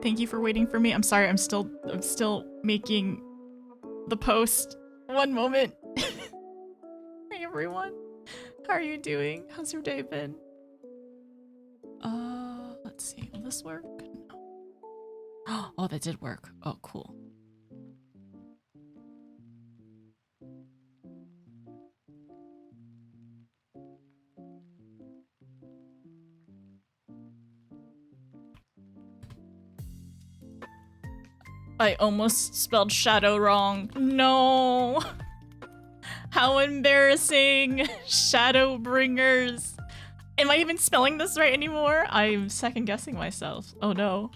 Thank you for waiting for me. I'm sorry, I'm still making the post. One moment. Hey everyone. How are you doing? How's your day been? Let's see. Will this work? No. Oh, that did work. Oh, cool. I almost spelled shadow wrong. No. How embarrassing. Shadowbringers. Am I even spelling this right anymore? I'm second guessing myself. Oh no.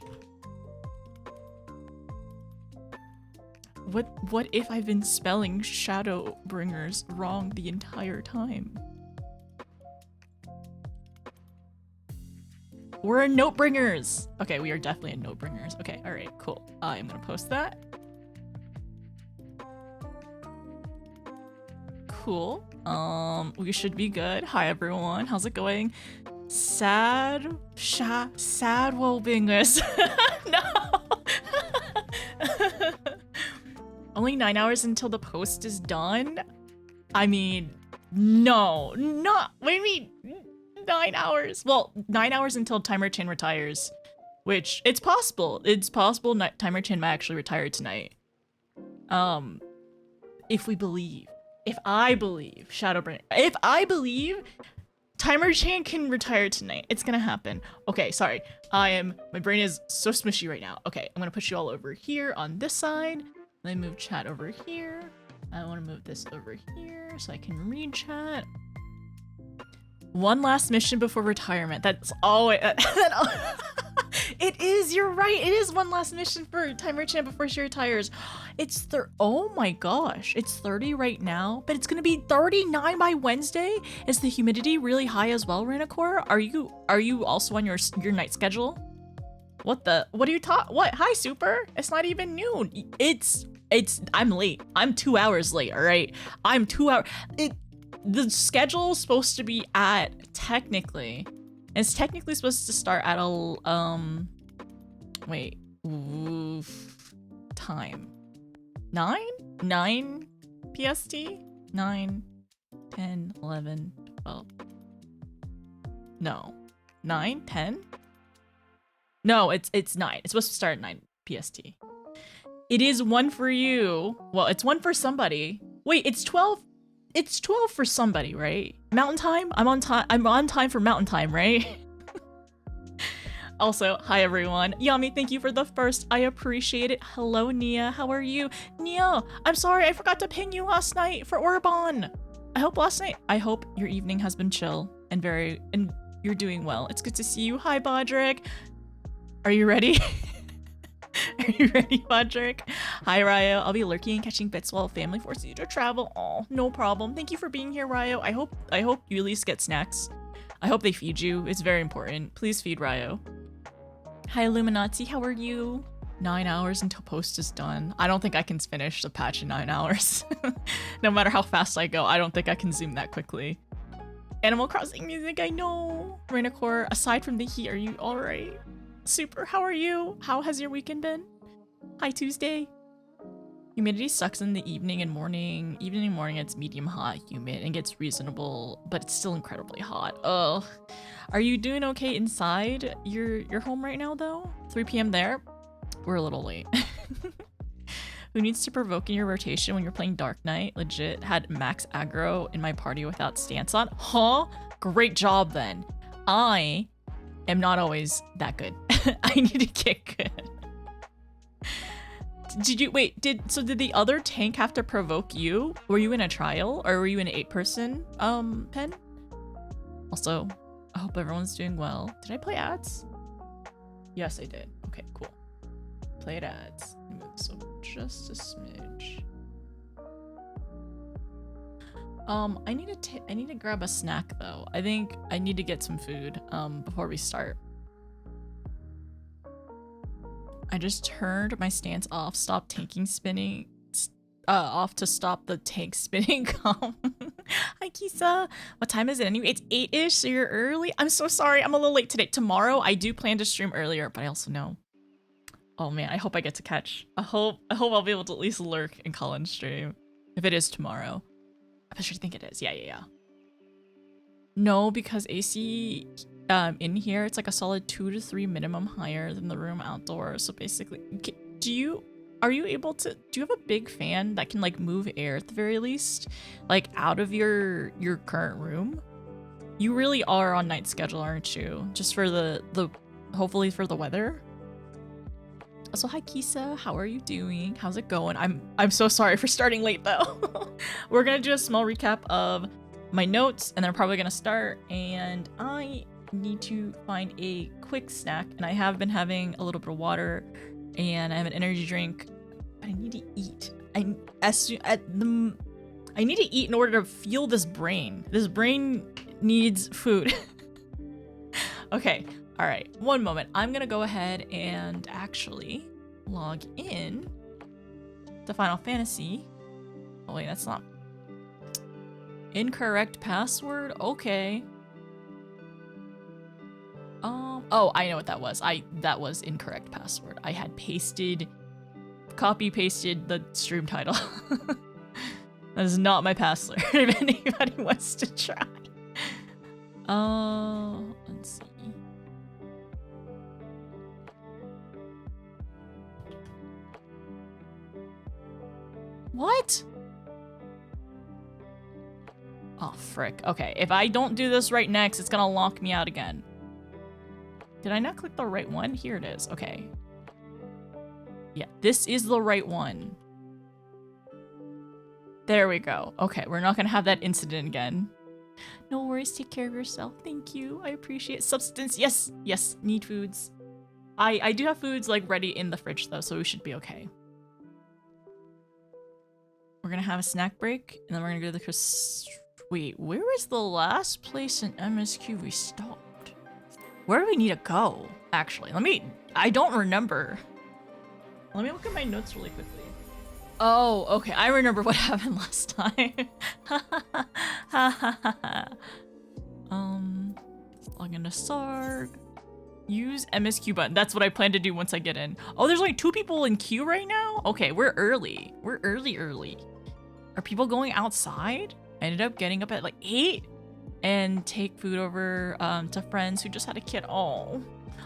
What if I've been spelling Shadowbringers wrong the entire time? We're in Notebringers! Okay, we are definitely in Notebringers. Okay, alright, cool. I'm gonna post that. Cool. We should be good. Hi everyone, how's it going? Sad Wobingers. No! Only 9 hours until the post is done? I mean, no, not, what do you mean? 9 hours. Well, 9 hours until Timer Chan retires, which it's possible. It's possible Timer Chan might actually retire tonight. If we believe, if I believe Shadowbring, if I believe Timer Chan can retire tonight, it's gonna happen. Okay, sorry. My brain is so smushy right now. Okay, I'm gonna put you all over here on this side. Let me move chat over here. I want to move this over here so I can read chat. One last mission before retirement. That's always... It is, you're right. It is one last mission for Timer Chan before she retires. It's oh my gosh. It's 30 right now, but it's going to be 39 by Wednesday. Is the humidity really high as well, Renacor? Are you also on your night schedule? What are you what? Hi, Super. It's not even noon. I'm late. I'm 2 hours late, all right? I'm 2 hours. The schedule is supposed to be at, it's technically supposed to start at wait, time. 9 PST? 9, 10, 11, 12. No. 9, 10? No, it's 9. It's supposed to start at 9 PST. It is 1 for you. Well, it's 1 for somebody. Wait, it's 12. It's 12 for somebody, right? Mountain time? I'm on time for mountain time, right? Also, hi everyone. Yami, thank you for the first. I appreciate it. Hello, Nia. How are you? Nia, I'm sorry I forgot to ping you last night for Orban. I hope your evening has been chill and you're doing well. It's good to see you. Hi, Bodrick. Are you ready? Are you ready, Bodrick? Hi, Ryo. I'll be lurking and catching bits while family forces you to travel. Oh, no problem. Thank you for being here, Ryo. I hope you at least get snacks. I hope they feed you. It's very important. Please feed Ryo. Hi, Illuminati. How are you? 9 hours until post is done. I don't think I can finish the patch in 9 hours. No matter how fast I go, I don't think I can zoom that quickly. Animal Crossing music, I know. Renacor, aside from the heat, are you alright? Super, how are you? How has your weekend been? Hi, Tuesday. Humidity sucks in the evening and morning. Evening and morning, it's medium hot, humid, and gets reasonable, but it's still incredibly hot. Ugh. Are you doing okay inside your home right now, though? 3 p.m. there? We're a little late. Who needs to provoke in your rotation when you're playing Dark Knight? Legit had max aggro in my party without stance on. Huh? Great job, then. I am not always that good. I need to get good. Did the other tank have to provoke you? Were you in a trial or were you an 8-person pen? Also, I hope everyone's doing well. Did I play ads? Yes, I did. Okay, cool. Played ads. Let me move this over just a smidge. I need to grab a snack though. I think I need to get some food before we start. I just turned my stance off, stopped tanking spinning, off to stop the tank spinning. Hi, Kisa. What time is it anyway? It's 8-ish, so you're early. I'm so sorry. I'm a little late today. Tomorrow, I do plan to stream earlier, but I also know Oh man, I hope I get to catch. I hope I'll be able to at least lurk in Colin's stream. If it is tomorrow. I sure think it is. Yeah. No, because AC in here, it's like a solid 2 to 3 minimum higher than the room outdoors. So basically, are you able to, do you have a big fan that can like move air at the very least? Like out of your current room? You really are on night schedule, aren't you? Just for the hopefully for the weather? Also, hi Kisa, how are you doing? How's it going? I'm so sorry for starting late though. We're gonna do a small recap of my notes and then I'm probably gonna start, and I need to find a quick snack, and I have been having a little bit of water and I have an energy drink, but I need to eat. I need to eat in order to fuel this brain. This brain needs food. Okay. All right, one moment. I'm gonna go ahead and actually log in to Final Fantasy. Oh wait, that's not incorrect password. Okay. Oh, I know what that was. That was incorrect password. I had copy pasted the stream title. That is not my password. If anybody wants to try. Let's see. What? Oh, frick. Okay, if I don't do this right next, it's gonna lock me out again. Did I not click the right one? Here it is. Okay. Yeah, this is the right one. There we go. Okay, we're not gonna have that incident again. No worries, take care of yourself. Thank you. I appreciate substance. Yes, need foods. I do have foods like ready in the fridge though, so we should be okay. We're gonna have a snack break, and then we're gonna go to the wait, where was the last place in MSQ we stopped? Where do we need to go? Actually, I don't remember. Let me look at my notes really quickly. Oh, okay, I remember what happened last time. Log into Sarg. Use MSQ button. That's what I plan to do once I get in. Oh, there's only 2 people in queue right now? Okay, we're early. We're early. Are people going outside? I ended up getting up at like 8 and take food over to friends who just had a kid. Oh,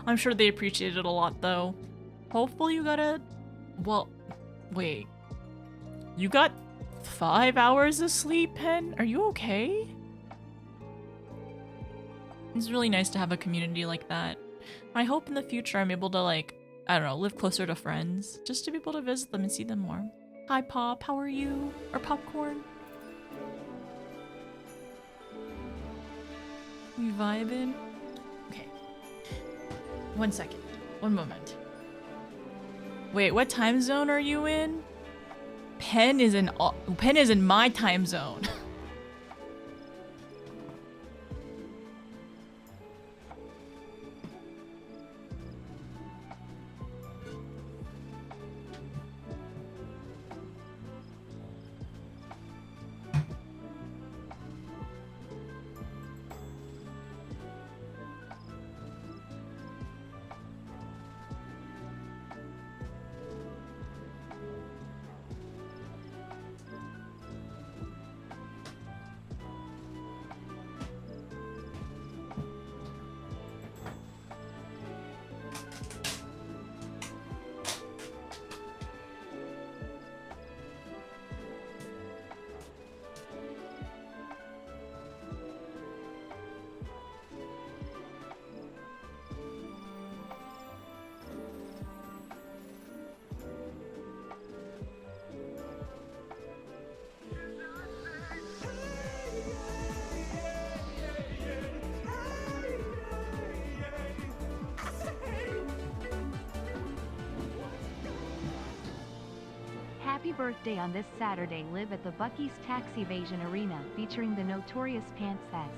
I'm sure they appreciated it a lot though. Hopefully you got well, wait. You got 5 hours of sleep, Pen? Are you okay? It's really nice to have a community like that. I hope in the future I'm able to, like, I don't know, live closer to friends, just to be able to visit them and see them more. Hi, Pop. How are you? Or Popcorn? We vibing? Okay. 1 second. 1 moment. Wait, what time zone are you in? Pen is in my time zone. Happy birthday on this Saturday. Live at the Bucky's Tax Evasion Arena, featuring the Notorious Pants S.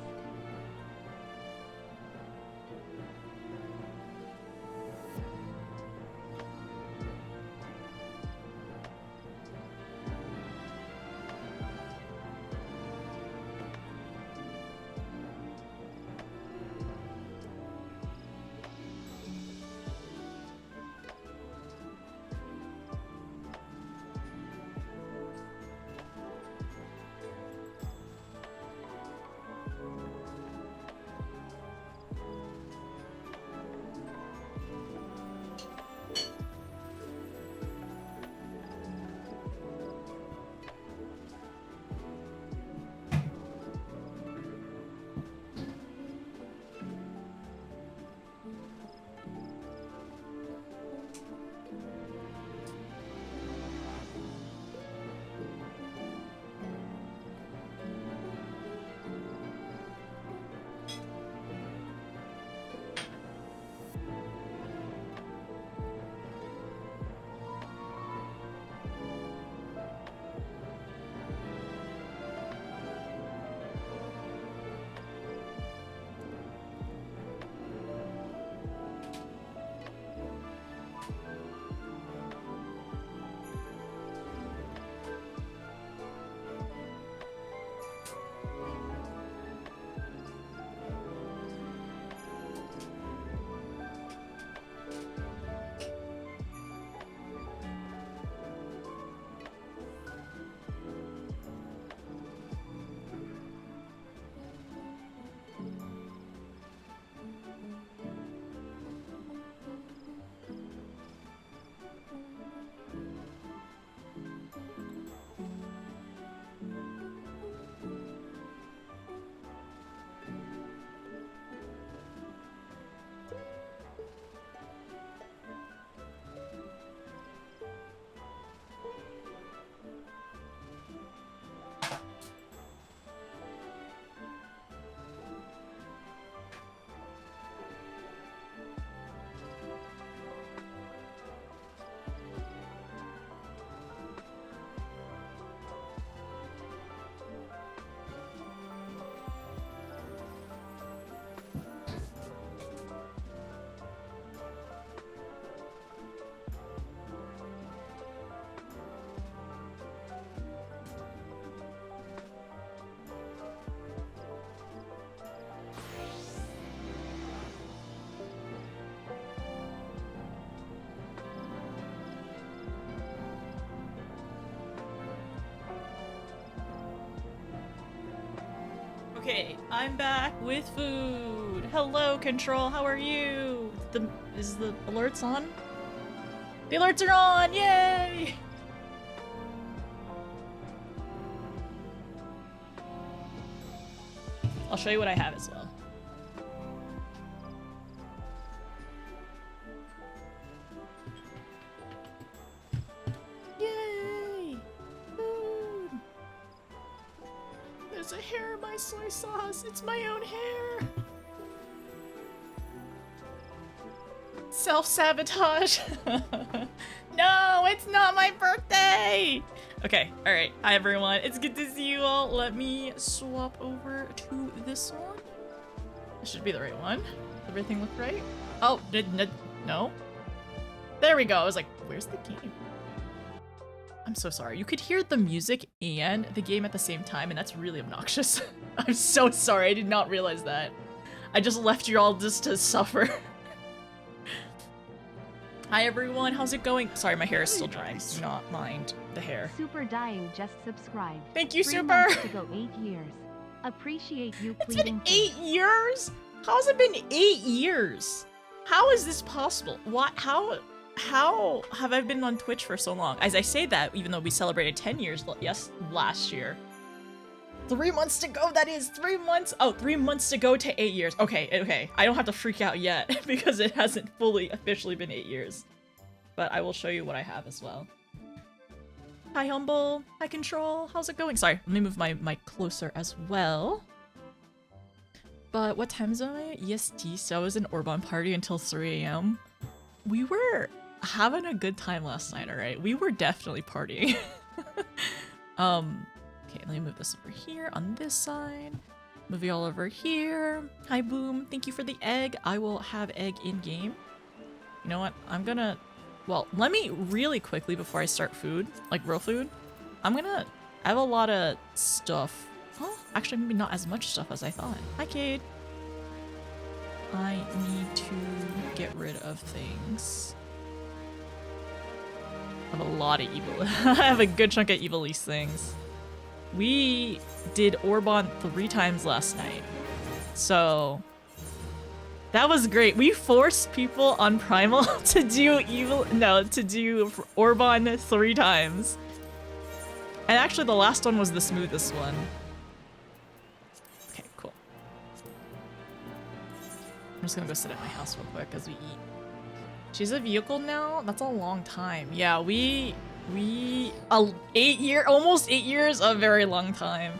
Okay, I'm back with food. Hello, Control. How are you? Is the alerts on? The alerts are on! Yay! I'll show you what I have as well. Yay! Food! There's a hair in my soy sauce. It's my own hair. Self-sabotage. No, it's not my birthday. Okay, all right. Hi, everyone. It's good to see you all. Let me swap over to this one. This should be the right one. Everything look right? Oh, no. There we go. I was like, where's the game? I'm so sorry. You could hear the music and the game at the same time, and that's really obnoxious. I'm so sorry. I did not realize that. I just left you all just to suffer. Hi, everyone. How's it going? Sorry, my hair is still drying. Do not mind the hair. Super Dying just subscribed. Thank you, 3 Super. months to go 8 years. Appreciate you It's pleading. been 8 years? How has it been 8 years? How is this possible? What? How have I been on Twitch for so long? As I say that, even though we celebrated 10 years, last year. 3 months to go, that is 3 months. Oh, 3 months to go to 8 years. Okay. I don't have to freak out yet because it hasn't fully officially been 8 years. But I will show you what I have as well. Hi, Humble. Hi, Control. How's it going? Sorry, let me move my mic closer as well. But what time zone am I? EST, so I was in Orban party until 3 a.m. We were having a good time last night, alright? We were definitely partying. Okay, let me move this over here on this side. Move you all over here. Hi, Boom. Thank you for the egg. I will have egg in-game. You know what? I'm gonna... Well, let me really quickly, before I start food, like real food, I have a lot of stuff. Oh, actually, maybe not as much stuff as I thought. Hi, Cade. I need to get rid of things. I have a lot of evil. I have a good chunk of evil-y things. We did Orban 3 times last night. So that was great. We forced people on Primal to do Orban 3 times. And actually the last one was the smoothest one. Okay, cool. I'm just gonna go sit at my house real quick as we eat. She's a vehicle now? That's a long time. Yeah, almost 8 years, a very long time.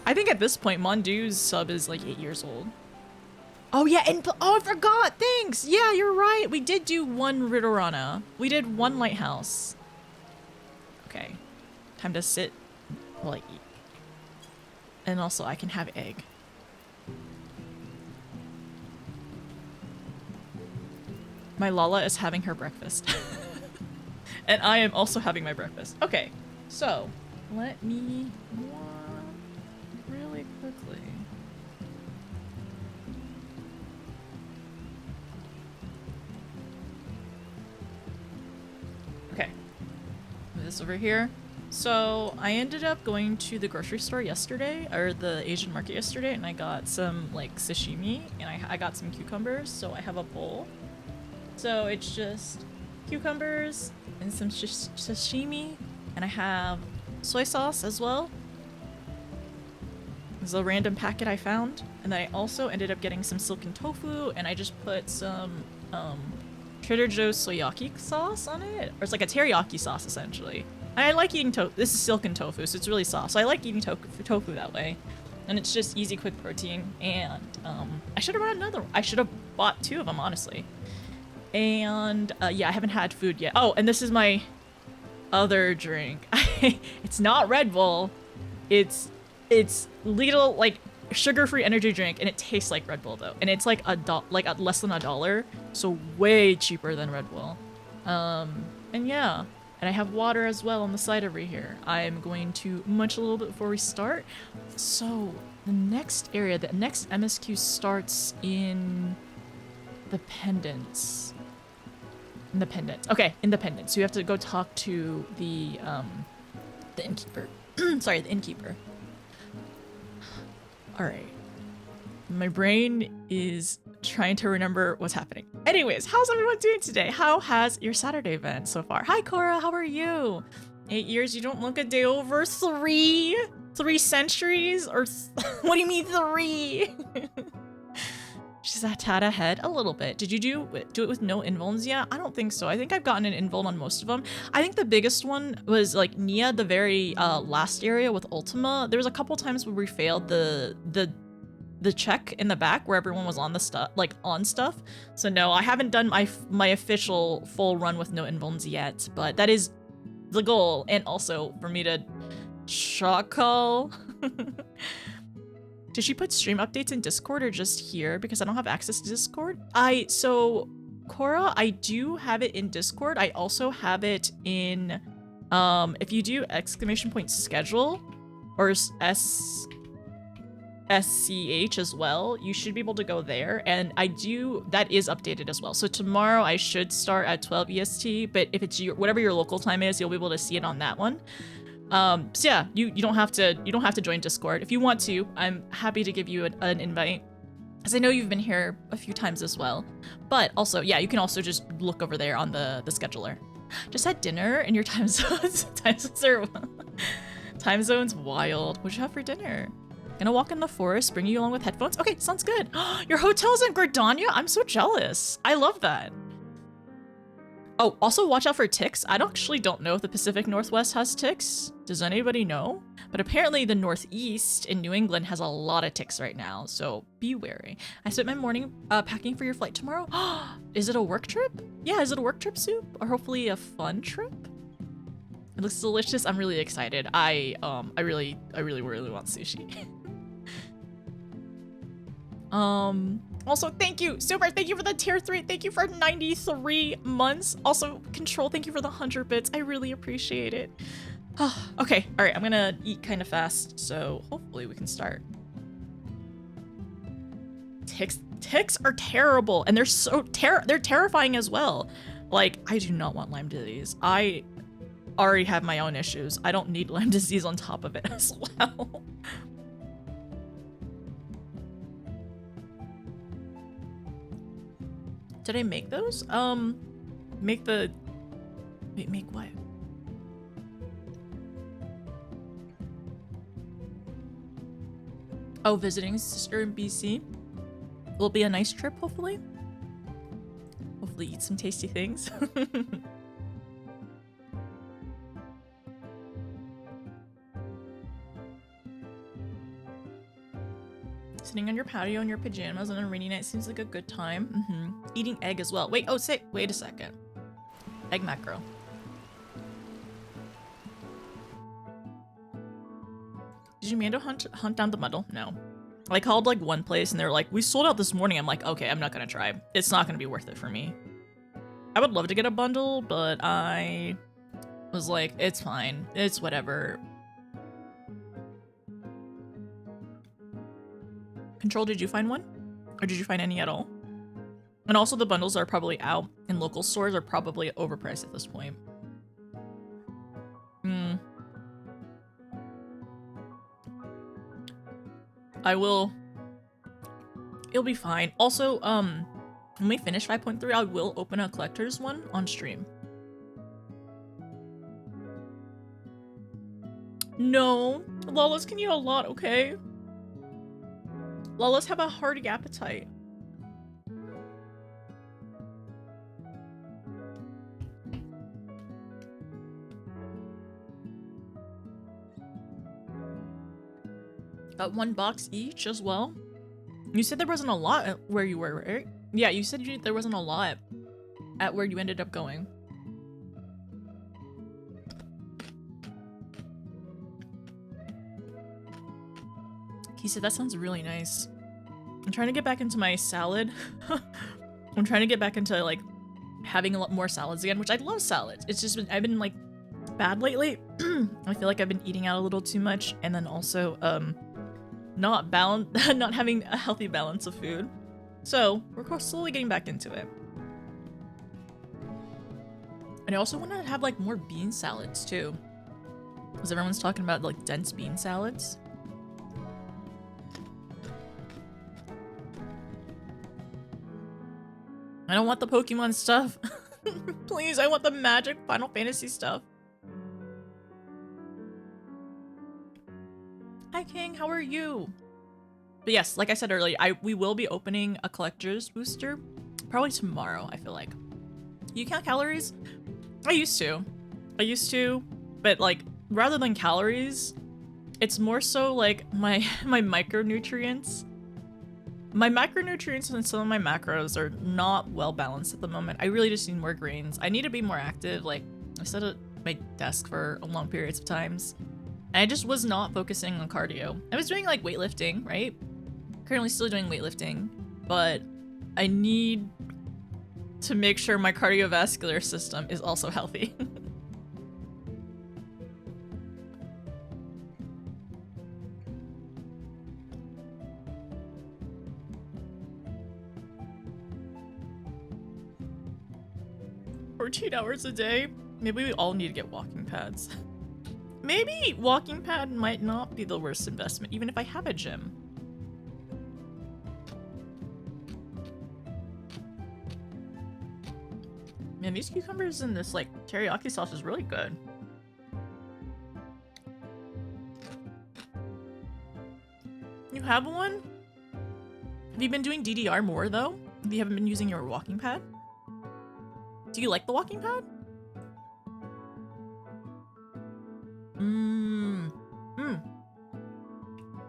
I think at this point, Mondu's sub is like 8 years old. Oh yeah, and I forgot, thanks! Yeah, you're right, we did do 1 Ridorana. We did 1 Lighthouse. Okay, time to sit while I eat. And also, I can have egg. My Lala is having her breakfast. And I am also having my breakfast. Okay, so let me really quickly. Okay, move this over here. So I ended up going to the grocery store yesterday, or the Asian market yesterday, and I got some like sashimi, and I got some cucumbers, so I have a bowl. So it's just cucumbers and some sashimi, and I have soy sauce as well. This is a random packet I found, and then I also ended up getting some silken tofu, and I just put some Trader Joe's soyaki sauce on it, or it's like a teriyaki sauce essentially. I like eating tofu. This is silken tofu, so it's really soft. So I like eating tofu that way, and it's just easy, quick protein. And I should have bought another one. I should have bought 2 of them, honestly. And yeah, I haven't had food yet. Oh, and this is my other drink. It's not Red Bull. It's little like sugar-free energy drink, and it tastes like Red Bull though. And it's like less than $1, so way cheaper than Red Bull. And yeah, and I have water as well on the side over here. I'm going to munch a little bit before we start. So the next area, the next MSQ starts in the Pendants. Independence. Okay, Independence. So you have to go talk to the innkeeper. Sorry, the innkeeper. All right. My brain is trying to remember what's happening. Anyways, how's everyone doing today? How has your Saturday been so far? Hi, Cora. How are you? 8 years. You don't look a day over 3? 3 centuries? Or what do you mean 3? She's a tad ahead a little bit. Did you do it with no invulns yet? I don't think so. I think I've gotten an invuln on most of them. I think the biggest one was like Nia, the very last area with Ultima. There was a couple times where we failed the check in the back where everyone was on the stuff, like on stuff. So no, I haven't done my official full run with no invulns yet, but that is the goal. And also for me to chuckle. Did she put stream updates in Discord or just here? Because I don't have access to Discord. So Cora, I do have it in Discord. I also have it in, if you do !schedule or SCH as well, you should be able to go there. And that is updated as well. So tomorrow I should start at 12 EST, but if it's whatever your local time is, you'll be able to see it on that one. So yeah, you don't have to join Discord. If you want to, I'm happy to give you an invite, because I know you've been here a few times as well. But also, yeah, you can also just look over there on the scheduler. Just had dinner and your time zones. Time zones wild. What'd you have for dinner? Gonna walk in the forest, bring you along with headphones. Okay, sounds good. Your hotel's in Gridania? I'm so jealous. I love that. Oh, also watch out for ticks. I actually don't know if the Pacific Northwest has ticks. Does anybody know? But apparently the Northeast in New England has a lot of ticks right now, so be wary. I spent my morning packing for your flight tomorrow. Is it a work trip? Yeah, is it a work trip, Soup? Or hopefully a fun trip? It looks delicious. I'm really excited. I really want sushi. Also, thank you, Super. Thank you for the tier 3. Thank you for 93 months. Also, Control, thank you for the 100 bits. I really appreciate it. Okay, all right. I'm gonna eat kind of fast, so hopefully we can start. Ticks are terrible, and they're terrifying as well. Like, I do not want Lyme disease. I already have my own issues. I don't need Lyme disease on top of it as well. Did I make those? Make what? Oh, visiting sister in BC. Will be a nice trip, hopefully. Hopefully eat some tasty things. Sitting on your patio in your pajamas on a rainy night seems like a good time. Eating egg as well. Wait a second. Egg macro. Did you Mando hunt down the muddle? No. I called like one place and they were like, we sold out this morning. I'm like, okay, I'm not gonna try. It's not gonna be worth it for me. I would love to get a bundle, but I was like, it's fine. It's whatever. Control, did you find one? Or did you find any at all? And also the bundles are probably out in local stores are probably overpriced at this point. It'll be fine. Also, when we finish 5.3, I will open a collector's one on stream. No, Lawless can eat a lot, okay? Lawless have a hearty appetite. Got 1 box each as well. You said there wasn't a lot at where you were, right? Yeah, you said there wasn't a lot at where you ended up going. He said that sounds really nice. I'm trying to get back into my salad. I'm trying to get back into like having a lot more salads again, which I love salads. It's just I've been like bad lately. I feel like I've been eating out a little too much, and then also not having a healthy balance of food. So we're slowly getting back into it. And I also want to have like more bean salads too, because everyone's talking about like dense bean salads. I don't want the Pokemon stuff. Please, I want the Magic Final Fantasy stuff. Hi King, how are you? But yes, like I said earlier, we will be opening a collector's booster probably tomorrow, I feel like. You count calories? I used to, but like rather than calories, it's more so like my micronutrients. My micronutrients and some of my macros are not well balanced at the moment. I really just need more greens. I need to be more active. Like I sat at my desk for long periods of times. And I just was not focusing on cardio. I was doing like weightlifting, right? Currently still doing weightlifting, but I need to make sure my cardiovascular system is also healthy. $14 a day? Maybe we all need to get walking pads. Maybe walking pad might not be the worst investment, even if I have a gym. Man, these cucumbers and this like teriyaki sauce is really good. You have one? Have you been doing DDR more though? If you haven't been using your walking pad? Do you like the walking pad?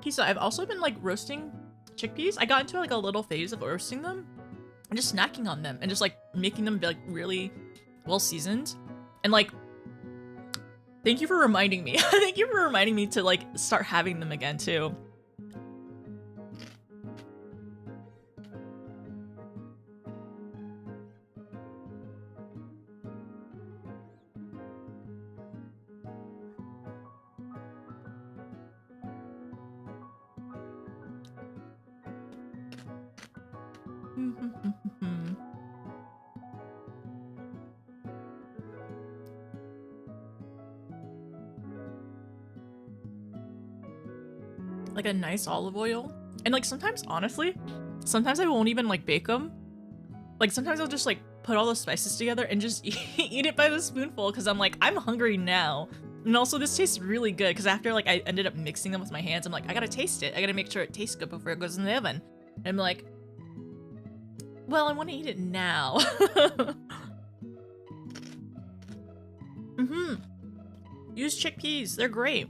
Pizza, I've also been like roasting chickpeas. I got into like a little phase of roasting them and just snacking on them and just like making them like really well seasoned. And like, thank you for reminding me. Thank you for reminding me to like start having them again too. Like a nice olive oil. And like sometimes, honestly, sometimes I won't even like bake them. Like sometimes I'll just like put all the spices together and just eat it by the spoonful because I'm like, I'm hungry now. And also this tastes really good because after like I ended up mixing them with my hands, I'm like, I gotta taste it. I gotta make sure it tastes good before it goes in the oven. And I'm like, well, I want to eat it now. Use chickpeas. They're great.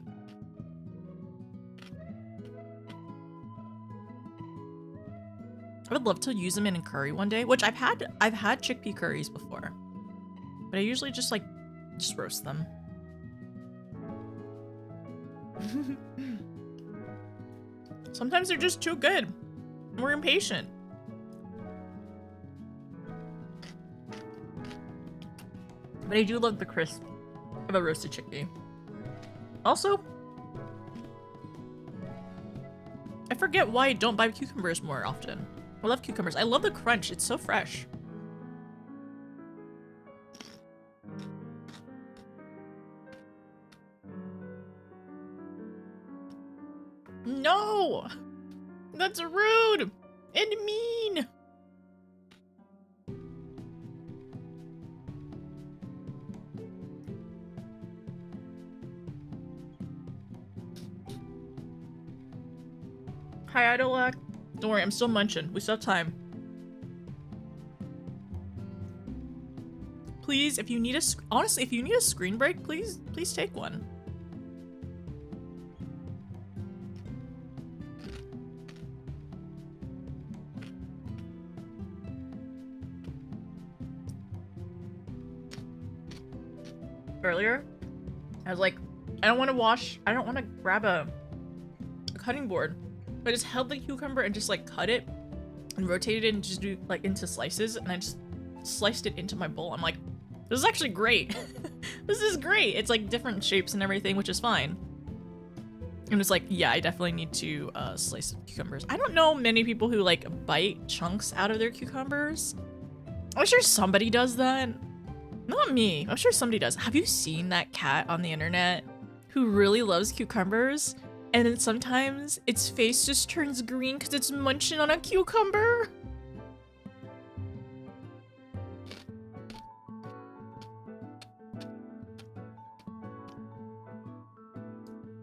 I would love to use them in a curry one day, which I've had chickpea curries before, but I usually just roast them. Sometimes they're just too good. We're impatient. But I do love the crisp of a roasted chickpea. Also, I forget why I don't buy cucumbers more often. I love cucumbers. I love the crunch. It's so fresh. No! That's rude and mean. Hi, Idolak. Don't worry, I'm still munching. We still have time. Please, if you need honestly, if you need a screen break, please take one. Earlier, I was like, I don't want to grab a cutting board. I just held the cucumber and just like cut it and rotated it and just do like into slices, and I just sliced it into my bowl. I'm like, this is actually great. This is great. It's like different shapes and everything, which is fine. And it's like, yeah, I definitely need to slice cucumbers. I don't know many people who like bite chunks out of their cucumbers. I'm sure somebody does that. Not me. I'm sure somebody does. Have you seen that cat on the internet who really loves cucumbers? And then sometimes its face just turns green because it's munching on a cucumber.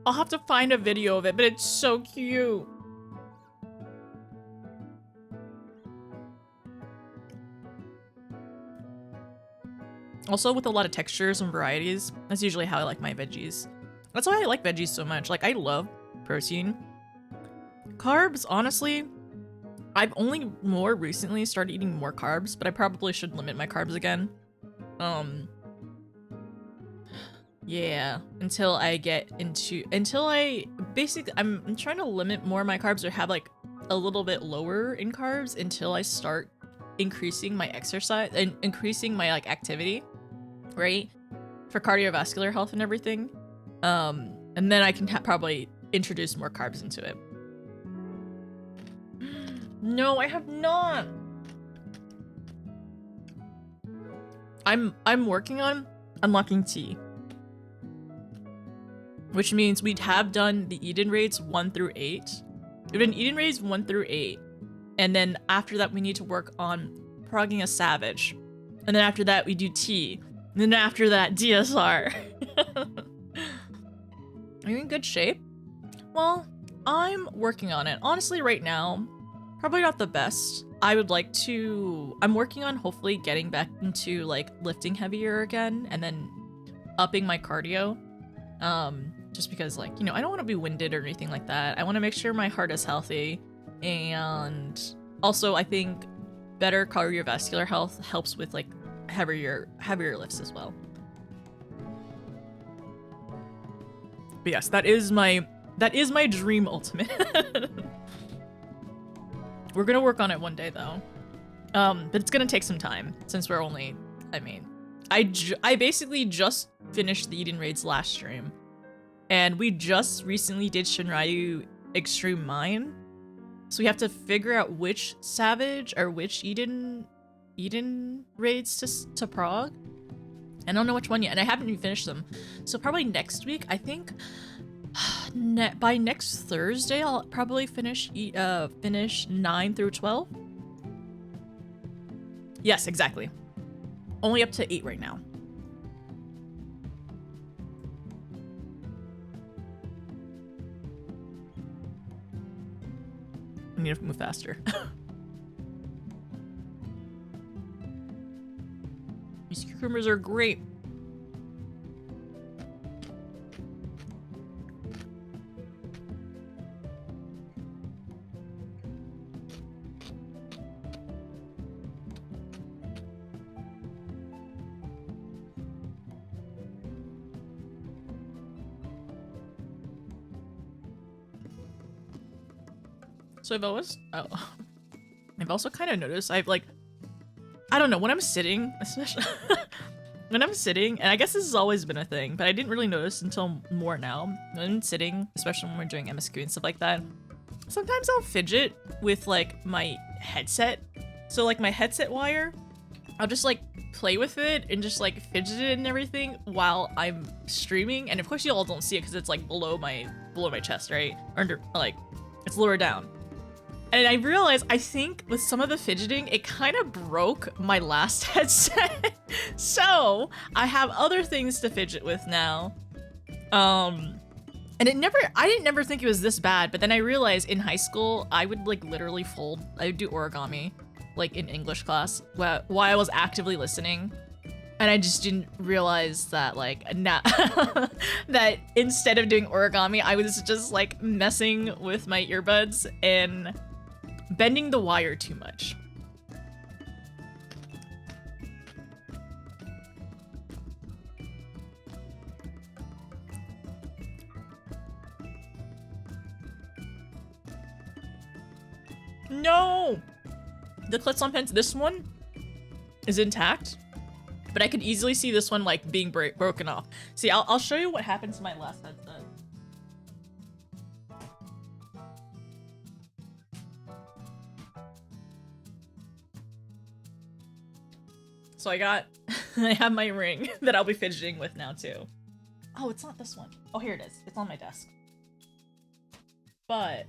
I'll have to find a video of it, but it's so cute. Also, with a lot of textures and varieties, that's usually how I like my veggies. That's why I like veggies so much. Like, I love protein. Carbs, honestly, I've only more recently started eating more carbs, but I probably should limit my carbs again. Yeah, until I basically, I'm trying to limit more of my carbs or have like a little bit lower in carbs until I start increasing my exercise and increasing my like activity, right? For cardiovascular health and everything. And then I can probably introduce more carbs into it. No, I have not. I'm working on unlocking tea, which means we'd have done the Eden raids 1 through 8. We've done Eden raids 1 through 8, and then after that we need to work on progging a savage, and then after that we do tea, and then after that DSR. Are you in good shape? Well, I'm working on it. Honestly, right now, probably not the best. I'm working on hopefully getting back into like lifting heavier again and then upping my cardio. Just because like, you know, I don't want to be winded or anything like that. I want to make sure my heart is healthy. And also I think better cardiovascular health helps with like heavier lifts as well. But yes, that is my dream ultimate. We're gonna work on it one day though. But it's gonna take some time since we're only, I mean, I basically just finished the Eden raids last stream, and we just recently did Shinryu Extreme Mine, so we have to figure out which savage or which Eden raids to prog. I don't know which one yet, and I haven't even finished them. So probably next week, I think. By next Thursday, I'll probably finish 9 through 12. Yes, exactly. Only up to 8 right now. I need to move faster. These cucumbers are great. So I've also kind of noticed I don't know, when I'm sitting, especially when I'm sitting, and I guess this has always been a thing, but I didn't really notice until more now. When I'm sitting, especially when we're doing MSQ and stuff like that, sometimes I'll fidget with like my headset. So like my headset wire, I'll just like play with it and just like fidget it and everything while I'm streaming. And of course you all don't see it because it's like below my chest, right? Or under, like, it's lower down. And I realized, I think with some of the fidgeting, it kind of broke my last headset. So I have other things to fidget with now. And I didn't never think it was this bad, but then I realized in high school, I would like literally I would do origami, like in English class, while I was actively listening. And I just didn't realize that like, that instead of doing origami, I was just like messing with my earbuds and bending the wire too much. No! The clips on pens, this one is intact, but I could easily see this one like being broken off. See, I'll show you what happened to my last headset. So I have my ring that I'll be fidgeting with now too. Oh, it's not this one. Oh, here it is. It's on my desk. But,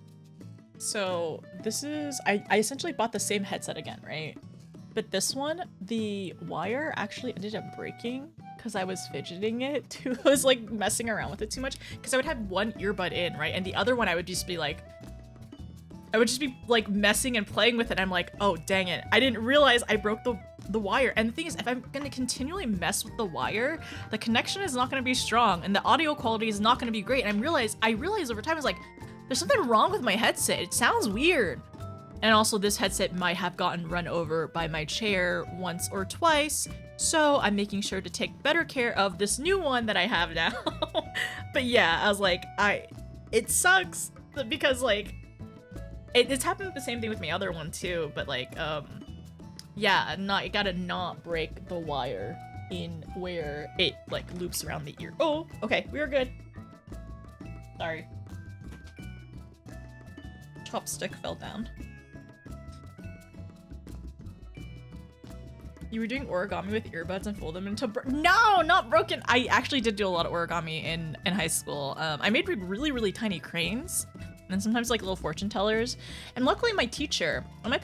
so this is, I essentially bought the same headset again, right? But this one, the wire actually ended up breaking because I was fidgeting it too. I was like messing around with it too much because I would have one earbud in, right? And the other one I would just be like messing and playing with it. I'm like, oh, dang it. I didn't realize I broke the wire. And the thing is, if I'm going to continually mess with the wire, the connection is not going to be strong and the audio quality is not going to be great. And I realized over time, I was like, there's something wrong with my headset. It sounds weird. And also this headset might have gotten run over by my chair once or twice. So I'm making sure to take better care of this new one that I have now. But yeah, I was like, it sucks because like, it's happened the same thing with my other one too, but like, yeah, you gotta not break the wire in where it like loops around the ear. Oh, okay, we are good. Sorry. Chopstick fell down. You were doing origami with earbuds and fold them into no, not broken. I actually did do a lot of origami in high school. I made really, really tiny cranes and sometimes like little fortune tellers. And luckily my teacher, my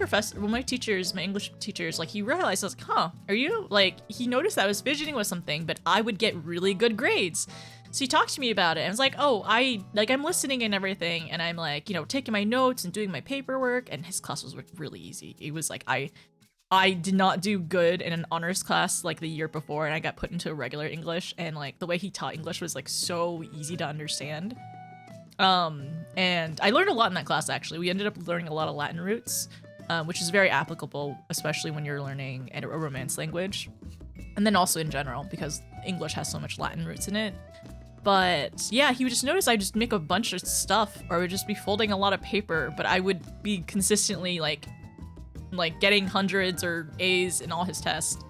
English teachers, like he realized, I was like, huh, are you like, he noticed that I was fidgeting with something, but I would get really good grades. So he talked to me about it and was like, oh, I'm listening and everything. And I'm like, you know, taking my notes and doing my paperwork, and his class was really easy. It was like, I did not do good in an honors class like the year before, and I got put into a regular English, and like the way he taught English was like so easy to understand. And I learned a lot in that class actually. We ended up learning a lot of Latin roots, which is very applicable, especially when you're learning a Romance language. And then also in general, because English has so much Latin roots in it. But yeah, he would just notice I just make a bunch of stuff, or I would just be folding a lot of paper, but I would be consistently like getting hundreds or A's in all his tests.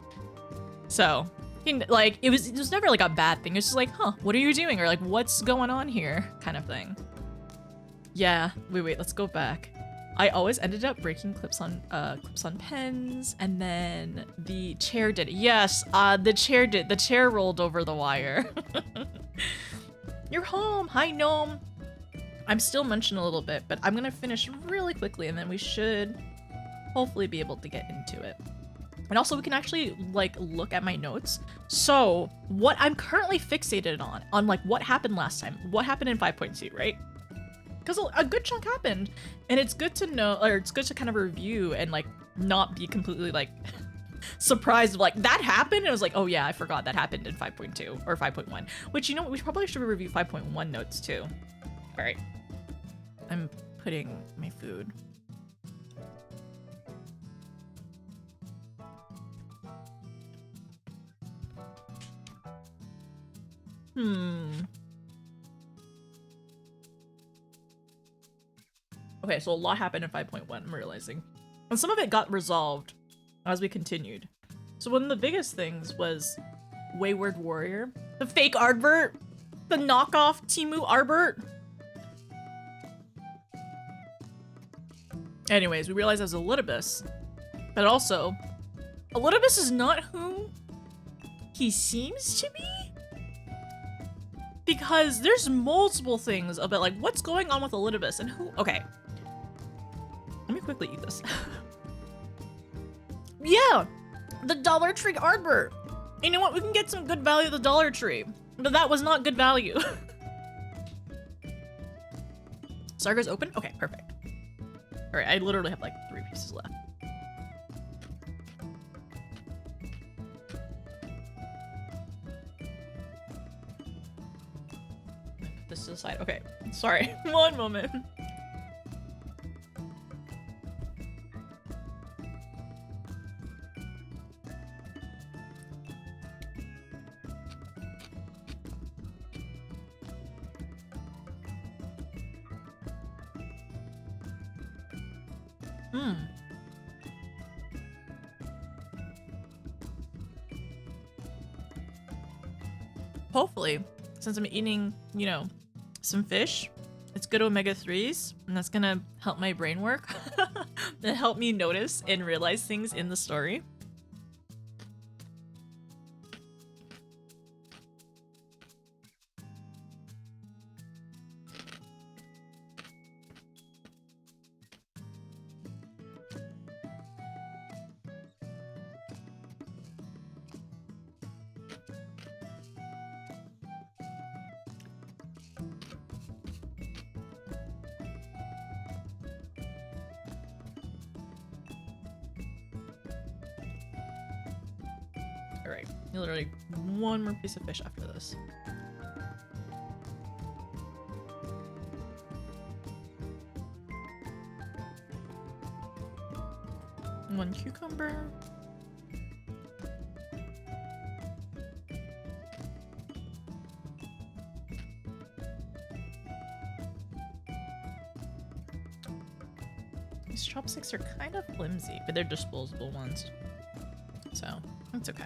So like it was never like a bad thing. It's just like, huh, what are you doing? Or like, what's going on here kind of thing. Yeah, wait, let's go back. I always ended up breaking clips on pens, and then the chair did it. Yes, the chair rolled over the wire. You're home. Hi, Gnome. I'm still munching a little bit, but I'm gonna finish really quickly, and then we should hopefully be able to get into it. And also we can actually like look at my notes. So what I'm currently fixated on like what happened last time, what happened in 5.2, right? Because a good chunk happened, and it's good to know, or it's good to kind of review and like not be completely like surprised like that happened. And I was like, oh yeah, I forgot that happened in 5.2 or 5.1, which, you know, we probably should review 5.1 notes too. All right, I'm putting my food. Okay, so a lot happened in 5.1, I'm realizing. And some of it got resolved as we continued. So one of the biggest things was Wayward Warrior. The fake Ardbert! The knockoff Timu Ardbert! Anyways, we realized it was Elidibus. But also, Elidibus is not who he seems to be? Because there's multiple things about like what's going on with Elidibus and who. Okay, let me quickly eat this. Yeah, the Dollar Tree Ardbert. You know what? We can get some good value at the Dollar Tree, but that was not good value. Sarga's open. Okay, perfect. All right, I literally have like 3 pieces left. This to the side. Okay, sorry. One moment. Hopefully, since I'm eating, you know, some fish, it's good omega-3s, and that's gonna help my brain work. And help me notice and realize things in the story. Alright. Literally one more piece of fish after this. One cucumber. These chopsticks are kind of flimsy, but they're disposable ones. So, that's okay.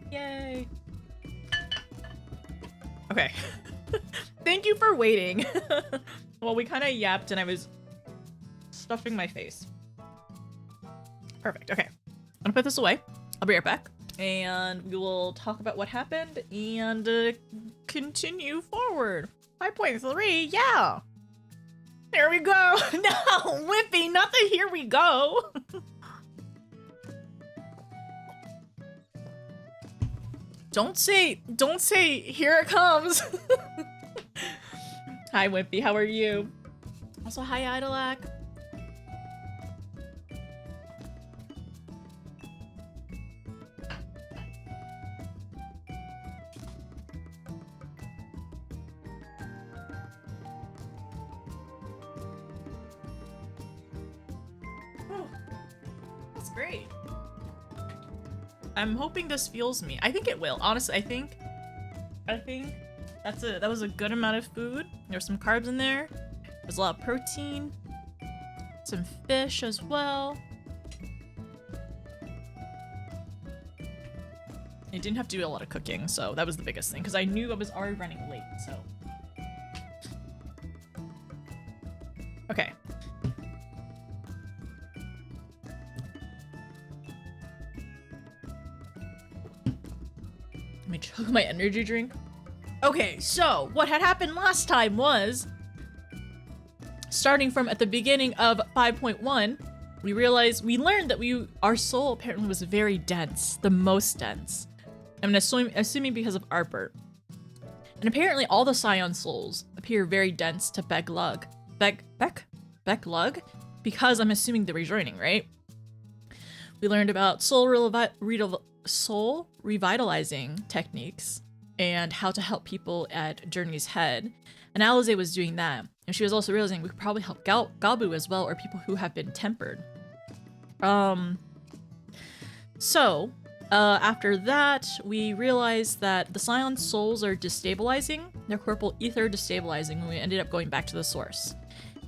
Yay. Okay. Thank you for waiting. Well, we kind of yapped and I was stuffing my face. Perfect. Okay. I'm gonna put this away. I'll be right back. And we will talk about what happened and continue forward. 5.3, yeah. There we go. No, Wimpy, not the here we go. Don't say, here it comes. Hi, Wimpy, how are you? Also, hi, Idolac. Oh, that's great. I'm hoping this fuels me. I think it will. Honestly, I think that was a good amount of food. There's some carbs in there. There's a lot of protein. Some fish as well. I didn't have to do a lot of cooking, so that was the biggest thing, because I knew I was already running late, so. Okay. Let me chug my energy drink. Okay, so what had happened last time was, starting from at the beginning of 5.1, we learned that our soul apparently was very dense, the most dense. I'm assuming because of Arbor. And apparently all the Scion souls appear very dense to Beglug, because I'm assuming they're rejoining, right? We learned about soul revitalizing techniques and how to help people at Journey's Head. And Alize was doing that. And she was also realizing we could probably help Gabu as well, or people who have been tempered. After that, we realized that the Scion souls are destabilizing, their corporal ether destabilizing, when we ended up going back to the source.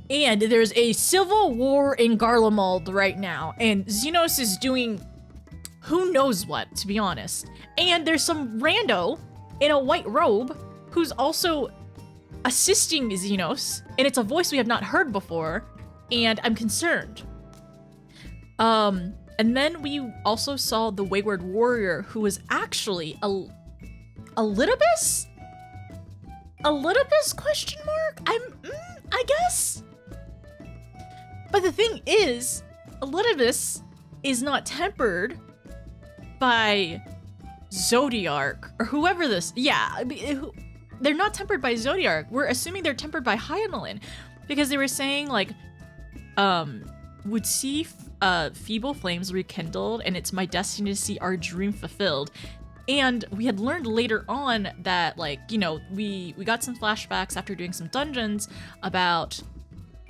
And there's a civil war in Garlemald right now, and Xenos is doing who knows what, to be honest. And there's some rando in a white robe who's also assisting Xenos, and it's a voice we have not heard before, and I'm concerned. And then we also saw the Wayward Warrior, who was actually a Litibus? A Litibus question mark? I guess? But the thing is, a Litibus is not tempered by Zodiark, or whoever this, they're not tempered by Zodiark. We're assuming they're tempered by Hyonalin, because they were saying, like, would see feeble flames rekindled, and it's my destiny to see our dream fulfilled. And we had learned later on that, like, you know, we got some flashbacks after doing some dungeons about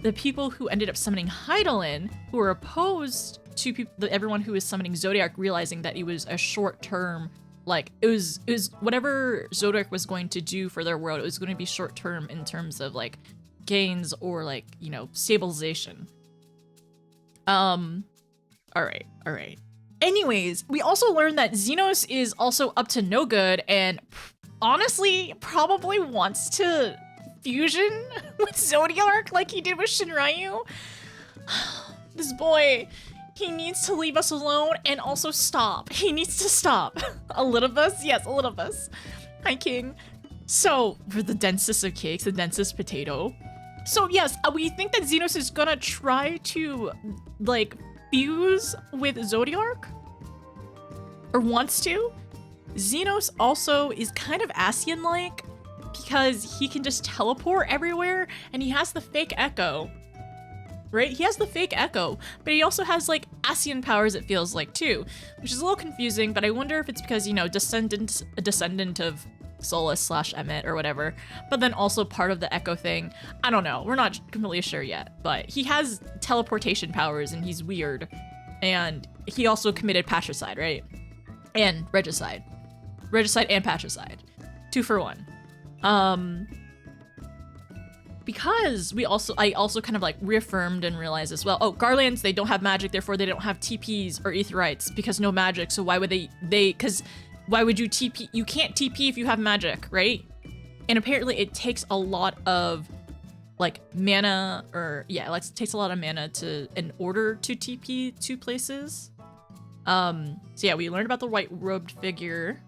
the people who ended up summoning Hyonalin, who were opposed to everyone who was summoning Zodiark, realizing that it was a short-term, like, it was whatever Zodiark was going to do for their world, it was going to be short-term in terms of, like, gains or, like, you know, stabilization. Alright. Anyways, we also learned that Xenos is also up to no good and honestly probably wants to fusion with Zodiark like he did with Shinryu. This boy, he needs to leave us alone and also stop. He needs to stop. A little bus? Yes, a little bus. Hi, King. So, for the densest of cakes, the densest potato, So yes, we think that Xenos is gonna try to like fuse with Zodiark, or wants to. Xenos also is kind of Ascian-like because he can just teleport everywhere, and he has the fake echo. Right? He has the fake echo, but he also has like Ascian powers, it feels like, too, which is a little confusing, but I wonder if it's because, you know, a descendant of Solus / Emmet or whatever, but then also part of the echo thing. I don't know. We're not completely sure yet, but he has teleportation powers and he's weird. And he also committed patricide, right? And regicide. Regicide and patricide. 2 for 1. Because I also kind of like reaffirmed and realized as well, oh, Garlands, they don't have magic, therefore they don't have TPs or Aetherites because no magic. So why would because why would you TP? You can't TP if you have magic, right? And apparently it takes a lot of like mana, or yeah, it takes a lot of mana in order to TP to places. So yeah, we learned about the white robed figure.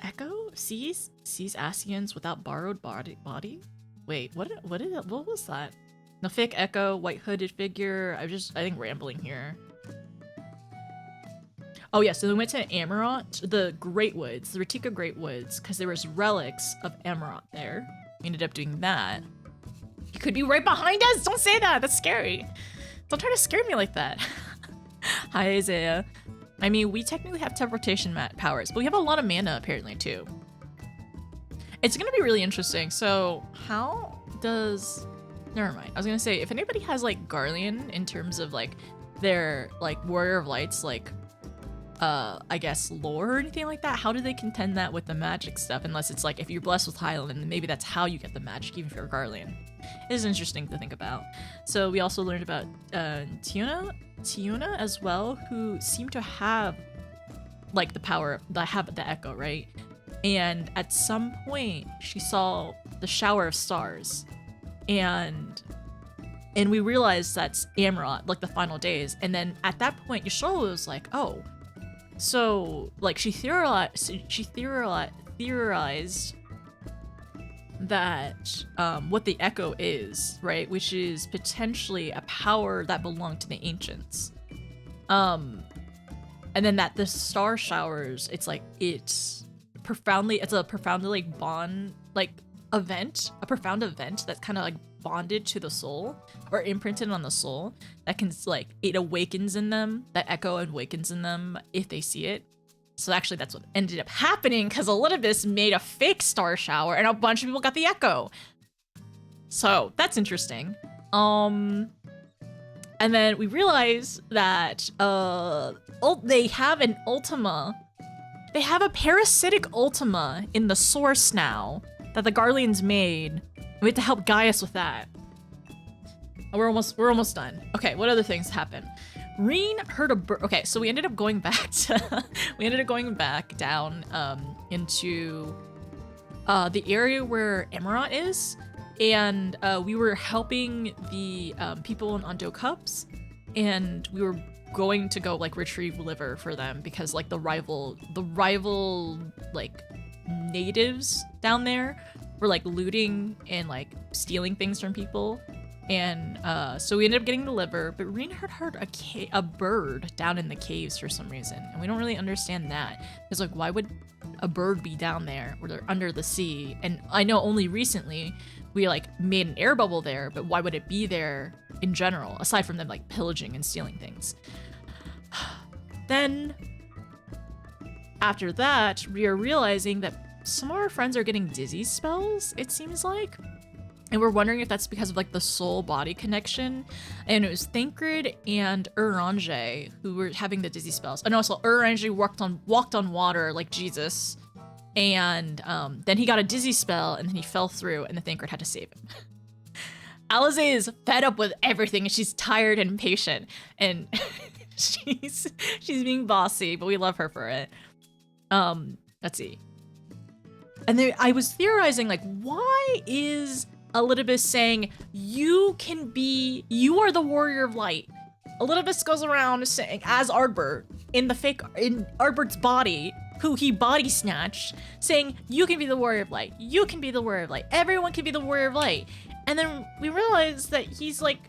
Echo sees Ascians without borrowed body. Wait, what was that? No, fake Echo, white hooded figure. I think rambling here. Oh yeah, so we went to Amarant, the Great Woods, the Ratika Great Woods, because there was relics of Amarant there. We ended up doing that. He could be right behind us. Don't say that. That's scary. Don't try to scare me like that. Hi, Isaiah. I mean, we technically have teleportation powers, but we have a lot of mana apparently too. It's gonna be really interesting. So how does... Never mind. I was gonna say, if anybody has like Garlean in terms of like their like Warrior of Lights, like I guess lore or anything like that, how do they contend that with the magic stuff? Unless it's like if you're blessed with Highland, then maybe that's how you get the magic, even if you're Garlean. It is interesting to think about. So we also learned about Tiuna as well, who seem to have like the power, the echo, right? And at some point she saw the shower of stars, and we realized that's Amarant, like the final days. And then at that point Yashola was like, oh, so like she theorized that what the echo is, right, which is potentially a power that belonged to the ancients, and then that the star showers, it's a profoundly like bond, like event, a profound event that's kind of like bonded to the soul or imprinted on the soul, that can like, it awakens in them, that echo awakens in them if they see it. So actually that's what ended up happening, because Elidibus made a fake star shower and a bunch of people got the echo. So that's interesting. And then we realize that they have an Ultima. They have a parasitic Ultima in the source now that the Garleans made. We have to help Gaius with that. We're almost done. Okay, what other things happen? Reen heard a bird. Okay, so we ended up going back down into the area where Amarant is, and we were helping the people in Ondo Cups, and we were going to go like retrieve liver for them, because like the rival like natives down there were like looting and like stealing things from people. And so we ended up getting the liver, but Reen had heard a bird down in the caves for some reason, and we don't really understand that. Because like, why would a bird be down there where they're under the sea? And I know only recently we like made an air bubble there, but why would it be there in general, aside from them like pillaging and stealing things? Then after that, we are realizing that some of our friends are getting dizzy spells, it seems like. And we're wondering if that's because of like the soul-body connection. And it was Thancred and Uranger who were having the dizzy spells. And also Uranger walked on water like Jesus. And then he got a dizzy spell, and then he fell through, and the Thancred had to save him. Alize is fed up with everything, and she's tired and impatient. And she's being bossy, but we love her for it. Let's see. And then I was theorizing, like, why is Elidibus saying, you are the warrior of light? Elidibus goes around saying, as Ardbert, in Ardbert's body, who he body snatched, saying, you can be the warrior of light, you can be the warrior of light, everyone can be the warrior of light. And then we realized that he's like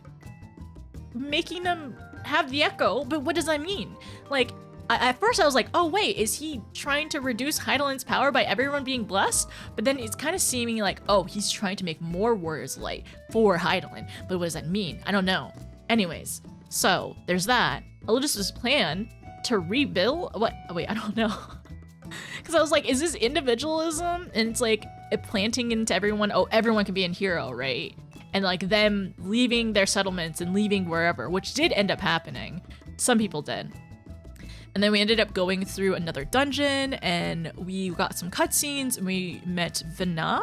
making them have the echo, but what does that mean? Like, at first I was like, oh wait, is he trying to reduce Heidelin's power by everyone being blessed? But then it's kind of seeming like, oh, he's trying to make more warriors of light for Heidelin. But what does that mean? I don't know. Anyways, so there's that. Elidis's plan to rebuild, what? Oh, wait, I don't know. Because I was like, is this individualism? And it's like planting into everyone, oh, everyone can be a hero, right? And like them leaving their settlements and leaving wherever, which did end up happening. Some people did. And then we ended up going through another dungeon and we got some cutscenes and we met Vina.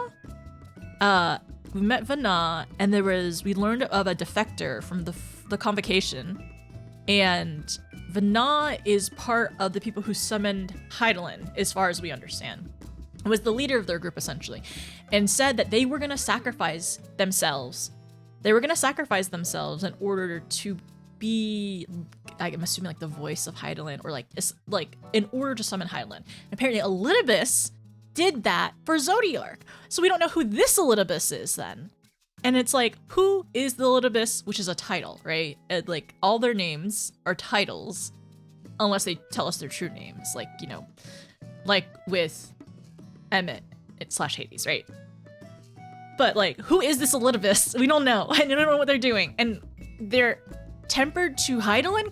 We met Vina and we learned of a defector from the convocation. And Vina is part of the people who summoned Heidelin, as far as we understand. It was the leader of their group, essentially, and said that they were going to sacrifice themselves. They were going to sacrifice themselves in order to be, I'm assuming, like the voice of Heidelin, or like in order to summon Heidelin. And apparently Elidibus did that for Zodiark. So we don't know who this Elidibus is then. And it's like, who is the Elidibus, which is a title, right? And like all their names are titles, unless they tell us their true names, like, you know, like with Emmett / Hades, right? But like, who is this Elidibus? We don't know. I don't know what they're doing. And they're tempered to Heidelin, ?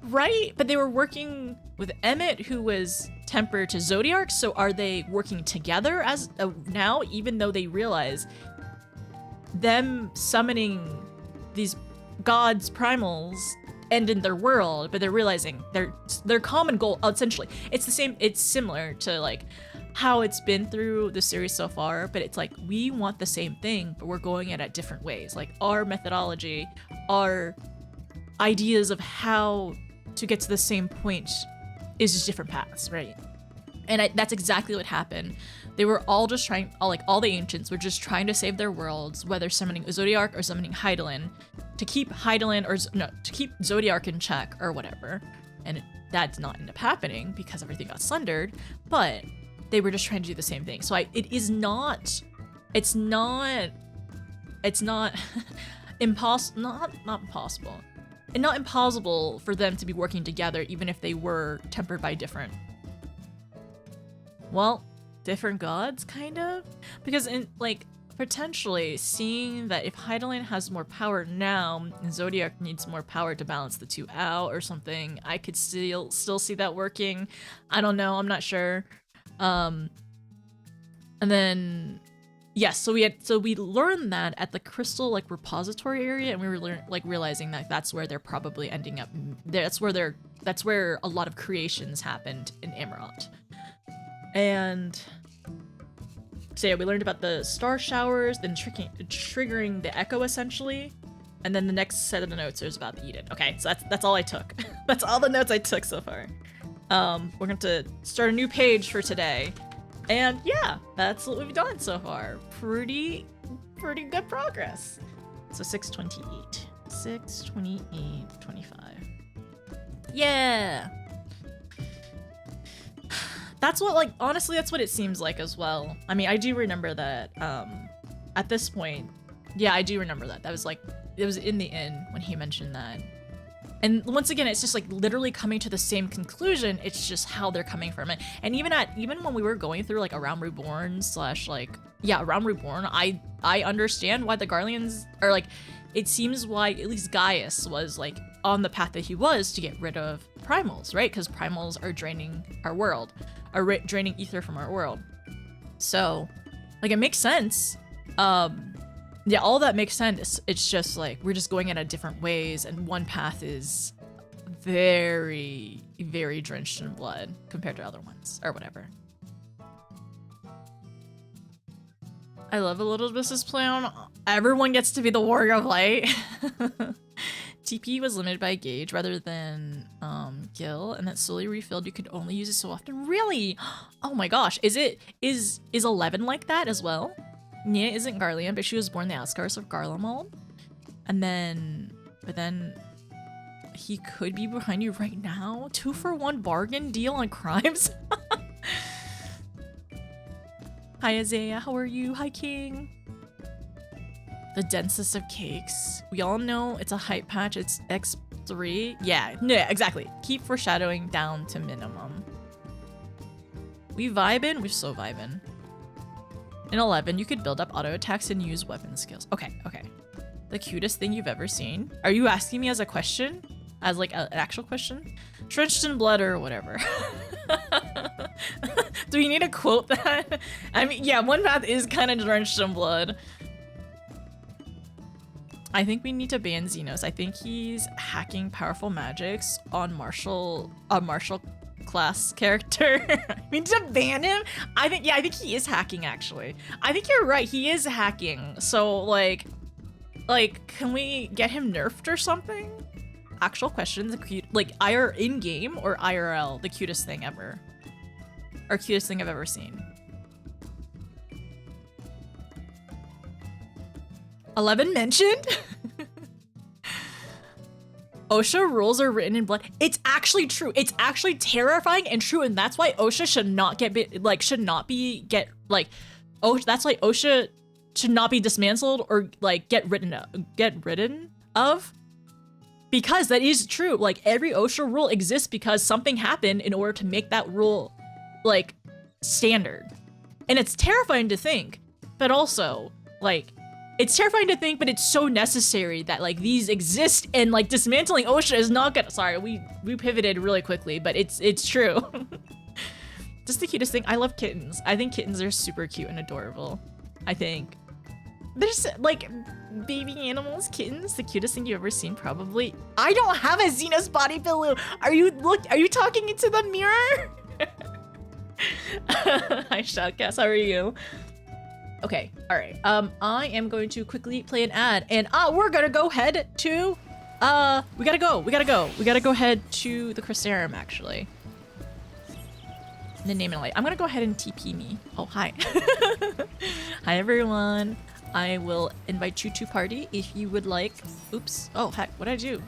Right? But they were working with Emmett, who was tempered to Zodiark. So are they working together as now, even though they realize them summoning these gods primals ended their world, but they're realizing their common goal, essentially, it's the same, it's similar to like how it's been through the series so far, but it's like we want the same thing, but we're going at different ways. Like our methodology, our ideas of how to get to the same point is just different paths, right? And that's exactly what happened. They were all just trying, all the ancients were just trying to save their worlds, whether summoning Zodiark or summoning Heidelin, to keep Heidelin, to keep Zodiark in check or whatever. And that did not end up happening because everything got sundered, but they were just trying to do the same thing. So it's not impossible for them to be working together, even if they were tempered by different gods, kind of, because in like potentially seeing that if Heidelin has more power now and Zodiark needs more power to balance the two out or something, I could still see that working. I don't know, I'm not sure. And then yes, so we learned that at the crystal like repository area, and we were realizing that that's where they're probably ending up. That's where a lot of creations happened in Amarant. And so yeah, we learned about the star showers, then triggering the echo, essentially. And then the next set of the notes is about the Eden. Okay, so that's all I took. That's all the notes I took so far. We're going to start a new page for today. And yeah, that's what we've done so far. Pretty good progress. So 628. 628, 25. Yeah. That's what, honestly, that's what it seems like as well. I mean, I do remember that, at this point, yeah, I do remember that. That was it was in the inn when he mentioned that. And once again, it's just literally coming to the same conclusion. It's just how they're coming from it. And even when we were going through Around Reborn Around Reborn, I understand why the Garleans are it seems why at least Gaius was on the path that he was to get rid of primals, right? Because primals are draining our world, are draining ether from our world. So it makes sense. Yeah, all that makes sense. It's just we're just going at different ways, and one path is very, very drenched in blood compared to other ones, or whatever. I love Elidibus's plan. Everyone gets to be the Warrior of Light. TP was limited by gauge rather than Gil, and that slowly refilled. You could only use it so often. Really? Oh my gosh. Is 11 like that as well? Nia isn't Garlean, but she was born the outskirts of Garlemald. But then he could be behind you right now. 2-for-1 bargain deal on crimes. Hi, Isaiah. How are you? Hi, King. The densest of cakes. We all know it's a hype patch. It's X3. Yeah, exactly. Keep foreshadowing down to minimum. We vibing? We're so vibing. In 11, you could build up auto attacks and use weapon skills. Okay. The cutest thing you've ever seen? Are you asking me as a question? As like an actual question? Drenched in blood or whatever. Do we need to quote that? I mean, yeah, one path is kind of drenched in blood. I think we need to ban Xenos. I think he's hacking powerful magics on martial class character. We need to ban him? I think he is hacking actually. I think you're right, he is hacking. So like, can we get him nerfed or something? Actual questions, like IR in-game or IRL, the cutest thing ever. Or cutest thing I've ever seen. 11 mentioned? OSHA rules are written in blood. It's actually true. It's actually terrifying and true, and that's why OSHA should not that's why OSHA should not be dismantled or like get ridden of. Because that is true. Like every OSHA rule exists because something happened in order to make that rule like standard. And it's terrifying to think, but also like it's terrifying to think, but it's so necessary that like these exist, and like dismantling OSHA is not gonna, sorry, we pivoted really quickly, but it's true. Just the cutest thing. I love kittens. I think kittens are super cute and adorable. I think there's like baby animals, kittens, the cutest thing you've ever seen probably. I don't have a Xenos body pillow. Are you talking into the mirror? Hi Shoutcast, how are you? Okay, all right. I am going to quickly play an ad, and we're gonna go head to, we gotta go head to the Crystarium actually. The name and light. I'm gonna go ahead and TP me. Oh, hi. Hi everyone. I will invite you to party if you would like. Oops. Oh heck, what did I do?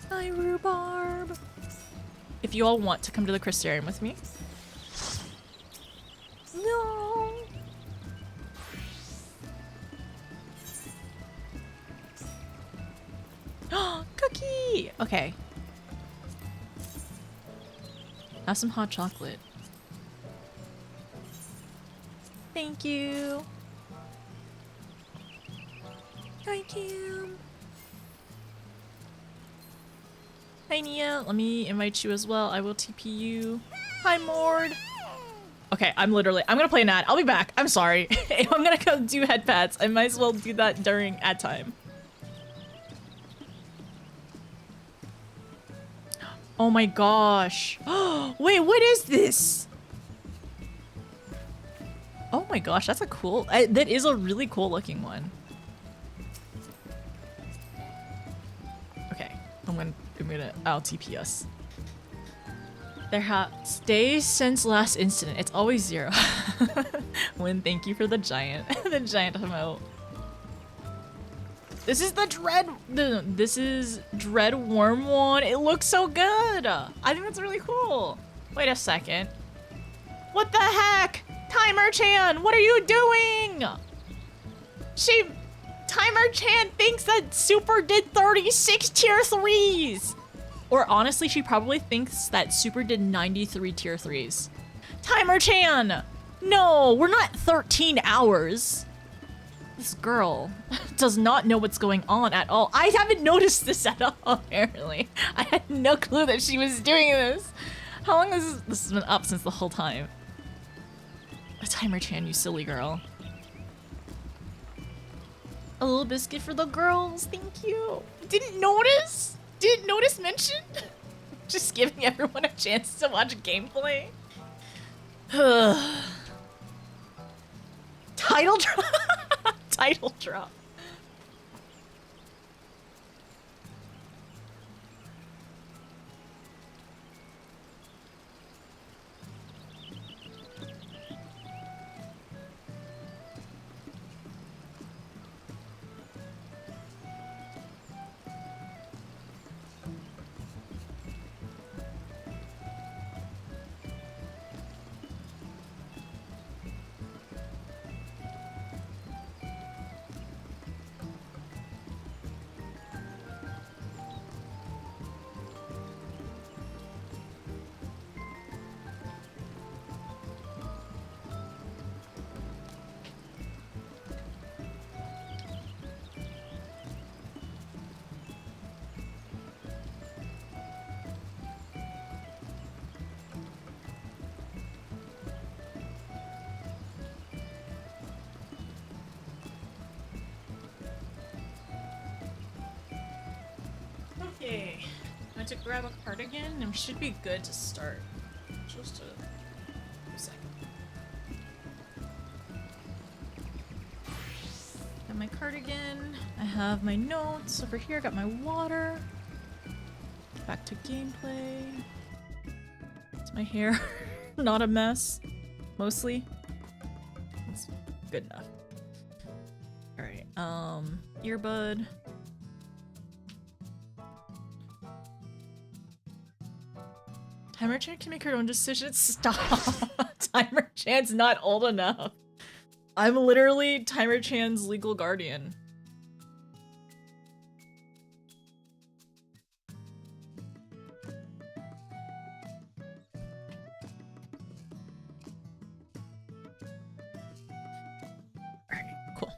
Hi Rhubarb. If you all want to come to the Crystarium with me. No. Cookie. Okay. Have some hot chocolate. Thank you. Hi Kim. Hi Nia. Let me invite you as well. I will TP you. Hi Mord. Okay, I'm gonna play an ad. I'll be back. I'm sorry. If I'm gonna go do head pats, I might as well do that during ad time. Oh my gosh. Wait, what is this? Oh my gosh, that's a cool, that is a really cool looking one. Okay, I'll TP us. There have stays since last incident. It's always 0. Win, thank you for the giant, the giant emote. This is this is Dread Worm one. It looks so good. I think that's really cool. Wait a second. What the heck? Timer-chan, what are you doing? Timer-chan thinks that Super did 36 tier 3s. Or honestly, she probably thinks that Super did 93 tier 3s. Timer-chan! No, we're not 13 hours. This girl does not know what's going on at all. I haven't noticed this at all, apparently. I had no clue that she was doing this. How long has this has been up since the whole time? A Timer-chan, you silly girl. A little biscuit for the girls, thank you. Didn't notice? Didn't notice mention? Just giving everyone a chance to watch gameplay. Title drop. Title drop. I had to grab a cardigan and we should be good to start. Just a second. Got my cardigan. I have my notes over here. Got my water. Back to gameplay. Is my hair not a mess? Mostly. That's good enough. Alright, earbud. Timer Chan can make her own decisions. Stop! Timer Chan's not old enough. I'm literally Timer Chan's legal guardian. Alright, cool.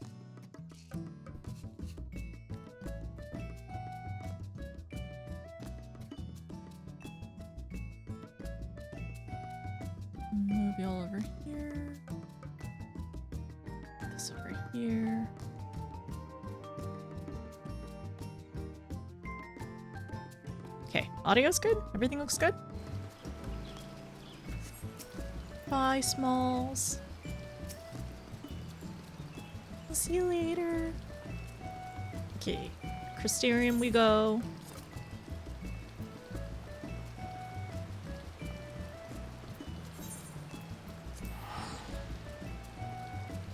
Move y'all over here. This over here. Okay, audio's good. Everything looks good. Bye, Smalls. I'll see you later. Okay, Crystarium we go.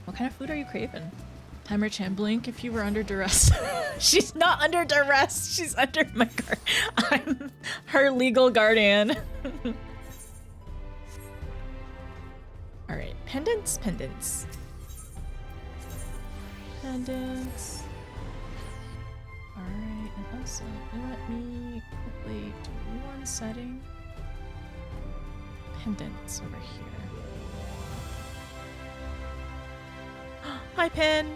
What kind of food are you craving? Timer Chan, blink if you were under duress. She's not under duress. She's under my guard. I'm her legal guardian. Alright, pendants, pendants. Pendants. Alright, and also let me quickly do one setting. Pendants over here. Hi, Pin!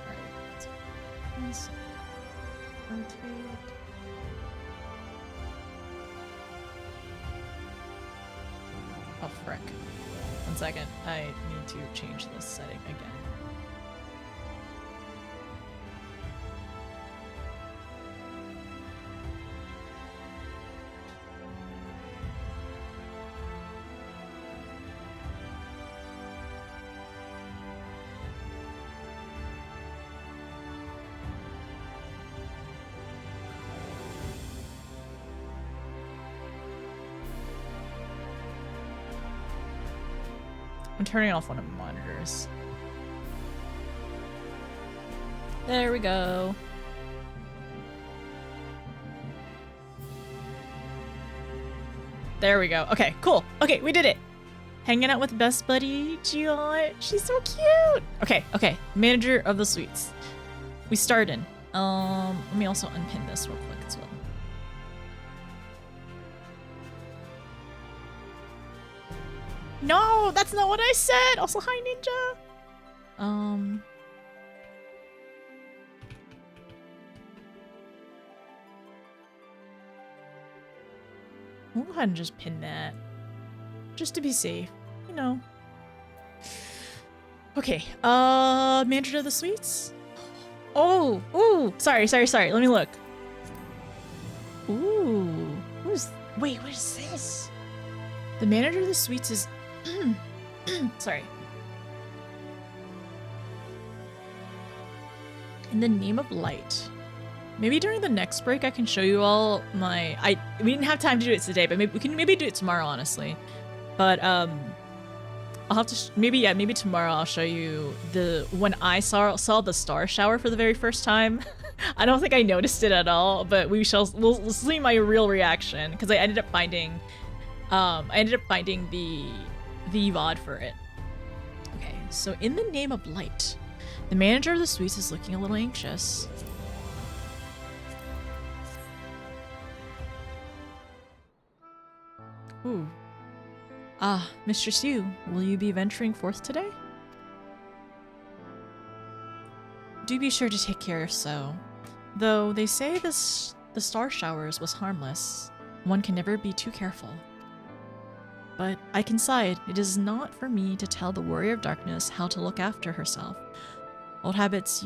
Alright, let's rotate. Oh, frick. 1 second. I need to change this setting again. I'm turning off one of the monitors. There we go. There we go. Okay, cool. Okay, we did it. Hanging out with best buddy Giot. She's so cute. Okay, okay. Manager of the suites. We started. Let me also unpin this real quick as well. No, that's not what I said. Also, hi, Ninja. We'll go ahead and just pin that. Just to be safe, you know. Okay, manager of the suites? Oh, ooh, sorry. Let me look. Ooh, wait, what is this? The manager of the suites is, sorry. In the name of light. Maybe during the next break I can show you all my, we didn't have time to do it today, but maybe we can do it tomorrow, honestly. But I'll have to maybe tomorrow I'll show you when I saw the star shower for the very first time. I don't think I noticed it at all, but we'll see my real reaction because I ended up finding the VOD for it. Okay, so in the name of light, the manager of the suites is looking a little anxious. Ooh. Ah, Mistress Yu, will you be venturing forth today? Do be sure to take care if so. Though they say the star showers was harmless, one can never be too careful. but I can side. It is not for me to tell the warrior of darkness how to look after herself. Old habits,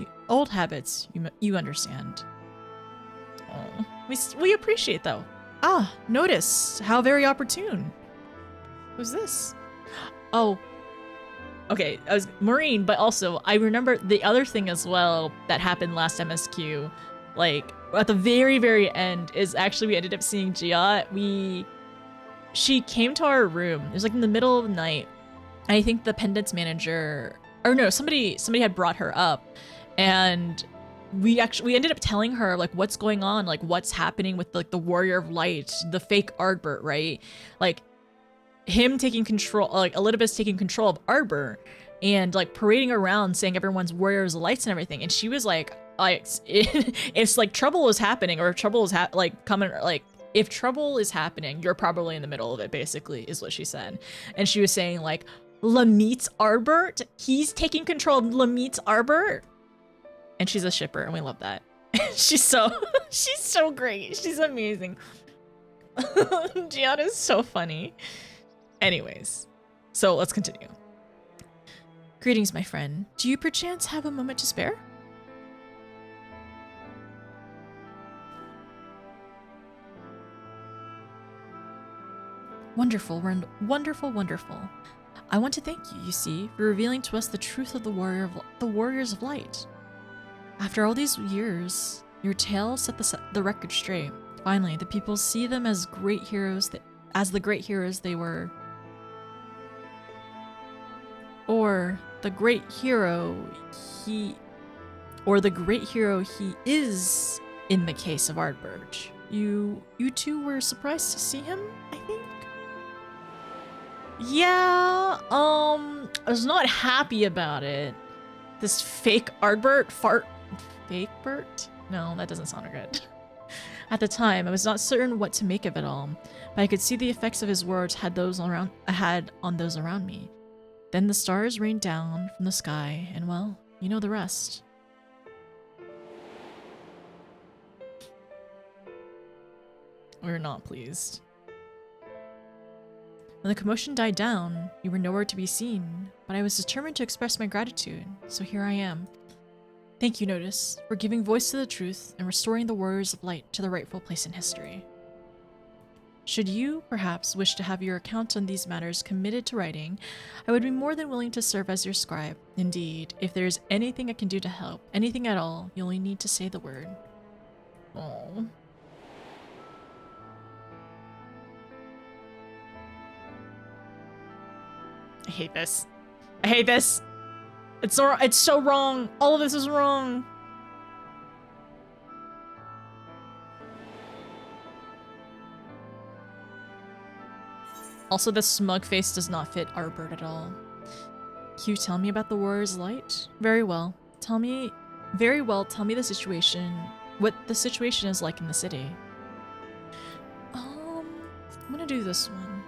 you understand. Oh, we appreciate though. Ah, notice how very opportune. Who's this? Oh, okay. I was Maureen, but also I remember the other thing as well that happened last MSQ. Like at the very, very end is actually we ended up seeing Gia. She came to our room. It was like in the middle of the night. And I think the pendants manager, or no, somebody had brought her up, and we ended up telling her like what's going on, like what's happening with like the Warrior of Light, the fake Ardbert, right? Like him taking control, like Elizabeth's taking control of Ardbert and like parading around saying everyone's Warriors of Lights and everything. And she was like it's like trouble is happening, or if trouble is coming, like if trouble is happening, you're probably in the middle of it, basically, is what she said. And she was saying like, Lamit's Ardbert? He's taking control of Lamit's Ardbert? And she's a shipper, and we love that. she's so great. She's amazing. Gianna's so funny. Anyways, so let's continue. Greetings, my friend. Do you perchance have a moment to spare? Wonderful, wonderful, wonderful. I want to thank you, you see, for revealing to us the truth of the Warriors of Light. After all these years, your tale set the record straight. Finally, the people see them as great heroes, the great heroes they were. Or the great hero he is in the case of Ardbert. You two were surprised to see him, I think? Yeah, I was not happy about it. This fake Ardbert fake Bert? No, that doesn't sound good. At the time, I was not certain what to make of it all, but I could see the effects of his words had on those around me. Then the stars rained down from the sky, and well, you know the rest. We're not pleased. When the commotion died down, you were nowhere to be seen, but I was determined to express my gratitude, so here I am. Thank you, Notice, for giving voice to the truth and restoring the Warriors of Light to their rightful place in history. Should you, perhaps, wish to have your account on these matters committed to writing, I would be more than willing to serve as your scribe. Indeed, if there is anything I can do to help, anything at all, you only need to say the word. Oh. I hate this. I hate this. It's so wrong. All of this is wrong. Also, the smug face does not fit Ardbert at all. Can you tell me about the Warrior's Light? Very well. Tell me the situation. What the situation is like in the city. I'm gonna do this one.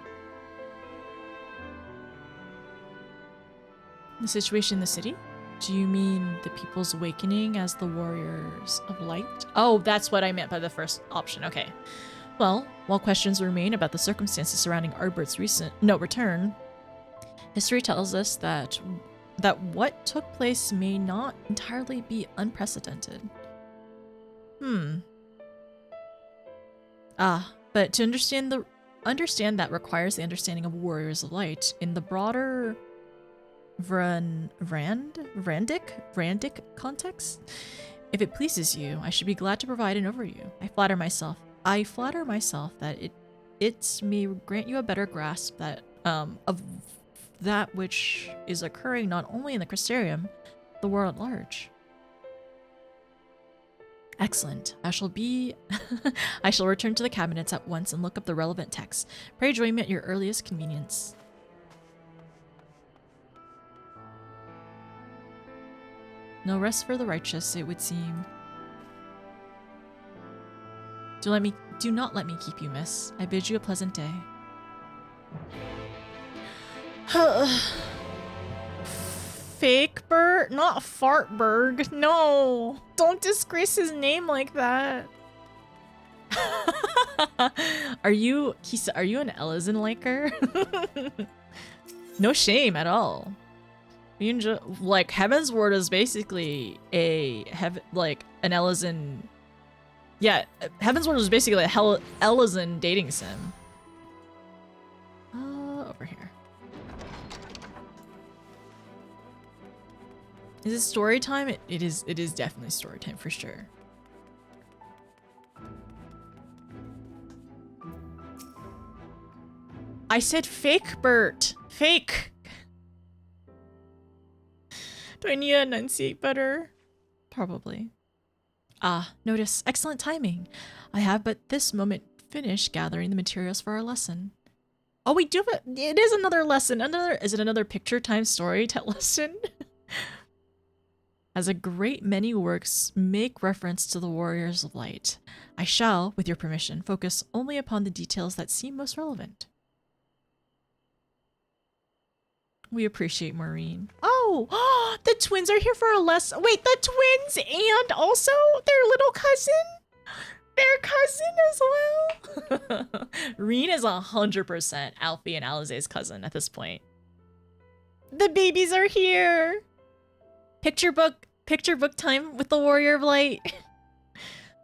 The situation in the city? Do you mean the people's awakening as the Warriors of Light? Oh, that's what I meant by the first option. Okay. Well, while questions remain about the circumstances surrounding Ardbert's recent return, history tells us that what took place may not entirely be unprecedented. But to understand that requires the understanding of Warriors of Light in the broader Vrandic context. If it pleases you, I should be glad to provide an overview. I flatter myself that it may grant you a better grasp of that which is occurring not only in the Crystarium, the world at large. Excellent. I shall return to the cabinets at once and look up the relevant texts. Pray join me at your earliest convenience. No rest for the righteous, it would seem. Do not let me keep you, miss. I bid you a pleasant day. Fake Bert? Not Fartberg. No. Don't disgrace his name like that. Are you, Kisa, are you an Ellison liker? No shame at all. We enjoy, like, Heaven's Ward is basically like an Ellison. Yeah, Heaven's Ward is basically a Ellison dating sim. Over here. Is it story time? It is definitely story time for sure. I said fake, Bert. Fake. Do I need to enunciate better? Probably. Ah, notice. Excellent timing. I have but this moment finished gathering the materials for our lesson. Oh, we do have it is another lesson. Is it another picture time story lesson? As a great many works make reference to the Warriors of Light, I shall, with your permission, focus only upon the details that seem most relevant. We appreciate Maureen. Oh, the twins are here for a lesson. Wait, the twins and also their little cousin? Their cousin as well? Reen is 100% Alfie and Alize's cousin at this point. The babies are here. Picture book time with the Warrior of Light.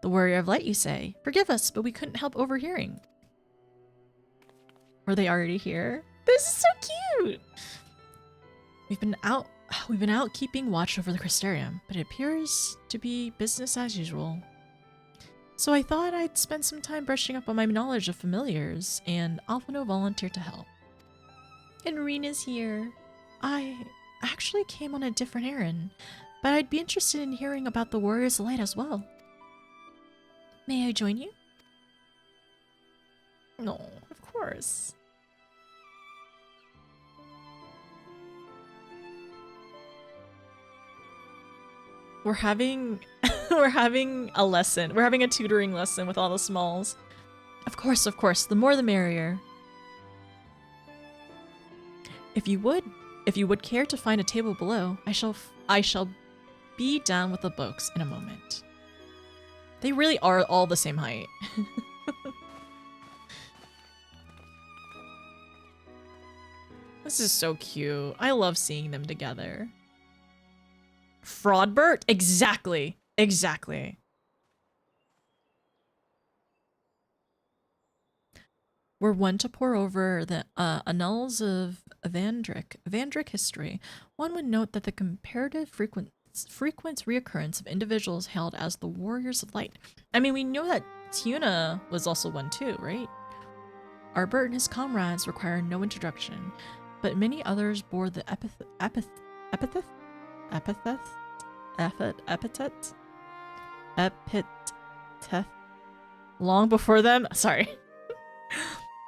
The Warrior of Light, you say? Forgive us, but we couldn't help overhearing. Were they already here? This is so cute. We've been out keeping watch over the Crystarium, but it appears to be business as usual. So I thought I'd spend some time brushing up on my knowledge of familiars, and Alphino volunteered to help. And Rena's here. I actually came on a different errand, but I'd be interested in hearing about the Warriors of Light as well. May I join you? No, of course. We're having a lesson. We're having a tutoring lesson with all the smalls. Of course, the more the merrier. If you would care to find a table below, I shall be down with the books in a moment. They really are all the same height. This is so cute. I love seeing them together. Fraudbert? Exactly. Exactly. Were one to pore over the annals of Vandric history, one would note that the comparative frequent reoccurrence of individuals hailed as the Warriors of Light. I mean, we know that Tiuna was also one too, right? Arbert and his comrades require no introduction, but many others bore the epithet long before them. Sorry.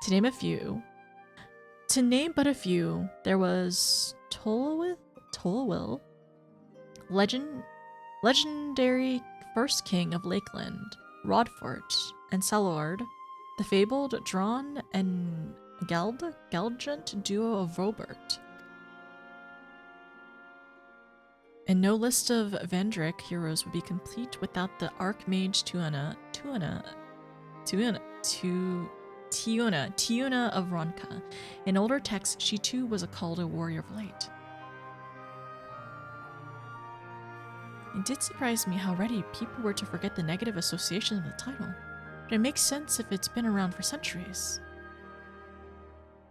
To name but a few, there was Tolawil, legendary first king of Lakeland, Rodfort, and Salord, the fabled Drawn and Galgant duo of Robert. And no list of Vandric heroes would be complete without the Archmage Tiuna of Ronka. In older texts, she too was called a warrior of light. It did surprise me how ready people were to forget the negative association of the title, but it makes sense if it's been around for centuries.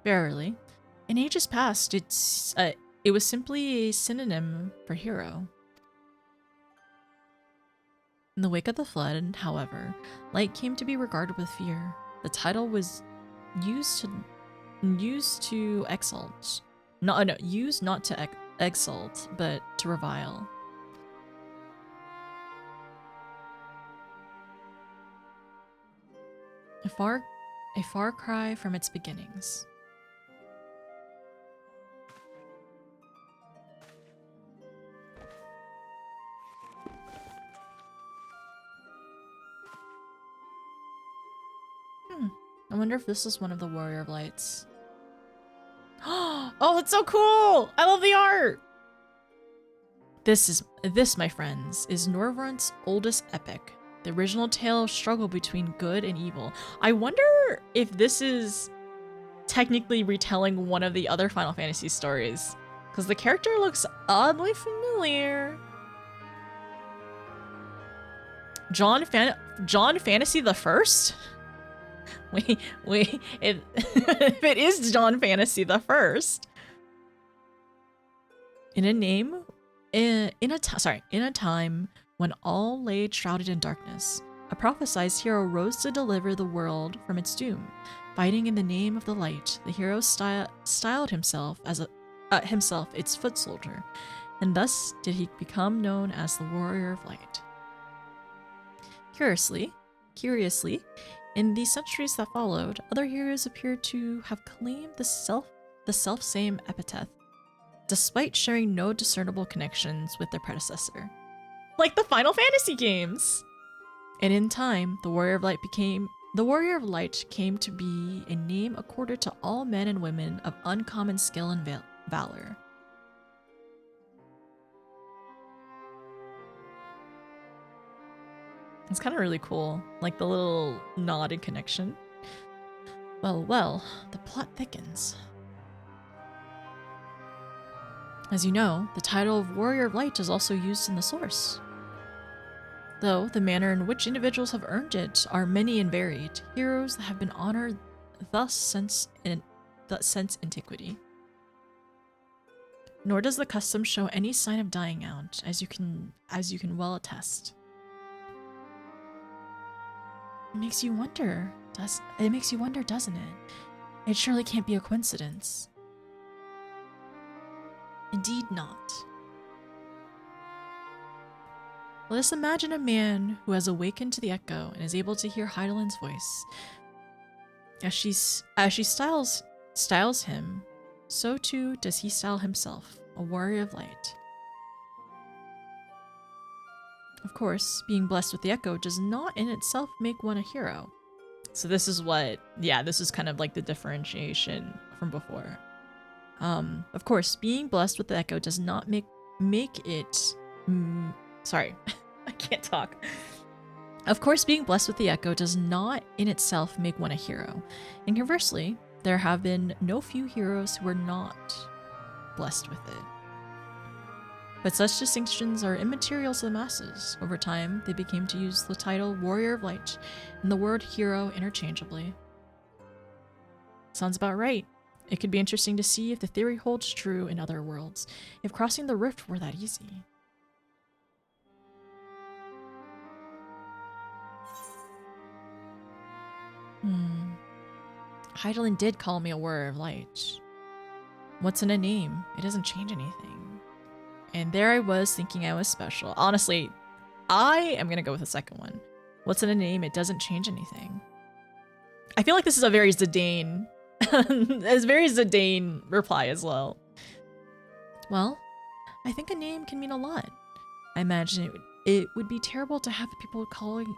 Verily, in ages past, it was simply a synonym for hero. In the wake of the flood, however, light came to be regarded with fear. The title was used to exalt. Used not to exalt, but to revile. A far cry from its beginnings. I wonder if this is one of the Warrior of Lights. Oh, that's so cool! I love the art! This, my friends, is Norvrun's oldest epic, the original tale of struggle between good and evil. I wonder if this is technically retelling one of the other Final Fantasy stories, because the character looks oddly familiar. John Fantasy the First? Wait, if it is John Fantasy the First. In a time when all lay shrouded in darkness, a prophesized hero rose to deliver the world from its doom. Fighting in the name of the light, the hero styled himself as its foot soldier, and thus did he become known as the Warrior of Light. Curiously, in the centuries that followed, other heroes appeared to have claimed the self-same epithet, despite sharing no discernible connections with their predecessor. Like the Final Fantasy games! And in time, the Warrior of Light came to be a name accorded to all men and women of uncommon skill and valor. It's kind of really cool, like the little nod and connection. Well, the plot thickens. As you know, the title of Warrior of Light is also used in the source. Though the manner in which individuals have earned it are many and varied, heroes that have been honored thus since antiquity. Nor does the custom show any sign of dying out, as you can well attest. It makes you wonder, doesn't it? It surely can't be a coincidence. Indeed not. Let us imagine a man who has awakened to the echo and is able to hear Heidelin's voice. As she styles him, so too does he style himself, a warrior of light. Of course, being blessed with the echo does not in itself make one a hero. So this is this is kind of like the differentiation from before. Of course, being blessed with the echo does not make it sorry, I can't talk. Of course, being blessed with the echo does not in itself make one a hero. And conversely, there have been no few heroes who were not blessed with it. But such distinctions are immaterial to the masses. Over time, they became to use the title Warrior of Light and the word hero interchangeably. Sounds about right. It could be interesting to see if the theory holds true in other worlds, if crossing the rift were that easy. Heidelin did call me a warrior of light. What's in a name? It doesn't change anything. And there I was thinking I was special. Honestly, I am gonna go with the second one. What's in a name? It doesn't change anything. I feel like this is a very Zidane, reply as well. Well, I think a name can mean a lot. I imagine it would be terrible to have people calling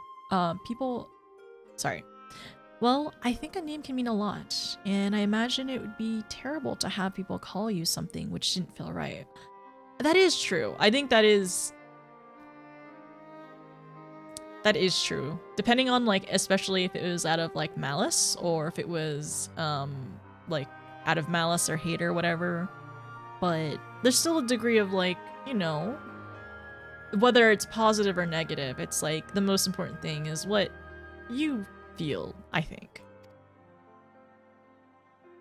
Well, I think a name can mean a lot, and I imagine it would be terrible to have people call you something which didn't feel right. That is true. I think that is true. Depending on, like, especially if it was out of, like, malice, or if it was, like, out of malice or hate or whatever. But there's still a degree of, like, you know, whether it's positive or negative, it's like the most important thing is what you feel, I think.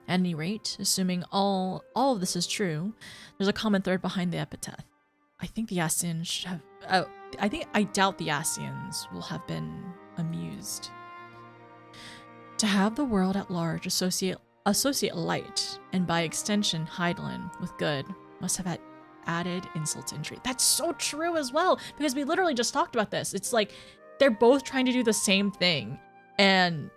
At any rate, assuming all of this is true, there's a common thread behind the epithet. I think the Ascians should have... I doubt the Ascians will have been amused. To have the world at large associate light, and by extension Heidelin, with good, must have added insult to injury. That's so true as well, because we literally just talked about this. It's like they're both trying to do the same thing. And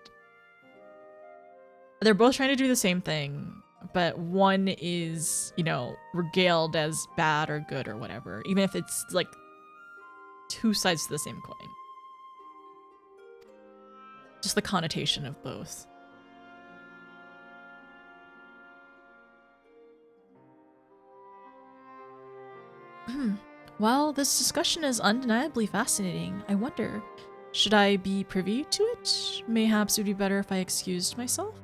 they're both trying to do the same thing, but one is, you know, regaled as bad or good or whatever, even if it's like two sides to the same coin. Just the connotation of both. While this discussion is undeniably fascinating, I wonder, Should I be privy to it? Mayhaps it would be better if I excused myself?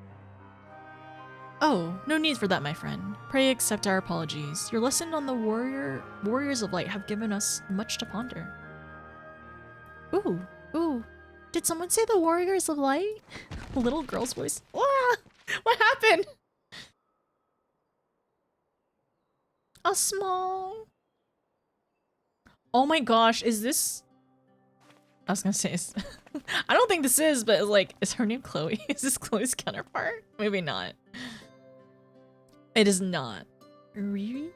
Oh, no need for that, my friend. Pray accept our apologies. Your lesson on the warriors of light have given us much to ponder. Ooh. Did someone say the warriors of light? A little girl's voice. Ah, what happened? A small... Oh my gosh, is this... I was gonna say, I don't think this is, but like, is her name Chloe? Is this Chloe's counterpart? Maybe not. It is not. Riki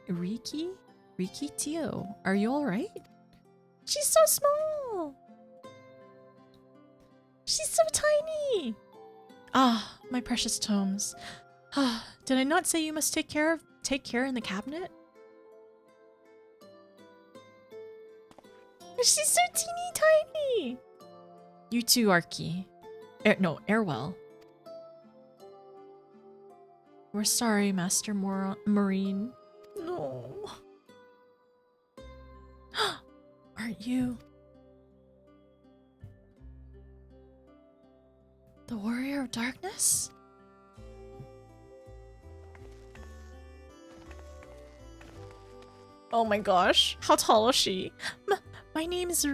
Tio, are you alright? She's so small! She's so tiny! Ah, my precious tomes. Ah, did I not say you must take care in the cabinet? She's so teeny tiny! You too, Arky. Airwell. We're sorry, Master Marine. No. Aren't you... the Warrior of Darkness? Oh my gosh, how tall is she? My name is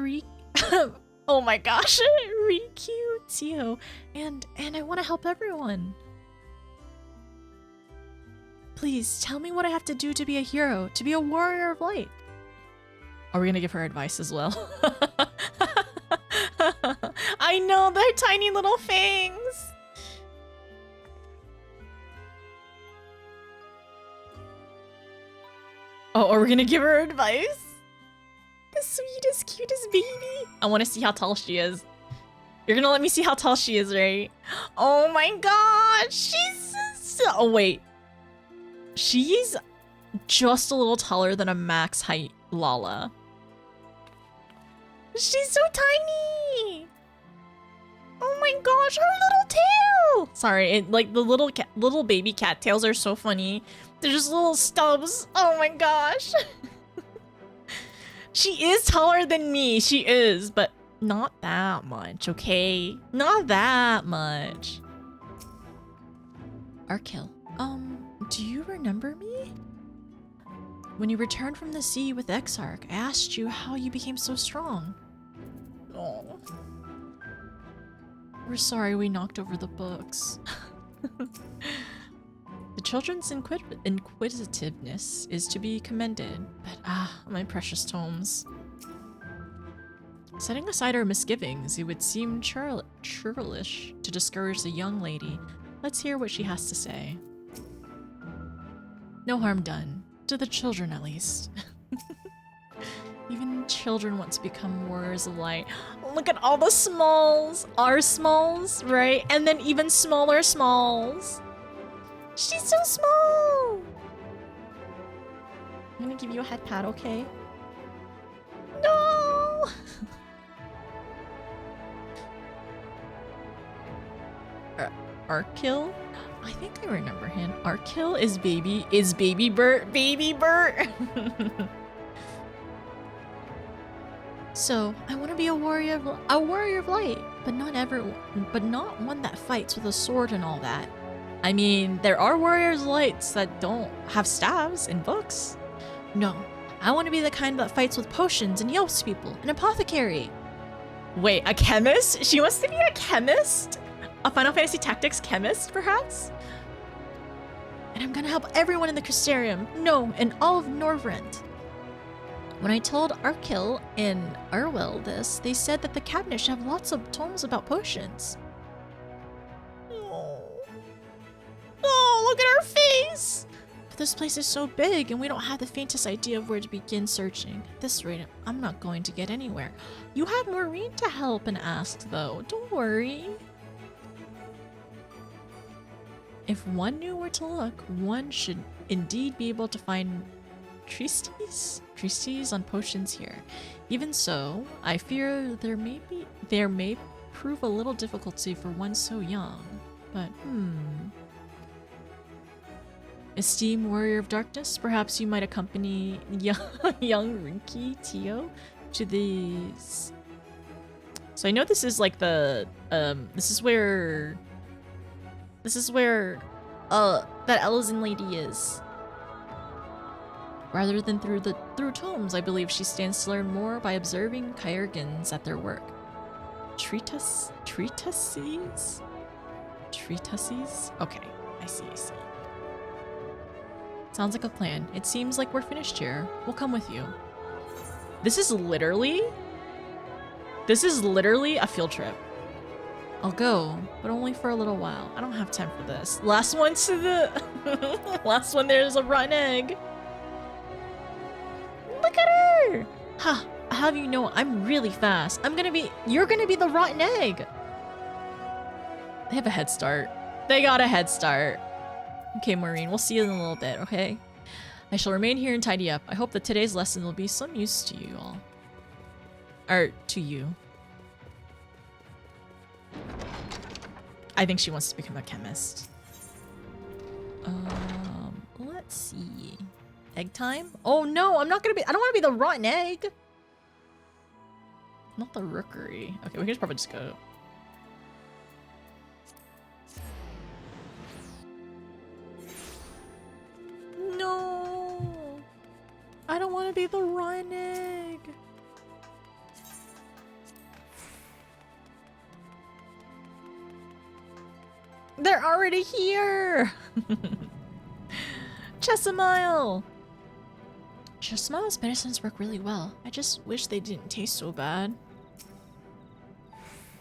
oh my gosh, Rikyu, and I want to help everyone. Please tell me what I have to do to be a hero, to be a warrior of light. Are we gonna give her advice as well? I know, they're tiny little fangs. Oh, are we gonna give her advice? The sweetest, cutest baby. I want to see how tall she is. You're gonna let me see how tall she is, right? Oh my god, she's so... Oh wait. She's just a little taller than a max height Lala. She's so tiny. Oh my gosh, her little tail. Sorry, like the little baby cat tails are so funny. They're just little stubs. Oh my gosh. She is taller than me, she is, but not that much, okay? Not that much. Arkil, do you remember me? When you returned from the sea with Exarch, I asked you how you became so strong. Oh. We're sorry we knocked over the books. The children's inquisitiveness is to be commended, but my precious tomes. Setting aside our misgivings, it would seem churlish to discourage the young lady. Let's hear what she has to say. No harm done. To the children, at least. Even children want to become warriors of light. Look at all the smalls. Our smalls, right? And then even smaller smalls. She's so small! I'm gonna give you a head pat, okay? No! Arkil? I think I remember him. Arkil is baby Bert. Baby Bert! So, I want to be a warrior of light, but not one that fights with a sword and all that. I mean, there are warriors of lights that don't have staves in books. No, I want to be the kind that fights with potions and helps people, an apothecary. Wait, a chemist? She wants to be a chemist? A Final Fantasy Tactics chemist, perhaps? And I'm gonna help everyone in the Crystarium, no, in all of Norvrent. When I told Arkil and Arwell this, they said that the cabinet should have lots of tomes about potions. Oh, look at her face! But this place is so big and we don't have the faintest idea of where to begin searching. At this rate, I'm not going to get anywhere. You have Maureen to help and ask, though. Don't worry. If one knew where to look, one should indeed be able to find tristes on potions here. Even so, I fear there may prove a little difficulty for one so young. But, Esteemed Warrior of Darkness, perhaps you might accompany young Rinky Tio to the So I know this is like the this is where that Elezen lady is. Rather than through tomes, I believe she stands to learn more by observing Kyrgans at their work. Treatises? Okay, I see. Sounds like a plan. It seems like we're finished here. We'll come with you. This is literally a field trip. I'll go, but only for a little while. I don't have time for this. Last one to the... Last one, there's a rotten egg. Look at her! Ha! I have you know I'm really fast. You're gonna be the rotten egg. They have a head start. They got a head start. Okay, Maureen, we'll see you in a little bit, okay? I shall remain here and tidy up. I hope that today's lesson will be some use to you all. Or, to you. I think she wants to become a chemist. Let's see. Egg time? Oh no, I don't want to be the rotten egg. Not the rookery. Okay, we can probably just go. No, I don't want to be the rotten egg. They're already here. Chesamile. Chesamile's medicines work really well. I just wish they didn't taste so bad.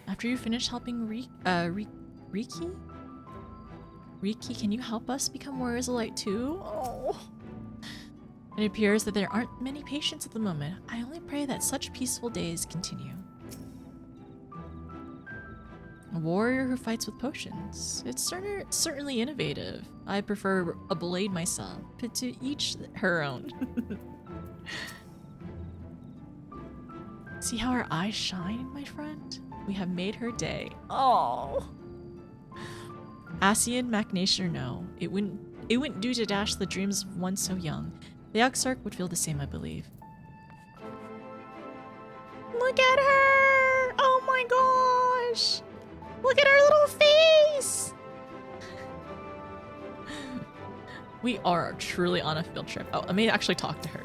After you finish helping Riki? Riki, can you help us become warriors of light too? Oh. It appears that there aren't many patients at the moment. I only pray that such peaceful days continue. A warrior who fights with potions. It's certainly innovative. I prefer a blade myself, but to each her own. See how her eyes shine, my friend? We have made her day. Oh. Asian, Macnation or no, it wouldn't do to dash the dreams of one so young. The Exarch would feel the same, I believe. Look at her! Oh my gosh! Look at her little face! We are truly on a field trip. Oh, let me actually talk to her.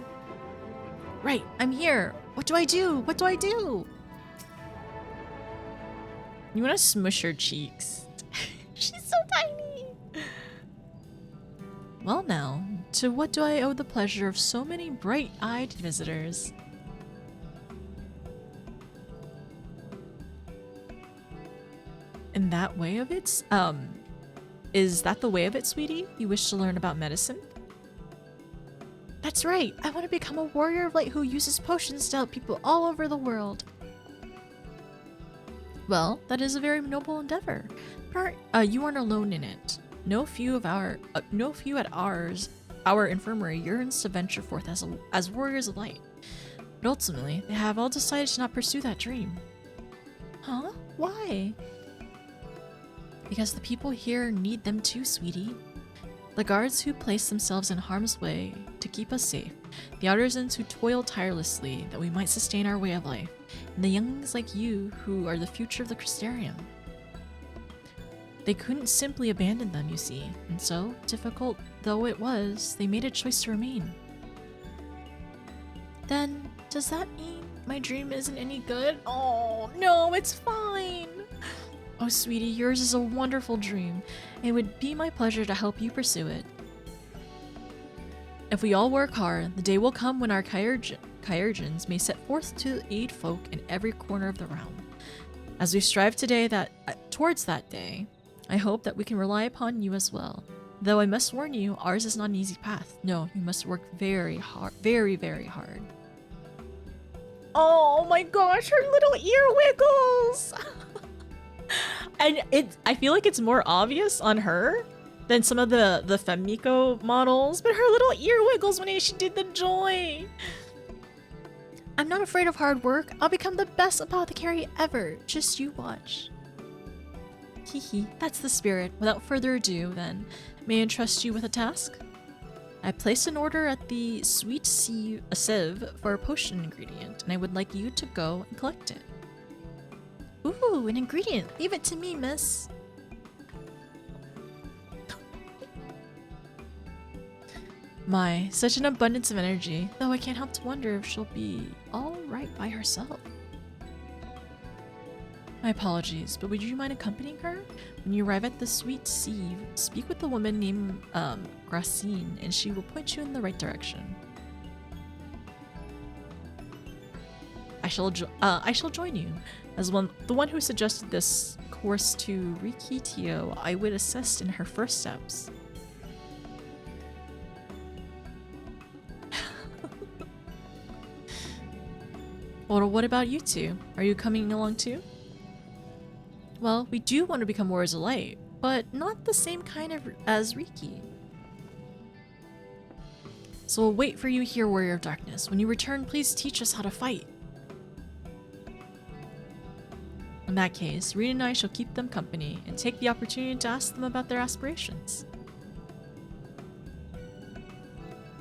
Right, I'm here. What do I do? What do I do? You want to smush her cheeks? She's so tiny. Well now, to what do I owe the pleasure of so many bright-eyed visitors? In that way of it? Is that the way of it, sweetie? You wish to learn about medicine? That's right. I want to become a warrior of light who uses potions to help people all over the world. Well, that is a very noble endeavor. You aren't alone in it. No few at our infirmary yearns to venture forth as warriors of light. But ultimately, they have all decided to not pursue that dream. Huh? Why? Because the people here need them too, sweetie. The guards who place themselves in harm's way to keep us safe, the artisans who toil tirelessly that we might sustain our way of life, and the younglings like you who are the future of the Crystarium. They couldn't simply abandon them, you see, and so, difficult though it was, they made a choice to remain. Then, does that mean my dream isn't any good? Oh, no, it's fine! Oh, sweetie, yours is a wonderful dream. It would be my pleasure to help you pursue it. If we all work hard, the day will come when our Kyrgians may set forth to aid folk in every corner of the realm. As we strive today towards that day, I hope that we can rely upon you as well. Though I must warn you, ours is not an easy path. No, you must work very hard, very, very hard. Oh my gosh, her little ear wiggles! And I feel like it's more obvious on her than some of the Femiko models, but her little ear wiggles when she did the joy. I'm not afraid of hard work. I'll become the best apothecary ever. Just you watch. Hehe, that's the spirit. Without further ado, then, may I entrust you with a task? I placed an order at the Sweet Sieve for a potion ingredient, and I would like you to go and collect it. Ooh, an ingredient. Leave it to me, miss. My, such an abundance of energy, though I can't help to wonder if she'll be all right by herself. My apologies, but would you mind accompanying her? When you arrive at the Sweet Sieve, speak with a woman named Gracine, and she will point you in the right direction. I shall join you. As the one who suggested this course to Rikitio, I would assist in her first steps. Well, what about you two? Are you coming along too? Well, we do want to become warriors of light, but not the same kind of as Riki. So we'll wait for you here, Warrior of Darkness. When you return, please teach us how to fight. In that case, Rita and I shall keep them company and take the opportunity to ask them about their aspirations.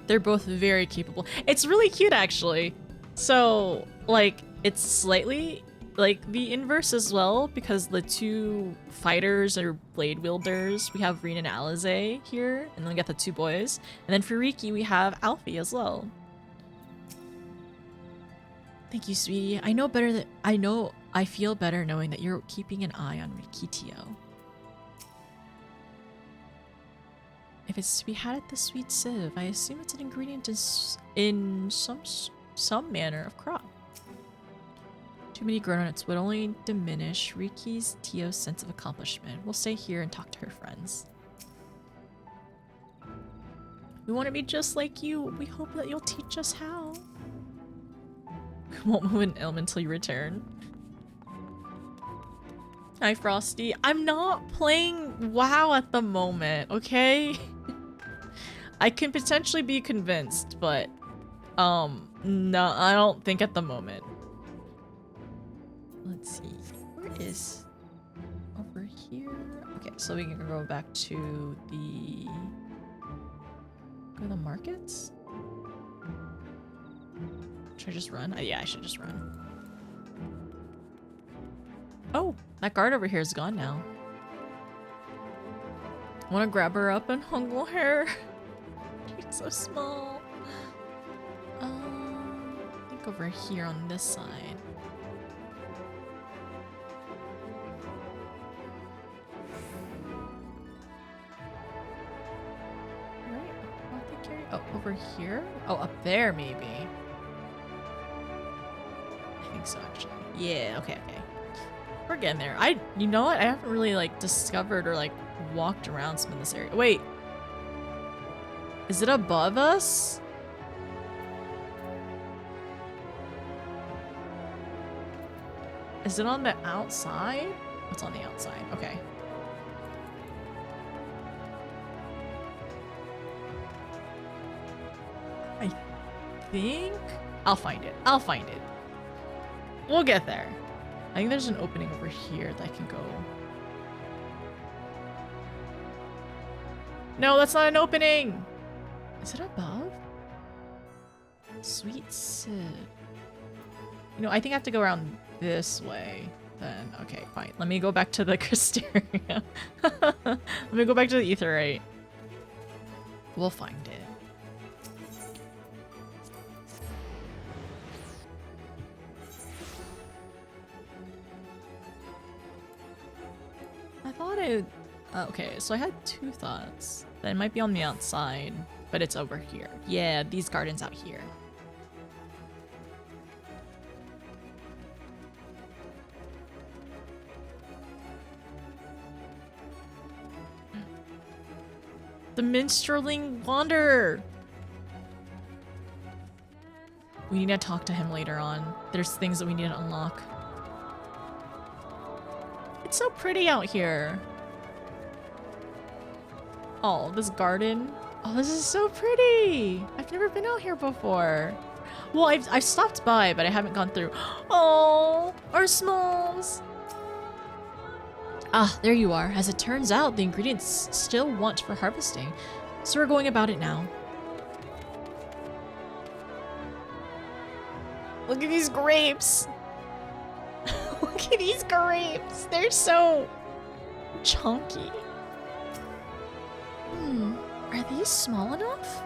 They're both very capable. It's really cute, actually. So, like, it's slightly like the inverse as well, because the two fighters are blade wielders. We have Reen and Alize here, and then we got the two boys. And then for Riki, we have Alfie as well. Thank you, sweetie. I feel better knowing that you're keeping an eye on Rikitio. If it's to be had at the Sweet Sieve, I assume it's an ingredient in some manner of crop. Too many grown-ups would only diminish Riki's Tio's sense of accomplishment. We'll stay here and talk to her friends. We want to be just like you. We hope that you'll teach us how. We won't move an elm until you return. Hi, Frosty. I'm not playing WoW at the moment, okay? I can potentially be convinced, but no, I don't think at the moment. Let's see. Where is over here? Okay, so we can go back to the markets. Should I just run? Yeah, I should just run. Oh, that guard over here is gone now. I want to grab her up and hungle her. She's so small. I think over here on this side. Right? Oh, over here? Oh, up there maybe. I think so, actually. Yeah, okay. We're getting there. You know what? I haven't really, like, discovered or, like, walked around some of this area. Wait. Is it above us? Is it on the outside? It's on the outside. Okay. I think I'll find it. We'll get there. I think there's an opening over here that I can go. No, that's not an opening. Is it above? Sweet Sieve. You know, I think I have to go around this way then. Okay, fine. Let me go back to the Cristeria. Let me go back to the Aetheryte. We'll find it. I thought it... okay, so I had two thoughts. That it might be on the outside, but it's over here. Yeah, these gardens out here. The Minstrelling Wanderer! We need to talk to him later on. There's things that we need to unlock. It's so pretty out here. Oh, this garden. Oh, this is so pretty. I've never been out here before. Well, I've stopped by, but I haven't gone through. Oh, our smalls. Ah, there you are. As it turns out, the ingredients still want for harvesting, so we're going about it now. Look at these grapes. Look Look at these grapes. They're so chunky. Are these small enough?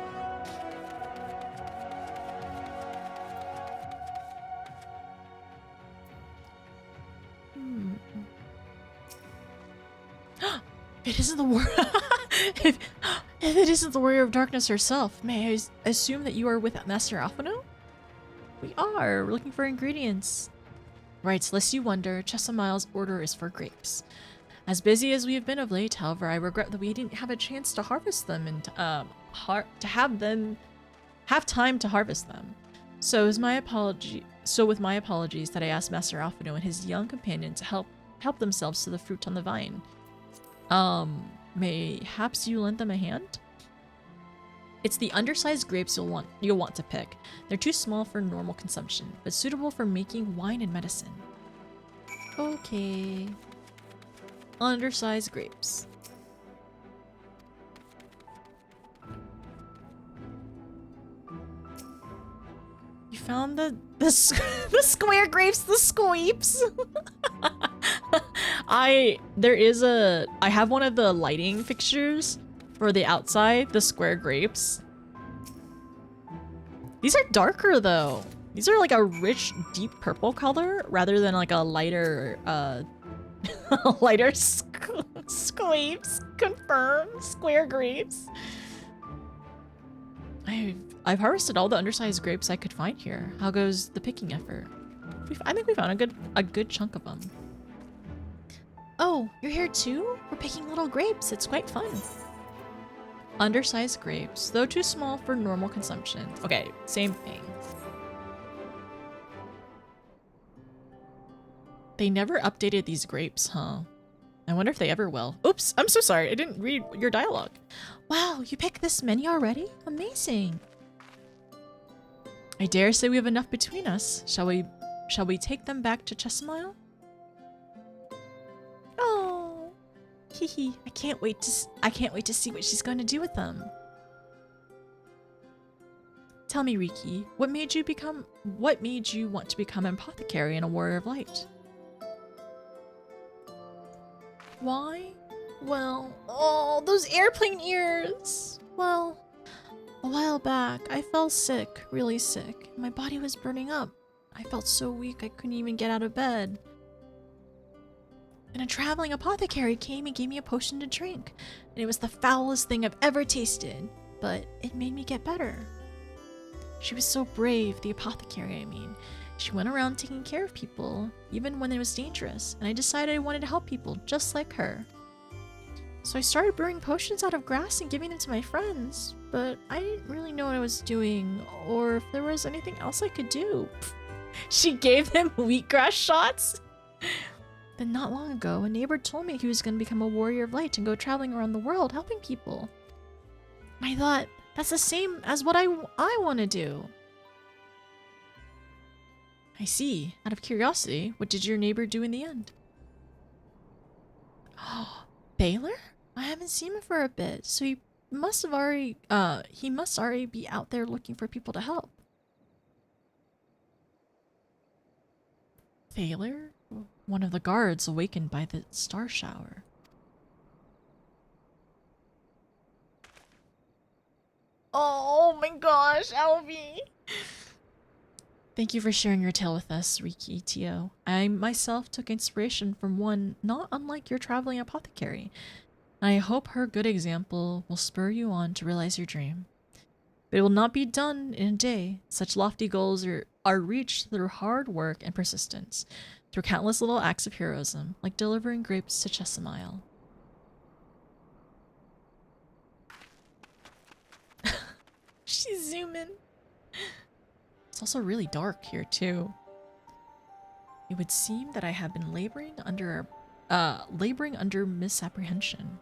It isn't the war. if it isn't the warrior of darkness herself, may I assume that you are with Master Alphino? We are. We're looking for ingredients. Right, lest you wonder, Chessamile's order is for grapes. As busy as we have been of late, however, I regret that we didn't have a chance to harvest them and to have time to harvest them. So with my apologies that I asked Master Alphino and his young companion to help themselves to the fruit on the vine. Mayhaps you lend them a hand? It's the undersized grapes you'll want to pick. They're too small for normal consumption, but suitable for making wine and medicine. Okay. Undersized grapes. You found the square grapes, the squeeps. I have one of the lighting fixtures for the outside, the square grapes. These are darker though. These are like a rich, deep purple color rather than like a lighter, lighter squeeps. Confirmed. Square grapes. I've harvested all the undersized grapes I could find here. How goes the picking effort? I think we found a good chunk of them. Oh, you're here too? We're picking little grapes. It's quite fun. Undersized grapes, though too small for normal consumption. Okay, same thing. They never updated these grapes, huh? I wonder if they ever will. Oops, I'm so sorry. I didn't read your dialogue. Wow, you picked this many already? Amazing. I dare say we have enough between us. Shall we take them back to Chessamile? Oh, hee. I can't wait to see what she's going to do with them. Tell me, Riki, what made you want to become an apothecary and a warrior of light? Why? Well, oh, those airplane ears! Well, a while back, I fell sick, really sick. My body was burning up. I felt so weak I couldn't even get out of bed. And a traveling apothecary came and gave me a potion to drink. And it was the foulest thing I've ever tasted, but it made me get better. She was so brave, the apothecary, I mean. She went around taking care of people, even when it was dangerous, and I decided I wanted to help people just like her. So I started brewing potions out of grass and giving them to my friends, but I didn't really know what I was doing, or if there was anything else I could do. She gave them wheatgrass shots? Then not long ago, a neighbor told me he was going to become a warrior of light and go traveling around the world helping people. I thought, that's the same as what I want to do. I see. Out of curiosity, what did your neighbor do in the end? Oh, Baylor? I haven't seen him for a bit, so he must already be out there looking for people to help. Baylor? One of the guards awakened by the star shower. Oh my gosh, Albie! Thank you for sharing your tale with us, Riki Tio. I myself took inspiration from one not unlike your traveling apothecary. I hope her good example will spur you on to realize your dream. But it will not be done in a day. Such lofty goals are reached through hard work and persistence, through countless little acts of heroism, like delivering grapes to Chessamile. She's zooming. It's also really dark here too. It would seem that I have been laboring under misapprehension.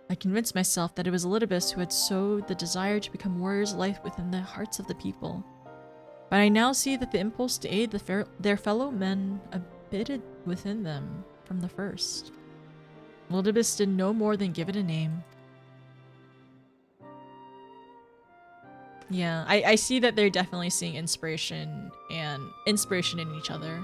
I convinced myself that it was Elidibus who had sowed the desire to become warriors of life within the hearts of the people. But I now see that the impulse to aid their fellow men abided within them from the first. Elidibus did no more than give it a name. Yeah, I see that they're definitely seeing inspiration in each other.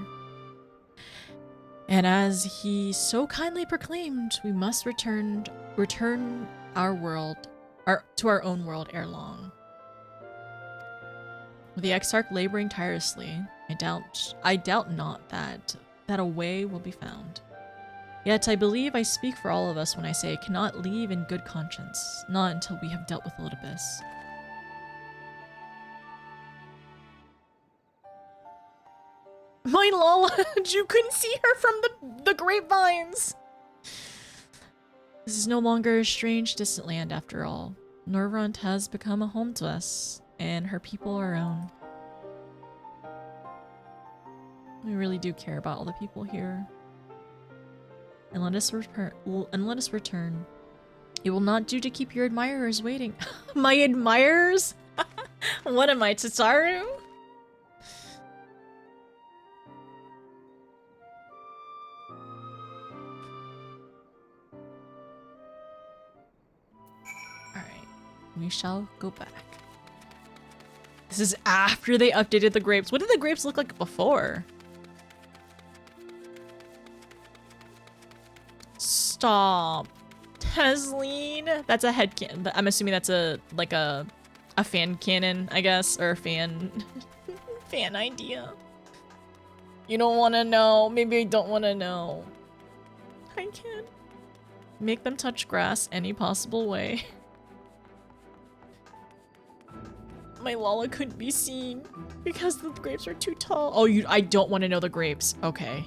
And as he so kindly proclaimed, we must return our world, to our own world ere long. With the Exarch laboring tirelessly, I doubt not that a way will be found. Yet I believe I speak for all of us when I say I cannot leave in good conscience, not until we have dealt with Elidibus. My Lola, you couldn't see her from the grapevines! This is no longer a strange, distant land after all. Norvrant has become a home to us, and her people our own. We really do care about all the people here. And let us return. It will not do to keep your admirers waiting. My admirers? What am I, Tataru? Alright, we shall go back. This is after they updated the grapes. What did the grapes look like before? Stop. Tesleen? That's a head cannon. I'm assuming that's a fan cannon, I guess, or a fan idea. You don't want to know. Maybe I don't want to know. I can't. Make them touch grass any possible way. My Lala couldn't be seen because the grapes are too tall. Oh, I don't want to know the grapes. Okay.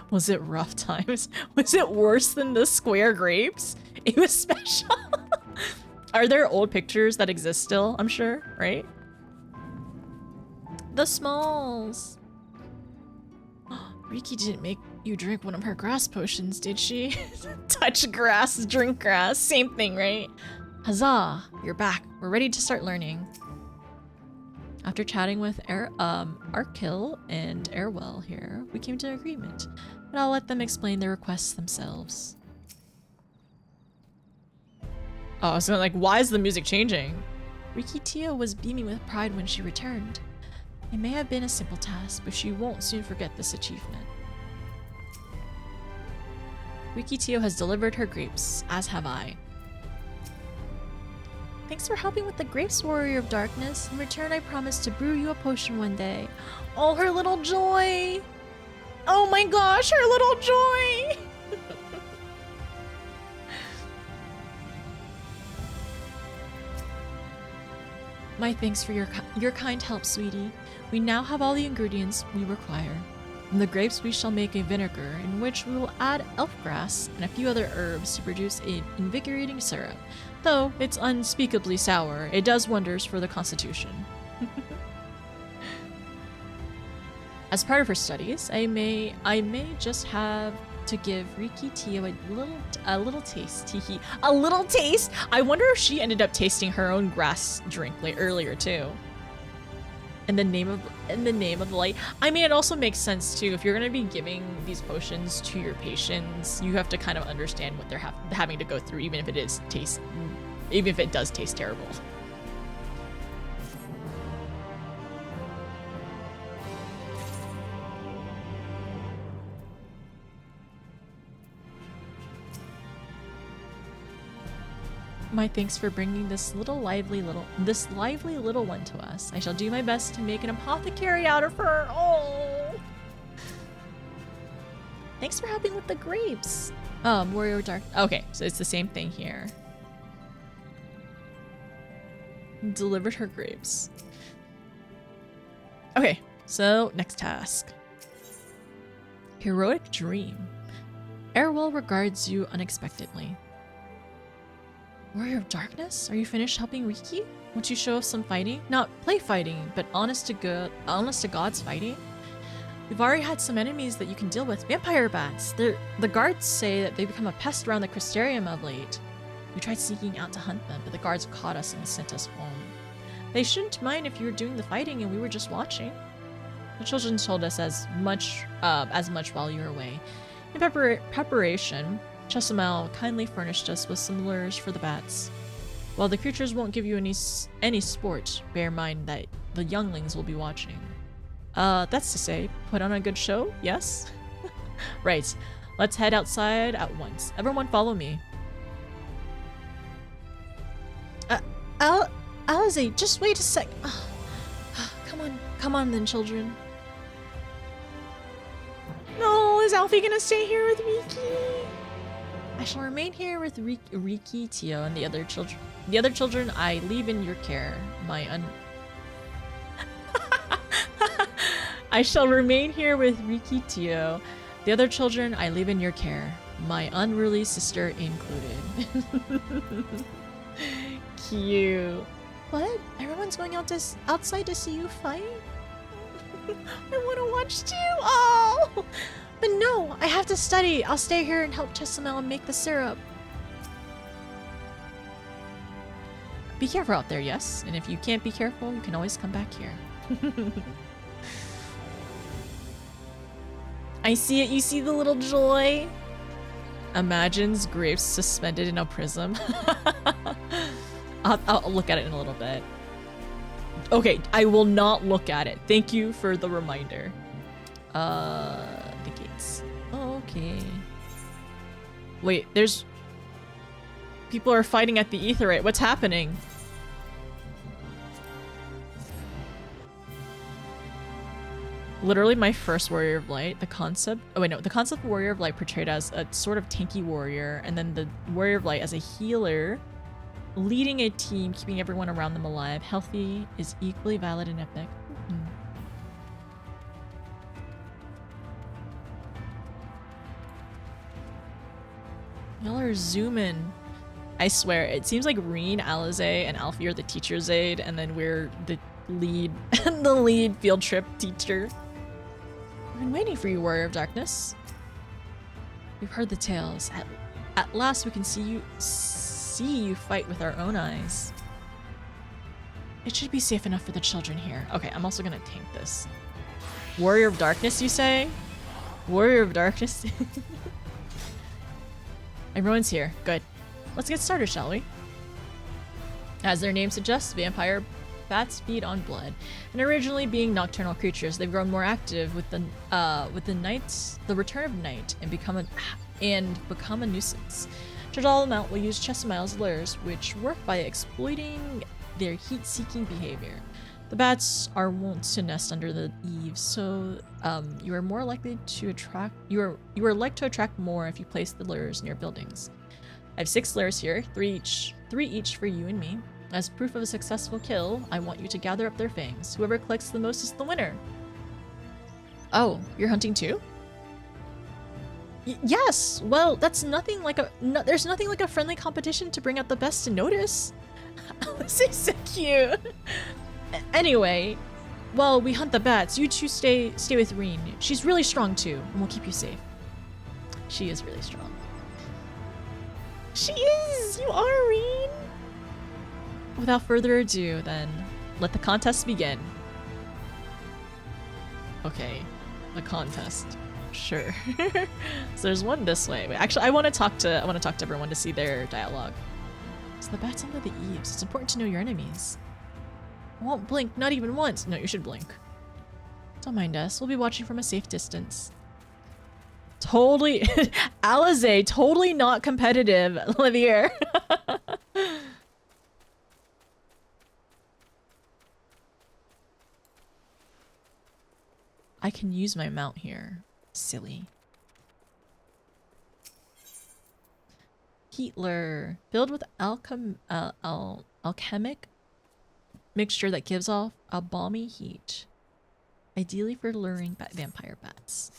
Was it rough times? Was it worse than the square grapes? It was special. Are there old pictures that exist still? I'm sure, right? The smalls. Riki didn't make you drink one of her grass potions, did she? Touch grass, drink grass. Same thing, right? Huzzah! You're back. We're ready to start learning. After chatting with Arkil and Airwell here, we came to an agreement, but I'll let them explain their requests themselves. Oh, so like, why is the music changing? Riki Tio was beaming with pride when she returned. It may have been a simple task, but she won't soon forget this achievement. Riki Tio has delivered her grapes, as have I. Thanks for helping with the grapes, Warrior of Darkness. In return, I promise to brew you a potion one day. Oh, her little joy! Oh my gosh, her little joy! My thanks for your kind help, sweetie. We now have all the ingredients we require. From the grapes we shall make a vinegar, in which we will add elf grass and a few other herbs to produce an invigorating syrup. Though it's unspeakably sour, it does wonders for the constitution. As part of her studies, I may just have to give Riki Tio a little taste. A little taste. I wonder if she ended up tasting her own grass drink earlier too. In the name of the light. I mean, it also makes sense too. If you're gonna be giving these potions to your patients, you have to kind of understand what they're having to go through, even if it does taste terrible. My thanks for bringing this lively little one to us. I shall do my best to make an apothecary out of her. Oh. Thanks for helping with the grapes. Warrior Dark. Okay, so it's the same thing here. Delivered her grapes. Okay, so next task. Heroic dream. Airwell regards you unexpectedly. Warrior of Darkness? Are you finished helping Riki? Won't you show us some fighting? Not play fighting, but honest to God's fighting? We've already had some enemies that you can deal with. Vampire bats. The guards say that they've become a pest around the Crystarium of late. We tried sneaking out to hunt them, but the guards caught us and sent us home. They shouldn't mind if you were doing the fighting and we were just watching. The children told us as much while you were away. In preparation, Chesimel kindly furnished us with some lures for the bats. While the creatures won't give you any sport, bear in mind that the younglings will be watching. That's to say, put on a good show, yes? Right, let's head outside at once. Everyone follow me. Alize, just wait a sec. Come on then, children. No, is Alfie gonna stay here with Riki? I shall remain here with Riki, Tio, and the other children. The other children I leave in your care. I shall remain here with Riki, Tio. The other children I leave in your care. My unruly sister included. Cute. What? Everyone's going outside to see you fight? I want to watch too. Oh! But no, I have to study. I'll stay here and help Chesamel make the syrup. Be careful out there, yes? And if you can't be careful, you can always come back here. I see it. You see the little joy? Imagines grapes suspended in a prism. I'll look at it in a little bit. Okay, I will not look at it. Thank you for the reminder. The gates. Okay. Wait, there's... People are fighting at the Aetheryte. What's happening? Literally my first Warrior of Light. The concept... Oh wait, no. The concept of Warrior of Light portrayed as a sort of tanky warrior, and then the Warrior of Light as a healer, leading a team, keeping everyone around them alive, healthy, is equally valid and epic. Y'all are zooming. I swear, it seems like Reen, Alize, and Alfie are the teacher's aide, and then we're the lead, the lead field trip teacher. We've been waiting for you, Warrior of Darkness. We've heard the tales. At last, we can see you fight with our own eyes. It should be safe enough for the children here. Okay, I'm also gonna tank this. Warrior of Darkness, you say? Warrior of Darkness? Everyone's here. Good. Let's get started, shall we? As their name suggests, vampire bats feed on blood. And originally being nocturnal creatures, they've grown more active with the return of night and become a nuisance. To draw them out, we'll use Chesamel's lures, which work by exploiting their heat-seeking behavior. The bats are wont to nest under the eaves, so you are more likely to attract. You are like to attract more if you place the lures near buildings. I have 6 lures here, 3 each for you and me. As proof of a successful kill, I want you to gather up their fangs. Whoever collects the most is the winner. Oh, you're hunting too? Yes. Well, that's nothing like there's nothing like a friendly competition to bring out the best to notice. This is so cute. Anyway, while we hunt the bats, you two stay with Reen. She's really strong too, and we'll keep you safe. She is really strong. She is! You are, Reen! Without further ado, then, let the contest begin. Okay, the contest. Sure. So there's one this way. Wait, actually, I want to talk to everyone to see their dialogue. So the bat's under the eaves. It's important to know your enemies. I won't blink, not even once. No, you should blink. Don't mind us. We'll be watching from a safe distance. Totally, Alize, totally not competitive, Livier. I can use my mount here. Silly. Heatler. Filled with alchemic mixture that gives off a balmy heat. Ideally for luring vampire bats.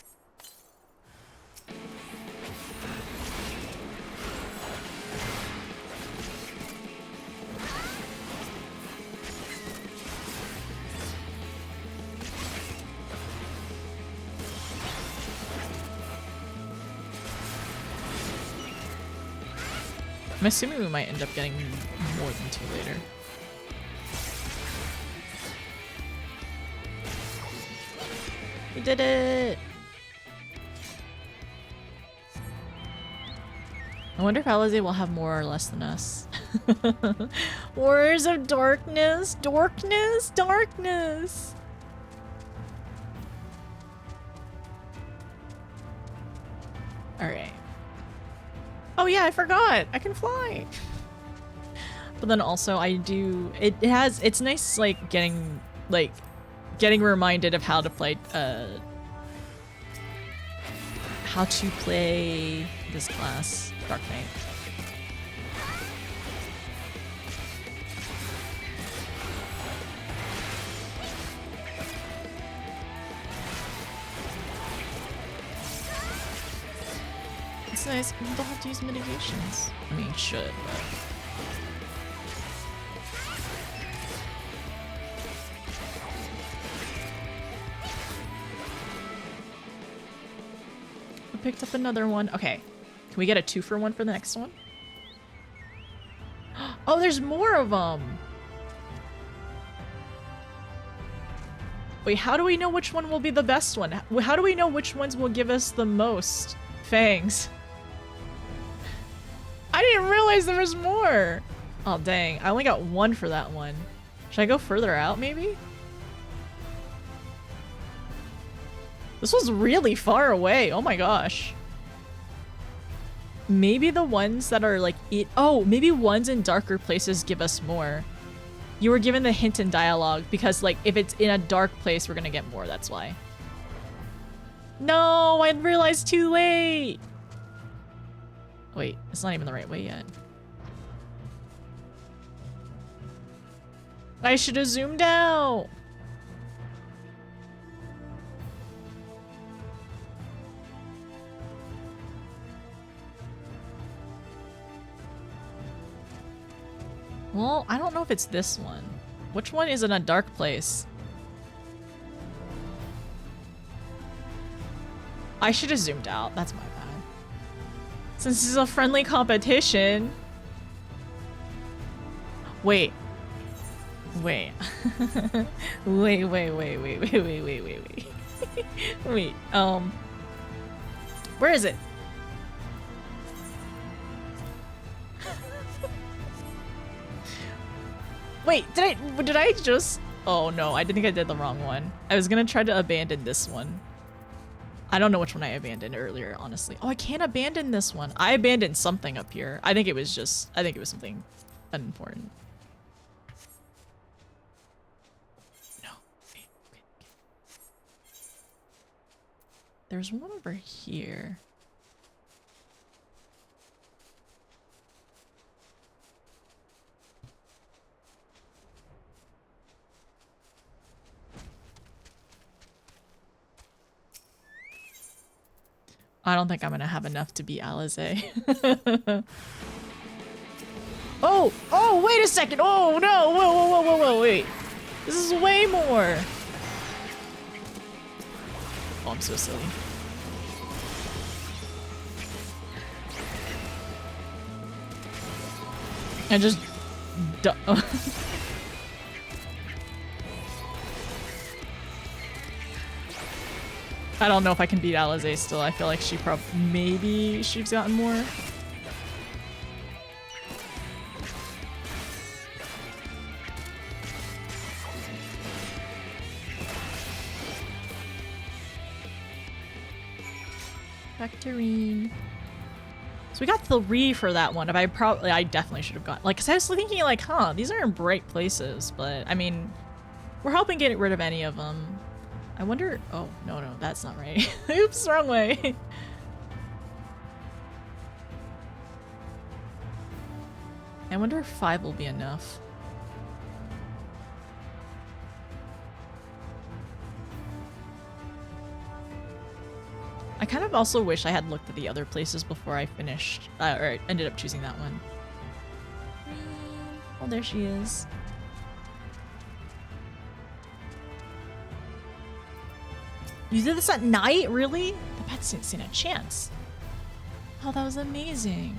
I'm assuming we might end up getting more than 2 later. We did it! I wonder if Alizé will have more or less than us. Warriors of Darkness, Darkness, Darkness. All right. Oh yeah, I forgot. I can fly. But then also I do, it's nice like getting reminded of how to play this class, Dark Knight. It's nice, you don't have to use mitigations. I mean, you should, but... I picked up another one. Okay. Can we get a 2-for-1 for the next one? Oh, there's more of them! Wait, how do we know which one will be the best one? How do we know which ones will give us the most fangs? I didn't realize there was more! Oh, dang. I only got 1 for that one. Should I go further out, maybe? This was really far away. Oh my gosh. Maybe the ones that are like... Oh, maybe ones in darker places give us more. You were given the hint in dialogue because, like, if it's in a dark place, we're gonna get more. That's why. No, I realized too late! Wait, it's not even the right way yet. I should have zoomed out! Well, I don't know if it's this one. Which one is in a dark place? I should have zoomed out. That's my bad. Since this is a friendly competition. Wait. Wait. Wait. Wait. Where is it? Wait, did I just... Oh no, I think I did the wrong one. I was gonna try to abandon this one. I don't know which one I abandoned earlier, honestly. Oh, I can't abandon this one. I abandoned something up here. I think it was something unimportant. No. Wait. There's one over here. I don't think I'm gonna have enough to beat Alizé. Oh, wait a second. Oh, no. Whoa, wait. This is way more. Oh, I'm so silly. I just... I don't know if I can beat Alizé still. I feel like maybe she's gotten more. Vectorine. So we got 3 for that one. I definitely should have gotten, like, cause I was thinking like, huh, these are in bright places, but I mean, we're helping get rid of any of them. I wonder... Oh, no, that's not right. Oops, wrong way. I wonder if 5 will be enough. I kind of also wish I had looked at the other places before I finished, or ended up choosing that one. Oh, there she is. You did this at night? Really? The pets didn't stand a chance. Oh, that was amazing.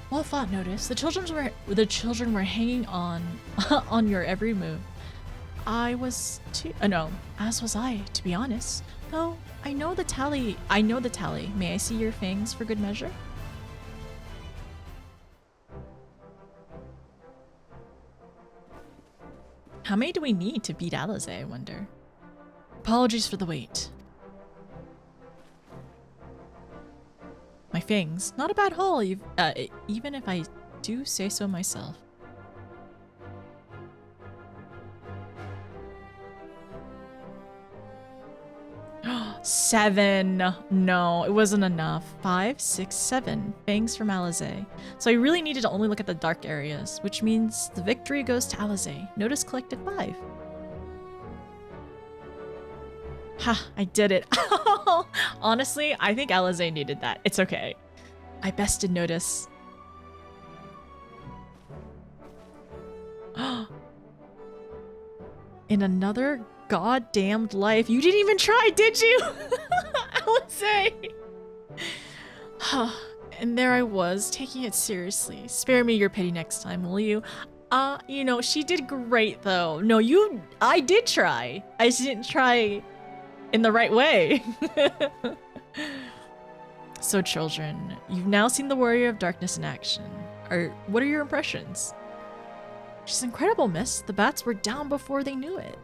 Well thought, Notice. The children were hanging on on your every move. I was too. No, as was I, to be honest. Though I know the tally. I know the tally. May I see your fangs for good measure? How many do we need to beat Alizé, I wonder? Apologies for the wait. My fangs. Not a bad haul, even if I do say so myself. Seven. No, it wasn't enough. 5, 6, 7. Fangs from Alizé. So I really needed to only look at the dark areas, which means the victory goes to Alizé. Notice collected 5. Ha, I did it. Honestly, I think Alizé needed that. It's okay. I bested notice. In another goddamned life. You didn't even try, did you? Alizé. And there I was, taking it seriously. Spare me your pity next time, will you? You know, she did great though. No, I did try. I just didn't try in the right way. So children, you've now seen the Warrior of Darkness in action. What are your impressions? She's incredible, miss. The bats were down before they knew it.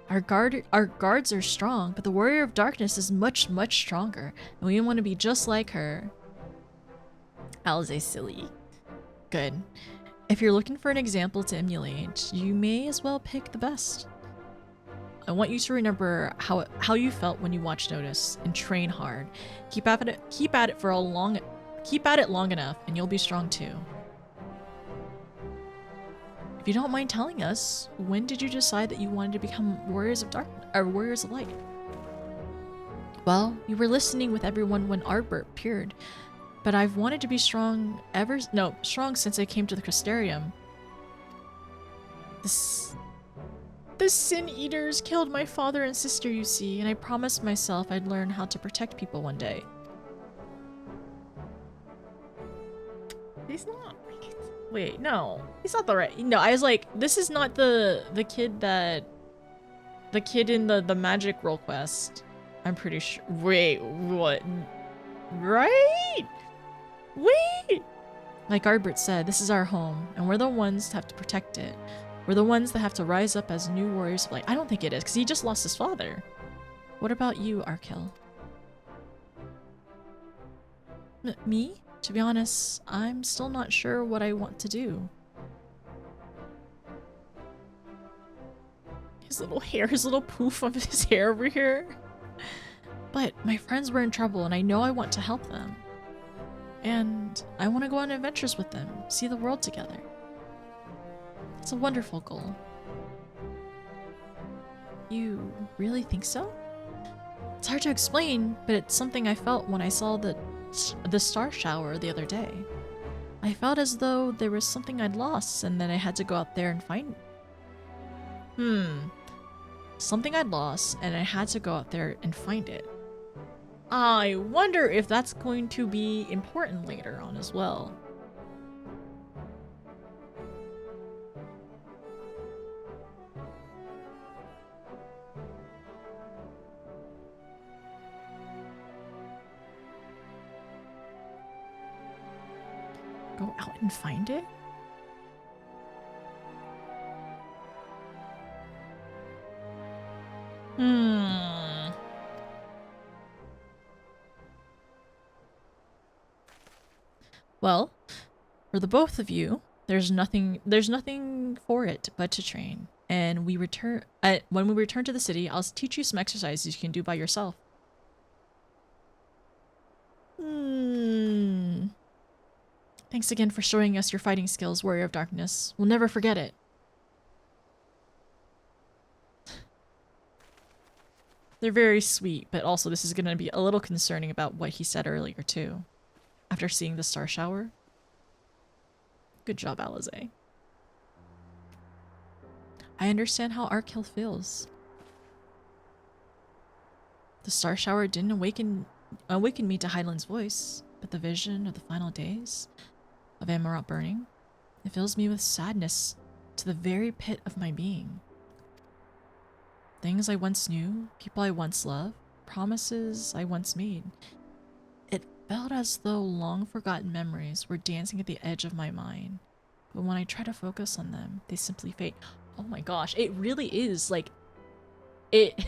Our guards are strong, but the Warrior of Darkness is much, much stronger, and we want to be just like her. Alizé silly. Good. If you're looking for an example to emulate, you may as well pick the best. I want you to remember how you felt when you watched Notice and train hard. Keep at it long enough, and you'll be strong too. If you don't mind telling us, when did you decide that you wanted to become Warriors of Light? Well, you were listening with everyone when Arbert appeared, but I've wanted to be strong since I came to the Crystarium. The Sin Eaters killed my father and sister, you see, and I promised myself I'd learn how to protect people one day. He's not. Wait, no. He's not the right. No, I was like, this is not the kid in the magic roll quest. I'm pretty sure. Wait, what? Right? Wait! Like Arbert said, this is our home, and we're the ones that have to protect it. We're the ones that have to rise up as new warriors of light. I don't think it is, because he just lost his father. What about you, Arkell? Me? To be honest, I'm still not sure what I want to do. His little hair, his little poof of his hair over here. But my friends were in trouble, and I know I want to help them. And I want to go on adventures with them, see the world together. It's a wonderful goal. You really think so? It's hard to explain, but it's something I felt when I saw the star shower the other day. I felt as though there was something I'd lost, and then I had to go out there and find it. Something I'd lost, and I had to go out there and find it. I wonder if that's going to be important later on as well. Go out and find it? Well, for the both of you, there's nothing for it but to train. And when we return to the city, I'll teach you some exercises you can do by yourself. Thanks again for showing us your fighting skills, Warrior of Darkness. We'll never forget it. They're very sweet, but also this is going to be a little concerning about what he said earlier, too. After seeing the star shower. Good job, Alizé. I understand how Arkell feels. The star shower didn't awaken me to Hydaelyn's voice, but the vision of the final days of Amarant burning, it fills me with sadness to the very pit of my being. things I once knew, people I once loved, promises I once made. It felt as though long forgotten memories were dancing at the edge of my mind. But when I try to focus on them, they simply fade. Oh my gosh, it really is like it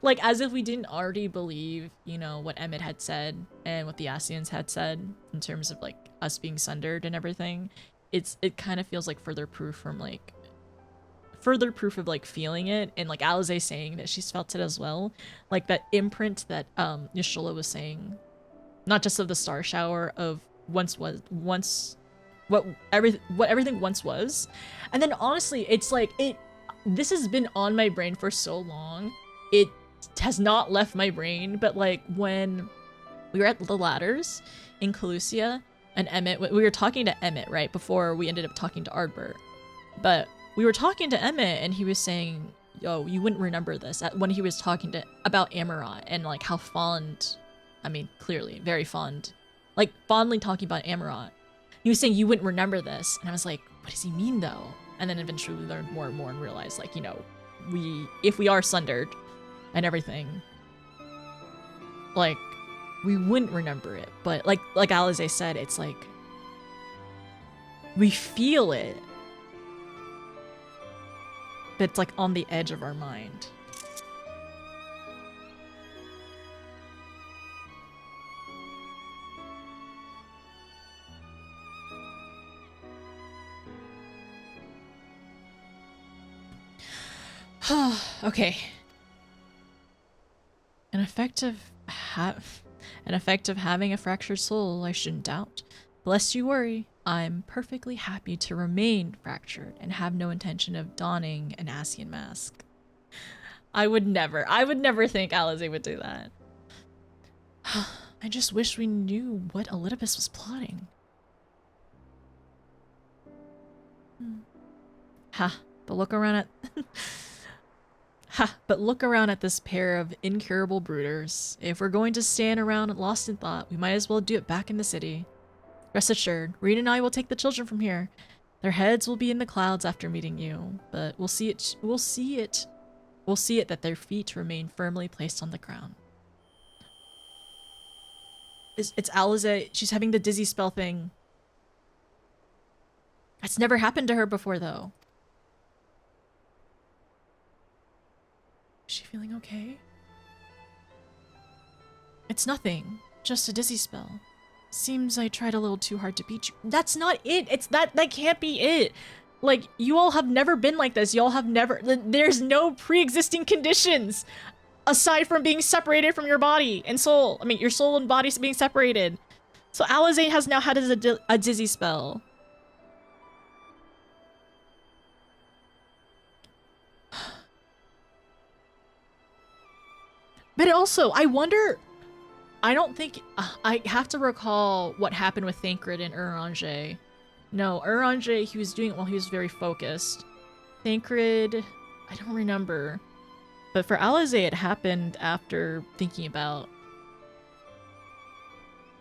like as if we didn't already believe, you know, what Emmett had said and what the Asians had said in terms of like us being sundered and everything. It kind of feels like further proof of like feeling it, and like Alize saying that she's felt it as well. Like that imprint that Yashola was saying, not just of the star shower of what everything once was. And then honestly, it's like this has been on my brain for so long. It has not left my brain, but like when we were at the ladders in Calusia and Emmett, we were talking to Emmett right before we ended up talking to Ardbert. But we were talking to Emmett and he was saying, yo, you wouldn't remember this, when he was talking about Amarant and like how fond, I mean, clearly very fond, like fondly talking about Amarant. He was saying you wouldn't remember this, and I was like, what does he mean though? And then eventually we learned more and more and realized, like, you know, if we are sundered and everything, like, we wouldn't remember it. But like Alize said, it's like we feel it, but it's like on the edge of our mind. Okay. An effect of having a fractured soul, I shouldn't doubt. But lest you worry, I'm perfectly happy to remain fractured and have no intention of donning an Asian mask. I would never think Alize would do that. I just wish we knew what Elidibus was plotting. But look around at this pair of incurable brooders. If we're going to stand around lost in thought, we might as well do it back in the city. Rest assured, Reed and I will take the children from here. Their heads will be in the clouds after meeting you, but we'll see it that their feet remain firmly placed on the ground. It's Alize. She's having the dizzy spell thing. It's never happened to her before, though. Is she feeling okay? It's nothing. Just a dizzy spell. Seems I tried a little too hard to beat you. That's not it. That can't be it. Like, you all have never been like this. Y'all have never... There's no pre-existing conditions aside from being separated from your body and soul. I mean, your soul and body being separated. So Alize has now had a dizzy spell. But also, I wonder... I don't think... I have to recall what happened with Thancred and Uranger. No, Uranger, he was doing it while he was very focused. Thancred, I don't remember. But for Alize, it happened after thinking about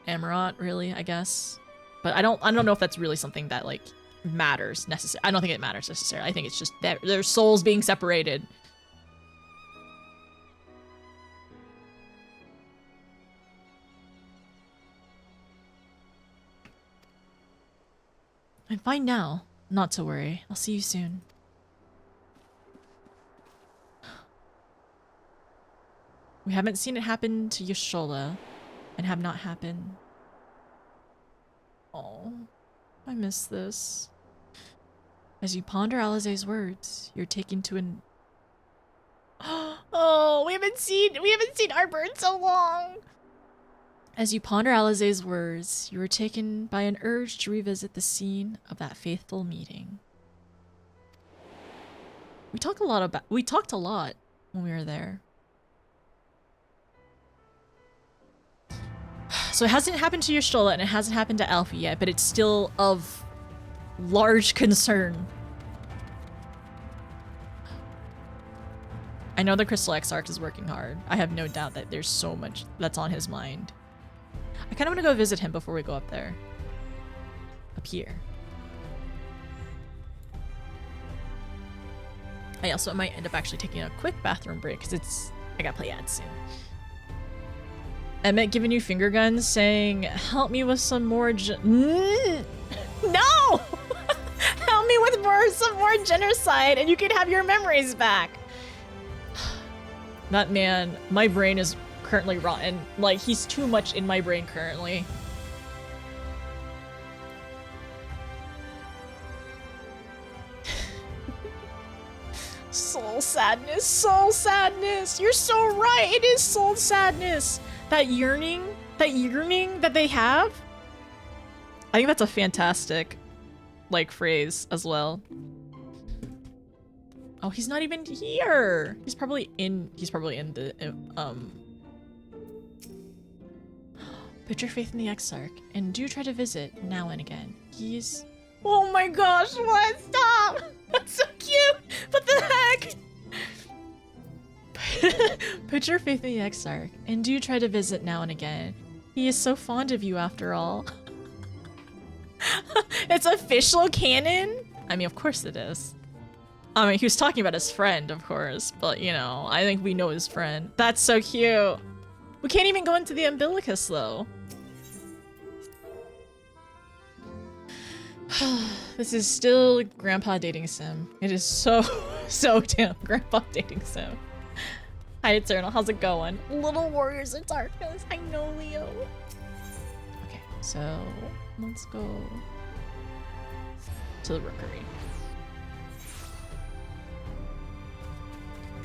Amarant, really, I guess. But I don't know if that's really something that, like, matters necessarily. I don't think it matters necessarily. I think it's just that their souls being separated. I'm fine now. Not to worry. I'll see you soon. We haven't seen it happen to Yashola, and have not happened. Oh, I miss this. As you ponder Alize's words, you're taken to an... Oh, we haven't seen Arbor in so long. As you ponder Alize's words, you are taken by an urge to revisit the scene of that faithful meeting. We talked a lot when we were there. So it hasn't happened to Yashola and it hasn't happened to Alfie yet, but it's still of large concern. I know the Crystal Exarch is working hard. I have no doubt that there's so much that's on his mind. I kind of want to go visit him before we go up there. Up here. I also might end up actually taking a quick bathroom break because I gotta play ads soon. I meant giving you finger guns saying, help me with some more no! Help me with some more genocide and you can have your memories back. That man, my brain is currently rotten. Like, he's too much in my brain currently. Soul sadness, soul sadness. You're so right. It is soul sadness. That yearning that they have. I think that's a fantastic, like, phrase as well. Oh, he's not even here. He's probably in the, Put your faith in the Exarch and do try to visit now and again. He's... Oh my gosh, what? Stop! That's so cute! What the heck? Put your faith in the Exarch and do try to visit now and again. He is so fond of you after all. It's official canon? I mean, of course it is. I mean, he was talking about his friend, of course, but you know, I think we know his friend. That's so cute. We can't even go into the umbilicus though. This is still grandpa dating sim. It is so damn grandpa dating sim. Hi Eternal, how's it going? Little Warriors of Darkness, I know Leo. Okay, so let's go to the rookery.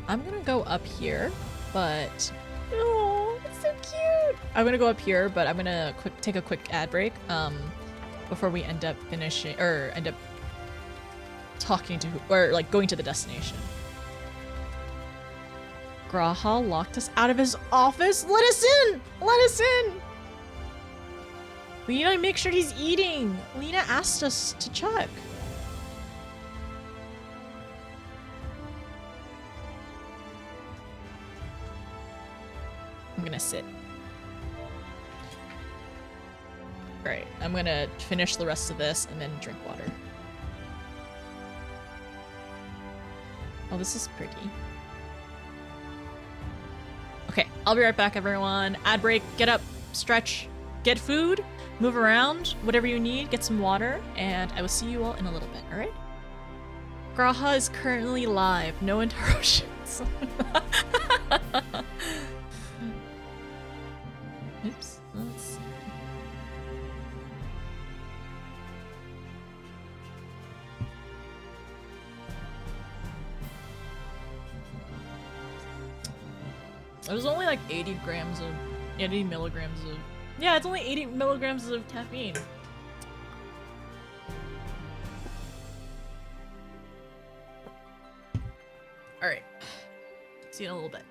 I'm gonna go up here, but oh, it's so cute. I'm gonna go up here, but I'm gonna take a quick ad break. Before we end up finishing or end up talking to or like going to the destination. Graha locked us out of his office. Let us in! Let us in! We need to make sure he's eating. Lena asked us to check. I'm gonna sit. Alright, I'm gonna finish the rest of this and then drink water. Oh, this is pretty. Okay, I'll be right back, everyone. Ad break, get up, stretch, get food, move around, whatever you need, get some water, and I will see you all in a little bit, alright? Graha is currently live, no interruptions. Oops, let's see. It was only like 80 milligrams of... Yeah, it's only 80 milligrams of caffeine. Alright. See you in a little bit.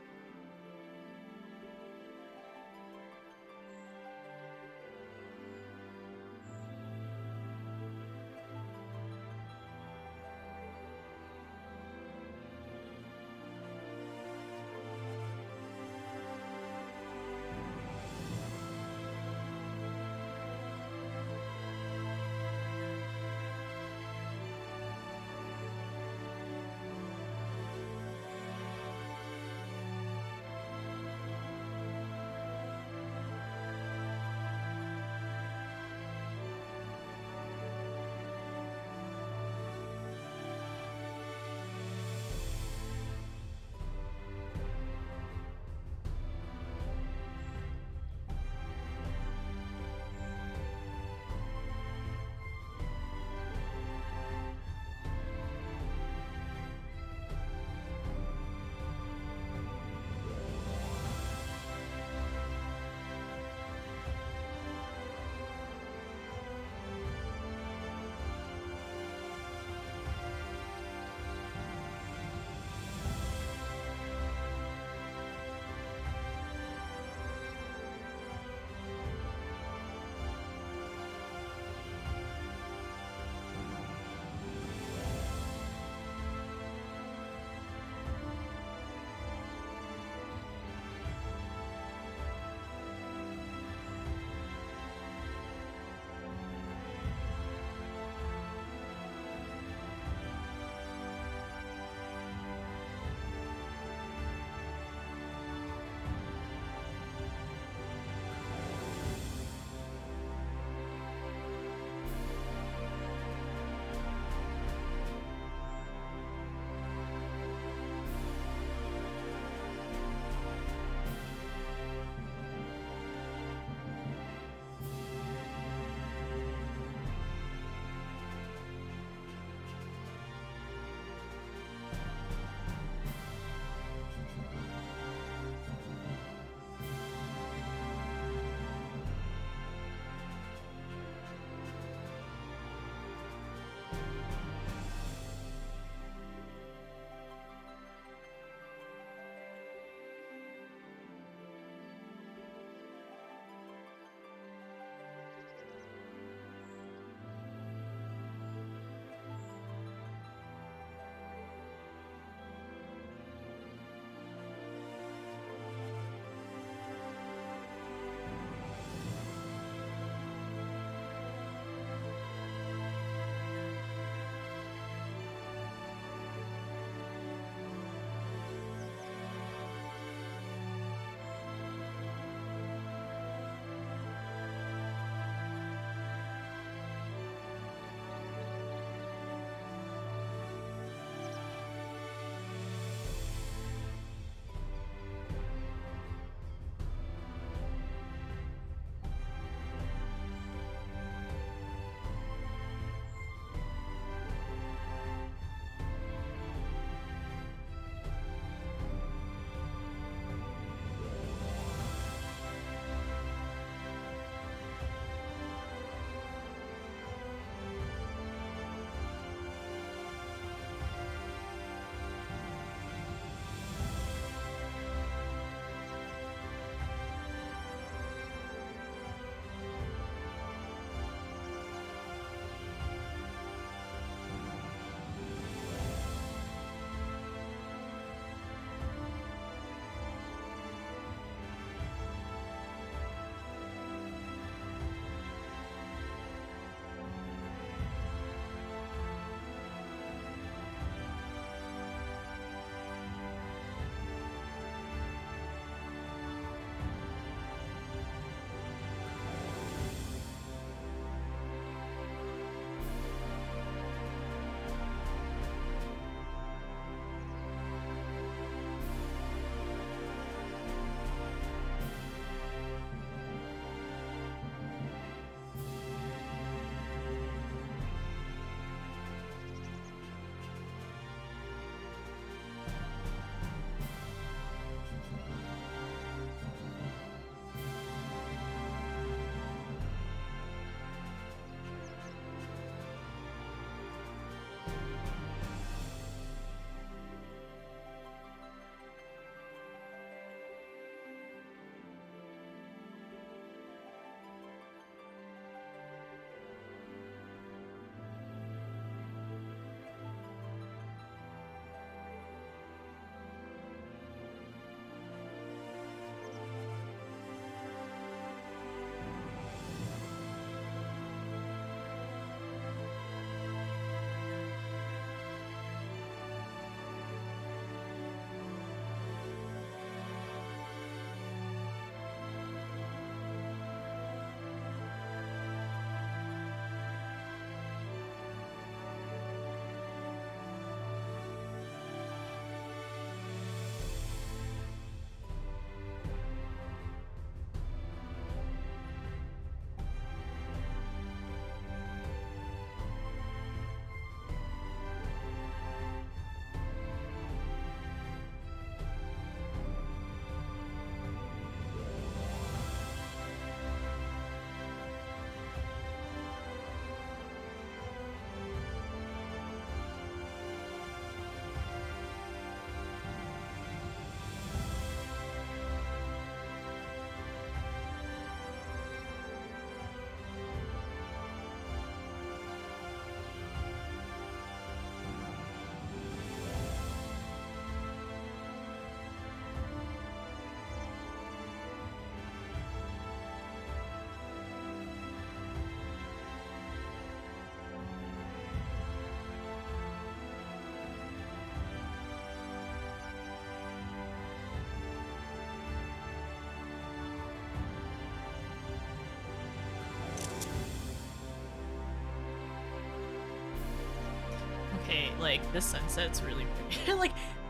like the sunset's really pretty.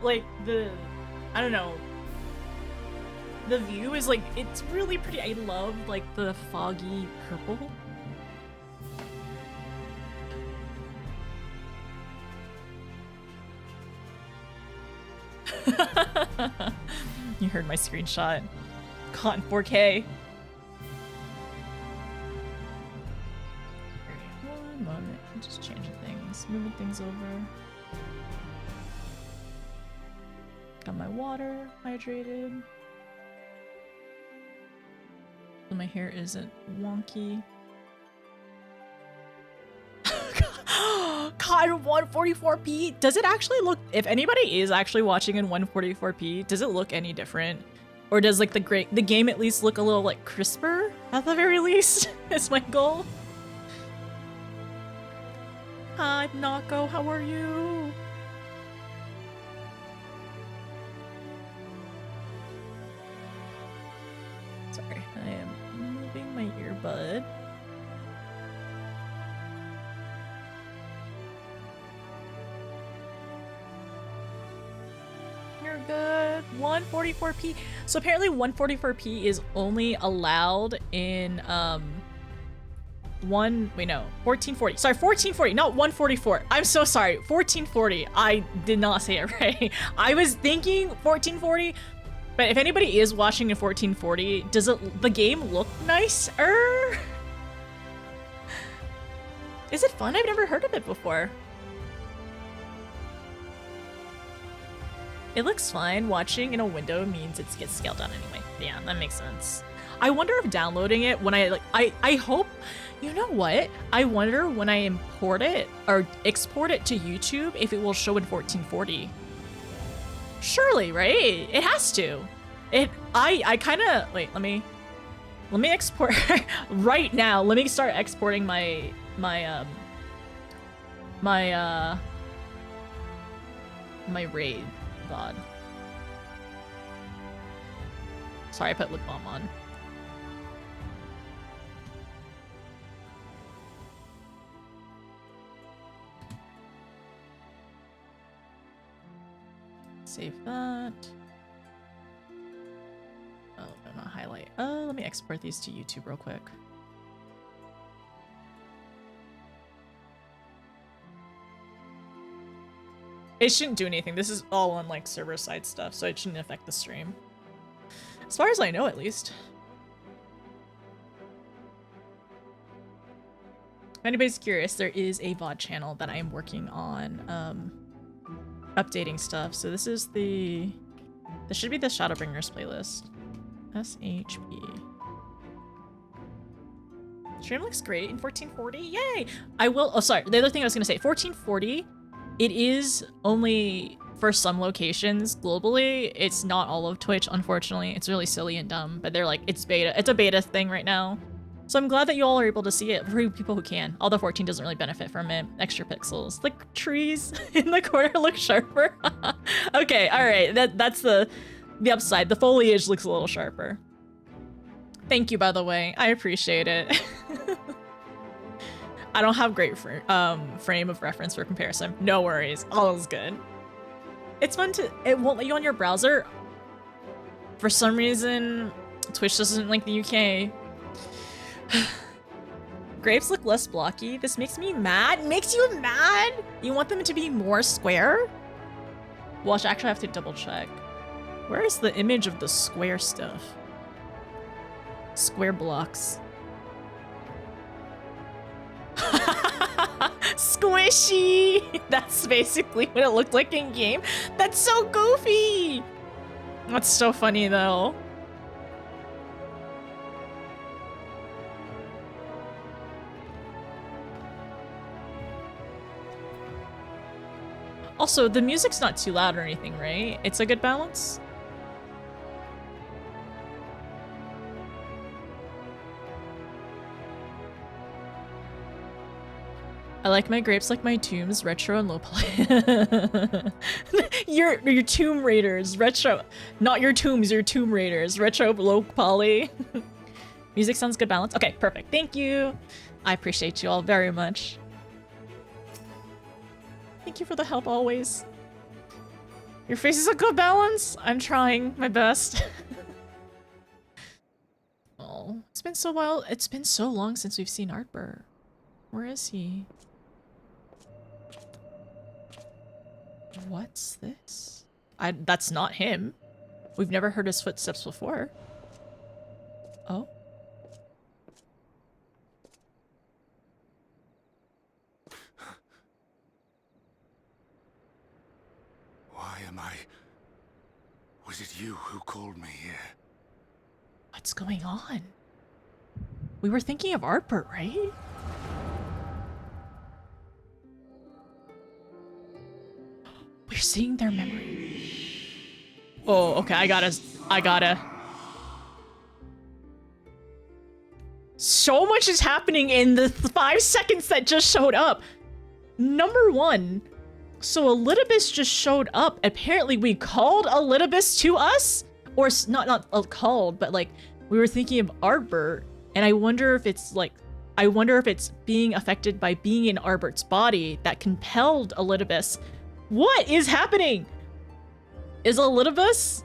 like the, I don't know. The view is like, it's really pretty. I love like the foggy purple. You heard my screenshot. Caught in 4K. One moment. I'm just changing things, moving things over. Got my water hydrated. So my hair isn't wonky. God, 144p. Does it actually look, if anybody is actually watching in 144p, does it look any different? Or does like the game at least look a little like crisper at the very least? Is my goal. Hi, Nako, how are you? Sorry, I am moving my earbud. You're good. 144p. So apparently 144p is only allowed in 1440. Sorry, 1440, not 144. I'm so sorry. 1440. I did not say it right. I was thinking 1440. But if anybody is watching in 1440, does the game look nicer? Is it fun? I've never heard of it before. It looks fine. Watching in a window means it gets scaled down anyway. Yeah, that makes sense. I wonder if downloading it when I hope, you know what? I wonder when I import it or export it to YouTube if it will show in 1440. Surely, right? It has to. I kind of, wait, let me export right now. Let me start exporting my raid VOD. Sorry, I put lip balm on. Save that. Oh, no, not highlight. Oh, let me export these to YouTube real quick. It shouldn't do anything. This is all on like server side stuff, so it shouldn't affect the stream. As far as I know, at least. If anybody's curious, there is a VOD channel that I am working on updating stuff. So this should be the Shadowbringers playlist. ShB. Stream looks great in 1440. Yay! Oh, sorry. The other thing I was gonna say, 1440. It is only for some locations globally. It's not all of Twitch, unfortunately. It's really silly and dumb, but they're like, it's beta. It's a beta thing right now. So I'm glad that you all are able to see it for people who can. Although 14 doesn't really benefit from it. Extra pixels. The trees in the corner look sharper. Okay, all right. That's the upside. The foliage looks a little sharper. Thank you, by the way. I appreciate it. I don't have great frame of reference for comparison. No worries. All is good. It's fun it won't let you on your browser. For some reason, Twitch doesn't link the UK. Grapes look less blocky. This makes me mad. Makes you mad? You want them to be more square? Well, I actually have to double check. Where is the image of the square stuff? Square blocks. Squishy! That's basically what it looked like in game. That's so goofy! That's so funny though. Also, the music's not too loud or anything, right? It's a good balance? I like my grapes like my tombs, retro and low poly. your Tomb Raiders, retro. Not your tombs, your Tomb Raiders, retro, low poly. Music sounds good balance. Okay, perfect. Thank you. I appreciate you all very much. Thank you for the help always. Your face is a good balance. I'm trying my best. Oh, it's been so while. It's been so long since we've seen Artbur. Where is he? What's this? That's not him. We've never heard his footsteps before. Oh. Why am I... Was it you who called me here? What's going on? We were thinking of Artbur, right? We're seeing their memory. Oh, okay, I gotta. So much is happening in the 5 seconds that just showed up. Number one, so Elidibus just showed up. Apparently we called Elidibus to us? Or not called, but like, we were thinking of Artbur, and I wonder if it's being affected by being in Artbur's body that compelled Elidibus. What is happening? Is Elidibus,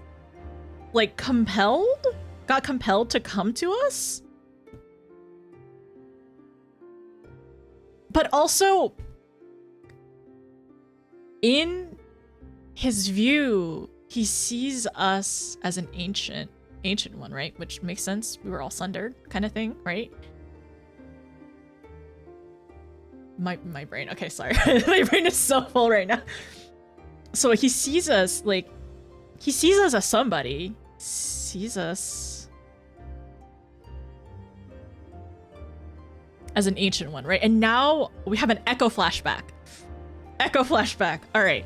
like, got compelled to come to us? But also, in his view, he sees us as an ancient one, right? Which makes sense. We were all sundered, kind of thing, right? My brain. Okay, sorry. My brain is so full right now. So he sees us, like, he sees us as somebody. Sees us as an ancient one, right? And now we have an echo flashback. Echo flashback. All right.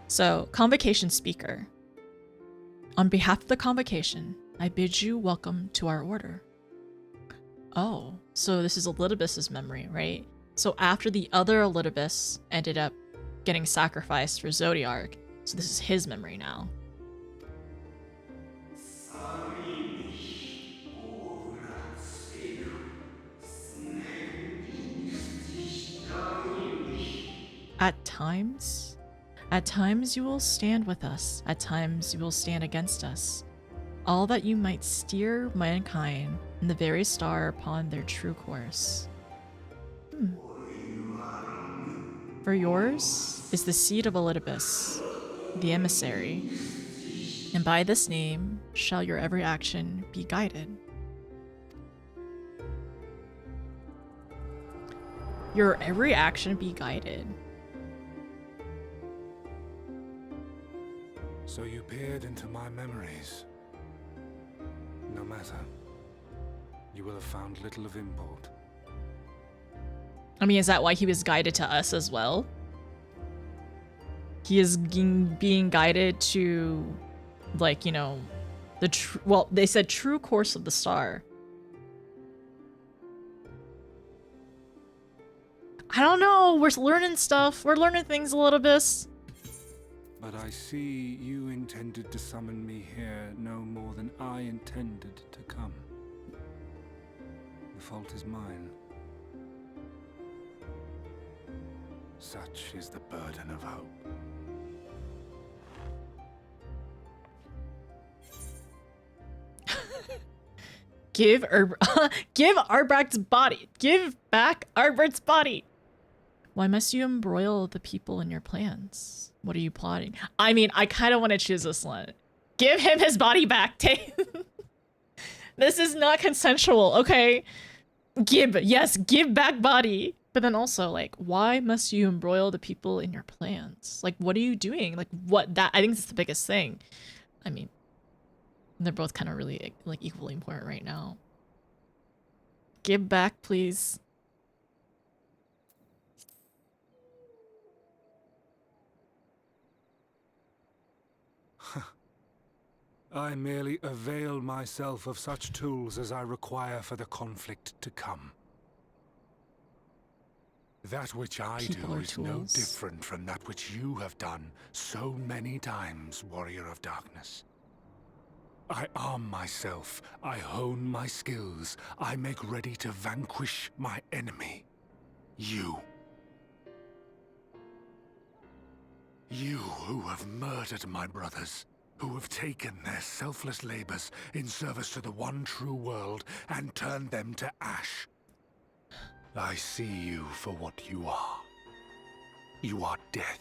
So, convocation speaker. On behalf of the convocation, I bid you welcome to our order. Oh, so this is Elidibus's memory, right? So after the other Elidibus ended up getting sacrificed for Zodiark, so this is his memory now. At times you will stand with us, at times you will stand against us. All that you might steer mankind and the very star upon their true course. For yours is the seed of Elidibus, the emissary, and by this name shall your every action be guided. Your every action be guided. So you peered into my memories. No matter. You will have found little of import. I mean, is that why he was guided to us as well? He is being guided to, like, you know, well, they said true course of the star. I don't know. We're learning stuff. We're learning things a little bit. But I see you intended to summon me here no more than I intended to come. The fault is mine. Such is the burden of hope. Give Artbert's body. Give back Artbert's body. Why must you embroil the people in your plans? What are you plotting? I mean, I kind of want to choose this one. Give him his body back, Tay. This is not consensual, okay? Give back body. But then also, like, why must you embroil the people in your plans? Like, what are you doing? Like, I think that's the biggest thing. I mean, they're both kind of really, like, equally important right now. Give back, please. I merely avail myself of such tools as I require for the conflict to come. That which I do is no different from that which you have done so many times, Warrior of Darkness. I arm myself, I hone my skills, I make ready to vanquish my enemy. You. You who have murdered my brothers, who have taken their selfless labors in service to the one true world and turned them to ash. I see you for what you are. You are death,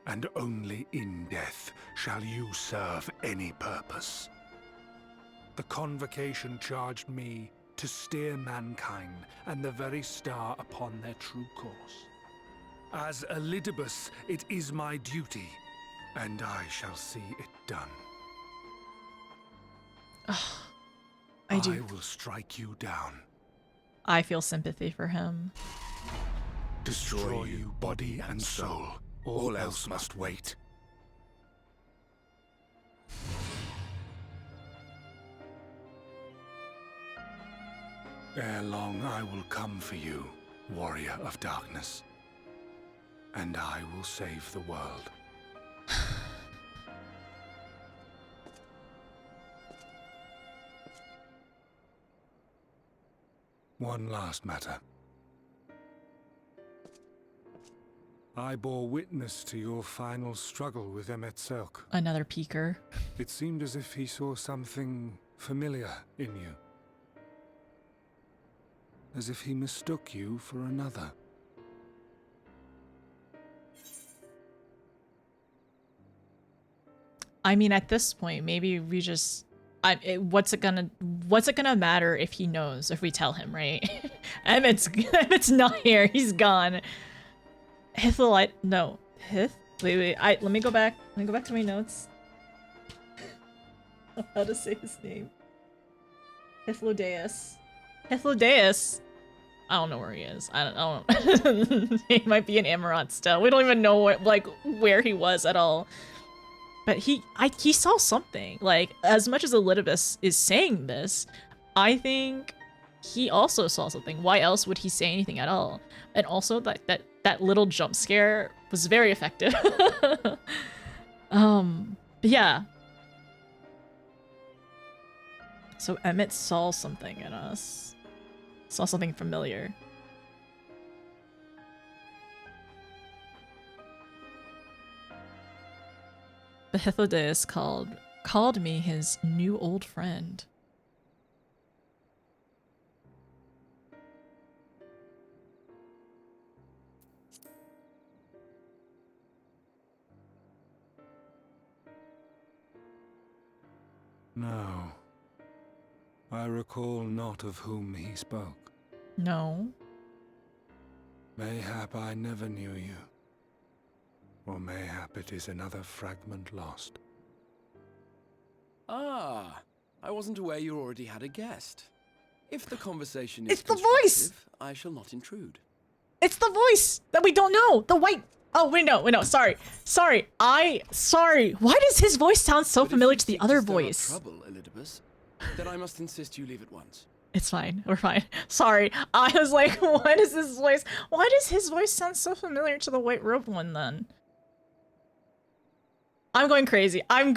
and only in death shall you serve any purpose. The Convocation charged me to steer mankind and the very star upon their true course. As Elidibus, it is my duty, and I shall see it done. I do. I will strike you down. I feel sympathy for him. Destroy you body and soul. All else must wait. Ere long I will come for you, warrior of darkness. And I will save the world. One last matter. I bore witness to your final struggle with Emet-Selch. Another peeker. It seemed as if he saw something familiar in you. As if he mistook you for another. I mean, at this point, maybe we just... what's it gonna matter if he knows, if we tell him, right? Emmett's not here. He's gone. Hithelite... No. Hith? Wait. Let me go back. Let me go back to my notes. How to say his name. Hithlodeus. Hithlodeus? I don't know where he is. I don't he might be in Amaranth still. We don't even know what, like, where he was at all. But he saw something. Like, as much as Elidibus is saying this, I think he also saw something. Why else would he say anything at all? And also that little jump scare was very effective. Yeah. So Emmett saw something in us. Saw something familiar. The Hithlodeus called me his new old friend. No. I recall not of whom he spoke. No. Mayhap I never knew you. Or mayhap it is another fragment lost. Ah, I wasn't aware you already had a guest. If the conversation is It's the voice! I shall not intrude. It's the voice that we don't know. The white. Oh, wait, no. Sorry. Sorry. Why does his voice sound so But familiar if to the you seek other stir up voice? trouble, Elidibus, then I must insist you leave at once. It's fine. We're fine. Sorry. I was like, what is his voice? Why does his voice sound so familiar to the white robe one then? I'm going crazy. I'm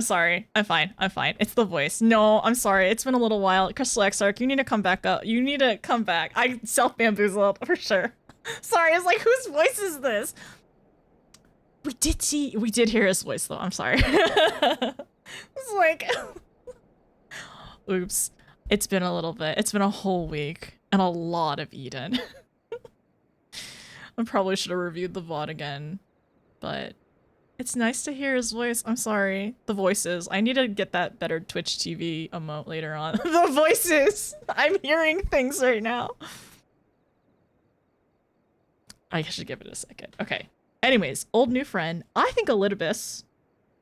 sorry. I'm fine. It's the voice. No, I'm sorry. It's been a little while. Crystal Exarch, you need to come back up. You need to come back. I self-bamboozled for sure. Sorry, I was like, whose voice is this? We did hear his voice though. I'm sorry. It's like, oops. It's been a little bit. It's been a whole week and a lot of Eden. I probably should have reviewed the VOD again, but it's nice to hear his voice. I'm sorry. The voices. I need to get that better Twitch TV emote later on. The voices. I'm hearing things right now. I should give it a second. Okay. Anyways, old new friend. I think Elidibus,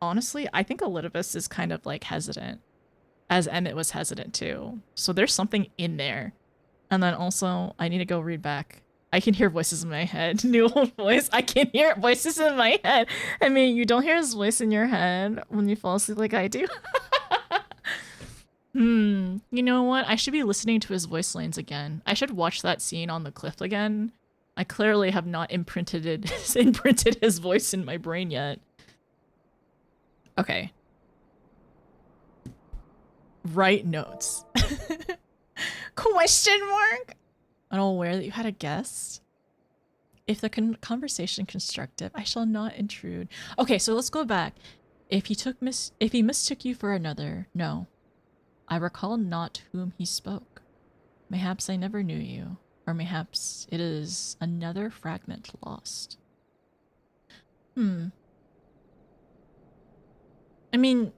honestly, I think Elidibus is kind of like hesitant, as Emmett was hesitant too. So there's something in there. And then also, I need to go read back. I can hear voices in my head. New old voice. I can hear voices in my head. I mean, you don't hear his voice in your head when you fall asleep like I do. You know what? I should be listening to his voice lines again. I should watch that scene on the cliff again. I clearly have not imprinted his voice in my brain yet. Okay. Write notes. Question mark? I'm aware that you had a guest. If the conversation constructive, I shall not intrude. Okay, so let's go back. If he mistook you for another, no. I recall not whom he spoke. Mayhaps I never knew you, or mayhaps it is another fragment lost. I mean,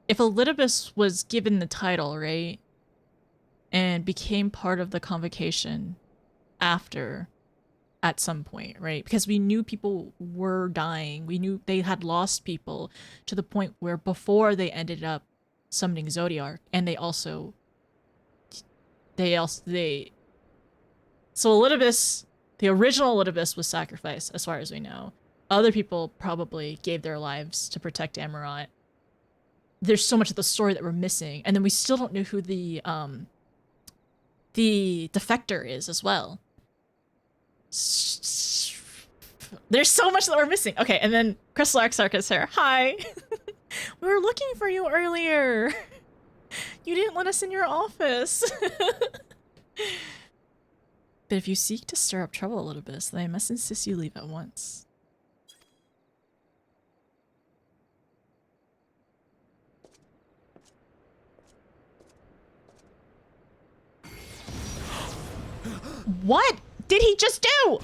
if Elidibus was given the title, right, and became part of the convocation after, at some point, right? Because we knew people were dying. We knew they had lost people to the point where before they ended up summoning Zodiark, and so Elidibus, the original Elidibus was sacrificed, as far as we know. Other people probably gave their lives to protect Amarant. There's so much of the story that we're missing, and then we still don't know who the defector is as well. There's so much that we're missing. Okay, and then Crystal Exarch is here. Hi. We were looking for you earlier. You didn't let us in your office. But if you seek to stir up trouble a little bit, then I must insist you leave at once. What did he just do?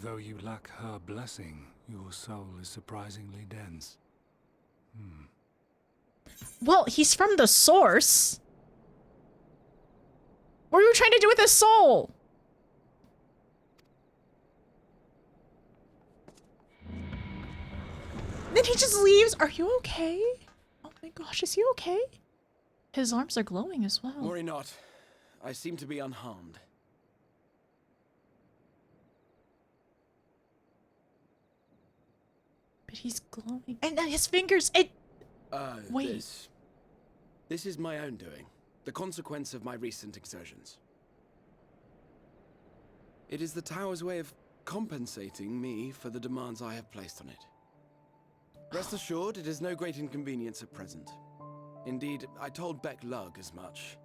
Though you lack her blessing, your soul is surprisingly dense. Well, he's from the source. What are you trying to do with his soul? Then he just leaves. Are you okay? Oh my gosh, is he okay? His arms are glowing as well. Worry not. I seem to be unharmed. But he's glowing. And his fingers, wait. This is my own doing. The consequence of my recent exertions. It is the Tower's way of compensating me for the demands I have placed on it. Rest assured, it is no great inconvenience at present. Indeed, I told Beck Lug as much,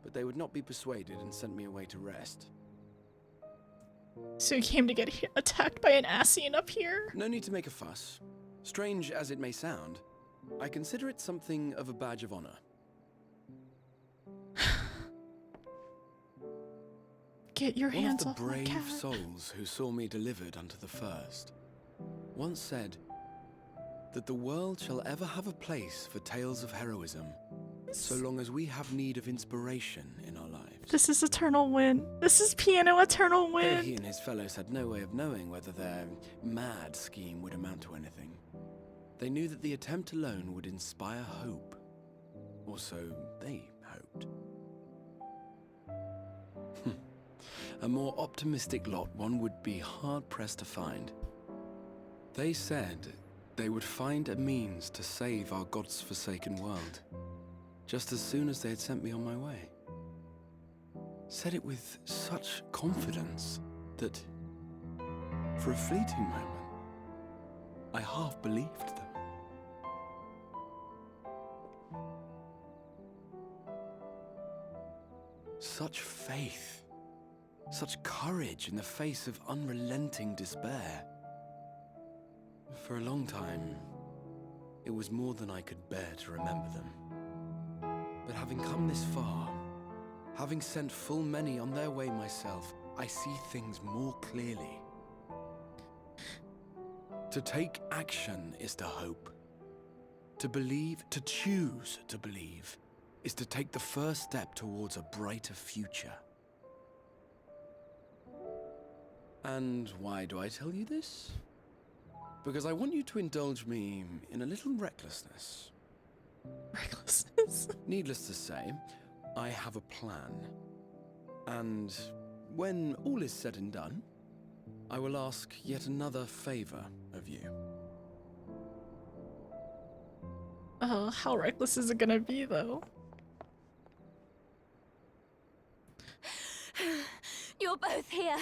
but they would not be persuaded and sent me away to rest. So he came to get attacked by an Ascian up here? No need to make a fuss. Strange as it may sound, I consider it something of a badge of honor. Get your hands off off my cat. One of the brave souls who saw me delivered unto the first once said that the world shall ever have a place for tales of heroism, so long as we have need of inspiration in our lives. This is Eternal Wind. This is Piano Eternal Wind. He and his fellows had no way of knowing whether their mad scheme would amount to anything. They knew that the attempt alone would inspire hope. Or so they hoped. A more optimistic lot one would be hard-pressed to find. They said they would find a means to save our God's forsaken world, just as soon as they had sent me on my way. Said it with such confidence that, for a fleeting moment, I half believed them. Such faith, such courage in the face of unrelenting despair. For a long time, it was more than I could bear to remember them. But having come this far, having sent full many on their way myself, I see things more clearly. To take action is to hope. To believe, to choose to believe, is to take the first step towards a brighter future. And why do I tell you this? Because I want you to indulge me in a little recklessness. Recklessness? Needless to say, I have a plan. And when all is said and done, I will ask yet another favor of you. Oh, how reckless is it gonna be, though? You're both here.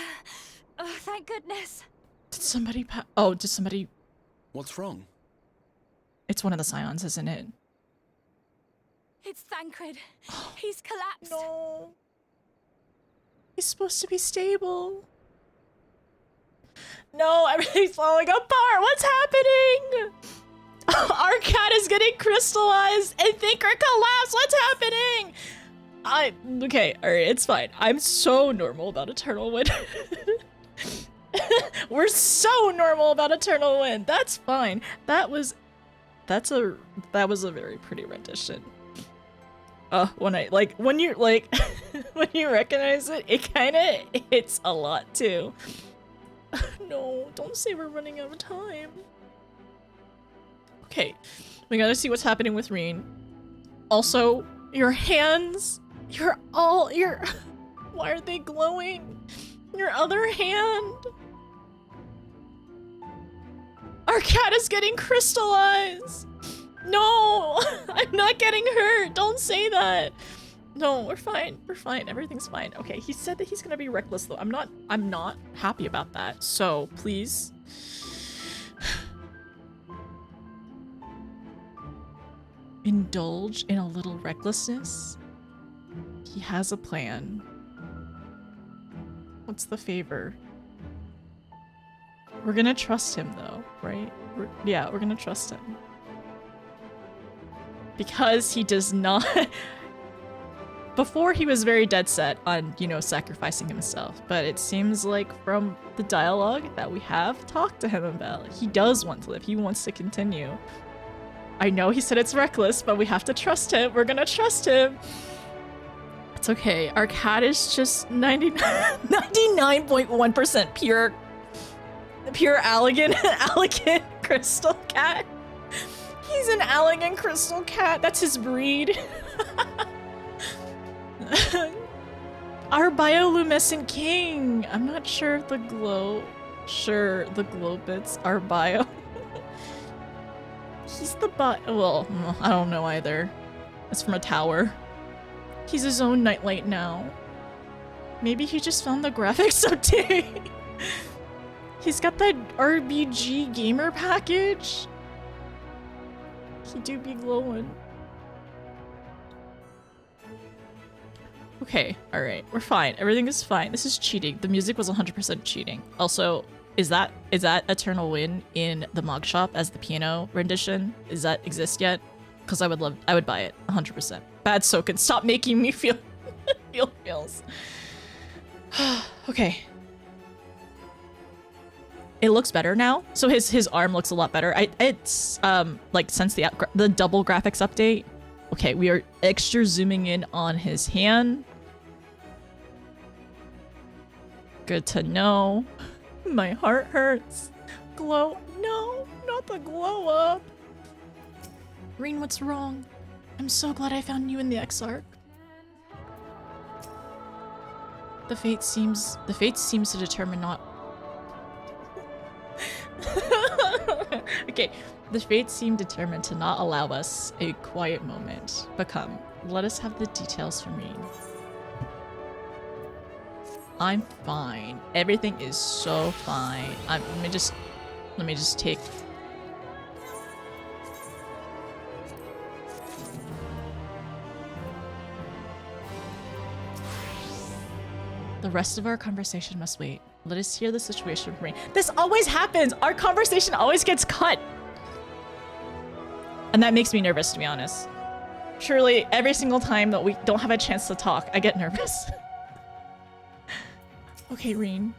Oh, thank goodness. Did somebody did somebody... What's wrong? It's one of the Scions, isn't it? It's Thancred. He's collapsed. No. He's supposed to be stable. No, everything's falling apart. What's happening? Our cat is getting crystallized and Thinker collapsed. What's happening? Okay, alright, it's fine. I'm so normal about Eternal Wind. We're so normal about Eternal Wind. That's fine. That was a very pretty rendition. When you when you recognize it, it kind of hits a lot too. No, don't say we're running out of time. Okay, we gotta see what's happening with Reen. Also, your hands, why are they glowing? Your other hand. Our cat is getting crystallized. No, I'm not getting hurt. Don't say that. No, we're fine. We're fine. Everything's fine. Okay, he said that he's gonna be reckless though. I'm not happy about that. So please. Indulge in a little recklessness. He has a plan. What's the favor? We're gonna trust him though, right? We're gonna trust him. Because he does not... Before he was very dead set on, you know, sacrificing himself, but it seems like from the dialogue that we have talked to him about, he does want to live. He wants to continue. I know he said it's reckless, but we have to trust him. We're gonna trust him. It's okay. Our cat is just 99.1% pure Allegan crystal cat. He's an Allegan crystal cat. That's his breed. Our bioluminescent king. I'm not sure if the glow bits are bio. He's the well, I don't know either. It's from a tower. He's his own nightlight now. Maybe he just found the graphics update. He's got that RBG gamer package. He do be glowing. Okay, alright, we're fine. Everything is fine. This is cheating. The music was 100% cheating. Also, is that Eternal Wind in the Mog Shop as the piano rendition? Does that exist yet? Because I would buy it 100%. Bad Soken, stop making me feel feels. Okay. It looks better now. So his arm looks a lot better. It's like since the double graphics update. Okay, we are extra zooming in on his hand. Good to know. My heart hurts. Glow. No, not the glow up. Reen, what's wrong? I'm so glad I found you in the Exarch. The fate seems to determine not. Okay, the fates seem determined to not allow us a quiet moment. But come, let us have the details from Reen. I'm fine. Everything is so fine. Let me just take. The rest of our conversation must wait. Let us hear the situation from Reen. This always happens! Our conversation always gets cut! And that makes me nervous, to be honest. Surely, every single time that we don't have a chance to talk, I get nervous. Okay, Reen.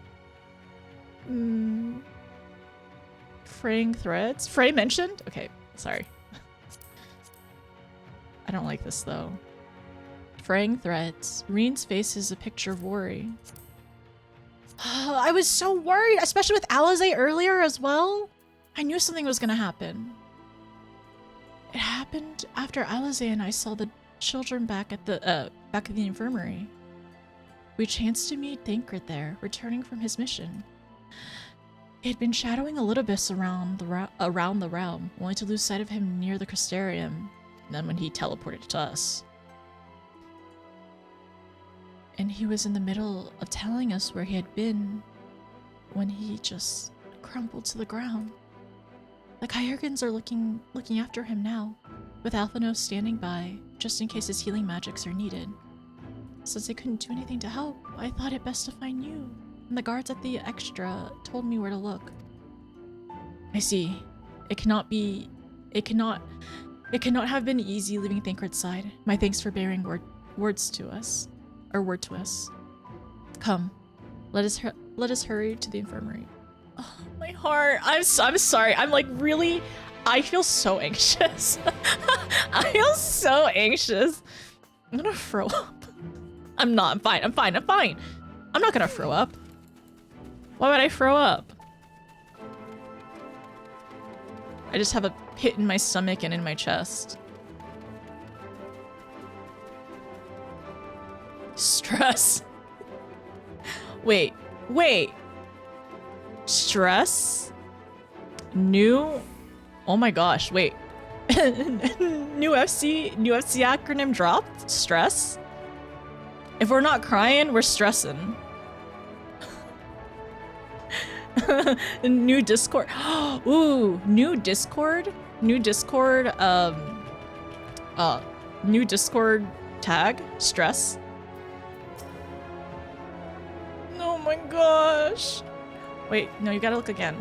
Fraying threads? Frey mentioned? Okay, sorry. I don't like this, though. Fraying threads. Reen's face is a picture of worry. I was so worried, especially with Alizé earlier as well. I knew something was gonna happen. It happened after Alizé and I saw the children back at the infirmary. We chanced to meet Thancred there, returning from his mission. He had been shadowing Elidibus around the realm, only to lose sight of him near the Crystarium, and then when he teleported to us. And he was in the middle of telling us where he had been when he just crumpled to the ground. The Kyurgans are looking after him now, with Alphanos standing by, just in case his healing magics are needed. Since they couldn't do anything to help, I thought it best to find you. And the guards at the extra told me where to look. I see. It cannot have been easy leaving Thancred's side. My thanks for bearing word to us. Come, let us hurry to the infirmary. Oh, my heart. I'm sorry. I'm like really. I feel so anxious. I feel so anxious. I'm gonna throw up. I'm not. I'm fine. I'm not gonna throw up. Why would I throw up? I just have a pit in my stomach and in my chest. Stress. Wait. Stress? New? Oh my gosh, wait. New FC acronym dropped? Stress? If we're not crying, we're stressing. New Discord. Ooh, new Discord tag. Stress. Oh my gosh. Wait, no, you gotta look again.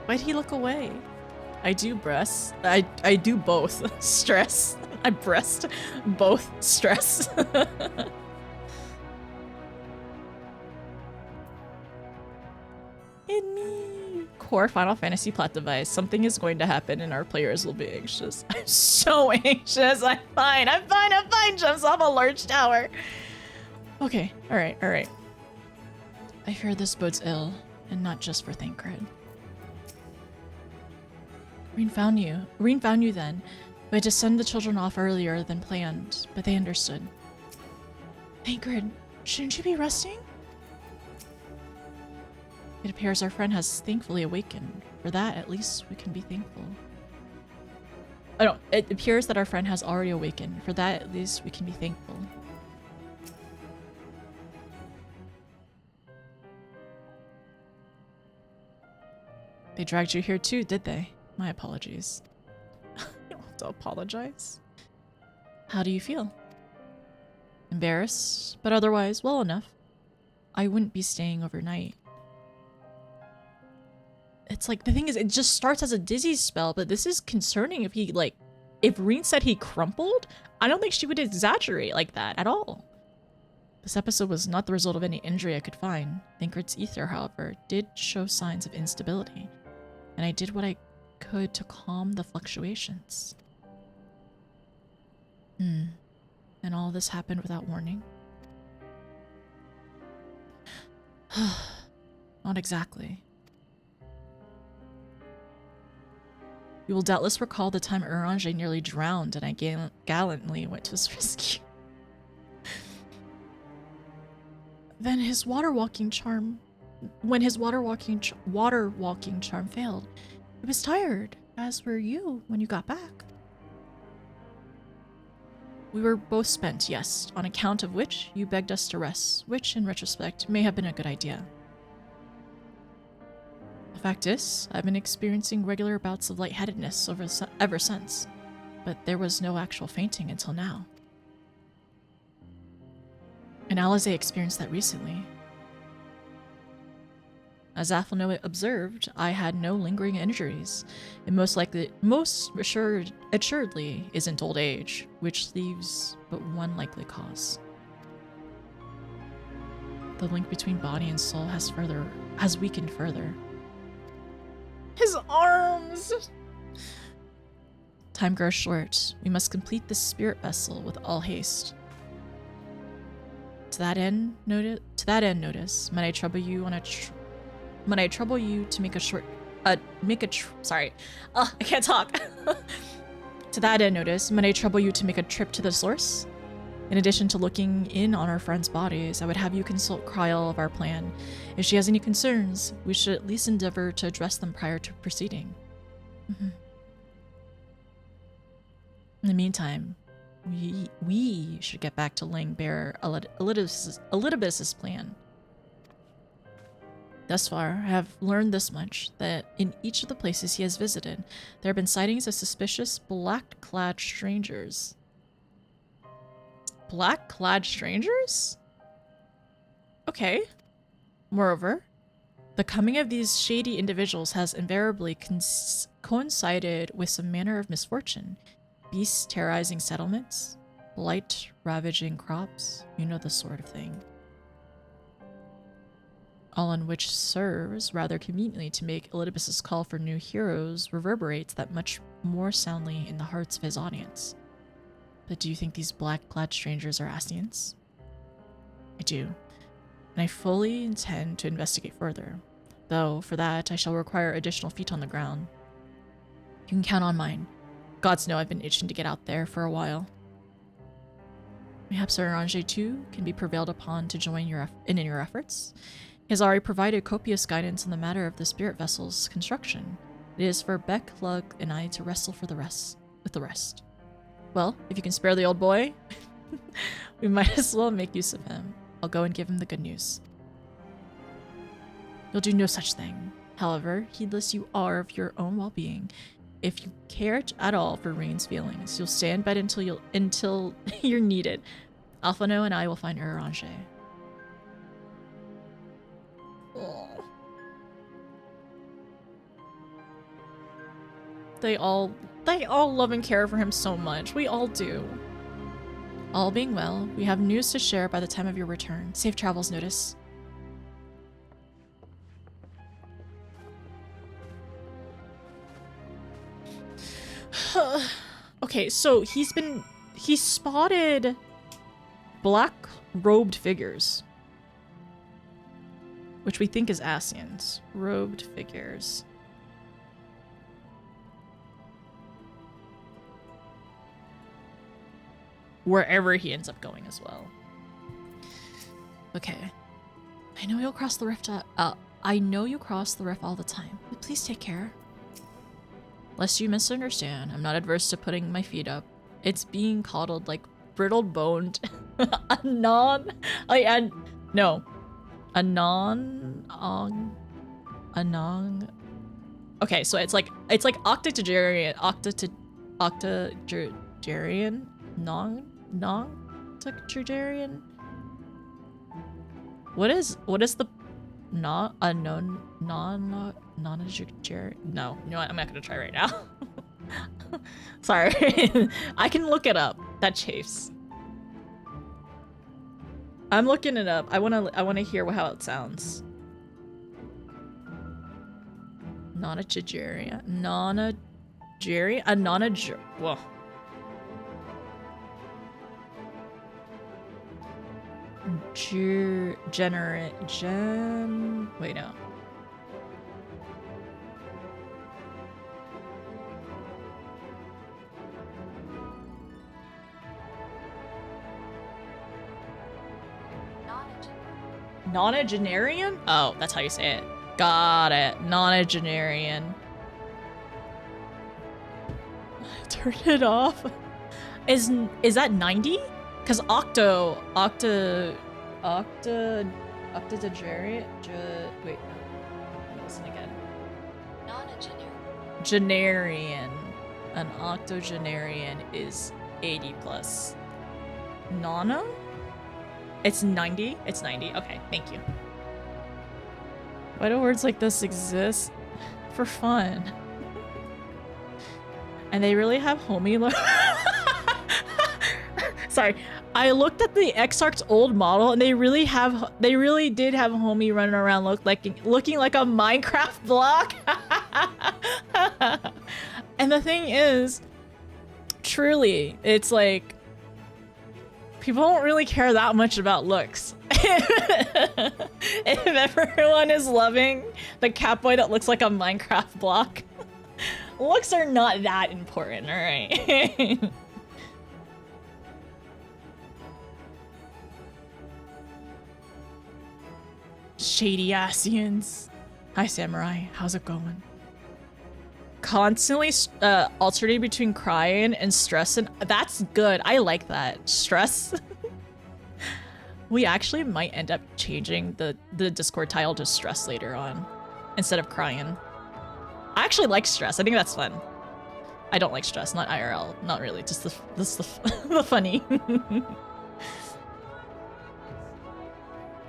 Why'd he look away? I do breast. I do both. Stress. I breast both stress. In me. Core Final Fantasy plot device. Something is going to happen and our players will be anxious. I'm so anxious. I'm fine. Jumps off a large tower. Okay. Alright. I fear this bodes ill, and not just for Thancred. Reen found you then. We had to send the children off earlier than planned, but they understood. Thancred, shouldn't you be resting? It appears our friend has thankfully awakened. For that, at least, we can be thankful. Oh no, it appears that our friend has already awakened. For that, at least, we can be thankful. They dragged you here too, did they? My apologies. You don't have to apologize. How do you feel? Embarrassed, but otherwise well enough. I wouldn't be staying overnight. It's like, the thing is, it just starts as a dizzy spell, but this is concerning if he, like, if Reen said he crumpled, I don't think she would exaggerate like that at all. This episode was not the result of any injury I could find. Thancred's ether, however, did show signs of instability, and I did what I could to calm the fluctuations. And all this happened without warning? Not exactly. You will doubtless recall the time Uranger nearly drowned and I gallantly went to his rescue. When his water walking charm failed, he was tired, as were you when you got back. We were both spent, yes, on account of which you begged us to rest, which, in retrospect, may have been a good idea. The fact is, I've been experiencing regular bouts of lightheadedness ever since, but there was no actual fainting until now. And Alize experienced that recently. As Athelno observed, I had no lingering injuries. It most assuredly isn't old age, which leaves but one likely cause. The link between body and soul has weakened further. His arms! Time grows short. We must complete this spirit vessel with all haste. To that end, notice, might I trouble you to make a short, sorry. I can't talk. To that end, notice, might I trouble you to make a trip to the source? In addition to looking in on our friends' bodies, I would have you consult Kryl of our plan. If she has any concerns, we should at least endeavor to address them prior to proceeding. In the meantime, we should get back to laying bare Elidibus's plan. Thus far, I have learned this much, that in each of the places he has visited, there have been sightings of suspicious black-clad strangers. Black-clad strangers? Okay. Moreover, the coming of these shady individuals has invariably coincided with some manner of misfortune. Beasts terrorizing settlements, blight ravaging crops, you know, the sort of thing. All in which serves rather conveniently to make Elidibus's call for new heroes reverberates that much more soundly in the hearts of his audience. But do you think these black-clad strangers are Ascians? I do, and I fully intend to investigate further, though for that I shall require additional feet on the ground. You can count on mine. Gods know I've been itching to get out there for a while. Perhaps Orange too can be prevailed upon to join in your efforts. He has already provided copious guidance in the matter of the spirit vessel's construction. It is for Beck, Lug, and I to wrestle with the rest. Well, if you can spare the old boy, we might as well make use of him. I'll go and give him the good news. You'll do no such thing. However, heedless you are of your own well-being. If you care at all for Rain's feelings, you'll stay in bed until you're needed. Alphano and I will find Orange. Oh. They all love and care for him so much. We all do. All being well, we have news to share by the time of your return. Safe travels, Notice. Okay, so he spotted black-robed figures, which we think is Ascians. Robed figures. Wherever he ends up going as well. Okay. I know you'll cross the rift. I know you cross the rift all the time. But please take care. Lest you misunderstand, I'm not adverse to putting my feet up. It's being coddled like brittle boned. Okay, so it's like octogenarian, octogenarian, octogenarian. What is the non-octogenarian? No, you know what? I'm not gonna try right now. Sorry, I can look it up. That chafes. I'm looking it up. I wanna hear how it sounds. Non-octogenarian, whoa. Wait, no. Nonagenarian? Oh, that's how you say it. Got it. Nonagenarian. Turn it off. Is that 90? Because octogenarian. Wait, let me listen again. Genarian. An octogenarian is 80 plus. Nano? It's 90? It's 90. Okay, thank you. Why do words like this exist? For fun. And they really have homie look. Sorry. I looked at the Exarch's old model and they really did have homie running around looking like a Minecraft block. And the thing is, truly, it's like people don't really care that much about looks. If everyone is loving the Catboy that looks like a Minecraft block, looks are not that important, alright? Shady Ascians. Hi, Samurai. How's it going? Constantly alternating between crying and stress, and that's good. I like that. Stress. We actually might end up changing the Discord title to stress later on instead of crying. I actually like stress. I think that's fun. I don't like stress, not IRL, not really, just the funny.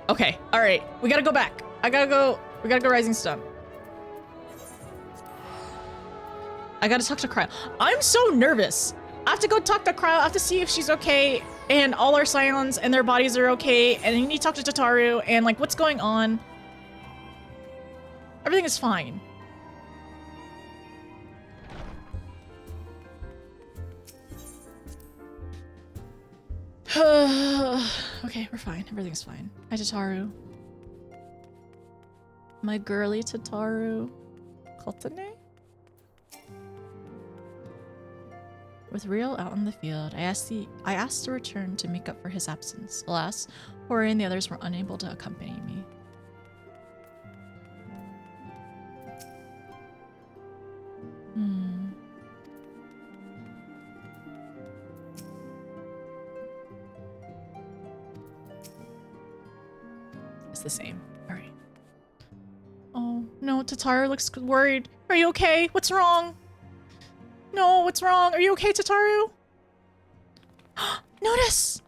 Okay, all right, we gotta go back. We gotta go Rising Stone. I gotta talk to Cryo. I'm so nervous. I have to go talk to Cryo. I have to see if she's okay and all our Scions and their bodies are okay. And I need to talk to Tataru and like what's going on. Everything is fine. Okay, we're fine. Everything's fine. Hi, Tataru. My girly Tataru. Kotane? With Rio out in the field, I asked to return to make up for his absence. Alas, Hori and the others were unable to accompany me. It's the same. All right. Oh, no, Tataru looks worried. Are you okay? What's wrong? No, what's wrong? Are you okay, Tataru? Notice!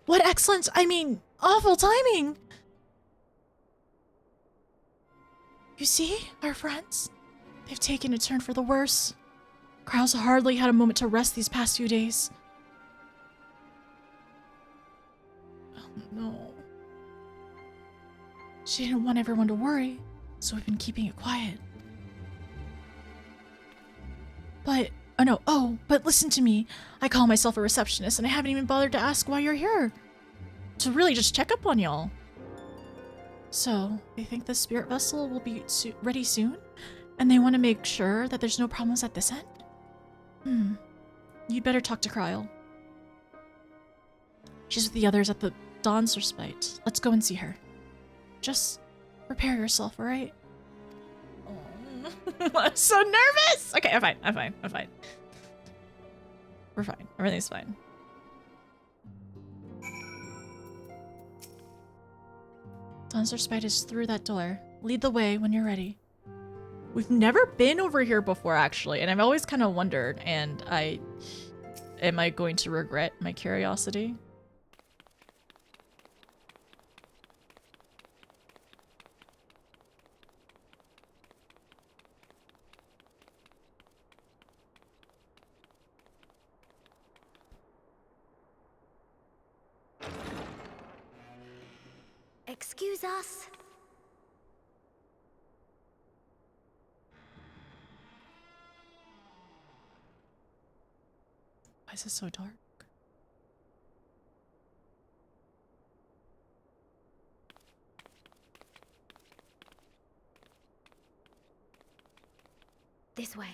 What excellent, I mean, awful timing! You see, our friends? They've taken a turn for the worse. Krau's hardly had a moment to rest these past few days. Oh no. She didn't want everyone to worry, so we've been keeping it quiet. But listen to me. I call myself a receptionist and I haven't even bothered to ask why you're here. To really just check up on y'all. So, they think the spirit vessel will be ready soon? And they want to make sure that there's no problems at this end? You'd better talk to Cryle. She's with the others at the Dawn's Respite. Let's go and see her. Just prepare yourself, alright? I'm so nervous! Okay, I'm fine. We're fine. Everything's fine. Dawn's Respite is through that door. Lead the way when you're ready. We've never been over here before, actually, and I've always kind of wondered, and am I going to regret my curiosity? Excuse us. Why is it so dark? This way.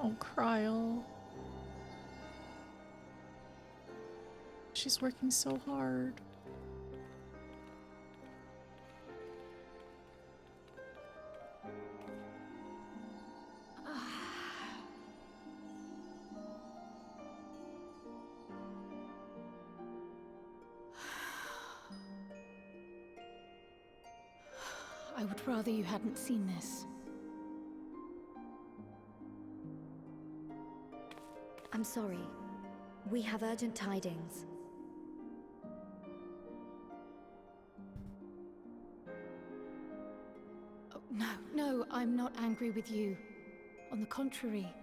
Oh, Cryle. She's working so hard. I would rather you hadn't seen this. I'm sorry. We have urgent tidings. Oh, no, I'm not angry with you. On the contrary.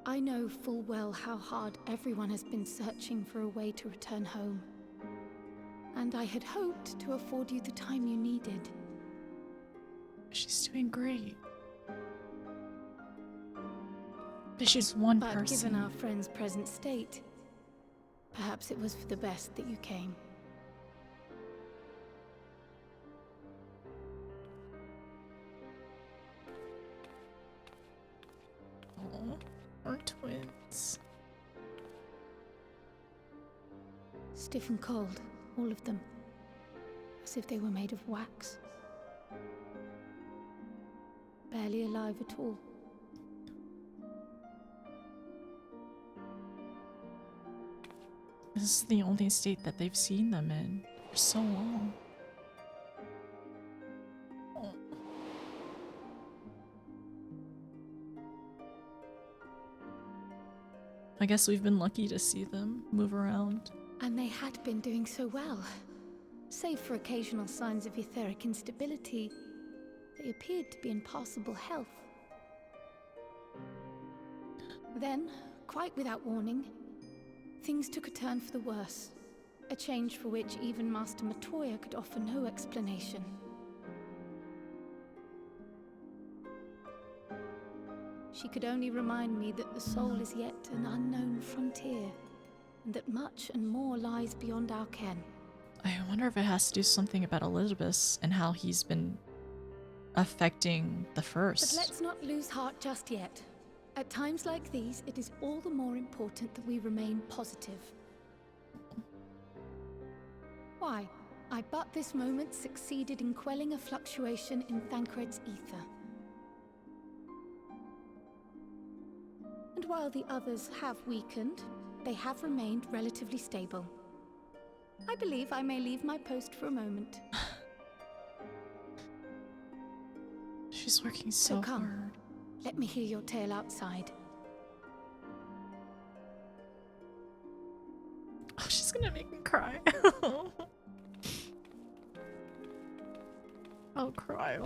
I know full well how hard everyone has been searching for a way to return home. And I had hoped to afford you the time you needed. She's doing great. But she's one person. But given our friend's present state, perhaps it was for the best that you came. twins. Stiff and cold, all of them. As if they were made of wax. Barely alive at all. This is the only state that they've seen them in for so long. Oh. I guess we've been lucky to see them move around. And they had been doing so well. Save for occasional signs of etheric instability, they appeared to be in passable health. Then, quite without warning, things took a turn for the worse. A change for which even Master Matoya could offer no explanation. She could only remind me that the soul is yet an unknown frontier, and that much and more lies beyond our ken. I wonder if it has to do something about Elizabeth and how he's been affecting the first. But let's not lose heart just yet. At times like these, it is all the more important that we remain positive. Why? I but this moment succeeded in quelling a fluctuation in Thancred's ether. And while the others have weakened, they have remained relatively stable. I believe I may leave my post for a moment. She's working so come, hard. Let me hear your tale outside. Oh, she's gonna make me cry. I'll cry.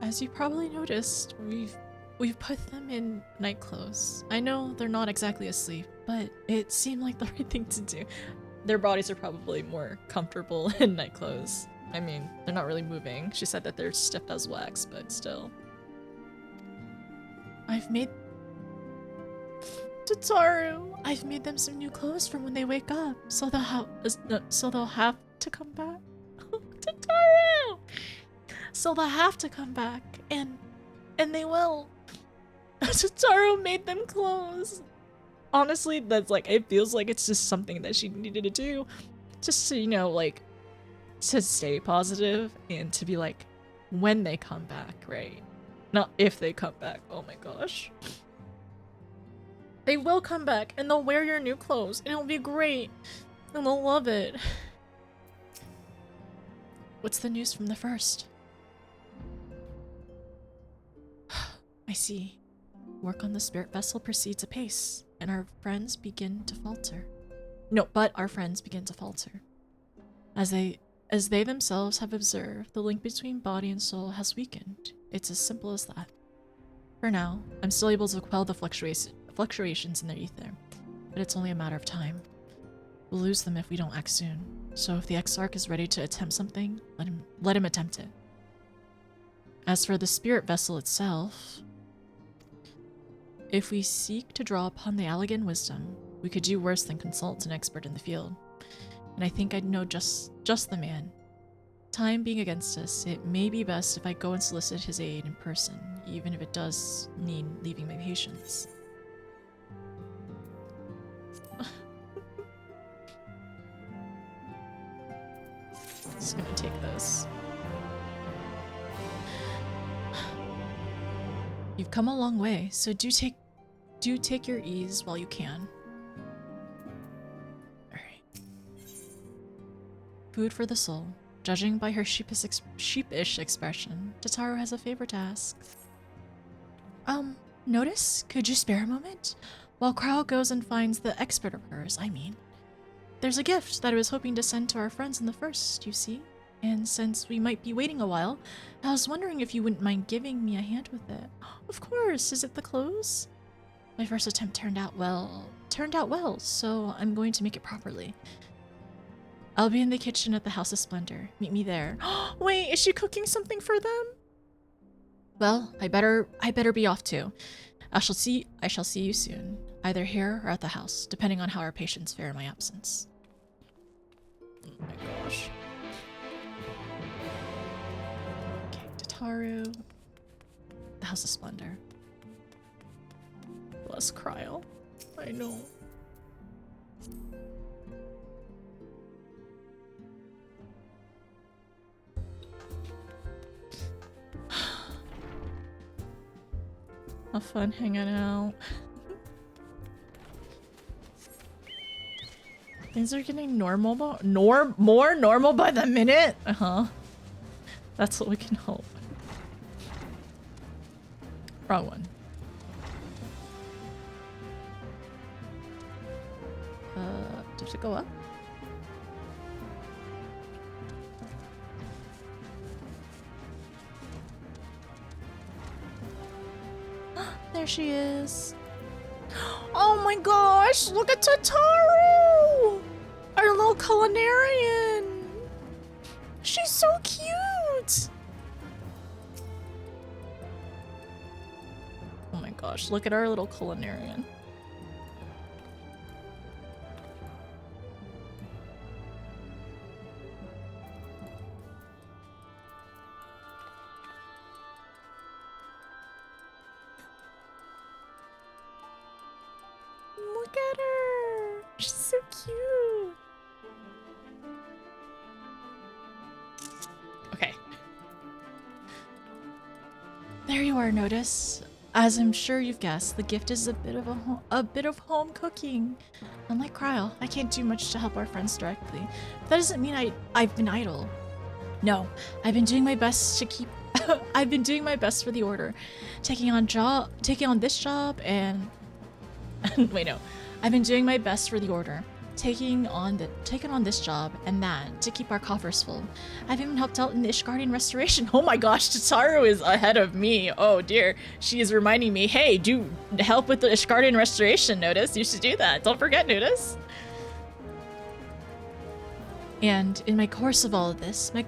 As you probably noticed, we've put them in night clothes. I know they're not exactly asleep, but it seemed like the right thing to do. Their bodies are probably more comfortable in night clothes. I mean, they're not really moving. She said that they're stiff as wax, but still. I've made them some new clothes for when they wake up, so they'll have to come back. Tataru! So they'll have to come back, and they will. Tataru made them clothes. Honestly, that's like, it feels like it's just something that she needed to do, just to, you know, like, to stay positive and to be like, when they come back, right? Not if they come back. Oh my gosh. They will come back, and they'll wear your new clothes, and it'll be great, and they'll love it. What's the news from the first? I see. Work on the spirit vessel proceeds apace, and our friends begin to falter. But our friends begin to falter. As they themselves have observed, the link between body and soul has weakened. It's as simple as that. For now, I'm still able to quell the fluctuations in their ether, but it's only a matter of time. We'll lose them if we don't act soon. So if the Exarch is ready to attempt something, let him attempt it. As for the spirit vessel itself, if we seek to draw upon the Allegan wisdom, we could do worse than consult an expert in the field. And I think I'd know just the man. Time being against us, it may be best if I go and solicit his aid in person, even if it does mean leaving my patients. Just gonna take this. You've come a long way, so do take your ease while you can. Alright. Food for the soul. Judging by her sheepish expression, Tataru has a favor to ask. Notice? Could you spare a moment? While Krau goes and finds the expert of hers, I mean. There's a gift that I was hoping to send to our friends in the first, you see? And since we might be waiting a while, I was wondering if you wouldn't mind giving me a hand with it. Of course, is it the clothes? My first attempt turned out well, so I'm going to make it properly. I'll be in the kitchen at the House of Splendor. Meet me there. Wait, is she cooking something for them? Well, I better be off too. I shall see you soon, either here or at the house, depending on how our patients fare in my absence. Oh my gosh. Okay, Tataru. The House of Splendor. Bless Cryle. I know. Have fun hanging out. Things are getting more normal by the minute? Uh-huh. That's what we can hope. Wrong one. Does it go up? There she is. Oh my gosh, look at Tataru! Our little culinarian! She's so cute! Oh my gosh, look at our little culinarian. Look at her! She's so cute! Okay. There you are, Notice. As I'm sure you've guessed, the gift is a bit of home cooking. Unlike Cryle, I can't do much to help our friends directly. But that doesn't mean I've been idle. No, I've been doing my best to keep I've been doing my best for the order. Taking on this job and wait, no. I've been doing my best for the order. Taking on this job and that to keep our coffers full. I've even helped out in the Ishgardian restoration. Oh my gosh, Tataru is ahead of me. Oh dear. She is reminding me, hey, do help with the Ishgardian restoration, Notice. You should do that. Don't forget, Notice. And in my course of all of this, my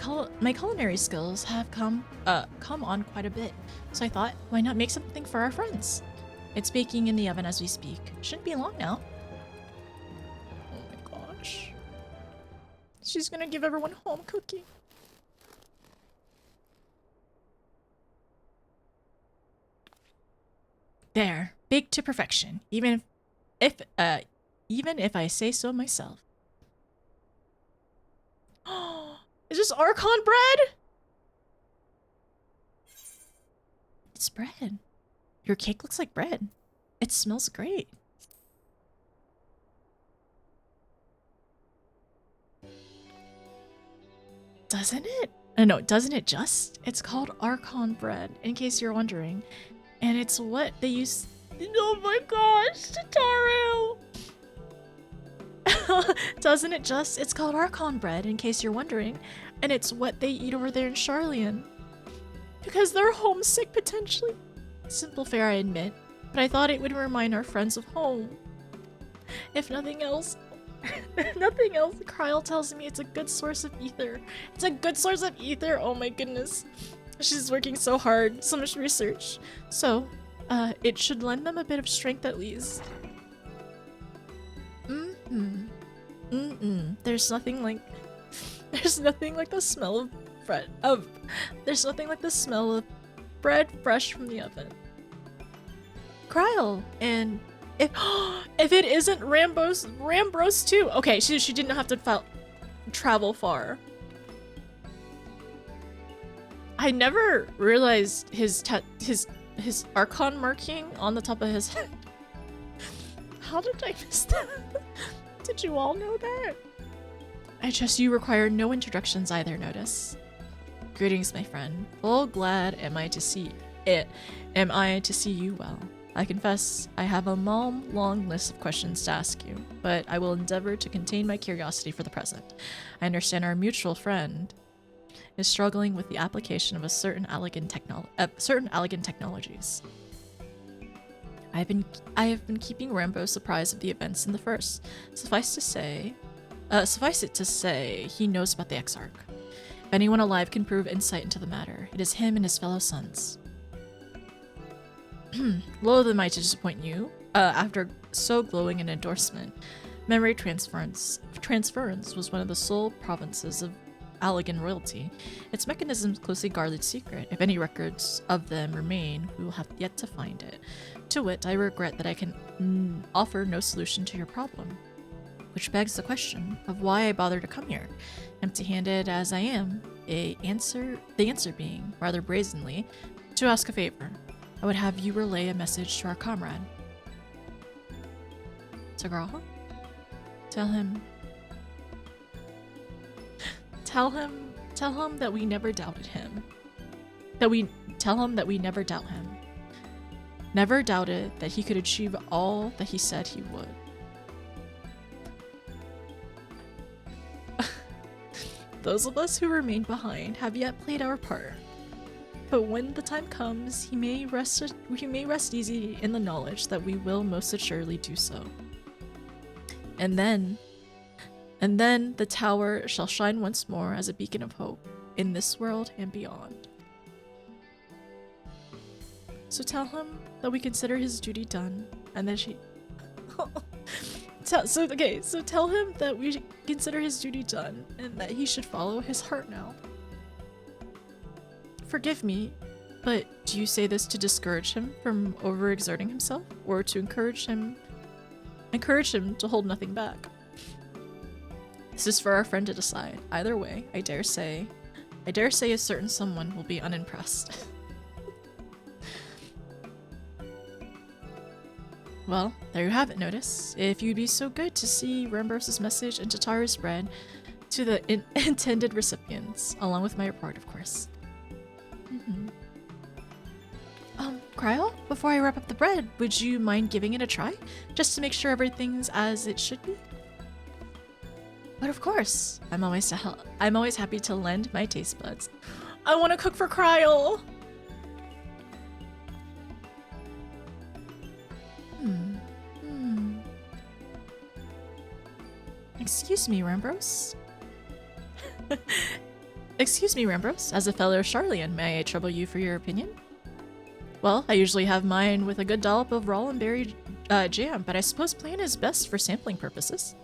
culinary skills have come on quite a bit. So I thought, why not make something for our friends? It's baking in the oven as we speak. Shouldn't be long now. Oh my gosh. She's gonna give everyone home cooking. There, baked to perfection. Even if I say so myself. Is this Archon bread? It's bread. Your cake looks like bread. It smells great. Doesn't it? No, doesn't it just? It's called Archon bread, in case you're wondering. And it's what they use. Oh my gosh, Tataru! Doesn't it just? It's called Archon bread, in case you're wondering. And it's what they eat over there in Charlian. Because they're homesick, potentially. Simple fare, I admit, but I thought it would remind our friends of home. If nothing else, Cryle tells me it's a good source of ether. It's a good source of ether, oh my goodness. She's working so hard, so much research. So, it should lend them a bit of strength at least. There's nothing like the smell of bread. There's nothing like the smell of bread fresh from the oven. Cryle, and if it isn't Rambros too. Okay, she didn't have to travel far. I never realized his Archon marking on the top of his head. How did I miss that? Did you all know that? I trust you require no introductions either, Notice. Greetings, my friend. Full glad am I to see you well. I confess I have a long list of questions to ask you, but I will endeavor to contain my curiosity for the present. I understand our mutual friend is struggling with the application of a certain elegant technologies. I have been keeping Rambo surprised of the events in the first. Suffice it to say, he knows about the Exarch. If anyone alive can prove insight into the matter, it is him and his fellow sons. Loath am I to disappoint you. After so glowing an endorsement, memory transference was one of the sole provinces of Allegan royalty. Its mechanisms closely guarded secret. If any records of them remain, we will have yet to find it. To wit, I regret that I can offer no solution to your problem. Which begs the question of why I bother to come here. Empty-handed as I am, the answer being, rather brazenly, to ask a favor. I would have you relay a message to our comrade. Sagraha? Tell him that we never doubted him. Tell him that we never doubt him. Never doubted that he could achieve all that he said he would. Those of us who remain behind have yet played our part. But when the time comes, he may rest easy in the knowledge that we will most assuredly do so. And then the tower shall shine once more as a beacon of hope in this world and beyond. So tell him that we consider his duty done, and that she. So tell him that we consider his duty done, and that he should follow his heart now. Forgive me, but do you say this to discourage him from overexerting himself, or to encourage him to hold nothing back? This is for our friend to decide. Either way, I dare say a certain someone will be unimpressed. Well, there you have it, Notice. If you'd be so good to see Rambrose's message and Tataru's bread to the intended recipients, along with my report, of course. Cryo, before I wrap up the bread, would you mind giving it a try? Just to make sure everything's as it should be? But of course, I'm always happy to lend my taste buds. I want to cook for Cryo! Excuse me, Rambrose. Excuse me, Rambrose. As a fellow Charlian, may I trouble you for your opinion? Well, I usually have mine with a good dollop of raw and berry jam, but I suppose plain is best for sampling purposes.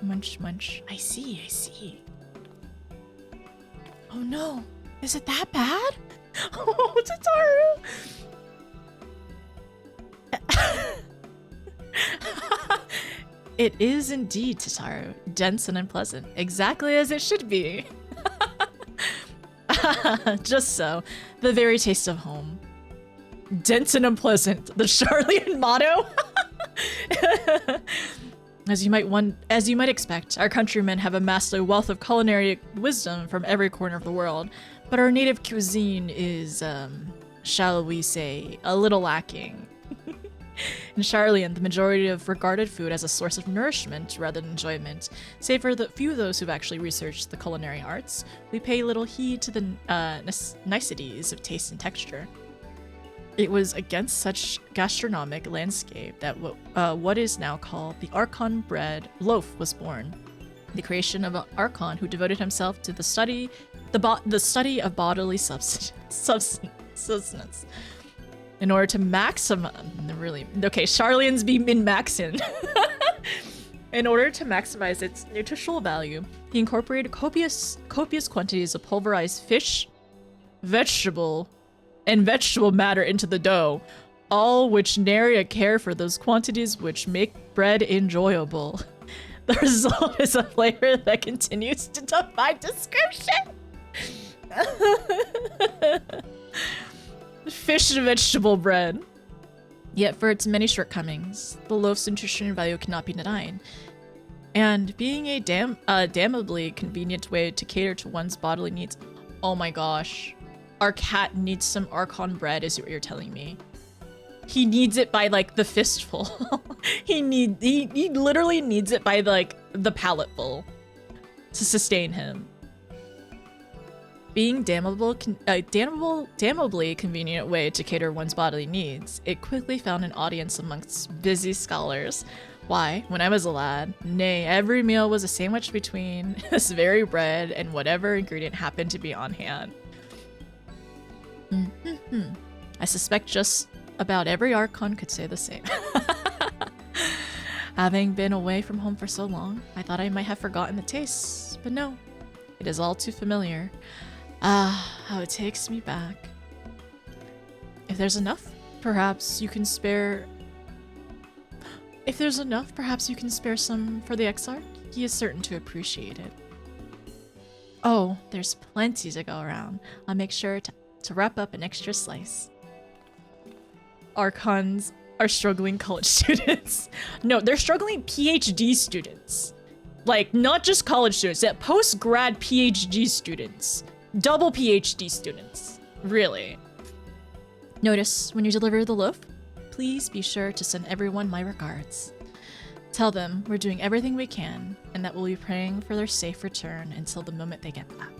Munch, munch. I see. Oh no! Is it that bad? Oh, Tataru! It is indeed, Tataru. Dense and unpleasant. Exactly as it should be. Just so. The very taste of home. Dense and unpleasant. The Charlian motto? As you might expect, our countrymen have amassed a wealth of culinary wisdom from every corner of the world, but our native cuisine is, shall we say, a little lacking. In Charlian, the majority of regarded food as a source of nourishment rather than enjoyment. Save for the few of those who've actually researched the culinary arts, we pay little heed to the niceties of taste and texture. It was against such gastronomic landscape that what is now called the Archon bread loaf was born. The creation of an Archon who devoted himself to the study of bodily sustenance. In order to Charlian's be min-maxin. In order to maximize its nutritional value, he incorporated copious quantities of pulverized fish, vegetable matter into the dough, all which nary a care for those quantities which make bread enjoyable. The result is a flavor that continues to defy description. Fish and vegetable bread. Yet for its many shortcomings, the loaf's nutrition value cannot be denied. And being a damnably convenient way to cater to one's bodily needs. Oh my gosh. Our cat needs some Archon bread, is what you're telling me. He needs it by like the fistful. he literally needs it by like the palletful to sustain him. Being damnably convenient way to cater one's bodily needs, it quickly found an audience amongst busy scholars. Why, when I was a lad, nay, every meal was a sandwich between this very bread and whatever ingredient happened to be on hand. I suspect just about every Archon could say the same. Having been away from home for so long, I thought I might have forgotten the tastes, but no, it is all too familiar. Ah, how it takes me back. If there's enough, perhaps you can spare... If there's enough, perhaps you can spare some for the Exarch? He is certain to appreciate it. Oh, there's plenty to go around. I'll make sure to wrap up an extra slice. Archons are struggling college students. No, they're struggling PhD students. Like, not just college students, yeah, post-grad PhD students. Double PhD students. Really. Notice when you deliver the loaf, please be sure to send everyone my regards. Tell them we're doing everything we can and that we'll be praying for their safe return until the moment they get back.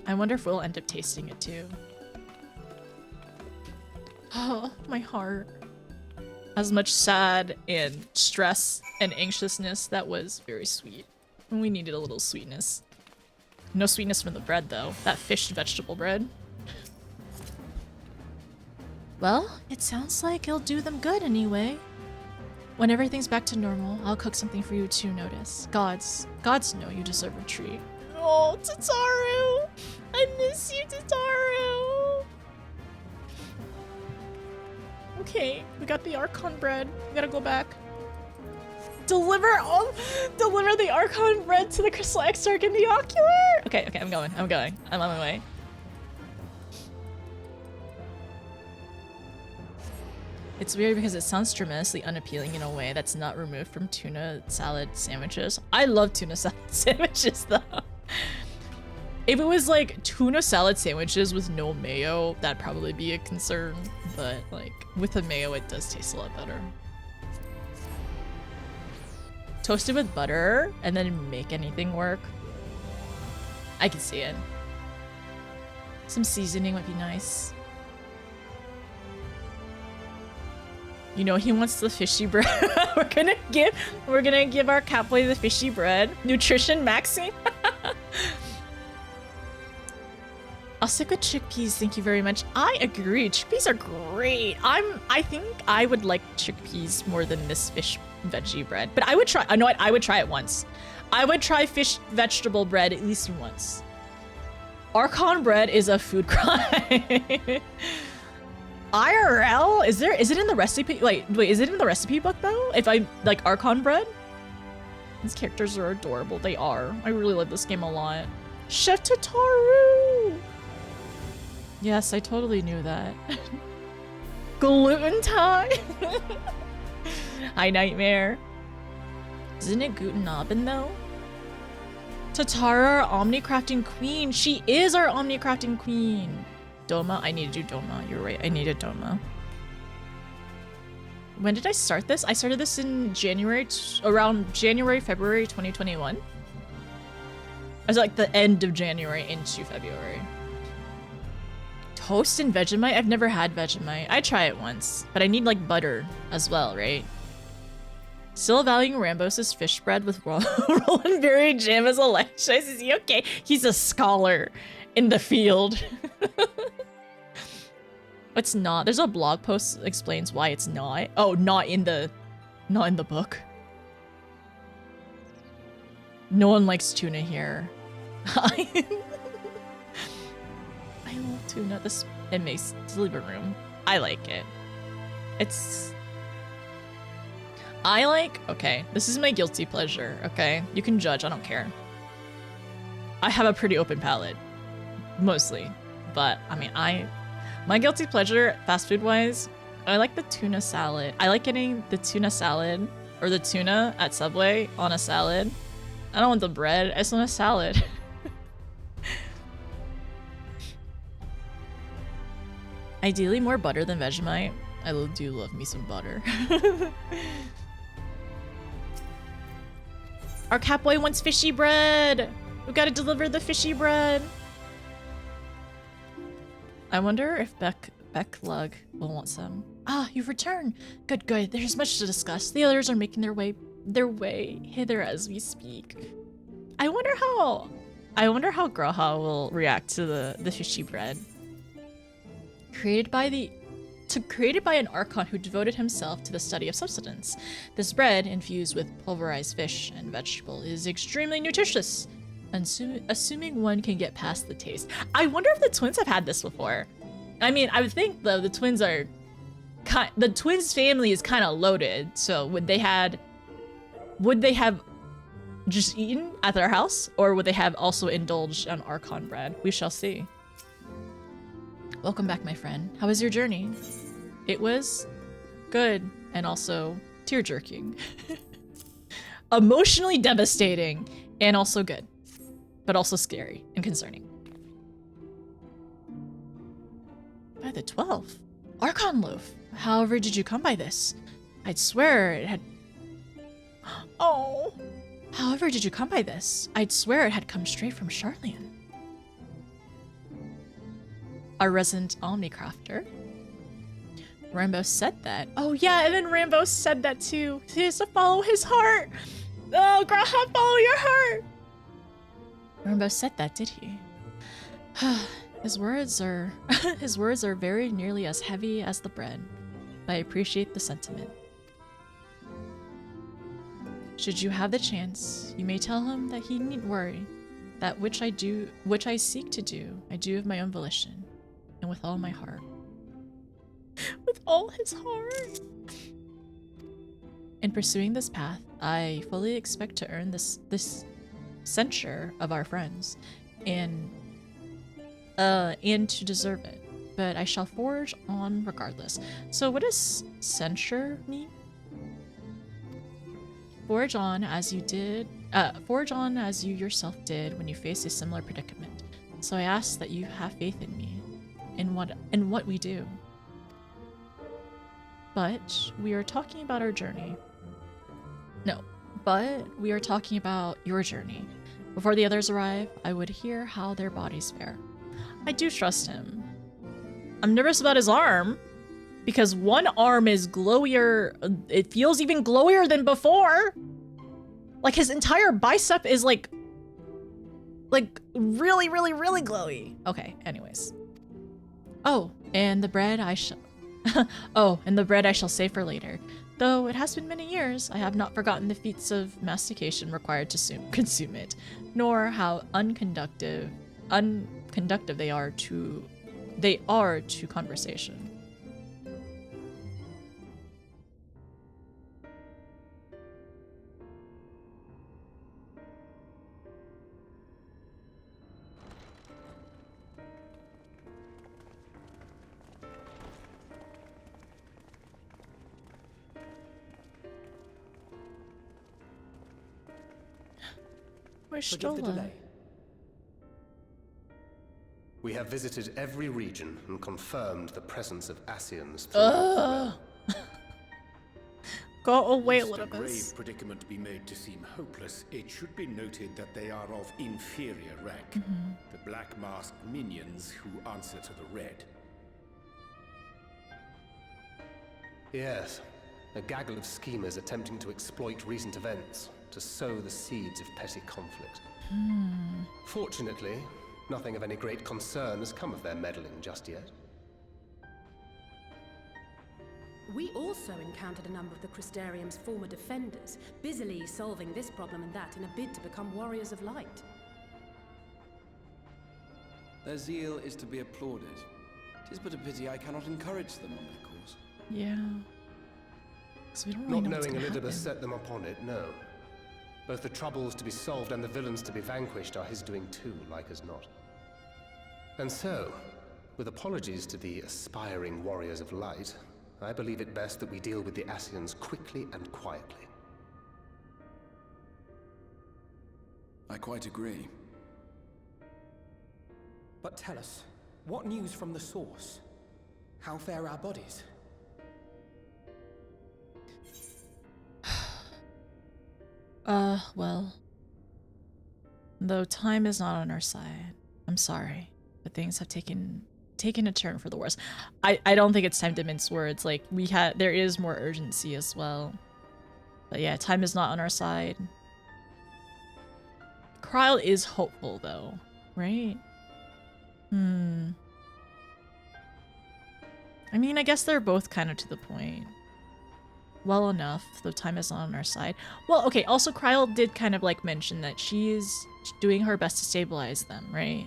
I wonder if we'll end up tasting it too. Oh, my heart. As much sad and stress and anxiousness, that was very sweet. We needed a little sweetness. No sweetness from the bread though. That fish vegetable bread. Well, it sounds like it'll do them good anyway. When everything's back to normal, I'll cook something for you to notice. Gods know you deserve a treat. Oh, Tataru! I miss you, Tataru! Okay, we got the Archon bread. We gotta go back. Deliver the Archon bread to the Crystal Exarch in the Ocular! Okay, I'm going. I'm on my way. It's weird because it sounds tremendously unappealing in a way that's not removed from tuna salad sandwiches. I love tuna salad sandwiches though. If it was like tuna salad sandwiches with no mayo, that'd probably be a concern. But like with the mayo, it does taste a lot better. Toast it with butter and then make anything work. I can see it. Some seasoning would be nice. You know he wants the fishy bread. we're gonna give our catboy the fishy bread. Nutrition maxing. I'll stick with chickpeas, thank you very much. I agree, chickpeas are great. I think I would like chickpeas more than this fish veggie bread. But I would try, I know what, I would try it once. I would try fish vegetable bread at least once. Archon bread is a food crime. IRL? Is it in the recipe? Wait, is it in the recipe book though? If I like Archon bread? These characters are adorable. They are. I really love this game a lot. Chef Tataru! Yes, I totally knew that. Gluten time! Hi, Nightmare. Isn't it Guten Abend though? Tatara, our Omnicrafting Queen. She is our Omnicrafting Queen. Doma? I need to do Doma. You're right. I need a Doma. When did I start this? I started this in around January, February 2021. I was like the end of January into February. Toast and Vegemite? I've never had Vegemite. I try it once, but I need like butter as well, right? Still valuing Rambos' fish bread with Roland Berry jam as a life choice. Is he okay? He's a scholar in the field. It's not. There's a blog post that explains why it's not. Oh, not in the book. No one likes tuna here. I love tuna. It makes the living room. I like it. Okay, this is my guilty pleasure, okay? You can judge, I don't care. I have a pretty open palate. Mostly. But, I mean, my guilty pleasure, fast food wise, I like the tuna salad. I like getting the tuna salad, or the tuna at Subway on a salad. I don't want the bread, I just want a salad. Ideally more butter than Vegemite. I do love me some butter. Our catboy wants fishy bread. We gotta deliver the fishy bread. I wonder if Becklug will want some. Ah, you've returned. Good, good. There's much to discuss. The others are making their way hither as we speak. I wonder how Graha will react to the fishy bread. Created by an Archon who devoted himself to the study of substance. This bread, infused with pulverized fish and vegetable, is extremely nutritious, assuming one can get past the taste. I wonder if the twins have had this before. I mean, I would think though the twins family is kind of loaded. So would they have just eaten at their house, or would they have also indulged on Archon bread? We shall see. Welcome back, my friend. How was your journey? It was good and also tear-jerking. Emotionally devastating and also good, but also scary and concerning. By the 12th, Archon loaf. However did you come by this? I'd swear it had... Oh. However did you come by this? I'd swear it had come straight from Charlian. Our resident Omnicrafter. Rambo said that. Oh yeah, and then Rambo said that too. He has to follow his heart. Oh, Graha, follow your heart. Rambo said that, did he? His words are very nearly as heavy as the bread. But I appreciate the sentiment. Should you have the chance, you may tell him that he needn't worry. That which I seek to do, I do of my own volition, and with all my heart. With all his heart. In pursuing this path, I fully expect to earn this censure of our friends, and to deserve it. But I shall forge on regardless. So what does censure mean? Forge on as you yourself did when you faced a similar predicament. So I ask that you have faith in me, in what we do. But we are talking about our journey. No, but we are talking about your journey. Before the others arrive, I would hear how their bodies fare. I do trust him. I'm nervous about his arm, because one arm is glowier. It feels even glowier than before. Like his entire bicep is like really, really, really glowy. Okay, anyways. Oh, and the bread I shall save for later. Though it has been many years, I have not forgotten the feats of mastication required to consume it, nor how unconductive they are to conversation. Forgive the delay. We have visited every region and confirmed the presence of Asians throughout the realm. Go away, Lest little a grave bit. predicament be made to seem hopeless, it should be noted that they are of inferior rank. The black masked minions who answer to the red. Yes, a gaggle of schemers attempting to exploit recent events to sow the seeds of petty conflict. Fortunately, nothing of any great concern has come of their meddling just yet. We also encountered a number of the Crystarium's former defenders, busily solving this problem and that in a bid to become warriors of light. Their zeal is to be applauded. It is but a pity I cannot encourage them on their course. Yeah. So we don't really Not know what's knowing gonna Elizabeth happen. set them upon it, no. Both the troubles to be solved and the villains to be vanquished are his doing too, like as not. And so, with apologies to the aspiring warriors of light, I believe it best that we deal with the Asians quickly and quietly. I quite agree. But tell us, what news from the source? How fare our bodies? Well. Though time is not on our side. I'm sorry, but things have taken a turn for the worse. I don't think it's time to mince words. Like, there is more urgency as well. But yeah, time is not on our side. Kryle is hopeful though, right? I mean, I guess they're both kind of to the point. Well enough, though time is not on our side. Well, okay, also Kryle did kind of like mention that she is doing her best to stabilize them, right?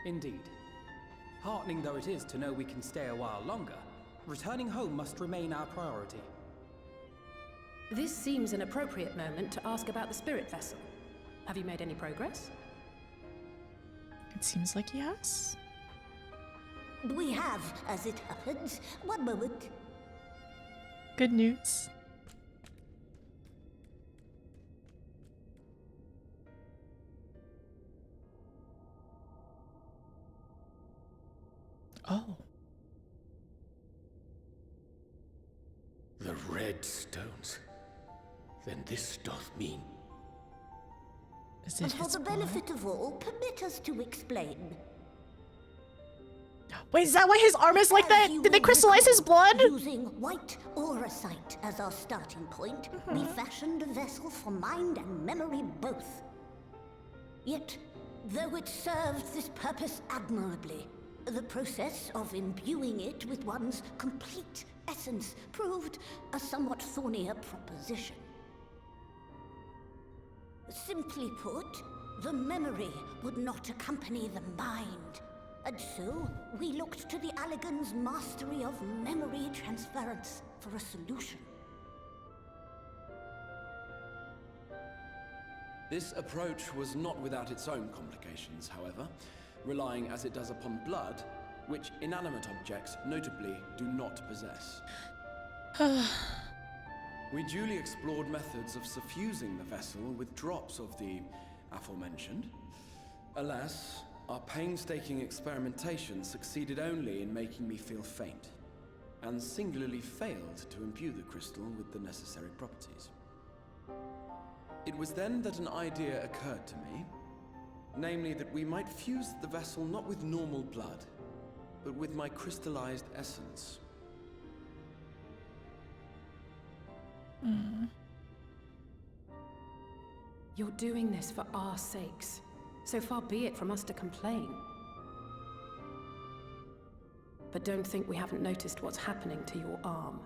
Indeed. Heartening though it is to know we can stay a while longer, returning home must remain our priority. This seems an appropriate moment to ask about the spirit vessel. Have you made any progress? It seems like yes. We have, as it happens. One moment. Good news. Oh. The red stones. Then this doth mean... Is it For the benefit of all, permit us to explain. Wait, is that why his arm is like that? Did they crystallize his blood? Using white auracite as our starting point, we fashioned a vessel for mind and memory both. Yet, though it served this purpose admirably, the process of imbuing it with one's complete essence proved a somewhat thornier proposition. Simply put, the memory would not accompany the mind. And so, we looked to the Allegan's mastery of memory transference for a solution. This approach was not without its own complications, however, relying as it does upon blood, which inanimate objects, notably, do not possess. We duly explored methods of suffusing the vessel with drops of the aforementioned. Alas, our painstaking experimentation succeeded only in making me feel faint, and singularly failed to imbue the crystal with the necessary properties. It was then that an idea occurred to me, namely that we might fuse the vessel not with normal blood, but with my crystallized essence. You're doing this for our sakes. So far be it from us to complain. But don't think we haven't noticed what's happening to your arm.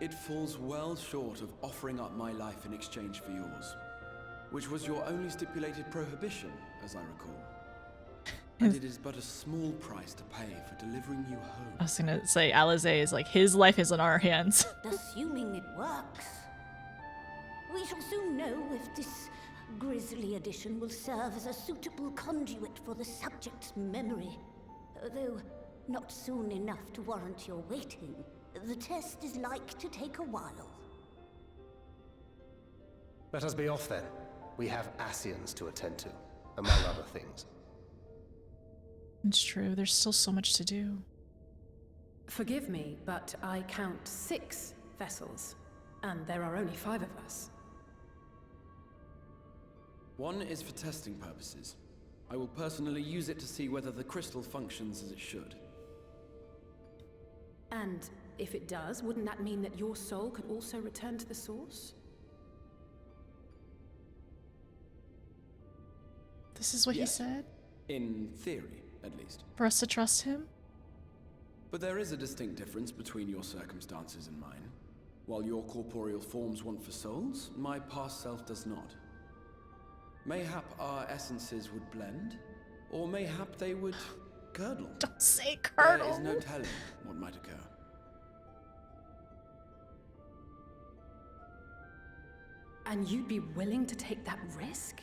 It falls well short of offering up my life in exchange for yours, which was your only stipulated prohibition, as I recall. And it is but a small price to pay for delivering you home. I was gonna say, Alize is like, his life is in our hands. Assuming it works. We shall soon know if this grisly addition will serve as a suitable conduit for the subject's memory. Though not soon enough to warrant your waiting. The test is like to take a while. Let us be off then. We have Ascians to attend to, among other things. It's true, there's still so much to do. Forgive me, but I count 6 vessels, and there are only 5 of us. One is for testing purposes. I will personally use it to see whether the crystal functions as it should. And if it does, wouldn't that mean that your soul could also return to the source? This is what he said? In theory, at least. For us to trust him? But there is a distinct difference between your circumstances and mine. While your corporeal forms want for souls, my past self does not. Mayhap our essences would blend, or mayhap they would curdle. Don't say curdle! There is no telling what might occur. And you'd be willing to take that risk?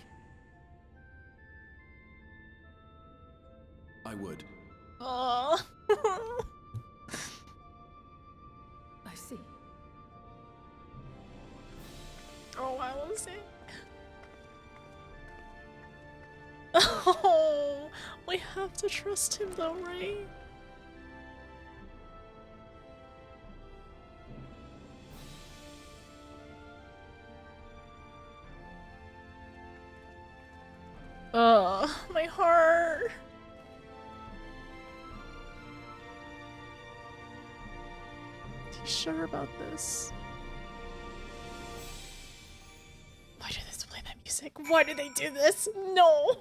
I would. Oh. I see. Oh, Alice. Oh, we have to trust him though, right? My heart. Are you sure about this? Why did they play that music? Why did they do this? No!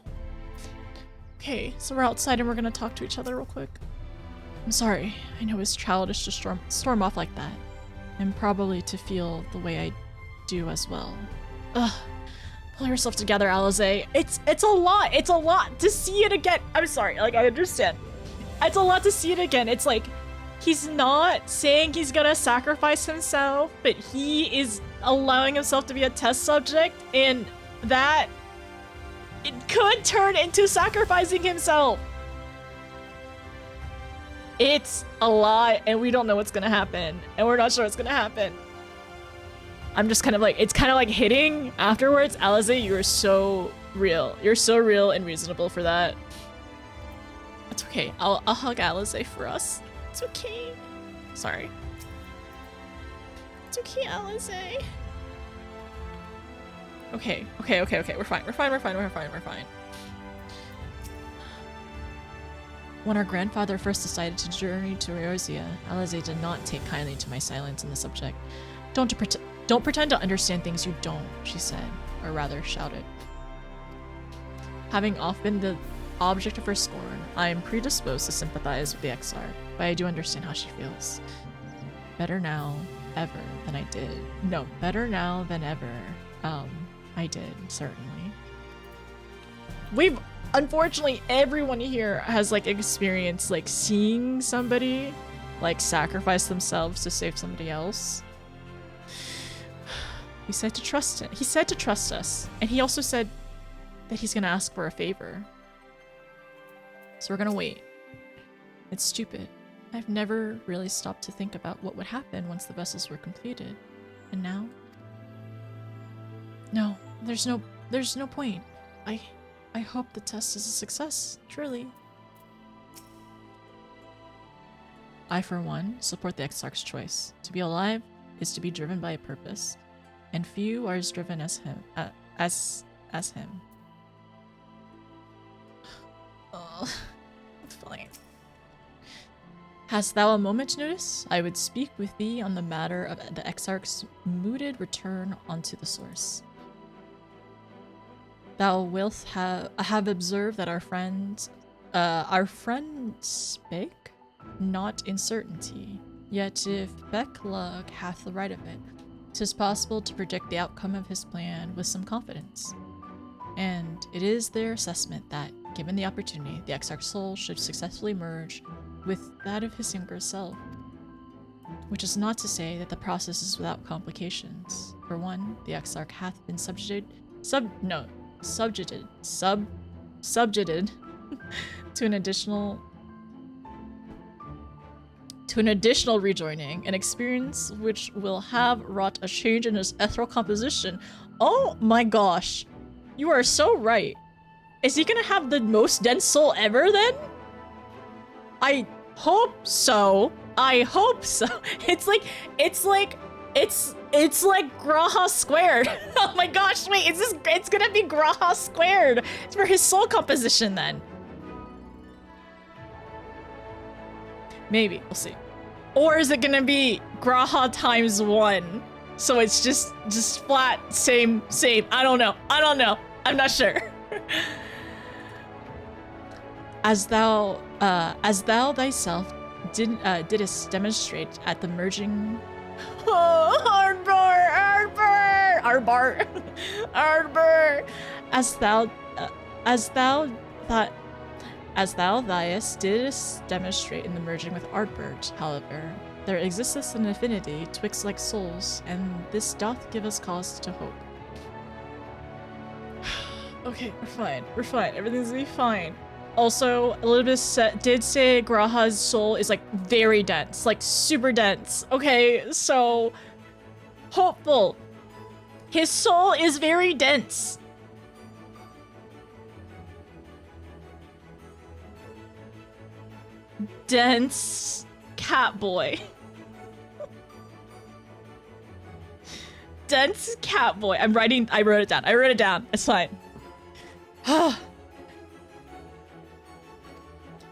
Okay, so we're outside and we're gonna talk to each other real quick. I'm sorry. I know it's childish to storm off like that. And probably to feel the way I do as well. Ugh. Pull yourself together, Alize. It's a lot. It's a lot to see it again. I'm sorry. Like, I understand. It's a lot to see it again. It's like, he's not saying he's gonna sacrifice himself, but he is allowing himself to be a test subject, and that it could turn into sacrificing himself. It's a lot, and we don't know what's gonna happen, and we're not sure what's gonna happen. I'm just kind of like, it's kind of like hitting afterwards. Alize, you're so real. You're so real and reasonable for that. It's okay. I'll hug Alize for us. It's okay. Sorry. It's okay, Alize. Okay. We're fine. We're fine. When our grandfather first decided to journey to Eorzea, Alize did not take kindly to my silence on the subject. Don't pretend to understand things you don't, she said, or rather shouted. Having often been the object of her scorn, I am predisposed to sympathize with the Exarch, but I do understand how she feels. Better now ever than I did. No, better now than ever. I did, certainly. Unfortunately, everyone here has, like, experienced, like, seeing somebody, like, sacrifice themselves to save somebody else. He said to trust him. He said to trust us. And he also said that he's gonna ask for a favor. So we're gonna wait. It's stupid. I've never really stopped to think about what would happen once the vessels were completed. And now? No, there's no point. I hope the test is a success, truly. I, for one, support the Exarch's choice. To be alive is to be driven by a purpose. And few are as driven as him. As him. Oh, it's fine. Hast thou a moment's notice? I would speak with thee on the matter of the Exarch's mooted return unto the source. Thou wilt have observed that our friend spake not in certainty. Yet if Becklug hath the right of it, 'tis possible to predict the outcome of his plan with some confidence. And it is their assessment that, given the opportunity, the Exarch's soul should successfully merge with that of his younger self. Which is not to say that the process is without complications. For one, the Exarch hath been subjected to an additional rejoining, an experience which will have wrought a change in his ethereal composition. Oh my gosh, you are so right. Is he gonna have the most dense soul ever then? I hope so. I hope so. It's like Graha squared. Oh my gosh, wait, it's gonna be Graha squared. It's for his soul composition then. Maybe, we'll see. Or is it gonna be Graha times 1? So it's just flat, same. I don't know. I'm not sure. As thou thyself didst demonstrate at the merging. Oh, Arbor. As thou didst demonstrate in the merging with Ardbert, however, there existeth an affinity twixt like souls, and this doth give us cause to hope. Okay, we're fine. Everything's gonna be fine. Also, Elizabeth did say Graha's soul is like very dense, like super dense. Okay, so hopeful. His soul is very dense. Dense cat boy. Dense cat boy. I wrote it down. I wrote it down. It's fine.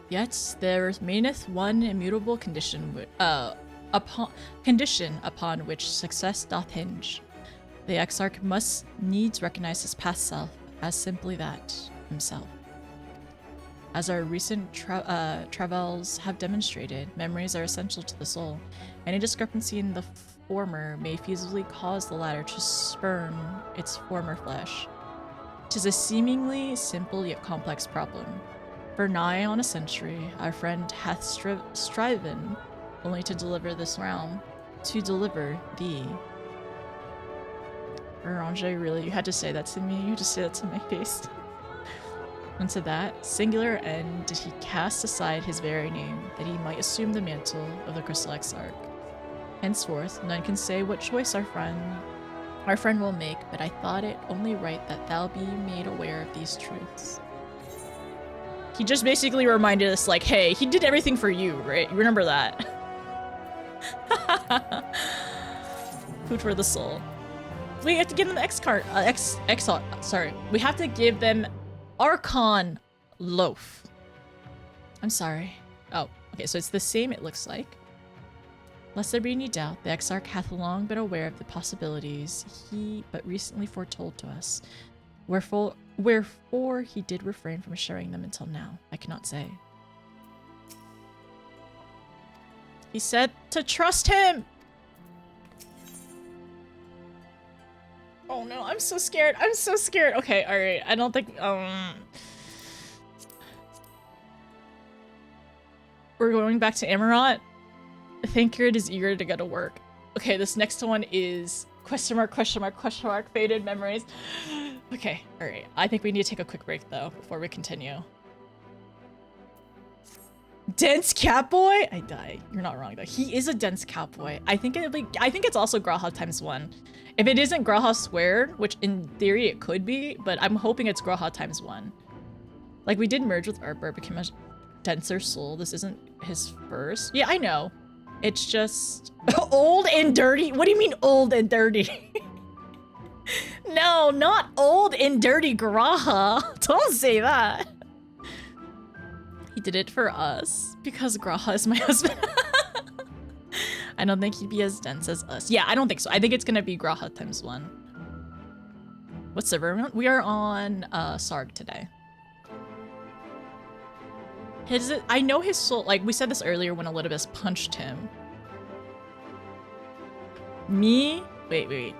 Yet there remaineth one immutable condition upon which success doth hinge. The Exarch must needs recognize his past self as simply that, himself. As our recent travels have demonstrated, memories are essential to the soul. Any discrepancy in the former may feasibly cause the latter to spurn its former flesh. 'Tis a seemingly simple yet complex problem. For nigh on a century, our friend hath striven only to deliver this realm, to deliver thee. Ranger, really? You had to say that to me? You had to say that to my face. And to that singular end did he cast aside his very name, that he might assume the mantle of the Crystal Exarch. Henceforth, none can say what choice our friend will make, but I thought it only right that thou be made aware of these truths. He just basically reminded us, like, hey, he did everything for you, right? You remember that? Food for the soul. We have to give them sorry. We have to give them Archon Loaf. I'm sorry. Oh, okay, so it's the same it looks like. Lest there be any doubt, the Exarch hath long been aware of the possibilities he but recently foretold to us. Wherefore he did refrain from sharing them until now. I cannot say. He said to trust him! Oh no, I'm so scared. I'm so scared. Okay, alright. I don't think, we're going back to Amaranth. Thancred is eager to go to work. Okay, this next one is question mark, faded memories. Okay, alright. I think we need to take a quick break though before we continue. Dense Catboy? I die. You're not wrong though. He is a dense Catboy. I think it's also Graha ×1. If it isn't Graha squared, which in theory it could be, but I'm hoping it's Graha ×1. Like we did merge with Arbor, became a denser soul. This isn't his first. Yeah, I know. It's just old and dirty. What do you mean old and dirty? No, not old and dirty Graha. Don't say that. He did it for us because Graha is my husband. I don't think he'd be as dense as us. Yeah, I don't think so. I think it's gonna be Graha ×1. What server are we on? We are on Sarg today. I know his soul, like we said this earlier when Elidibus punched him. Wait.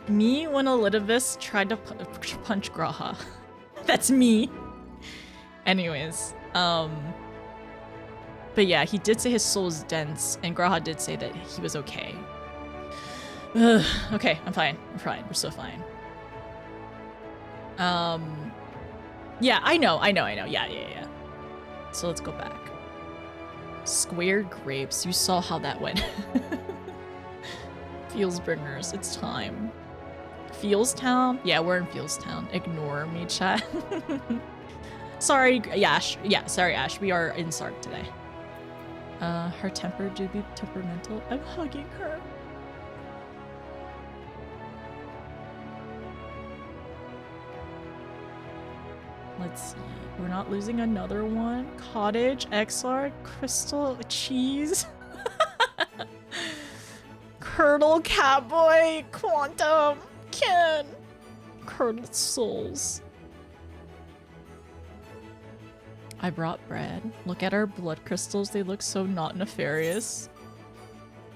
Me when Elidibus tried to punch Graha. That's me. Anyways, but yeah, he did say his soul is dense, and Graha did say that he was okay. Ugh, okay, I'm fine. We're so fine. Yeah, I know. Yeah. So let's go back. Squared grapes. You saw how that went. Fieldsbringers. It's time. Fieldstown? Yeah, we're in Fieldstown. Ignore me, chat. Sorry, Ash. Yeah, sorry, Ash. We are in Sark today. Her temper do be temperamental. I'm hugging her. Let's see. We're not losing another one. Cottage, Exarch, Crystal, Cheese. Curdle, Catboy, Quantum, Ken. Curdled Souls. I brought bread. Look at our blood crystals. They look so not nefarious.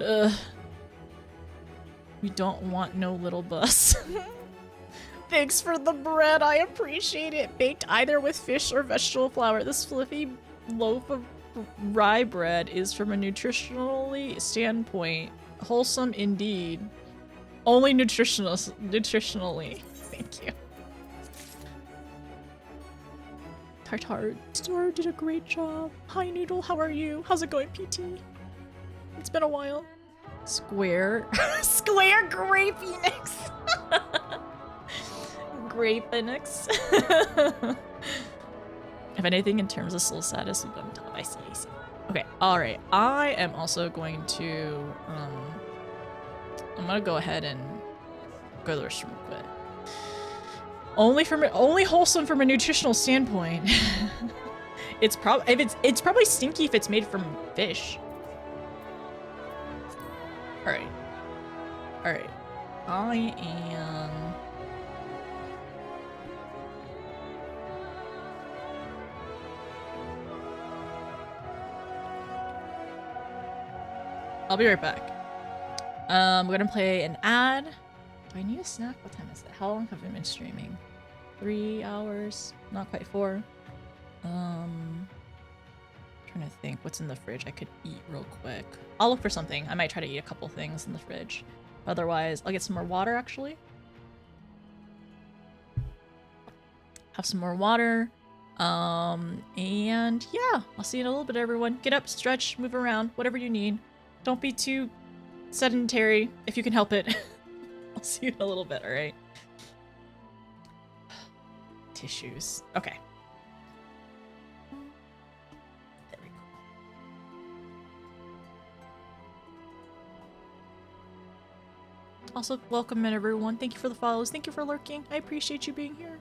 Ugh. We don't want no little bus. Thanks for the bread. I appreciate it. Baked either with fish or vegetable flour. This fluffy loaf of rye bread is, from a nutritionally standpoint, wholesome indeed. Only nutritionally. Thank you. Tartar did a great job. Hi Noodle, how are you? How's it going, PT? It's been a while. Square. Square Gray Phoenix. Gray Phoenix. If anything, in terms of soul status, we've done top. I see. Okay, alright. I am also going to, I'm gonna go ahead and go to the restroom real quick. Only wholesome from a nutritional standpoint. It's probably stinky if it's made from fish. Alright. Alright. I am... I'll be right back. We're gonna play an ad. Do I need a snack? What time is it? How long have I been streaming? 3 hours? Not quite 4. Trying to think what's in the fridge I could eat real quick. I'll look for something. I might try to eat a couple things in the fridge. Otherwise, I'll get some more water actually. Have some more water. And yeah, I'll see you in a little bit, everyone. Get up, stretch, move around, whatever you need. Don't be too sedentary if you can help it. I'll see you in a little bit, alright? Tissues. Okay. There we go. Also, welcome in, everyone. Thank you for the follows. Thank you for lurking. I appreciate you being here.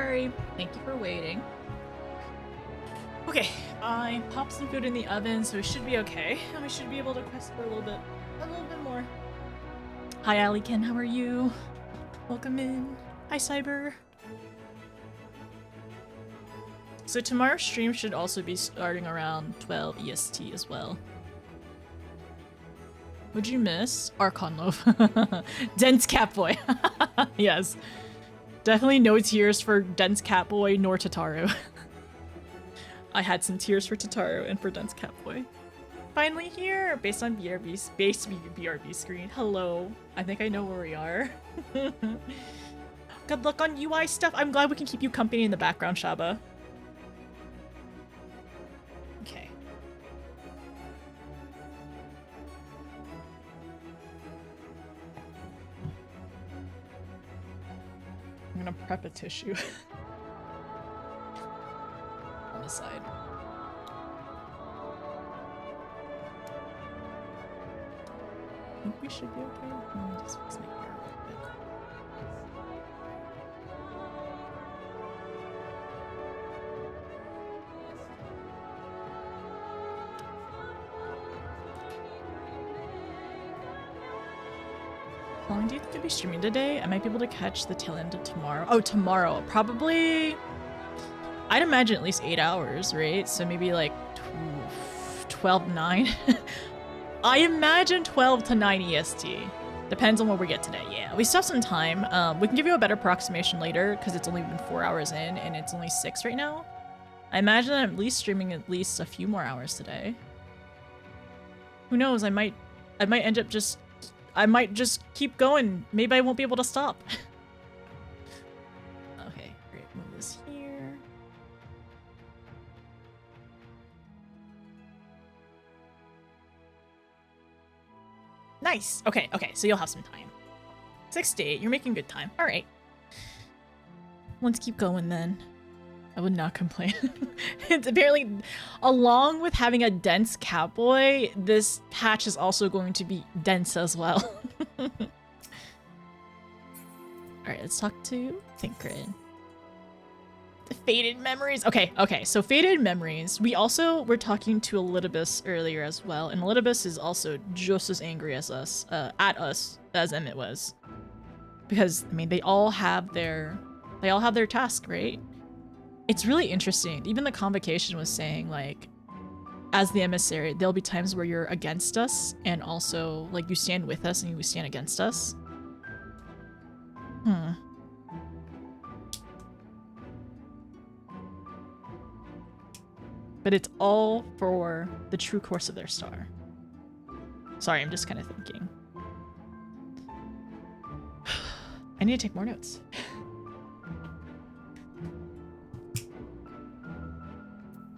sorry. Thank you for waiting. Okay, I popped some food in the oven, so we should be okay. And we should be able to quest for a little bit more. Hi, Alikin, how are you? Welcome in. Hi, Cyber. So tomorrow's stream should also be starting around 12 EST as well. What'd you miss? Archon Loaf. Dense Catboy. Yes. Definitely no tears for Dense Catboy nor Tataru. I had some tears for Tataru and for Dense Catboy. Finally here, based on BRB's BRB screen. Hello. I think I know where we are. Good luck on UI stuff. I'm glad we can keep you company in the background, Shaba. Okay. I'm gonna prep a tissue. On the side. I think we should be okay. Let me just fix my hair a little bit. How long do you think I'll be streaming today? I might be able to catch the tail end of tomorrow. Oh, tomorrow. Probably... I'd imagine at least 8 hours, right? So maybe like 12-9. I imagine 12 to 9 EST. Depends on what we get today. Yeah, we still have some time. We can give you a better approximation later because it's only been 4 hours in and it's only 6 right now. I imagine I'm at least streaming at least a few more hours today. Who knows? I might end up just... I might just keep going. Maybe I won't be able to stop. Okay, great. Move this here. Nice. Okay, so you'll have some time. 6 to 8. You're making good time. All right. Let's keep going then. I would not complain. It's apparently, along with having a dense Catboy, this patch is also going to be dense as well. Alright, let's talk to Thinkgrid. The Faded Memories. Okay, so Faded Memories. We also were talking to Elidibus earlier as well, and Elidibus is also just as angry as us, at us, as Emmett was. Because, I mean, they all have their task, right? It's really interesting. Even the convocation was saying, like, as the emissary, there'll be times where you're against us, and also, like, you stand with us and you stand against us. But it's all for the true course of their star. Sorry, I'm just kind of thinking. I need to take more notes.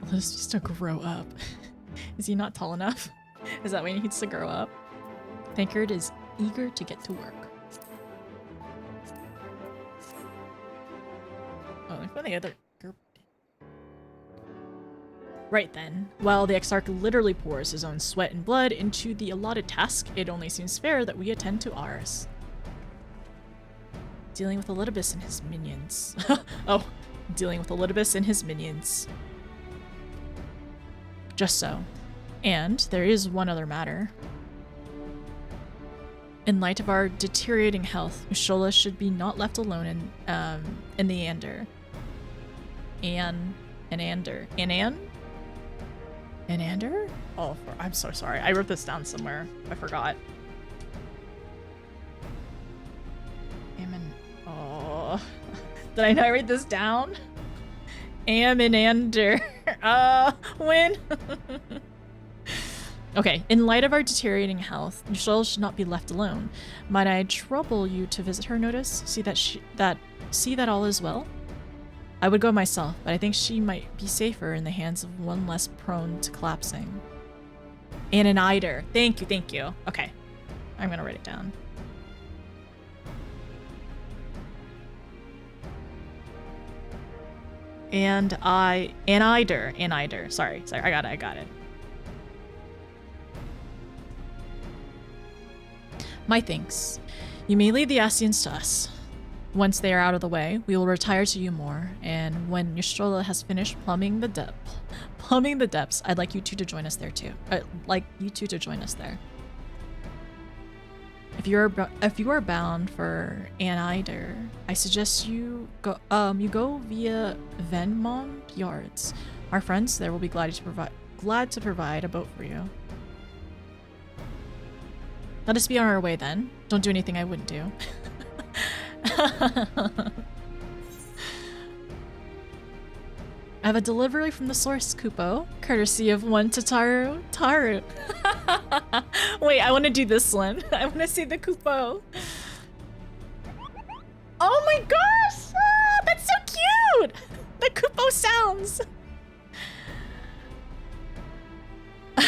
This needs to grow up. Is he not tall enough? Is that why he needs to grow up? Tankard is eager to get to work. Oh, look for the other group. Right then, while the Exarch literally pours his own sweat and blood into the allotted task, it only seems fair that we attend to ours. Dealing with Elidibus and his minions. Oh, dealing with Elidibus and his minions. Just so. And there is one other matter. In light of our deteriorating health, Ushola should be not left alone in the Ander. Anander? Oh, I'm so sorry. I wrote this down somewhere. I forgot. Oh. Did I not write this down? Aminander. When? Okay, in light of our deteriorating health, Ushola should not be left alone. Might I trouble you to visit her, notice? See that all is well? I would go myself, but I think she might be safer in the hands of one less prone to collapsing. Ananider. Thank you. Okay. I'm gonna write it down. Anider. Sorry, I got it. My thanks. You may leave the Ascians to us. Once they are out of the way, we will retire to Umor, and when Ystrola has finished plumbing the depths, I'd like you two to join us there too. I'd like you two to join us there. If you are bound for Aneider, I suggest you go via Venmont Yards. Our friends there will be glad to provide a boat for you. Let us be on our way then. Don't do anything I wouldn't do. I have a delivery from the source, Kupo, courtesy of one Taru. Wait, I want to do this one. I want to see the Kupo. Oh my gosh! Ah, that's so cute! The Kupo sounds.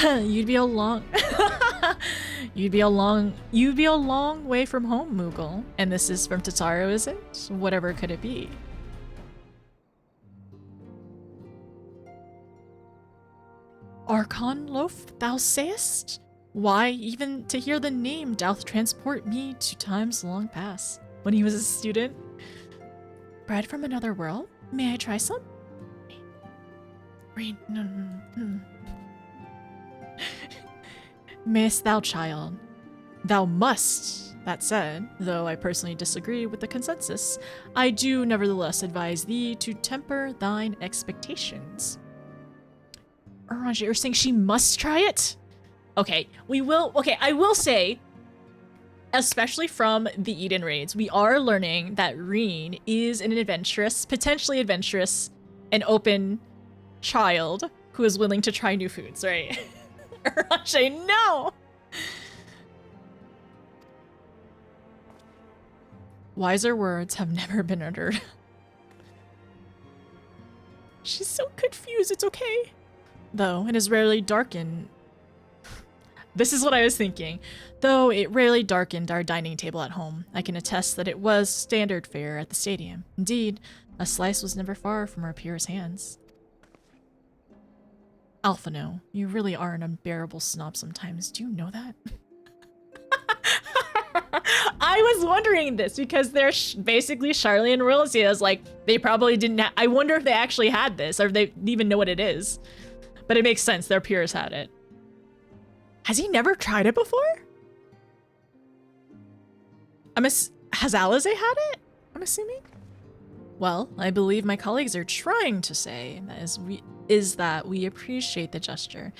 You'd be a long way from home, Moogle. And this is from Tataru, is it? Whatever could it be? Archon loaf, thou sayest? Why, even to hear the name doth transport me to times long past, when he was a student. Bread from another world? May I try some? Mayst thou, child? Thou must. That said, though I personally disagree with the consensus, I do nevertheless advise thee to temper thine expectations. Orange, you're saying she must try it? Okay, we will. Okay, I will say, especially from the Eden raids, we are learning that Reen is an adventurous, potentially adventurous, and open child who is willing to try new foods, right? Orange, no! Wiser words have never been uttered. She's so confused, it's okay. Though it is rarely darkened. This is what I was thinking. Though it rarely darkened our dining table at home, I can attest that it was standard fare at the stadium. Indeed, a slice was never far from our peers' hands. Alphino, you really are an unbearable snob sometimes. Do you know that? I was wondering this because they're basically Charlie and Royalty. Like, they probably didn't I wonder if they actually had this or if they even know what it is. But it makes sense. Their peers had it. Has he never tried it before? Has Alize had it? I'm assuming? Well, I believe my colleagues are trying to say that we appreciate the gesture.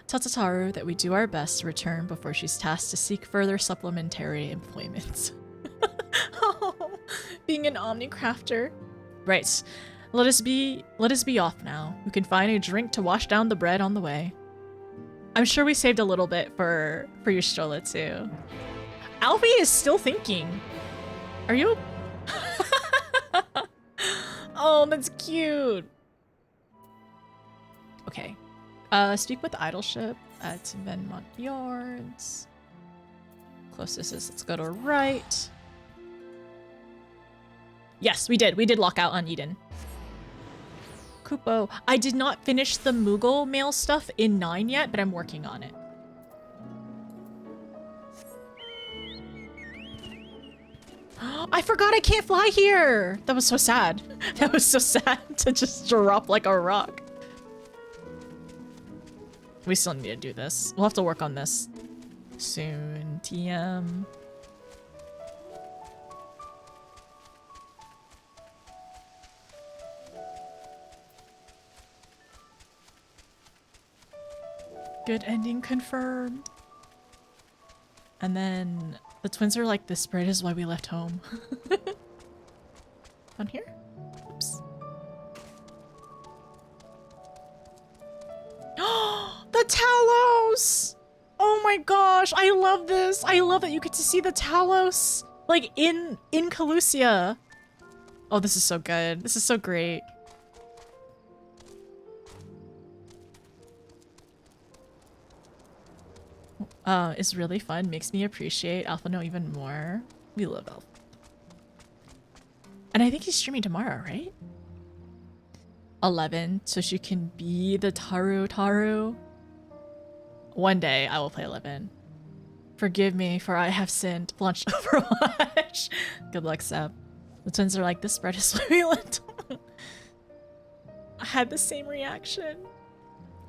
Tell Tataru that we do our best to return before she's tasked to seek further supplementary employment. Oh, being an Omnicrafter. Right. Let us be off now. We can find a drink to wash down the bread on the way. I'm sure we saved a little bit for your Strolla too. Alfie is still thinking. Are you? Oh, that's cute. Okay. Speak with Idleship at Venmont Yards. Closest is, let's go to right. Yes, we did. We did lock out on Eden. Kupo. I did not finish the Moogle mail stuff in 9 yet, but I'm working on it. I forgot I can't fly here! That was so sad. That was so sad to just drop like a rock. We still need to do this. We'll have to work on this soon. TM. Good ending confirmed. And then the twins are like, this bread is why we left home. On here? Oops. The Talos! Oh my gosh, I love this. I love that you get to see the Talos like in Calusia. Oh, this is so good. This is so great. It's really fun. Makes me appreciate Alphino even more. We love Alpha. And I think he's streaming tomorrow, right? 11, so she can be the Taru. One day I will play 11. Forgive me, for I have sinned. Launched Overwatch. Good luck, Seb. The twins are like, this bread is succulent. I had the same reaction.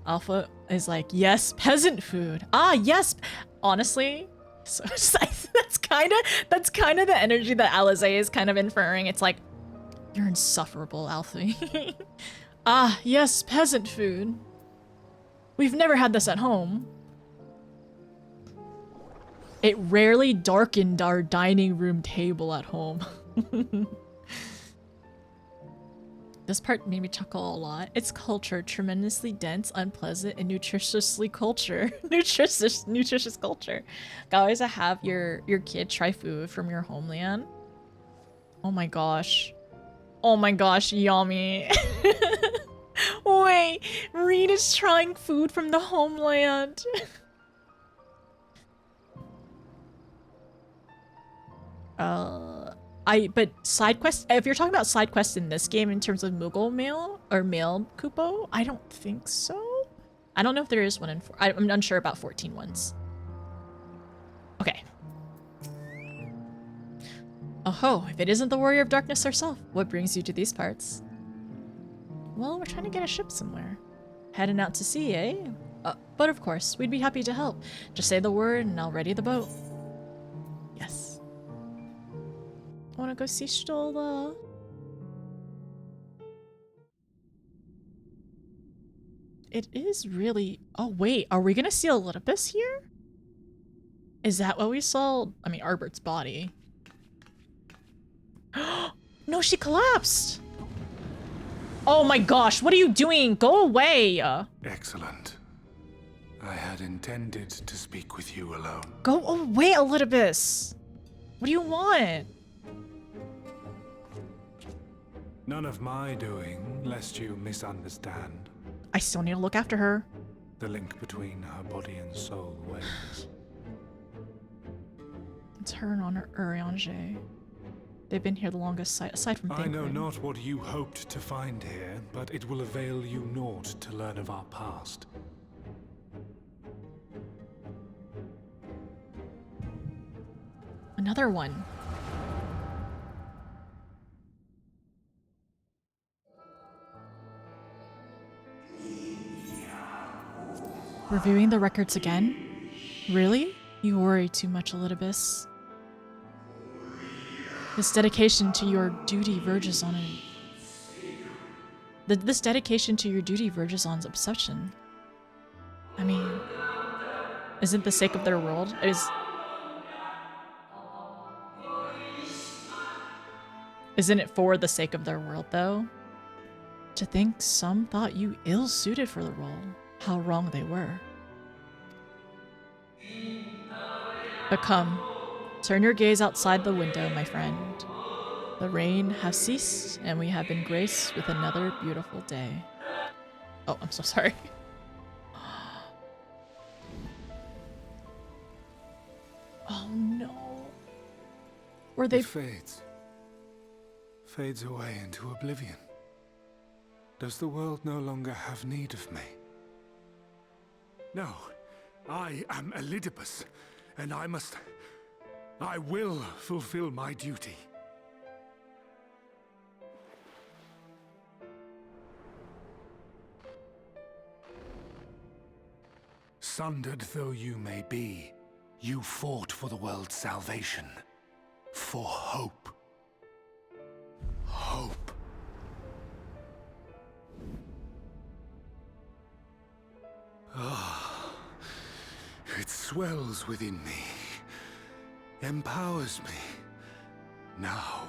Alpha is like, yes, peasant food. Ah, yes. Honestly, so that's kind of the energy that Alizé is kind of inferring. It's like, you're insufferable, Alfie. Ah, yes, peasant food. We've never had this at home. It rarely darkened our dining room table at home. This part made me chuckle a lot. It's culture, tremendously dense, unpleasant, and nutritiously culture. nutritious culture. Always have your kid try food from your homeland. Oh my gosh. Oh my gosh, yummy. Wait, Reed is trying food from the homeland. But side quests, if you're talking about side quests in this game in terms of Moogle mail or mail Kupo, I don't think so. I don't know if there is one in I'm unsure about 14 ones. Okay. Oh ho, if it isn't the Warrior of Darkness herself, what brings you to these parts? Well, we're trying to get a ship somewhere. Heading out to sea, eh? But of course, we'd be happy to help. Just say the word and I'll ready the boat. Yes. I wanna go see Stola. It is really... Oh wait, are we gonna see Elidibus here? Is that what we saw? I mean, Arbert's body. No, she collapsed! Oh my gosh, what are you doing? Go away! Excellent. I had intended to speak with you alone. Go away, Elidibus! What do you want? None of my doing, lest you misunderstand. I still need to look after her. The link between her body and soul wanes. It's her and Honor Urianger. They've been here the longest, aside from I know not what you hoped to find here, but it will avail you naught to learn of our past. Another one. Reviewing the records again? Really? You worry too much, Elidibus. This dedication to your duty verges on it. This dedication to your duty verges on obsession. I mean, isn't the sake of their world? Isn't it for the sake of their world, though? To think some thought you ill-suited for the role. How wrong they were. But come, turn your gaze outside the window, my friend. The rain has ceased, and we have been graced with another beautiful day. Oh, I'm so sorry. Oh no. Were they... It fades away into oblivion. Does the world no longer have need of me? No, I am Elidibus, and I will fulfill my duty. Sundered though you may be, you fought for the world's salvation. For hope. Hope. Ah, it swells within me, empowers me. Now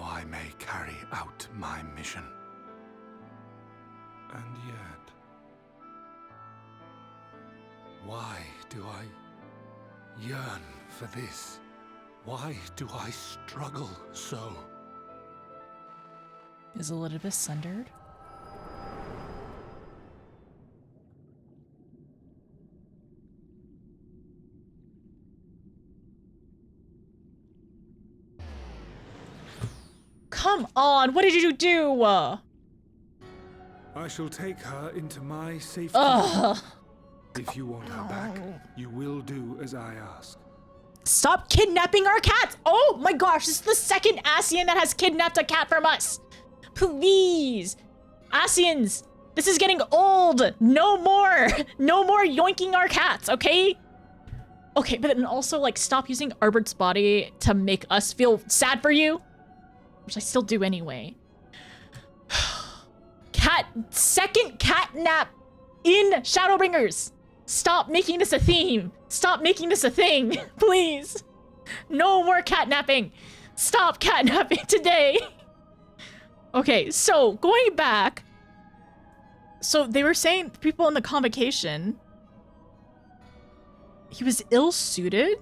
I may carry out my mission. And yet, why do I yearn for this? Why do I struggle so? Is Elidibus sundered? Come on, what did you do? I shall take her into my safety. If you want her back, you will do as I ask. Stop kidnapping our cats! Oh my gosh, this is the second Asian that has kidnapped a cat from us. Please. Asians, this is getting old. No more. No more yoinking our cats, okay? Okay, but then also, like, stop using Arbert's body to make us feel sad for you. Which I still do anyway. Second cat nap in Shadowbringers. Stop making this a theme. Stop making this a thing, please. No more catnapping. Stop catnapping today. Okay, so going back. So they were saying, people in the convocation, he was ill-suited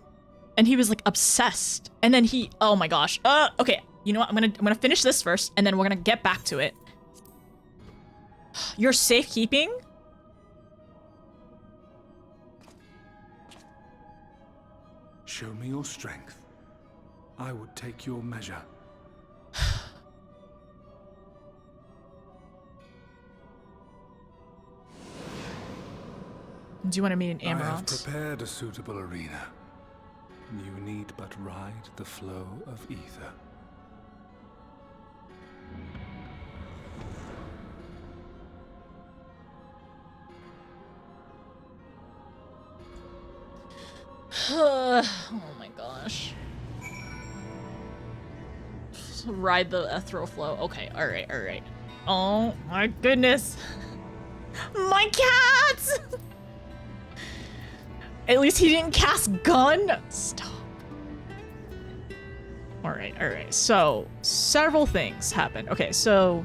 and he was like obsessed. And then he, oh my gosh. Okay, you know what? I'm gonna finish this first and then we're gonna get back to it. Your safekeeping? Show me your strength. I would take your measure. Do you want to meet in I have Amarant? prepared a suitable arena. You need but ride the flow of ether. Oh my gosh. Ride the ethereal flow. Okay, alright, alright. Oh my goodness. My cats! At least he didn't cast gun. Stop. Alright, alright. So, several things happened. Okay, so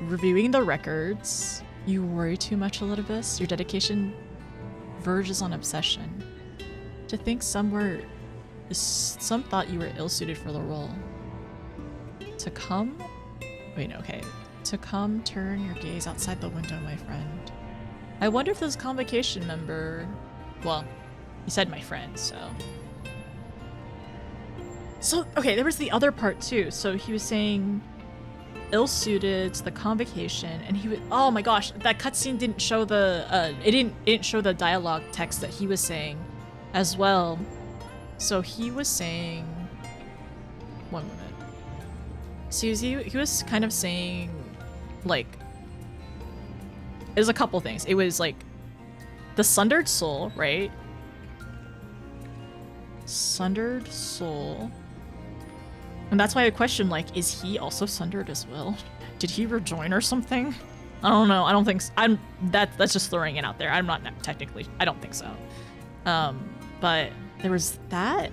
reviewing the records. You worry too much, Elidibus. Your dedication verges on obsession. To think some thought you were ill-suited for the role. To come? Wait, no, okay. To come, turn your gaze outside the window, my friend. I wonder if this convocation member... Well, he said my friend, so... So, okay, there was the other part too. So he was saying ill-suited to the convocation, and he was... Oh my gosh, that cutscene didn't show the... It didn't show the dialogue text that he was saying as well. So he was saying... One minute. So he was kind of saying, like... It was a couple things. It was like the Sundered Soul, right? Sundered Soul. And that's why I question, like, is he also sundered as well? Did he rejoin or something? I don't know. I don't think so. That's just throwing it out there. I'm not technically, I don't think so. But there was that.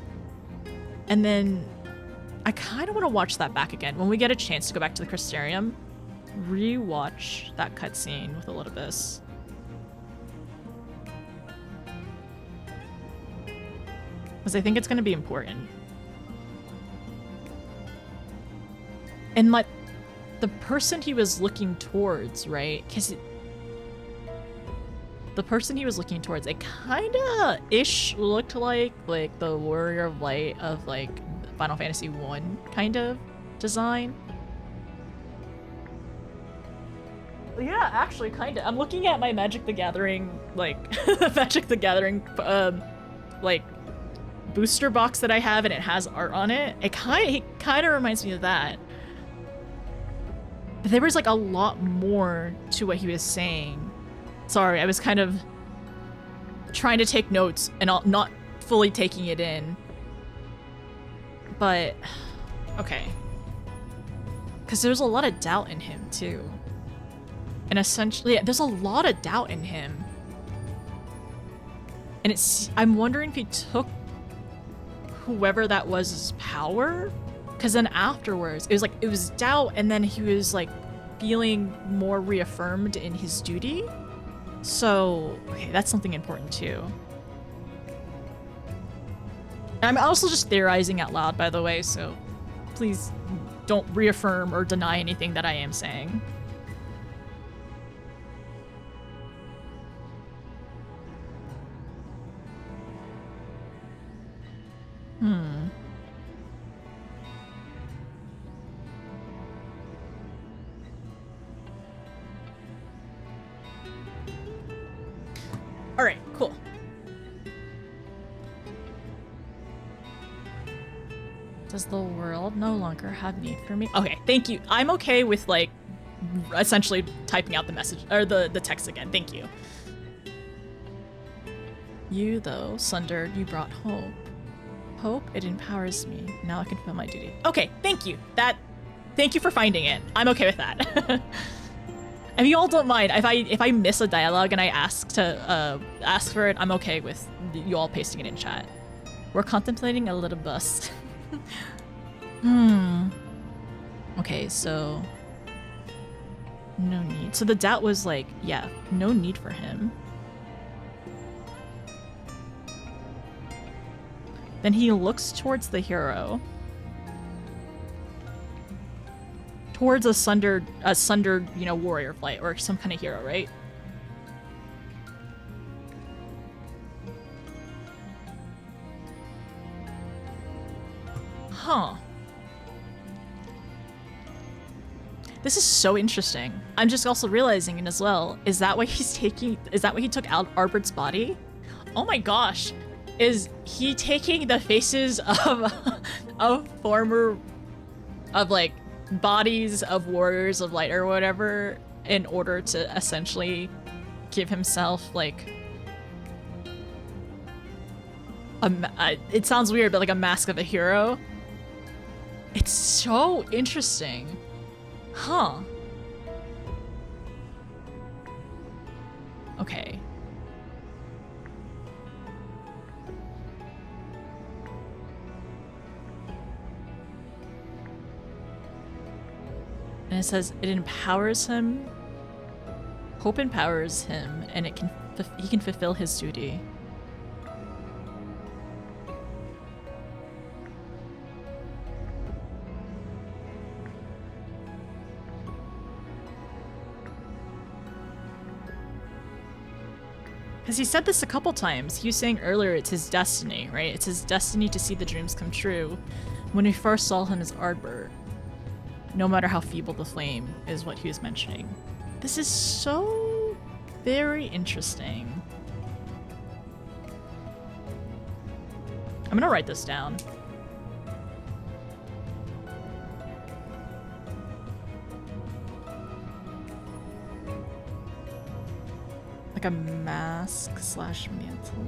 And then I kind of want to watch that back again. When we get a chance to go back to the Crystarium, rewatch that cutscene with Elidibus. Because I think it's going to be important. And like the person he was looking towards, right? Because the person he was looking towards, it kind of ish looked like the Warrior of Light of like Final Fantasy 1 kind of design. Yeah, actually, kind of. I'm looking at my Magic the Gathering, like, Magic the Gathering, like, booster box that I have, and it has art on it. It kind of reminds me of that. But there was, like, a lot more to what he was saying. Sorry, I was kind of trying to take notes and not fully taking it in. But, okay. Because there's a lot of doubt in him, too. And essentially, yeah, there's a lot of doubt in him. And I'm wondering if he took whoever that was' power? Because then afterwards, it was doubt, and then he was like feeling more reaffirmed in his duty. So, okay, that's something important too. I'm also just theorizing out loud, by the way, so please don't reaffirm or deny anything that I am saying. All right, cool. Does the world no longer have need for me? Okay, thank you. I'm okay with, like, essentially typing out the message, or the text again. Thank you. You, though, sundered, you brought hope. Hope, it empowers me. Now I can fulfill my duty. Okay, thank you. Thank you for finding it. I'm okay with that. If you all don't mind, if I miss a dialogue and I ask for it, I'm okay with you all pasting it in chat. We're contemplating a little bus. Okay, so no need. So the doubt was like, yeah, no need for him. Then he looks towards the hero. Towards a sundered, you know, warrior flight or some kind of hero, right? Huh. This is so interesting. I'm just also realizing it as well. Is that why he took out Albert's body? Oh my gosh. Is he taking the faces of like bodies of warriors of light or whatever in order to essentially give himself like it sounds weird, but like a mask of a hero? It's so interesting. Huh. Okay. And it says it empowers him. Hope empowers him, and he can fulfill his duty. Because he said this a couple times. He was saying earlier it's his destiny, right? It's his destiny to see the dreams come true. When we first saw him as Ardbert, no matter how feeble the flame, is what he was mentioning. This is so very interesting. I'm gonna write this down. Like a mask slash mantle.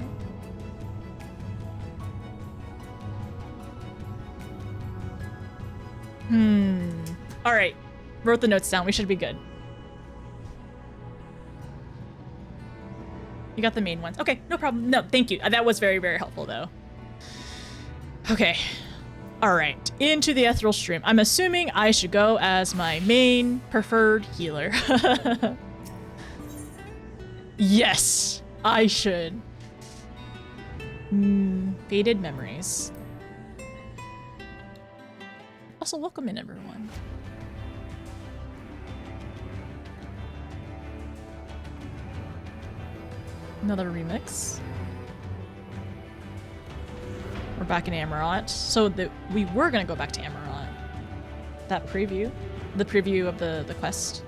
All right, wrote the notes down. We should be good. You got the main ones. Okay, no problem. No, thank you. That was very, very helpful, though. Okay. All right, into the ethereal stream. I'm assuming I should go as my main preferred healer. Yes, I should. Faded memories. Also, welcome in, everyone. Another remix. We're back in Amarant. So we were gonna go back to Amarant. That preview. The preview of the quest.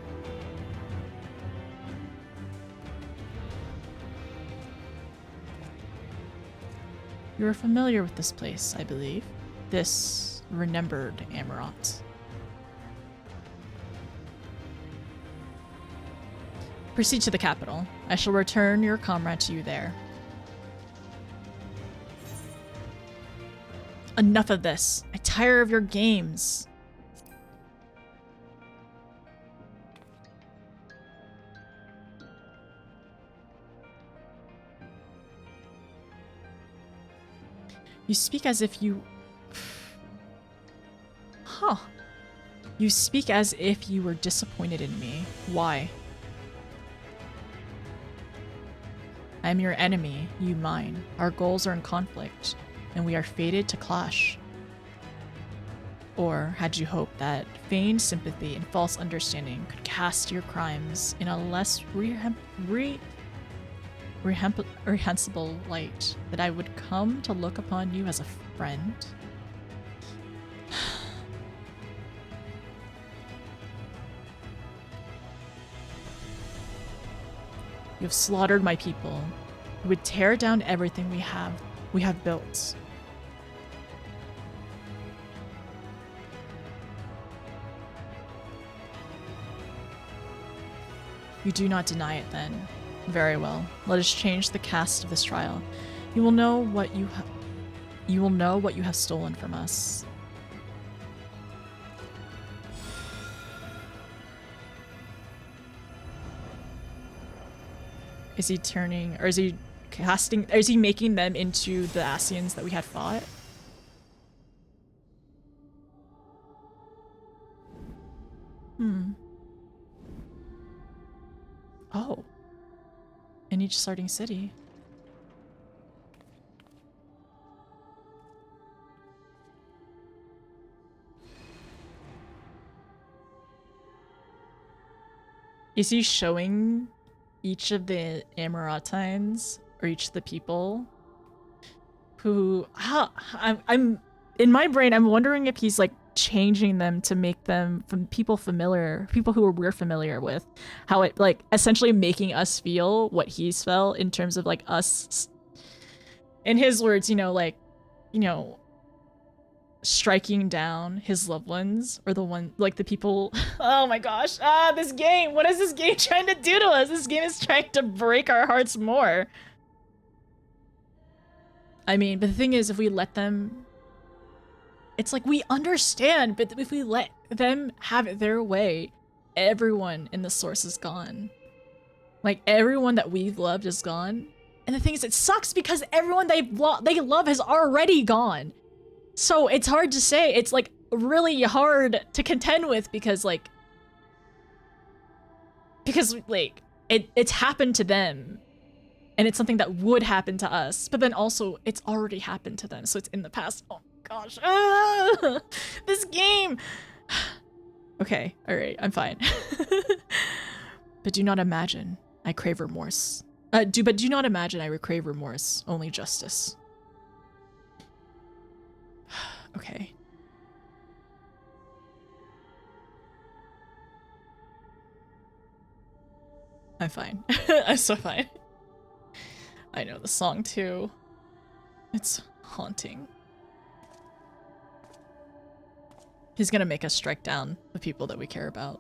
You're familiar with this place, I believe. This remembered Amarant. Proceed to the capital. I shall return your comrade to you there. Enough of this. I tire of your games. You speak as if you... Huh. You speak as if you were disappointed in me. Why? I am your enemy, you mine. Our goals are in conflict, and we are fated to clash. Or had you hoped that feigned sympathy and false understanding could cast your crimes in a less reprehensible light, that I would come to look upon you as a friend? You have slaughtered my people. You would tear down everything we have built. You do not deny it then. Very well. Let us change the cast of this trial. You will know what you have stolen from us. Is he turning, or is he casting, or is he making them into the Asians that we had fought? Oh. In each starting city. Is he showing each of the Amaratines, or each of the people who, I'm in my brain, I'm wondering if he's like changing them to make them from people who we're familiar with, how it like essentially making us feel what he's felt in terms of like us, in his words, like, striking down his loved ones, or the people. Oh my gosh, this game, what is this game trying to do to us? This game is trying to break our hearts more. I mean, but the thing is, if we let them, it's like we understand, but if we let them have it their way, everyone in the source is gone. Like, everyone that we've loved is gone. And the thing is, it sucks because everyone they love has already gone. So it's hard to say. It's like really hard to contend with because it's happened to them. And it's something that would happen to us, but then also it's already happened to them, so it's in the past. Oh gosh, this game. Okay, all right, I'm fine. But do not imagine I crave remorse. But do not imagine I crave remorse, only justice. Okay. I'm fine. I'm so fine. I know the song too. It's haunting. He's gonna make us strike down the people that we care about.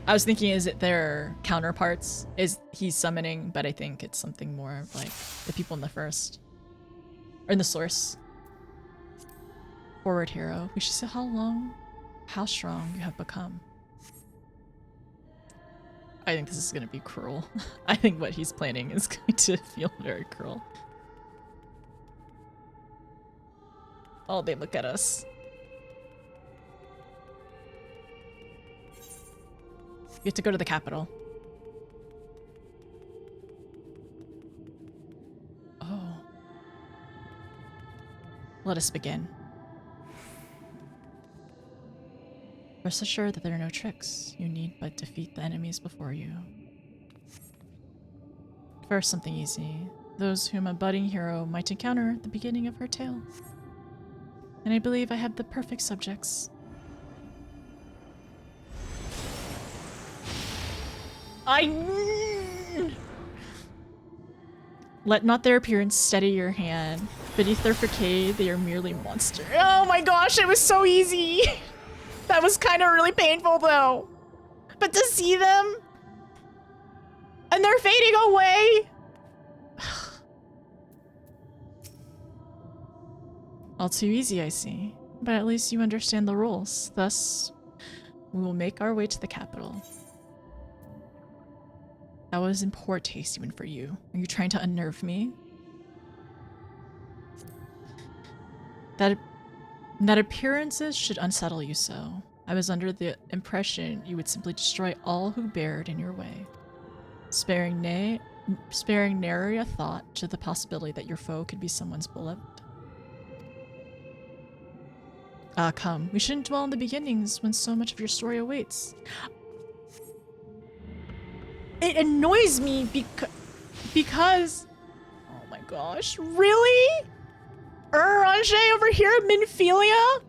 I was thinking, is it their counterparts? Is he's summoning, but I think it's something more of like the people in the first. Or in the source. Forward hero. We should see how strong you have become. I think this is gonna be cruel. I think what he's planning is going to feel very cruel. Oh, they look at us. You have to go to the capital. Oh. Let us begin. Rest assured that there are no tricks. You need but defeat the enemies before you. First, something easy. Those whom a budding hero might encounter at the beginning of her tale. And I believe I have the perfect subjects. Let not their appearance steady your hand. Beneath their facade, they are merely monsters. Oh my gosh, it was so easy! That was kind of really painful though. But to see them and they're fading away. All too easy, I see. But at least you understand the rules. Thus, we will make our way to the capital. That was in poor taste even for you. Are you trying to unnerve me? That appearances should unsettle you so. I was under the impression you would simply destroy all who bared in your way, sparing nary a thought to the possibility that your foe could be someone's beloved. Come, we shouldn't dwell on the beginnings when so much of your story awaits. It annoys me because oh my gosh, really? Orange over here, Minfilia?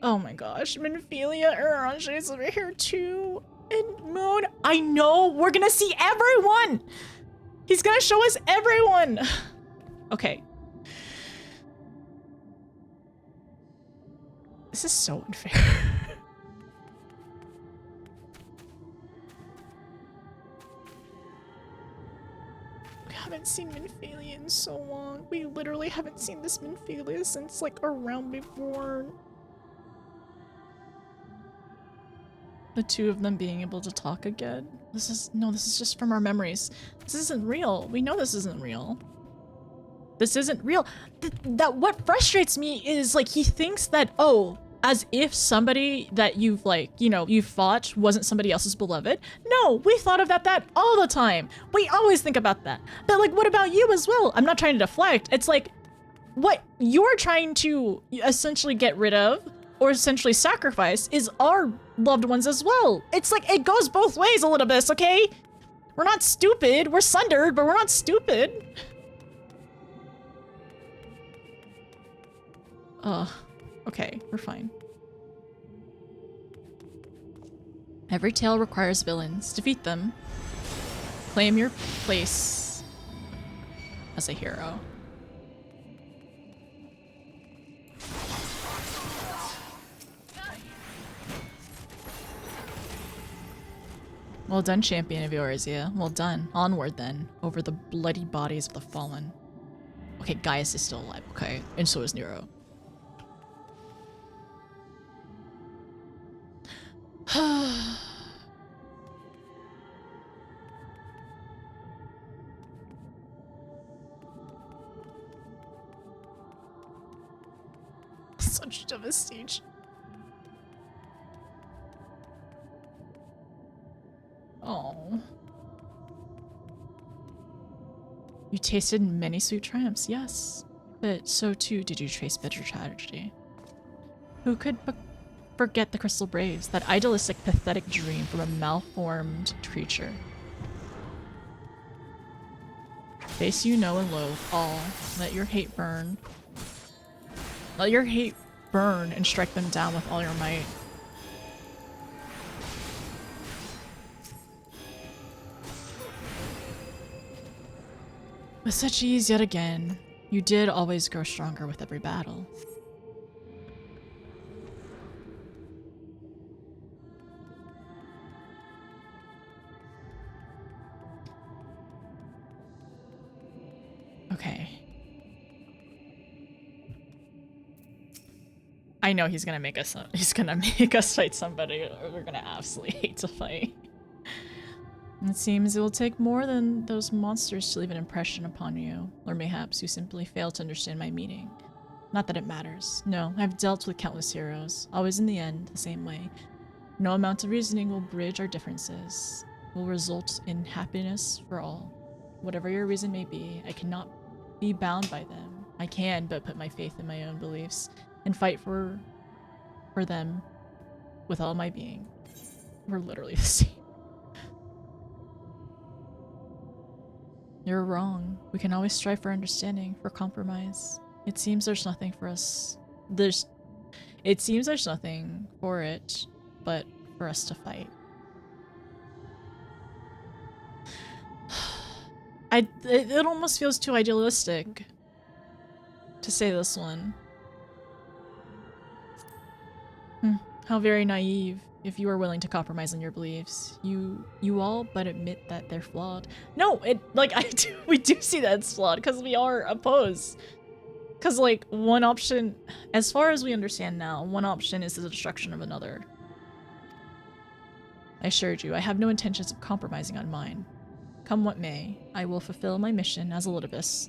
Oh my gosh, Minfilia, Orange is over here too. And Moon, I know, we're gonna see everyone! He's gonna show us everyone! Okay. This is so unfair. We haven't seen Minphalia in so long. We literally haven't seen this Minphalia since like around before. The two of them being able to talk again. This is just from our memories. This isn't real. We know this isn't real. This isn't real. That what frustrates me is like he thinks that, oh, as if somebody that you've like, you know, you've fought wasn't somebody else's beloved. No, we thought about that all the time. We always think about that. But like, what about you as well? I'm not trying to deflect. It's like, what you're trying to essentially get rid of or essentially sacrifice is our loved ones as well. It's like, it goes both ways a little bit, okay? We're not stupid. We're sundered, but we're not stupid. Okay, we're fine. Every tale requires villains. Defeat them. Claim your place as a hero. Well done, champion of Eorzea. Well done. Onward then, over the bloody bodies of the fallen. Okay, Gaius is still alive, okay? And so is Nero. Such devastation. Oh. You tasted many sweet triumphs, yes. But so too did you trace bitter tragedy. Who could forget the Crystal Braves, that idealistic, pathetic dream from a malformed creature? Face you know and loathe all. Let your hate burn. Let your hate burn and strike them down with all your might. With such ease yet again, you did always grow stronger with every battle. Okay. I know he's gonna make us fight somebody, or we're gonna absolutely hate to fight. It seems it will take more than those monsters to leave an impression upon you, or mayhaps you simply fail to understand my meaning. Not that it matters. No, I've dealt with countless heroes, always in the end, the same way. No amount of reasoning will bridge our differences, will result in happiness for all. Whatever your reason may be, I cannot be bound by them. I can but put my faith in my own beliefs and fight for them with all my being. We're literally the same. You're wrong. We can always strive for understanding, for compromise. It seems there's nothing for us. It seems there's nothing for it but for us to fight. It almost feels too idealistic to say this one. How very naive. If you are willing to compromise on your beliefs, you all but admit that they're flawed. No, we do see that it's flawed because we are opposed. Because like one option, as far as we understand now, one option is the destruction of another. I assured you, I have no intentions of compromising on mine. Come what may, I will fulfill my mission as Elidibus.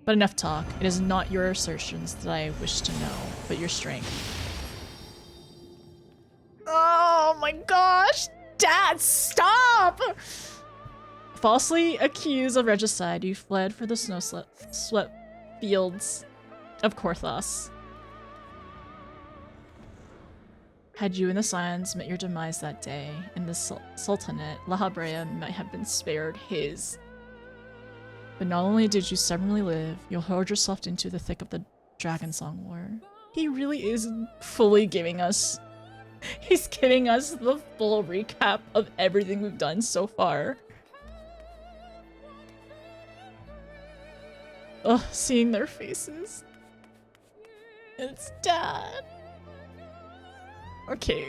But enough talk. It is not your assertions that I wish to know, but your strength. Oh my gosh! Dad, stop! Falsely accused of regicide, you fled for the swept fields of Korthos. Had you and the Scions met your demise that day, and the Sultanate, La Habrea, might have been spared his. But not only did you stubbornly live, you hurled yourself into the thick of the Dragon Song War. He really is fully giving us... He's giving us the full recap of everything we've done so far. Ugh, seeing their faces. It's Dad. Okay.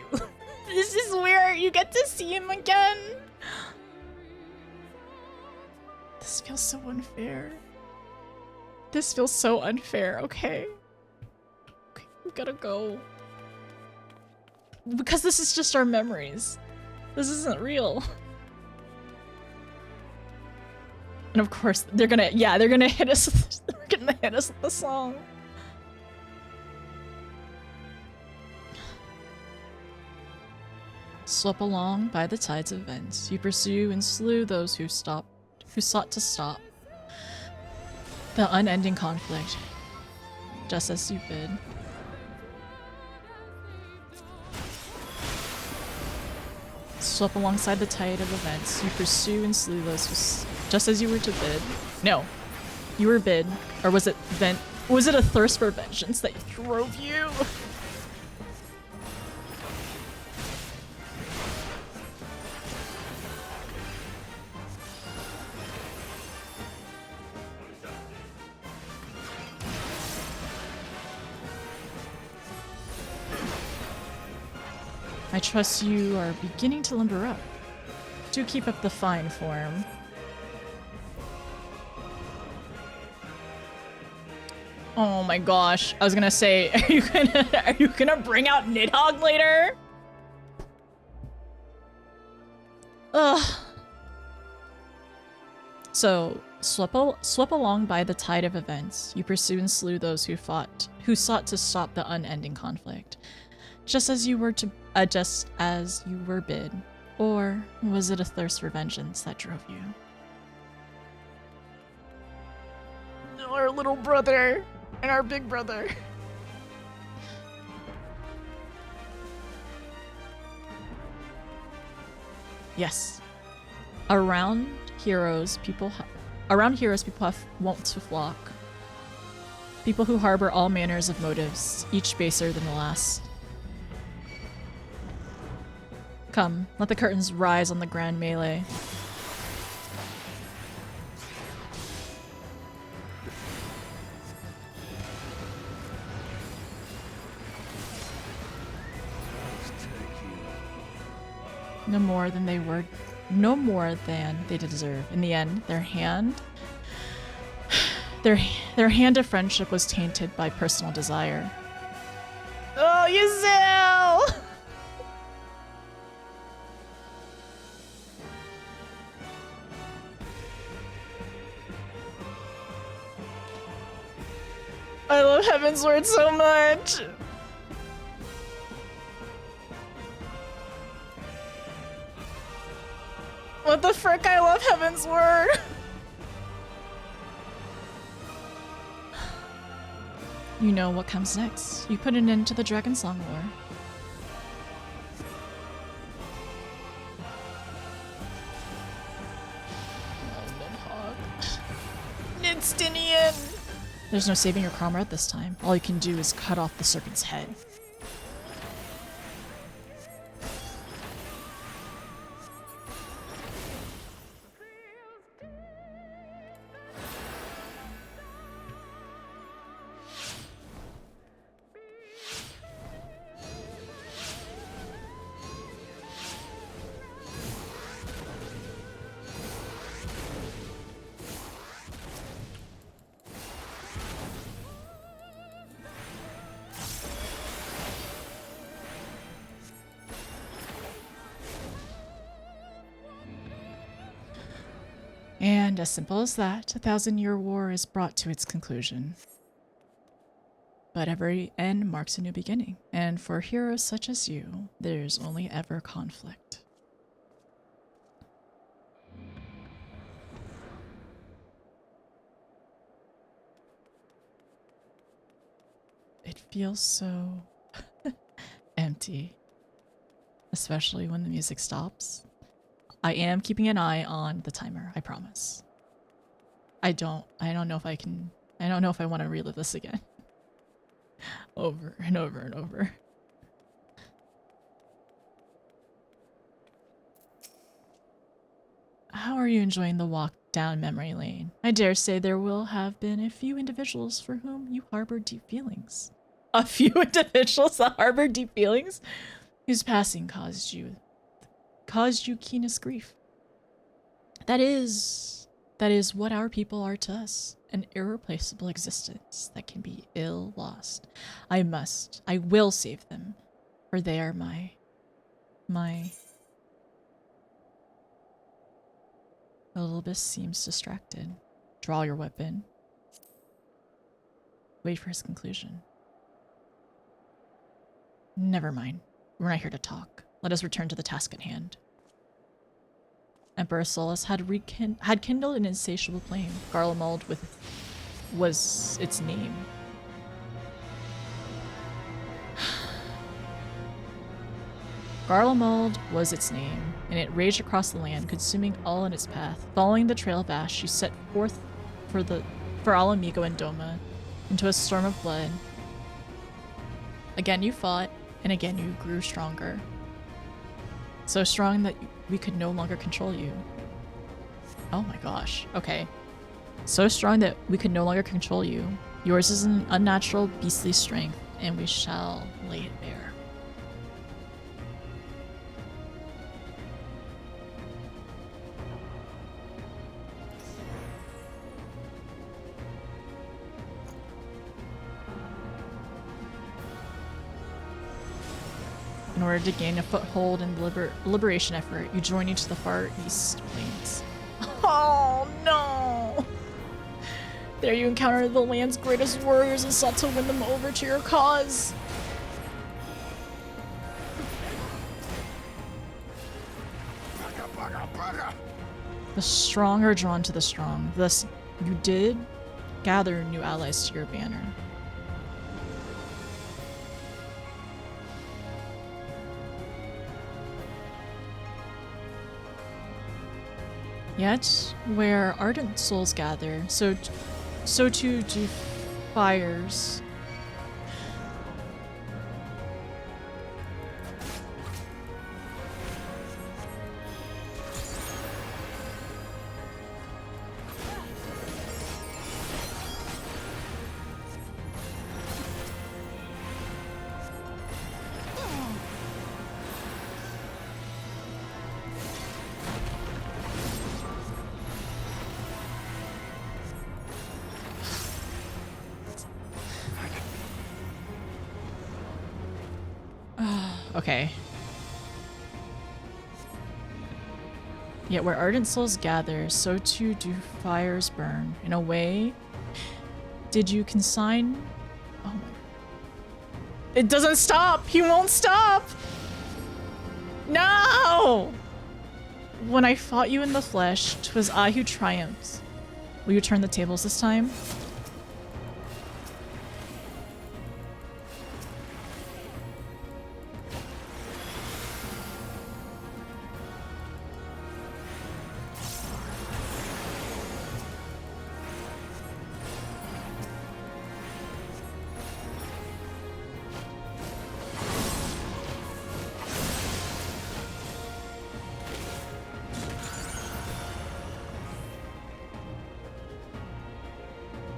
This is where you get to see him again. This feels so unfair. This feels so unfair, okay? Okay, we gotta go. Because this is just our memories. This isn't real. And of course, they're gonna hit us. They're gonna hit us with the song. Swept along by the tides of events, you pursue and slew those who sought to stop the unending conflict, just as you bid. Swept alongside the tide of events, you pursue and slew those who, just as you were to bid. No, you were bid, or was it was it a thirst for vengeance that drove you? I trust you are beginning to limber up. Do keep up the fine form. Oh my gosh. I was gonna say, are you gonna bring out Nidhogg later? Ugh. So, swept along by the tide of events, you pursue and slew those who sought to stop the unending conflict. Just as you were bid, or was it a thirst for vengeance that drove you? Our little brother and our big brother. Yes. Around heroes, people have wont to flock. People who harbor all manners of motives, each baser than the last. Come, let the curtains rise on the grand melee. No more than they deserve. In the end, their hand of friendship was tainted by personal desire. Oh, Ysel! I love Heavensward so much. What the frick? I love Heavensward. You know what comes next. You put an end to the Dragonsong War. Nidstinian! There's no saving your comrade this time. All you can do is cut off the serpent's head. And as simple as that, a 1,000-year war is brought to its conclusion. But every end marks a new beginning, and for heroes such as you, there's only ever conflict. It feels so empty, especially when the music stops. I am keeping an eye on the timer, I promise. I don't know if I want to relive this again. Over and over and over. How are you enjoying the walk down memory lane? I dare say there will have been a few individuals for whom you harbored deep feelings. a few individuals that harbor deep feelings, whose passing caused you keenest grief. That is what our people are to us. An irreplaceable existence that can be ill lost. I will save them, for they are my... Elibis seems distracted. Draw your weapon. Wait for his conclusion. Never mind. We're not here to talk. Let us return to the task at hand. Emperor Solus had kindled an insatiable flame. Garlemald was its name. Garlemald was its name, and it raged across the land, consuming all in its path. Following the trail of ash, she set forth for Alamigo and Doma into a storm of blood. Again you fought, and again you grew stronger. So strong that we could no longer control you. Oh my gosh, okay. So strong that we could no longer control you. Yours is an unnatural, beastly strength, and we shall lay it bare. In order to gain a foothold in the liberation effort, you join into the Far East Plains. Oh no! There you encounter the land's greatest warriors and sought to win them over to your cause. The strong are drawn to the strong. Thus, you did gather new allies to your banner. Yet, where ardent souls gather, so too do fires. Okay. Yet where ardent souls gather, so too do fires burn. In a way, did you consign... Oh my... It doesn't stop! He won't stop! No! When I fought you in the flesh, 'twas I who triumphed. Will you turn the tables this time?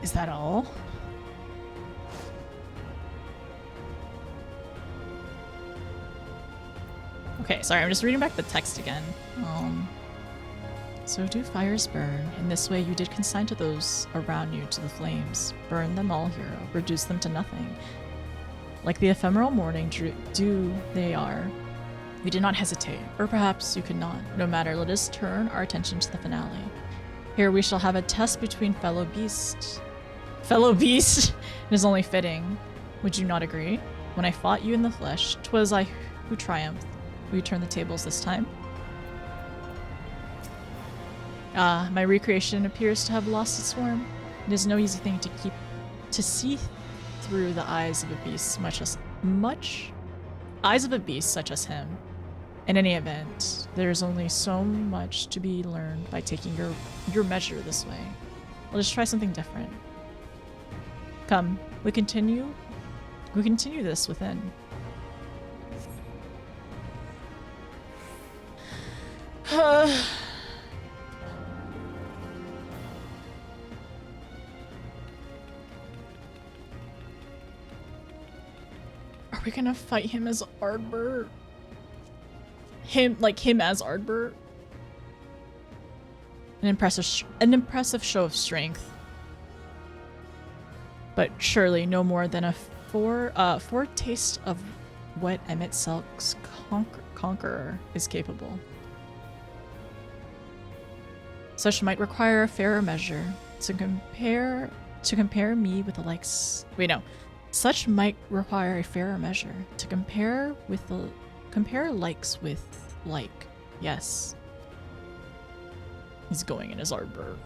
Is that all? Okay, sorry, I'm just reading back the text again. So do fires burn. In this way you did consign to those around you to the flames. Burn them all, hero. Reduce them to nothing. Like the ephemeral morning dew they are. You did not hesitate, or perhaps you could not. No matter, let us turn our attention to the finale. Here we shall have a test between fellow beasts. Fellow beast! It is only fitting. Would you not agree? When I fought you in the flesh, 'twas I who triumphed. Will you turn the tables this time? Ah, my recreation appears to have lost its form. It is no easy thing to see through the eyes of a beast eyes of a beast such as him. In any event, there is only so much to be learned by taking your measure this way. Let us try something different. Come, we continue this within. we gonna fight him as Ardbert? Him as Ardbert? An impressive show of strength. But surely no more than a foretaste of what Emmett Selk's conqueror is capable. Such might require a fairer measure to compare me with the likes. Wait, no. Such might require a fairer measure to compare likes with like. Yes. He's going in his Ardbert.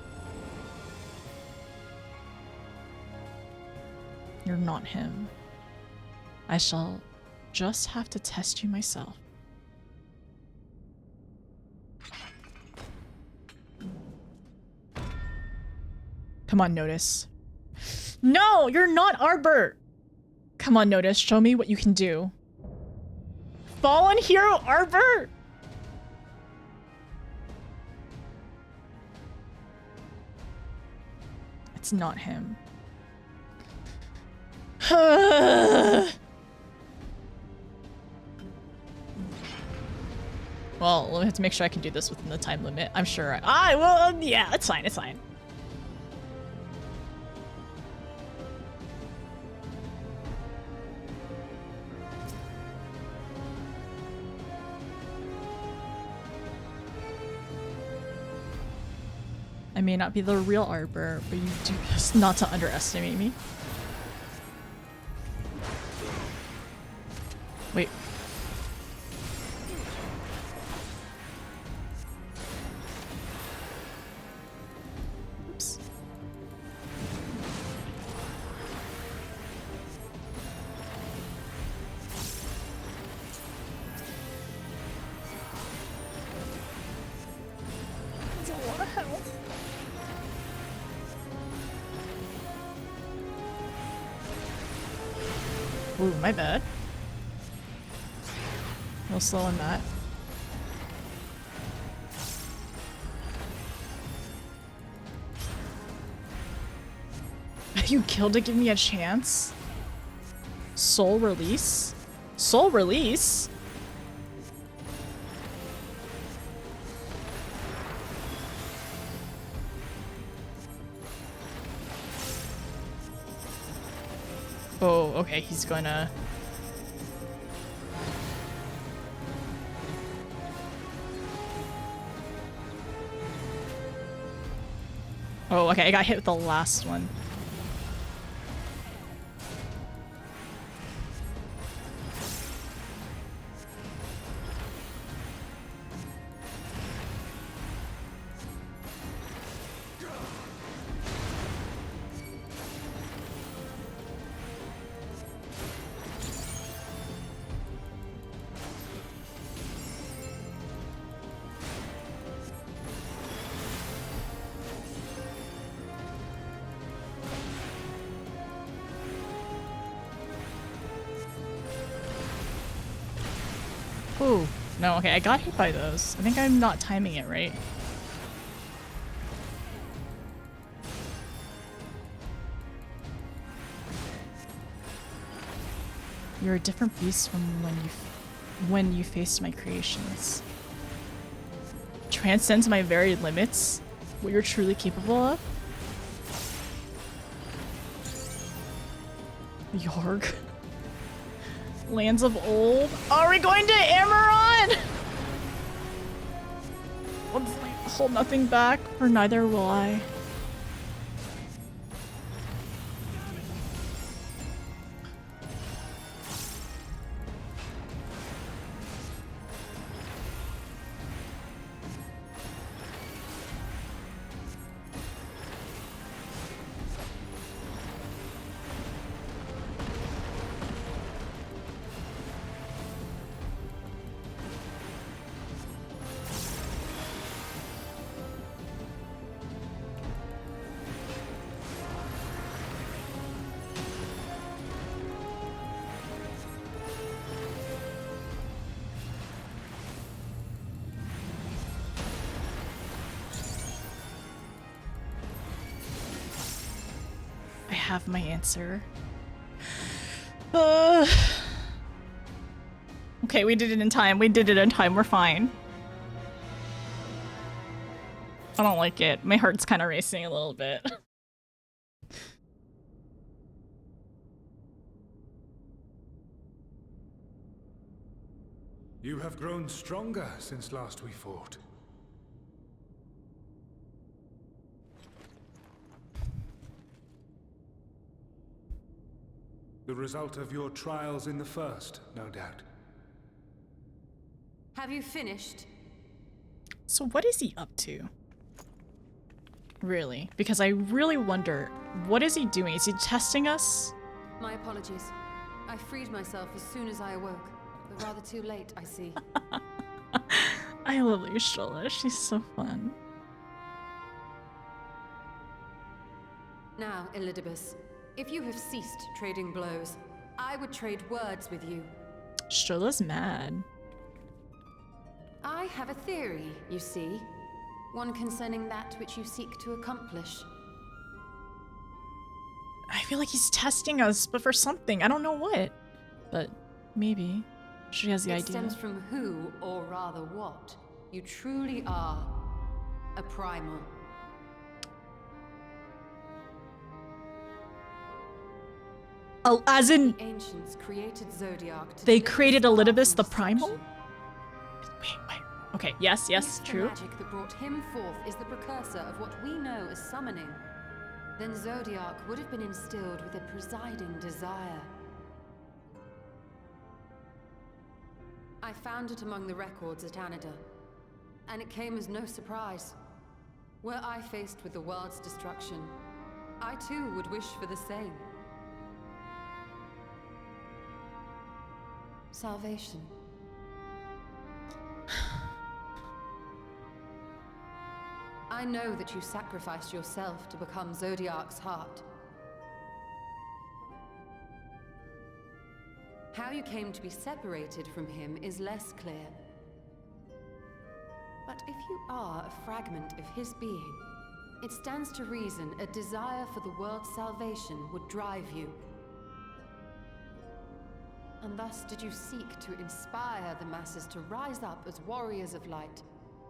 You're not him. I shall just have to test you myself. Come on, Notice. No, you're not Ardbert! Come on, Notice, show me what you can do. Fallen hero Ardbert! It's not him. Well, we'll have to make sure I can do this within the time limit. I'm sure I will. Yeah, it's fine. It's fine. I may not be the real Ardbert, but you do just not to underestimate me. Wait. Oops. That's a lot of health. Ooh, my bad. We'll slow on that. You killed to give me a chance? Soul release? Soul release? Oh, okay, he's gonna... Oh, okay, I got hit with the last one. Ooh, no, okay, I got hit by those. I think I'm not timing it right. You're a different beast from when you faced my creations. Transcends my very limits. What you're truly capable of. Yarg. Lands of Old. Are we going to Amaron? Let's hold nothing back, for neither will I. I have my answer. Okay, we did it in time. We did it in time. We're fine. I don't like it. My heart's kind of racing a little bit. You have grown stronger since last we fought. The result of your trials in the first, no doubt. Have you finished? So what is he up to? Really? Because I really wonder, what is he doing? Is he testing us? My apologies. I freed myself as soon as I awoke, but rather too late, I see. I love Lustrola. She's so fun. Now, Elidibus, if you have ceased trading blows, I would trade words with you. Strola's mad. I have a theory, you see. One concerning that which you seek to accomplish. I feel like he's testing us, but for something. I don't know what. But maybe. She has the idea. It stems from who, or rather what, you truly are. A primal. Oh, as in... The ancients created Zodiac to they created Elidibus the Primal? Wait. Okay, yes, true. The magic that brought him forth is the precursor of what we know as summoning. Then Zodiac would have been instilled with a presiding desire. I found it among the records at Anida, and it came as no surprise. Were I faced with the world's destruction, I too would wish for the same. Salvation. I know that you sacrificed yourself to become Zodiac's heart. How you came to be separated from him is less clear. But if you are a fragment of his being, it stands to reason a desire for the world's salvation would drive you. And thus did you seek to inspire the masses to rise up as warriors of light,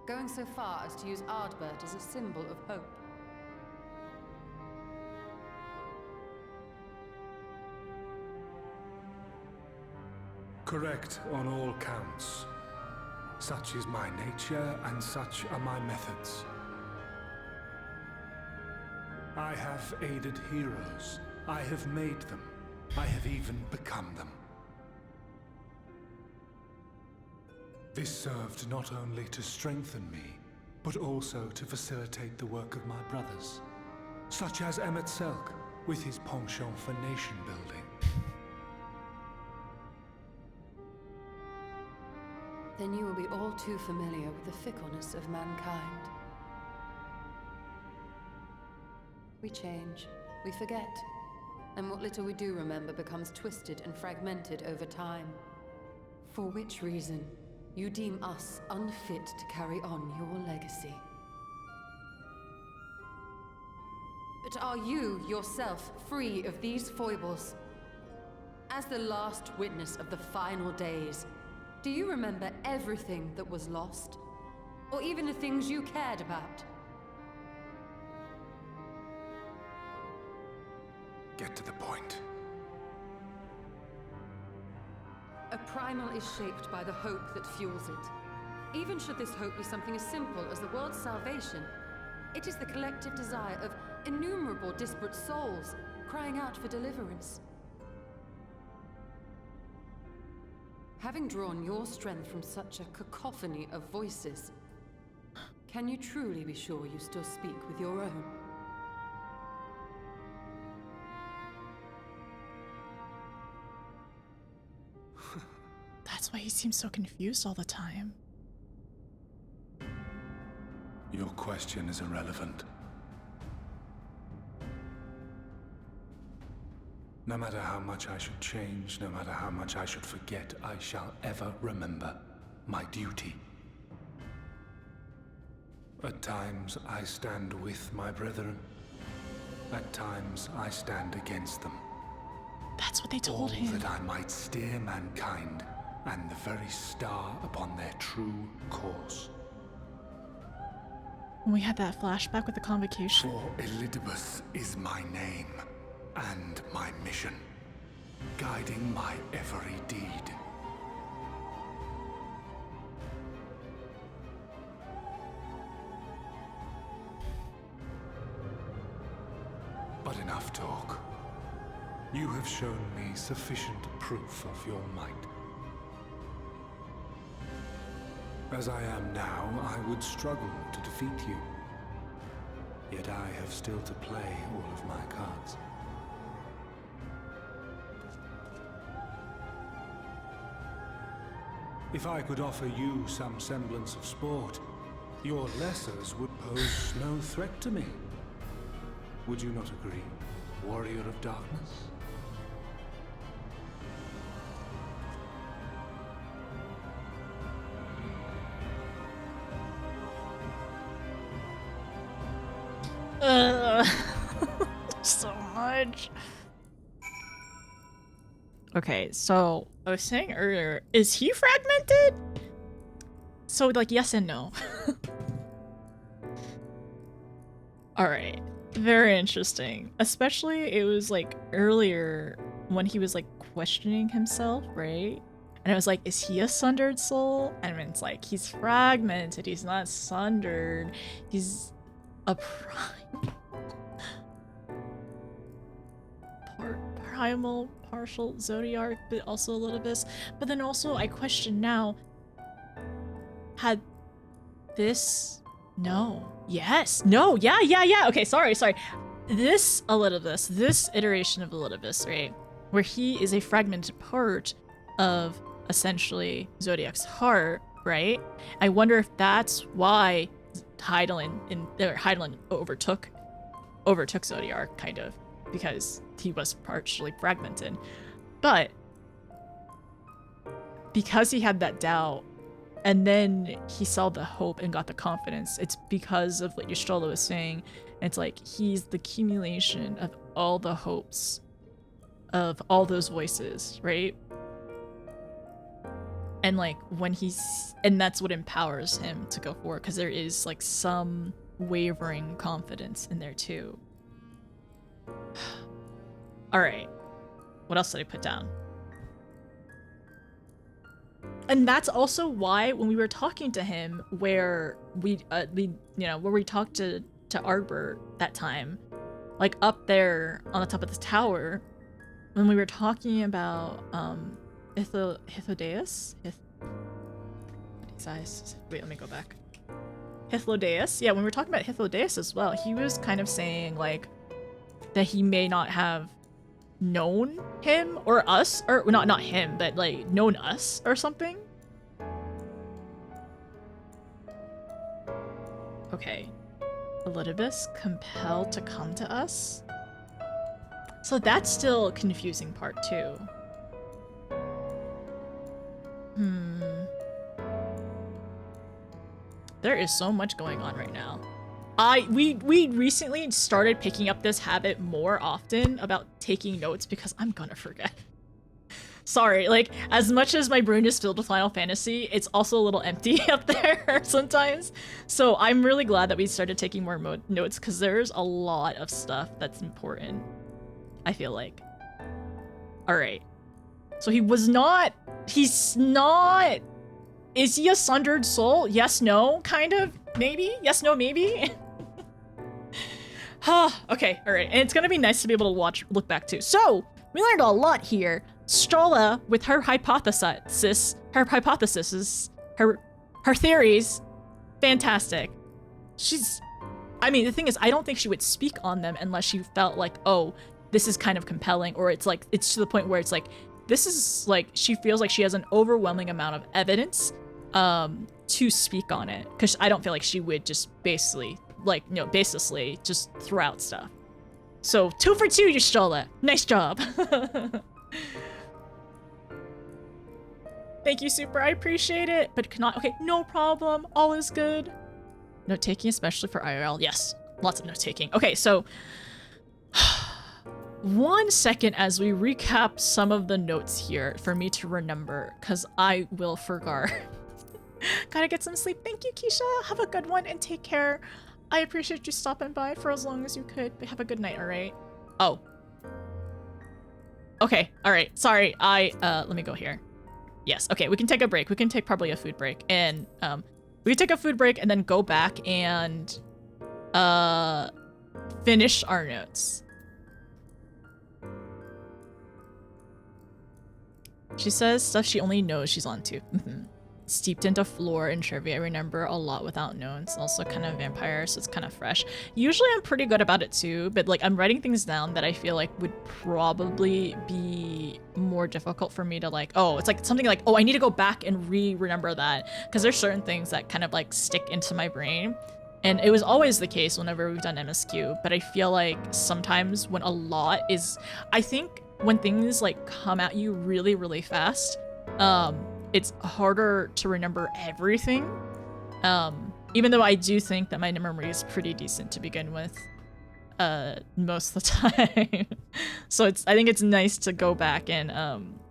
going so far as to use Ardbert as a symbol of hope. Correct on all counts. Such is my nature, and such are my methods. I have aided heroes. I have made them. I have even become them. This served not only to strengthen me, but also to facilitate the work of my brothers, such as Emmett Selk, with his penchant for nation building. Then you will be all too familiar with the fickleness of mankind. We change, we forget, and what little we do remember becomes twisted and fragmented over time. For which reason, you deem us unfit to carry on your legacy. But are you, yourself, free of these foibles? As the last witness of the final days, do you remember everything that was lost? Or even the things you cared about? Get to the point. A primal is shaped by the hope that fuels it. Even should this hope be something as simple as the world's salvation, it is the collective desire of innumerable disparate souls crying out for deliverance. Having drawn your strength from such a cacophony of voices, can you truly be sure you still speak with your own? That's why he seems so confused all the time. Your question is irrelevant. No matter how much I should change, no matter how much I should forget, I shall ever remember my duty. At times I stand with my brethren. At times I stand against them. That's what they told him. All that I might steer mankind and the very star upon their true course. When we had that flashback with the convocation. For Elidibus is my name and my mission, guiding my every deed. But enough talk. You have shown me sufficient proof of your might. As I am now, I would struggle to defeat you. Yet I have still to play all of my cards. If I could offer you some semblance of sport, your lessers would pose no threat to me. Would you not agree, Warrior of Darkness? So much. Okay, so I was saying earlier, is he fragmented? So like yes and no. Alright. Very interesting. Especially it was like earlier when he was like questioning himself, right? And it was like, is he a sundered soul? And it's like, he's fragmented, he's not sundered. He's a primal, partial zodiac, but also a little bit. But then also I question now, had this, no, yes, no, yeah, okay, sorry. This Elidibus, this iteration of Elidibus, right, where he is a fragmented part of essentially Zodiac's heart, right? I wonder if that's why Hydaelyn overtook Zodiac, kind of, because he was partially fragmented. But because he had that doubt, and then he saw the hope and got the confidence, it's because of what Y'shtola was saying. It's like he's the accumulation of all the hopes of all those voices, right? And like when and that's what empowers him to go forward, because there is like some wavering confidence in there too. All right, what else did I put down? And that's also why when we were talking to him, where we talked to Arbor that time, like up there on the top of the tower, when we were talking about Hythlodaeus? Wait, let me go back. Hythlodaeus? Yeah, when we were talking about Hythlodaeus as well, he was kind of saying like that he may not have known him or us, or not him, but like known us or something. Okay. Elidibus compelled to come to us? So that's still a confusing part too. There is so much going on right now. We recently started picking up this habit more often about taking notes because I'm gonna forget. Sorry, like, as much as my brain is filled with Final Fantasy, it's also a little empty up there sometimes. So I'm really glad that we started taking more notes, because there's a lot of stuff that's important, I feel like. Alright. So he's not... Is he a sundered soul? Yes, no, kind of? Maybe? Yes, no, maybe? Okay, alright. And it's gonna be nice to be able to look back too. So, we learned a lot here. Y'shtola, with her hypotheses, her theories, fantastic. I mean, the thing is, I don't think she would speak on them unless she felt like, oh, this is kind of compelling, or it's like, it's to the point where it's like, this is like, she feels like she has an overwhelming amount of evidence to speak on it, because I don't feel like she would just baselessly just throw out stuff. So 2 for 2, Y'shtola. Nice job. Thank you, Super. I appreciate it. But cannot. Okay, no problem. All is good. Note taking, especially for IRL. Yes, lots of note taking. Okay, so 1 second as we recap some of the notes here for me to remember, because I will forget. Gotta get some sleep. Thank you, Keisha. Have a good one and take care. I appreciate you stopping by for as long as you could, but have a good night, all right? Oh. Okay, all right. Sorry, let me go here. Yes, okay, we can take a break. We can take probably a food break. And, we can take a food break and then go back and, finish our notes. She says stuff she only knows she's onto. Steeped into lore and trivia, I remember a lot without notes. Also kind of vampire, so it's kind of fresh. Usually I'm pretty good about it too, but like I'm writing things down that I feel like would probably be more difficult for me to like, oh, it's like something like, oh, I need to go back and remember that. Because there's certain things that kind of like stick into my brain. And it was always the case whenever we've done MSQ, but I feel like sometimes when a lot is, I think when things like come at you really, really fast, it's harder to remember everything. Even though I do think that my memory is pretty decent to begin with, most of the time. So I think it's nice to go back and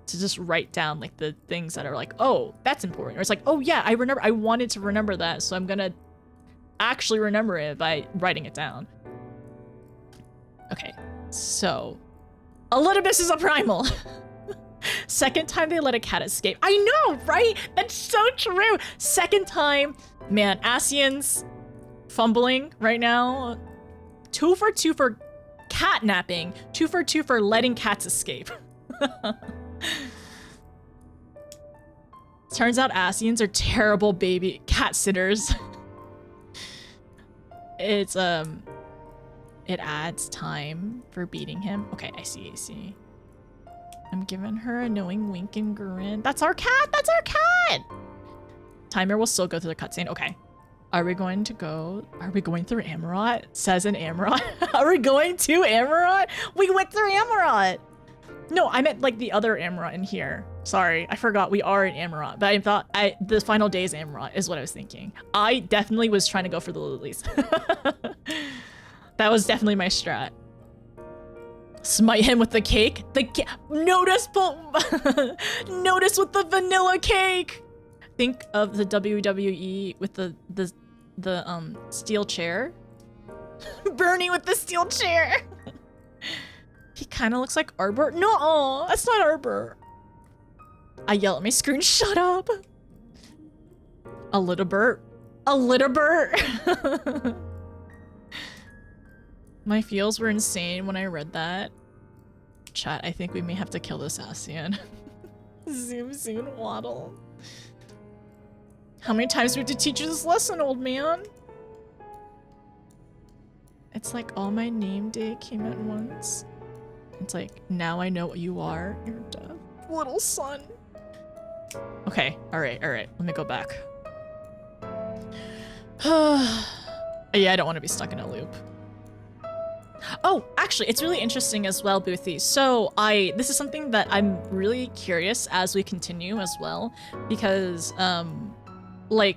to just write down like the things that are like, oh, that's important. Or it's like, oh yeah, I wanted to remember that, so I'm gonna actually remember it by writing it down. Okay, so Elidibus is a primal. Second time they let a cat escape. I know, right? That's so true. Second time, man, Asian's fumbling right now. 2 for 2 for catnapping. 2 for 2 for letting cats escape. Turns out Asians are terrible baby cat sitters. It's, it adds time for beating him. Okay, I see. I'm giving her a knowing wink and grin. That's our cat! That's our cat! Timer will still go through the cutscene. Okay. Are we going through Amarot? Says an Amarot. Are we going to Amarot? We went through Amarot! No, I meant like the other Amarot in here. Sorry, I forgot we are in Amarot. But I thought the final days Amarot is what I was thinking. I definitely was trying to go for the lilies. That was definitely my strat. Smite him with the cake. Notice with the vanilla cake. Think of the WWE with the steel chair. Bernie with the steel chair. He kind of looks like Arbor. No, that's not Arbor. I yell at my screen. Shut up. Elidibus. My feels were insane when I read that. Chat, I think we may have to kill this Asian. Zoom soon waddle. How many times do we have to teach you this lesson, old man? It's like all my name day came at once. It's like, now I know what you are. You're deaf. Little son. Okay, alright. Let me go back. Yeah, I don't want to be stuck in a loop. Oh, actually, it's really interesting as well, Boothy. So this is something that I'm really curious as we continue as well, because like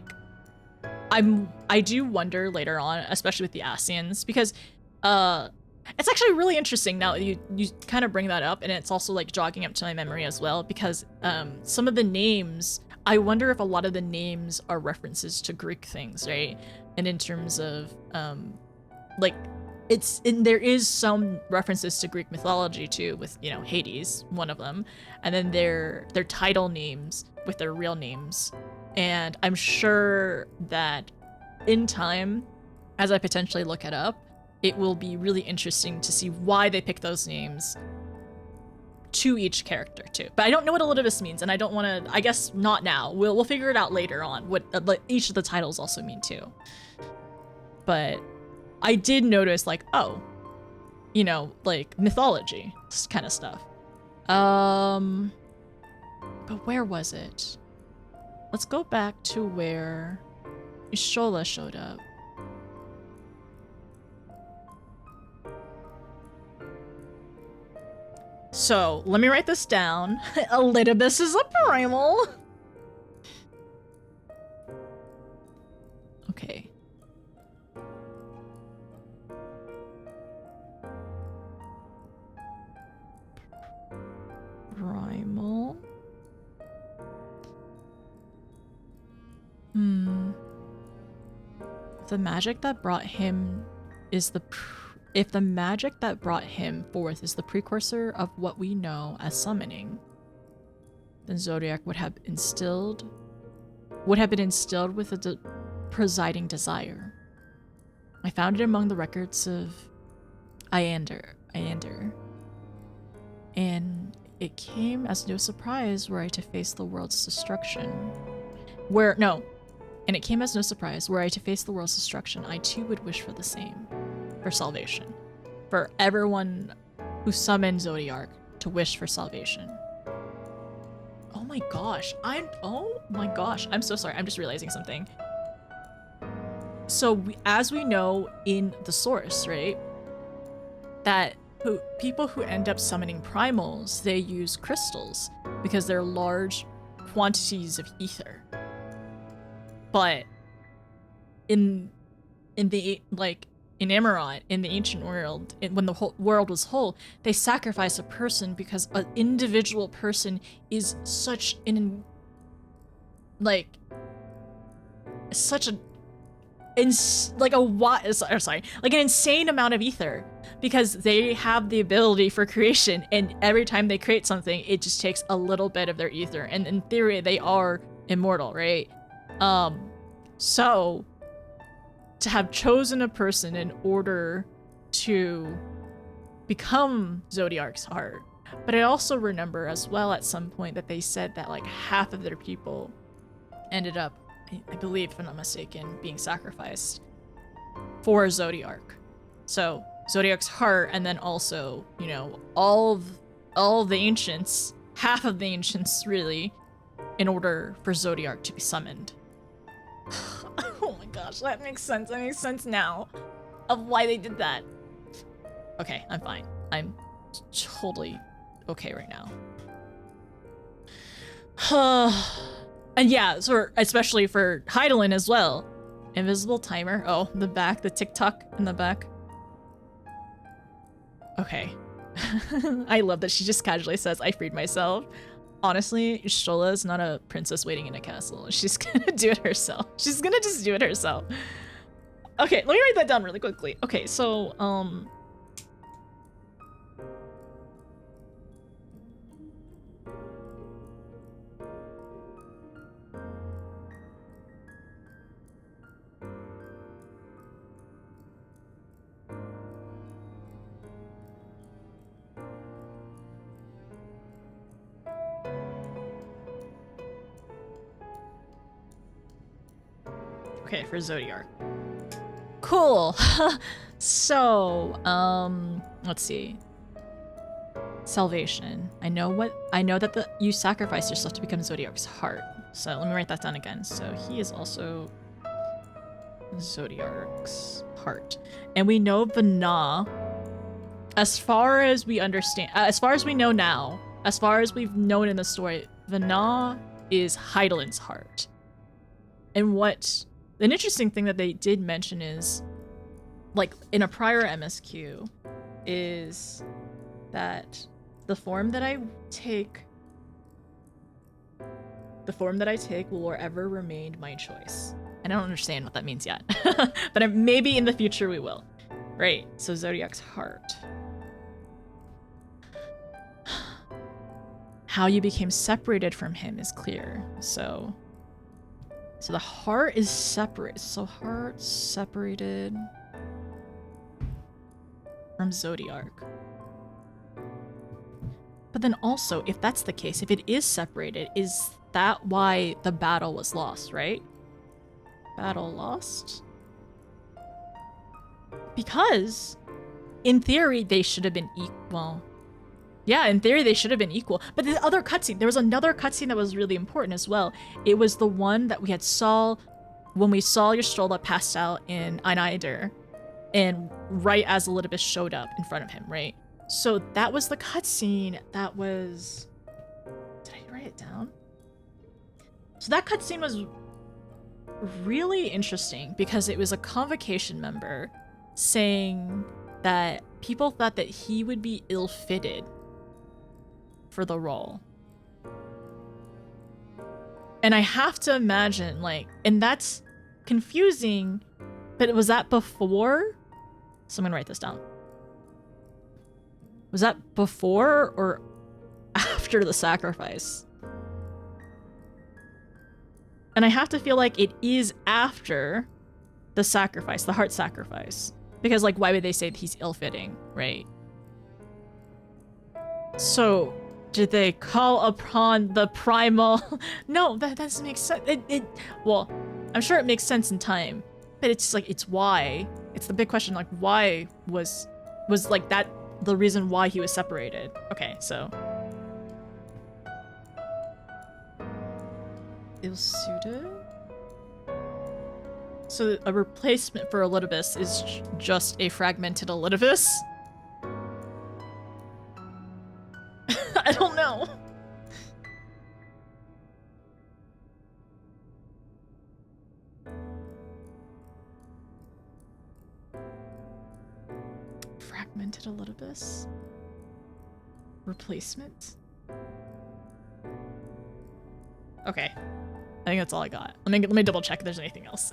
I do wonder later on, especially with the Asians, because it's actually really interesting now that you kind of bring that up, and it's also like jogging up to my memory as well, because some of the names, I wonder if a lot of the names are references to Greek things, right? And in terms of like there is some references to Greek mythology too, with, you know, Hades, one of them, and then their title names with their real names. And I'm sure that in time, as I potentially look it up, it will be really interesting to see why they pick those names to each character too. But I don't know what Elidibus means, and I don't want to, I guess not now. We'll figure it out later on what each of the titles also mean too. But I did notice, like, oh, you know, like mythology kind of stuff. But where was it? Let's go back to where Ishola showed up. So let me write this down. Elidibus is a primal. Okay. The magic that brought him is if the magic that brought him forth is the precursor of what we know as summoning, then Zodiac would have been instilled with a presiding desire. I found it among the records of Iander, and it came as no surprise were I to face the world's destruction. And it came as no surprise, were I to face the world's destruction, I too would wish for the same. For salvation. For everyone who summoned Zodiac to wish for salvation. Oh my gosh, I'm so sorry, I'm just realizing something. So as we know in the source, right, that people who end up summoning primals, they use crystals because they're large quantities of ether. But in Amarant, in the ancient world, when the whole world was whole, they sacrificed a person because an individual person is such an insane amount of ether, because they have the ability for creation, and every time they create something, it just takes a little bit of their ether, and in theory, they are immortal, right? So to have chosen a person in order to become Zodiac's heart. But I also remember as well at some point that they said that like half of their people ended up, I believe if I'm not mistaken, being sacrificed for Zodiac. So Zodiac's heart, and then also, you know, all of the ancients, half of the ancients really, in order for Zodiac to be summoned. Oh my gosh, that makes sense. That makes sense now of why they did that. Okay, I'm fine. I'm totally okay right now. And yeah, so especially for Heidelin as well. Invisible timer. Oh, the TikTok in the back. Okay. I love that she just casually says, I freed myself. Honestly, Shola is not a princess waiting in a castle. She's gonna do it herself. She's gonna just do it herself. Okay, let me write that down really quickly. Okay, so, okay, for Zodiac. Cool. So, let's see. Salvation. I know that you sacrifice yourself to become Zodiac's heart. So let me write that down again. So he is also Zodiac's heart. And we know Vana, as far as we understand, as far as we know now, as far as we've known in the story, Vana is Heidelin's heart. And what an interesting thing that they did mention is, like in a prior MSQ, is that the form that I take will forever remain my choice. And I don't understand what that means yet, but maybe in the future we will. Right, so Zodiac's heart. How you became separated from him is clear. So the heart is separate. So heart separated from Zodiac. But then also, if that's the case, if it is separated, is that why the battle was lost, right? Battle lost? Because, in theory, they should have been equal. Yeah, in theory, they should have been equal. But the other cutscene, there was another cutscene that was really important as well. It was the one that we had saw when we saw Ystrola passed out in Eineider, and right as Elidibus showed up in front of him, right? So that was the cutscene that was... Did I write it down? So that cutscene was really interesting because it was a convocation member saying that people thought that he would be ill-fitted for the role. And I have to imagine, like, and that's confusing, but was that before? So I'm gonna write this down. Was that before or after the sacrifice? And I have to feel like it is after the sacrifice, the heart sacrifice. Because, like, why would they say he's ill-fitting, right? So, did they call upon the primal? No, that doesn't make sense. Well, I'm sure it makes sense in time, but it's like, it's why. It's the big question, like, why was like that the reason why he was separated? Okay, so. Ill-suited? So a replacement for Elidibus is just a fragmented Elidibus? I don't know. Fragmented Elidibus? Replacement? Okay. I think that's all I got. Let me double check if there's anything else.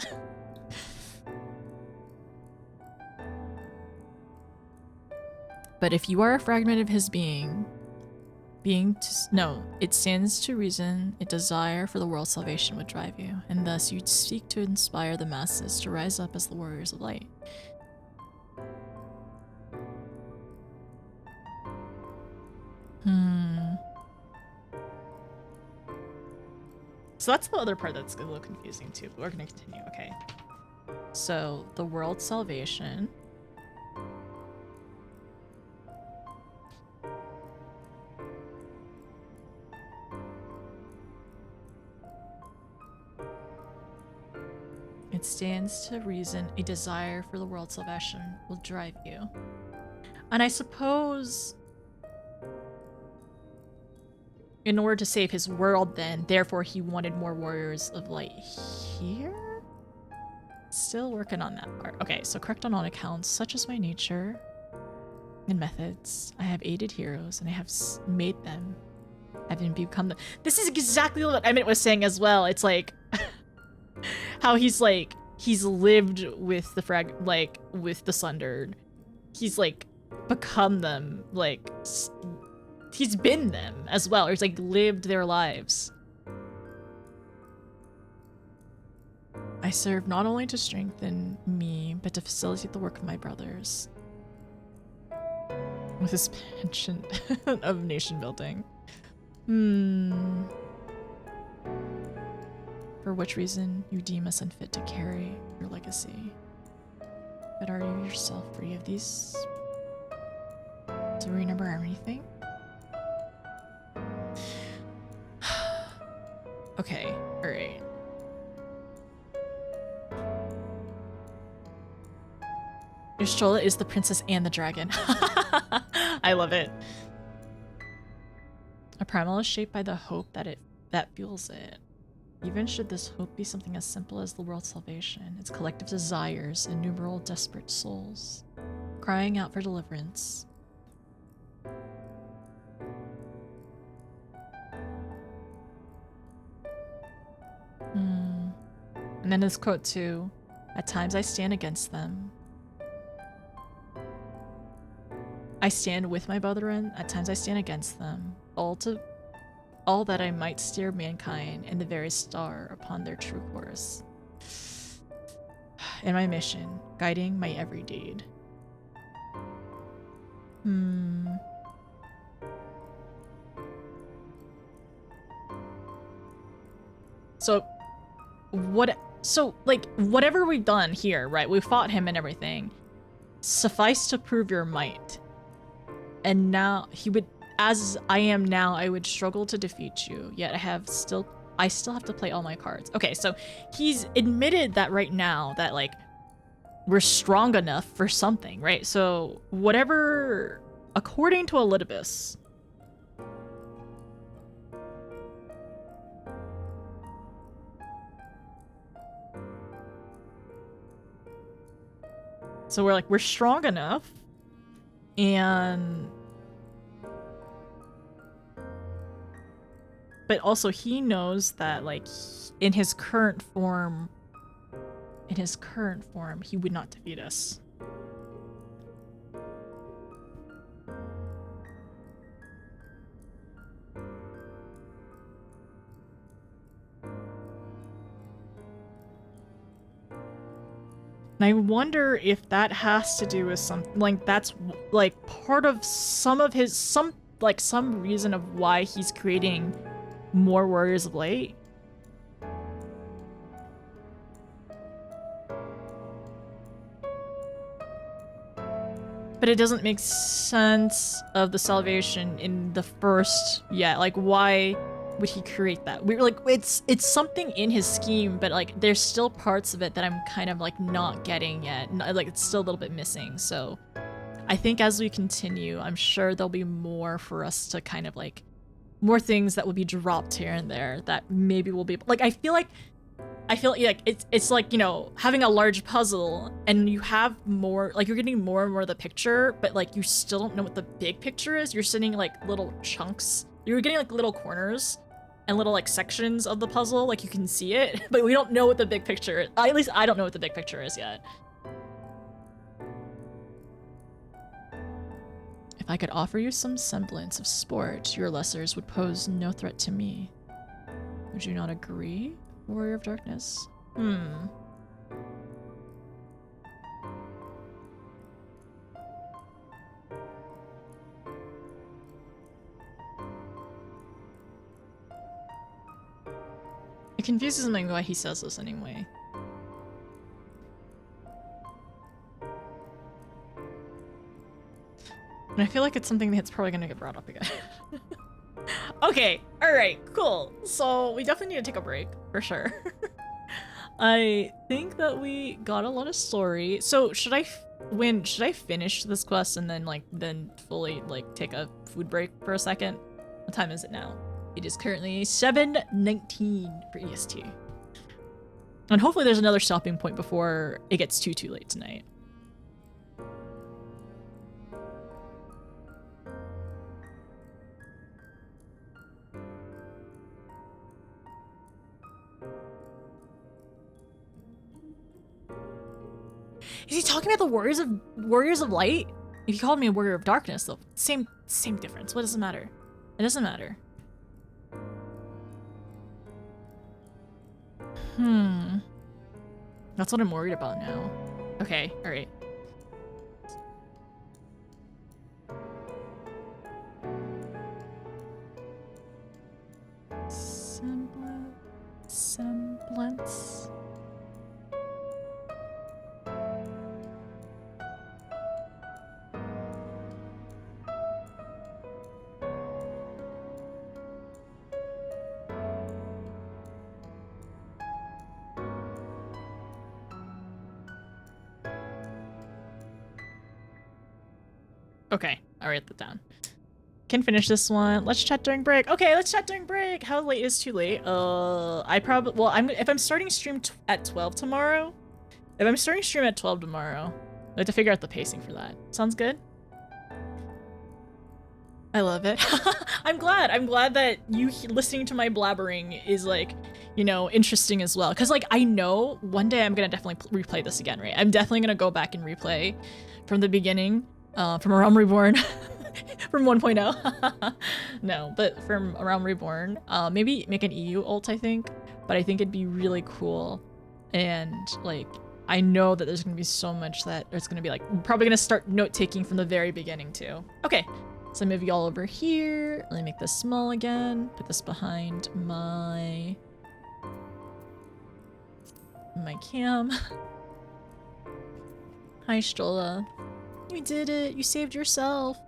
But if you are a fragment of his being, no, it stands to reason a desire for the world's salvation would drive you, and thus you'd seek to inspire the masses to rise up as the warriors of light. So that's the other part that's a little confusing too, but we're gonna continue, okay. So, the world's salvation. It stands to reason a desire for the world's salvation will drive you. And I suppose in order to save his world then, therefore he wanted more warriors of light here? Still working on that part. Okay, so correct on all accounts, such as my nature and methods. I have aided heroes and I have made them. Having become them. This is exactly what Emmett was saying as well. It's like how he's lived with the with the Sundered. He's like become them, like he's been them as well, or he's like lived their lives. I serve not only to strengthen me, but to facilitate the work of my brothers. With his penchant of nation building. For which reason you deem us unfit to carry your legacy. But are you yourself free of these? Do we remember anything? Okay, alright. Ystrola is the princess and the dragon. I love it. A primal is shaped by the hope that fuels it. Even should this hope be something as simple as the world's salvation, its collective desires, innumerable desperate souls, crying out for deliverance. And then this quote too, at times I stand against them. I stand with my brethren, at times I stand against them, all that I might steer mankind and the very star upon their true course. In my mission, guiding my every deed. So like whatever we've done here, right? We fought him and everything. Suffice to prove your might. And now he would, as I am now, I would struggle to defeat you, yet I still have to play all my cards. Okay, so he's admitted that right now that like we're strong enough for something, right? So whatever, according to Elidibus, so we're strong enough, but also he knows that, like, in his current form, he would not defeat us. And I wonder if that has to do with something, like, that's, like, part of some reason of why he's creating more Warriors of Light. But it doesn't make sense of the salvation in the first yet. Like, why would he create that? We're like, it's something in his scheme, but like, there's still parts of it that I'm kind of like not getting yet. Like, it's still a little bit missing. So I think as we continue, I'm sure there'll be more for us to kind of like, more things that will be dropped here and there that maybe will be like, I feel like it's like, you know, having a large puzzle and you have more, like, you're getting more and more of the picture, but like you still don't know what the big picture is. You're sitting like little chunks. You're getting like little corners and little like sections of the puzzle, like you can see it, but we don't know what the big picture is. At least I don't know what the big picture is yet. If I could offer you some semblance of sport, your lessers would pose no threat to me. Would you not agree, Warrior of Darkness? It confuses me why he says this anyway. And I feel like it's something that's probably gonna get brought up again. Okay, alright, cool. So we definitely need to take a break, for sure. I think that we got a lot of story. So should I finish this quest and then fully like take a food break for a second? What time is it now? It is currently 7:19 for EST. And hopefully there's another stopping point before it gets too late tonight. Is he talking about the Warriors of Light? If you called me a Warrior of Darkness, though, same difference. What does it matter? It doesn't matter. That's what I'm worried about now. Okay, all right. Semblance. Okay, I'll write that down. Can finish this one. Let's chat during break. Okay, let's chat during break. How late is too late? If I'm starting stream at 12 tomorrow, I have to figure out the pacing for that. Sounds good? I love it. I'm glad that you listening to my blabbering is like, you know, interesting as well. Cause like, I know one day I'm gonna definitely replay this again, right? I'm definitely gonna go back and replay from the beginning. From A Realm Reborn, from 1.0. No, but from A Realm Reborn. Maybe make an EU ult, I think. But I think it'd be really cool. And, like, I know that there's gonna be so much that it's gonna be, like, I'm probably gonna start note-taking from the very beginning, too. Okay, so move you all over here. Let me make this small again. Put this behind my cam. Hi, Stola. You did it. You saved yourself.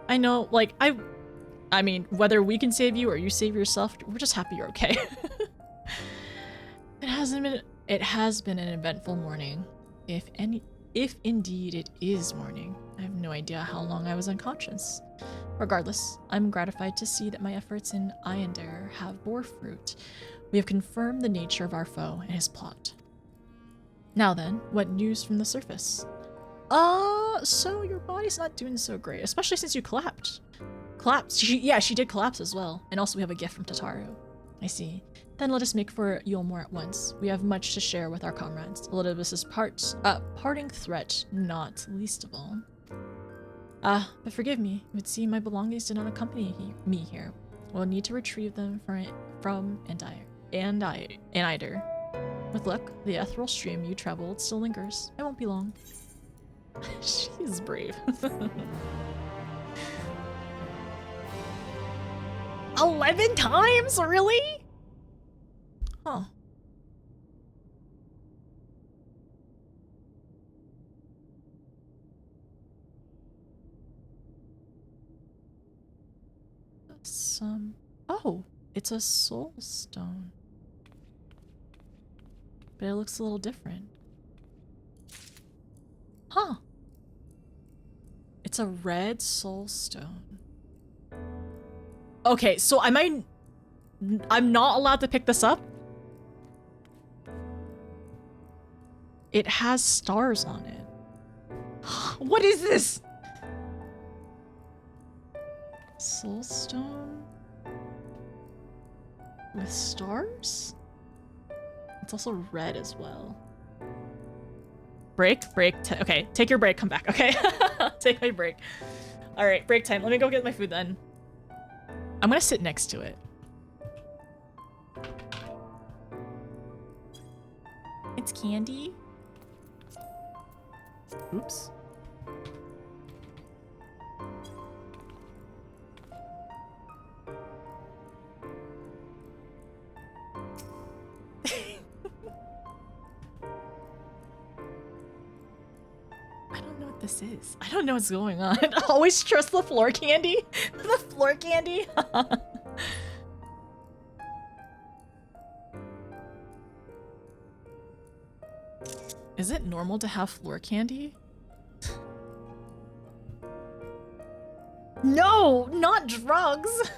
I know, like, I mean, whether we can save you or you save yourself, we're just happy you're okay. It has been an eventful morning. If indeed it is morning. I have no idea how long I was unconscious. Regardless, I'm gratified to see that my efforts in Iandare have bore fruit. We have confirmed the nature of our foe and his plot. Now then, what news from the surface? So your body's not doing so great, especially since you collapsed. collapsed. Yeah, she did collapse as well. And also we have a gift from Tataru. I see. Then let us make for Yulmore at once. We have much to share with our comrades. Elidibus's parting threat, not least of all. But forgive me. It would seem my belongings did not accompany me here. We'll need to retrieve them from Anider. With luck, the ethereal stream you traveled still lingers. It won't be long. She's brave. 11 times? Really? Huh. Oh, it's a soul stone. But it looks a little different. Huh. It's a red soul stone. Okay, so I'm not allowed to pick this up? It has stars on it. What is this? Soul stone? With stars? It's also red as well. Break? Okay, take your break, come back, okay? Take my break. Alright, break time. Let me go get my food then. I'm gonna sit next to it. It's candy? Oops. This is. I don't know what's going on. Always trust the floor candy. The floor candy. Is it normal to have floor candy? No, not drugs.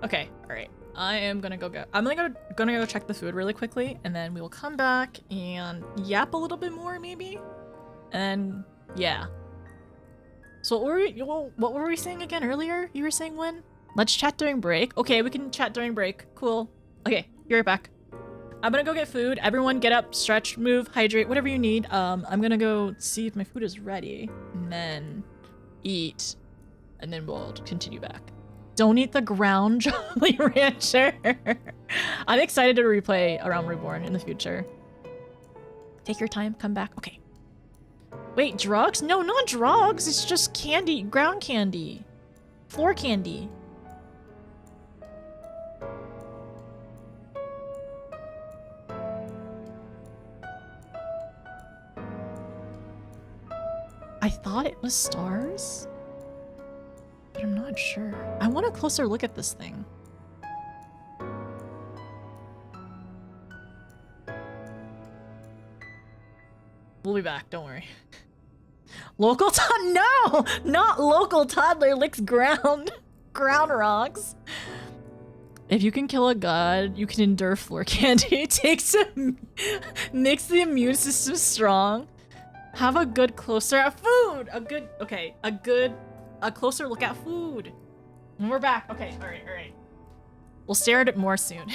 Okay, all right. I am gonna go. I'm gonna go check the food really quickly, and then we will come back and yap a little bit more, maybe. And yeah. So what were we saying again earlier? You were saying when? Let's chat during break. Okay, we can chat during break. Cool. Okay, be right back. I'm gonna go get food. Everyone get up, stretch, move, hydrate, whatever you need. I'm gonna go see if my food is ready and then eat, and then we'll continue back. Don't eat the ground Jolly Rancher. I'm excited to replay Around Reborn in the future. Take your time, come back. Okay. Wait, drugs? No, not drugs. It's just candy, ground candy, floor candy. I thought it was stars, but I'm not sure. I want a closer look at this thing. We'll be back, don't worry. Local no! Not local toddler licks ground. Ground rocks. If you can kill a god, you can endure floor candy. Makes the immune system strong. Have a good closer at food. A closer look at food. And we're back. Okay, all right. We'll stare at it more soon.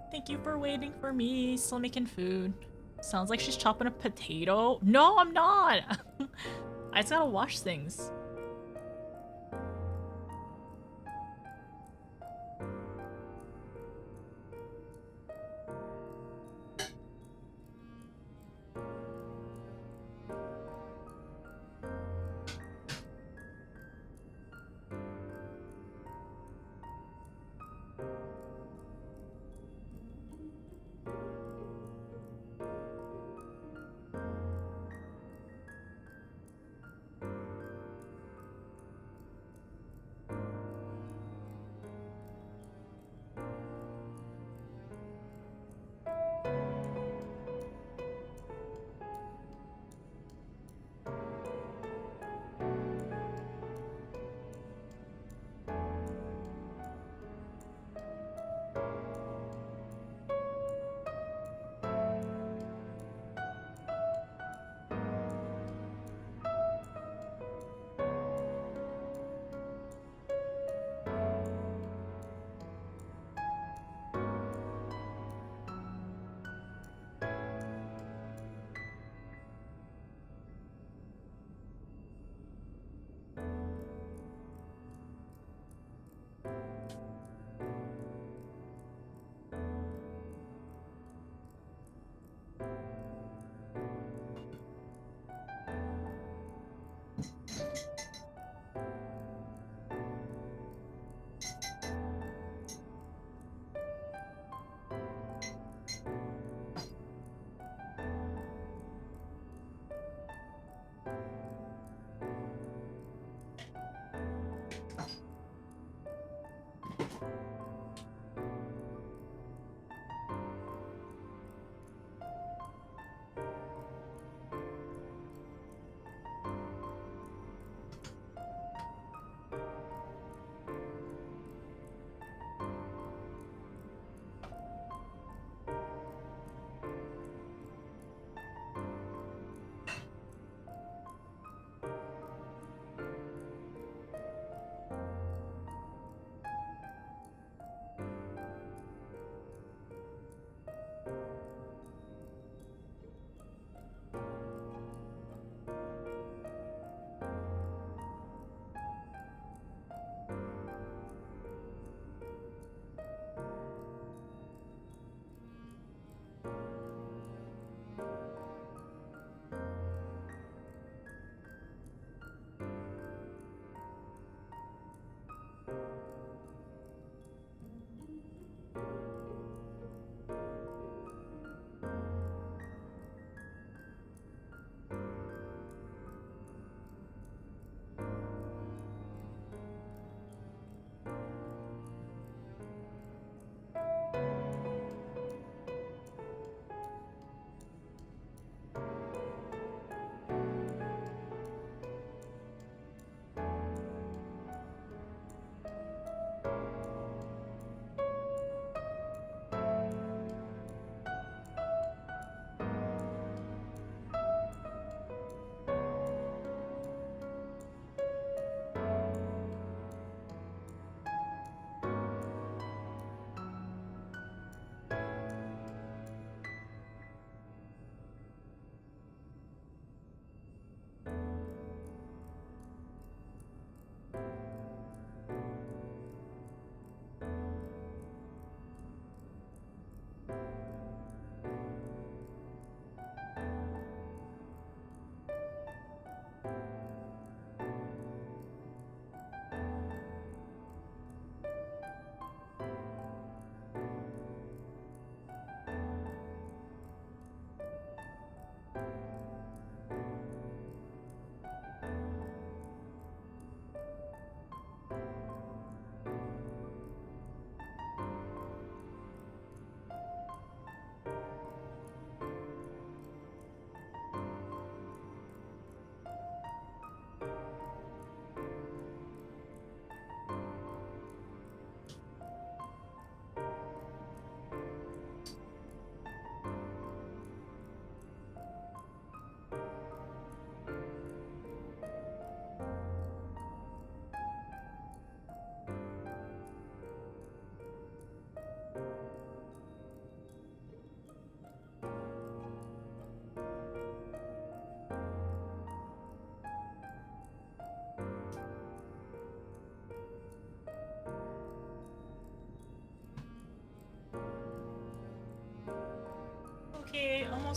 Thank you for waiting for me. Still making food. Sounds like she's chopping a potato. No, I'm not. I just gotta wash things.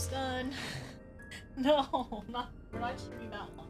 almost done. No, we're not shooting that long.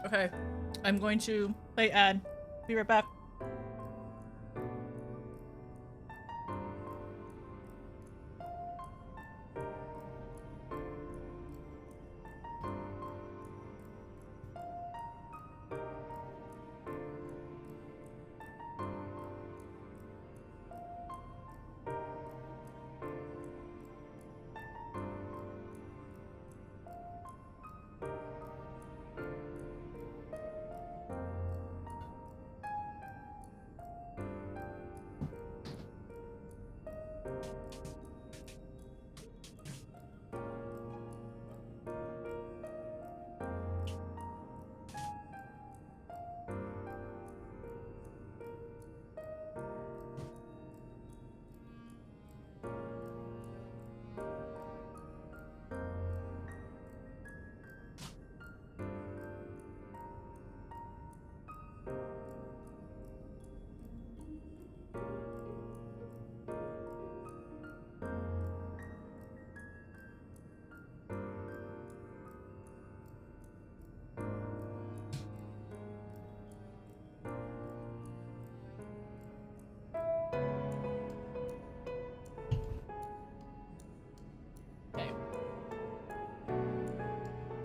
Okay, I'm going to play ad. Be right back.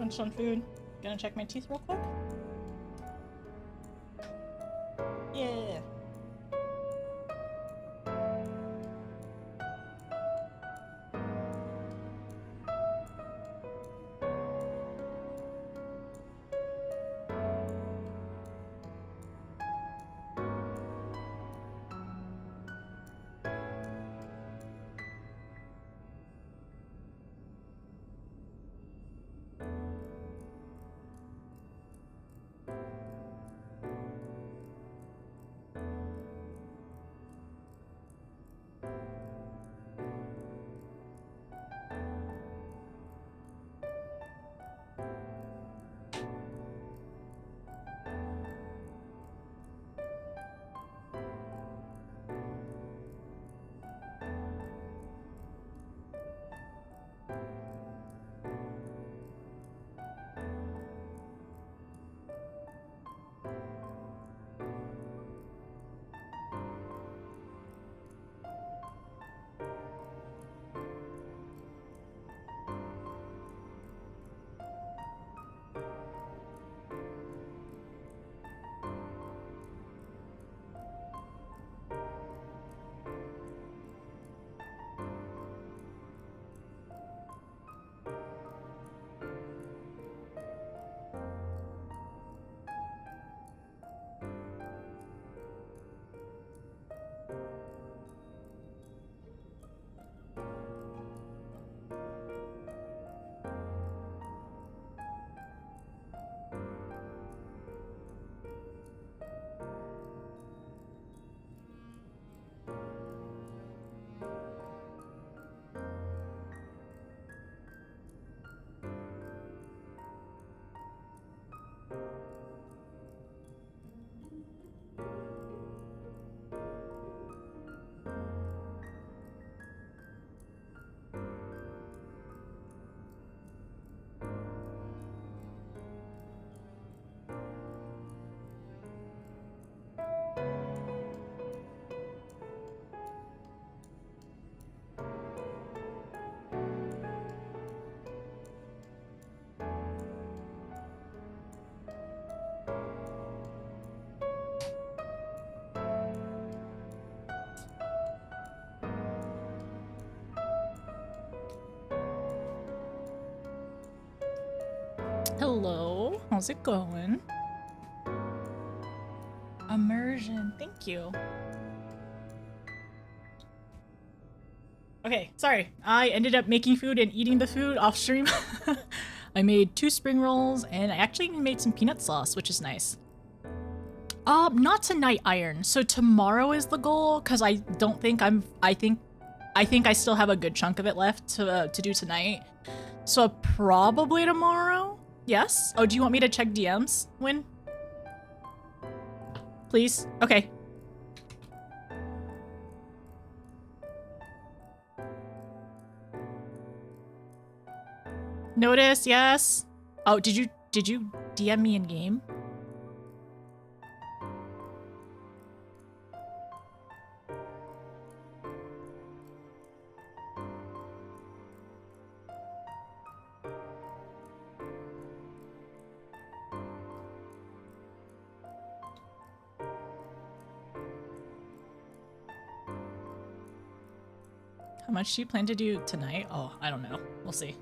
Some food. Gonna check my teeth real quick. Yeah. Hello, how's it going? Immersion, thank you. Okay, sorry. I ended up making food and eating the food off stream. I made 2 spring rolls and I actually even made some peanut sauce, which is nice. Not tonight, Iron. So tomorrow is the goal, because I don't think I think I still have a good chunk of it left to do tonight. So probably tomorrow. Yes? Oh, do you want me to check DMs, Win? Please? Okay. Notice, yes. Oh, did you DM me in game? How much do you plan to do tonight? Oh, I don't know. We'll see.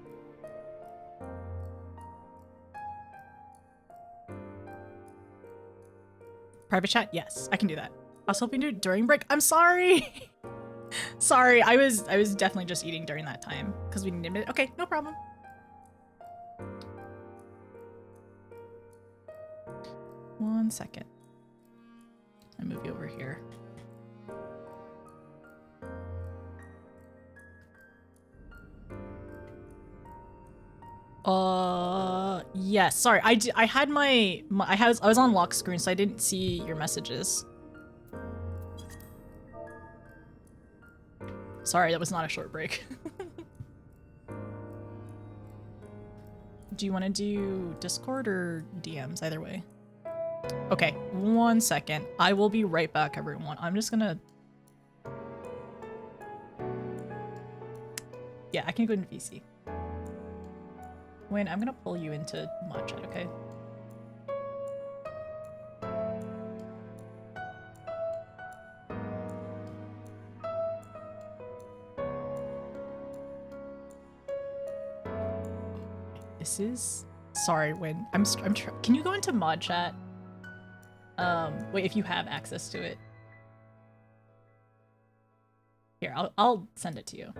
Private chat? Yes, I can do that. I was hoping to do it during break. I'm sorry. Sorry, I was definitely just eating during that time because we needed it. Okay, no problem. One second. I move you over here. Yes. Sorry, I had I was on lock screen, so I didn't see your messages. Sorry, that was not a short break. Do you want to do Discord or DMs? Either way. Okay, one second. I will be right back, everyone. I'm just gonna... Yeah, I can go into VC. Wait, I'm gonna pull you into mod chat, okay? This is... Sorry, Win. Can you go into mod chat? Wait, if you have access to it. Here, I'll send it to you.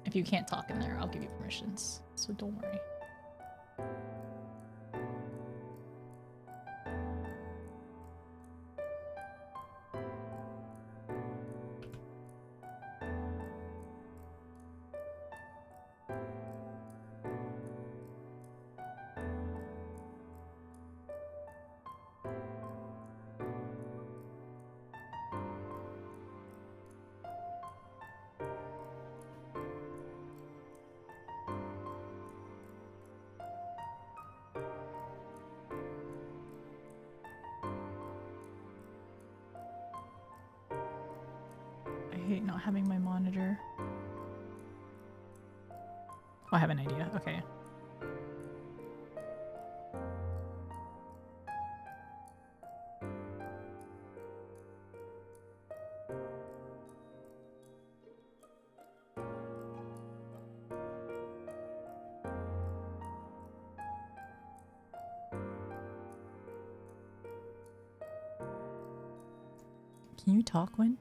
If you can't talk in there, I'll give you permissions, so don't worry. I hate not having my monitor. Oh, I have an idea. Okay. Can you talk, Win?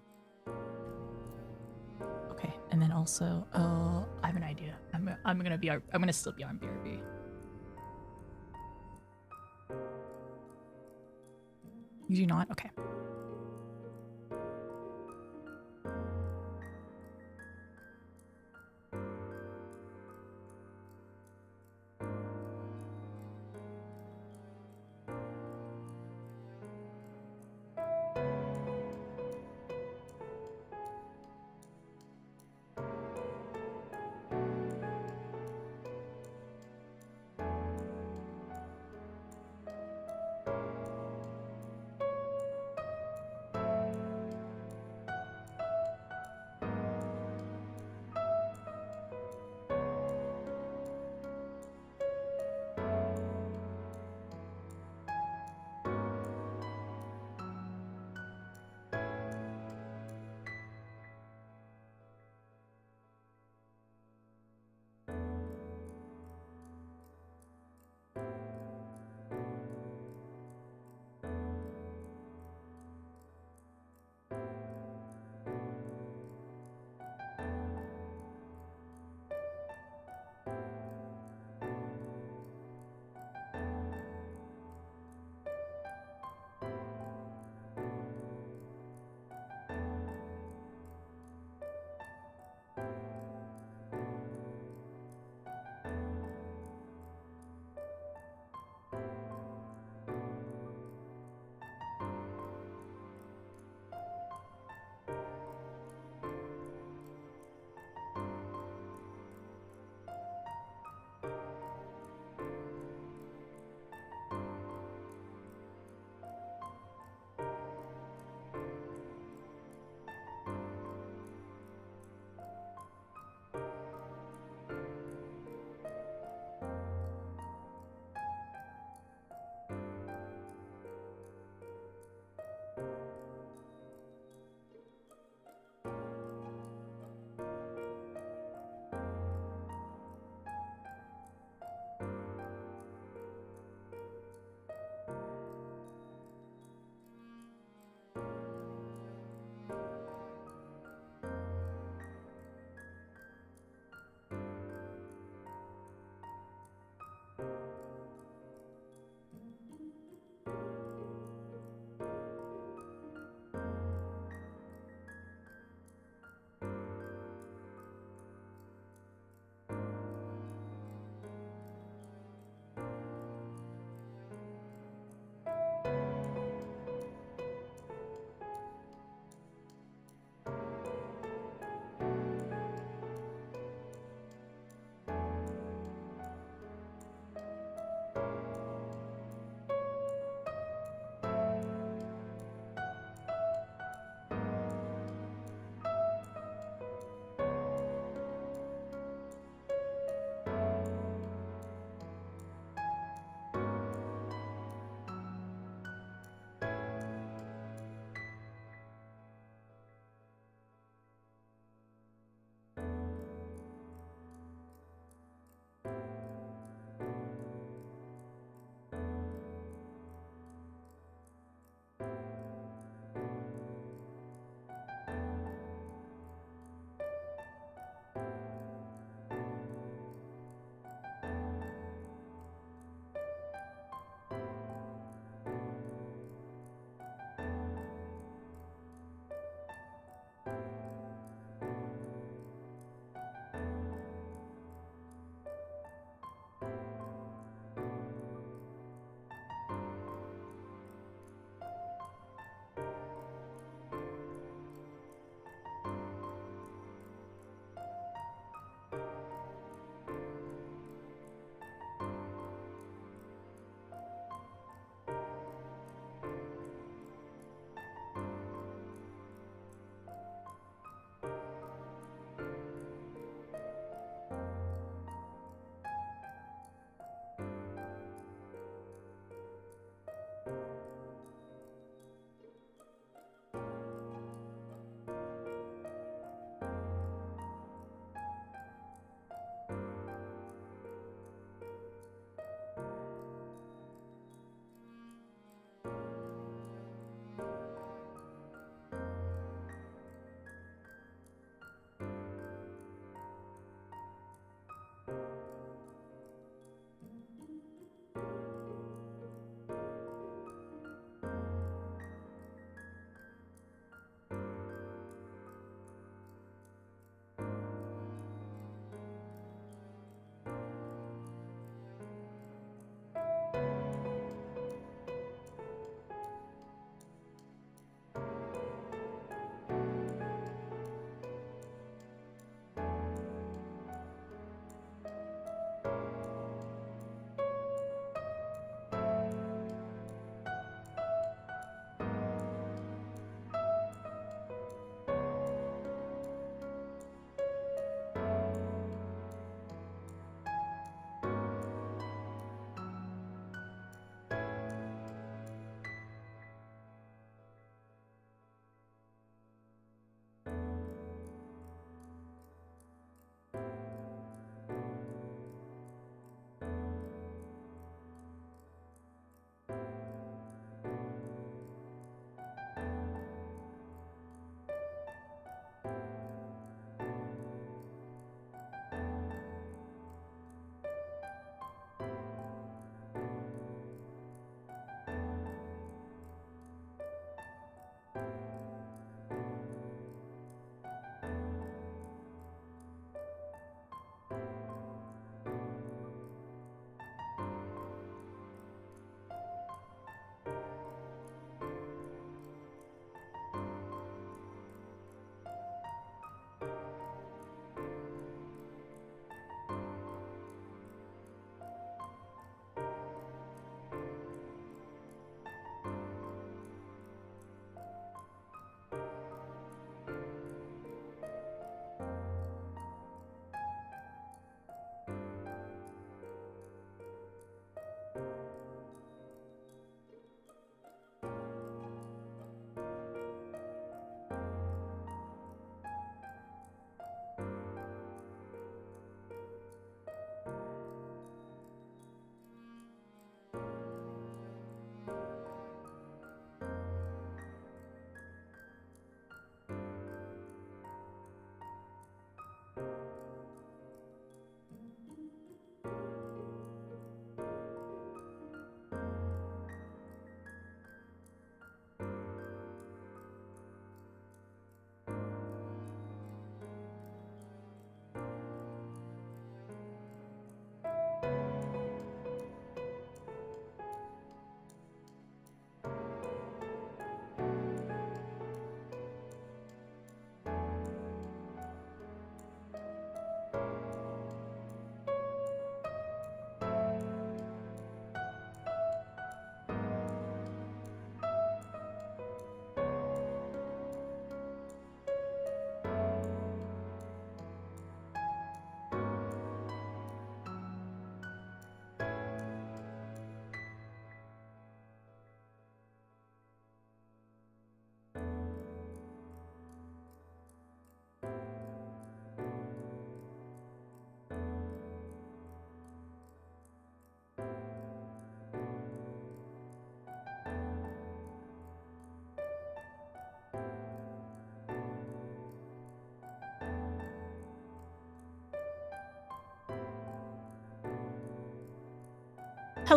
Okay, and then also, I have an idea. I'm gonna still be on BRB. You do not? Okay.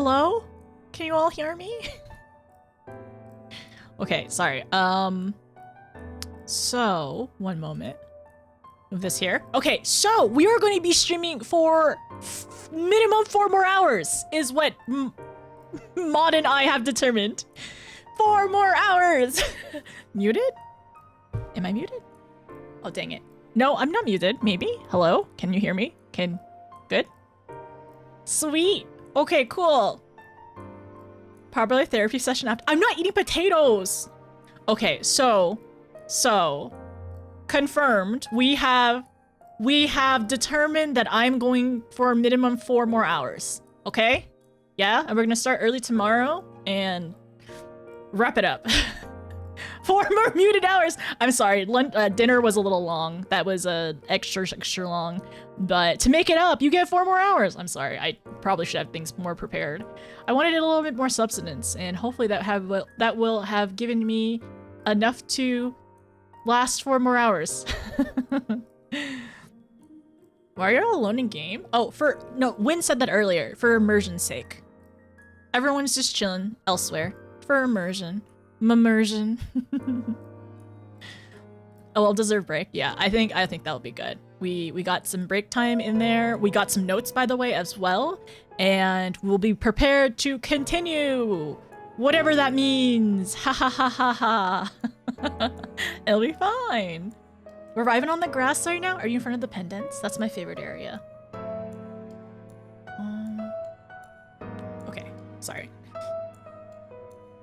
Hello? Can you all hear me? Okay, sorry. So, one moment. Move this here. Okay, so we are going to be streaming for minimum 4 more hours is what Mod and I have determined. 4 more hours! Muted? Am I muted? Oh, dang it. No, I'm not muted. Maybe? Hello? Can you hear me? Good? Sweet. Okay, cool. Probably therapy session after. I'm not eating potatoes! Okay, so confirmed. We have determined that I'm going for a minimum 4 more hours. Okay? Yeah, and we're gonna start early tomorrow and wrap it up. 4 more muted hours. I'm sorry, dinner was a little long. That was extra long. But to make it up, you get 4 more hours. I'm sorry, I probably should have things more prepared. I wanted a little bit more substance, and hopefully that will have given me enough to last 4 more hours. Why are you all alone in game? Oh, no, Wynn said that earlier, for immersion's sake. Everyone's just chilling elsewhere for immersion. Immersion. A well-deserved break. Yeah, I think that'll be good. We got some break time in there. We got some notes, by the way, as well. And we'll be prepared to continue. Whatever that means. Ha ha ha ha ha. It'll be fine. We're arriving on the grass right now. Are you in front of the pendants? That's my favorite area. Okay, sorry.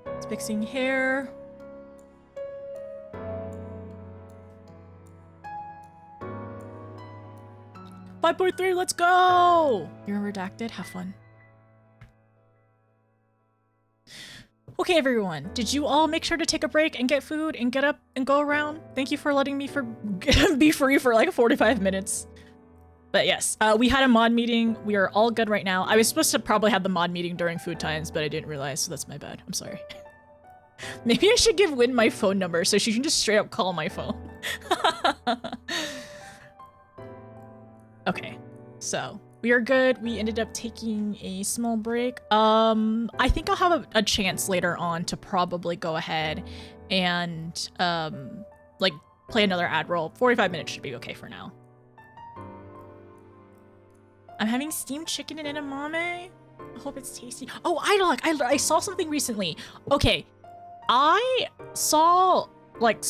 It's fixing hair. .3, let's go! You're redacted, have fun. Okay, everyone, did you all make sure to take a break and get food and get up and go around? Thank you for letting me be free for like 45 minutes. But yes, we had a mod meeting. We are all good right now. I was supposed to probably have the mod meeting during food times, but I didn't realize, so that's my bad. I'm sorry. Maybe I should give Wynn my phone number so she can just straight up call my phone. Okay, so we are good. We ended up taking a small break. I think I'll have a chance later on to probably go ahead and like play another ad roll. 45 minutes should be okay for now. I'm having steamed chicken and edamame. I hope it's tasty. Oh, I saw something recently. Okay, I saw like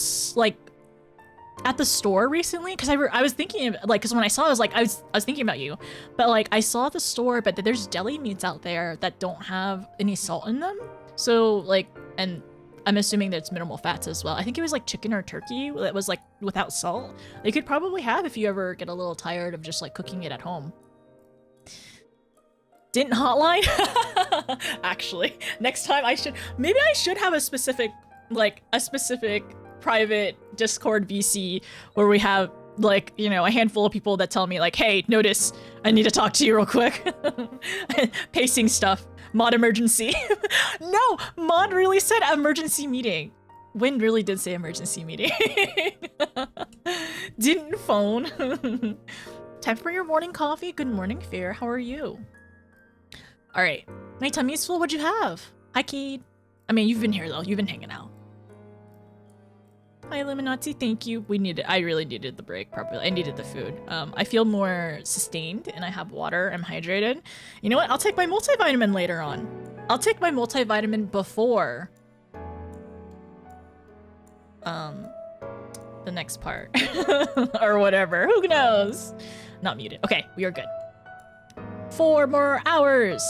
at the store recently, because I was thinking of, like, because when I saw it, I was thinking about you, but like I saw at the store, but there's deli meats out there that don't have any salt in them. So like, and I'm assuming that it's minimal fats as well. I think it was like chicken or turkey that was like without salt. You could probably have if you ever get a little tired of just like cooking it at home. Didn't hotline? Actually, next time I should have a specific private Discord VC where we have like, you know, a handful of people that tell me like, hey, notice I need to talk to you real quick. Pacing stuff. Mod emergency. No, Mod really said emergency meeting. Wynn really did say emergency meeting. Didn't phone. Time for your morning coffee. Good morning, Fear. How are you? All right. My tummy's full. What'd you have? Hi, Keed. I mean, you've been here though. You've been hanging out. Hi, Illuminati. Thank you. I really needed the break properly. I needed the food. I feel more sustained and I have water. I'm hydrated. You know what? I'll take my multivitamin later on. I'll take my multivitamin before the next part or whatever. Who knows? Not muted. Okay, we are good. 4 more hours.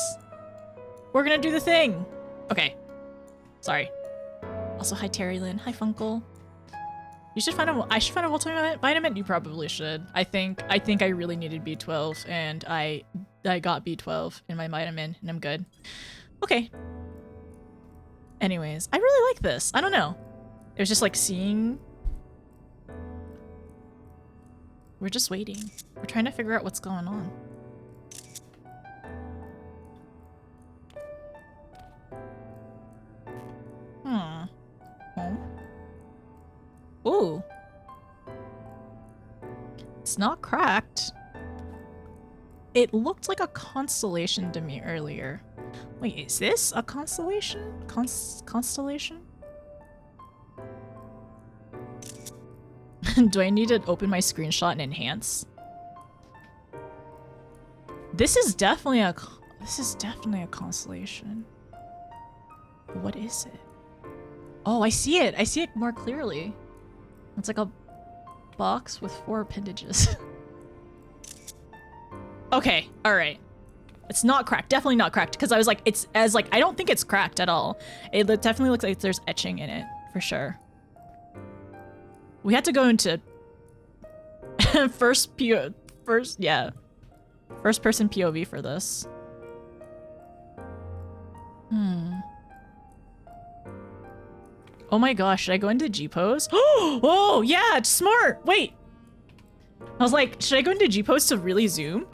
We're gonna do the thing. Okay. Sorry. Also, hi, Terry Lynn. Hi, Funkle. I should find a multivitamin. You probably should. I think I really needed B12, and I got B12 in my vitamin, and I'm good. Okay. Anyways, I really like this. I don't know. It was just like seeing. We're just waiting. We're trying to figure out what's going on. Ooh. It's not cracked. It looked like a constellation to me earlier. Wait, is this a constellation? Constellation? Do I need to open my screenshot and enhance? This is definitely a constellation. What is it? Oh, I see it. I see it more clearly. It's like a box with 4 appendages. Okay, all right. It's not cracked. Definitely not cracked. Because I was like, I don't think it's cracked at all. It definitely looks like there's etching in it for sure. We had to go into first person POV for this. Oh my gosh, should I go into G-pose? Oh, yeah, it's smart. Wait. I was like, should I go into G-pose to really zoom?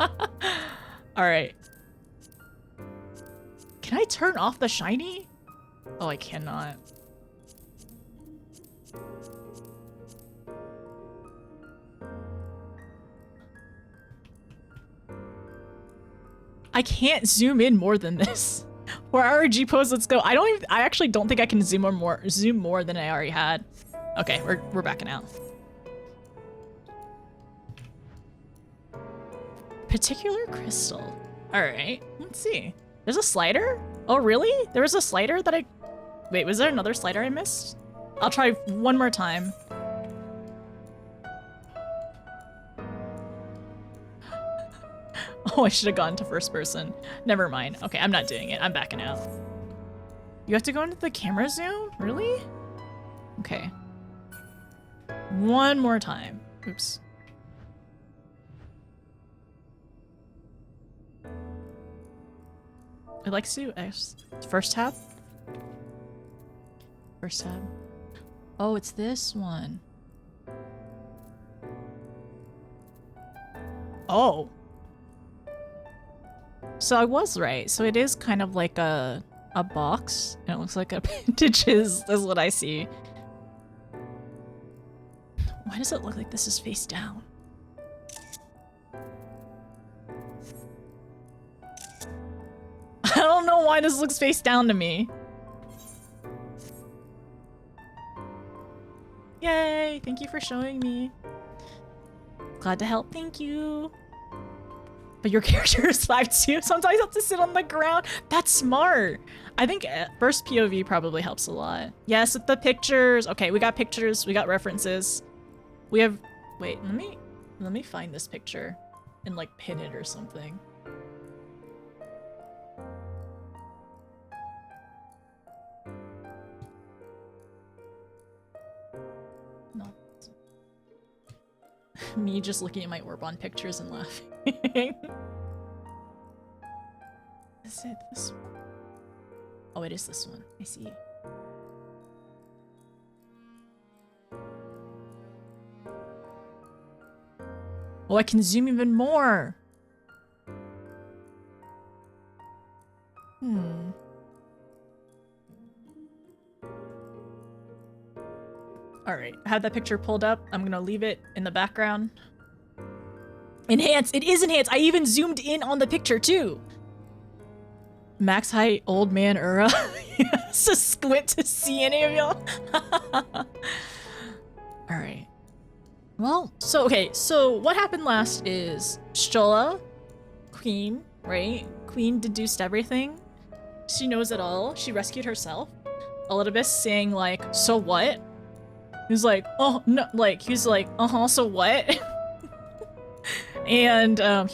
All right. Can I turn off the shiny? Oh, I cannot. I can't zoom in more than this. For our G-pose, let's go. I actually don't think I can zoom more than I already had. Okay, we're backing out. Particular crystal. All right, let's see. There's a slider? Oh, really? There was a slider that wait, was there another slider I missed? I'll try one more time. Oh, I should have gone to first person. Never mind. Okay, I'm not doing it. I'm backing out. You have to go into the camera zoom? Really? Okay. One more time. Oops. I'd like to do first tab. First tab. Oh, it's this one. Oh. So I was right. So it is kind of like a box, and it looks like appendages. That's what I see. Why does it look like this is face down? I don't know why this looks face down to me. Yay! Thank you for showing me. Glad to help. Thank you. But your character is 5'2", sometimes you have to sit on the ground. That's smart. I think first POV probably helps a lot. Yes, with the pictures. Okay, we got pictures. We got references. We have... Wait, let me find this picture and like pin it or something. No. Me just looking at my Orbon pictures and laughing. Is it this one? Oh, it is this one. I see. Oh, I can zoom even more. All right, I have that picture pulled up. I'm gonna leave it in the background. Enhance. It is enhanced. I even zoomed in on the picture too. Max height, old man Ura. Yes, to squint to see any of y'all. All right. Well, so okay. So what happened last is Stola, Queen, right? Queen deduced everything. She knows it all. She rescued herself. Elidibus saying like, "So what?" He's like, "Oh no!" Like he's like, So what?" And a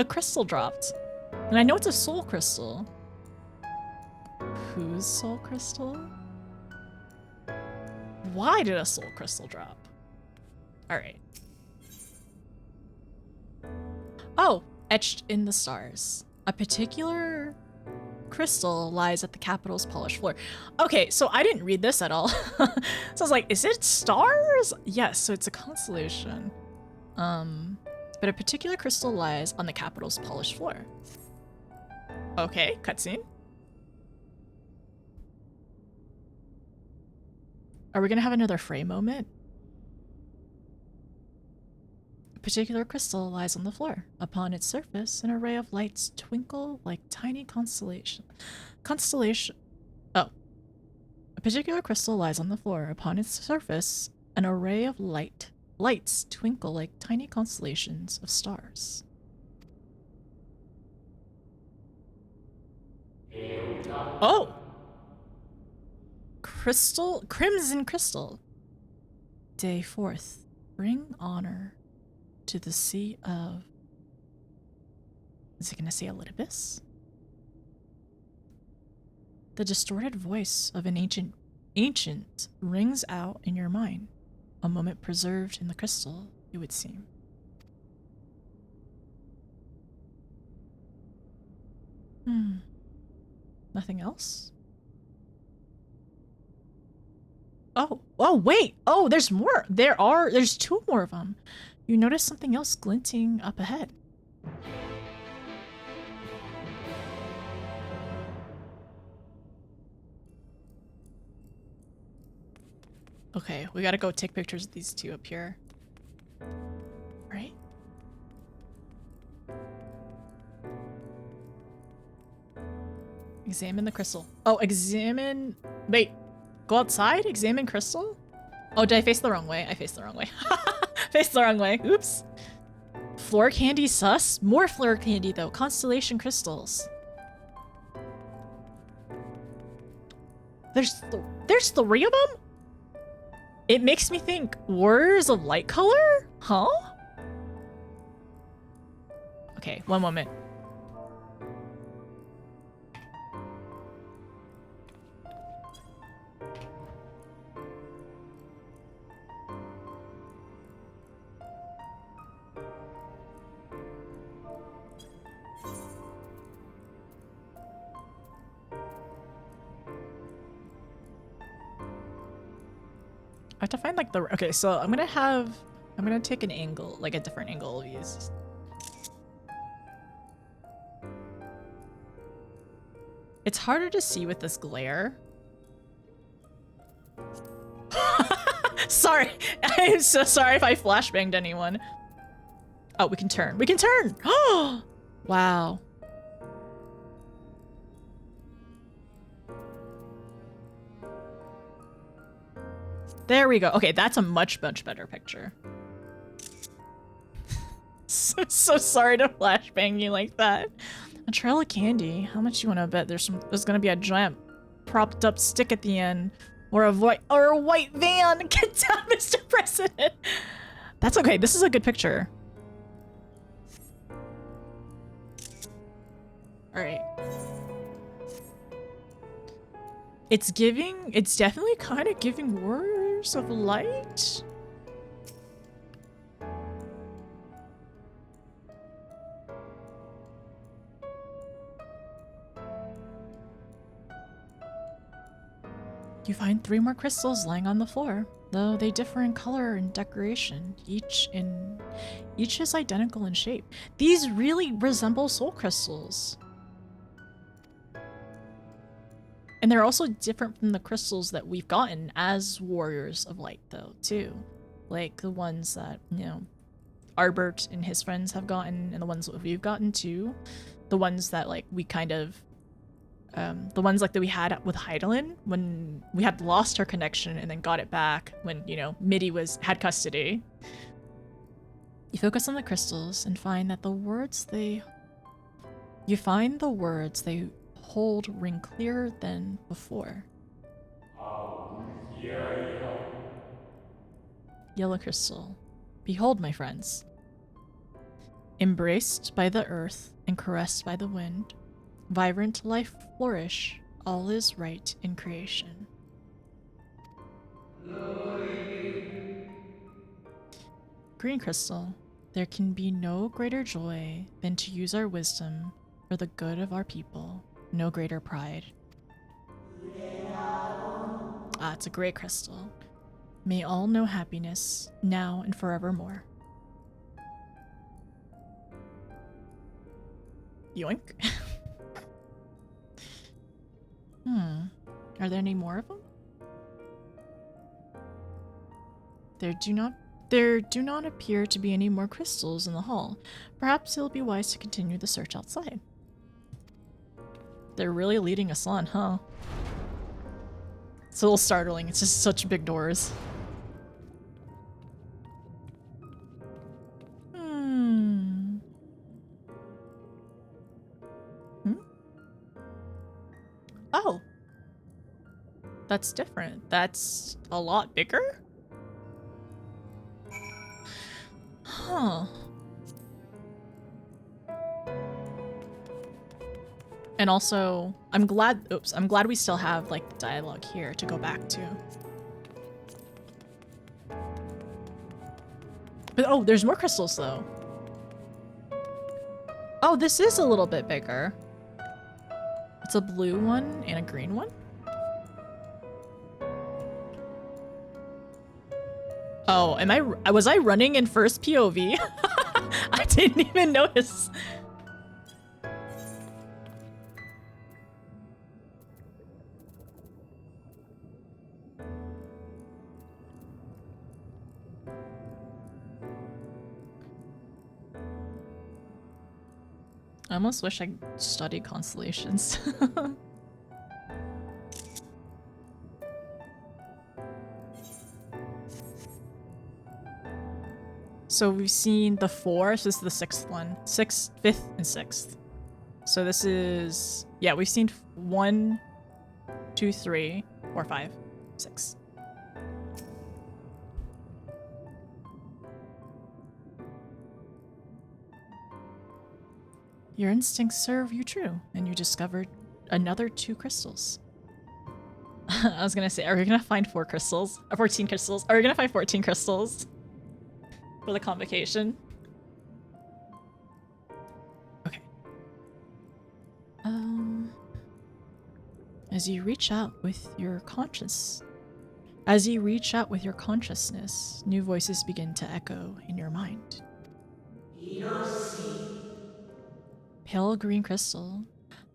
crystal dropped. And I know it's a soul crystal. Whose soul crystal? Why did a soul crystal drop? Alright. Oh, etched in the stars. A particular crystal lies at the capital's polished floor. Okay, so I didn't read this at all. So I was like, is it stars? Yes, so it's a constellation. But a particular crystal lies on the capital's polished floor. Okay, cutscene. Are we gonna have another Frey moment? A particular crystal lies on the floor. Upon its surface, an array of lights twinkle like tiny constellation. Oh. A particular crystal lies on the floor. Upon its surface, an array of lights twinkle like tiny constellations of stars. Oh! Crimson crystal. Day 4th. Bring honor to the sea of... Is it gonna say Elidibus? The distorted voice of an ancient rings out in your mind. A moment preserved in the crystal, it would seem. Nothing else? Oh, wait! Oh, there's more! There's 2 more of them. You notice something else glinting up ahead. Okay, we gotta go take pictures of these 2 up here. Right? Examine the crystal. Oh, examine... Wait. Go outside? Examine crystal? Oh, did I face the wrong way? I faced the wrong way. Faced the wrong way. Oops. Floor candy sus? More floor candy though. Constellation crystals. There's 3 of them? It makes me think Warriors of Light color? Huh? Okay, one moment. I have to find like the... Okay, so I'm gonna take an angle, like a different angle of these. It's harder to see with this glare. Sorry, I'm so sorry if I flashbanged anyone. Oh, we can turn. We can turn! Oh! Wow. There we go. Okay, that's a much better picture. so sorry to flashbang you like that. A trail of candy. How much you want to bet there's gonna be a giant propped up stick at the end, or a white van? Get down, Mr. President. That's okay. This is a good picture. All right. It's definitely kind of giving Warriors of Light. You find 3 more crystals lying on the floor, though they differ in color and decoration. Each is identical in shape. These really resemble soul crystals. And they're also different from the crystals that we've gotten as Warriors of Light, though, too. Like the ones that, you know, Arbert and his friends have gotten, and the ones that we've gotten, too. The ones that, like, we kind of... the ones, like, that we had with Heidelin, when we had lost her connection and then got it back when, you know, Midi had custody. You focus on the crystals and find that the words they hold ring clearer than before. Yellow crystal. Behold, my friends. Embraced by the earth and caressed by the wind, vibrant life flourish, all is right in creation. Green crystal. There can be no greater joy than to use our wisdom for the good of our people. No greater pride. Ah, it's a great crystal. May all know happiness, now and forevermore. Yoink. Are there any more of them? There do not appear to be any more crystals in the hall. Perhaps it'll be wise to continue the search outside. They're really leading us on, huh? It's a little startling. It's just such big doors. Oh. That's different. That's a lot bigger? Huh. And also, I'm glad we still have like the dialogue here to go back to. But oh, there's more crystals though. Oh, this is a little bit bigger. It's a blue one and a green one. Oh, was I running in first POV? I didn't even notice. I almost wish I studied constellations. So we've seen the 4, so this is the 6th one. 6th, 5th, and 6th. So this is, yeah, we've seen 1, 2, 3, 4, 5, 6. Your instincts serve you true, and you discovered another 2 crystals. I was gonna say, are we gonna find 4 crystals? 14 crystals? Are we gonna find 14 crystals? For the convocation. Okay. As you reach out with your consciousness, new voices begin to echo in your mind. Pale green crystal,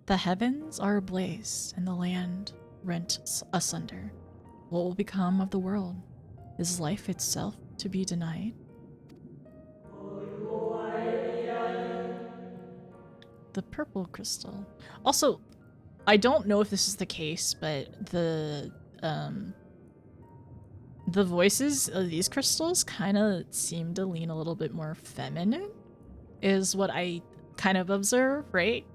the heavens are ablaze and the land rent asunder. What will become of the world? Is life itself to be denied? The purple crystal. Also, I don't know if this is the case, but the voices of these crystals kind of seem to lean a little bit more feminine, is what I kind of observe, right?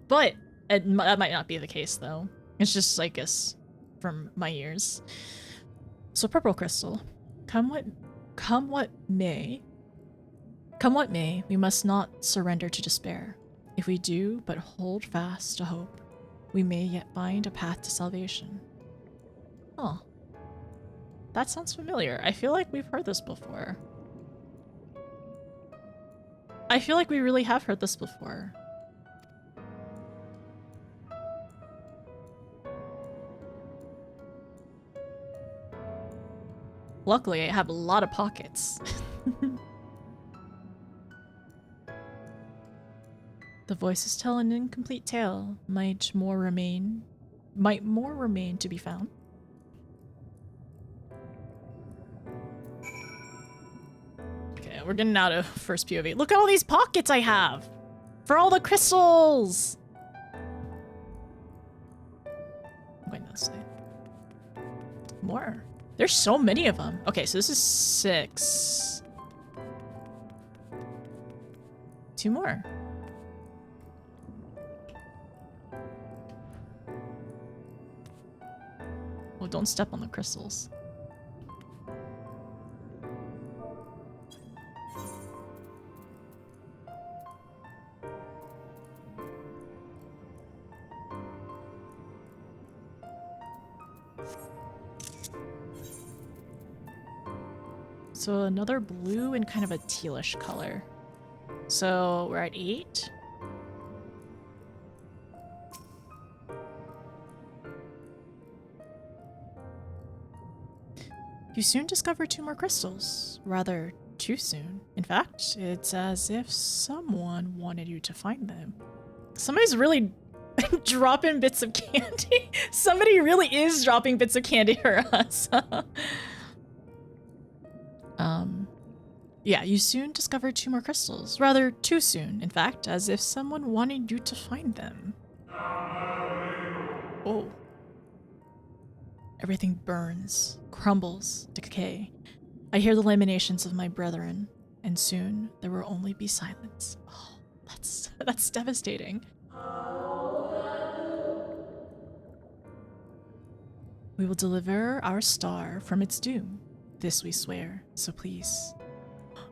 But that might not be the case, though. It's just, I guess, from my ears. So purple crystal. Come what may, we must not surrender to despair. If we do but hold fast to hope, we may yet find a path to salvation. Oh. That sounds familiar. I feel like we've heard this before. I feel like we really have heard this before. Luckily, I have a lot of pockets. The voices tell an incomplete tale. Might more remain to be found. Okay, we're getting out of first POV. Look at all these pockets I have for all the crystals. I'm going this way. More. There's so many of them. Okay, so this is 6. 2 more. Oh, don't step on the crystals. So another blue and kind of a tealish color. So we're at 8. You soon discover 2 more crystals. Rather, too soon. In fact, it's as if someone wanted you to find them. Somebody's really dropping bits of candy. Somebody really is dropping bits of candy for us. Yeah, you soon discovered 2 more crystals. Rather, too soon, in fact, as if someone wanted you to find them. Oh. Everything burns, crumbles, decay. I hear the lamentations of my brethren, and soon there will only be silence. Oh, that's devastating. We will deliver our star from its doom. This we swear, so please.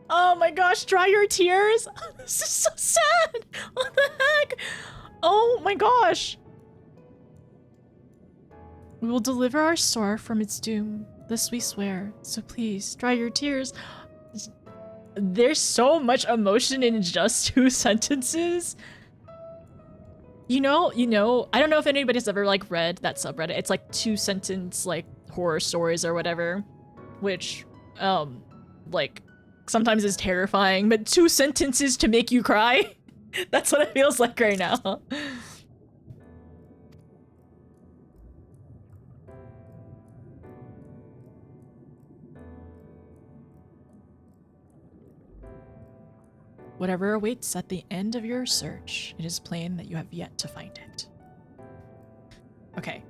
Oh my gosh, dry your tears! This is so sad! What the heck? Oh my gosh! We will deliver our star from its doom. This we swear, so please, dry your tears. There's so much emotion in just 2 sentences. You know, I don't know if anybody's ever like read that subreddit. It's like 2-sentence like horror stories or whatever, which like sometimes is terrifying, but 2 sentences to make you cry? That's what it feels like right now. Whatever awaits at the end of your search, it is plain that you have yet to find it. Okay.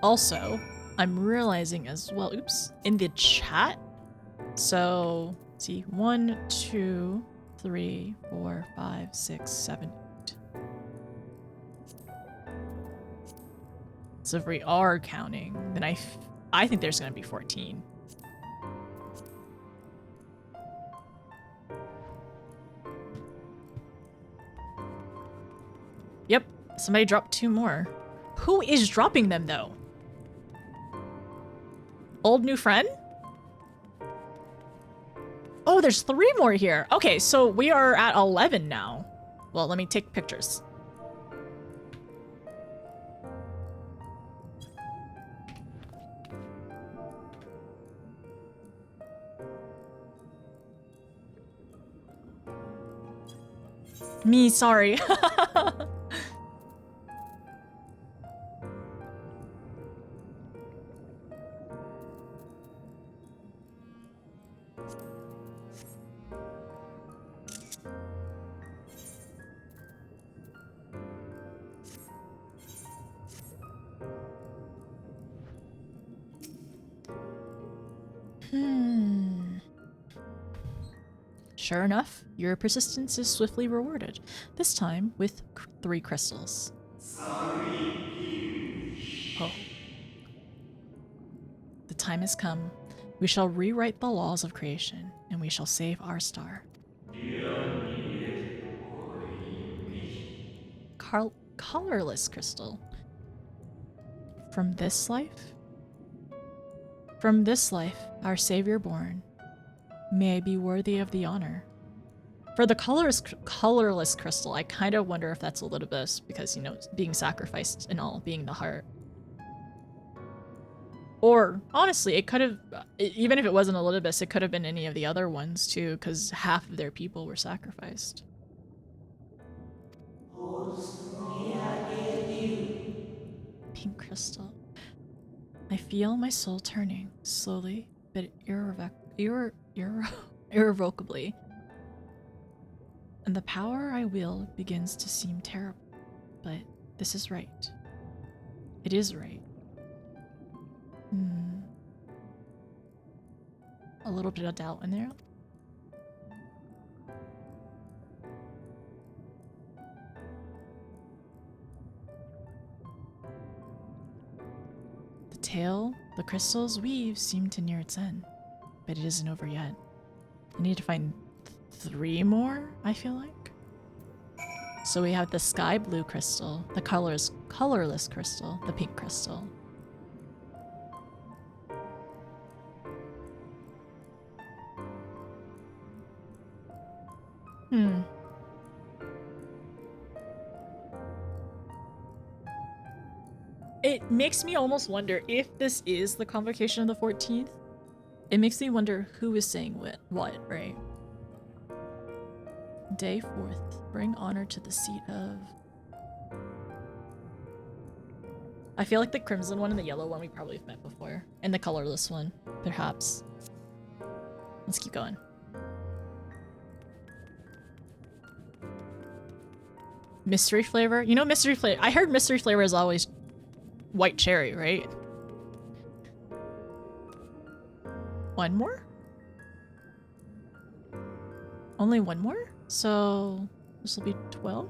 Also, I'm realizing as well, oops, in the chat. So, let's see, 1, 2, 3, 4, 5, 6, 7, 8. So if we are counting, then I think there's gonna be 14. Yep, somebody dropped 2 more. Who is dropping them though? Old new friend? Oh, there's 3 more here. Okay, so we are at 11 now. Well, let me take pictures. Me, sorry. Sure enough, your persistence is swiftly rewarded, this time with 3 crystals. Oh. The time has come. We shall rewrite the laws of creation, and we shall save our star. Colorless crystal. From this life? From this life, our Savior born, may I be worthy of the honor. For the colorless crystal, I kind of wonder if that's Elidibus, because, you know, being sacrificed and all, being the heart. Or, honestly, it could have, even if it wasn't Elidibus, it could have been any of the other ones, too, because half of their people were sacrificed. Pink crystal. I feel my soul turning, slowly, but irrevocably. And the power I wield begins to seem terrible. But this is right. It is right. A little bit of doubt in there. The tale the crystals weave seem to near its end, but it isn't over yet. I need to find 3 more, I feel like. So we have the sky blue crystal, the colorless crystal, the pink crystal. It makes me almost wonder if this is the convocation of the 14th. It makes me wonder who is saying what, right? Day 4th. Bring honor to the seat of... I feel like the crimson one and the yellow one we probably have met before. And the colorless one, perhaps. Let's keep going. Mystery flavor? You know mystery flavor? I heard mystery flavor is always white cherry, right? One more? Only one more? So this will be 12?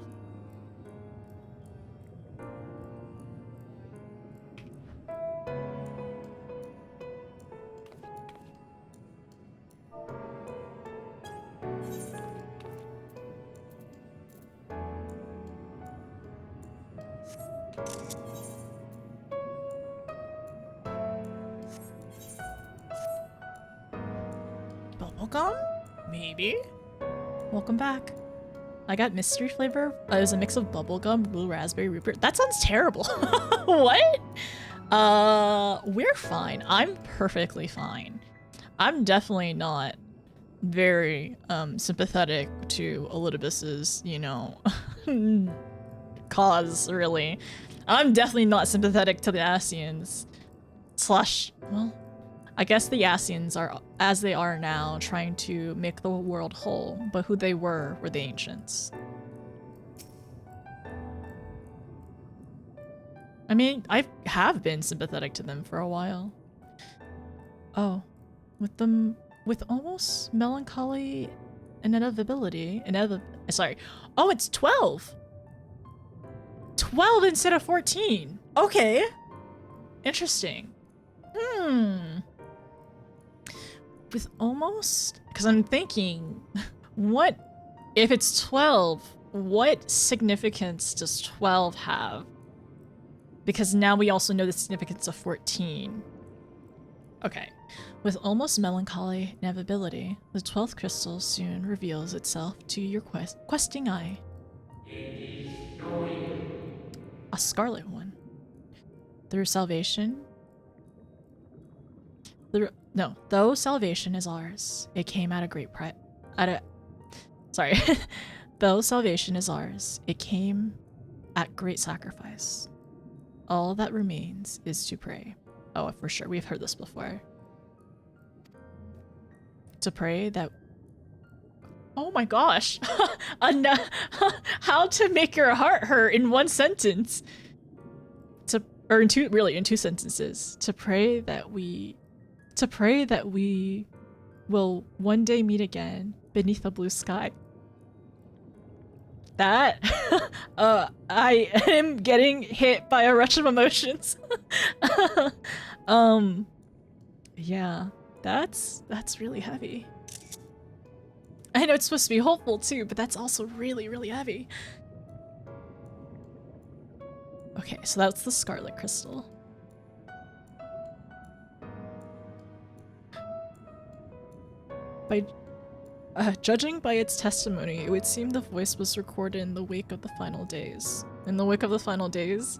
Bubblegum? Maybe? Welcome back. I got mystery flavor. It was a mix of bubblegum, blue raspberry, root beer. That sounds terrible. What? We're fine. I'm perfectly fine. I'm definitely not very sympathetic to Elidibus's, you know, cause, really. I'm definitely not sympathetic to the Ascians. Slash, well, I guess the Ascians are, as they are now, trying to make the world whole, but who they were the ancients. I mean, I have been sympathetic to them for a while. Oh, with almost melancholy inevitability. Sorry. Oh, it's 12! 12 instead of 14! Okay! Interesting. With almost? Because I'm thinking, what, if it's 12, what significance does 12 have? Because now we also know the significance of 14. Okay. With almost melancholy inevitability, the 12th crystal soon reveals itself to your questing eye. A scarlet one. Through salvation... though salvation is ours, it came at a great price. Sorry. Though salvation is ours, it came at great sacrifice. All that remains is to pray. Oh, for sure. We've heard this before. To pray that... Oh my gosh! How to make your heart hurt in one sentence! In two sentences. To pray that we will one day meet again beneath a blue sky. That I am getting hit by a rush of emotions. Yeah, that's really heavy. I know it's supposed to be hopeful too, but that's also really, really heavy. Okay, so that's the Scarlet Crystal. By judging by its testimony, it would seem the voice was recorded in the wake of the final days. In the wake of the final days?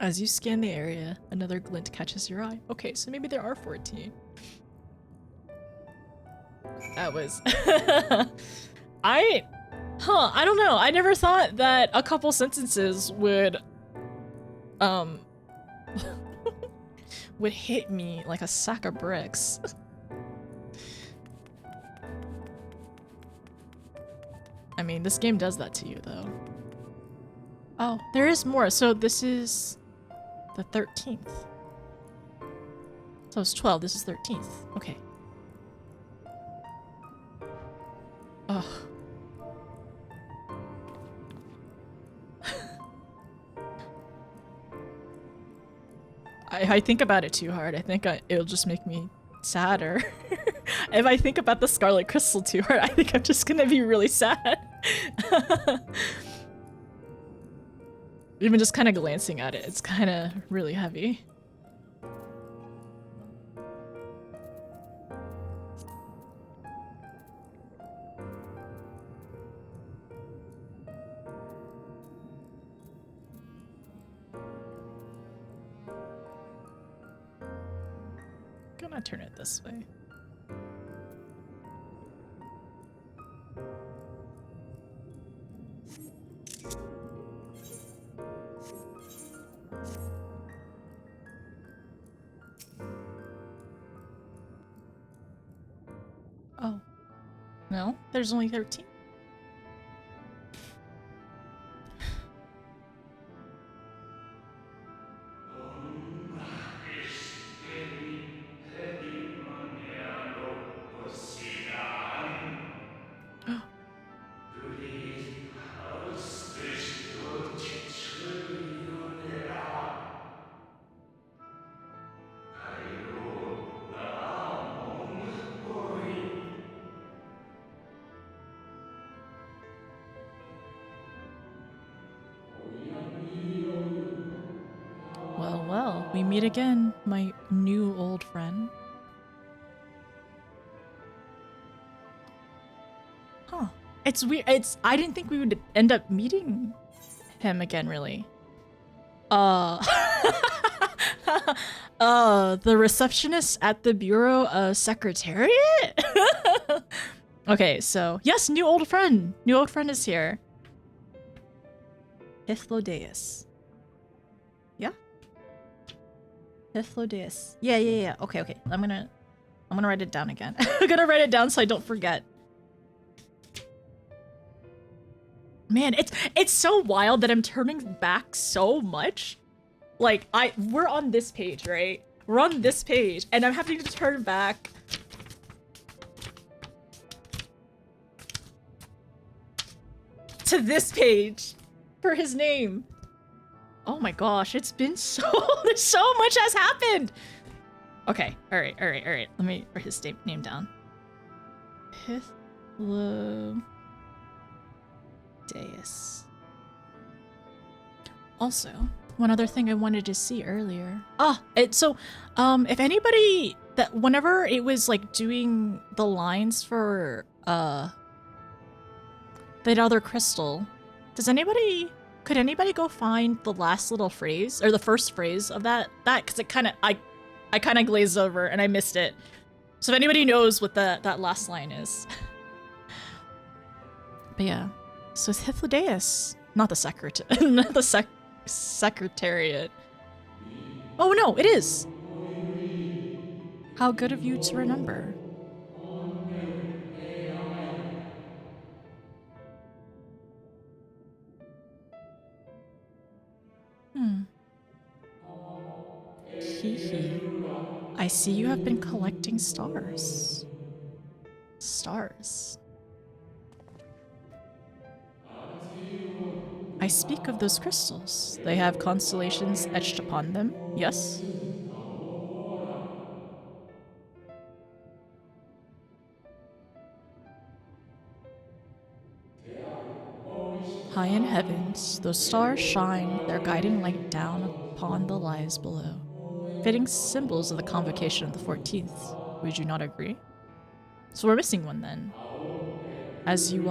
As you scan the area, another glint catches your eye. Okay, so maybe there are 14. That was... I don't know. I never thought that a couple sentences would would hit me like a sack of bricks. I mean, this game does that to you, though. Oh, there is more. So this is the 13th. So it's 12. This is 13th. Okay. Ugh. I think about it too hard. I think it'll just make me sadder. If I think about the Scarlet Crystal too hard, I think I'm just gonna be really sad. Even just kind of glancing at it, it's kind of really heavy. Gonna turn it this way. No, there's only 13. Well, well, we meet again, my new old friend. Huh. It's weird. I didn't think we would end up meeting him again, really. The receptionist at the Bureau Secretariat? Okay, so, yes, new old friend. New old friend is here. Hythlodeus. Yeah? Hythlodeus. Yeah. Okay. I'm gonna write it down again. I'm gonna write it down so I don't forget. Man, it's so wild that I'm turning back so much. Like, we're on this page, right? We're on this page, and I'm having to turn back. To this page for his name. Oh my gosh, it's been so much has happened. Okay, all right. Let me write his name down. Hythlodeus. Also, one other thing I wanted to see earlier. If anybody that whenever it was like doing the lines for that other crystal, could anybody go find the last little phrase or the first phrase of that because it kind of I kind of glazed over and I missed it. So if anybody knows what that last line is. But yeah, so it's Hythlodeus, not the secretariat. Oh no, it is. How good of you to remember. Hee. I see you have been collecting stars. Stars. I speak of those crystals. They have constellations etched upon them, yes? High in heavens, those stars shine their guiding light down upon the lives below. Fitting symbols of the convocation of the 14th. Would you not agree? So we're missing one then. As you've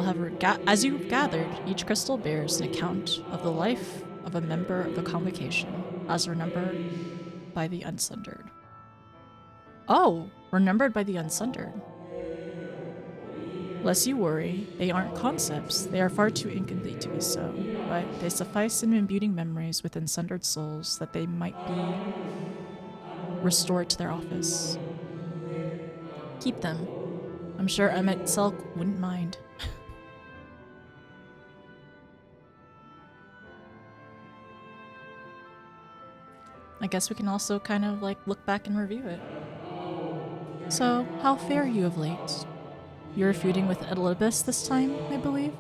gathered, each crystal bears an account of the life of a member of the convocation, as remembered by the Unsundered. Oh, remembered by the Unsundered. Lest you worry, they aren't concepts. They are far too incomplete to be so, but they suffice in imbuing memories within sundered souls that they might be restored to their office. Keep them. I'm sure Emmett Selk wouldn't mind. I guess we can also kind of like look back and review it. So, how fare you of late? You're feuding with Olympus this time, I believe?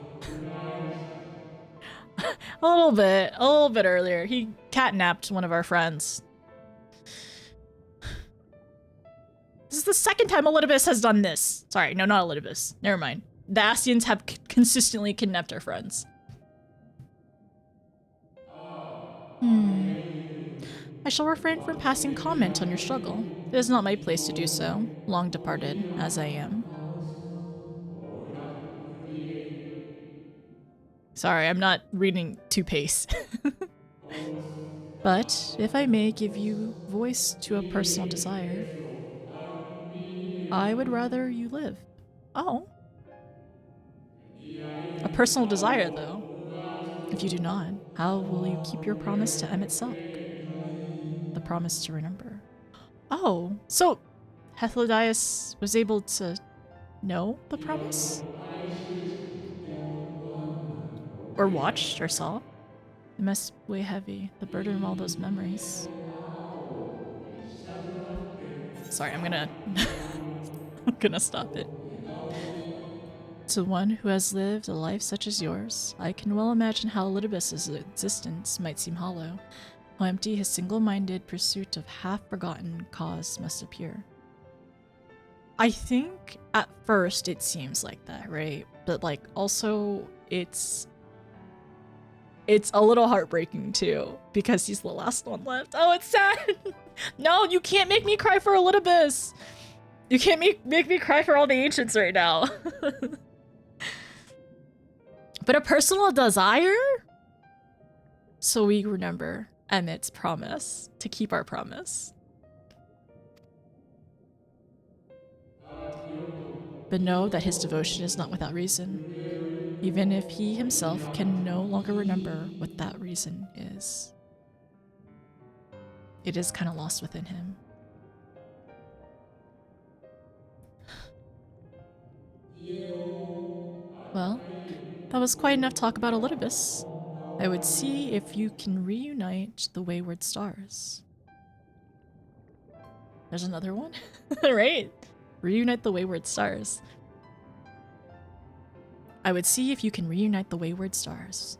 a little bit earlier. He catnapped one of our friends. This is the second time Olympus has done this. Sorry, no, not Olympus. Never mind. The Ascians have consistently kidnapped our friends. I shall refrain from passing comment on your struggle. It is not my place to do so, long departed as I am. Sorry, I'm not reading two pace. But if I may give you voice to a personal desire, I would rather you live. Oh. A personal desire, though. If you do not, how will you keep your promise to Emmett Selk? The promise to remember. Oh, so Hythlodeus was able to know the promise? or watched or saw. It must weigh heavy, the burden of all those memories. Sorry, I'm gonna I'm gonna stop it. To one who has lived a life such as yours, I can well imagine how Elidibus's existence might seem hollow, how empty his single-minded pursuit of half-forgotten cause must appear. I think at first it seems like that, right? But like also it's a little heartbreaking too, because he's the last one left. Oh, it's sad! No, you can't make me cry for Elidibus! You can't make me cry for all the ancients right now. But a personal desire? So we remember Emmett's promise to keep our promise. But know that his devotion is not without reason, even if he himself can no longer remember what that reason is. It is kind of lost within him. Well, that was quite enough talk about Elidibus. I would see if you can reunite the wayward stars. There's another one? Right? Reunite the wayward stars. I would see if you can reunite the wayward stars.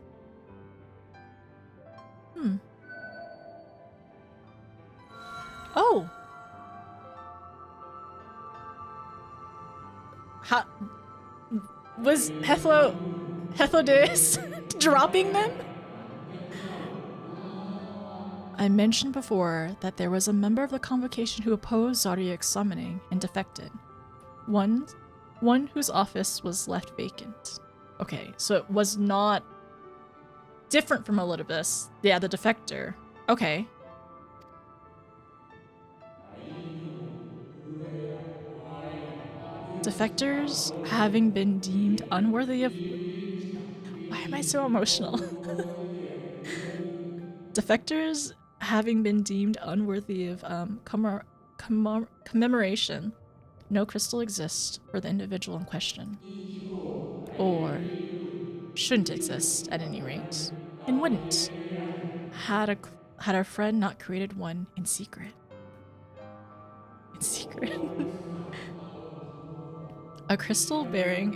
Oh! How... Was Hethlodis dropping them? I mentioned before that there was a member of the convocation who opposed Zodiac's summoning and defected. One whose office was left vacant. Okay, so it was not different from Elidibus. Yeah, the defector. Okay. Defectors having been deemed unworthy of... Why am I so emotional? Defectors having been deemed unworthy of commemoration. No crystal exists for the individual in question. Or shouldn't exist, at any rate. And wouldn't. Had our friend not created one in secret. In secret. A crystal bearing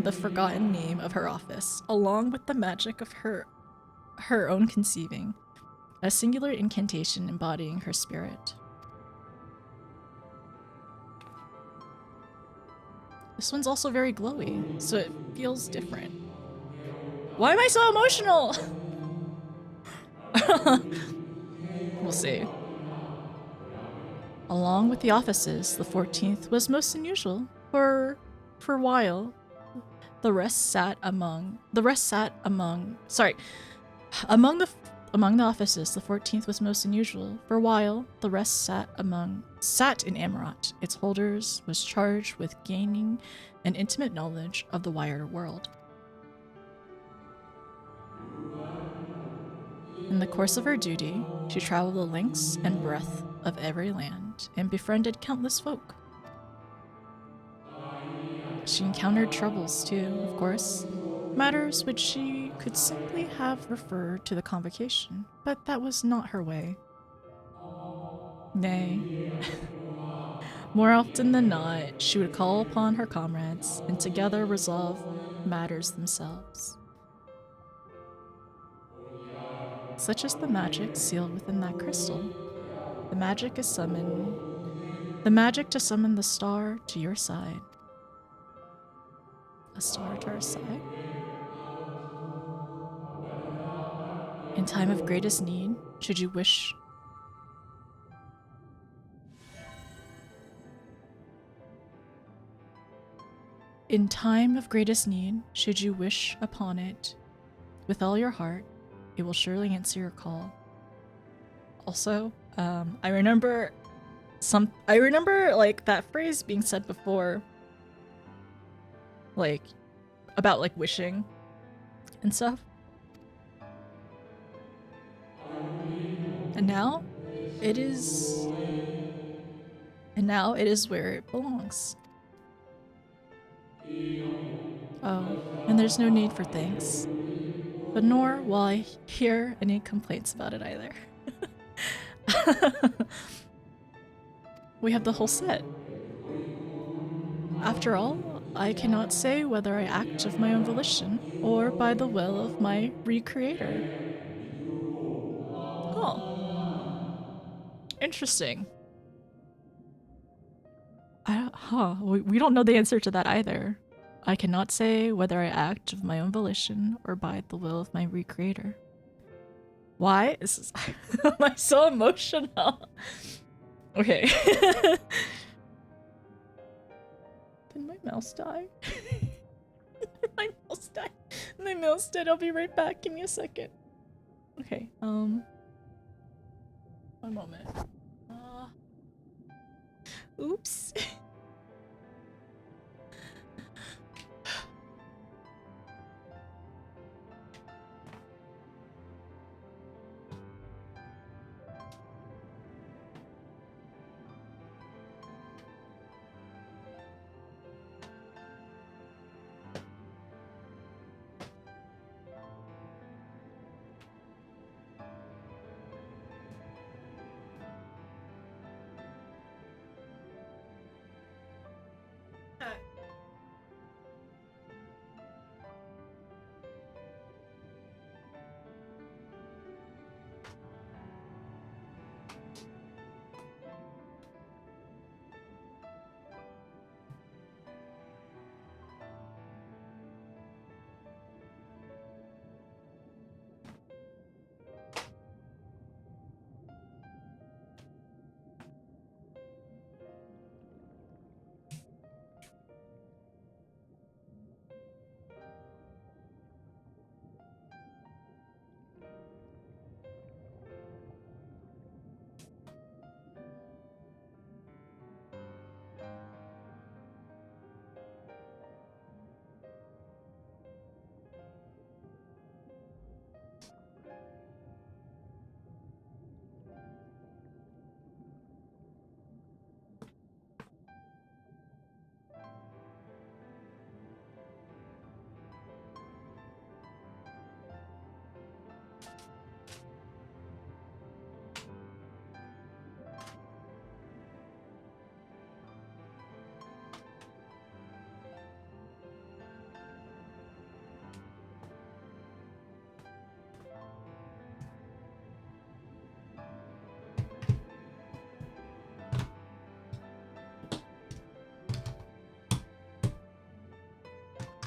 the forgotten name of her office, along with the magic of her own conceiving. A singular incantation embodying her spirit. This one's also very glowy, so it feels different. Why am I so emotional? We'll see. Along with the offices, the 14th was most unusual. For a while, among the offices, the 14th was most unusual. For a while, the rest sat in Amarot. Its holders was charged with gaining an intimate knowledge of the wider world. In the course of her duty, she traveled the lengths and breadth of every land and befriended countless folk. She encountered troubles too, of course, matters which she could simply have referred to the convocation, but that was not her way. Nay, more often than not, she would call upon her comrades and together resolve matters themselves. Such is the magic sealed within that crystal. The magic to summon the star to your side. A star to our side? In time of greatest need, should you wish... In time of greatest need, should you wish upon it with all your heart, it will surely answer your call. Also, I remember like that phrase being said before, like about like wishing and stuff. And now it is where it belongs. Oh, and there's no need for thanks. But nor will I hear any complaints about it either. We have the whole set. After all, I cannot say whether I act of my own volition or by the will of my recreator. Oh. Interesting. We don't know the answer to that either. I cannot say whether I act of my own volition or by the will of my recreator. Why? This is am I so emotional? Okay. Did my mouse die? My mouse died. My mouse dead. I'll be right back. Give me a second. Okay. One moment. Oops.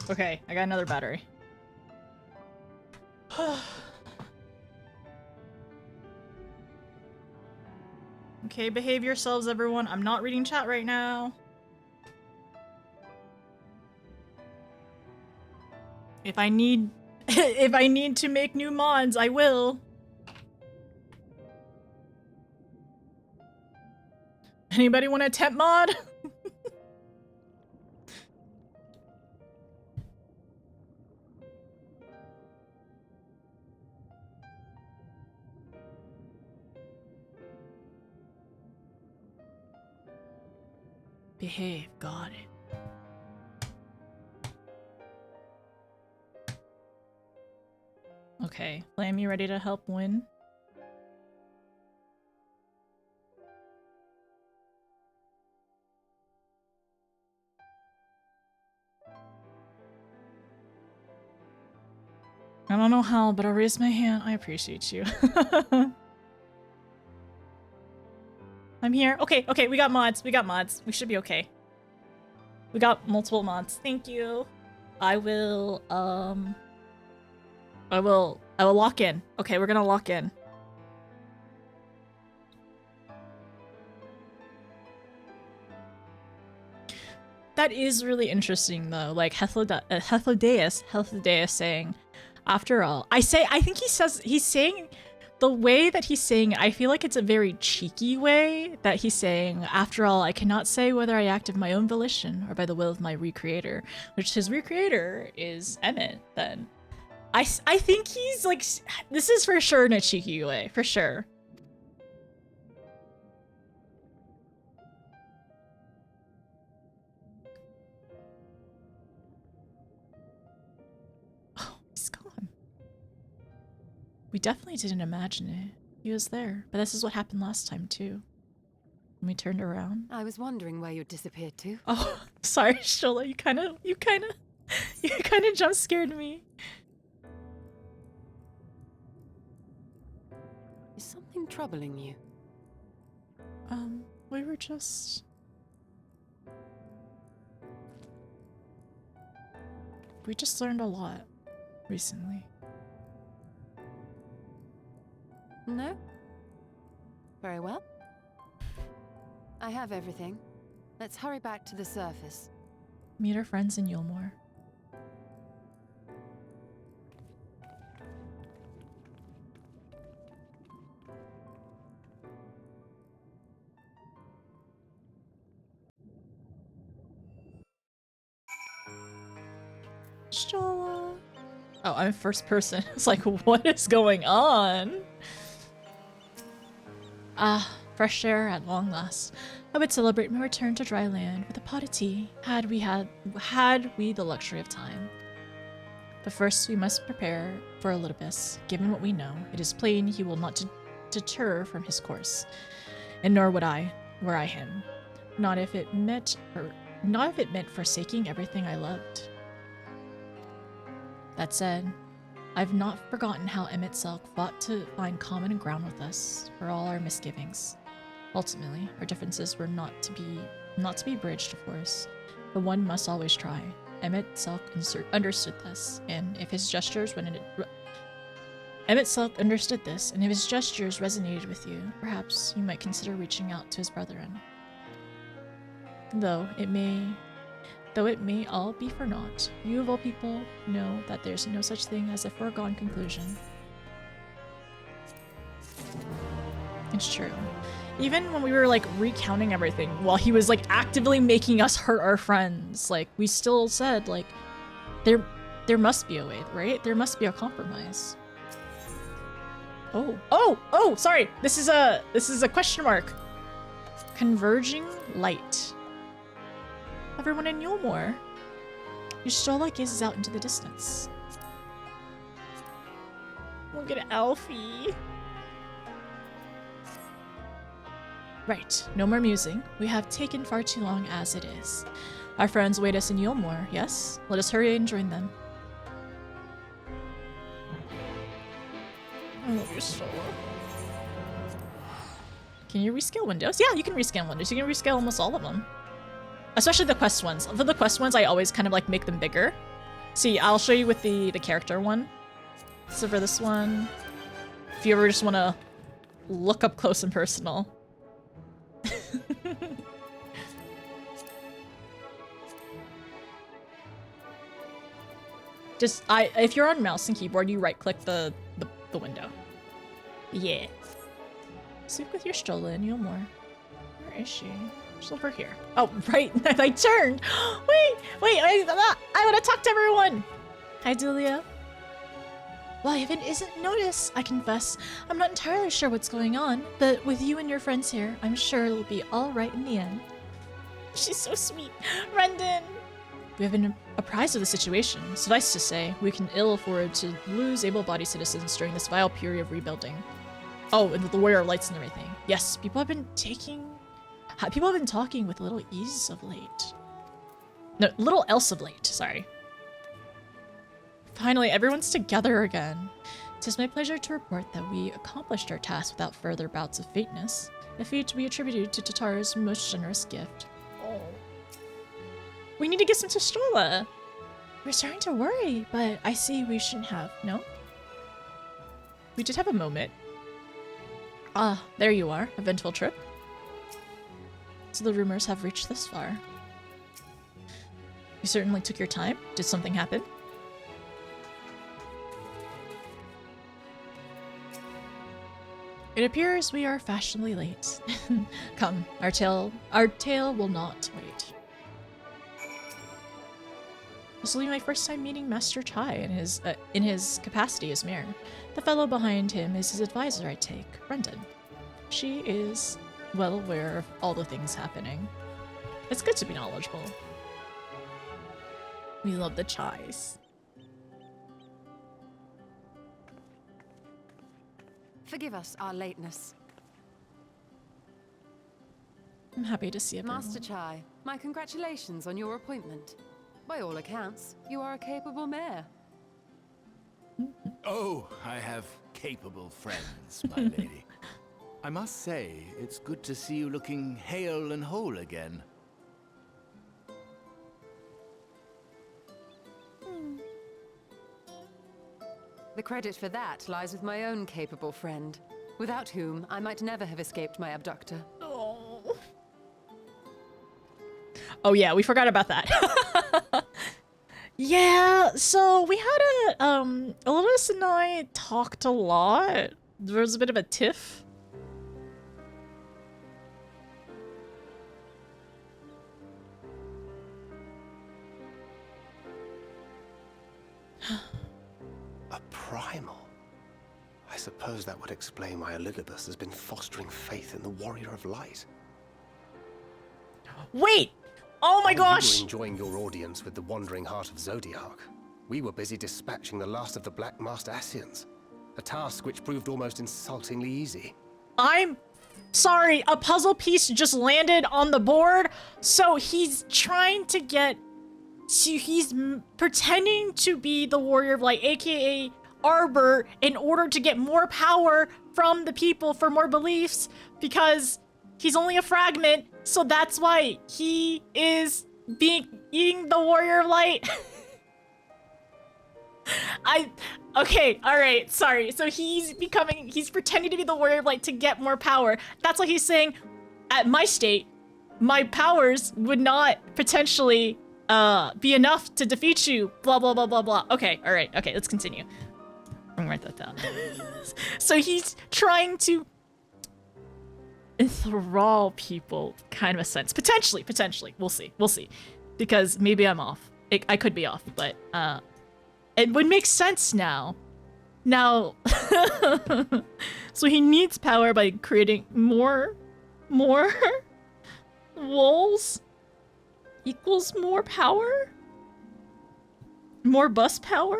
Okay, I got another battery. Okay, behave yourselves, everyone. I'm not reading chat right now. If I need if I need to make new mods, I will. Anybody want a temp mod? Behave, got it. Okay, Flame, you ready to help win? I don't know how, but I'll raise my hand. I appreciate you. I'm here. Okay, okay, we got mods. We got mods. We should be okay. We got multiple mods. Thank you. I will lock in. Okay, we're gonna lock in. That is really interesting though. Like Hephlodeus saying, after all, I think he's saying the way that he's saying it, I feel like it's a very cheeky way that he's saying, after all, I cannot say whether I act of my own volition or by the will of my recreator, which his recreator is Emmett then. I think he's like, this is for sure in a cheeky way, for sure. We definitely didn't imagine it. He was there, but this is what happened last time too. When we turned around. I was wondering where you disappeared to. Oh, sorry, Shola. You kind of jump scared me. Is something troubling you? We were just... We just learned a lot recently. No? Very well. I have everything. Let's hurry back to the surface. Meet our friends in Yulmore. Shola. Oh, I'm first person. It's like, what is going on? Ah, fresh air at long last. I would celebrate my return to dry land with a pot of tea, had we the luxury of time. But first we must prepare for Elidibus. Given what we know, it is plain he will not deter from his course, and nor would I, were I him. Not if it meant forsaking everything I loved. That said, I've not forgotten how Emmett Selk fought to find common ground with us for all our misgivings. Ultimately, our differences were not to be bridged, of course, but one must always try. Emmett Selk understood this, and if his gestures resonated with you, perhaps you might consider reaching out to his brethren. Though it may all be for naught, you of all people know that there's no such thing as a foregone conclusion. It's true. Even when we were like recounting everything while he was like actively making us hurt our friends, like we still said like there must be a way, right? There must be a compromise. Oh, sorry. This is a question mark. Converging light. Everyone in Yulmore. Y'shtola gazes out into the distance. Look at Alfie. Right, no more musing. We have taken far too long as it is. Our friends await us in Yulmore, yes? Let us hurry and join them. I love Y'shtola. Can you rescale windows? Yeah, you can rescale windows. You can rescale almost all of them. Especially the quest ones. For the quest ones, I always kind of like make them bigger. See, I'll show you with the character one. So for this one, if you ever just want to look up close and personal. If you're on mouse and keyboard, you right click the window. Yeah. Speak with Y'shtola in Yulmore. Where is she? She's over here. Oh, right. I turned. Wait. I want to talk to everyone. Hi, Delia. Well, I isn't noticed, I confess. I'm not entirely sure what's going on, but with you and your friends here, I'm sure it'll be all right in the end. She's so sweet. Rendon! We have been apprised of the situation. Suffice to say, we can ill afford to lose able-bodied citizens during this vile period of rebuilding. Oh, and the Warrior of Lights and everything. Yes, people have been talking with little ease of late. No, little else of late, sorry. Finally, everyone's together again. 'Tis my pleasure to report that we accomplished our task without further bouts of faintness, a feat to be attributed to Tatar's most generous gift. Oh. We need to get some Y'shtola. We're starting to worry, but I see we shouldn't have, no? We did have a moment. Ah, there you are, eventful trip. So the rumors have reached this far. You certainly took your time. Did something happen? It appears we are fashionably late. Come, our tale will not wait. This will be my first time meeting Master Chai in his capacity as mayor. The fellow behind him is his advisor, I take, Brendan. She is well aware of all the things happening. It's good to be knowledgeable. We love the Chais. Forgive us our lateness. I'm happy to see everyone. Master Chai, my congratulations on your appointment. By all accounts, you are a capable mayor. Oh, I have capable friends, my lady. I must say, it's good to see you looking hale and whole again. The credit for that lies with my own capable friend, without whom I might never have escaped my abductor. Oh. Oh yeah, we forgot about that. Yeah, so we had Elidis and I talked a lot. There was a bit of a tiff. A primal? I suppose that would explain why Elidibus has been fostering faith in the Warrior of Light. Wait! Oh my gosh! You were enjoying your audience with the Wandering Heart of Zodiark. We were busy dispatching the last of the Black Master Ascians, a task which proved almost insultingly easy. I'm sorry, a puzzle piece just landed on the board, so he's trying to get... So he's pretending to be the Warrior of Light, aka Arbor, in order to get more power from the people for more beliefs, because he's only a fragment, so that's why he is being the Warrior of Light. Okay, alright, sorry. So he's pretending to be the Warrior of Light to get more power. That's why he's saying, at my state, my powers would not potentially be enough to defeat you, blah, blah, blah, blah, blah. Okay, alright, okay, let's continue. I'm gonna write that down. So he's trying to enthrall people, kind of a sense. Potentially. We'll see. Because maybe I'm off. I could be off, but, it would make sense now. So he needs power by creating more walls equals more power? More bus power?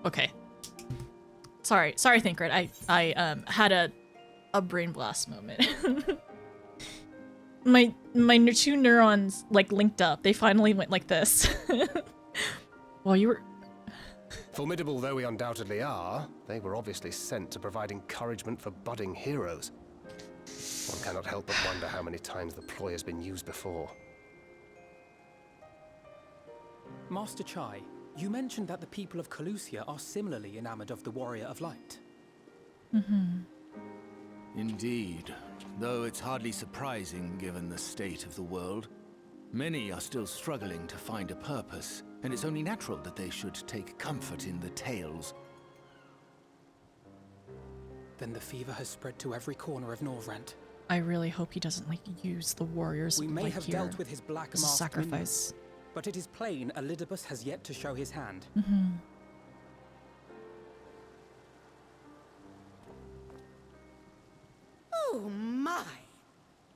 Okay. Sorry, Thinker. I had a brain blast moment. my two neurons like linked up. They finally went like this. While you were... Formidable though we undoubtedly are, they were obviously sent to provide encouragement for budding heroes. One cannot help but wonder how many times the ploy has been used before. Master Chai, you mentioned that the people of Calusia are similarly enamored of the Warrior of Light. Indeed, though it's hardly surprising given the state of the world. Many are still struggling to find a purpose, and it's only natural that they should take comfort in the tales. Then the fever has spread to every corner of Norvrent. I really hope he doesn't like use the warriors. We may like have here dealt with his black as a sacrifice. But it is plain Elidibus has yet to show his hand. Oh my!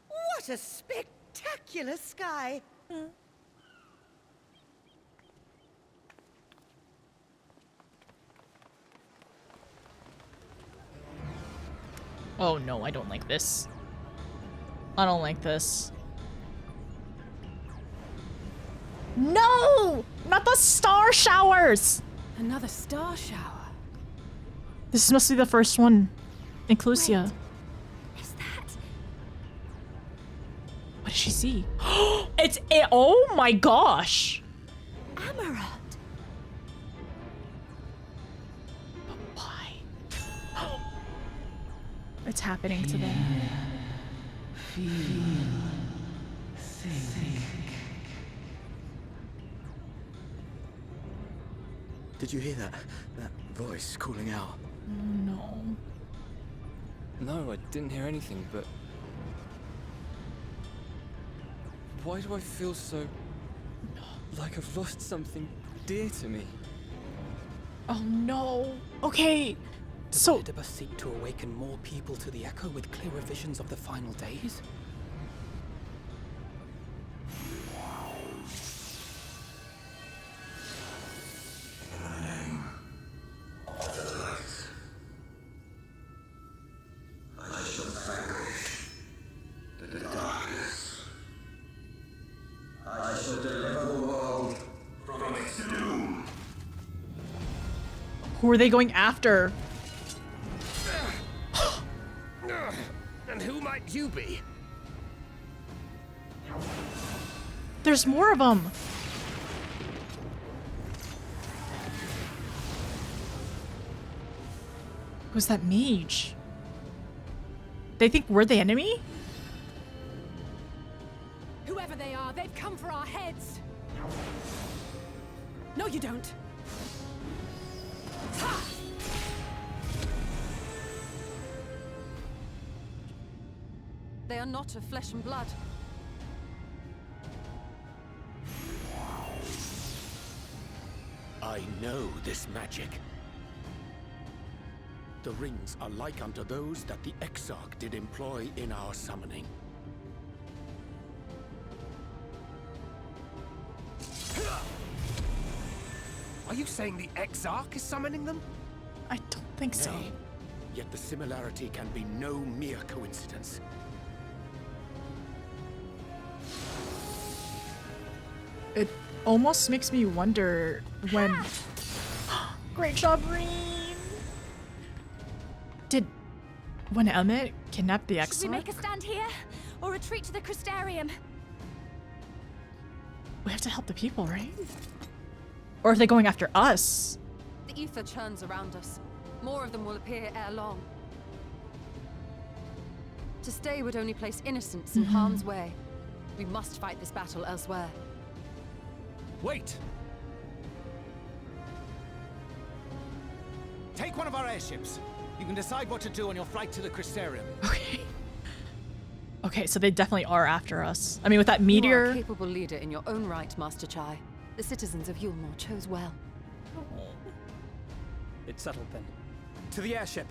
What a spectacular sky! Oh no, I don't like this. I don't like this. No! Not the star showers! Another star shower. This must be the first one in Calusia. Is that... What did she see? It's a- oh my gosh! Amaranth? But why? It's happening to them. Did you hear that? That voice calling out? No. No, I didn't hear anything, but... Why do I feel so... like I've lost something dear to me? Oh no. Okay. So... Did Elidibus seek to awaken more people to the Echo with clearer visions of the final days? Who are they going after? And who might you be? There's more of them. Who's that mage? They think we're the enemy? Whoever they are, they've come for our heads. No, you don't. Ha! They are not of flesh and blood. I know this magic. The rings are like unto those that the Exarch did employ in our summoning. Are you saying the Exarch is summoning them? I don't think so. Nay, yet the similarity can be no mere coincidence. It almost makes me wonder when... Great job, Reem! When Emmett kidnapped the Exarch? Should we make a stand here? Or retreat to the Crystarium? We have to help the people, right? Or are they going after us? The ether churns around us. More of them will appear ere long. To stay would only place innocents in harm's way. We must fight this battle elsewhere. Wait! Take one of our airships. You can decide what to do on your flight to the Crystarium. Okay. Okay, so they definitely are after us. I mean, with that meteor... You are a capable leader in your own right, Master Chai. The citizens of Yulmore chose well. It's settled then. To the airship.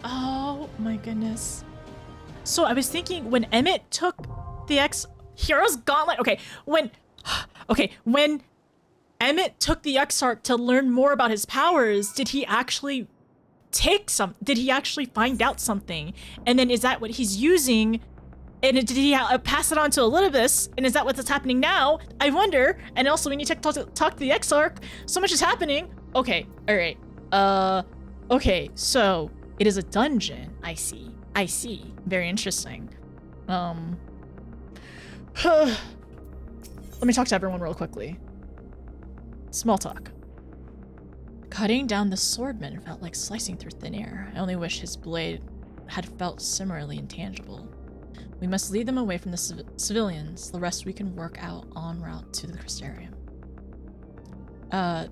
Oh my goodness. So I was thinking when Emmett took the Hero's Gauntlet. When Emmett took the Exarch to learn more about his powers, did he actually did he actually find out something? And then is that what he's using? And did he pass it on to Elidibus? And is that what's happening now? I wonder. And also we need to talk to the Exarch. So much is happening. Okay, all right. Okay, so it is a dungeon. I see. Very interesting. Let me talk to everyone real quickly. Small talk. Cutting down the swordman felt like slicing through thin air. I only wish his blade had felt similarly intangible. We must lead them away from the civilians. The rest we can work out en route to the Crystarium.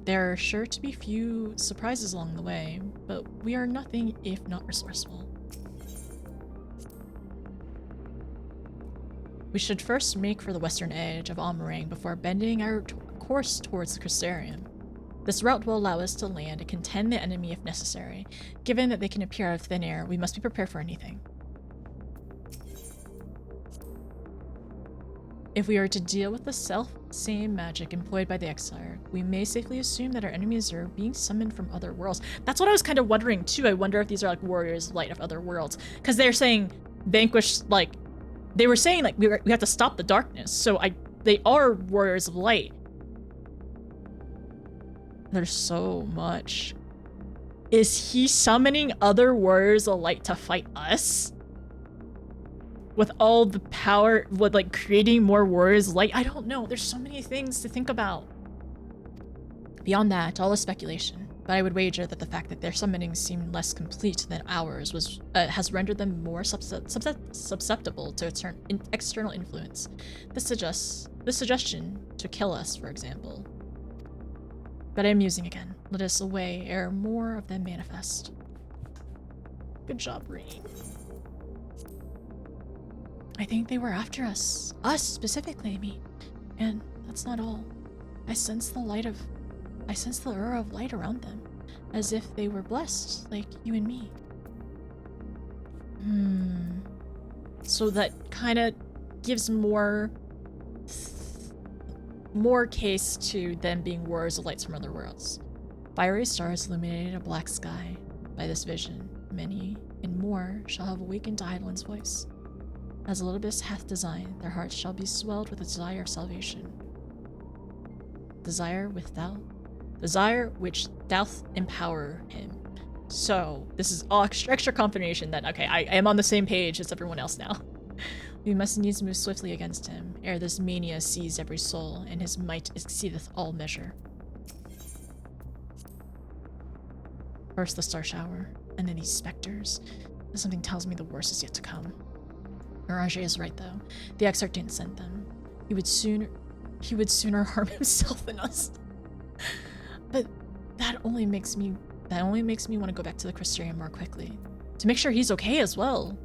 There are sure to be few surprises along the way, but we are nothing if not resourceful. We should first make for the western edge of Amarang before bending our course towards the Crystarium. This route will allow us to land and contend the enemy if necessary. Given that they can appear out of thin air, we must be prepared for anything. If we are to deal with the self-same magic employed by the Exarch, we may safely assume that our enemies are being summoned from other worlds. That's what I was kind of wondering too. I wonder if these are like warriors of light of other worlds. Because they're saying vanquish, like, they were saying like we have to stop the darkness. So they are warriors of light. There's so much. Is he summoning other warriors of light to fight us? With all the power, with like creating more warriors of light? I don't know. There's so many things to think about. Beyond that, all is speculation. But I would wager that the fact that their summonings seemed less complete than ours has rendered them more susceptible to external influence. This suggestion to kill us, for example. But I am musing again. Let us away ere more of them manifest. Good job, Reem. I think they were after us. Us, specifically, I mean. And that's not all. I sense the aura of light around them. As if they were blessed, like you and me. So that kind of gives more case to them being warriors of lights from other worlds. Fiery stars illuminated a black sky. By this vision, many and more shall have awakened Eidolon's voice. As Elidibus hath designed, their hearts shall be swelled with the desire of salvation. Desire which doth empower him. So, this is all extra confirmation that, okay, I am on the same page as everyone else now. We must needs move swiftly against him, ere this mania seize every soul, and his might exceedeth all measure. First the star shower, and then these specters. Something tells me the worst is yet to come. Mirage is right, though. The Exarch didn't send them. He would sooner harm himself than us. But that only makes me want to go back to the Crystarium more quickly. To make sure he's okay as well.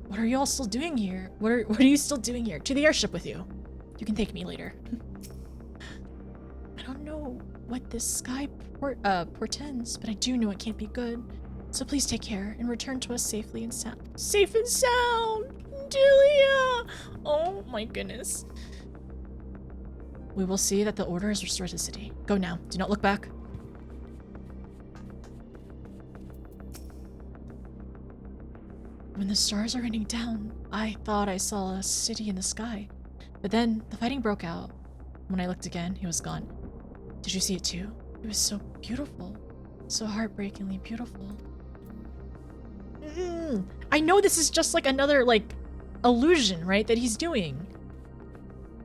What are you all still doing here? What are you still doing here? To the airship with you. You can thank me later. I don't know what this sky portends, but I do know it can't be good. So please take care and return to us safely and sound. Safe and sound! Julia! Oh my goodness. We will see that the order is restored to the city. Go now. Do not look back. When the stars are raining down, I thought I saw a city in the sky. But then the fighting broke out. When I looked again, he was gone. Did you see it too? It was so beautiful. So heartbreakingly beautiful. I know this is just like another like illusion, right? That he's doing.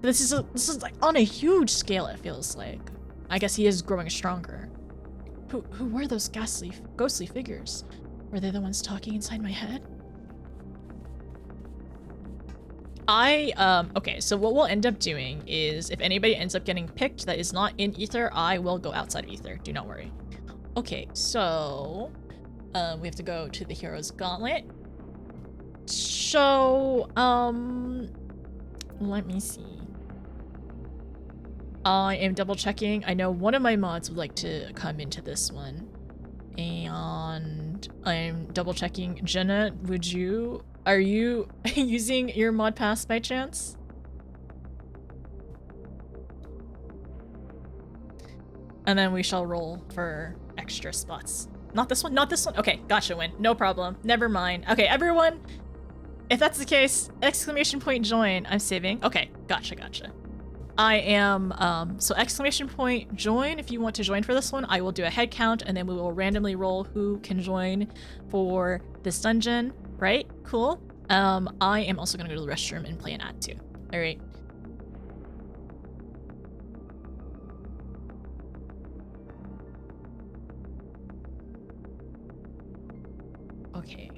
This is like on a huge scale, it feels like. I guess he is growing stronger. Who were those ghostly figures? Were they the ones talking inside my head? Okay, so what we'll end up doing is if anybody ends up getting picked that is not in Ether, I will go outside of Ether. Do not worry. Okay, so we have to go to the Hero's Gauntlet. So, let me see. I am double checking. I know one of my mods would like to come into this one. And I'm double checking. Jenna, are you using your mod pass by chance? And then we shall roll for extra spots. Not this one, not this one. Okay, gotcha, win. No problem. Never mind. Okay, everyone, if that's the case, exclamation point join. I'm saving. Okay, gotcha. I am, so exclamation point join if you want to join for this one. I will do a head count and then we will randomly roll who can join for this dungeon, right? Cool. I am also gonna go to the restroom and play an ad too. All right. Okay.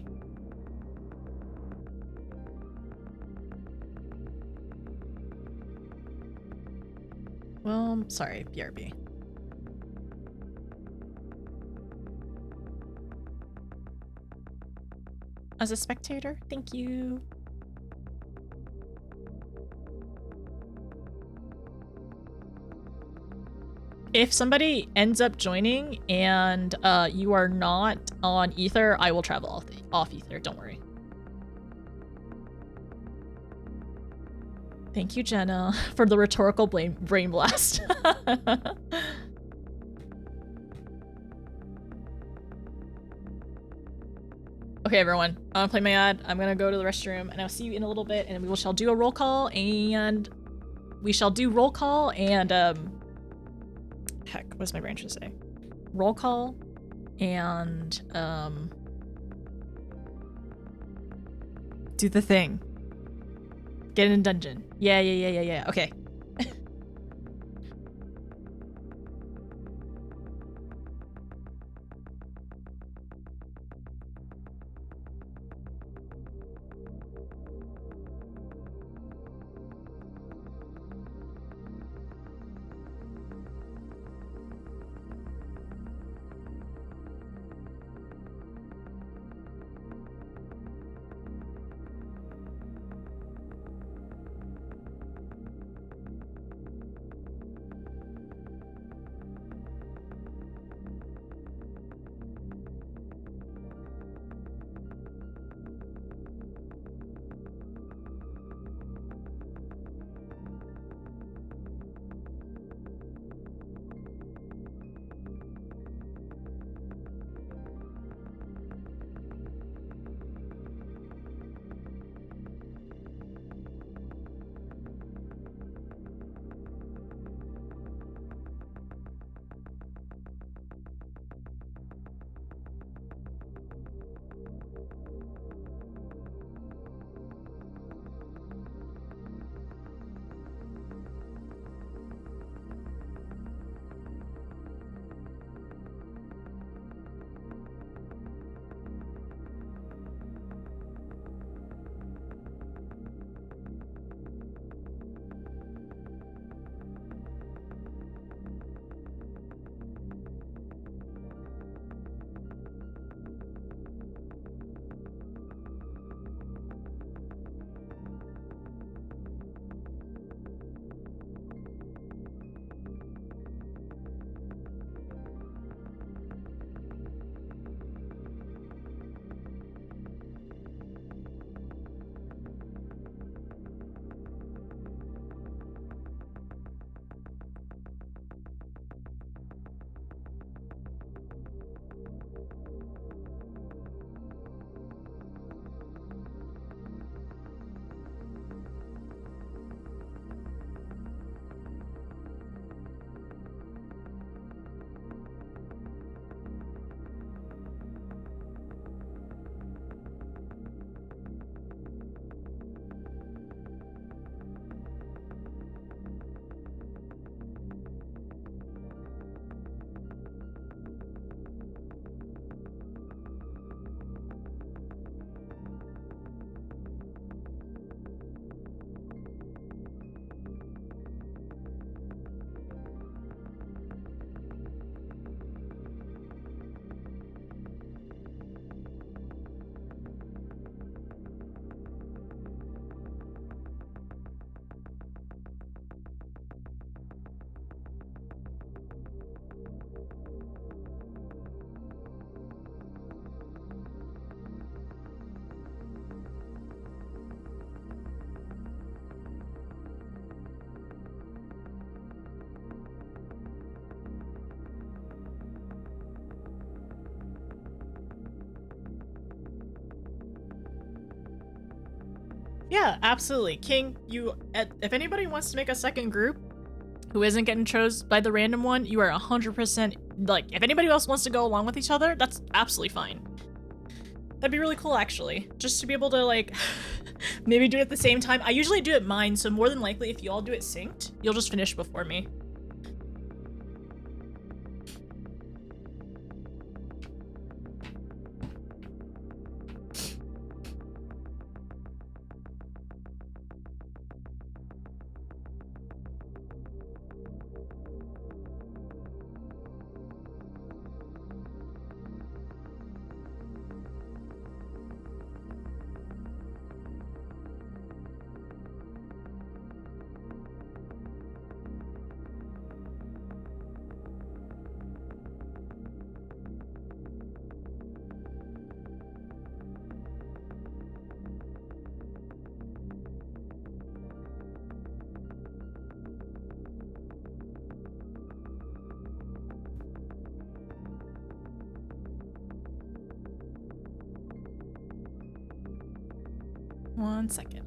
Well, sorry, BRB. As a spectator, thank you. If somebody ends up joining and you are not on Ether, I will travel off Ether, don't worry. Thank you, Jenna, for the rhetorical brain blast. Okay, everyone, I'm gonna play my ad. I'm gonna go to the restroom, and I'll see you in a little bit, and we shall do a roll call, and heck, what does my brain should say? Roll call, and do the thing. Get in dungeon. Yeah. Okay. Yeah, absolutely. King, if anybody wants to make a second group who isn't getting chose by the random one, you are 100%, like, if anybody else wants to go along with each other, that's absolutely fine. That'd be really cool, actually. Just to be able to, like, maybe do it at the same time. I usually do it mine, so more than likely, if you all do it synced, you'll just finish before me. One second.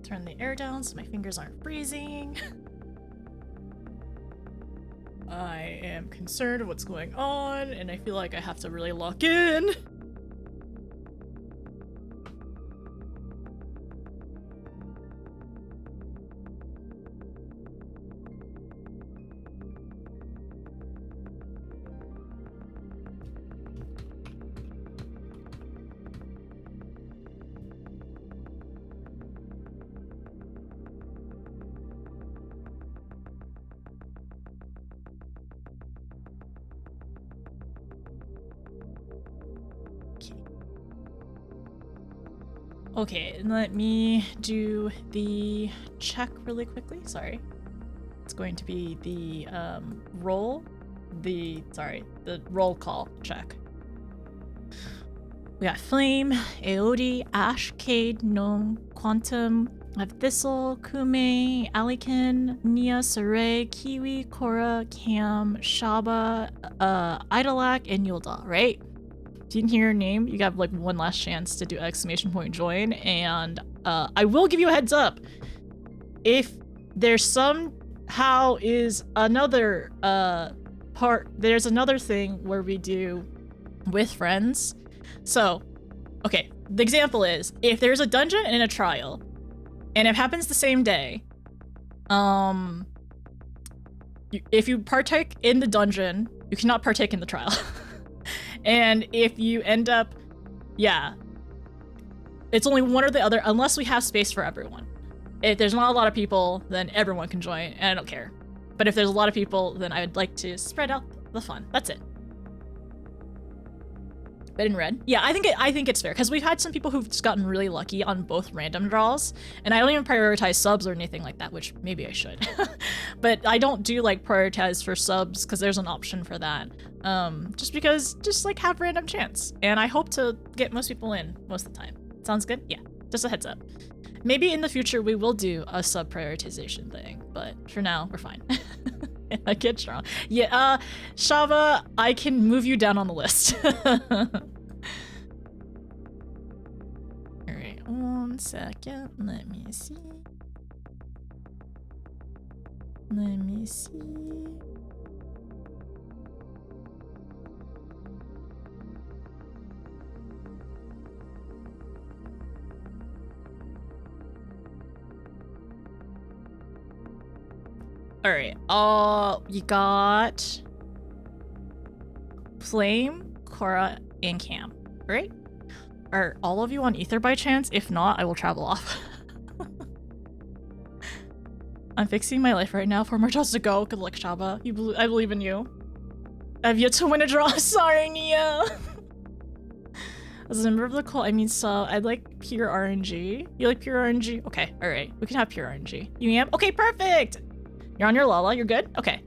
Turn the air down so my fingers aren't freezing. I am concerned of what's going on, and I feel like I have to really lock in. Okay, let me do the check really quickly. Sorry. It's going to be the the roll call check. We got Flame, Aodi, Ash, Cade, Gnome, Quantum, I have Thistle, Kume, Alikin, Nia, Saray, Kiwi, Korra, Cam, Shaba, Idolak, and Yulda, right? If you didn't hear your name, you got like one last chance to do exclamation point join, and I will give you a heads up. If there's somehow is another there's another thing where we do with friends. So, okay, the example is if there's a dungeon and a trial, and it happens the same day, if you partake in the dungeon, you cannot partake in the trial. And if you end up, yeah, it's only one or the other, unless we have space for everyone. If there's not a lot of people, then everyone can join, and I don't care. But if there's a lot of people, then I would like to spread out the fun. That's it. Red and red. Yeah, I think it's fair, because we've had some people who've just gotten really lucky on both random draws, and I don't even prioritize subs or anything like that, which maybe I should. But I don't do like prioritize for subs, because there's an option for that. Just like have random chance, and I hope to get most people in most of the time. Sounds good? Yeah, just a heads up. Maybe in the future we will do a sub prioritization thing, but for now we're fine. I get strong. Yeah, Shava, I can move you down on the list. Alright, 1 second. Let me see. Alright, you got Flame, Korra, and Cam, right? Are all of you on Ether by chance? If not, I will travel off. I'm fixing my life right now. 4 more draws to go. Good luck, Shaba. I believe in you. I have yet to win a draw. Sorry, Nia. As a member of the cult, I mean, so I'd like pure RNG. You like pure RNG? Okay, all right. We can have pure RNG. You am? Okay, perfect. You're on your Lala. You're good? Okay.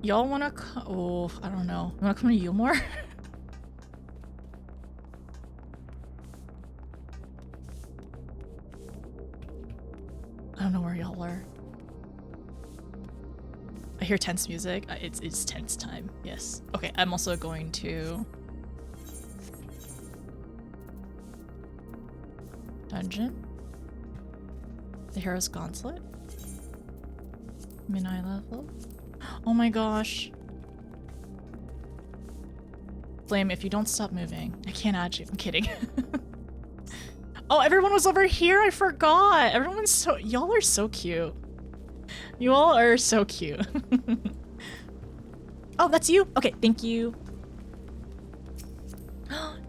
Y'all wanna come? Oh, I don't know. You wanna come to Yulmore? I don't know where y'all are. I hear tense music. It's tense time. Yes. Okay, I'm also going to dungeon. The Hero's Gauntlet. Min-eye level. Oh my gosh. Flame, if you don't stop moving, I can't add you. I'm kidding. Oh, everyone was over here. I forgot. Everyone's so... Y'all are so cute. You all are so cute. Oh, that's you? Okay, thank you.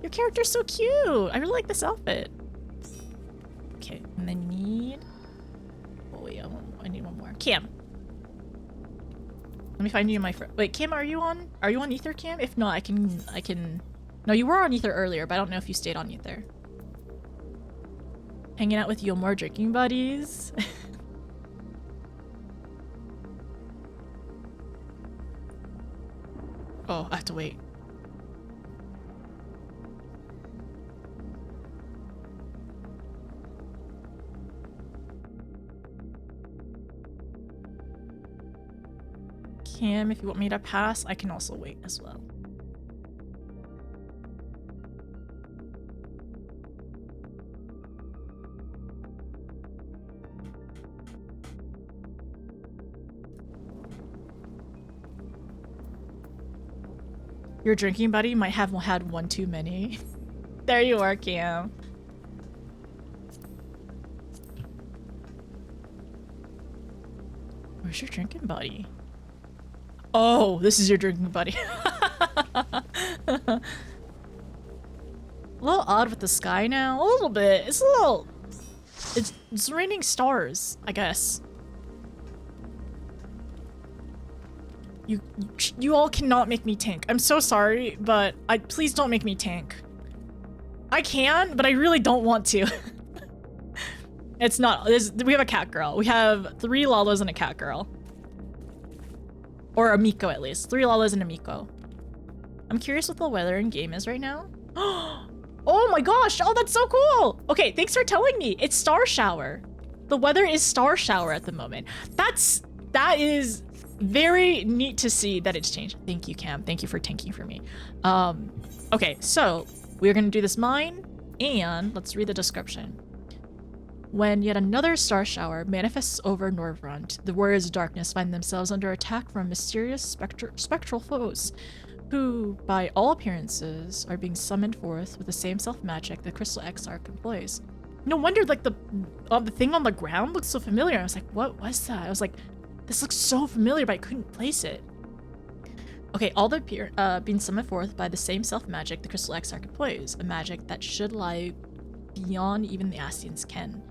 Your character's so cute. I really like this outfit. Okay, and I need... Oh, wait, I need one more. Cam. Let me find you my friend. Wait, Cam, are you on Ether, Cam? If not, I can... No, you were on Ether earlier, but I don't know if you stayed on Ether. Hanging out with Yulmore drinking buddies. Oh, I have to wait. Cam, if you want me to pass, I can also wait as well. Your drinking buddy might have had one too many. There you are, Cam. Where's your drinking buddy? Oh, this is your drinking buddy. A little odd with the sky now. A little bit. It's a little... It's raining stars, I guess. You all cannot make me tank. I'm so sorry, but please don't make me tank. I can, but I really don't want to. It's not. We have a cat girl. We have 3 Lalas and a cat girl. Or a Miko at least. 3 Lalas and a Miko. I'm curious what the weather in game is right now. Oh my gosh! Oh, that's so cool! Okay, thanks for telling me. It's star shower. The weather is star shower at the moment. That is very neat to see that it's changed. Thank you, Cam. Thank you for tanking for me. Okay, so we're gonna do this mine, and let's read the description. When yet another star shower manifests over Norvrund, the warriors of darkness find themselves under attack from mysterious spectral foes, who, by all appearances, are being summoned forth with the same self-magic the Crystal Exarch employs. No wonder, like, the thing on the ground looks so familiar. I was like, what was that? I was like, this looks so familiar, but I couldn't place it. Okay, all the being summoned forth by the same self-magic the Crystal Exarch employs, a magic that should lie beyond even the Ascians' ken.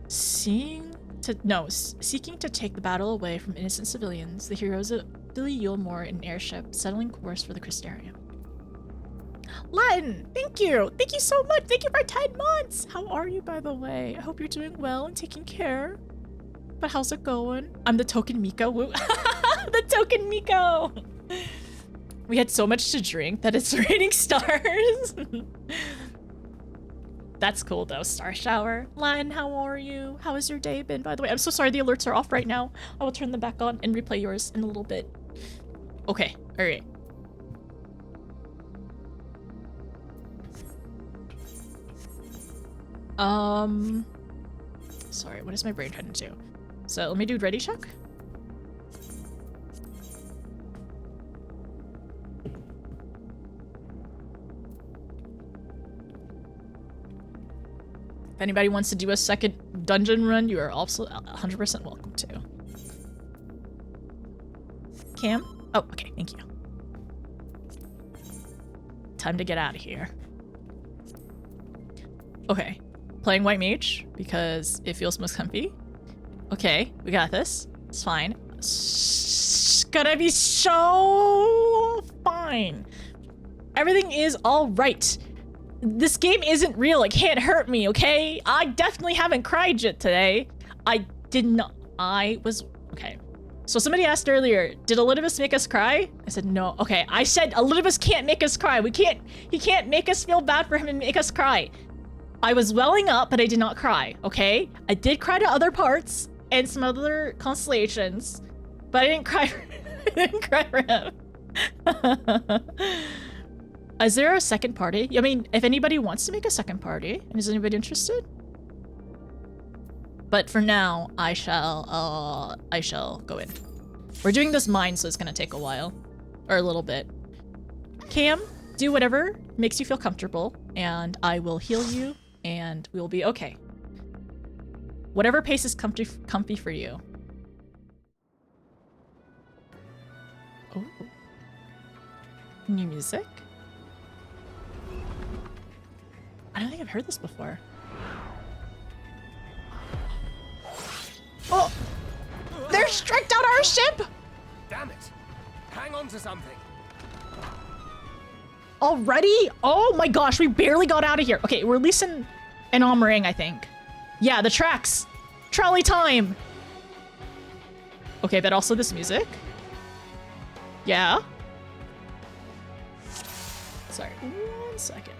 Seeking to take the battle away from innocent civilians, the heroes of Billy Yulmore in an airship settling course for the Crystarium. Latin, thank you! Thank you so much! Thank you for 10 months! How are you, by the way? I hope you're doing well and taking care. But how's it going? I'm the token Miko. Woo. The token Miko! We had so much to drink that it's raining stars. That's cool though, star shower. Len, how are you? How has your day been, by the way? I'm so sorry the alerts are off right now. I will turn them back on and replay yours in a little bit. Okay, all right. Sorry, what is my brain trying to do? So let me do ready check. If anybody wants to do a second dungeon run, you are also 100% welcome to. Cam? Oh, okay, thank you. Time to get out of here. Okay, playing White Mage because it feels most comfy. Okay, we got this. It's fine. It's gonna be so fine. Everything is all right. This game isn't real. It can't hurt me, okay? I definitely haven't cried yet today. I did not. I was... Okay. So somebody asked earlier, did Elidibus make us cry? I said no. Okay, I said Elidibus can't make us cry. He can't make us feel bad for him and make us cry. I was welling up, but I did not cry, okay? I did cry to other parts and some other constellations, but I didn't cry I didn't cry for him. Is there a second party? I mean, if anybody wants to make a second party, and is anybody interested? But for now, I shall go in. We're doing this mine, so it's gonna take a while. Or a little bit. Cam, do whatever makes you feel comfortable, and I will heal you, and we will be okay. Whatever pace is comfy for you. Oh. New music? I don't think I've heard this before. Oh! They're striked out our ship! Damn it! Hang on to something. Already? Oh my gosh, we barely got out of here. Okay, we're at least in Almerang, I think. Yeah, the tracks. Trolley time! Okay, but also this music. Yeah. Sorry, 1 second.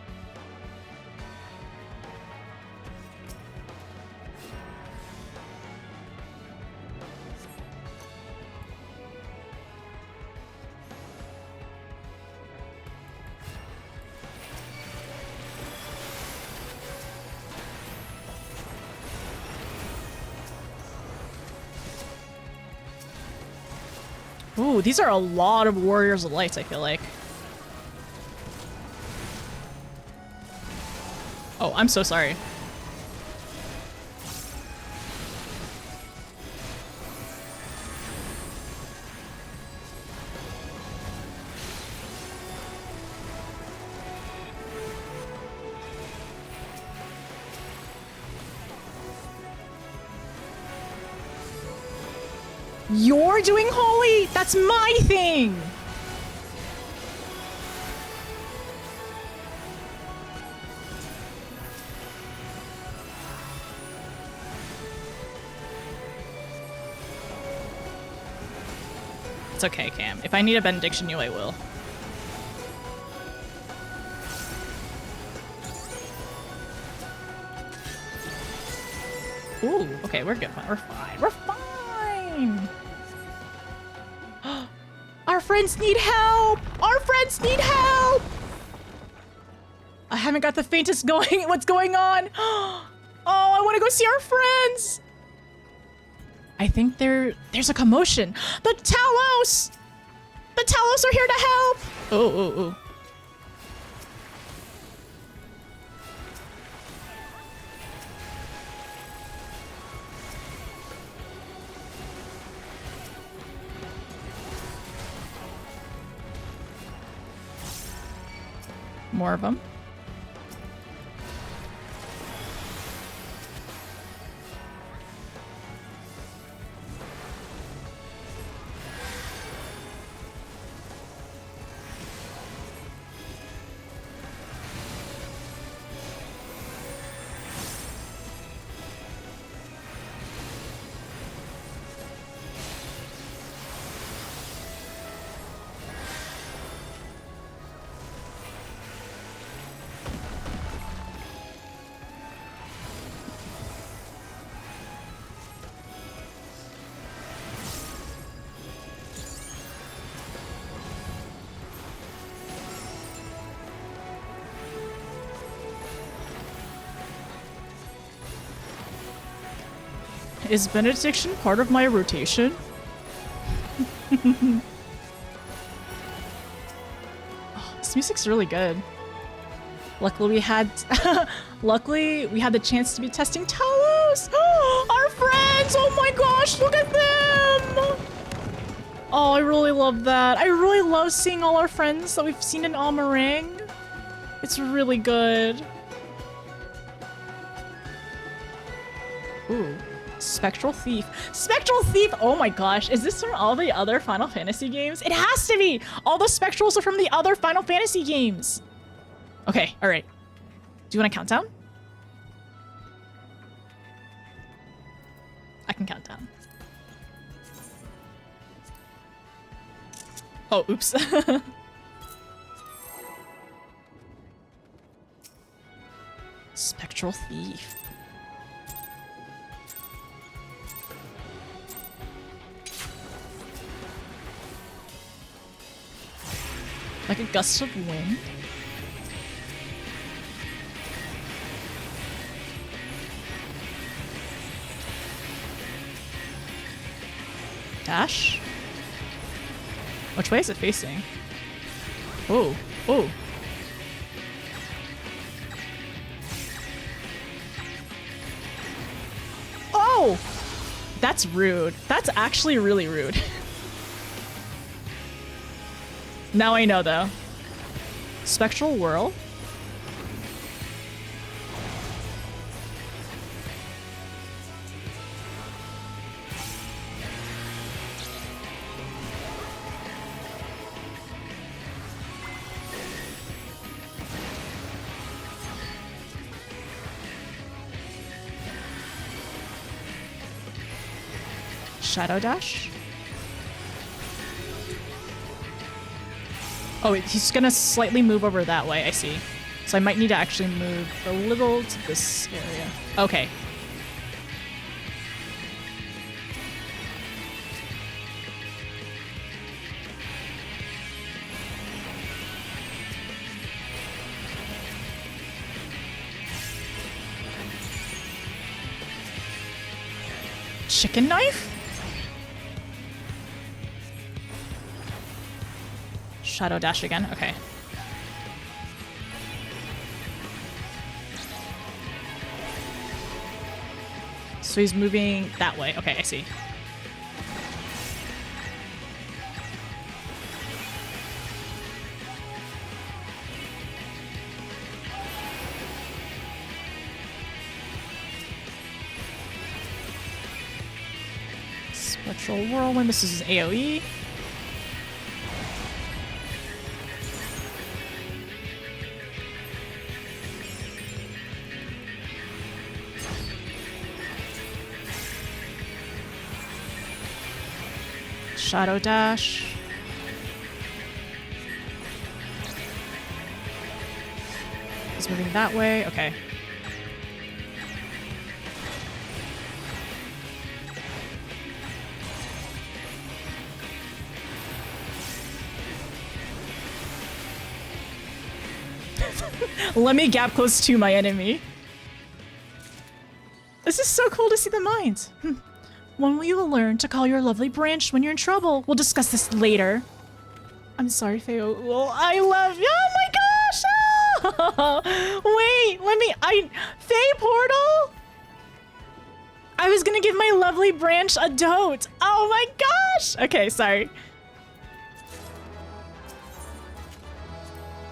Ooh, these are a lot of Warriors of Light, I feel like. Oh, I'm so sorry. You're doing holy? That's my thing! It's okay, Cam. If I need a benediction you, I will. Ooh, okay, we're good. We're fine. We're fine! Our friends need help! Our friends need help! I haven't got the faintest going. What's going on? Oh, I want to go see our friends! I think there's a commotion. The Talos! The Talos are here to help! Oh. More of them. Is benediction part of my rotation? Oh, this music's really good. Luckily we had the chance to be testing Talos! Our friends! Oh my gosh, look at them! Oh, I really love that. I really love seeing all our friends that we've seen in Almerang. It's really good. Ooh. Spectral Thief. Spectral Thief! Oh my gosh, is this from all the other Final Fantasy games? It has to be! All the Spectrals are from the other Final Fantasy games! Okay, alright. Do you want to count down? I can count down. Oh, oops. Spectral Thief. Like a gust of wind. Dash? Which way is it facing? Oh, oh. Oh! That's rude. That's actually really rude. Now I know, though. Spectral Whirl? Shadow Dash? Oh, he's gonna slightly move over that way, I see. So I might need to actually move a little to this area. Okay. Chicken knife? Shadow dash again? Okay. So he's moving that way. Okay, I see. Spectral Whirlwind. This is his AoE. Shadow dash. He's moving that way. Okay. Let me gap close to my enemy. This is so cool to see the minds. When will you learn to call your lovely branch when you're in trouble? We'll discuss this later. I'm sorry, Theo. Well, I love you. Oh my gosh! Oh! Wait, Faye Portal? I was gonna give my lovely branch a dote. Oh my gosh! Okay, sorry.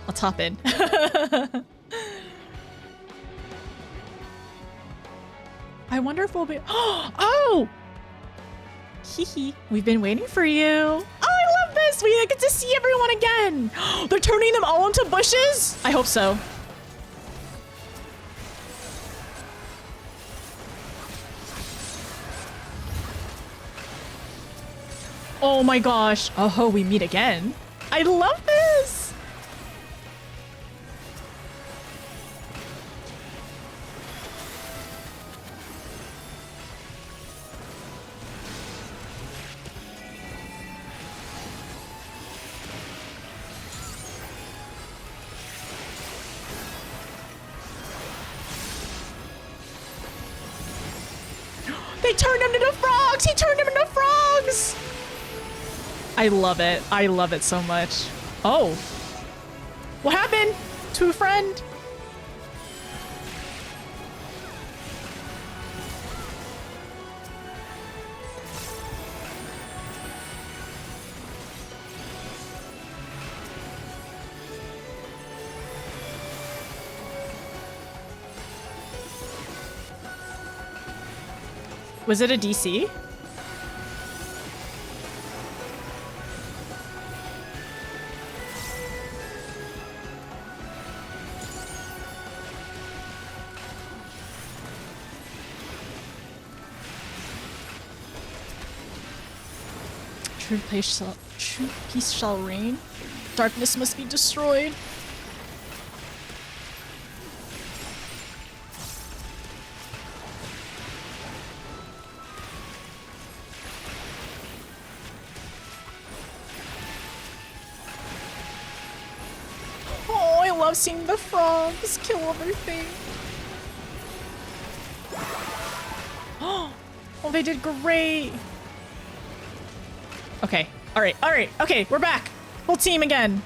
Let's hop in. I wonder if we'll be... Oh! Hehe. We've been waiting for you. Oh, I love this! We get to see everyone again! They're turning them all into bushes? I hope so. Oh my gosh. Oh, we meet again. I love this! They turned him into frogs! He turned him into frogs! I love it. I love it so much. Oh. What happened to a friend? Was it a DC? True peace shall reign. Darkness must be destroyed. Oh, I love seeing the frogs kill everything. Oh, they did great. Okay. All right. Okay, we're back. Full team again.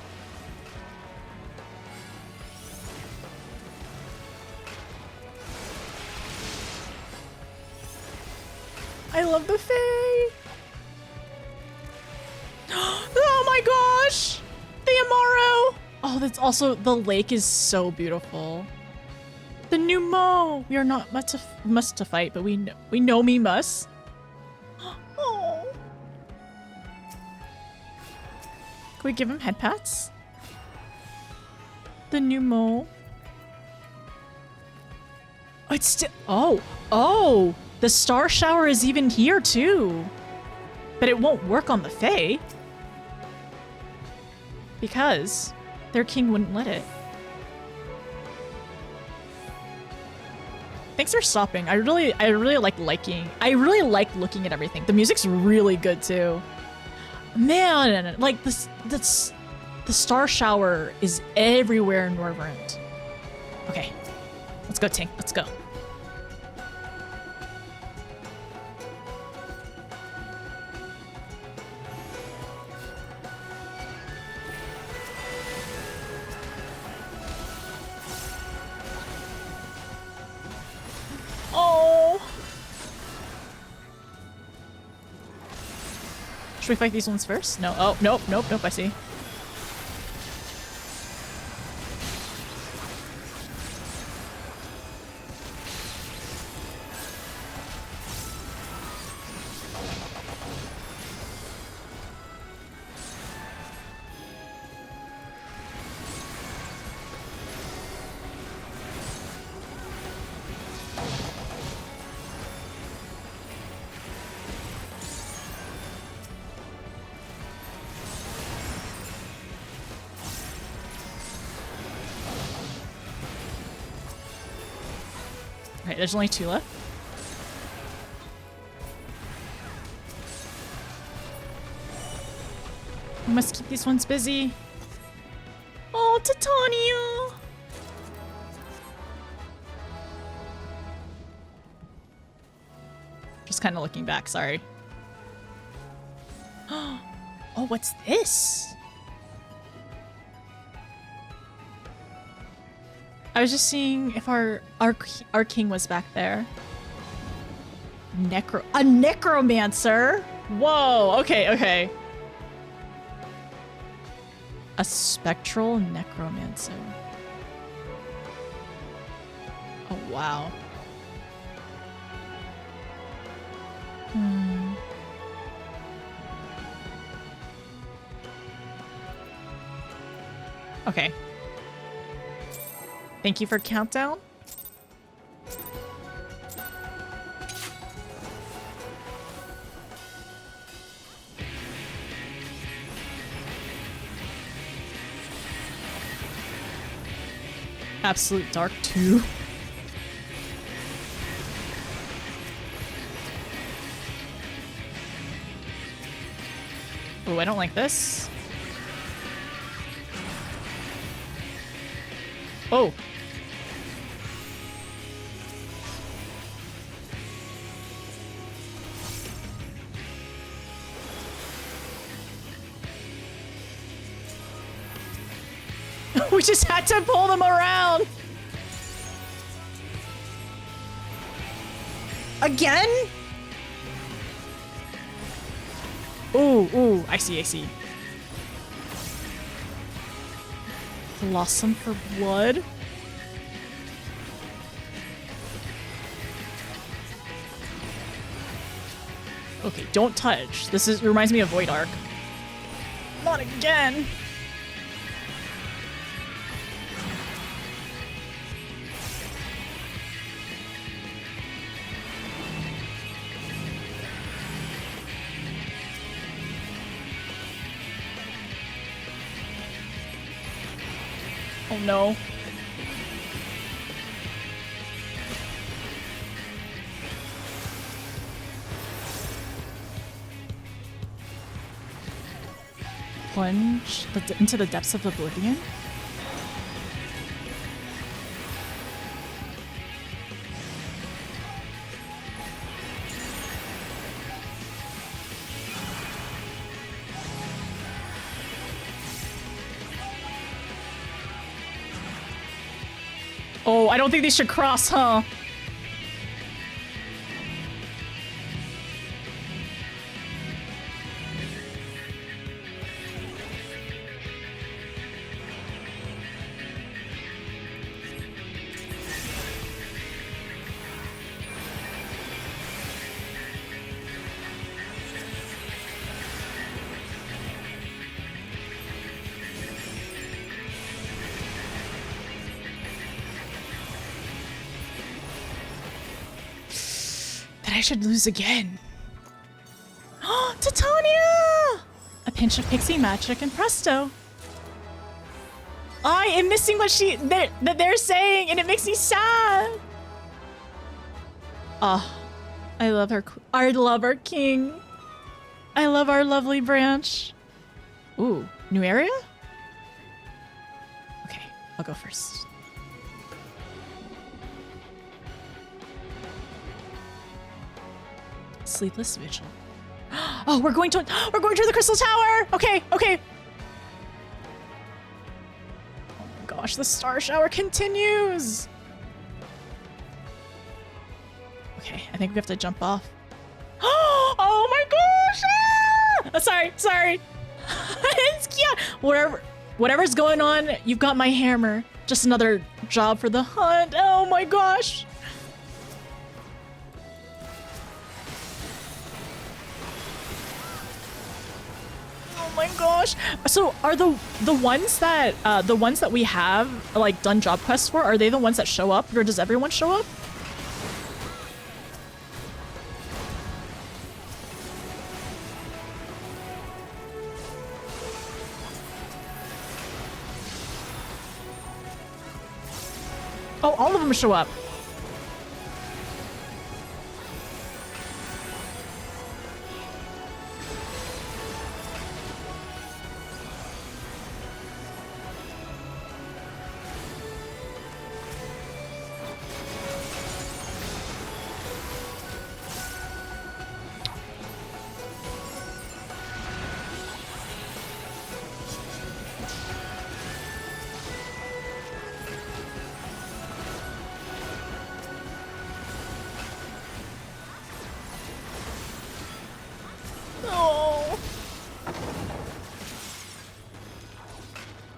I love the Fae. Oh my gosh. The Amaro. Oh, that's also, the lake is so beautiful. The new Mo. We are not must to fight, but we know me must. Oh. Can we give him head pats? The new Mo. Oh, it's still. Oh, the star shower is even here too, but it won't work on the Fae because their king wouldn't let it. Thanks for stopping. I really like looking at everything. The music's really good too. Man, like the star shower is everywhere in Norvrent. Okay, let's go, Tink. Let's go. Oh. Should we fight these ones first? No. Oh, nope, I see. Alright, there's only 2 left. We must keep these ones busy. Oh, Titania! Just kind of looking back, sorry. Oh, what's this? I was just seeing if our king was back there. A necromancer? Whoa, okay. A spectral necromancer. Oh, wow. Okay. Thank you for countdown. Absolute Dark 2. Oh, I don't like this. Oh. We just had to pull them around. Again? Ooh, I see. Blossom for blood. Okay, don't touch. This reminds me of Void Ark. Not again. Oh no. Plunge into the depths of oblivion? Oh, I don't think these should cross, huh? I should lose again. Titania! A pinch of pixie magic and presto. I am missing what they're saying and it makes me sad. Ah, I love her. I love our king. I love our lovely branch. Ooh, new area? Okay, I'll go first. Sleepless Vigil. Oh, we're going to the Crystal Tower. Okay, okay. Oh my gosh, the star shower continues. Okay, I think we have to jump off. Oh my gosh! Ah! Oh, sorry. It's cute. Whatever's going on, you've got my hammer. Just another job for the hunt. Oh my gosh. Oh my gosh. So are the ones that we have like done job quests for, are they the ones that show up, or does everyone show up? Oh, all of them show up.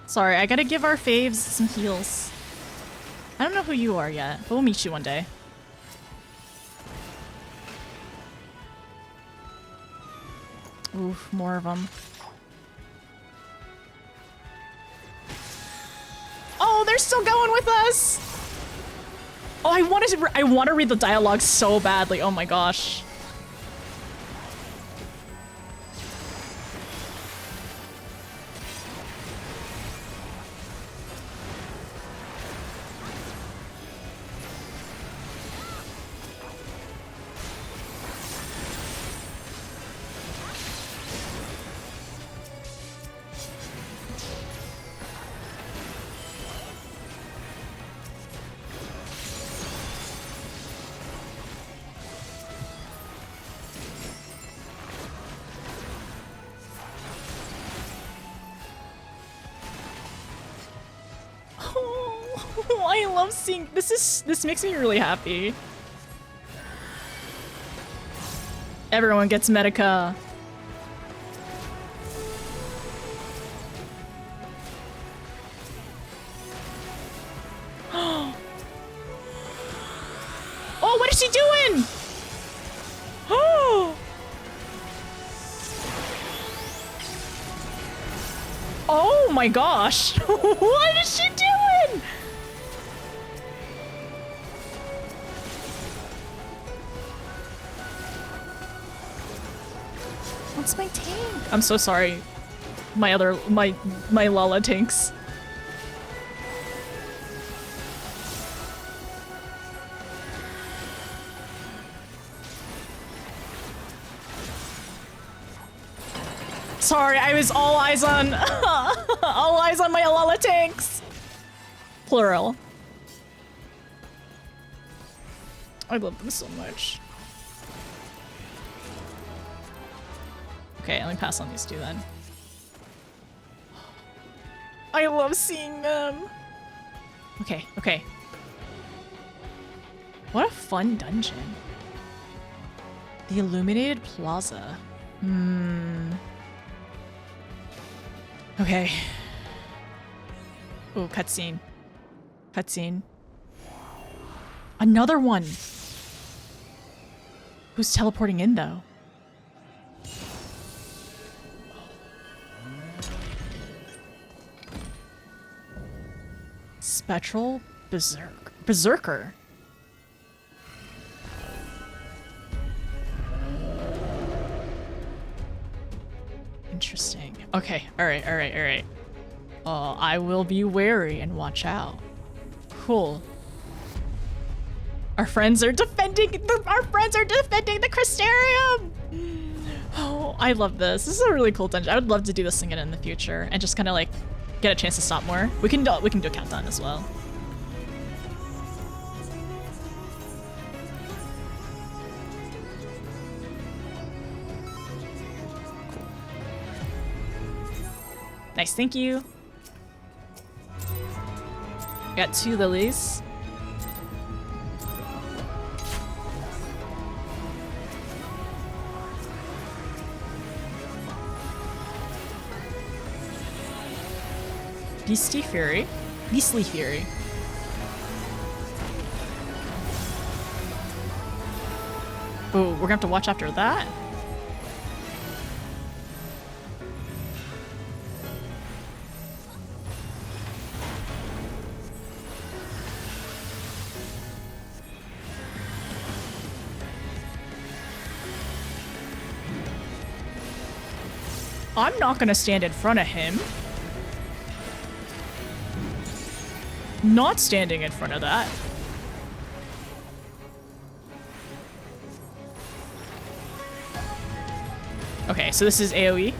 Sorry, I gotta give our faves some heals. I don't know who you are yet, but we'll meet you one day. Oof, more of them. Oh, they're still going with us! Oh, I want to read the dialogue so badly. Oh my gosh. I love seeing this makes me really happy. Everyone gets Medica. Oh, what is she doing? Oh, Oh my gosh! What is she doing? What's my tank? I'm so sorry. My Lala tanks. Sorry, I was all eyes on all eyes on my Lala tanks. Plural. I love them so much. Okay, let me pass on these two then. I love seeing them. Okay, okay. What a fun dungeon. The Illuminated Plaza. Okay. Ooh, cutscene. Cutscene. Another one! Who's teleporting in, though? Spectral Berserker. Interesting. Okay, alright. I will be wary and watch out. Cool. Our friends are defending the Crystarium! Oh, I love this. This is a really cool dungeon. I would love to do this again in the future and just kind of like get a chance to stop more. We can do a countdown as well. Nice, thank you. Got 2 lilies. Beastly Fury. Oh, we're gonna have to watch after that. I'm not gonna stand in front of him. Not standing in front of that. Okay, so this is AoE.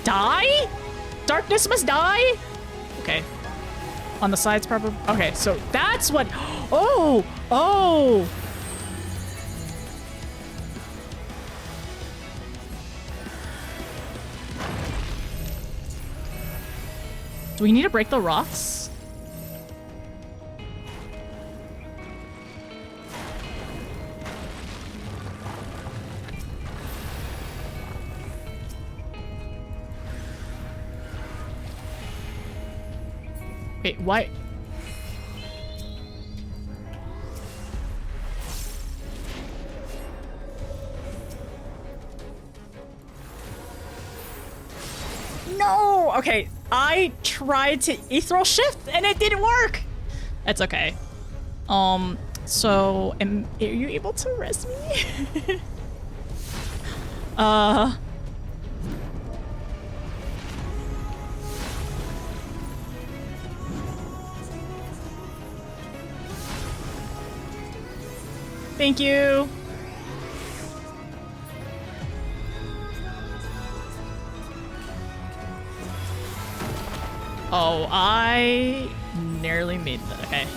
Die? Darkness must die? Okay. On the sides, probably. Okay, so that's what. Oh! Oh! Do we need to break the rocks? Wait, why? No! Okay, I tried to ethereal shift and it didn't work! That's okay. So, are you able to res me? Thank you. Oh, I nearly made that. Okay.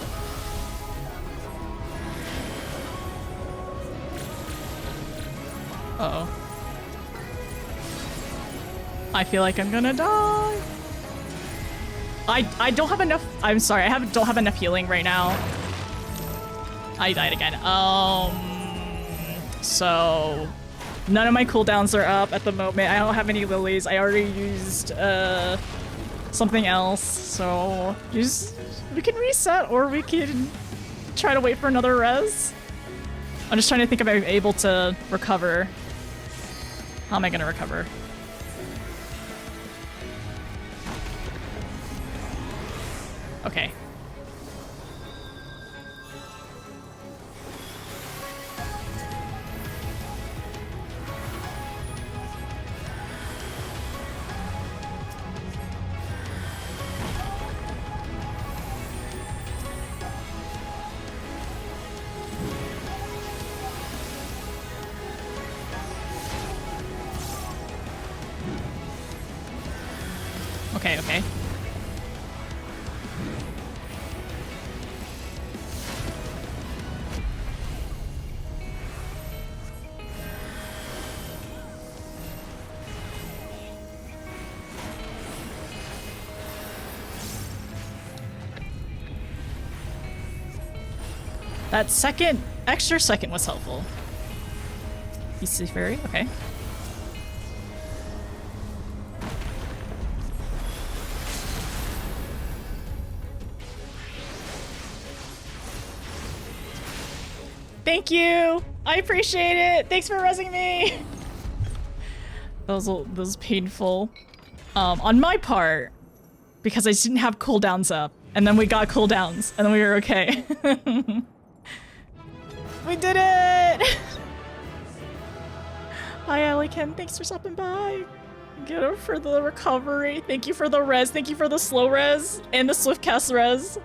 Uh-oh. I feel like I'm gonna die. I don't have enough. I'm sorry. Don't have enough healing right now. I died again. So none of my cooldowns are up at the moment. I don't have any lilies. I already used something else. So just We can reset, or we can try to wait for another res. I'm just trying to think if I'm able to recover. How am I gonna recover? Okay. Okay, okay. That extra second was helpful. PC Fairy, okay. Thank you! I appreciate it! Thanks for rezzing me! That was painful. On my part, because I didn't have cooldowns up, and then we got cooldowns, and then we were okay. We did it! Hi, Aliken. Thanks for stopping by. Get it for the recovery. Thank you for the res. Thank you for the slow res and the swift cast res.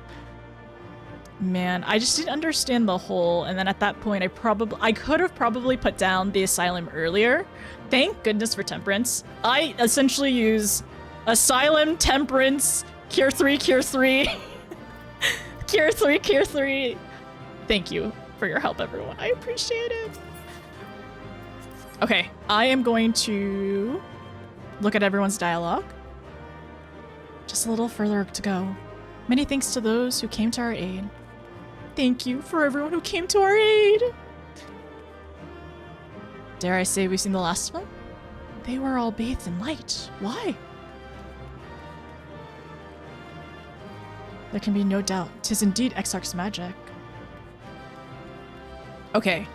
Man, I just didn't understand the whole, and then at that point I could have probably put down the Asylum earlier. Thank goodness for Temperance. I essentially use Asylum, Temperance, Cure 3, Cure 3. Cure 3, Cure 3. Thank you for your help, everyone. I appreciate it. Okay, I am going to look at everyone's dialogue. Just a little further to go. Many thanks to those who came to our aid. Thank you for everyone who came to our aid. Dare I say we've seen the last of them? They were all bathed in light. Why? There can be no doubt. 'Tis indeed Exarch's magic. Okay.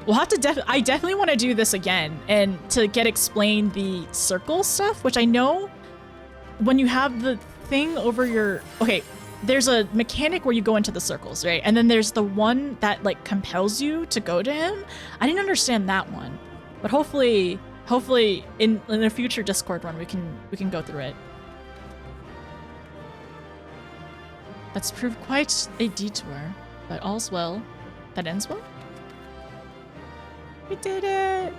We'll have to I definitely want to do this again and to get explained the circle stuff, which I know when you have the thing over your... Okay, there's a mechanic where you go into the circles, right? And then there's the one that like compels you to go to him. I didn't understand that one, but hopefully in a future Discord run we can go through it. That's proved quite a detour, but all's well that ends well. We did it!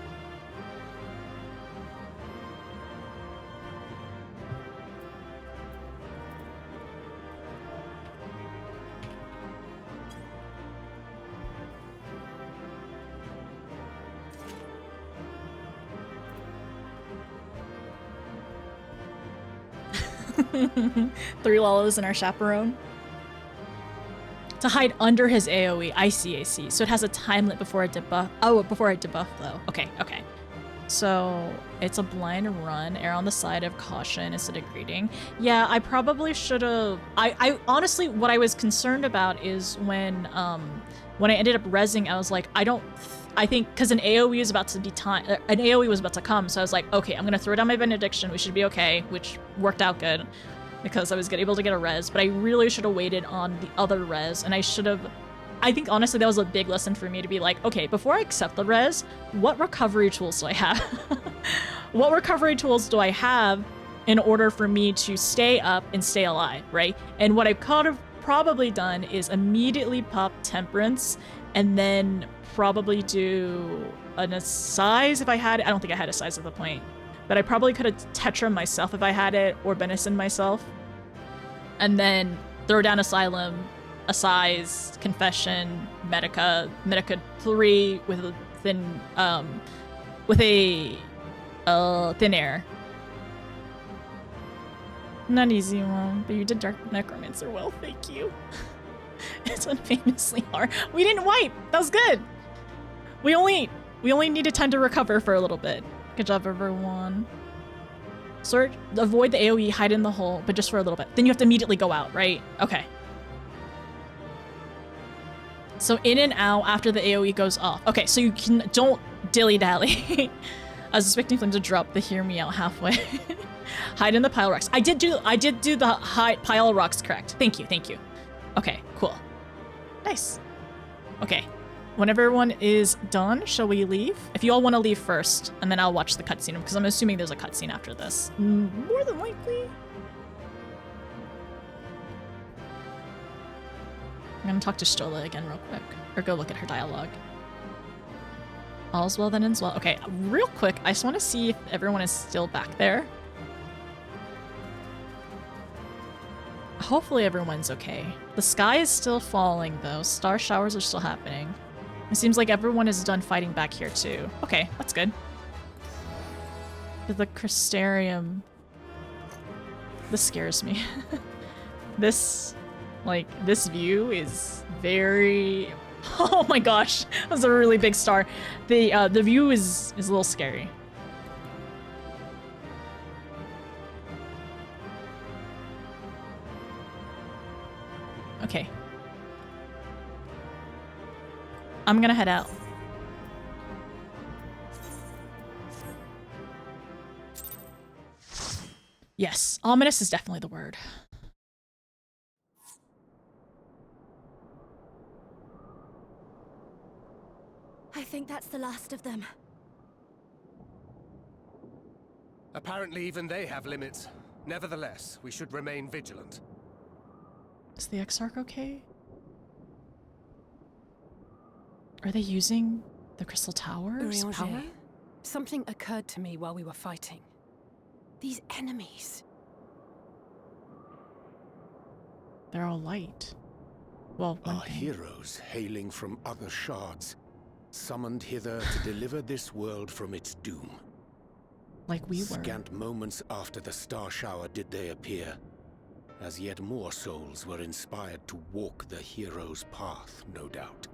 Three Lalos and our chaperone. To hide under his AoE. I see. So it has a time limit before I debuff. Oh, before I debuff though. Okay. So it's a blind run. Err on the side of caution instead of greeting. Yeah, I probably should have. I honestly, what I was concerned about is when I ended up rezzing, I was like, I think because an AoE was about to be an AoE was about to come, so I was like, okay, I'm gonna throw down my benediction. We should be okay, which worked out good. Because I was able to get a res, but I really should have waited on the other res, and I think honestly that was a big lesson for me to be like, okay, before I accept the res, what recovery tools do I have? What recovery tools do I have in order for me to stay up and stay alive, right? And what I could have probably done is immediately pop Temperance, and then probably do an Assize if I had it. I don't think I had Assize at the point. But I probably could have Tetra myself if I had it, or Benison myself. And then throw down Asylum, Assize, Confession, Medica 3 with a thin air. Not easy one, but you did Dark Necromancer well, thank you. It's unfamously hard. We didn't wipe! That was good! We only needed time to recover for a little bit. Good job, everyone. Avoid the AoE, hide in the hole, but just for a little bit. Then you have to immediately go out, right? Okay. So in and out after the AoE goes off. Okay, so you don't dilly-dally. I was expecting them to drop the hear me out halfway. Hide in the pile rocks. I did do the hide pile rocks correct. Thank you. Okay, cool. Nice. Okay. Whenever everyone is done, shall we leave? If you all want to leave first, and then I'll watch the cutscene, because I'm assuming there's a cutscene after this. More than likely. I'm gonna talk to Stola again real quick, or go look at her dialogue. All's well that ends well. Okay, real quick, I just want to see if everyone is still back there. Hopefully everyone's okay. The sky is still falling though. Star showers are still happening. It seems like everyone is done fighting back here too. Okay, that's good. But the Crystarium. This scares me. This view is very... Oh my gosh, that was a really big star. The view is a little scary. Okay. I'm gonna head out. Yes, ominous is definitely the word. I think that's the last of them. Apparently even they have limits. Nevertheless, we should remain vigilant. Is the Exarch okay? Are they using the Crystal Tower's power? Something occurred to me while we were fighting. These enemies. They're all light. Well, our heroes hailing from other shards, summoned hither to deliver this world from its doom. Like we were. Scant moments after the star shower did they appear, as yet more souls were inspired to walk the hero's path, no doubt.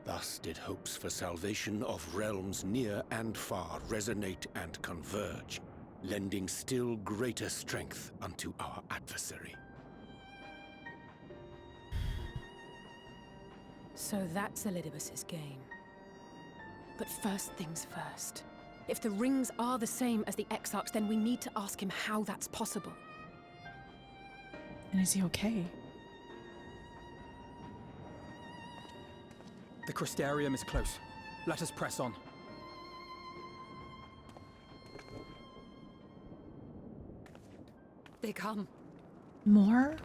Thus did hopes for salvation of realms near and far resonate and converge, lending still greater strength unto our adversary. So that's Elidibus's game. But first things first. If the rings are the same as the Exarchs, then we need to ask him how that's possible. And is he okay? The Crystarium is close. Let us press on. They come. More?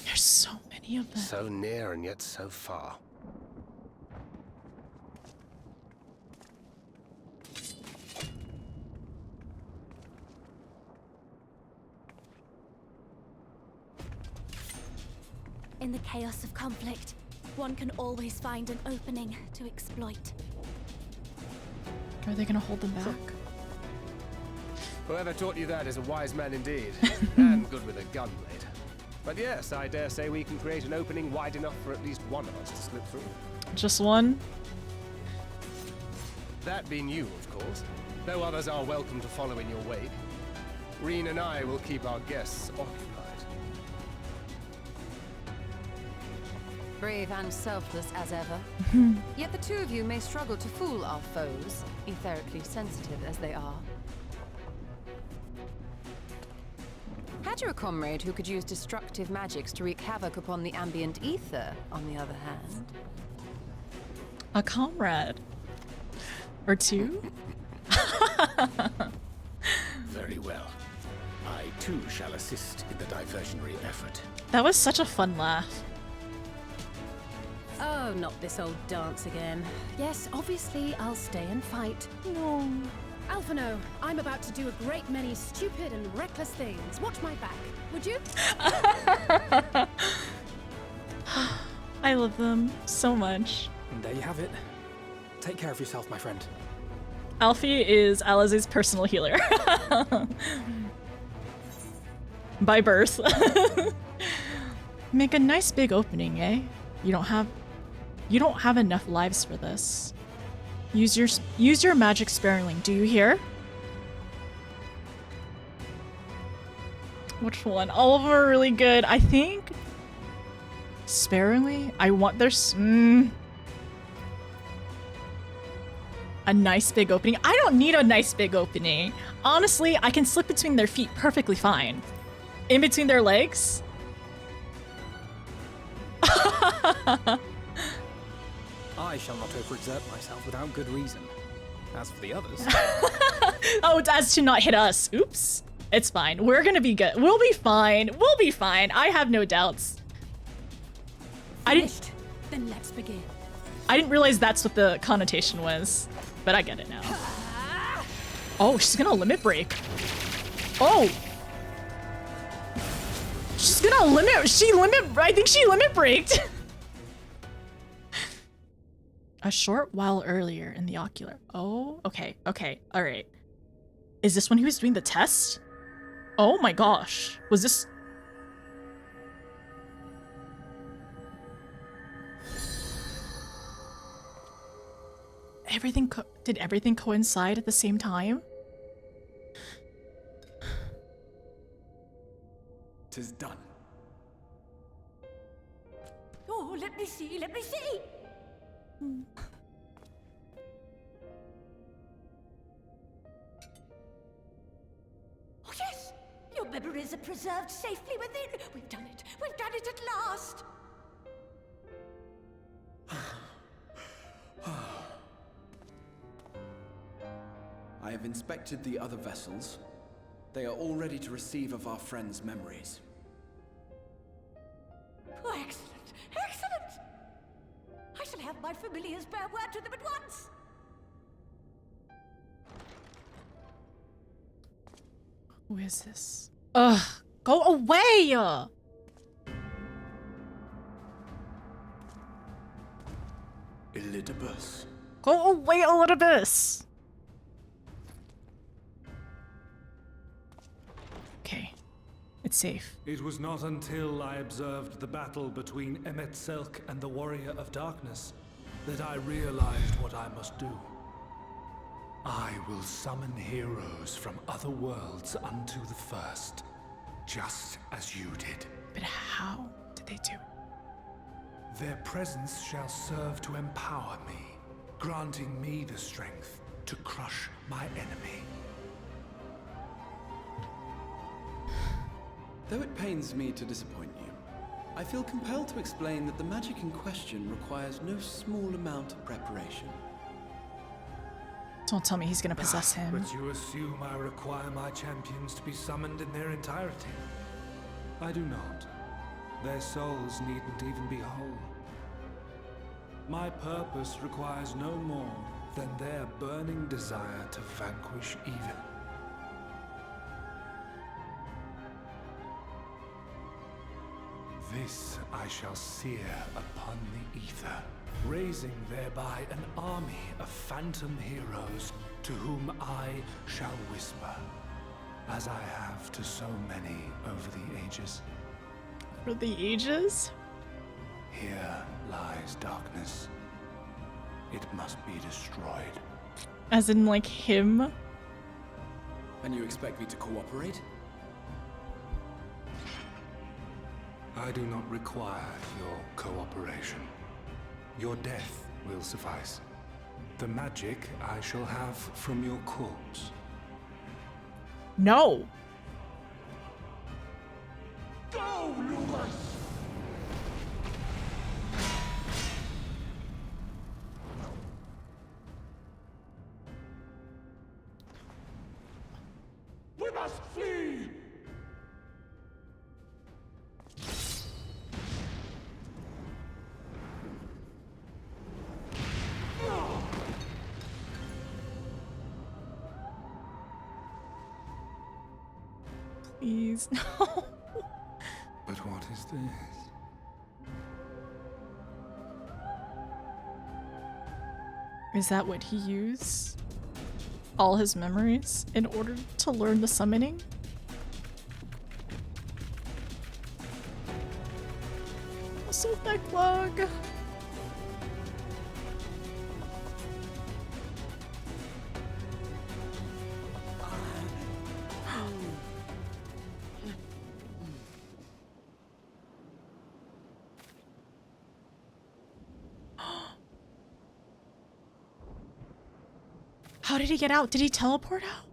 There's so many of them. So near and yet so far. In the chaos of conflict, one can always find an opening to exploit. Are they gonna hold them back? Whoever taught you that is a wise man indeed, and good with a gun blade. But yes, I dare say we can create an opening wide enough for at least one of us to slip through. Just one? That being you, of course, though others are welcome to follow in your wake. Reen and I will keep our guests occupied. Brave and selfless as ever. Yet the two of you may struggle to fool our foes, etherically sensitive as they are. Had you a comrade who could use destructive magics to wreak havoc upon the ambient ether, on the other hand? A comrade. Or two? Very well. I too shall assist in the diversionary effort. That was such a fun laugh. Oh, not this old dance again. Yes, obviously I'll stay and fight. No. Alphino, I'm about to do a great many stupid and reckless things. Watch my back, would you? I love them so much. And there you have it. Take care of yourself, my friend. Alfie is Alizé's personal healer. By birth. Make a nice big opening, eh? You don't have enough lives for this. Use your magic sparingly. Do you hear? Which one? All of them are really good. I think sparingly. I want there's a nice big opening. I don't need a nice big opening. Honestly, I can slip between their feet perfectly fine. In between their legs. I shall not overexert myself without good reason. As for the others... Oh, it's as to not hit us. Oops. It's fine. We're gonna be good. We'll be fine. We'll be fine. I have no doubts. Finished. Then let's begin. I didn't realize that's what the connotation was, but I get it now. Oh, she's gonna limit break. Oh. She's gonna limit, I think she limit braked. A short while earlier in the ocular. Oh, okay, all right. Is this when he was doing the test? Oh my gosh. Was this? Did everything coincide at the same time? 'Tis done. Oh, let me see, let me see! Oh, yes! Your memories are preserved safely within. We've done it at last! I have inspected the other vessels. They are all ready to receive of our friends' memories. Oh, excellent! Excellent! I shall have my familiars bear word to them at once! Who is this? Ugh, go away! Elidibus. Go away, Elidibus! Okay, it's safe. It was not until I observed the battle between Emet-Selch and the Warrior of Darkness that I realized what I must do. I will summon heroes from other worlds unto the first, just as you did. But how did they do it? Their presence shall serve to empower me, granting me the strength to crush my enemy. Though it pains me to disappoint you, I feel compelled to explain that the magic in question requires no small amount of preparation. Don't tell me he's gonna possess him. But you assume I require my champions to be summoned in their entirety. I do not. Their souls needn't even be whole. My purpose requires no more than their burning desire to vanquish evil. This I shall sear upon the ether, raising thereby an army of phantom heroes to whom I shall whisper, as I have to so many over the ages. For the ages? Here lies darkness. It must be destroyed. As in, like, him? And you expect me to cooperate? I do not require your cooperation. Your death will suffice. The magic I shall have from your corpse. No! Go, Lucas! We must flee! Please, no. But what is this? Is that what he used? All his memories in order to learn the summoning? Also, Necklog. How did he get out? Did he teleport out?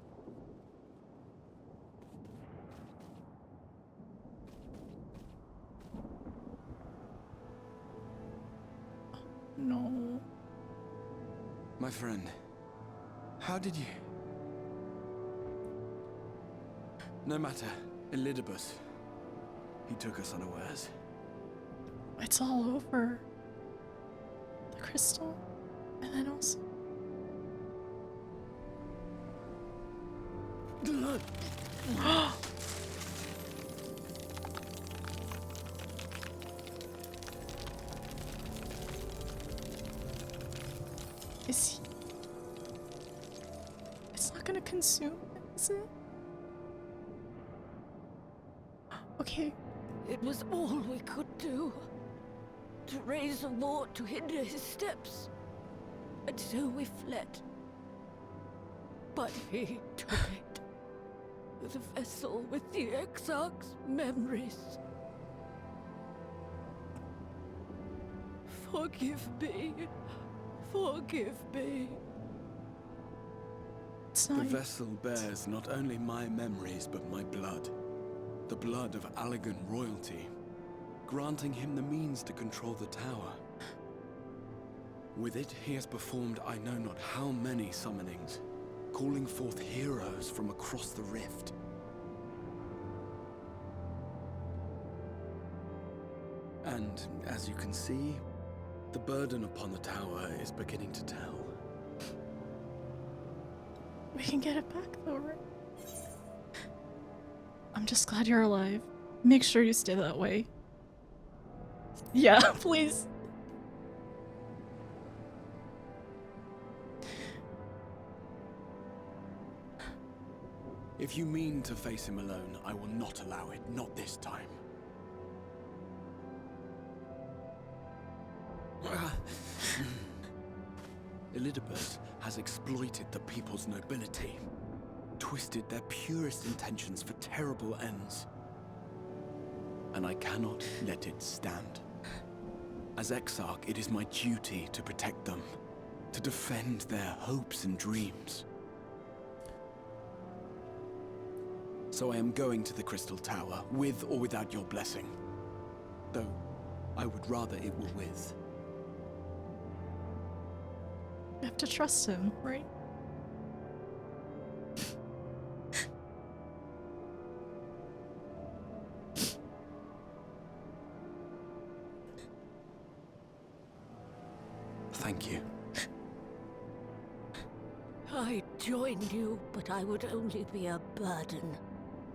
No. My friend, how did you... No matter, Elidibus. He took us unawares. It's all over. The crystal, and then also... Is he... It's not gonna consume him, is it? Okay. It was all we could do. To raise a ward to hinder his steps. And so we fled. But he took it. The vessel with the Exarch's memories. Forgive me. Forgive me. The vessel bears not only my memories, but my blood. The blood of Allegan royalty, granting him the means to control the tower. With it, he has performed I know not how many summonings, calling forth heroes from across the rift. And, as you can see, the burden upon the tower is beginning to tell. We can get it back though, right? I'm just glad you're alive. Make sure you stay that way. Yeah, please. If you mean to face him alone, I will not allow it, not this time. Elidibus has exploited the people's nobility, twisted their purest intentions for terrible ends. And I cannot let it stand. As Exarch, it is my duty to protect them, to defend their hopes and dreams. So I am going to the Crystal Tower, with or without your blessing. Though, I would rather it were with. You have to trust him, right? Thank you. I'd join you, but I would only be a burden.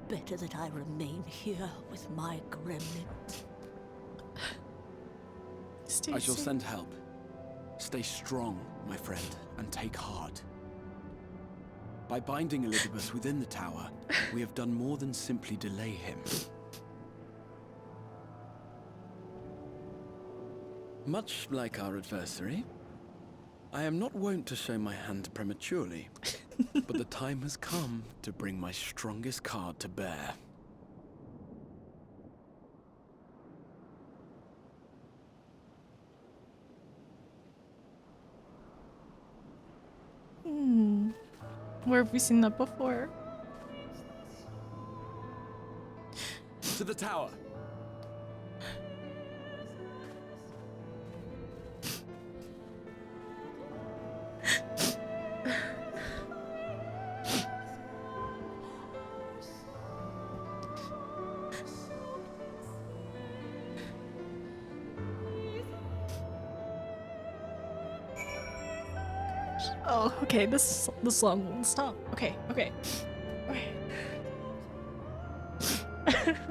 Better that I remain here with my gremlins. I shall send help. Stay strong, my friend, and take heart. By binding Elidibus within the tower, we have done more than simply delay him. Much like our adversary, I am not wont to show my hand prematurely, but the time has come to bring my strongest card to bear. Where have we seen that before? To the tower! Oh, okay, this song won't stop. Okay.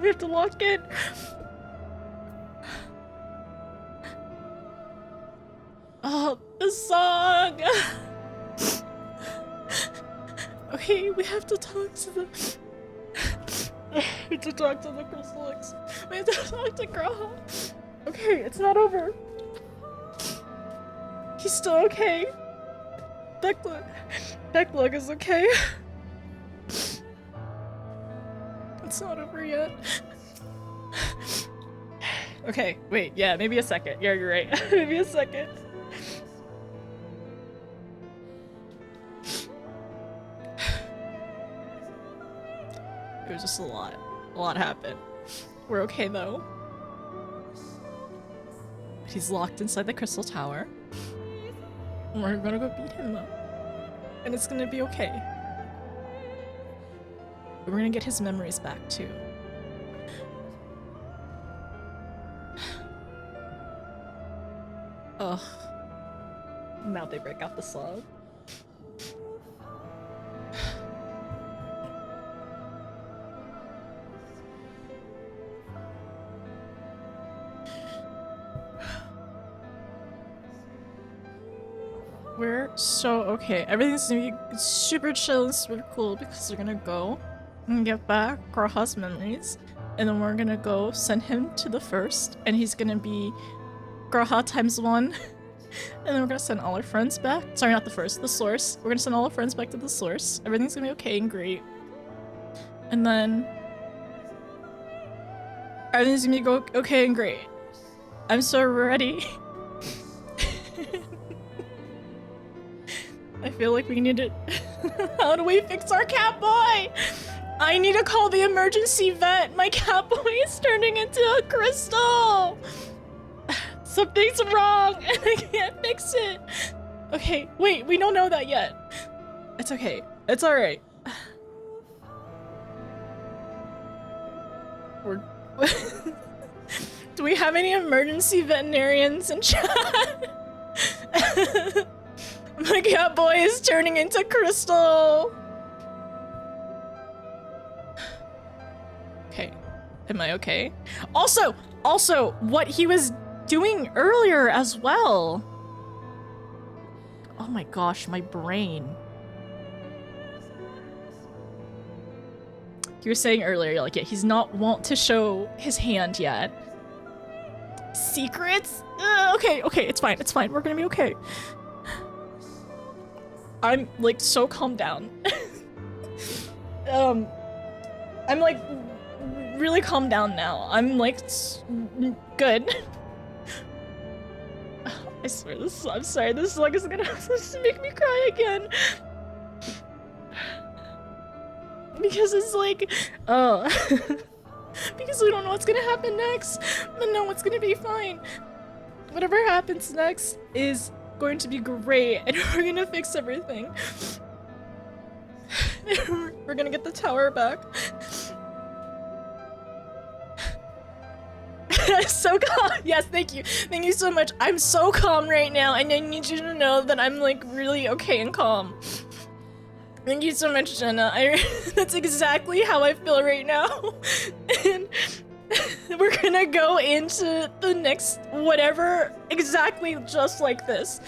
We have to lock in. Oh, the song! Okay, we have to talk to the... We have to talk to the Crystalix. We have to talk to Graha. Okay, it's not over. He's still okay. Declan is okay. It's not over yet. Okay, wait, yeah, maybe a second. Yeah, you're right. Maybe a second. It was just a lot. A lot happened. We're okay though. But he's locked inside the crystal tower. And we're gonna go beat him though. And it's gonna be okay. We're gonna get his memories back too. Ugh. Now they break out the song. We're so okay. Everything's gonna be super chill and super cool because we're gonna go and get back Grawha's memories, and then we're gonna go send him to the first, and he's gonna be Grawha ×1, and then we're gonna send all our friends back. Sorry, not the first, the source. We're gonna send all our friends back to the source. Everything's gonna be okay and great. And then everything's gonna be okay and great. I'm so ready. I feel like we need to... How do we fix our cat boy? I need to call the emergency vet. My cat boy is turning into a crystal. Something's wrong and I can't fix it. Okay, wait, we don't know that yet. It's okay. It's alright. Do we have any emergency veterinarians in chat? My cat boy is turning into crystal. Okay. Am I okay? Also, what he was doing earlier as well. Oh my gosh, my brain. You were saying earlier, like, yeah, he's not want to show his hand yet. Secrets? Okay, it's fine. We're gonna be okay. I'm, like, so calmed down. I'm, like, really calmed down now. I'm, like, good. I swear, I'm sorry, this song is gonna make me cry again. Because it's like, because we don't know what's gonna happen next. But no, it's gonna be fine. Whatever happens next is going to be great, and we're gonna fix everything. We're gonna get the tower back. So calm. Yes, thank you. Thank you so much. I'm so calm right now, and I need you to know that I'm, like, really okay and calm. Thank you so much, Jenna. That's exactly how I feel right now. And we're gonna go into the next whatever exactly just like this.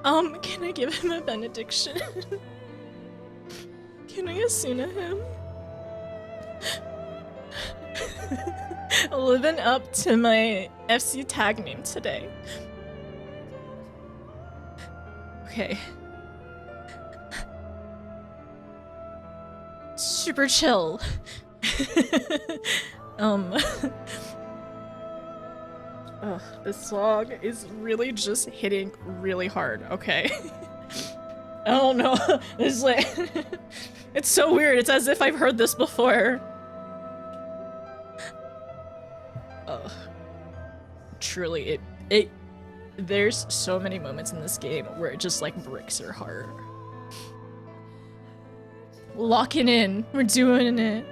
Can I give him a benediction? Can I asuna him? Living up to my FC tag name today. Okay. Super chill. This song is really just hitting really hard, okay? I don't know. It's like it's so weird. It's as if I've heard this before. Truly, there's so many moments in this game where it just, like, breaks your heart. Locking in. We're doing it.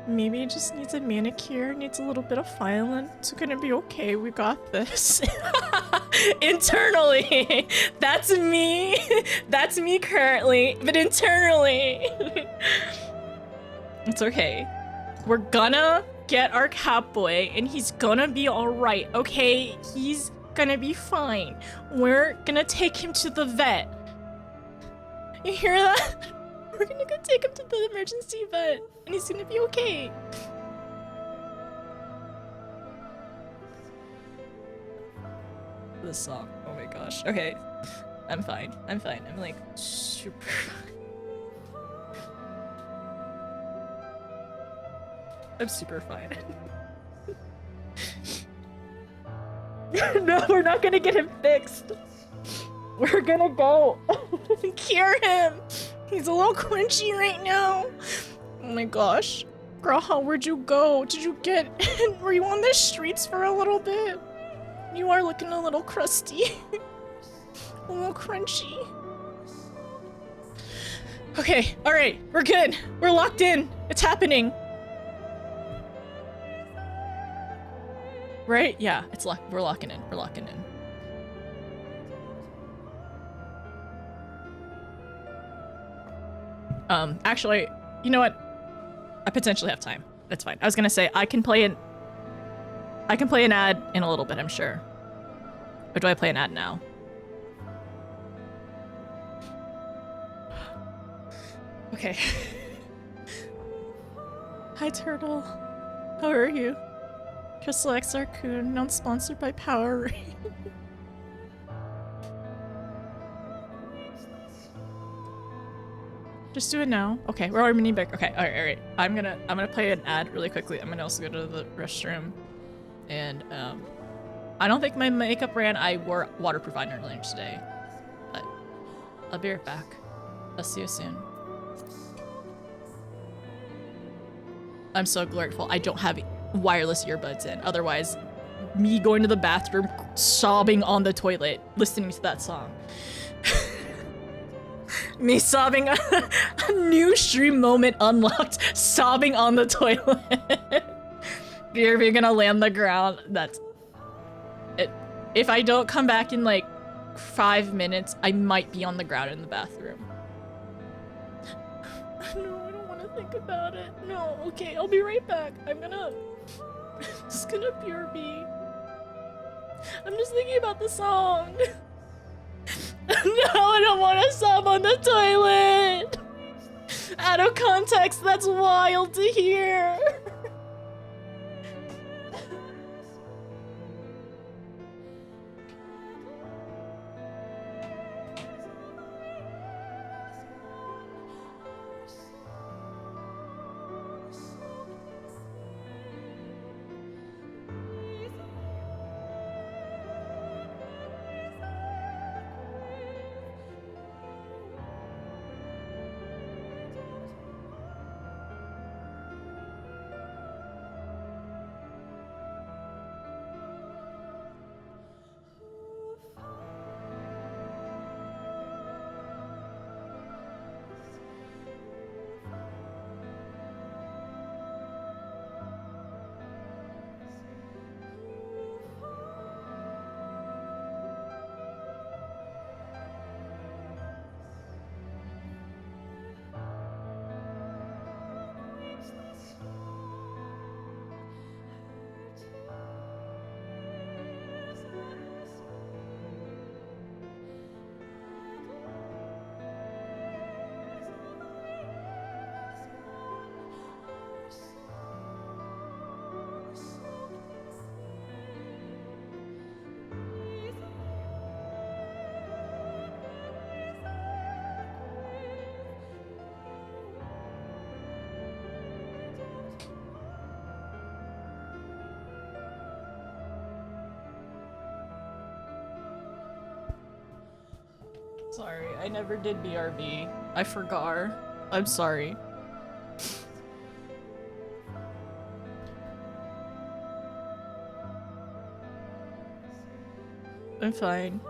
Maybe it just needs a manicure, needs a little bit of filing. It's gonna be okay, we got this. Internally! That's me! That's me currently, but internally! It's okay. We're gonna get our Catboy, and he's gonna be alright, okay? He's gonna be fine. We're gonna take him to the vet. You hear that? We're gonna go take him to the emergency vet, and he's gonna be okay. This song, oh my gosh. Okay, I'm fine. I'm fine. I'm, like, super I'm super fine. No, we're not gonna get him fixed. We're gonna go. Cure him. He's a little crunchy right now. Oh my gosh. Girl, where'd you go? Did you get... Were you on the streets for a little bit? You are looking a little crusty. A little crunchy. Okay, alright. We're good. We're locked in. It's happening. Right? Yeah, it's locked. We're locking in. We're locking in. Actually, you know what? I potentially have time. That's fine. I was gonna say I can play an ad in a little bit, I'm sure. Or do I play an ad now? Okay. Hi, Turtle. How are you? Crystal X Raccoon, not sponsored by Power. Just do it now. Okay, we're already back. Okay, alright. I'm gonna play an ad really quickly. I'm gonna also go to the restroom. And I don't think my makeup ran. I wore waterproof eyeliner today. But I'll be right back. I'll see you soon. I'm so grateful I don't have wireless earbuds in. Otherwise, me going to the bathroom, sobbing on the toilet, listening to that song. Me sobbing, a new stream moment unlocked, sobbing on the toilet. You're gonna land the ground. That's it. If I don't come back in like 5 minutes, I might be on the ground in the bathroom. No, I don't want to think about it. No, okay, I'll be right back. I'm just gonna BRB. I'm just thinking about the song. No, I don't want to sob on the toilet. Out of context, that's wild to hear. Sorry, I never did BRB. I forgot. I'm sorry. I'm fine.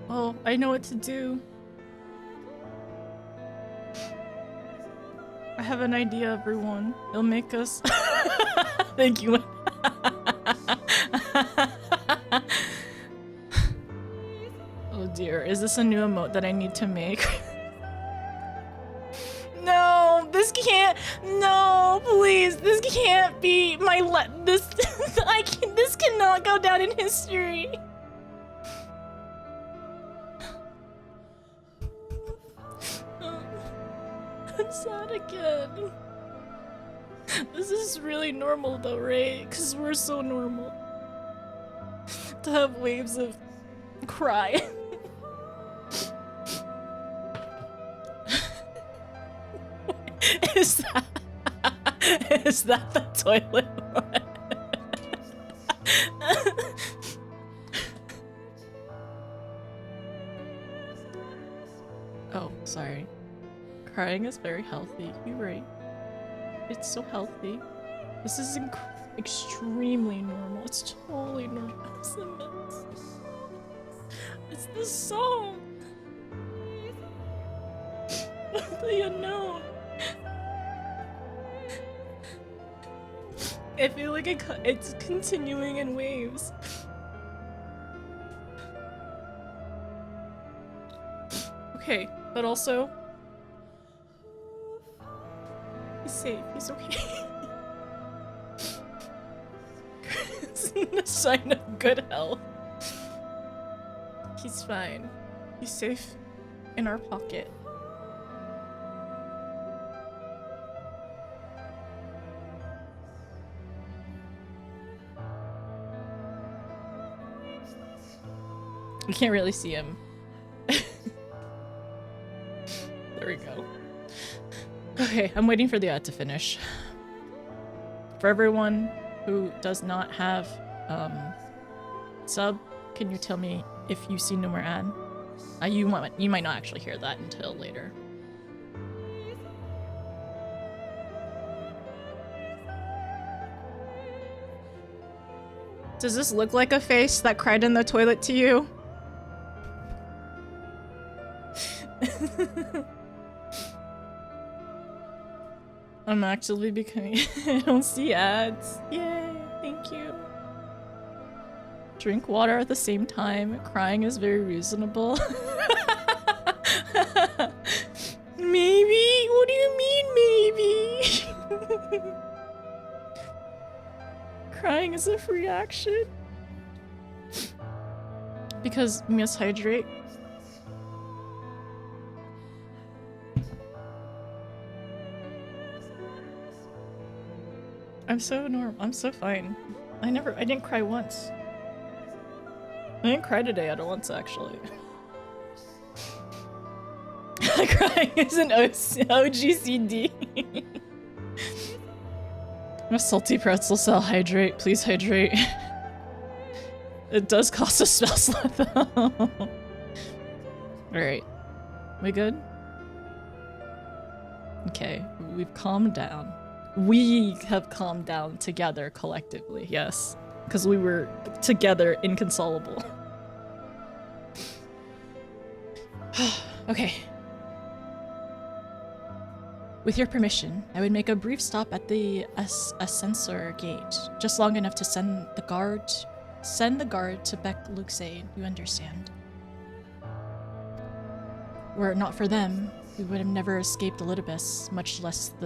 Oh, I know what to do. I have an idea, everyone. It'll make us... Thank you. Oh dear, is this a new emote that I need to make? No, this can't... No, please, this can't be my... This cannot go down in history. I'm sad again. This is really normal though, right? Because we're so normal. To have waves of cry. Is that the toilet one? Oh, sorry. Crying is very healthy. You're right. It's so healthy. This is extremely normal. It's totally normal. It's the song. The unknown. I feel like it's continuing in waves. Okay, but also he's safe. He's okay. It's a sign of good health. He's fine. He's safe in our pocket. We can't really see him. There we go. Okay, I'm waiting for the ad to finish. For everyone who does not have sub, can you tell me if you see no more ad? You might not actually hear that until later. Does this look like a face that cried in the toilet to you? I'm actively becoming. I don't see ads. Yay, thank you. Drink water at the same time. Crying is very reasonable. Maybe? What do you mean, maybe? Crying is a free action. Because mishydrate. I'm so normal. I'm so fine. I didn't cry once. I didn't cry today at once, actually. Crying is an OGCD. I'm a salty pretzel cell. Hydrate. Please hydrate. It does cost a spell slot, though. Alright. We good? Okay. We've calmed down. We have calmed down together collectively, yes. Because we were together inconsolable. Okay. With your permission, I would make a brief stop at the Ascensor Gate, just long enough to send the guard to Beck Luxaid, you understand. Were it not for them, we would have never escaped Elidibus, much less with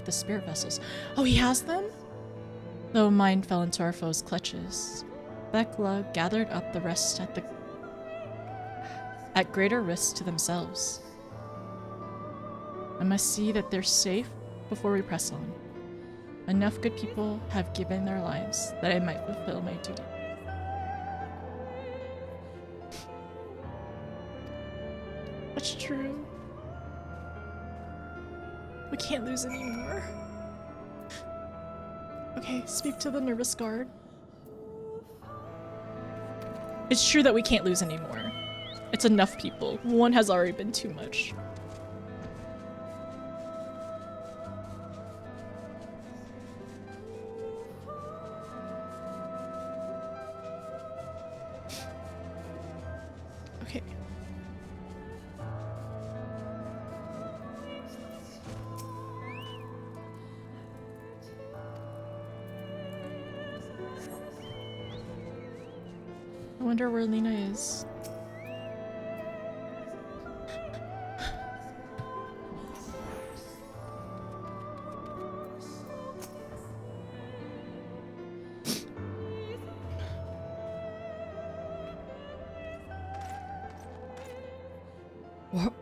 the spirit vessels. Oh, he has them? Though mine fell into our foes' clutches, Bekla gathered up the rest at greater risk to themselves. I must see that they're safe before we press on. Enough good people have given their lives that I might fulfill my duty. That's true. We can't lose anymore. Okay, speak to the nervous guard. It's true that we can't lose anymore. It's enough people. One has already been too much. Okay. I wonder where Lena is.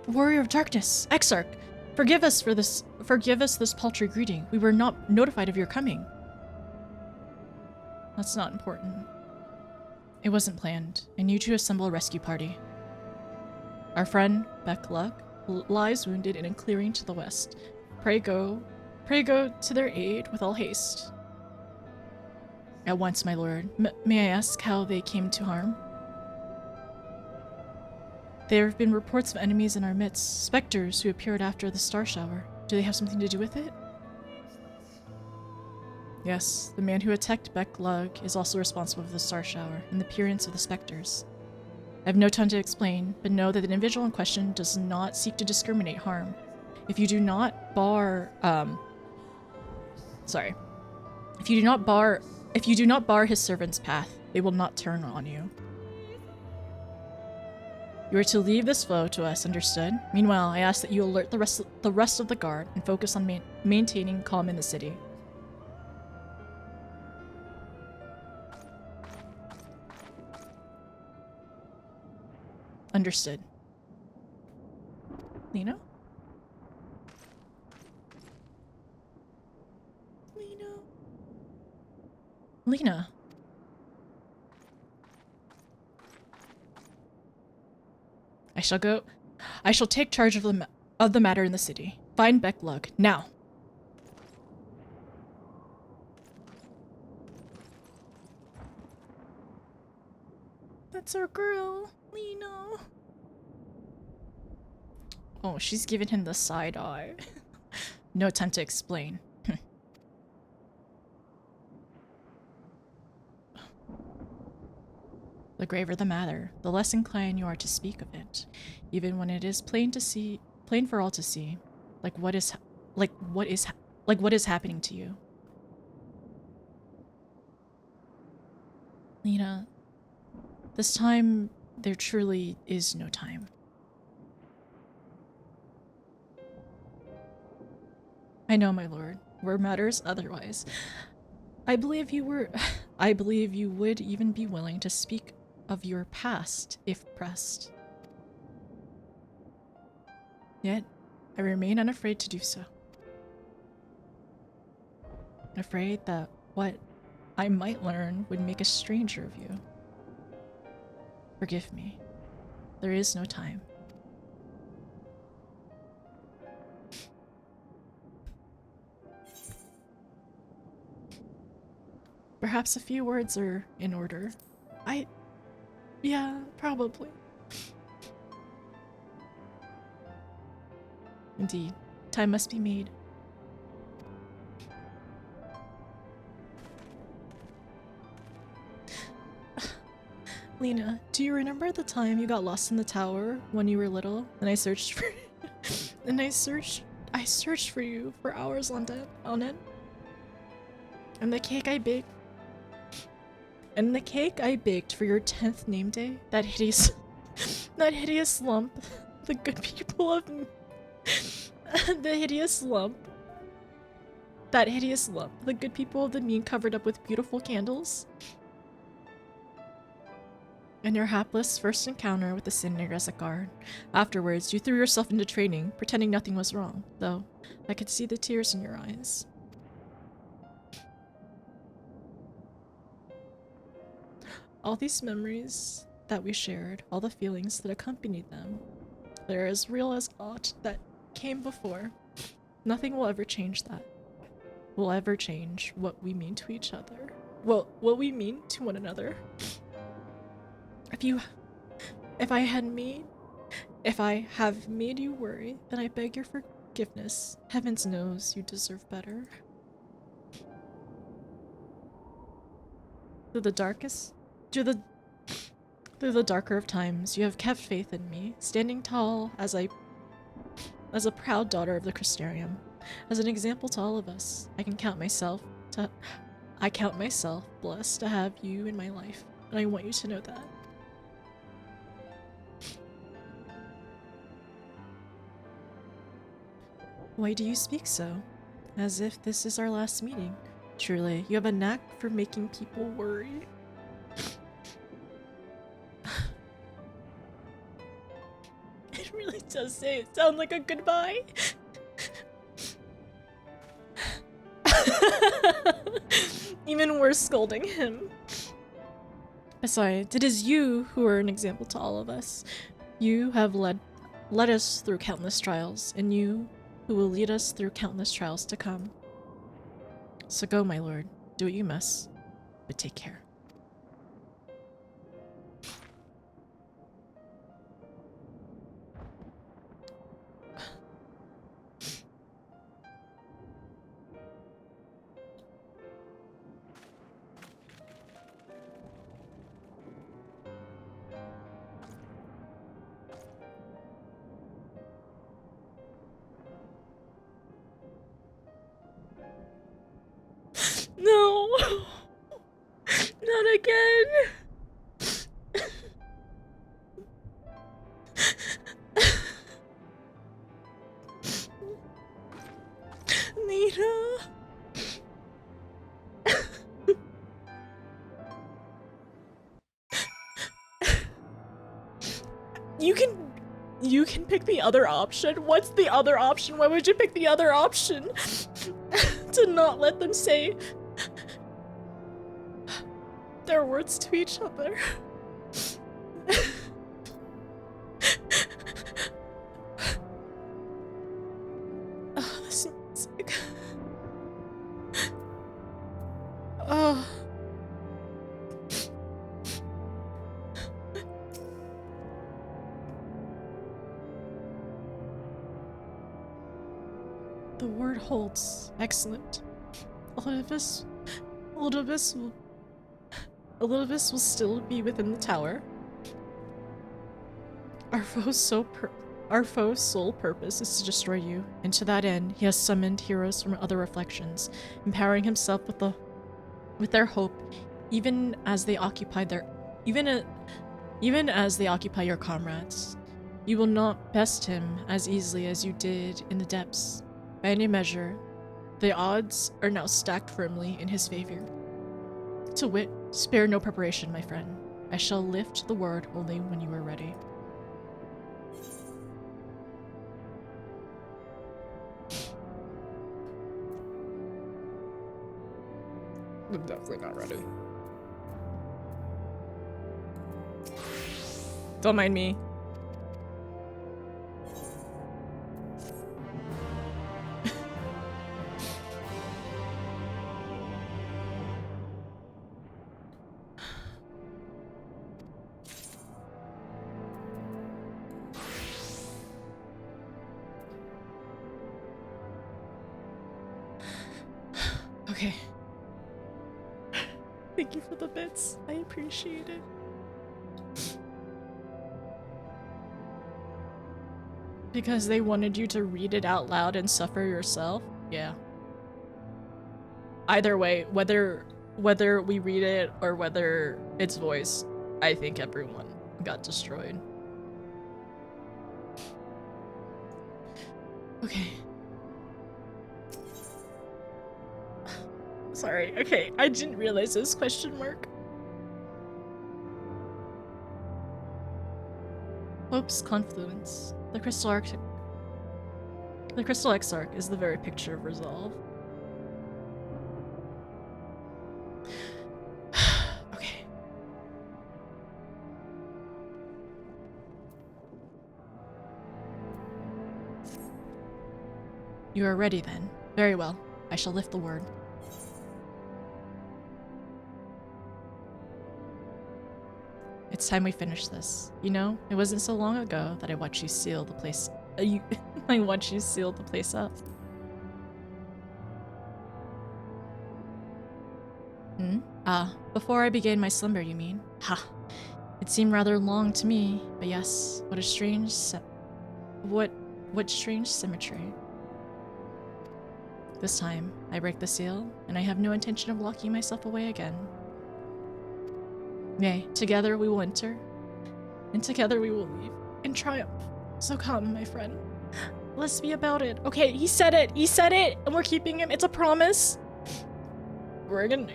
Warrior of Darkness, Exarch, forgive us this paltry greeting. We were not notified of your coming. That's not important. It wasn't planned. I need you to assemble a rescue party. Our friend, Beck Luck, lies wounded in a clearing to the west. Pray go to their aid with all haste. At once, my lord. May I ask how they came to harm? There have been reports of enemies in our midst, specters who appeared after the star shower. Do they have something to do with it? Yes, the man who attacked Beck Lug is also responsible for the star shower and the appearance of the specters. I have no time to explain, but know that the individual in question does not seek to discriminate harm. If you do not bar his servant's path, they will not turn on you. You are to leave this flow to us, understood? Meanwhile, I ask that you alert the rest of the guard and focus on maintaining calm in the city. Understood. Lena? Lena. I shall take charge of the matter in the city. Find Beck Lug, now. That's our girl, Lena. Oh, she's giving him the side eye. No time to explain. The graver the matter, the less inclined you are to speak of it, even when it is plain for all to see, like what is happening to you. Lena, this time there truly is no time. I know, my lord, were matters otherwise. I believe you would even be willing to speak of your past, if pressed. Yet, I remain unafraid to do so. Afraid that what I might learn would make a stranger of you. Forgive me. There is no time. Perhaps a few words are in order. Yeah, probably. Indeed, time must be made. Lena, do you remember the time you got lost in the tower when you were little? And I searched for I searched for you for hours on end. And the cake I baked for your 10th name day, that hideous lump, the good people of the good people of the mean covered up with beautiful candles. And your hapless first encounter with the Sin as a guard. Afterwards, you threw yourself into training, pretending nothing was wrong, though I could see the tears in your eyes. All these memories that we shared, all the feelings that accompanied them, they're as real as aught that came before. Nothing will ever change that. Will ever change what we mean to each other. Well, what we mean to one another. If I have made you worry, then I beg your forgiveness. Heavens knows you deserve better. Through the darker of times, you have kept faith in me, standing tall as a proud daughter of the Crystarium. As an example to all of us, I count myself blessed to have you in my life, and I want you to know that. Why do you speak so? As if this is our last meeting. Truly, you have a knack for making people worry. It really does sound like a goodbye. Even worse, scolding him. Besides, it is you who are an example to all of us. You have led us through countless trials, and you who will lead us through countless trials to come. So go, my lord. Do what you must, but take care. No! Not again! Nina! You can pick the other option. What's the other option? Why would you pick the other option? To not let them say their words to each other. Oh, this music. Oh. The word holds. Excellent. Elidibus will still be within the tower. Our foe's sole purpose is to destroy you, and to that end, he has summoned heroes from other reflections, empowering himself with their hope, even as they occupy your comrades. You will not best him as easily as you did in the depths. By any measure, the odds are now stacked firmly in his favor. To wit, spare no preparation, my friend. I shall lift the word only when you are ready. I'm definitely not ready. Don't mind me. Okay. Thank you for the bits. I appreciate it. Because they wanted you to read it out loud and suffer yourself? Yeah. Either way, whether we read it or whether it's voiced, I think everyone got destroyed. Okay. Sorry, okay, I didn't realize this question mark. Hope's confluence. The crystal exarch is the very picture of resolve. Okay. You are ready then. Very well. I shall lift the word. It's time we finish this. You know, it wasn't so long ago that I watched you seal the place. I watched you seal the place up. Before I began my slumber, you mean? Ha! It seemed rather long to me, but yes, what a strange what strange symmetry. This time, I break the seal, and I have no intention of locking myself away again. Nay, together we will enter, and together we will leave in triumph. So come, my friend. Let's be about it. Okay, he said it, and we're keeping him. It's a promise. We're gonna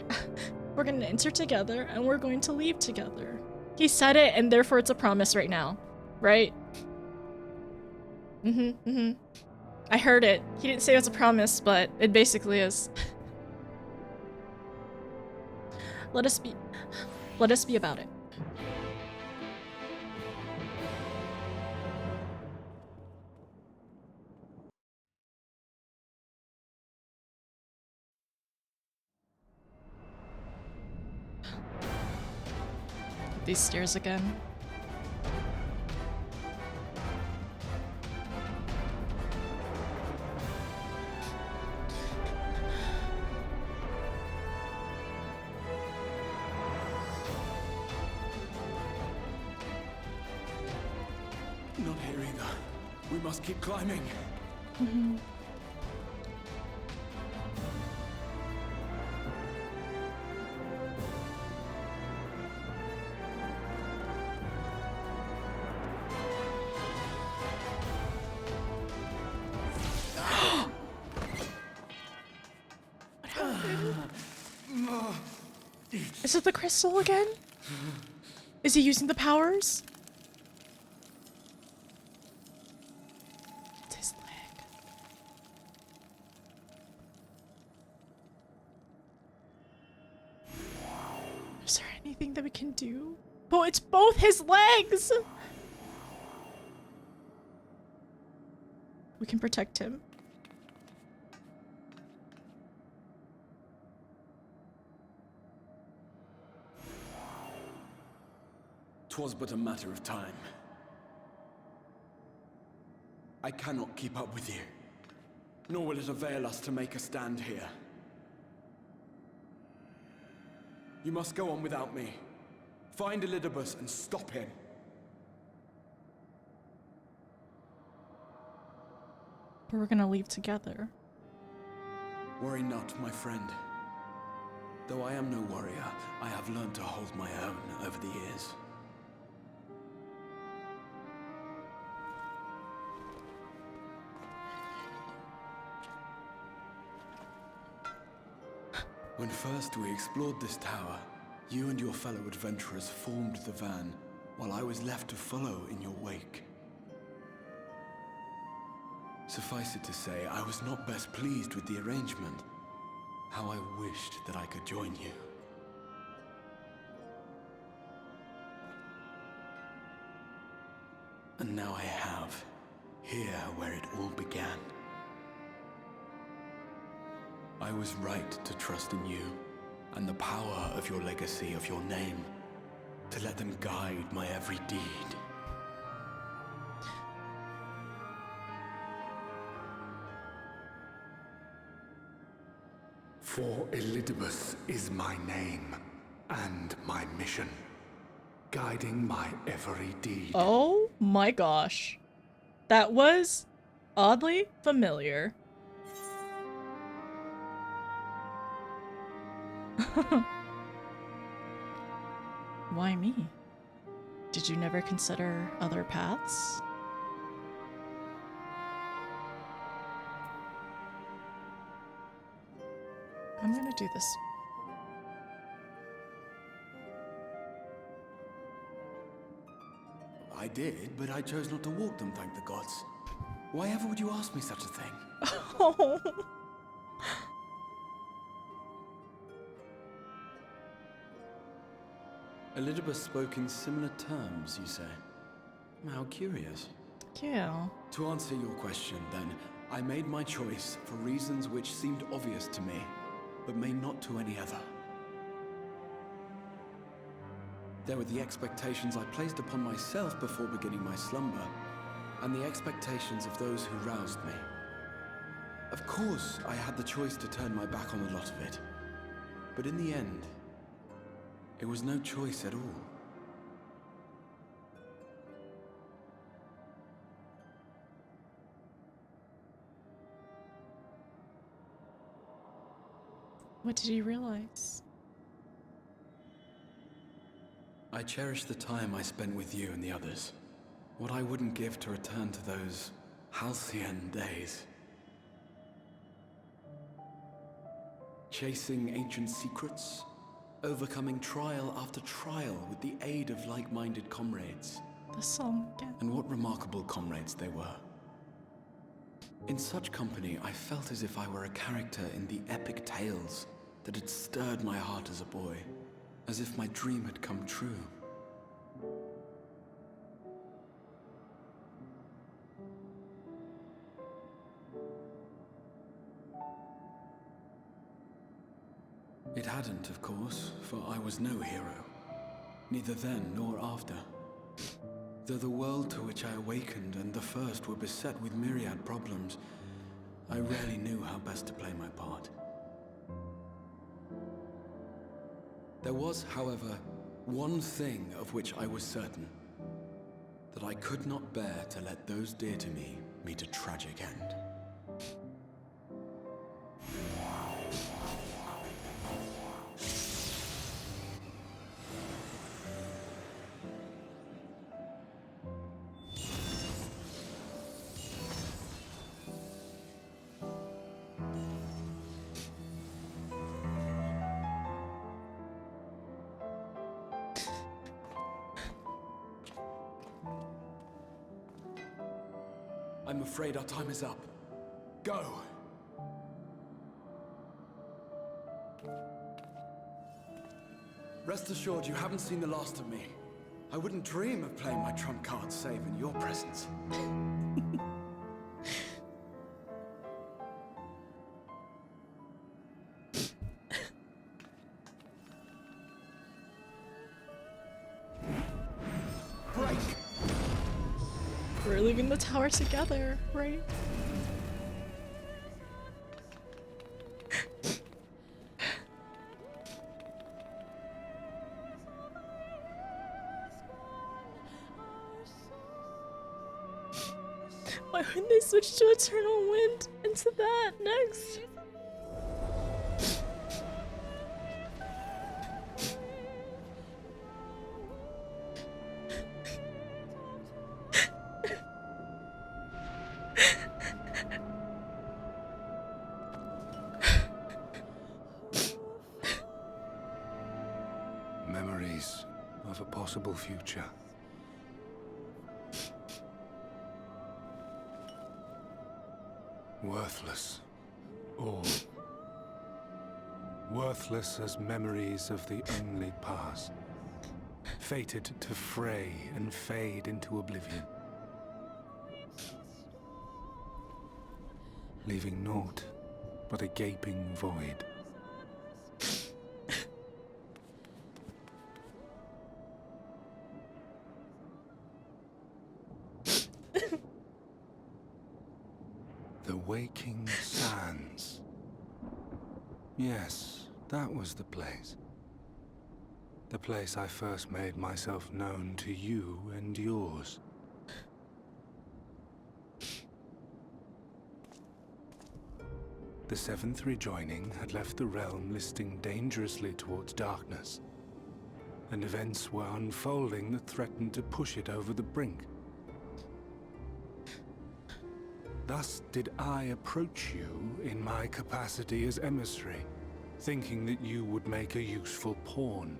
enter together, and we're going to leave together. He said it, and therefore it's a promise right now, right? I heard it. He didn't say it was a promise, but it basically is. Let us be about it. These stairs again. Not here either. We must keep climbing. Mm-hmm. Is it the crystal again? Is he using the powers? It's his leg. Is there anything that we can do? Oh, it's both his legs! We can protect him. 'Twas but a matter of time. I cannot keep up with you, nor will it avail us to make a stand here. You must go on without me. Find Elidibus and stop him. But we're gonna leave together. Worry not, my friend. Though I am no warrior, I have learned to hold my own over the years. When first we explored this tower, you and your fellow adventurers formed the van, while I was left to follow in your wake. Suffice it to say, I was not best pleased with the arrangement. How I wished that I could join you. And now I have, here where it all began. I was right to trust in you, and the power of your legacy, of your name, to let them guide my every deed. For Elidibus is my name, and my mission, guiding my every deed. Oh my gosh. That was oddly familiar. Why me? Did you never consider other paths? I'm gonna do this. I did, but I chose not to walk them, thank the gods. Why ever would you ask me such a thing? Oh. Elidibus spoke in similar terms, you say? How curious. Yeah. To answer your question, then, I made my choice for reasons which seemed obvious to me, but may not to any other. There were the expectations I placed upon myself before beginning my slumber, and the expectations of those who roused me. Of course, I had the choice to turn my back on a lot of it, but in the end, it was no choice at all. What did you realize? I cherish the time I spent with you and the others. What I wouldn't give to return to those halcyon days. Chasing ancient secrets, overcoming trial after trial with the aid of like-minded comrades. The song again. And what remarkable comrades they were. In such company, I felt as if I were a character in the epic tales that had stirred my heart as a boy, as if my dream had come true. It hadn't, of course, for I was no hero. Neither then nor after. Though the world to which I awakened and the first were beset with myriad problems, I rarely knew how best to play my part. There was, however, one thing of which I was certain. That I could not bear to let those dear to me meet a tragic end. I'm afraid our time is up. Go! Rest assured you haven't seen the last of me. I wouldn't dream of playing my trump card save in your presence. Break! We're leaving the tower together, right? Why wouldn't they switch to Eternal Wind into that next? Memories of a possible future. Worthless. All. Worthless as memories of the only past. Fated to fray and fade into oblivion. Leaving naught but a gaping void. The Waking Sands. Yes, that was the place. The place I first made myself known to you and yours. The seventh rejoining had left the realm listing dangerously towards darkness, and events were unfolding that threatened to push it over the brink. Thus did I approach you in my capacity as emissary, thinking that you would make a useful pawn.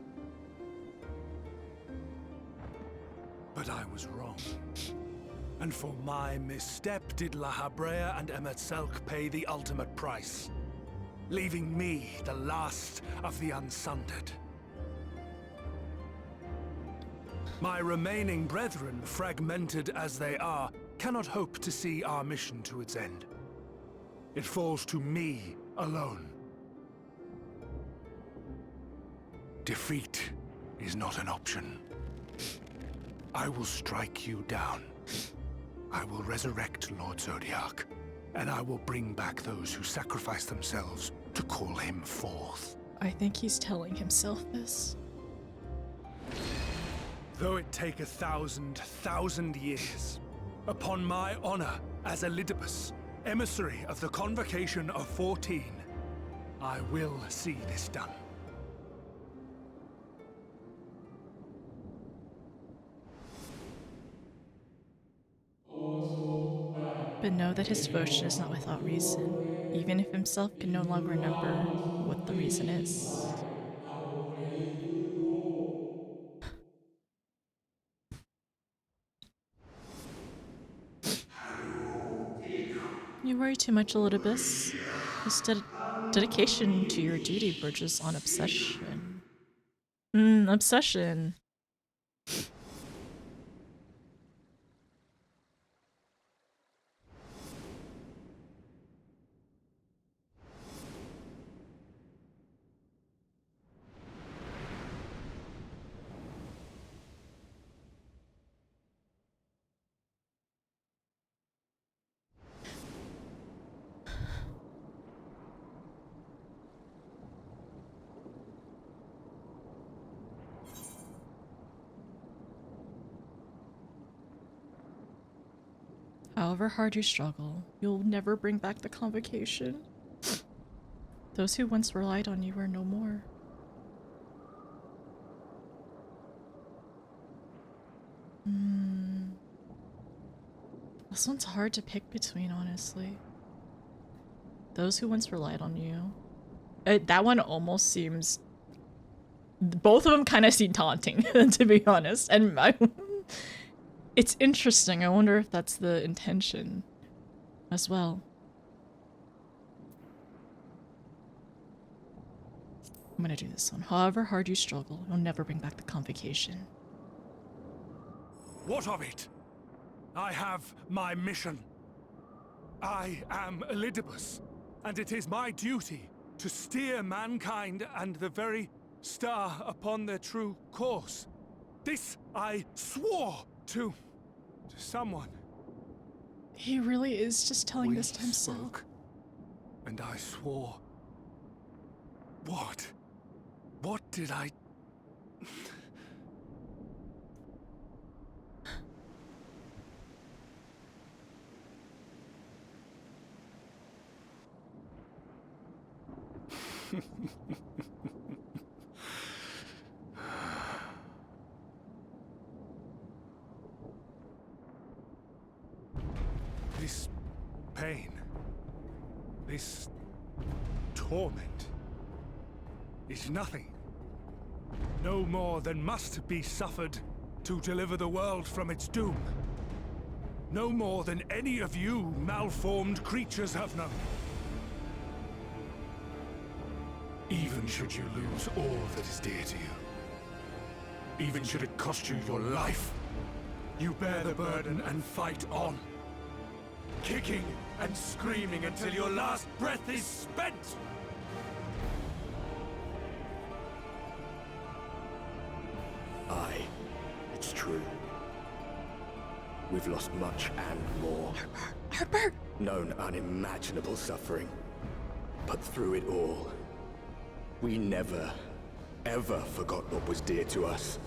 But I was wrong. And for my misstep did La Habrea and Emet-Selch pay the ultimate price, leaving me the last of the Unsundered. My remaining brethren, fragmented as they are, cannot hope to see our mission to its end. It falls to me alone. Defeat is not an option. I will strike you down. I will resurrect Lord Zodiac, and I will bring back those who sacrifice themselves to call him forth. I think he's telling himself this. Though it take 1,000 years, upon my honor as Elidibus, emissary of the Convocation of 14, I will see this done. But know that his devotion is not without reason, even if himself can no longer remember what the reason is. You worry too much, Elidibus. His dedication to your duty verges on obsession. Obsession. However hard you struggle, you'll never bring back the convocation. Those who once relied on you are no more. This one's hard to pick between, honestly. Those who once relied on you. That one almost seems... Both of them kind of seem taunting, to be honest. And it's interesting. I wonder if that's the intention as well. I'm gonna do this one. However hard you struggle, you'll never bring back the convocation. What of it? I have my mission. I am Elidibus, and it is my duty to steer mankind and the very star upon their true course. This I swore to someone. He really is just telling this to himself. Spoke, and I swore. What? What did I... This pain, this torment, is nothing. No more than must be suffered to deliver the world from its doom. No more than any of you malformed creatures have known. Even should you lose all that is dear to you, even should it cost you your life, you bear the burden and fight on. Kicking and screaming until your last breath is spent! Aye, it's true. We've lost much and more. Harper! Known unimaginable suffering. But through it all, we never, ever forgot what was dear to us.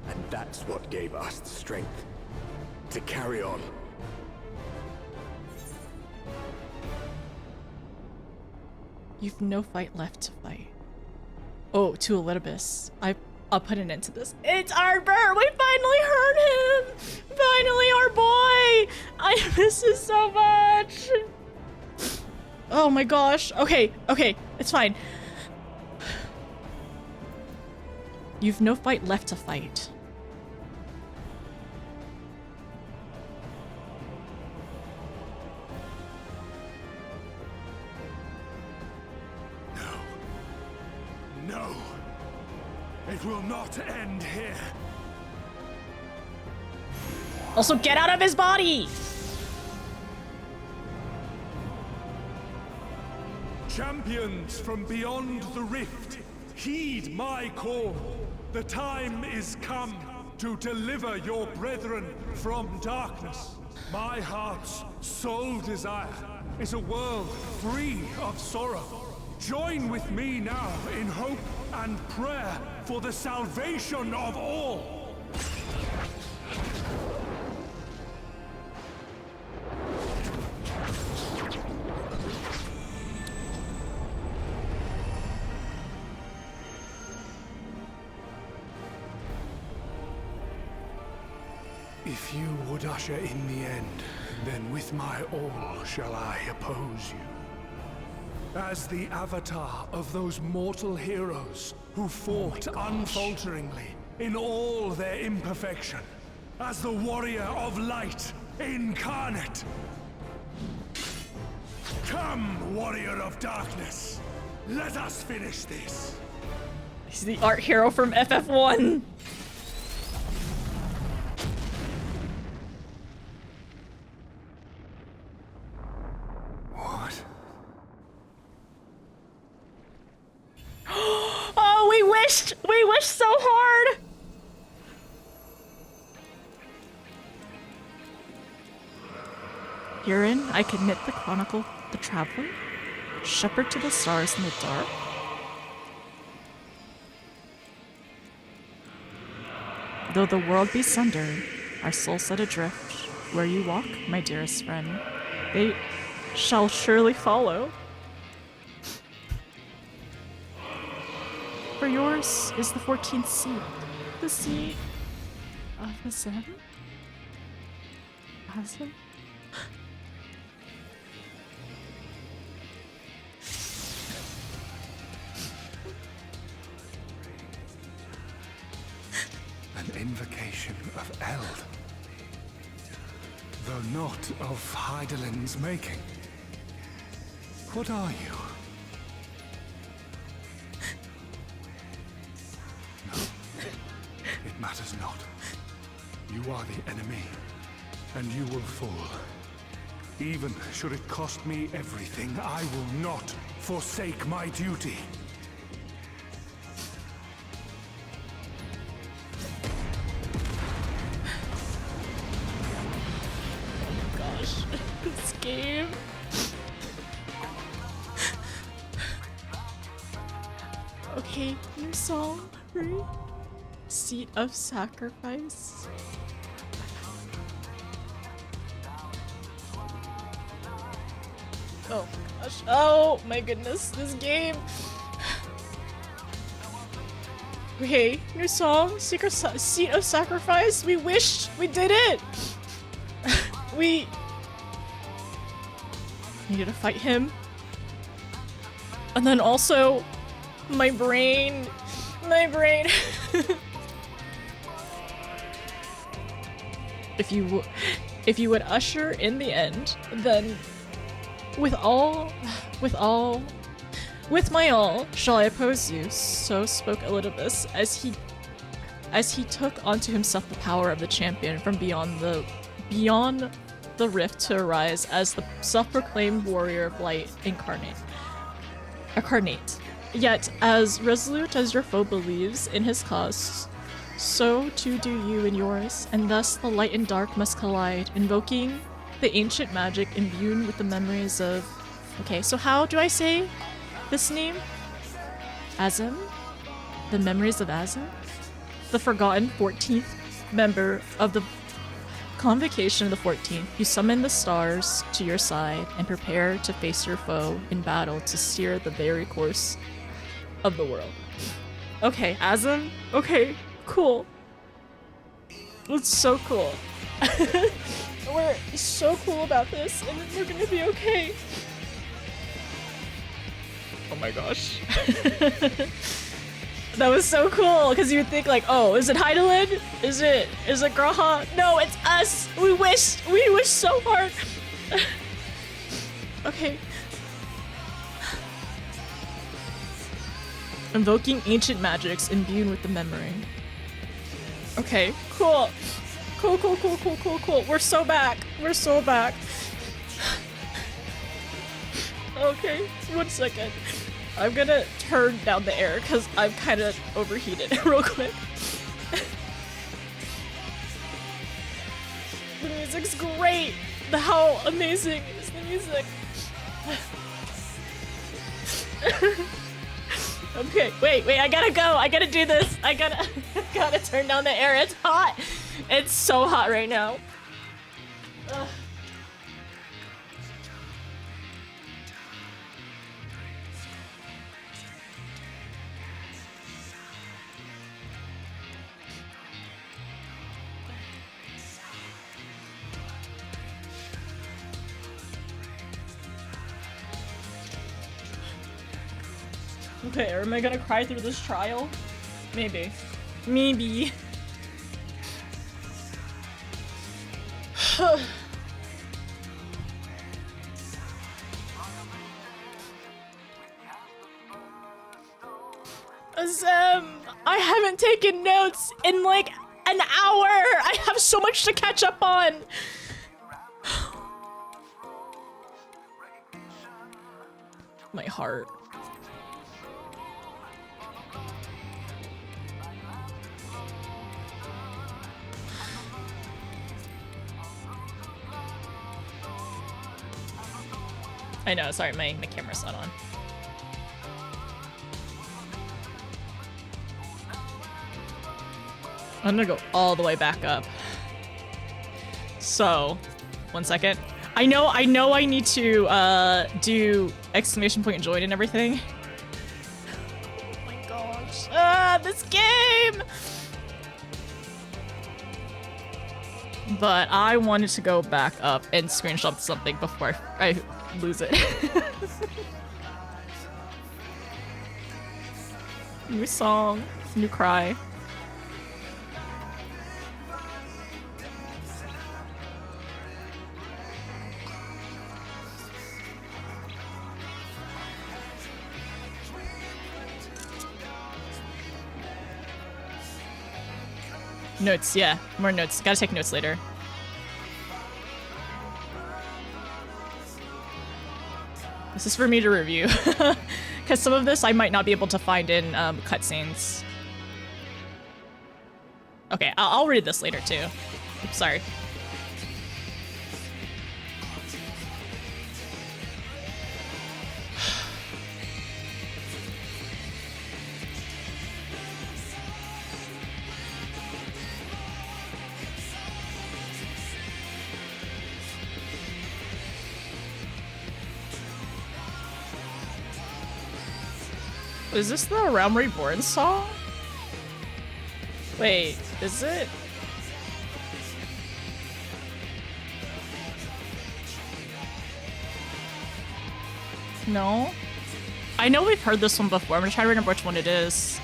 And that's what gave us the strength to carry on. You've no fight left to fight. Oh, to Elidibus. I'll put an end to this. It's Arbor! We finally heard him! Finally, our boy! I miss him so much! Oh my gosh. Okay, it's fine. You've no fight left to fight. No. It will not end here. Also, get out of his body! Champions from beyond the rift, heed my call. The time is come to deliver your brethren from darkness. My heart's sole desire is a world free of sorrow. Join with me now in hope and prayer for the salvation of all. If you would usher in the end, then with my all shall I oppose you. As the avatar of those mortal heroes who fought unfalteringly in all their imperfection. As the warrior of light incarnate. Come, warrior of darkness. Let us finish this. He's the art hero from FF1. What? Oh, we wished so hard. Herein I commit the chronicle, the traveler, shepherd to the stars in the dark. Though the world be sundered, our soul set adrift, Where you walk, my dearest friend, they shall surely follow. For yours is the 14th seat. The seat of Azem? Azem? An invocation of Eld. Though not of Hydaelyn's making. What are you? No, it matters not. You are the enemy, and you will fall. Even should it cost me everything, I will not forsake my duty. This game. Okay, new song. Right? Seat of Sacrifice. Oh my gosh. Oh my goodness, this game. Okay, new song. Seat of Sacrifice. We wished we did it. We needed to fight him. And then also, my brain. If you would usher in the end, then with my all shall I oppose you. So spoke Elidibus as he took onto himself the power of the champion from beyond the rift to arise as the self-proclaimed warrior of light incarnate. Yet, as resolute as your foe believes in his cause, so too do you in yours, and thus the light and dark must collide, invoking the ancient magic imbued with the memories of... Okay, so how do I say this name? Azem? The memories of Azem? The forgotten 14th member of the Convocation of the 14th, you summon the stars to your side and prepare to face your foe in battle to steer the very course of the world. Okay, Azem? Okay, cool. It's so cool. We're so cool about this, and we're gonna be okay. Oh my gosh. That was so cool, because you would think like, oh, is it Hydaelyn? Is it Graha? No, it's us! We wish so hard! Okay. Invoking ancient magics imbued with the memory. Okay, cool. Cool. We're so back. Okay, 1 second. I'm gonna turn down the air because I'm kind of overheated real quick. The music's great! How amazing is the music? Okay, wait, I gotta go. I gotta do this. I gotta turn down the air. It's hot. It's so hot right now. Ugh. Okay, or am I gonna cry through this trial? Maybe. Azem, I haven't taken notes in like an hour! I have so much to catch up on! My heart. I know, sorry, my camera's not on. I'm gonna go all the way back up. So, 1 second. I know I need to do exclamation point join and everything. Oh my gosh. This game! But I wanted to go back up and screenshot something before I lose it. New song, new cry. Notes, yeah. More notes. Gotta take notes later. This is for me to review. Because some of this I might not be able to find in cutscenes. Okay, I'll read this later too. Oops, sorry. Is this the Realm Reborn song? Wait, is it? No? I know we've heard this one before. I'm gonna try to remember which one it is.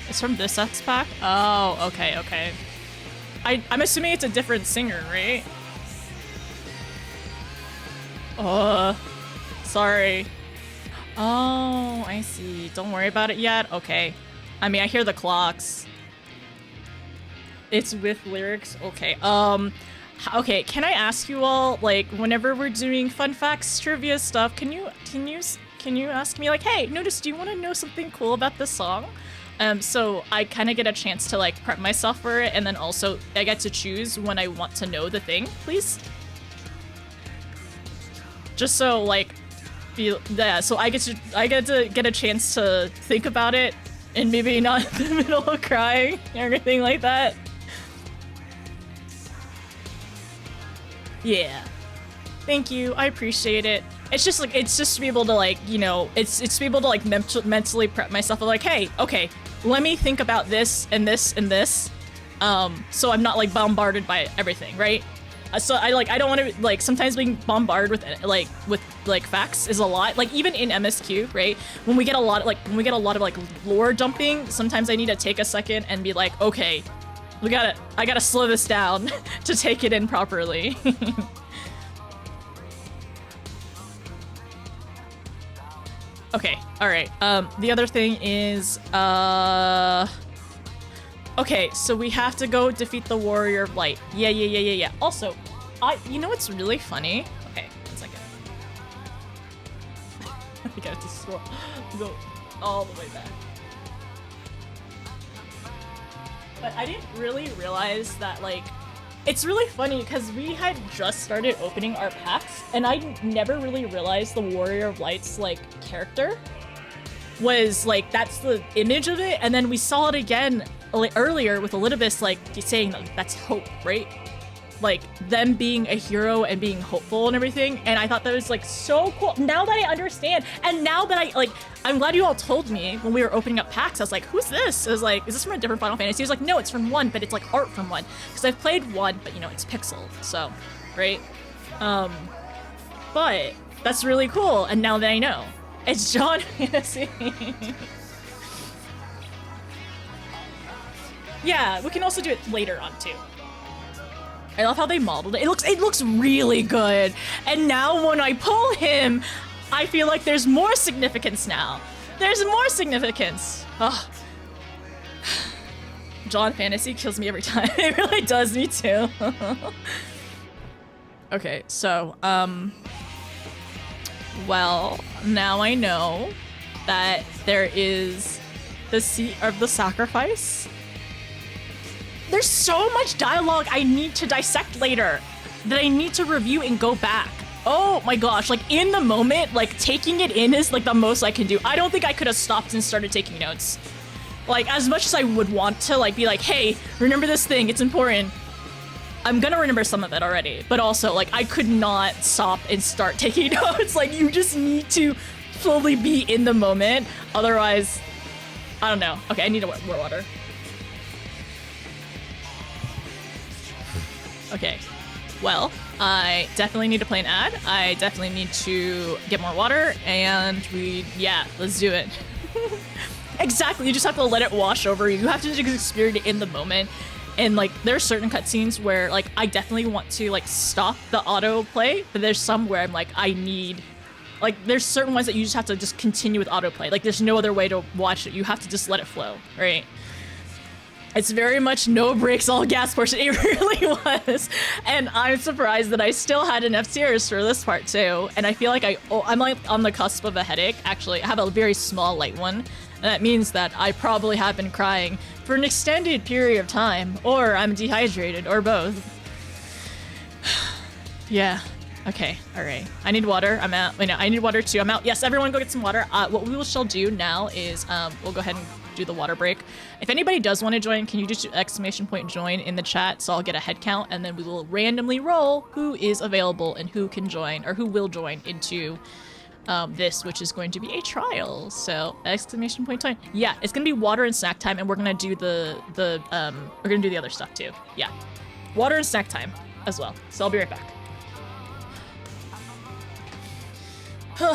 It's from this X pack? Oh, okay, okay. I'm assuming it's a different singer, right? Sorry. Oh, I see. Don't worry about it yet? Okay. I mean, I hear the clocks. It's with lyrics? Okay. Okay, can I ask you all, like, whenever we're doing fun facts, trivia stuff, can you ask me, like, hey, notice, do you want to know something cool about this song? So I kind of get a chance to, like, prep myself for it, and then also I get to choose when I want to know the thing, please? Just so, like, so I get to get a chance to think about it and maybe not in the middle of crying or anything like that. Yeah. Thank you. I appreciate it. It's just like, it's just to be able to, like, you know, it's to be able to, like, mentally prep myself. Like, hey, okay, let me think about this and this and this. So I'm not, like, bombarded by everything, right? So I don't want to, like, sometimes being bombarded with facts is a lot. Like, even in MSQ, right? When we get a lot of like lore dumping, sometimes I need to take a second and be like, okay, I gotta slow this down to take it in properly. Okay, all right. The other thing is, okay, so we have to go defeat the Warrior of Light. Yeah. Also, you know what's really funny? Okay, 1 second. I got to go all the way back. But I didn't really realize that, like, it's really funny because we had just started opening our packs, and I never really realized the Warrior of Light's, like, character was, like, that's the image of it, and then we saw it again earlier with Elidibus, like, saying that's hope, right? Like, them being a hero and being hopeful and everything, and I thought that was, like, so cool. Now that I understand, and now that I'm glad you all told me when we were opening up packs, I was like, who's this? I was like, is this from a different Final Fantasy? He was like, no, it's from 1, but it's, like, art from 1. Because I've played 1, but, you know, it's pixel, so, right? But that's really cool, and now that I know. It's John Fantasy. Yeah, we can also do it later on, too. I love how they modeled it. It looks really good. And now when I pull him, I feel like there's more significance now. There's more significance. Oh. John Fantasy kills me every time. It really does me too. Okay, so, well, now I know that there is the Seat of the Sacrifice. There's so much dialogue I need to dissect later that I need to review and go back. Oh my gosh, like in the moment, like taking it in is like the most I can do. I don't think I could have stopped and started taking notes. Like, as much as I would want to, like, be like, hey, remember this thing, it's important. I'm gonna remember some of it already, but also, like, I could not stop and start taking notes. Like, you just need to fully be in the moment. Otherwise, I don't know. Okay, I need more water. Okay, well, I definitely need to play an ad. I definitely need to get more water, and yeah, let's do it. Exactly, you just have to let it wash over you. You have to just experience it in the moment. And like, there are certain cutscenes where like, I definitely want to like stop the autoplay, but there's some where I'm like, there's certain ones that you just have to just continue with autoplay. Like, there's no other way to watch it. You have to just let it flow, right? It's very much no brakes, all gas portion. It really was. And I'm surprised that I still had enough tears for this part too. And I feel like I'm like on the cusp of a headache. Actually, I have a very small light one. And that means that I probably have been crying for an extended period of time, or I'm dehydrated, or both. Yeah. Okay. All right. I need water. I'm out. Wait, no, I need water too. I'm out. Yes, everyone go get some water. What we shall do now is we'll go ahead and do the water break. If anybody does want to join, can you just do !join in the chat so I'll get a head count, and then we will randomly roll who is available and who can join, or who will join into this, which is going to be a trial. So !time. Yeah, it's gonna be water and snack time, and we're gonna do the other stuff too. Yeah, water and snack time as well. So I'll be right back.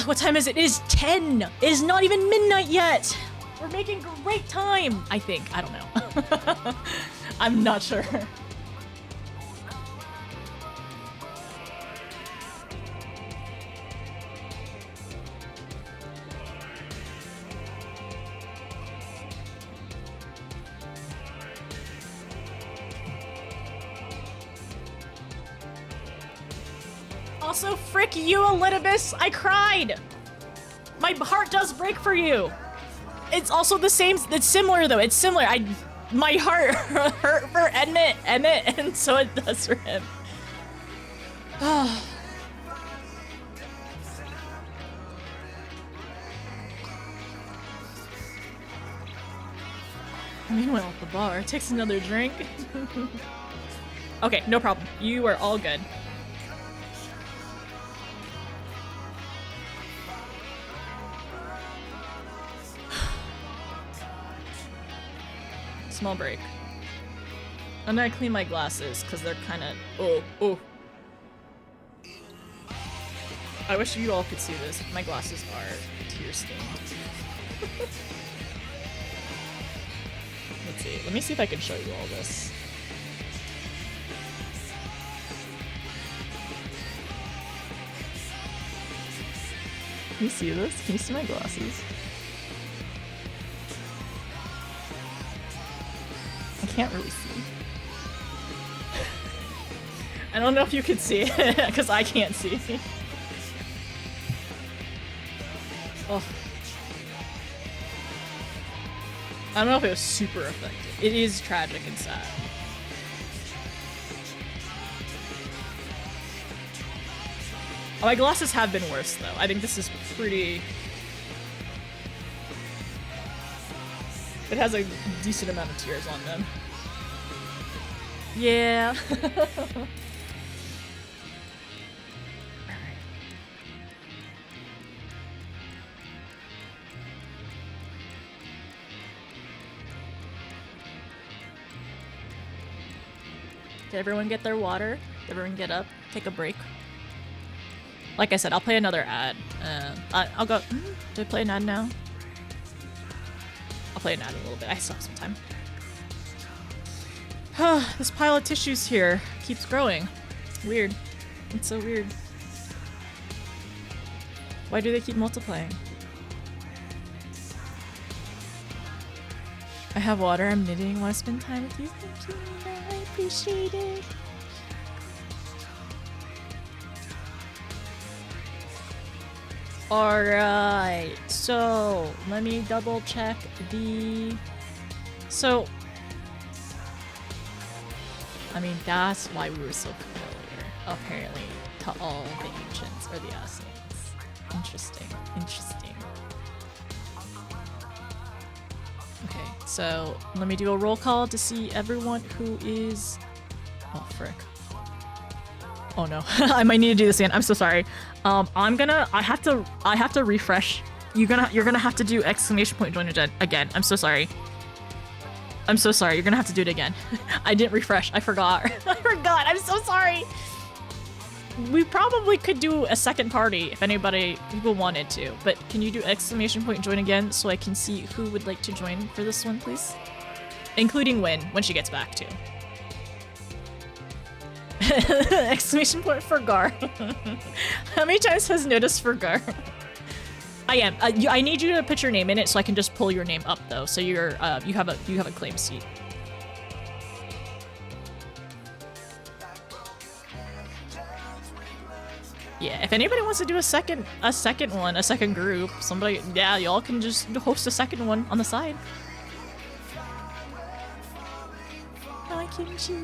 What time is it? It is 10. It is not even midnight yet. We're making great time, I think. I don't know. I'm not sure. Also, frick you, Elidibus! I cried! My heart does break for you! It's also the same, it's similar though, it's similar. My heart hurt for Emmett, and so it does for him. Meanwhile at the bar, takes another drink. Okay, no problem. You are all good. Small break. I'm gonna clean my glasses because they're kind of oh. I wish you all could see this. My glasses are tear stained. Let's see. Let me see if I can show you all this. Can you see this? Can you see my glasses? Can't really see. I don't know if you could see it because I can't see. Oh. I don't know if it was super effective. It is tragic and sad. Oh, my glasses have been worse though. I think this is pretty... It has a decent amount of tears on them. Yeah. Did everyone get their water? Did everyone get up? Take a break? Like I said, I'll play another ad. I'll go... Do I play an ad now? I'll play an ad in a little bit. I still have some time. This pile of tissues here keeps growing. Weird. It's so weird. Why do they keep multiplying? I have water. I'm knitting. Want to spend time with you? Thank you, Nina. I appreciate it. Alright, so let me double check the... So, I mean, that's why we were so familiar, apparently, to all the ancients or the Assassins. Interesting, interesting. Okay, so let me do a roll call to see everyone who is... Oh, frick. Oh no, I might need to do this again. I'm so sorry. I have to refresh. You're gonna have to do exclamation point join again. I'm so sorry. I'm so sorry. You're gonna have to do it again. I didn't refresh. I forgot. I forgot. I'm so sorry. We probably could do a second party if people wanted to, but can you do exclamation point join again so I can see who would like to join for this one, please? Including when she gets back too. Exclamation point for Gar. How many times has noticed for Gar? I am. I need you to put your name in it so I can just pull your name up though. So you have a claim seat. Yeah, if anybody wants to do a second group, somebody, yeah, y'all can just host a second one on the side. Hi, Kimchi.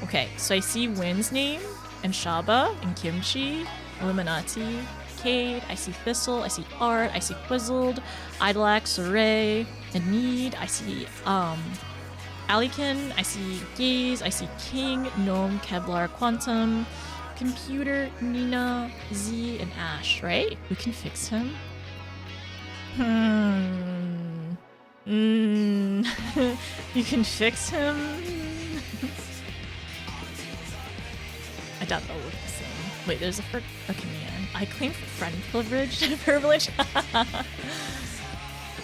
Okay, so I see Wynn's name, and Shaba, and Kimchi, Illuminati, Cade, I see Thistle, I see Art, I see Quizzled, Idolax, Ray, and Need, I see, Alikin, I see Gaze, I see King, Gnome, Kevlar, Quantum, Computer, Nina, Z, and Ash, right? We can fix him. You can fix him? I doubt they'll look the same. Wait, there's a okay, man. I claim friend privilege.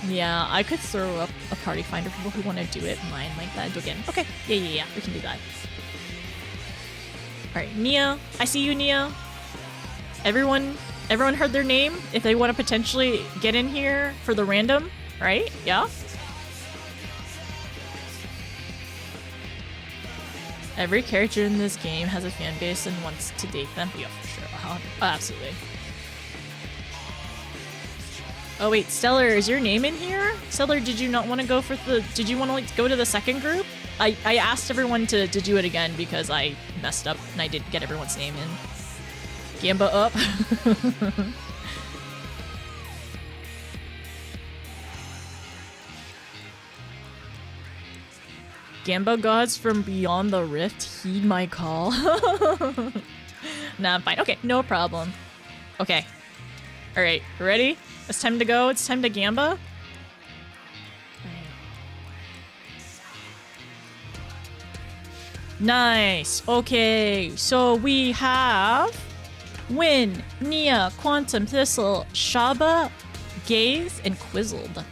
Yeah, I could throw up a party finder for people who want to do it mine like that. Again. Okay, yeah, we can do that. Alright, Nia. I see you, Nia. Everyone heard their name? If they want to potentially get in here for the random, right? Yeah? Every character in this game has a fan base and wants to date them. Yeah, for sure. Absolutely. Oh wait, Stellar, is your name in here? Stellar, did you not want to go for did you want to like go to the second group? I asked everyone to do it again because I messed up and I didn't get everyone's name in. Gamba up. Gamba gods from beyond the rift, heed my call. Nah, I'm fine. Okay, no problem. Okay. Alright, ready? It's time to go. It's time to Gamba. Nice. Okay, so we have Wynn, Nia, Quantum, Thistle, Shaba, Gaze, and Quizzled.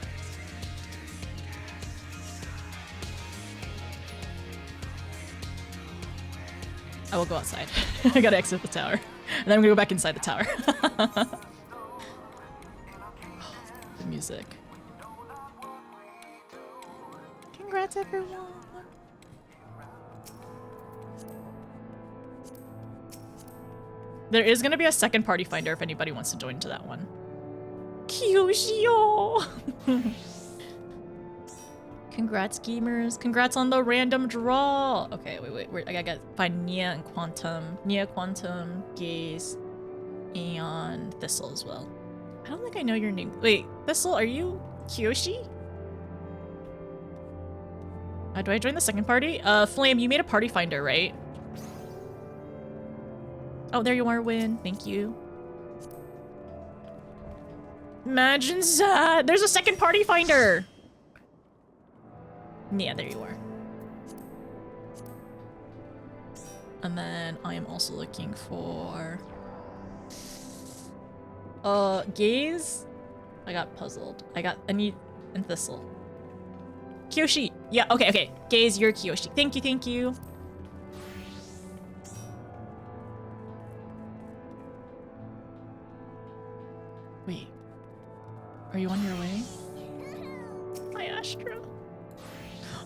I will go outside. I gotta exit the tower. And then I'm gonna go back inside the tower. The music. Congrats, everyone. There is gonna be a second party finder if anybody wants to join to that one. Kyushio! Congrats, gamers. Congrats on the random draw. Okay, wait. I gotta find Nia and Quantum. Nia, Quantum, Gaze, and Thistle as well. I don't think I know your name. Wait, Thistle, are you Kyoshi? Do I join the second party? Flame, you made a party finder, right? Oh, there you are, Wynn. Thank you. Imagine that. There's a second party finder. Yeah, there you are. And then I am also looking for... Gaze? I got puzzled. I need... and Thistle. Kyoshi! Yeah, okay. Gaze, you're Kyoshi. Thank you. Wait. Are you on your way? Hi, Astra.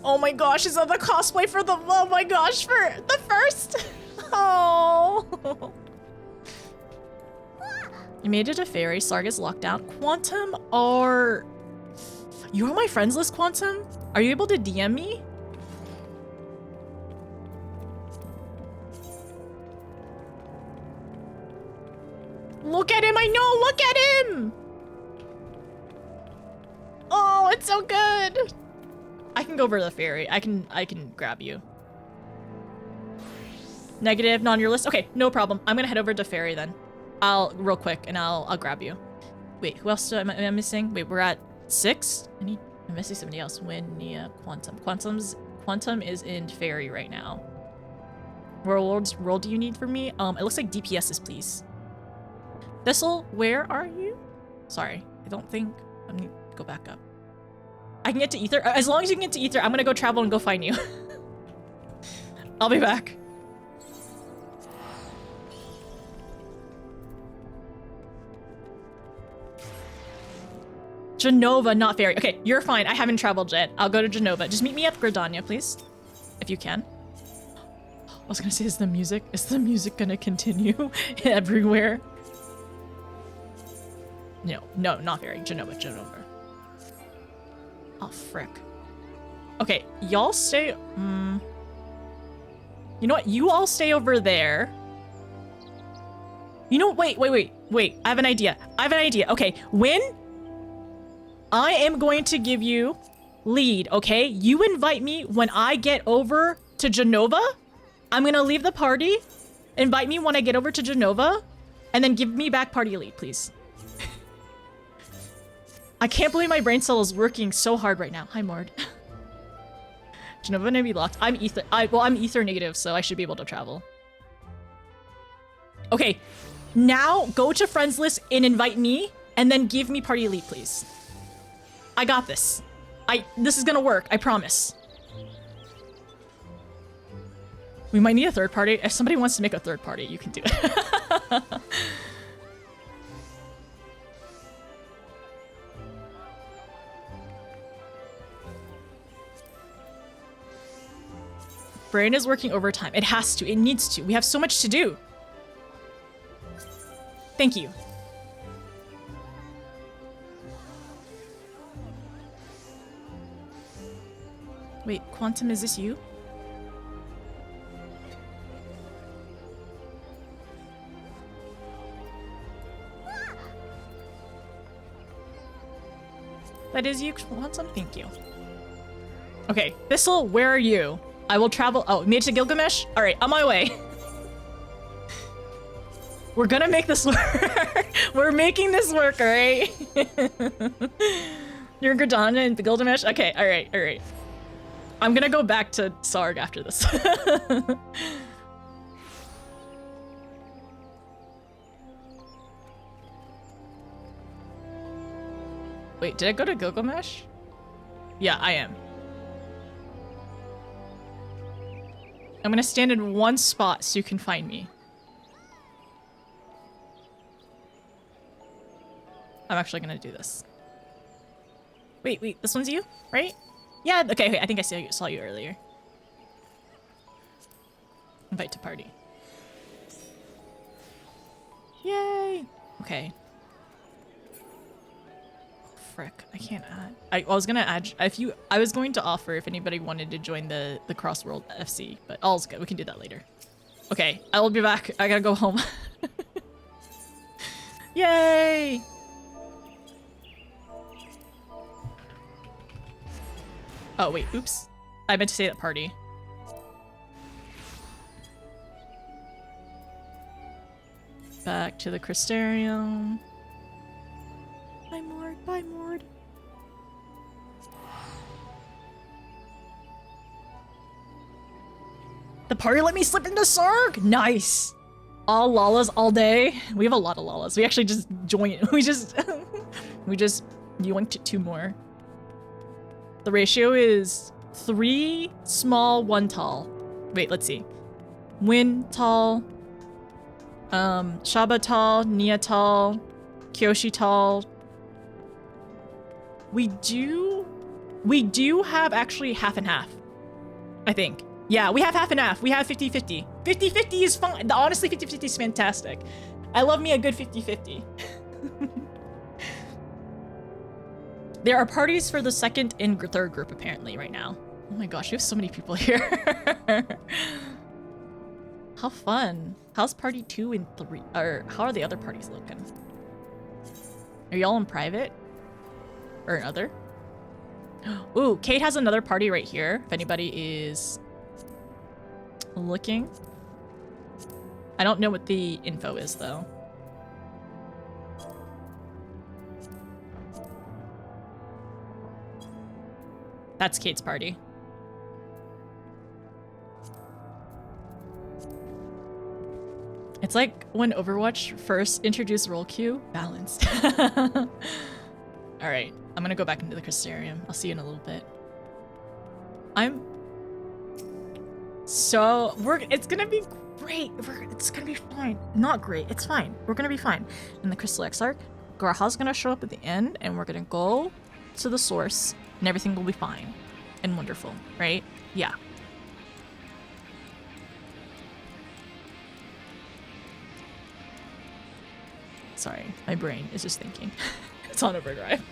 Oh my gosh, is that the cosplay for the- oh my gosh, for the first? Oh. You made it a fairy. Sarga's locked out. Quantum are... You're on my friends list, Quantum? Are you able to DM me? Look at him, I know, look at him! Oh, it's so good. I can go over to the ferry. I can grab you. Negative, not on your list. Okay, no problem. I'm gonna head over to ferry then. Real quick, and I'll grab you. Wait, who else am I missing? Wait, we're at 6. I'm missing somebody else. Win, Nia, Quantum. Quantum is in ferry right now. What role do you need from me? It looks like DPSs, please. Thistle, where are you? Sorry, I don't think. I need to go back up. I can get to Ether. As long as you can get to Ether, I'm gonna go travel and go find you. I'll be back. Genova, not ferry. Okay, you're fine. I haven't traveled yet. I'll go to Genova. Just meet me at Gridania, please. If you can. I was gonna say, is the music gonna continue everywhere? No, not ferry. Genova. Oh, frick. Okay, y'all stay... You know what? You all stay over there. You know, wait. I have an idea. Okay, when... I am going to give you lead, okay? You invite me when I get over to Genova. I'm gonna leave the party. Invite me when I get over to Genova. And then give me back party lead, please. I can't believe my brain cell is working so hard right now. Hi, Mord. Genova may be locked. I'm ether. I'm ether negative, so I should be able to travel. Okay, now go to friends list and invite me, and then give me party lead, please. I got this. This is gonna work. I promise. We might need a third party. If somebody wants to make a third party, you can do it. Brain is working overtime. It has to. It needs to. We have so much to do. Thank you. Wait, Quantum, is this you? That is you, Quantum? Thank you. Okay, Thistle, where are you? I will travel. Oh, made it to Gilgamesh? All right, on my way. We're gonna make this work. We're making this work, all right? You're in Gridania and Gilgamesh? Okay, all right. I'm gonna go back to Sarg after this. Wait, did I go to Gilgamesh? Yeah, I am. I'm gonna stand in one spot so you can find me. I'm actually gonna do this. Wait, this one's you, right? Yeah, okay, I think I saw you earlier. Invite to party. Yay! Okay. Frick, I can't add. I was gonna add I was going to offer if anybody wanted to join the Crossworld FC, but all's good. We can do that later. Okay, I will be back. I gotta go home. Yay! Oh wait, oops. I meant to say that party. Back to the Crystarium. Bye, Mord. Bye, Mord. The party let me slip into Sarg? Nice. All Lalas all day. We have a lot of Lalas. We actually just joined. We just yoinked 2 more. The ratio is 3 small, 1 tall. Wait, let's see. Win tall. Shaba tall, Nia tall, Kyoshi tall. We do have actually half and half, I think. Yeah, we have half and half. We have 50-50. 50-50 is fine. Honestly, 50-50 is fantastic. I love me a good 50-50. There are parties for the second and third group apparently right now. Oh my gosh, we have so many people here. How fun. How's party 2 and 3? Or how are the other parties looking? Are y'all in private? Or in other? Ooh, Kate has another party right here, if anybody is looking. I don't know what the info is, though. That's Kate's party. It's like when Overwatch first introduced roll queue. Balanced. Alright, I'm gonna go back into the Crystarium. I'll see you in a little bit. It's gonna be great. It's gonna be fine. Not great, it's fine. We're gonna be fine. In the Crystal Exarch, Garaha's gonna show up at the end, and we're gonna go to the source, and everything will be fine and wonderful, right? Yeah. Sorry, my brain is just thinking. It's on overdrive.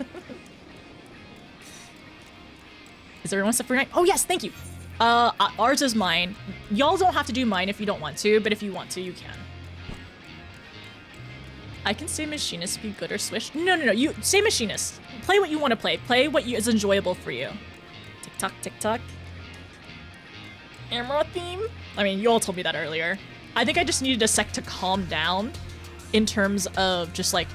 Is everyone set for night? Oh yes, thank you. Ours is mine. Y'all don't have to do mine if you don't want to, but if you want to, you can. I can say machinist be good or swish. No, you say machinist. Play what you want to play. Play what is enjoyable for you. Tick tock, tick tock. Emerald theme? I mean, you all told me that earlier. I think I just needed a sec to calm down in terms of just like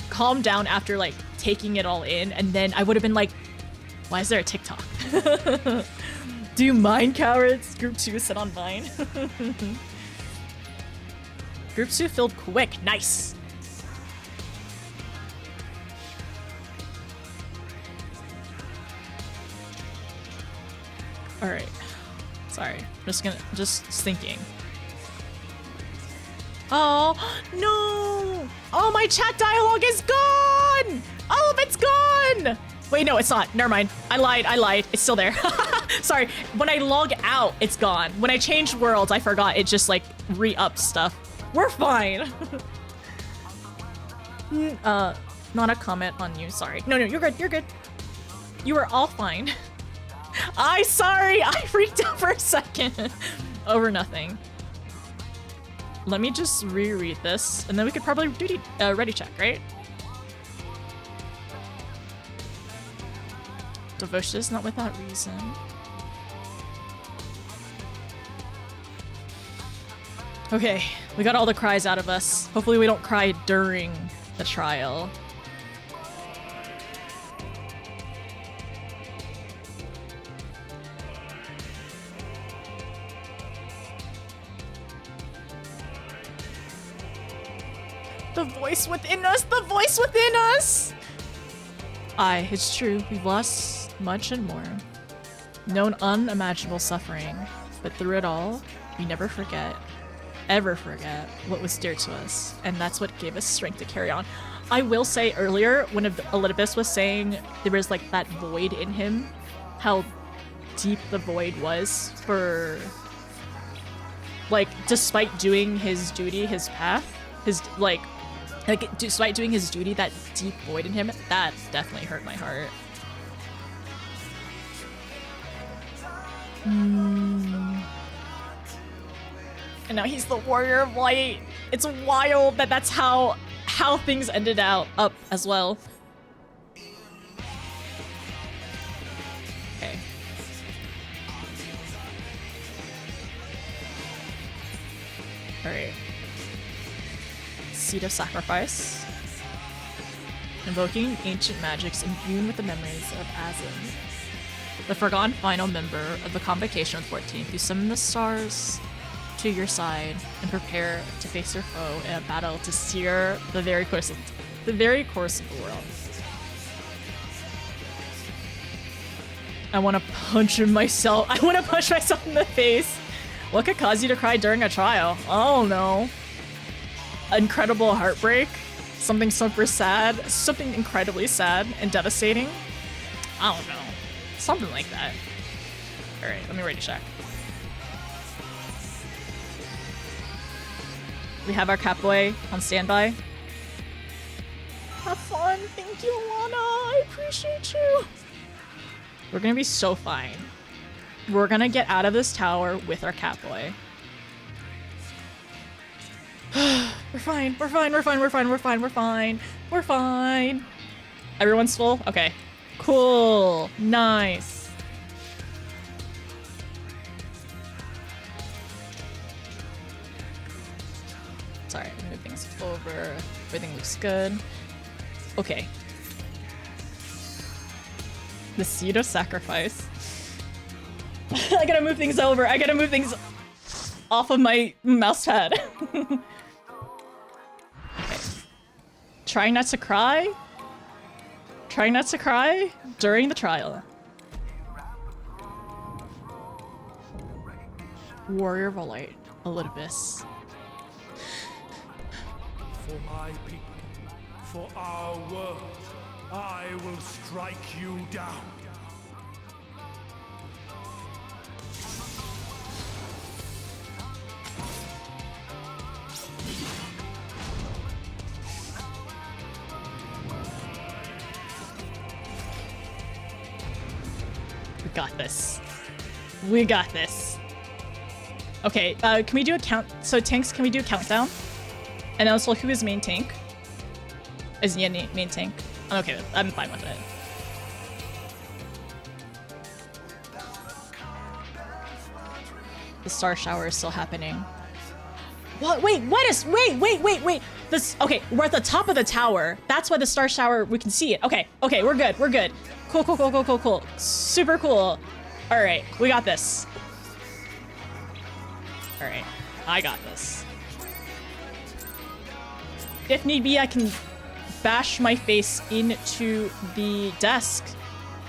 calm down after like taking it all in, and then I would have been like, why is there a TikTok? Do mine, cowards? Group 2 sit on mine. Group 2 filled quick. Nice. All right. Sorry. Just thinking. Oh, no. Oh, my chat dialogue is gone. All of it's gone. Wait, no, it's not. Never mind. I lied. It's still there. Sorry. When I log out, it's gone. When I changed worlds, I forgot. It just like re-ups stuff. We're fine. Not a comment on you. Sorry. No, you're good. You're good. You were all fine. Sorry. I freaked out for a second over nothing. Let me just reread this, and then we could probably do ready check, right? Devotion is not without reason. Okay, we got all the cries out of us. Hopefully we don't cry during the trial. The voice within us! The voice within us! Aye, it's true. We've lost much and more. Known unimaginable suffering. But through it all, we never forget, ever forget, what was dear to us. And that's what gave us strength to carry on. I will say earlier, when Elidibus was saying there was like that void in him, how deep the void was for, like, despite doing his duty, his path, his, like, despite doing his duty, that deep void in him, that definitely hurt my heart. And now he's the warrior of light. It's wild that that's how things ended up as well. Okay. All right. Seed of Sacrifice. Invoking ancient magics imbued with the memories of Azim. The forgotten final member of the Convocation of the 14th, you summon the stars to your side and prepare to face your foe in a battle to sear the very course of the world. I want to punch myself. I want to punch myself in the face. What could cause you to cry during a trial? Oh no. Incredible heartbreak. Something super sad. Something incredibly sad and devastating. I don't know. Something like that. Alright, let me ready check. We have our Catboy on standby. Have fun. Thank you, Alana. I appreciate you. We're gonna be so fine. We're gonna get out of this tower with our Catboy. We're fine. We're fine. We're fine. We're fine. We're fine. We're fine. We're fine. Everyone's full? Okay. Cool. Nice. Sorry, I'm moving things over. Everything looks good. Okay. The seed of sacrifice. I gotta move things over. I gotta move things off of my mouse pad. Okay. Trying not to cry. Trying not to cry during the trial. Warrior of a Light, Elidibus. For my people, for our world, I will strike you down. We got this. We got this. Okay, can we do a count? So tanks, can we do a countdown? And also, who is main tank? Is Yen main tank? I'm okay with. I'm fine with it. The star shower is still happening. What? Wait, what is? Wait. This. Okay, we're at the top of the tower. That's why the star shower. We can see it. Okay, we're good. We're good. Cool. Super cool. All right, we got this. All right, I got this. If need be, I can bash my face into the desk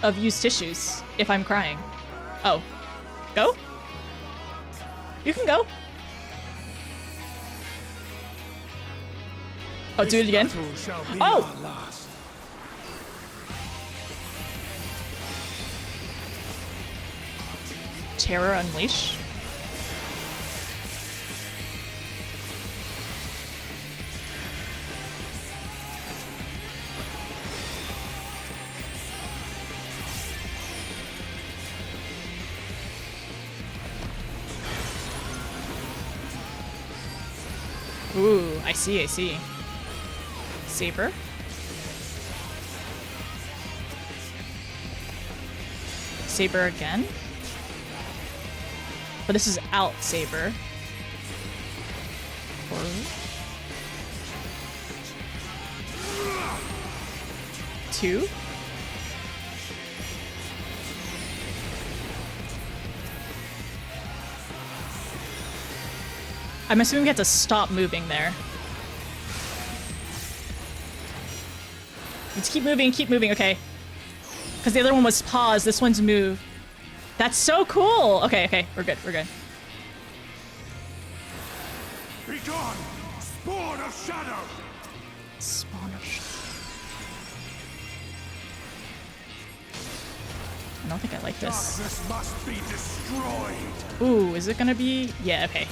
of used tissues if I'm crying. Oh, go? You can go. Oh, do it again. Oh! Terror Unleash. Ooh, I see. Saber. Saber again. But this is out Saber. Two. I'm assuming we have to stop moving there. Let's keep moving, okay. Because the other one was pause, this one's move. That's so cool! Okay, we're good. Be gone! Spawn of shadow! Spawn of shadow. I don't think I like this. Darkness must be destroyed! Ooh, is it gonna be? Yeah, okay.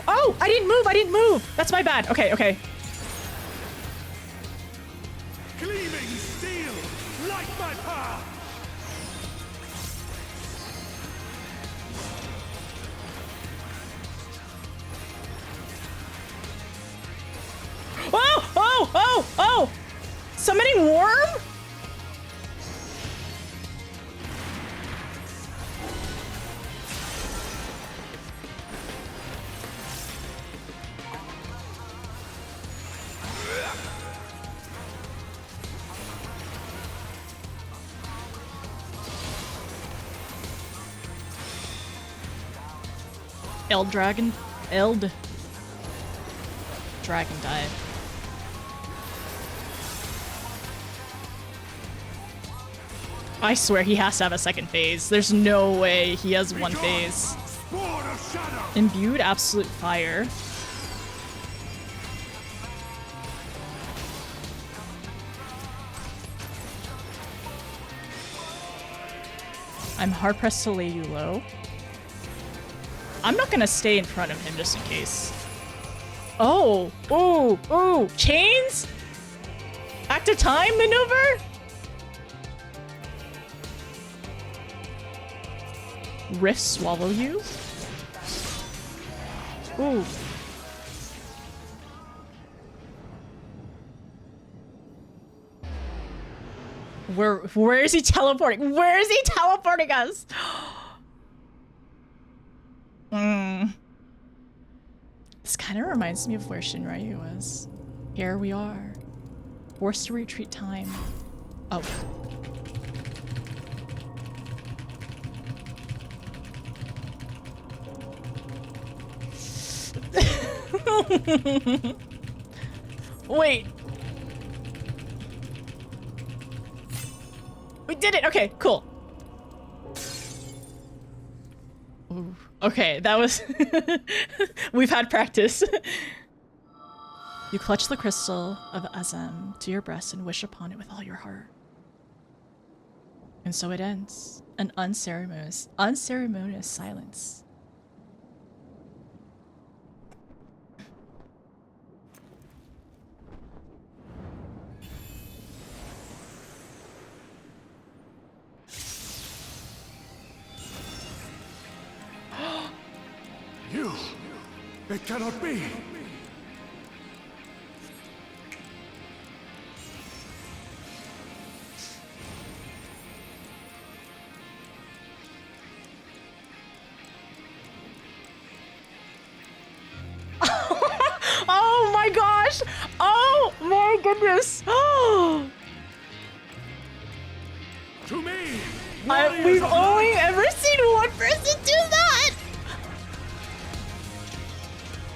Oh, I didn't move. That's my bad. Okay. Gleaming steel, light my path! Oh! Summoning worm? Dragon dive. I swear he has to have a second phase. There's no way he has one phase. Imbued absolute fire. I'm hard pressed to lay you low. I'm not gonna stay in front of him just in case. Oh! Ooh! Chains? Active time maneuver? Rift swallow you? Ooh. Where is he teleporting? Where is he teleporting us? This kind of reminds me of where Shinryu was. Here we are. Forced to retreat time. Oh. Wait. We did it! Okay, cool. Ooh. Okay, that was... We've had practice. You clutch the crystal of Azem to your breast and wish upon it with all your heart. And so it ends. An unceremonious silence. You! It cannot be! Oh my gosh! Oh my goodness! Oh! To me! We've only ever seen one person do that!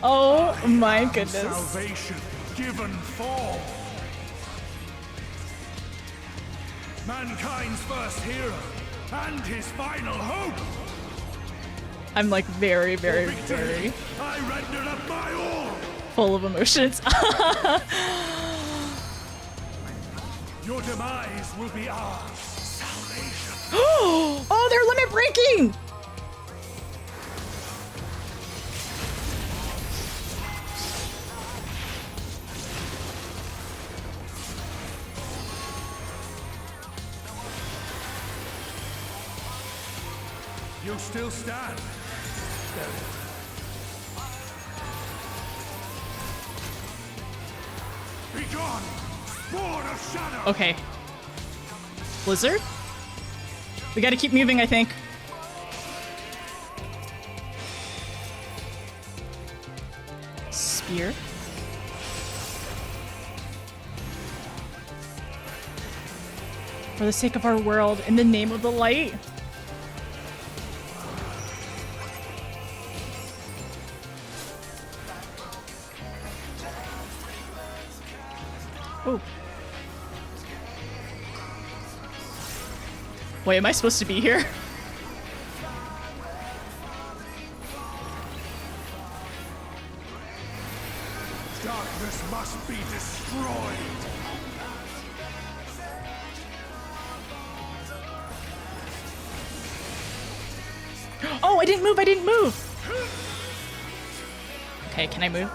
Oh my goodness. Salvation given form. Mankind's first hero and his final hope. I'm like very I rendered up my all. full of emotions. Your demise will be ours. Salvation. Oh, they're limit breaking! You still stand. Be gone, spawn of shadow. Okay. Blizzard? We gotta keep moving, I think. Spear. For the sake of our world, in the name of the light. Oh. Wait, am I supposed to be here? Darkness must be destroyed. Oh, I didn't move, I didn't move! Okay, can I move?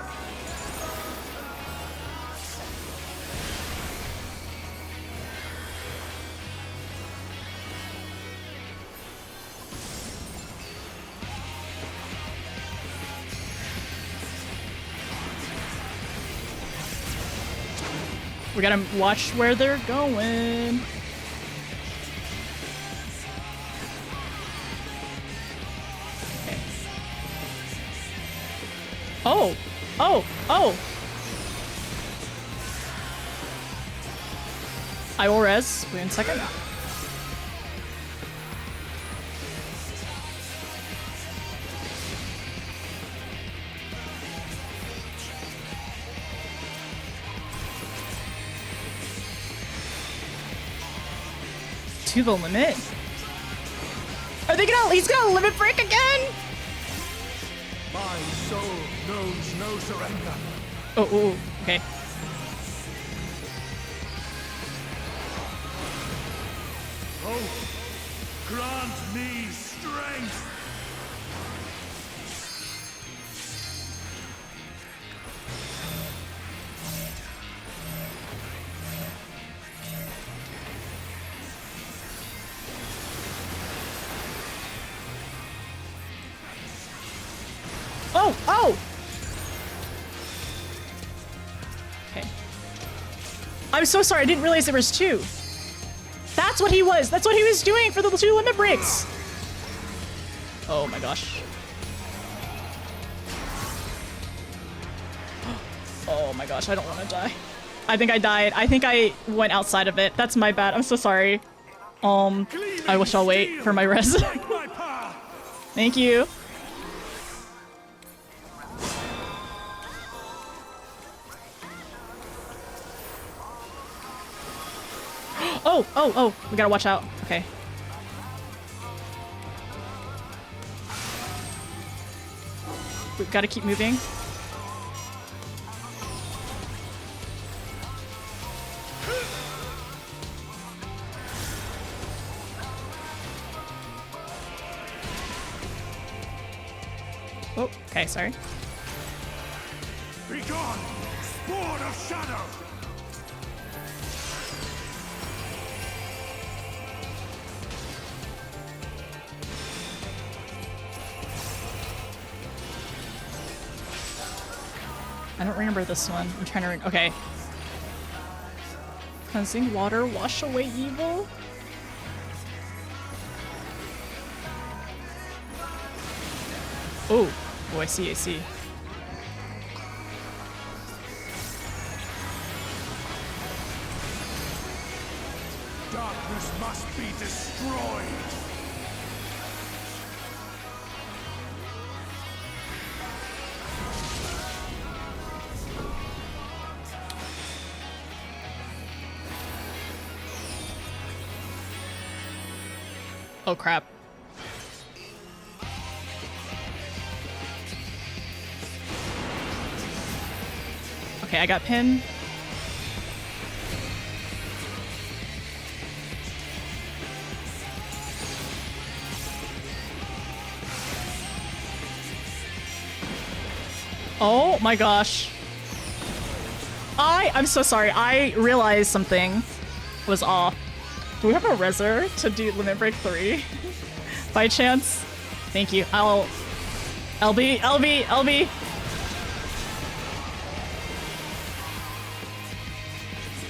We gotta watch where they're going. Okay. Oh! Oh! Oh! I will res. Wait 1 second. To the limit? Are they gonna- he's gonna limit break again? My soul knows no surrender. Oh, okay. Oh, grant me strength. Oh! Oh! Okay. I'm so sorry, I didn't realize there was two. That's what he was. That's what he was doing for the 2 limit breaks. Oh my gosh. Oh my gosh, I don't want to die. I think I died. I think I went outside of it. That's my bad. I'm so sorry. I wish I'll wait for my res. Thank you. Oh, we gotta watch out. Okay. We gotta keep moving. Oh, okay, sorry. Be gone, spawn of shadow! I don't remember this one. I'm trying to okay. Cleansing water, wash away evil. Oh, I see, I see. Darkness must be destroyed! Oh crap. Okay, I got pinned. Oh my gosh. I'm so sorry. I realized something was off. Do we have a reser to do Limit Break 3? By chance? Thank you. I'll... LB, LB, LB!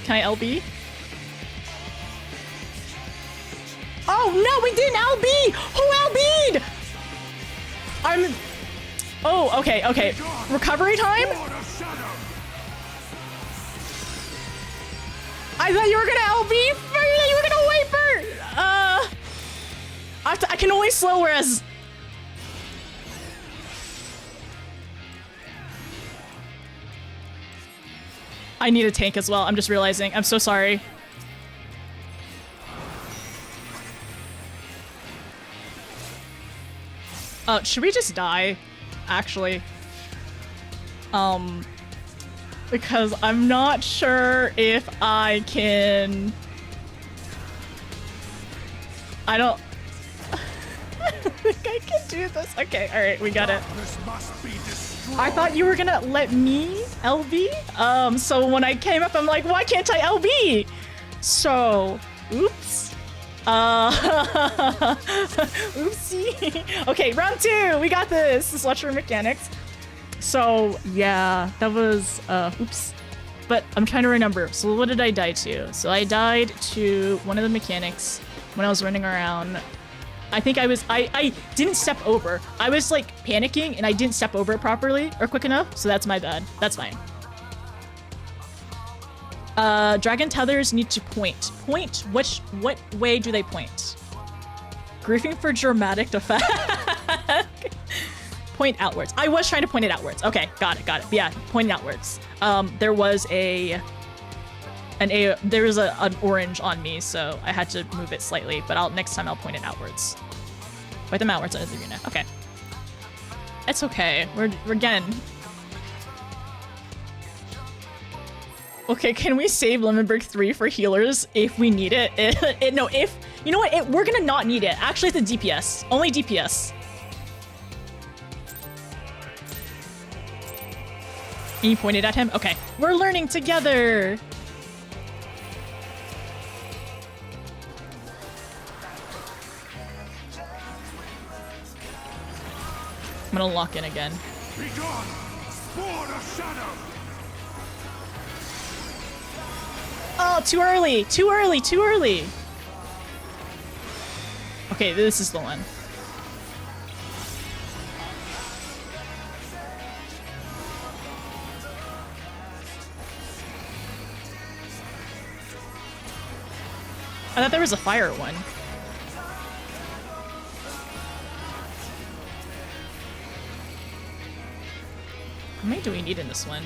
Can I LB? Oh no, we didn't LB! Who LB'd? I'm... Oh, okay, okay. Recovery time? I thought you were gonna LB. You were gonna wiper. I can only slow res. I need a tank as well. I'm just realizing. I'm so sorry. Should we just die? Actually. Because I'm not sure if I can... I don't think I can do this. Okay, alright, we got it. I thought you were gonna let me LB? So when I came up, I'm like, why can't I LB? So, oops. Oopsie. Okay, round 2, we got this. Let's watch our mechanics. So, yeah, that was, oops. But I'm trying to remember. So what did I die to? So I died to one of the mechanics when I was running around. I think I didn't step over. I was like panicking and I didn't step over it properly or quick enough. So that's my bad. That's fine. Dragon tethers need to point. Point, what way do they point? Griefing for dramatic effect. Point outwards. I was trying to point it outwards. Okay, got it, got it. Yeah, pointing outwards. There was an orange on me, so I had to move it slightly, but next time I'll point it outwards. Point them outwards out of the arena. Okay. It's okay. We're again. Okay, can we save Lemon Break 3 for healers if we need it? No, if you know what, we're gonna not need it. Actually, it's a DPS. Only DPS. And you pointed at him? Okay. We're learning together! I'm gonna lock in again. Be gone! Spawn of shadow! Oh, too early! Too early! Too early! Okay, this is the one. I thought there was a fire one. How many do we need in this one?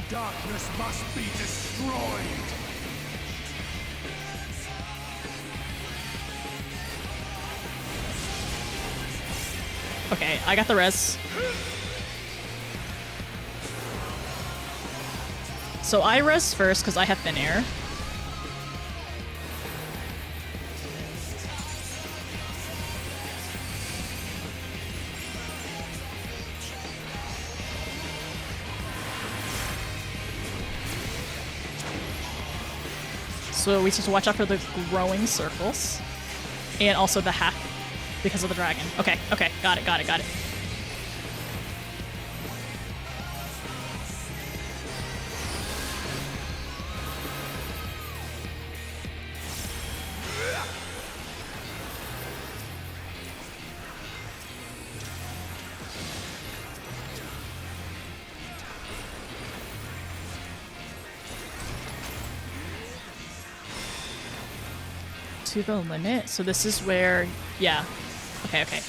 Darkness must be destroyed! Okay, I got the res. So I res first because I have thin air. So we just have to watch out for the growing circles. And also the hack because of the dragon. Okay, okay, got it, got it, got it. To the limit. So this is where, yeah. Okay, okay.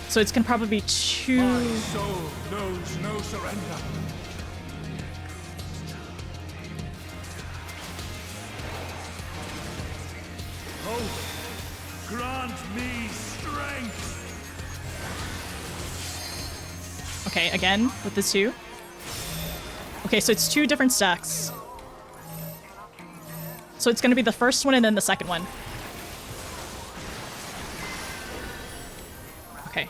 So it's gonna probably be two. My soul knows no surrender. Hope, grant me strength. Okay, again with the two. Okay, so it's two different stacks. So it's gonna be the first one and then the second one. Okay.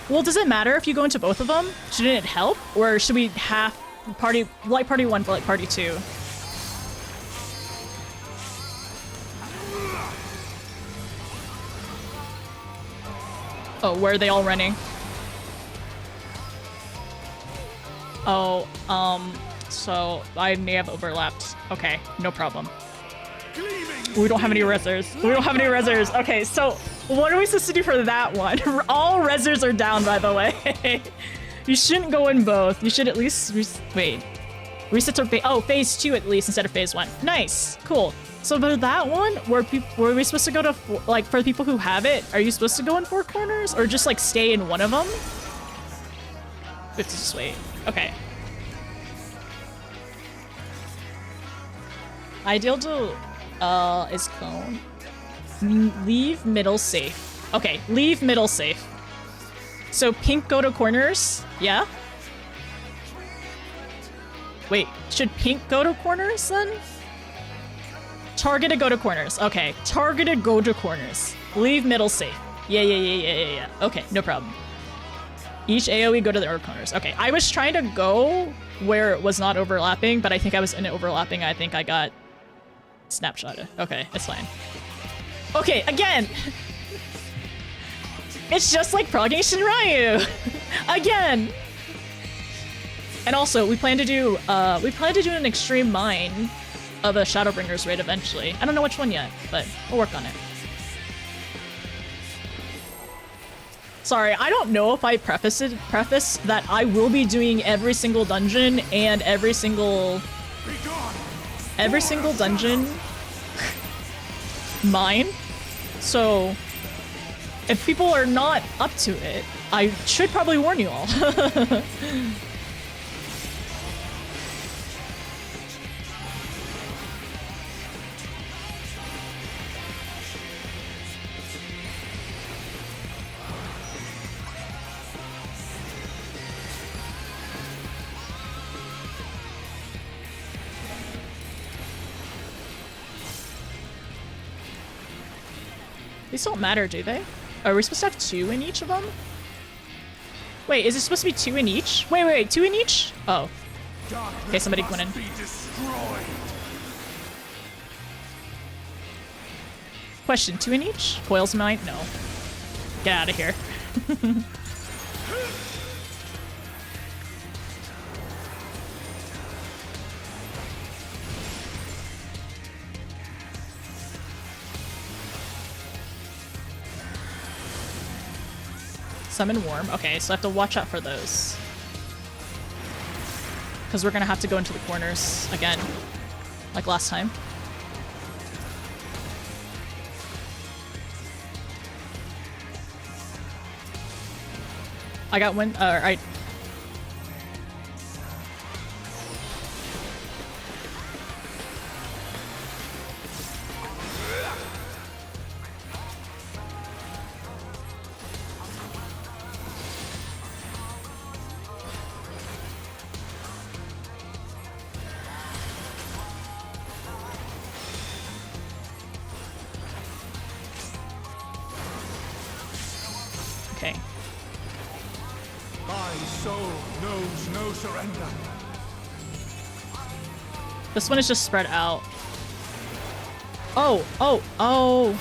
Well, does it matter if you go into both of them? Shouldn't it help? Or should we have party, like party one for like party two? Oh, where are they all running? Oh, so I may have overlapped. Okay, no problem. We don't have any rezzers. We don't have any rezzers. Okay, so what are we supposed to do for that one? All rezzers are down, by the way. You shouldn't go in both. You should at least wait. Reset to phase 2 at least instead of phase 1. Nice, cool. So for that one, were we supposed to go to like for the people who have it? Are you supposed to go in 4 corners or just like stay in one of them? We have to just wait. Okay. Ideal to is clone. Leave middle safe. Okay, leave middle safe. So pink go to corners? Yeah? Wait, should pink go to corners then? Targeted go to corners. Okay, targeted go to corners. Leave middle safe. Yeah. Okay, no problem. Each AoE go to the other corners. Okay, I was trying to go where it was not overlapping, but I think I was in it overlapping. I think I got snapshotted. Okay, it's fine. Okay, again! It's just like progging Shinryu! Again! And also, we plan to do an extreme mine of a Shadowbringer's raid eventually. I don't know which one yet, but we'll work on it. Sorry, I don't know if I prefaced that I will be doing every single dungeon and every single dungeon mine. So if people are not up to it, I should probably warn you all. These don't matter, do they? Are we supposed to have 2 in each of them? Wait, is it supposed to be 2 in each? Wait, 2 in each? Oh. Okay, somebody went in. Question, 2 in each? Coils mine? No. Get out of here. Summon Worm. Okay, so I have to watch out for those. Because we're gonna have to go into the corners again. Like last time. I got one. Alright. Okay. My soul knows no surrender. This one is just spread out. Oh, oh, oh.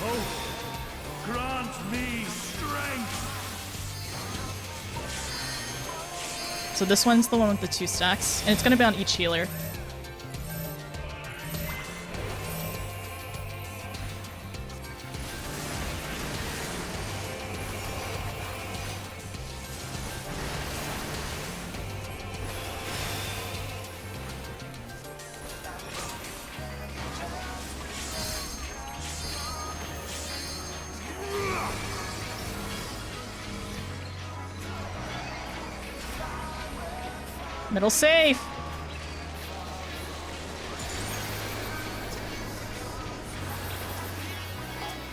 Grant me strength. So this one's the one with the 2 stacks, and it's gonna be on each healer. Middle safe!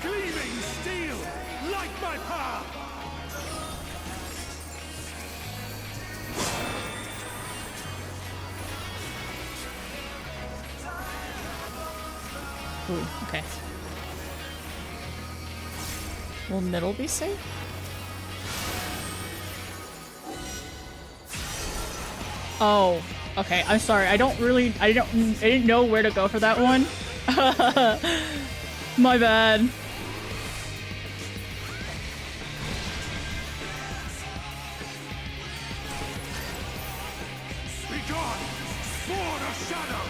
Gleaming steel, light my path. Ooh, okay. Will middle be safe? Oh, okay. I'm sorry. I didn't know where to go for that one. My bad. Be gone, sword of shadow.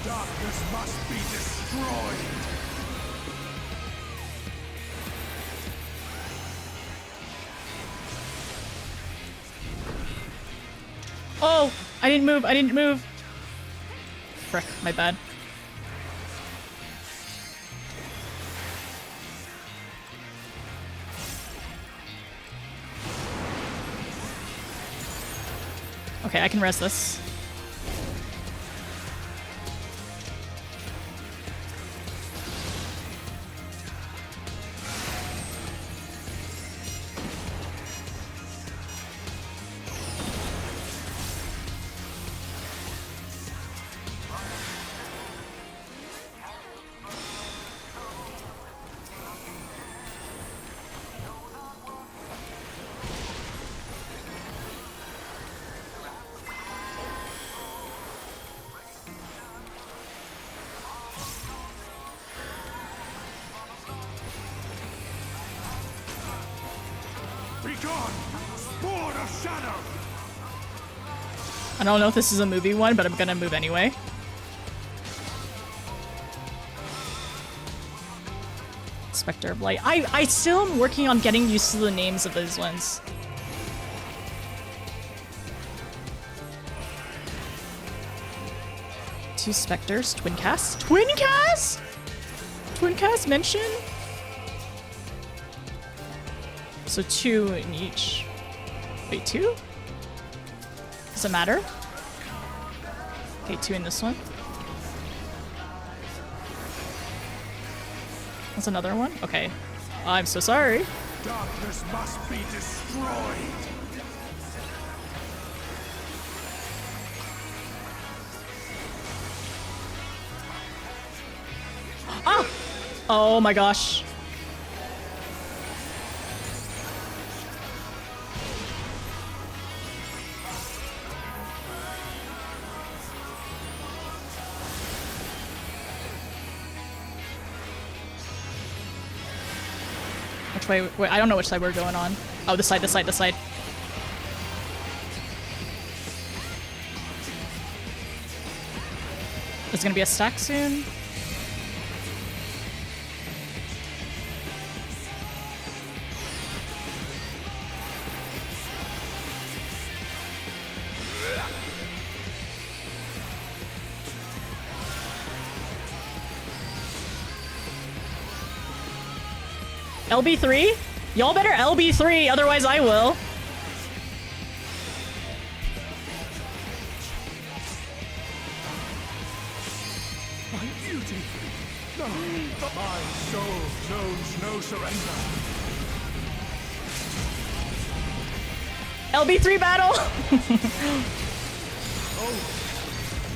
Darkness must be destroyed. Oh! I didn't move. I didn't move. Frick. My bad. Okay, I can res this. Be gone, sword of shadow. I don't know if this is a movie one, but I'm gonna move anyway. Spectre of Light. I still am working on getting used to the names of these ones. Two specters, twin cast. Twin cast? Twin cast mention? So 2 in each. Wait, 2? Does it matter? Okay, 2 in this one. That's another one? Okay. I'm so sorry. Darkness must be destroyed. Ah! Oh my gosh. Which way? Wait, I don't know which side we're going on. Oh, this side, this side, this side. There's gonna be a stack soon. LB3? Y'all better LB3, otherwise I will. My beauty! No, my soul knows no surrender. LB3 battle! Oh,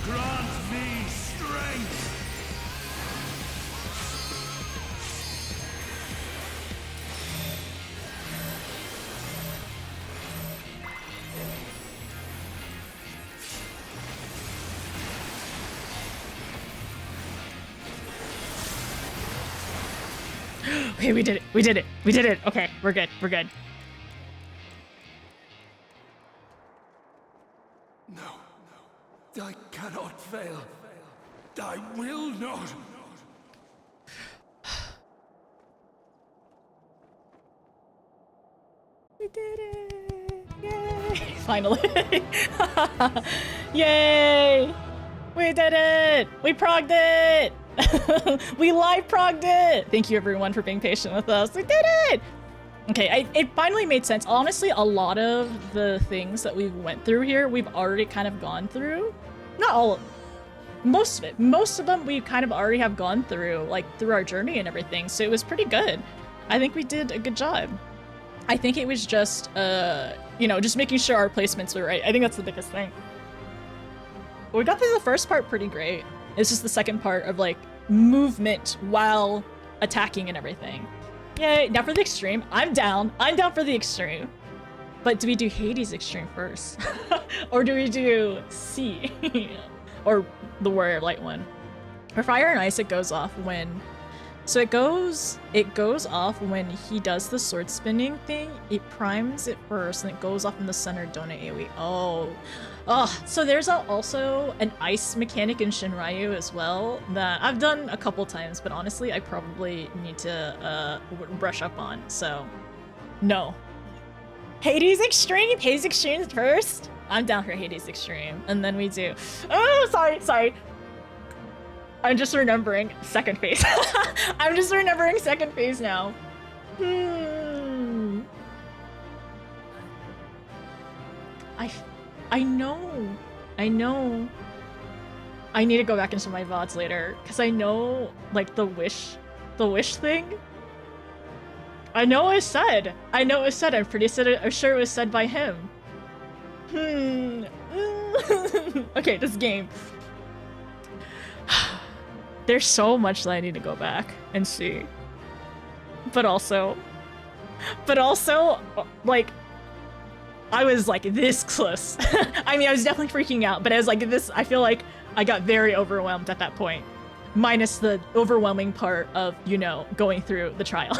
grant me strength! Okay, we did it. We did it. We did it. Okay, we're good. We're good. No, I cannot fail. I will not. We did it! Yay! Finally. Yay! We did it! We progged it! We live progged it! Thank you everyone for being patient with us. We did it! Okay, it finally made sense. Honestly, a lot of the things that we went through here, we've already kind of gone through. Not all of them. Most of it. Most of them we kind of already have gone through, like, through our journey and everything. So it was pretty good. I think we did a good job. I think it was just, you know, just making sure our placements were right. I think that's the biggest thing. We got through the first part pretty great. It's just the second part of, like, movement while attacking and everything. Yay, now for the extreme. I'm down. I'm down for the extreme. But do we do Hades extreme first? Or do we do C? Or the Warrior of Light one? For Fire and Ice, it goes off when... So it goes off when he does the sword spinning thing. It primes it first, and it goes off in the center donut AoE. Oh, so there's also an ice mechanic in Shinryu as well that I've done a couple times, but honestly, I probably need to brush up on. So, no. Hades Extreme first. I'm down for Hades Extreme, and then we do. Oh, sorry. I'm just remembering second phase. I'm just remembering second phase now. I know. I need to go back into my VODs later, because I know, like, the wish thing. I know it was said. I'm sure it was said by him. Okay, this game. There's so much that I need to go back and see. But also, like, I was like this close. I mean, I was definitely freaking out, but I was like this, I feel like I got very overwhelmed at that point. Minus the overwhelming part of, you know, going through the trial.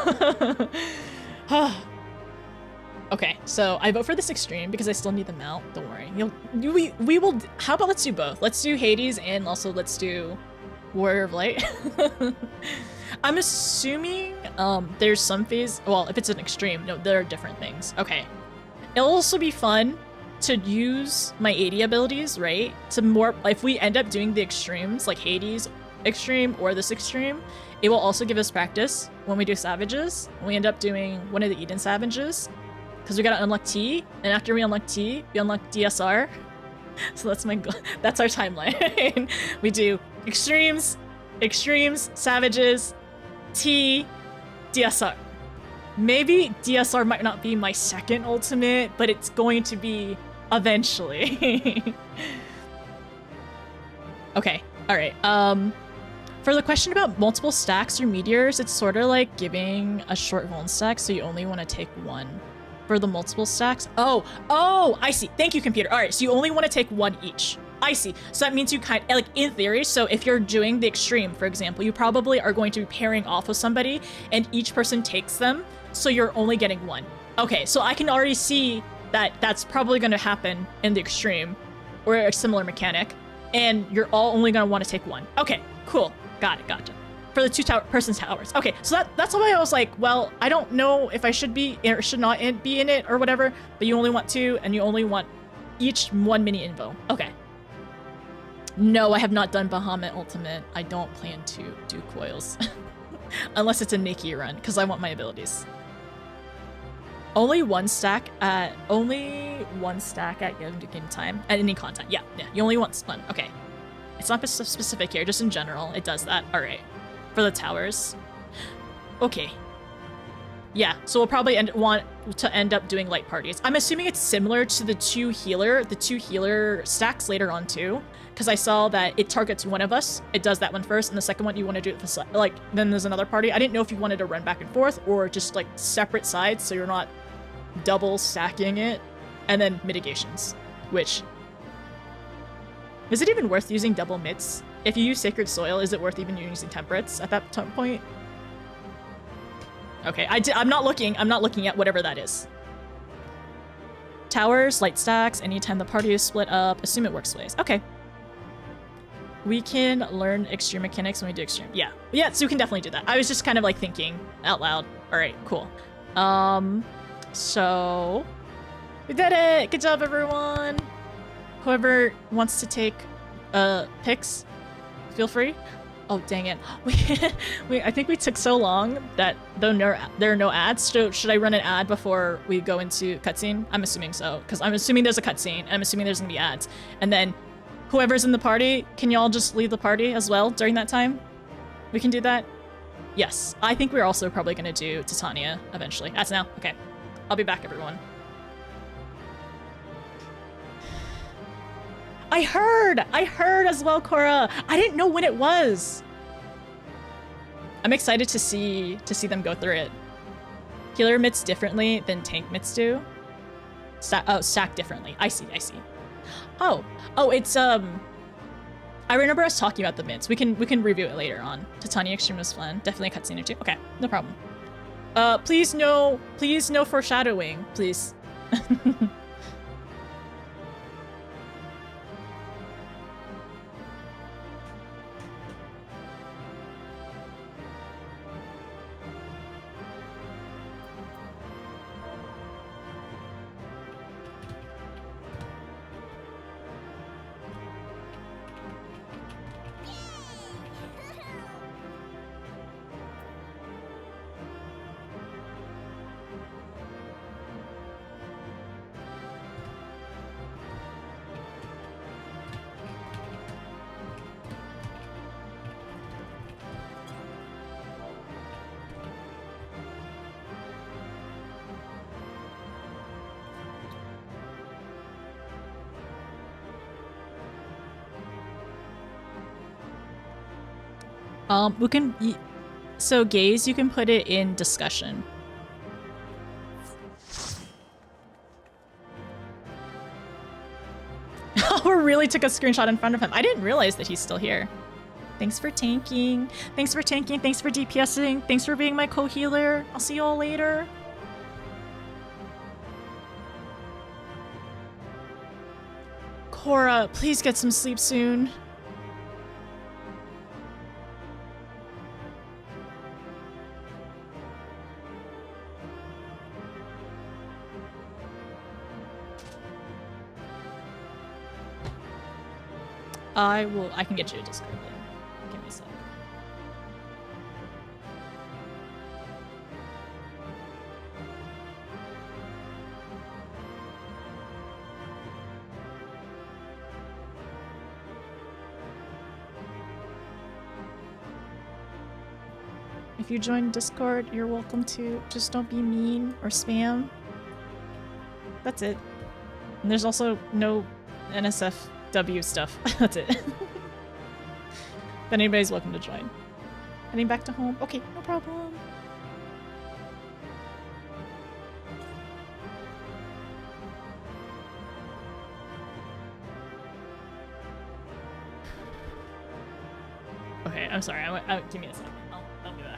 Okay, so I vote for this extreme because I still need the mount. Don't worry. We will, how about let's do both? Let's do Hades and also let's do Warrior of Light. I'm assuming there's some phase, well, if it's an extreme, no, there are different things. Okay. It'll also be fun to use my 80 abilities, right? To more, if we end up doing the extremes, like Hades extreme or this extreme, it will also give us practice when we do Savages. When we end up doing one of the Eden Savages, because we gotta unlock T, and after we unlock T, we unlock DSR. So that's my goal. That's our timeline. We do extremes, Savages, T, DSR. Maybe DSR might not be my second ultimate, but it's going to be eventually. Okay, alright. For the question about multiple stacks or meteors, it's sort of like giving a short vuln stack, so you only want to take one. For the multiple stacks, oh, I see. Thank you, computer. Alright, so you only want to take one each. I see. So that means you like, in theory, so if you're doing the extreme, for example, you probably are going to be pairing off with somebody, and each person takes them, so you're only getting one. Okay, so I can already see that that's probably going to happen in the extreme, or a similar mechanic, and you're all only going to want to take one. Okay, cool. Got it, gotcha. For the two-person towers. Okay, so that's why I was like, well, I don't know if I should be or should not be in it or whatever, but you only want two, and you only want each one mini invo. Okay. No, I have not done Bahamut Ultimate. I don't plan to do coils. Unless it's a Nikki run, because I want my abilities. Only one stack at game time. At any content. Yeah, you only want one. Okay. It's not specific here, just in general. It does that. Alright. For the towers. Okay. Yeah, so we'll probably want to end up doing light parties. I'm assuming it's similar to the two healer stacks later on too. Because I saw that it targets one of us. It does that one first, and the second one you want to do it like then there's another party. I didn't know if you wanted to run back and forth or just like separate sides so you're not double stacking it. And then mitigations, which is it even worth using double mitts? If you use Sacred Soil, is it worth even using Temperates at that point? Okay, I'm not looking at whatever that is. Towers, light stacks, anytime the party is split up, assume it works ways. Okay. We can learn extreme mechanics when we do extreme. Yeah, so we can definitely do that. I was just kind of like thinking out loud. All right, cool. So we did it. Good job, everyone. Whoever wants to take picks, feel free. Oh, dang it. I think we took so long that there are no ads. So should I run an ad before we go into cutscene? I'm assuming so, because I'm assuming there's a cutscene, and I'm assuming there's gonna be ads. And then whoever's in the party, can y'all just leave the party as well during that time? We can do that? Yes. I think we're also probably gonna do Titania eventually. As now? Okay. I'll be back, everyone. I heard as well, Cora. I didn't know when it was. I'm excited to see them go through it. Healer mitts differently than tank mitts do. Stack differently. I see. Oh, it's I remember us talking about the mitts. We can review it later on. Titania Extreme was fun. Definitely a cutscene or two. Okay, no problem. Please no foreshadowing, please. We can, so gaze, you can put it in discussion. We really took a screenshot in front of him. I didn't realize that he's still here. Thanks for tanking. Thanks for DPSing. Thanks for being my co-healer. I'll see you all later. Cora, please get some sleep soon. I can get you a Discord link. Give me a sec. If you join Discord, you're welcome to. Just don't be mean or spam. That's it. And there's also no NSFW stuff. That's it. But anybody's welcome to join. Heading back to home? Okay, no problem. Okay, I'm sorry. Give me a second. I'll be back.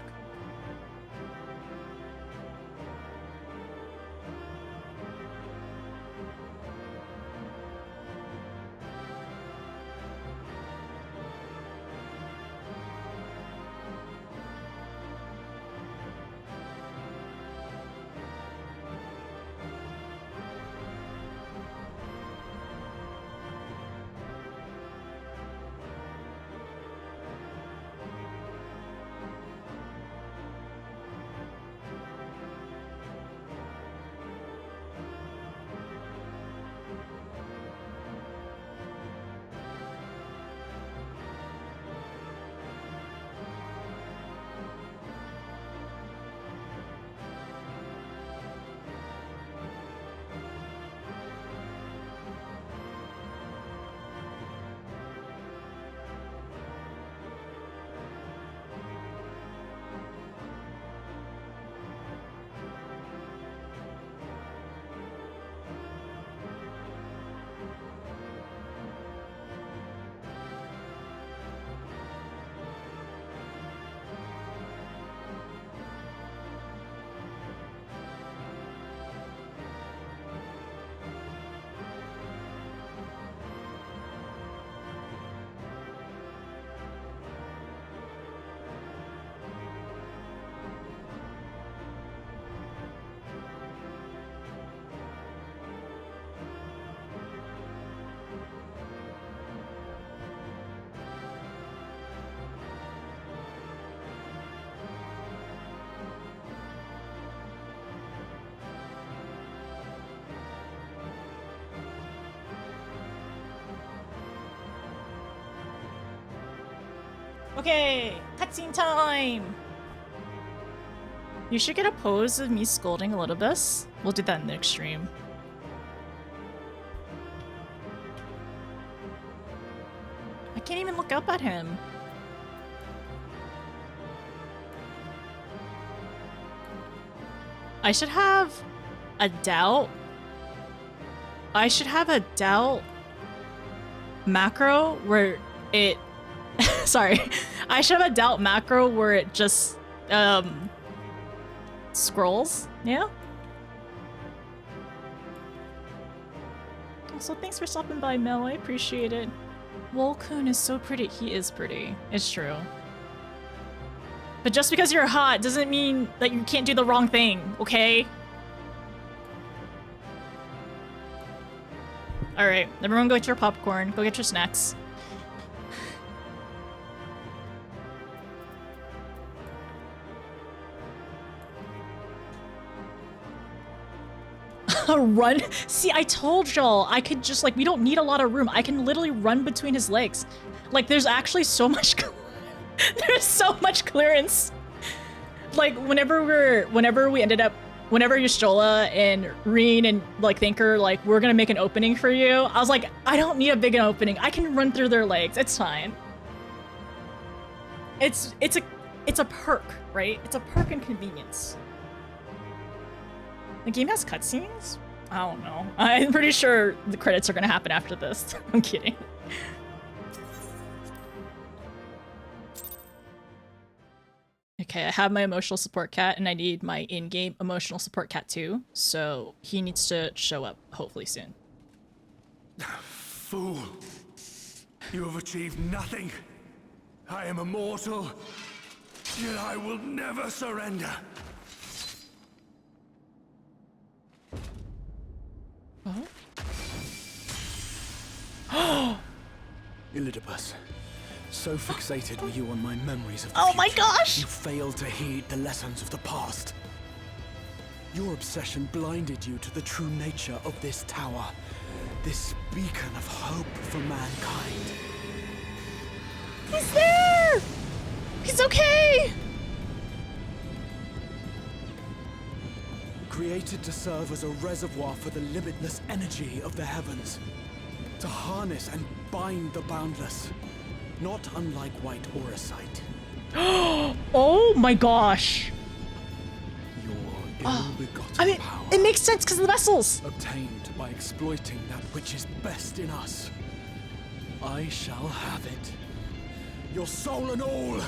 Okay, cutscene time! You should get a pose of me scolding Elidibus. We'll do that in the extreme. I can't even look up at him. I should have a doubt. I should have a doubt macro where it sorry. I should have a doubt macro where it just scrolls. Yeah. Also, thanks for stopping by, Mel. I appreciate it. Wolcoon is so pretty. He is pretty. It's true. But just because you're hot doesn't mean that you can't do the wrong thing, okay? Alright, everyone go get your popcorn. Go get your snacks. Run? See, I told y'all I could just, like, we don't need a lot of room. I can literally run between his legs. Like, there's actually so much there's so much clearance. Like, whenever Y'shtola and Reen and, like, Thinker, like, we're gonna make an opening for you, I was like, I don't need a big opening. I can run through their legs. It's fine. It's a perk, right? It's a perk and convenience. The game has cutscenes? I don't know. I'm pretty sure the credits are gonna happen after this. I'm kidding. Okay, I have my emotional support cat and I need my in-game emotional support cat too, so he needs to show up hopefully soon. Fool! You have achieved nothing. I am immortal, yet I will never surrender. Oh? Elidibus, so fixated were you on my memories of the Oh my future, gosh! you failed to heed the lessons of the past. Your obsession blinded you to the true nature of this tower, this beacon of hope for mankind. He's there! He's okay! created to serve as a reservoir for the limitless energy of the heavens. To harness and bind the boundless. Not unlike white auracite. Oh my gosh. Your ill-begotten I mean, power. it makes sense because of the vessels. Obtained by exploiting that which is best in us. I shall have it. Your soul and all.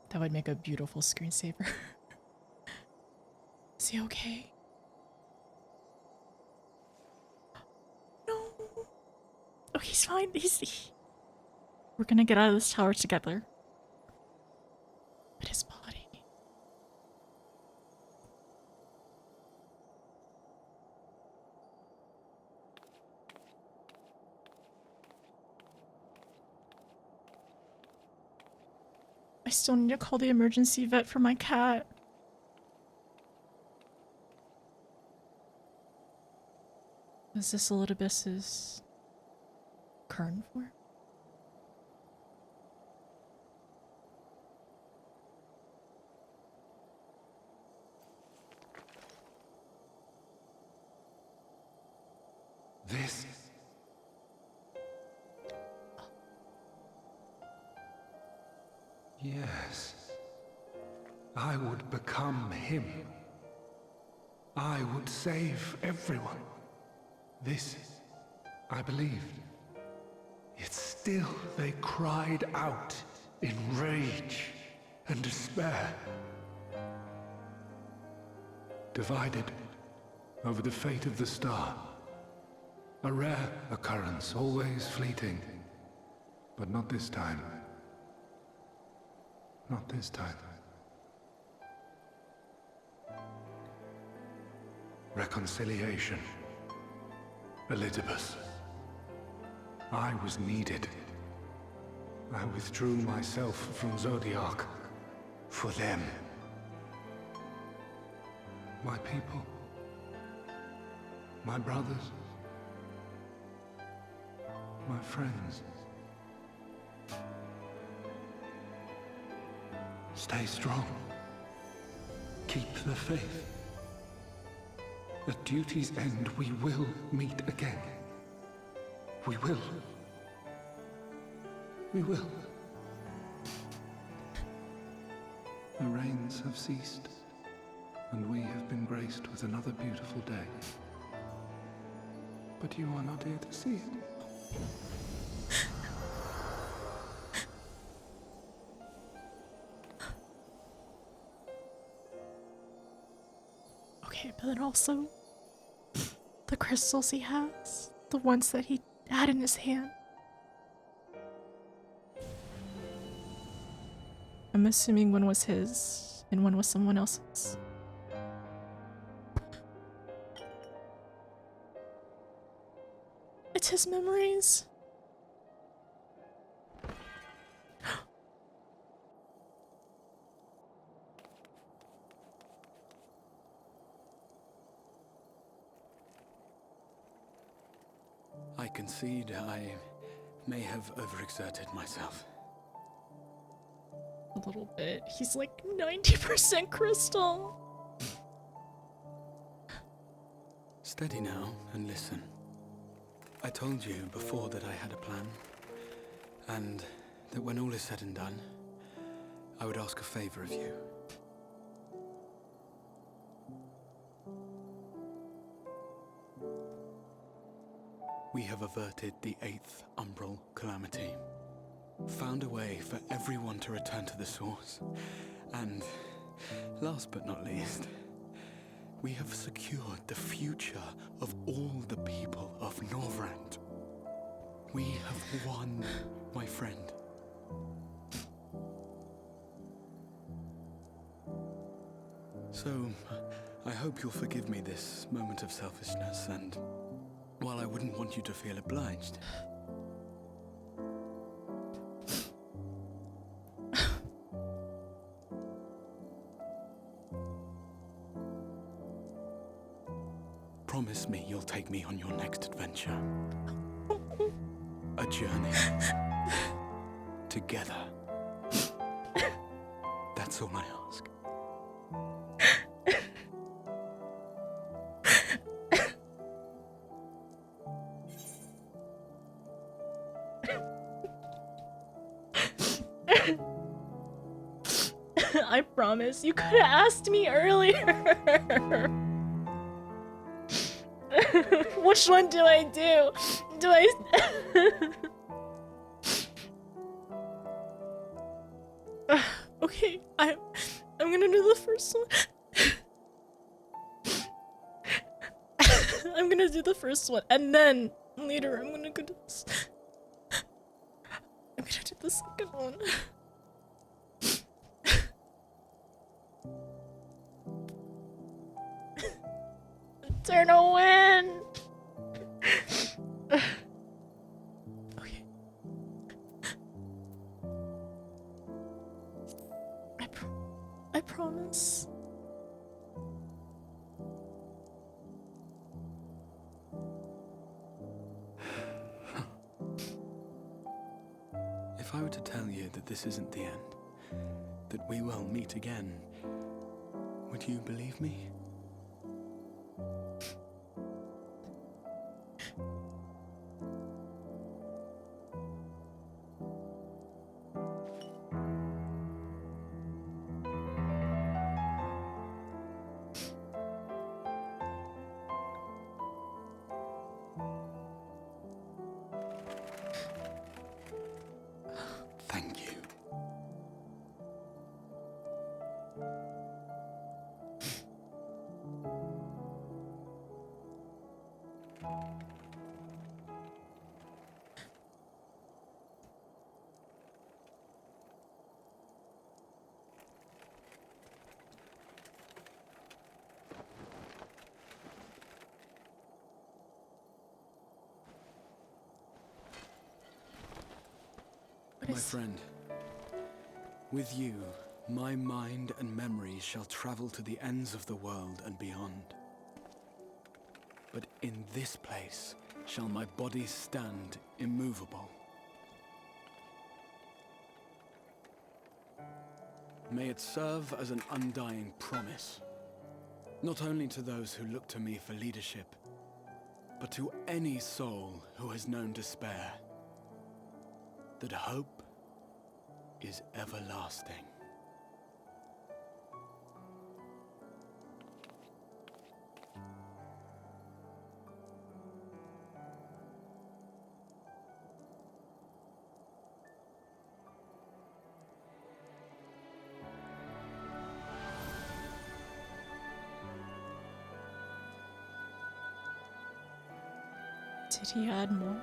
That would make a beautiful screensaver. Is he okay? No. Oh, he's fine. We're gonna get out of this tower together. But his body. I still need to call the emergency vet for my cat. Is this Elidibus's current form? This. Yes. I would become him. I would save everyone. This, I believed. Yet still they cried out in rage and despair. Divided over the fate of the star. A rare occurrence, always fleeting. But not this time. Not this time. Reconciliation. Elidibus. I was needed. I withdrew myself from Zodiac. For them. My people. My brothers. My friends. Stay strong. Keep the faith. At duty's end, we will meet again. We will. We will. The rains have ceased, and we have been graced with another beautiful day. But you are not here to see it. Okay, but then also the crystals he has, the ones that he had in his hand. I'm assuming one was his and one was someone else's. It's his memories. I concede I may have overexerted myself. The little bit. He's like 90% crystal. Steady now and listen. I told you before that I had a plan, and that when all is said and done, I would ask a favor of you. We have averted the 8th Umbral Calamity, found a way for everyone to return to the source, and, last but not least, we have secured the future of all the people of Norvrand. We have won, my friend. So, I hope you'll forgive me this moment of selfishness, and while I wouldn't want you to feel obliged, promise me you'll take me on your next adventure. A journey. Together. That's all I ask. I promise. You could have asked me earlier. Which one do I do? Do I... Okay, I'm gonna do the first one. I'm gonna do the first one, and then later I'm gonna go to this. I'm gonna do the second one. Eternal win! Okay. I promise. If I were to tell you that this isn't the end, that we will meet again, would you believe me? Thank you. My friend, with you, my mind and memories shall travel to the ends of the world and beyond. But in this place shall my body stand immovable. May it serve as an undying promise, not only to those who look to me for leadership, but to any soul who has known despair, that hope is everlasting. Did he add more?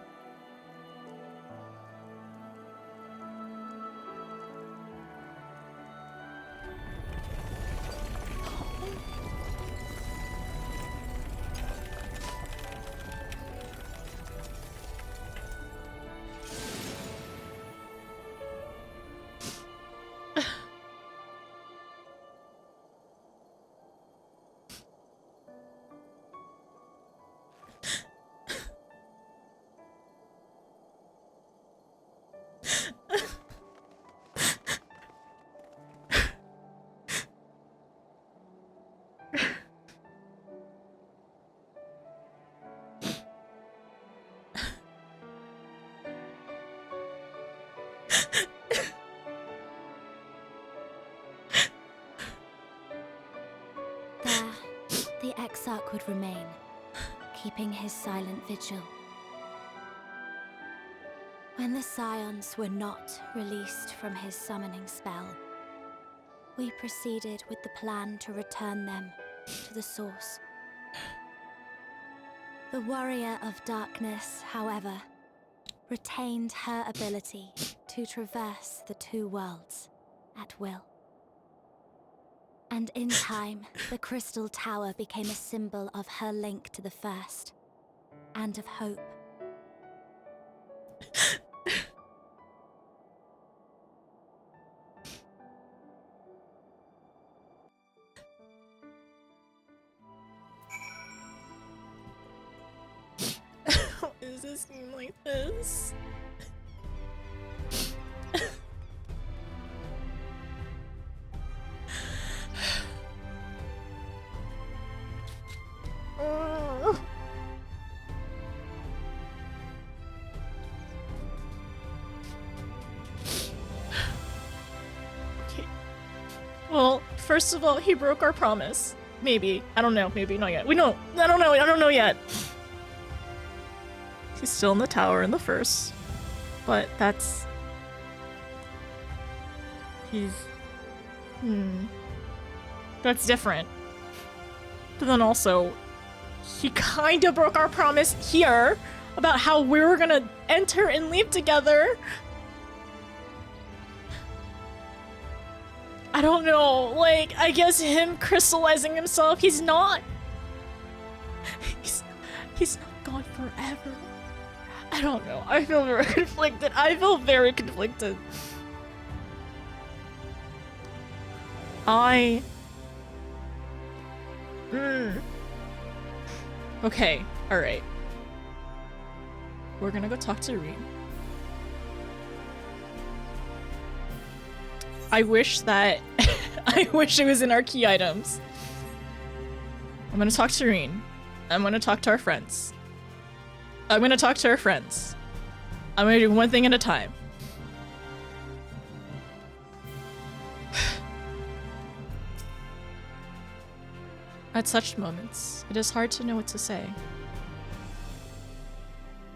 Exarch would remain, keeping his silent vigil. When the Scions were not released from his summoning spell, we proceeded with the plan to return them to the source. The Warrior of Darkness, however, retained her ability to traverse the two worlds at will. And in time, the Crystal Tower became a symbol of her link to the First, and of hope. How is this game like this? Okay. Well, first of all, he broke our promise. Maybe. I don't know. Maybe not yet. I don't know. I don't know yet. He's still in the tower in the first. But that's... He's... That's different. But then also, he kind of broke our promise here about how we were gonna enter and leave together. I don't know, like, I guess him crystallizing himself, he's not gone forever. I don't know, I feel very conflicted. Okay, alright. We're gonna go talk to Reem. I wish that... I wish it was in our key items. I'm gonna talk to Reem. I'm gonna talk to our friends. I'm gonna do one thing at a time. At such moments, it is hard to know what to say.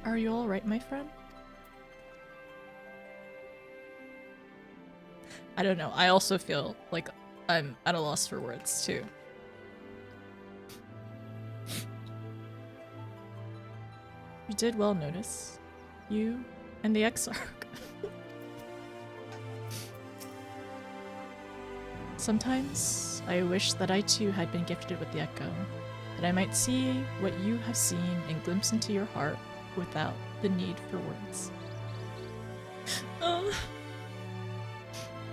Are you alright, my friend? I don't know, I also feel like I'm at a loss for words, too. You did well notice. You and the Exarch. Sometimes I wish that I too had been gifted with the Echo, that I might see what you have seen and glimpse into your heart without the need for words.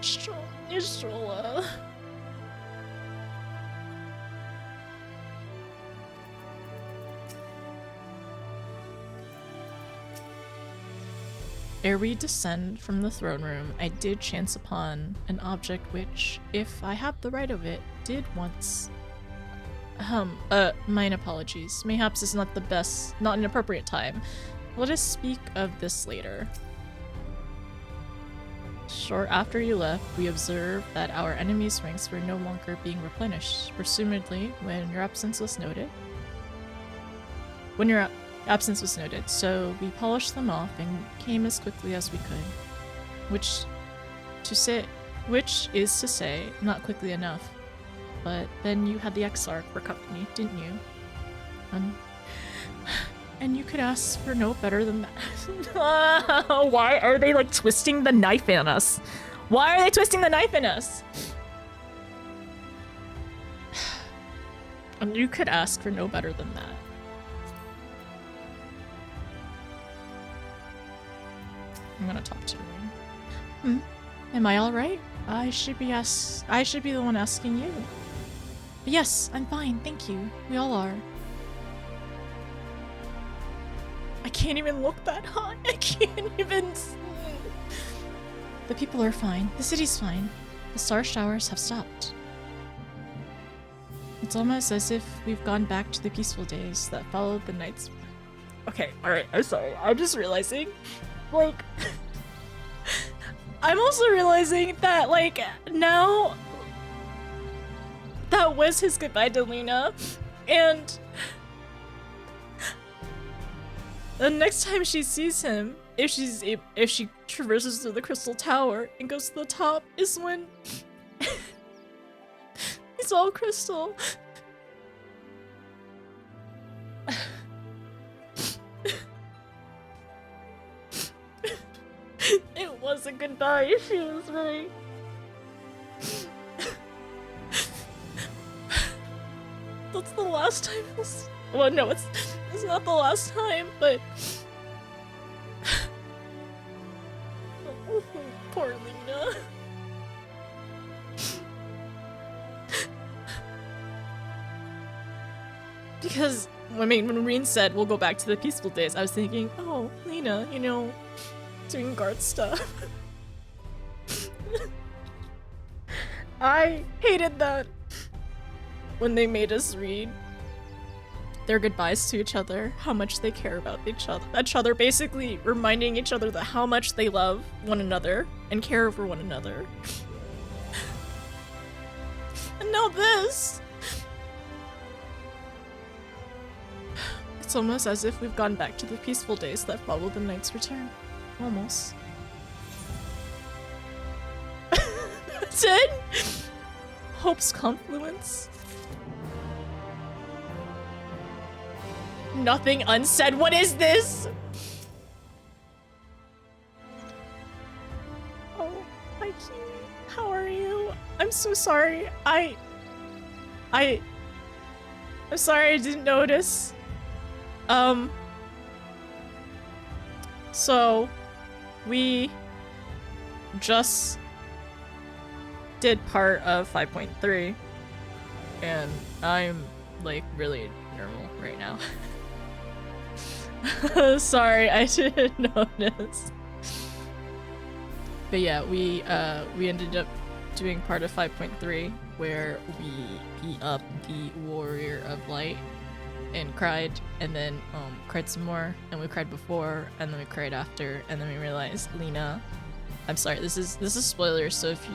Strolla. Ere we descend from the throne room, I did chance upon an object which, if I have the right of it, did once... mine apologies. Mayhaps is not the best, not an appropriate time. Let us speak of this later. Short after you left, we observed that our enemies' ranks were no longer being replenished, presumably when your absence was noted. So we polished them off and came as quickly as we could. Which is to say, not quickly enough. But then you had the Exarch for company, didn't you? And you could ask for no better than that. Why are they like twisting the knife in us? Why are they twisting the knife in us? And you could ask for no better than that. I'm gonna talk to her. Am I alright? I should be the one asking you. But yes, I'm fine, thank you. We all are. I can't even look that high. I can't even... The people are fine. The city's fine. The star showers have stopped. It's almost as if we've gone back to the peaceful days that followed the nights. Okay, alright, I'm sorry. I'm just realizing, like... I'm also realizing that, like, now... That was his goodbye to Luna. And the next time she sees him, if she traverses through the crystal tower and goes to the top, is when he's all crystal. It was a goodbye. She was right. That's the last time. Well, no, it's not the last time, but oh, poor Lena. Because I mean, when Reen said we'll go back to the peaceful days, I was thinking, oh, Lena, you know, doing guard stuff. I hated that when they made us read their goodbyes to each other, how much they care about each other, basically reminding each other that how much they love one another and care for one another. And now this. It's almost as if we've gone back to the peaceful days that followed the knight's return. Almost. That's it? Hope's confluence. Nothing unsaid. What is this? Oh, hi Kiwi. How are you? I'm so sorry. I'm sorry I didn't notice. So we just did part of 5.3 and I'm like really normal right now. Sorry, I didn't notice. But yeah, we ended up doing part of 5.3 where we beat up the Warrior of Light and cried, and then cried some more, and we cried before, and then we cried after, and then we realized Lena, I'm sorry, this is spoilers, so if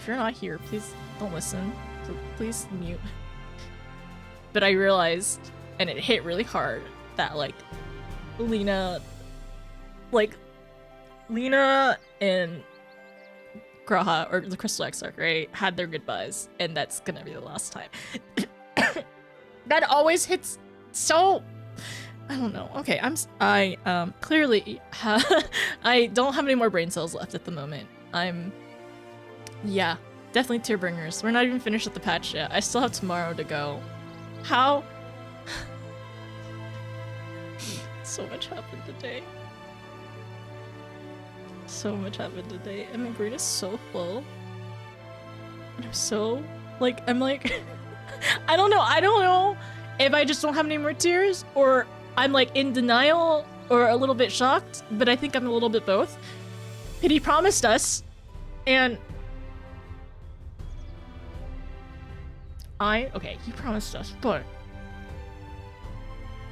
you're not here, please don't listen. So please mute. But I realized, and it hit really hard, that like Lena and Graha, or the Crystal Exarch, right, had their goodbyes, and that's gonna be the last time. That always hits so... I don't know. Okay, I clearly I don't have any more brain cells left at the moment. Yeah, definitely tear bringers. We're not even finished with the patch yet. I still have tomorrow to go. How? So much happened today. So much happened today, and my brain is so full. I'm so... I'm like... I don't know if I just don't have any more tears, or I'm like in denial, or a little bit shocked, but I think I'm a little bit both. And he promised us, and he promised us, but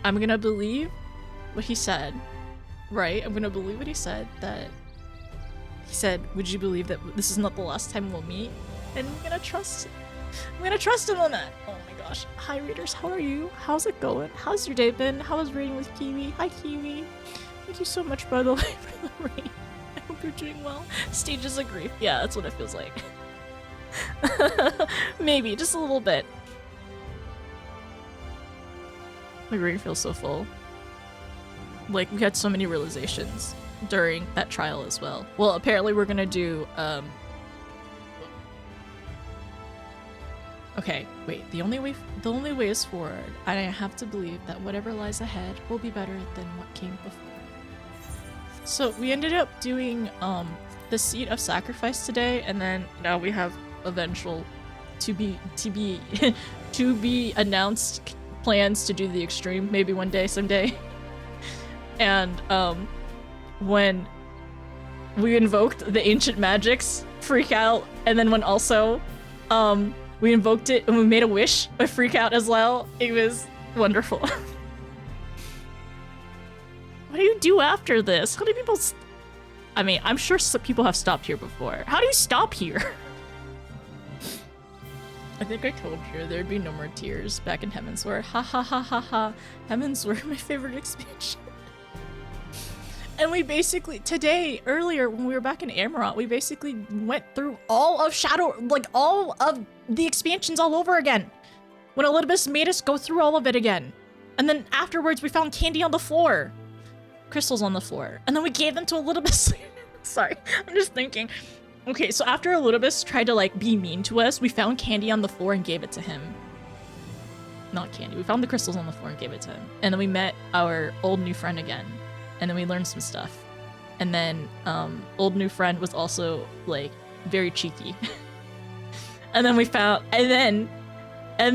I'm gonna believe what he said, right? I'm gonna believe what he said, that he said, would you believe that this is not the last time we'll meet? And I'm gonna trust him on that. Oh my gosh. Hi readers, how are you? How's it going? How's your day been? How was reading with Kiwi? Hi Kiwi. Thank you so much, by the way, for the raid. I hope you're doing well. Stages of grief. Yeah, that's what it feels like. Maybe, just a little bit. My brain feels so full. Like, we had so many realizations during that trial as well. Well, apparently we're gonna do, okay, wait, the only way is forward, and I have to believe that whatever lies ahead will be better than what came before. So we ended up doing the Seat of Sacrifice today, and then now we have eventual to be announced plans to do the extreme, maybe one day, someday. And when we invoked the ancient magics, freak out, and then when also we invoked it and we made a wish, a freak out as well. It was wonderful. What do you do after this? How do people... I mean, I'm sure some people have stopped here before. How do you stop here? I think I told you there'd be no more tears back in Heavensward. Ha ha ha ha ha. Heavensward, my favorite expansion. And we basically, earlier, when we were back in Amarant, we basically went through all of all of the expansions all over again. When Elidibus made us go through all of it again. And then afterwards, we found candy on the floor. Crystals on the floor. And then we gave them to Elidibus. Sorry, I'm just thinking. Okay, so after Elidibus tried to, like, be mean to us, we found candy on the floor and gave it to him. Not candy. We found the crystals on the floor and gave it to him. And then we met our old new friend again. And then we learned some stuff. And then old new friend was also like very cheeky. And then we found and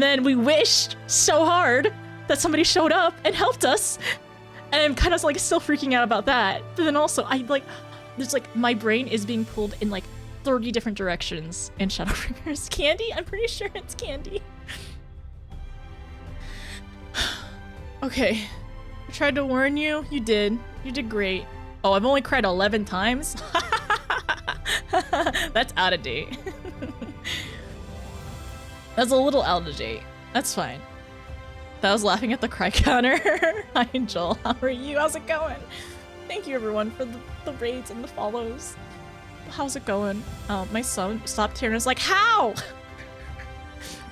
then we wished so hard that somebody showed up and helped us. And I'm kind of like still freaking out about that. But then also there's like my brain is being pulled in like 30 different directions in Shadowbringers. Candy? I'm pretty sure it's candy. Okay. I tried to warn you. You did. You did great. Oh, I've only cried 11 times? That's out of date. That's a little out of date. That's fine. That was laughing at the cry counter. Hi, Joel. How are you? How's it going? Thank you, everyone, for the raids and the follows. How's it going? My son stopped here and was like, how?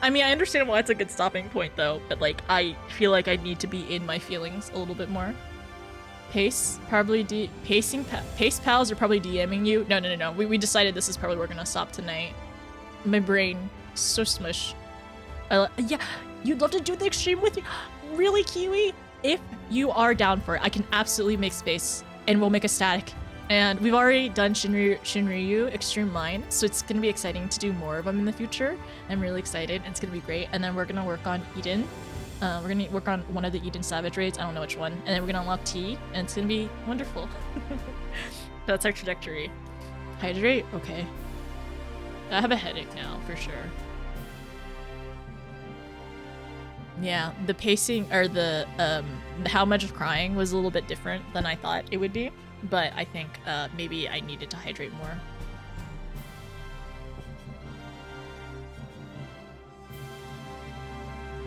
I mean, I understand why it's a good stopping point, though, but, like, I feel like I need to be in my feelings a little bit more. Pace? Probably Pace pals are probably DMing you. No. We decided this is probably where we're gonna stop tonight. My brain, so smush. Yeah, you'd love to do the extreme with me? Really, Kiwi? If you are down for it, I can absolutely make space, and we'll make a static. And we've already done Shinryu Extreme Line, so it's going to be exciting to do more of them in the future. I'm really excited. It's going to be great. And then we're going to work on Eden. We're going to work on one of the Eden Savage raids. I don't know which one. And then we're going to unlock T, and it's going to be wonderful. That's our trajectory. Hydrate? Okay. I have a headache now, for sure. Yeah, the pacing, or the how much of crying was a little bit different than I thought it would be. But I think maybe I needed to hydrate more.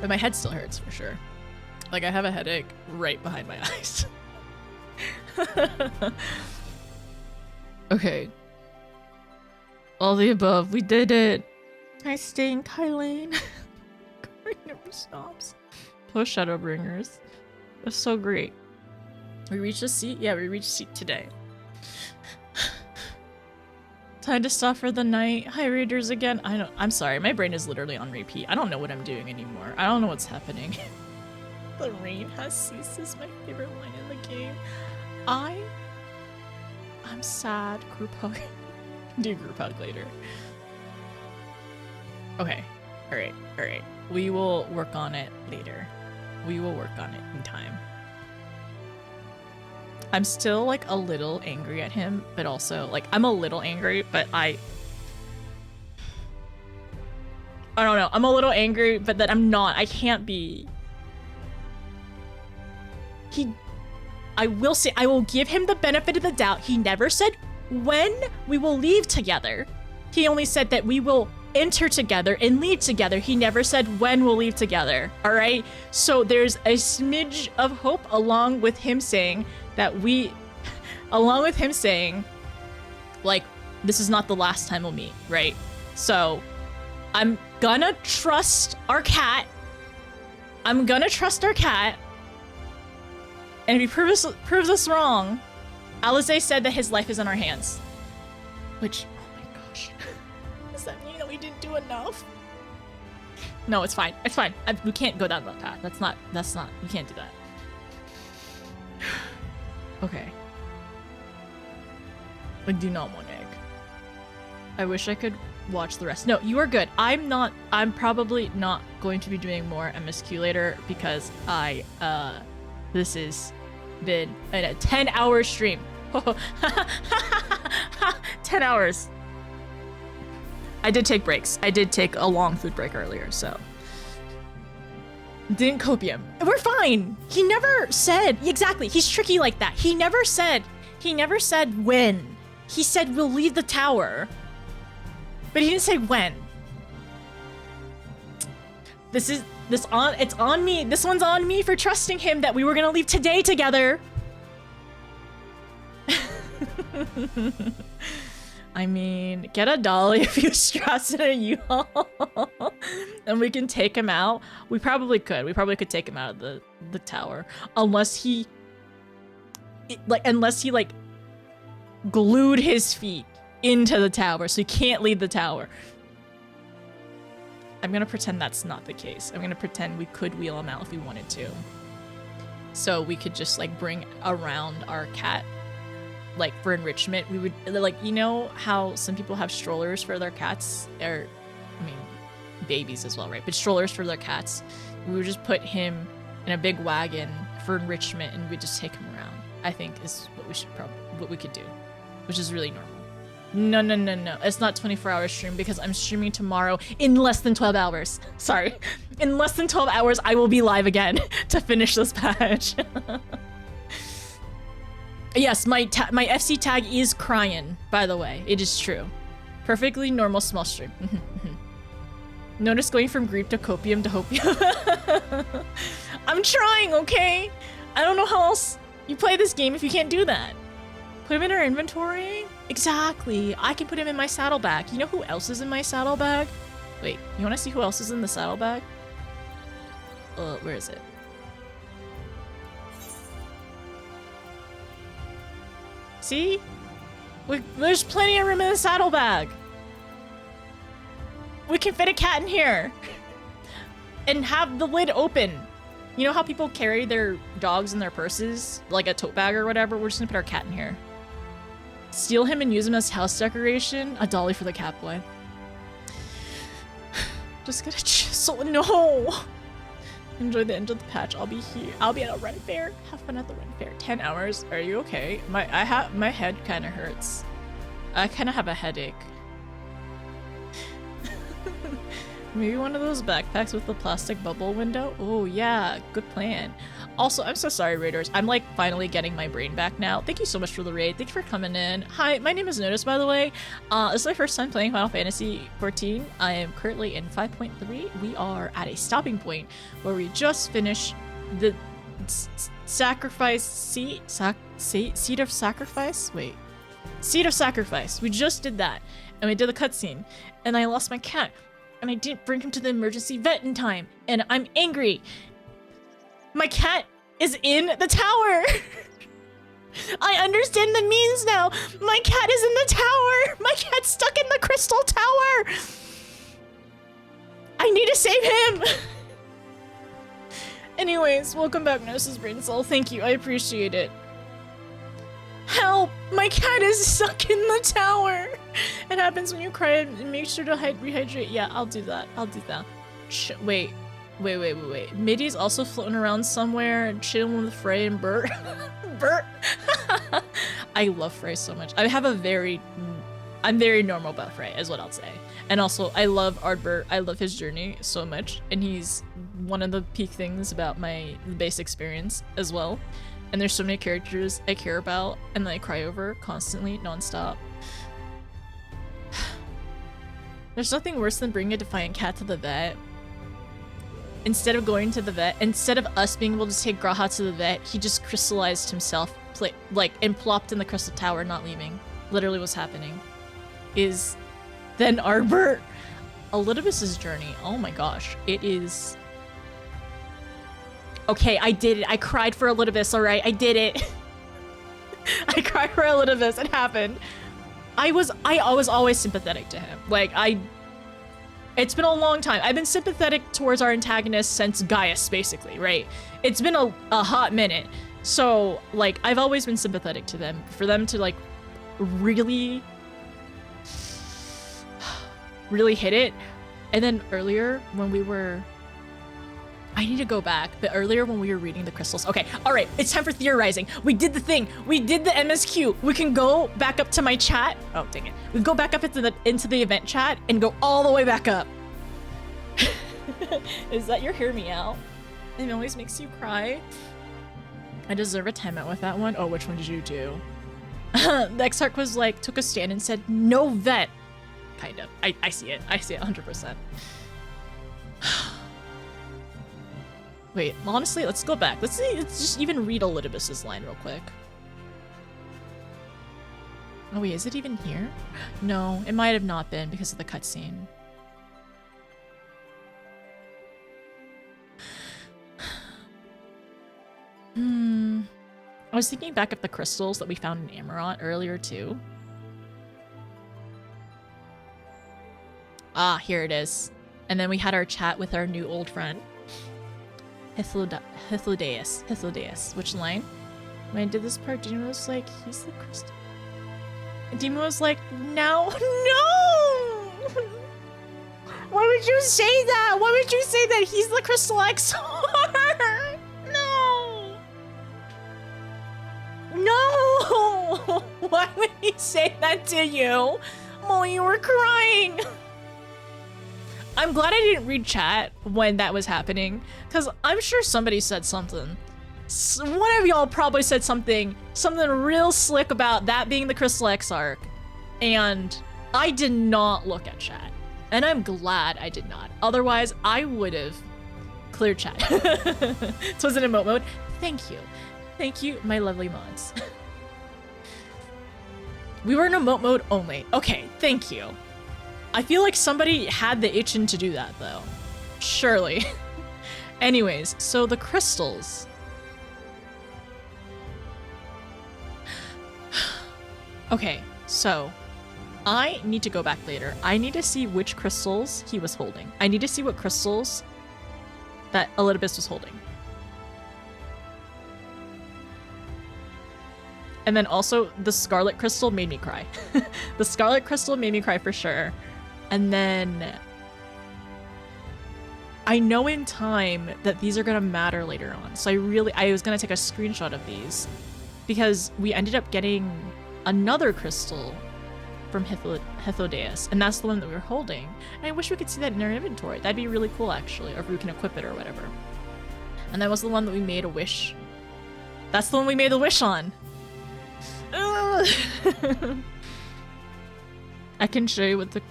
But my head still hurts for sure. Like I have a headache right behind my eyes. Okay. All the above. We did it. I stink, Kylie. It never stops. Post Shadowbringers. That's so great. We reached a seat? Yeah, we reached seat today. Time to stop for the night. Hi, Raiders again. I'm sorry, my brain is literally on repeat. I don't know what I'm doing anymore. I don't know what's happening. The rain has ceased is my favorite line in the game. I'm sad. Group hug. Do group hug later. Okay. Alright. We will work on it later. We will work on it in time. I'm still, like, a little angry at him, but also, like, I'm a little angry, but I don't know. I'm a little angry, but that I'm not. I can't be. I will say, I will give him the benefit of the doubt. He never said when we will leave together. He only said that we will enter together and leave together. He never said when we'll leave together, all right? So there's a smidge of hope along with him saying that like, this is not the last time we'll meet, right? So I'm gonna trust our cat. And if he proves us wrong, Alize said that his life is in our hands. Which, oh my gosh. Does that mean that we didn't do enough? No, it's fine. It's fine. We can't go down that path. That's not, we can't do that. Okay. I do not want egg. I wish I could watch the rest. No, you are good. I'm probably not going to be doing more MSQ later because this has been a 10-hour stream. 10 hours. I did take breaks. I did take a long food break earlier, so. Didn't copium. We're fine. He never said, exactly, he's tricky like that. He never said when. He said we'll leave the tower. But he didn't say when. it's on me. This one's on me for trusting him that we were gonna leave today together. I mean, get a dolly if you stress in a U-Haul, and we can take him out. We probably could. We probably could take him out of the tower, unless he glued his feet into the tower, so he can't leave the tower. I'm gonna pretend that's not the case. I'm gonna pretend we could wheel him out if we wanted to, so we could just like bring around our cat. Like for enrichment, we would like, you know how some people have strollers for their cats, or I mean babies as well, right? But strollers for their cats. We would just put him in a big wagon for enrichment, and we'd just take him around. I think is what we could do, which is really normal. No. It's not 24-hour stream because I'm streaming tomorrow in less than 12 hours. Sorry, in less than 12 hours I will be live again to finish this patch. Yes, my FC tag is crying, by the way. It is true. Perfectly normal small stream. Notice going from grief to copium to hopium. I'm trying, okay? I don't know how else you play this game if you can't do that. Put him in our inventory? Exactly. I can put him in my saddlebag. You know who else is in my saddlebag? Wait, you want to see who else is in the saddlebag? Where is it? See? There's plenty of room in the saddlebag. We can fit a cat in here. And have the lid open. You know how people carry their dogs in their purses? Like a tote bag or whatever? We're just gonna put our cat in here. Steal him and use him as house decoration? A dolly for the cat boy. Just gonna chisel. No! Enjoy the end of the patch. I'll be here. I'll be at a run fair. Have fun at the run fair. 10 hours. Are you okay? My head kind of hurts. I kind of have a headache. Maybe one of those backpacks with the plastic bubble window? Oh yeah, good plan. Also, I'm so sorry, raiders. I'm like finally getting my brain back now. Thank you so much for the raid. Thank you for coming in. Hi, my name is Notice, by the way. This is my first time playing Final Fantasy XIV. I am currently in 5.3. We are at a stopping point where we just finished the sacrifice seat of sacrifice? Wait. Seat of sacrifice. We just did that. And we did the cutscene. And I lost my cat. And I didn't bring him to the emergency vet in time. And I'm angry. My cat is in the tower. I understand the means now. My cat is in the tower. My cat's stuck in the crystal tower. I need to save him. Anyways, welcome back, Gnosis Brain Soul. Thank you. I appreciate it. Help! My cat is stuck in the tower! It happens when you cry and make sure to rehydrate. Yeah, I'll do that. I'll do that. Wait. Middy's also floating around somewhere and chilling with Frey and Bert. Bert! I love Frey so much. I'm very normal about Frey, is what I'll say. And also, I love Ardbert. I love his journey so much. And he's one of the peak things about my base experience as well. And there's so many characters I care about and that I cry over constantly, nonstop. There's nothing worse than bringing a defiant cat to the vet. Instead of going to the vet, instead of us being able to take Graha to the vet, he just crystallized himself, and plopped in the crystal tower, not leaving. Literally what's happening. Is then Ardbert. Elidibus's journey, oh my gosh, it is... Okay, I did it. I cried for Elidibus, alright? I did it. I cried for Elidibus. It happened. I was always sympathetic to him. It's been a long time. I've been sympathetic towards our antagonist since Gaius, basically, right? It's been a hot minute. So, I've always been sympathetic to them. For them to, really hit it. And then earlier, when we were... I need to go back, but earlier when we were reading the crystals. Okay, all right, it's time for theorizing. We did the thing. We did the MSQ. We can go back up to my chat. Oh, dang it. We go back up into the event chat and go all the way back up. Is that your hear me out? It always makes you cry. I deserve a timeout with that one. Oh, which one did you do? The Exarch was took a stand and said, no vet. Kind of. I see it. I see it 100%. Wait, honestly, let's go back. Let's just even read Elidibus's line real quick. Oh wait, is it even here? No, it might have not been because of the cutscene. I was thinking back of the crystals that we found in Amarant earlier too. Ah, here it is. And then we had our chat with our new old friend. Hythlodaeus. Which line? When I did this part, Demon was like, he's the crystal. And Demon was like, no! Why would you say that? Why would you say that he's the Crystal XR? No! Why would he say that to you? Oh, you were crying. I'm glad I didn't read chat when that was happening, because I'm sure somebody said something. One of y'all probably said something real slick about that being the Crystal Exarch, and I did not look at chat. And I'm glad I did not. Otherwise, I would have cleared chat. So was in emote mode. Thank you. Thank you, my lovely mods. We were in emote mode only. Okay, thank you. I feel like somebody had the itching to do that, though. Surely. Anyways, so the crystals. Okay, so I need to go back later. I need to see which crystals he was holding. I need to see what crystals that Elidibus was holding. And then also, the Scarlet Crystal made me cry. The Scarlet Crystal made me cry for sure. And then I know in time that these are gonna matter later on. So I was gonna take a screenshot of these because we ended up getting another crystal from Hythlodaeus, and that's the one that we were holding. And I wish we could see that in our inventory. That'd be really cool, actually, or if we can equip it or whatever. And that was the one that we made a wish. That's the one we made the wish on. I can show you what the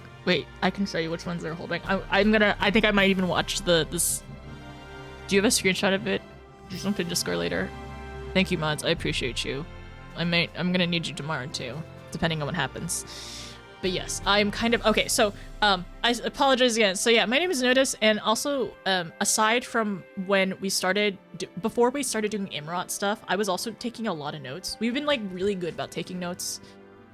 I can show you which ones they're holding. I think I might even watch this. Do you have a screenshot of it? Do something to Discord later. Thank you, mods. I appreciate you. I'm gonna need you tomorrow too, depending on what happens. But yes, I'm kind of okay. So I apologize again. So yeah, my name is Notice, and also aside from when we started, before we started doing Amarant stuff, I was also taking a lot of notes. We've been like really good about taking notes,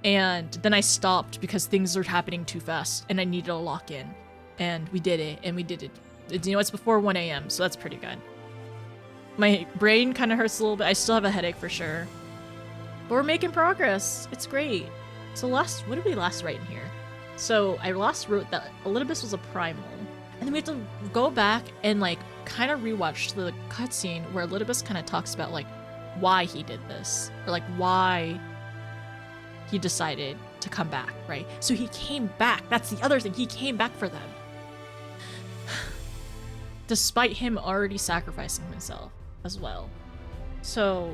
and then I stopped because things were happening too fast, and I needed to lock in, and we did it, and we did it. You know, it's before 1 a.m., so that's pretty good. My brain kind of hurts a little bit. I still have a headache for sure, but we're making progress. It's great. So what did we last write in here? So I last wrote that Elidibus was a primal. And then we have to go back and like kind of rewatch the cutscene where Elidibus kind of talks about like why he did this. Or like why he decided to come back, right? So he came back. That's the other thing. He came back for them. Despite him already sacrificing himself as well. So,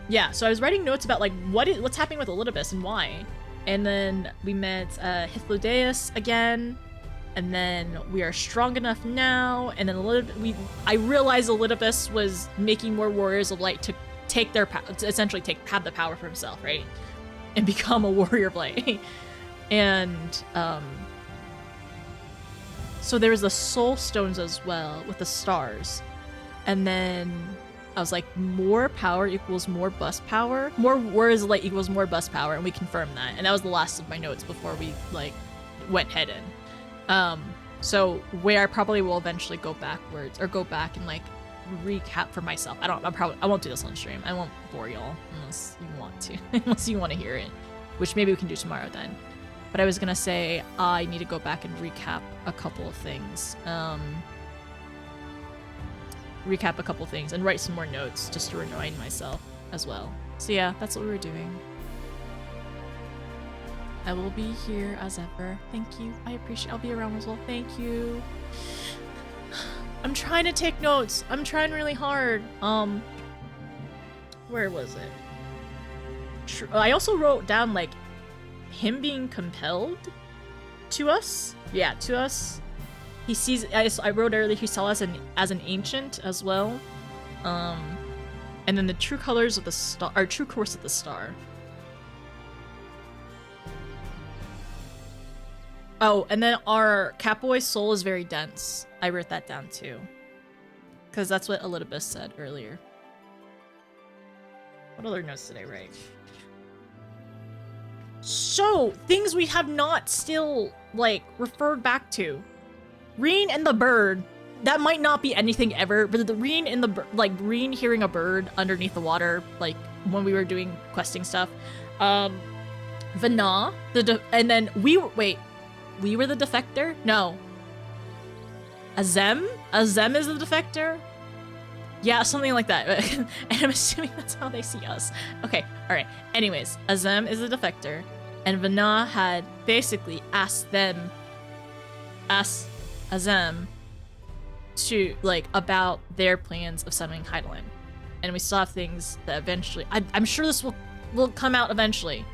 yeah, so I was writing notes about like what's happening with Elidibus and why. And then we met Hythlodaeus again, and then we are strong enough now, and then I realized Elidibus was making more warriors of light to take their power, to essentially have the power for himself, right? And become a warrior of light. And so there was the soul stones as well with the stars. And then I was like, more power equals more bust power. More warriors of light equals more bust power, and we confirmed that. And that was the last of my notes before we like went head in. So where I probably will eventually go backwards or go back and like recap for myself. I won't do this on stream. I won't bore y'all unless you want to, unless you want to hear it, which maybe we can do tomorrow then. But I was gonna say I need to go back and recap a couple of things. And write some more notes just to remind myself as well. So yeah, that's what we were doing. I will be here as ever. Thank you. I appreciate I'll be around as well. Thank you. I'm trying to take notes. I'm trying really hard. Where was it? I also wrote down like him being compelled to us. Yeah, to us. he sees. I wrote earlier. He saw us as an ancient as well. And then the true colors of the star, or true course of the star. Oh, and then our Catboy soul is very dense. I wrote that down too. Because that's what Elidibus said earlier. What other notes did I write? So, things we have not still, like, referred back to. Reen and the bird. That might not be anything ever, but the Reen and the like Reen hearing a bird underneath the water, like when we were doing questing stuff. Vana, and then we were the defector? No. Azem? Azem is the defector? Yeah, something like that. And I'm assuming that's how they see us. Okay, alright. Anyways, Azem is the defector, and Vana had basically asked Azem to, like, about their plans of summoning Heidelin. And we still have things that eventually... I'm sure this will come out eventually.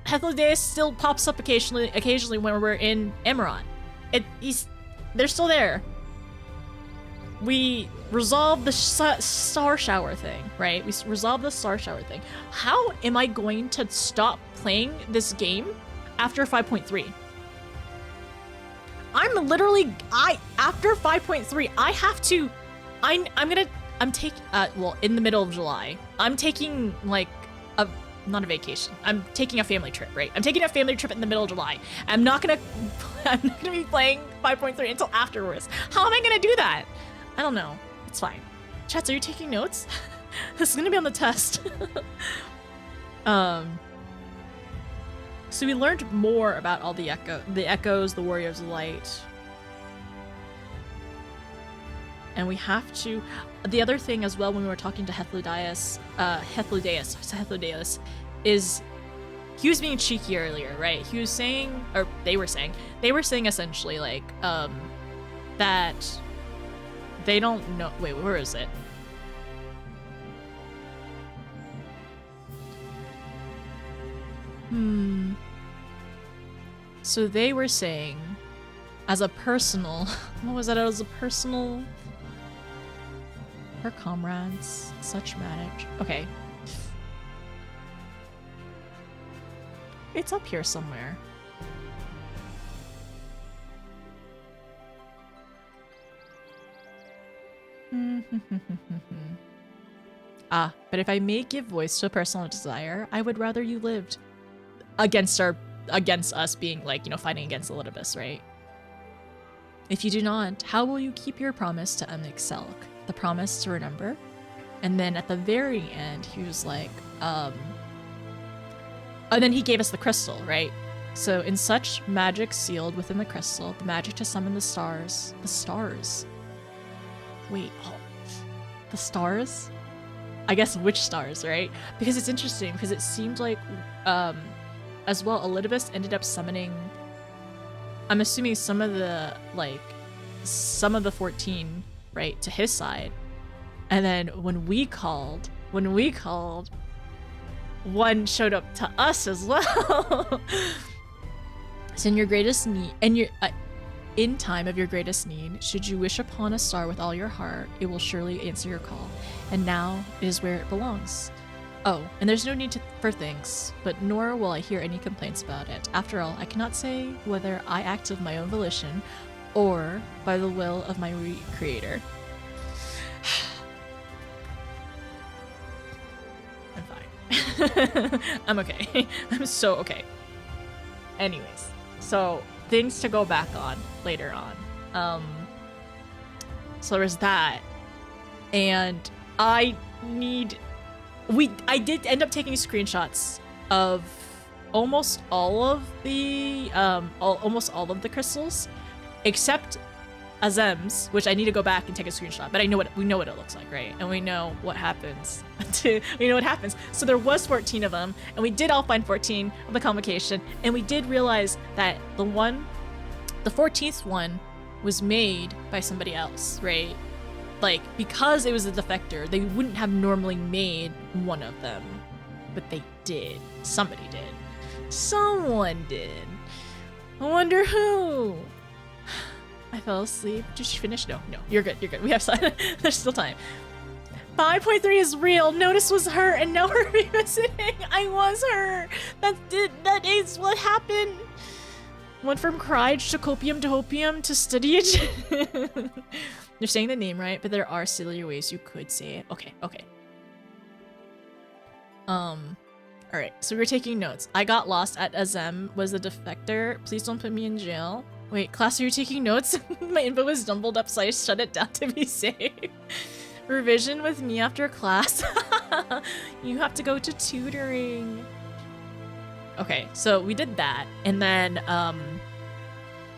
Hephlodeus still pops up occasionally when we're in Emerald. They're still there. We resolved the star shower thing, right? We resolved the star shower thing. How am I going to stop playing this game after 5.3? I'm literally, after 5.3, I have to, I'm taking, well, in the middle of July, I'm taking, like, not a vacation. I'm taking a family trip, right? I'm taking a family trip in the middle of July. I'm not gonna be playing 5.3 until afterwards. How am I gonna do that? I don't know. It's fine. Chats, are you taking notes? This is gonna be on the test. So we learned more about all the echoes, the Warriors of Light. And we have to... The other thing as well when we were talking to Hephlodeus, is he was being cheeky earlier, right? He was saying, or they were saying essentially like, that they don't know... Wait, where is it? So they were saying, as a personal, what was that? As a personal, her comrades, such manage. Okay. It's up here somewhere. But if I may give voice to a personal desire, I would rather you lived. Against us being, like, you know, fighting against Elidibus, right? If you do not, how will you keep your promise to Selk? The promise to remember? And then at the very end, he was like, and then he gave us the crystal, right? So in such magic sealed within the crystal, the magic to summon the stars. The stars? Wait, the stars? I guess which stars, right? Because it's interesting, because it seemed like, as well, Elidibus ended up summoning, I'm assuming some of the 14, right, to his side. And then when we called, one showed up to us as well. So in your greatest need, and in time of your greatest need, should you wish upon a star with all your heart, it will surely answer your call. And now it is where it belongs. Oh, and there's no need for thanks, but nor will I hear any complaints about it. After all, I cannot say whether I act of my own volition or by the will of my creator. I'm fine. I'm okay. I'm so okay. Anyways, so things to go back on later on. So there's that, and I did end up taking screenshots of almost all of the crystals, except Azem's, which I need to go back and take a screenshot. But we know what it looks like, right? And we know what happens. So there was 14 of them, and we did all find 14 of the convocation, and we did realize that the 14th one was made by somebody else, right? Like, because it was a defector, they wouldn't have normally made one of them. But they did. Somebody did. Someone did. I wonder who. I fell asleep. Did she finish? No, you're good, we have time. There's still time. 5.3 is real. Notice was her, and now we're revisiting. I was her. That is what happened. Went from Cryge to Copium to Hopium to Studiage. You're saying the name right, but there are sillier ways you could say it. Okay. Alright, so we're taking notes. I got lost at Azem, was a defector. Please don't put me in jail. Wait, class, are you taking notes? My info was jumbled up, so I shut it down to be safe. Revision with me after class. You have to go to tutoring. Okay, so we did that, and then,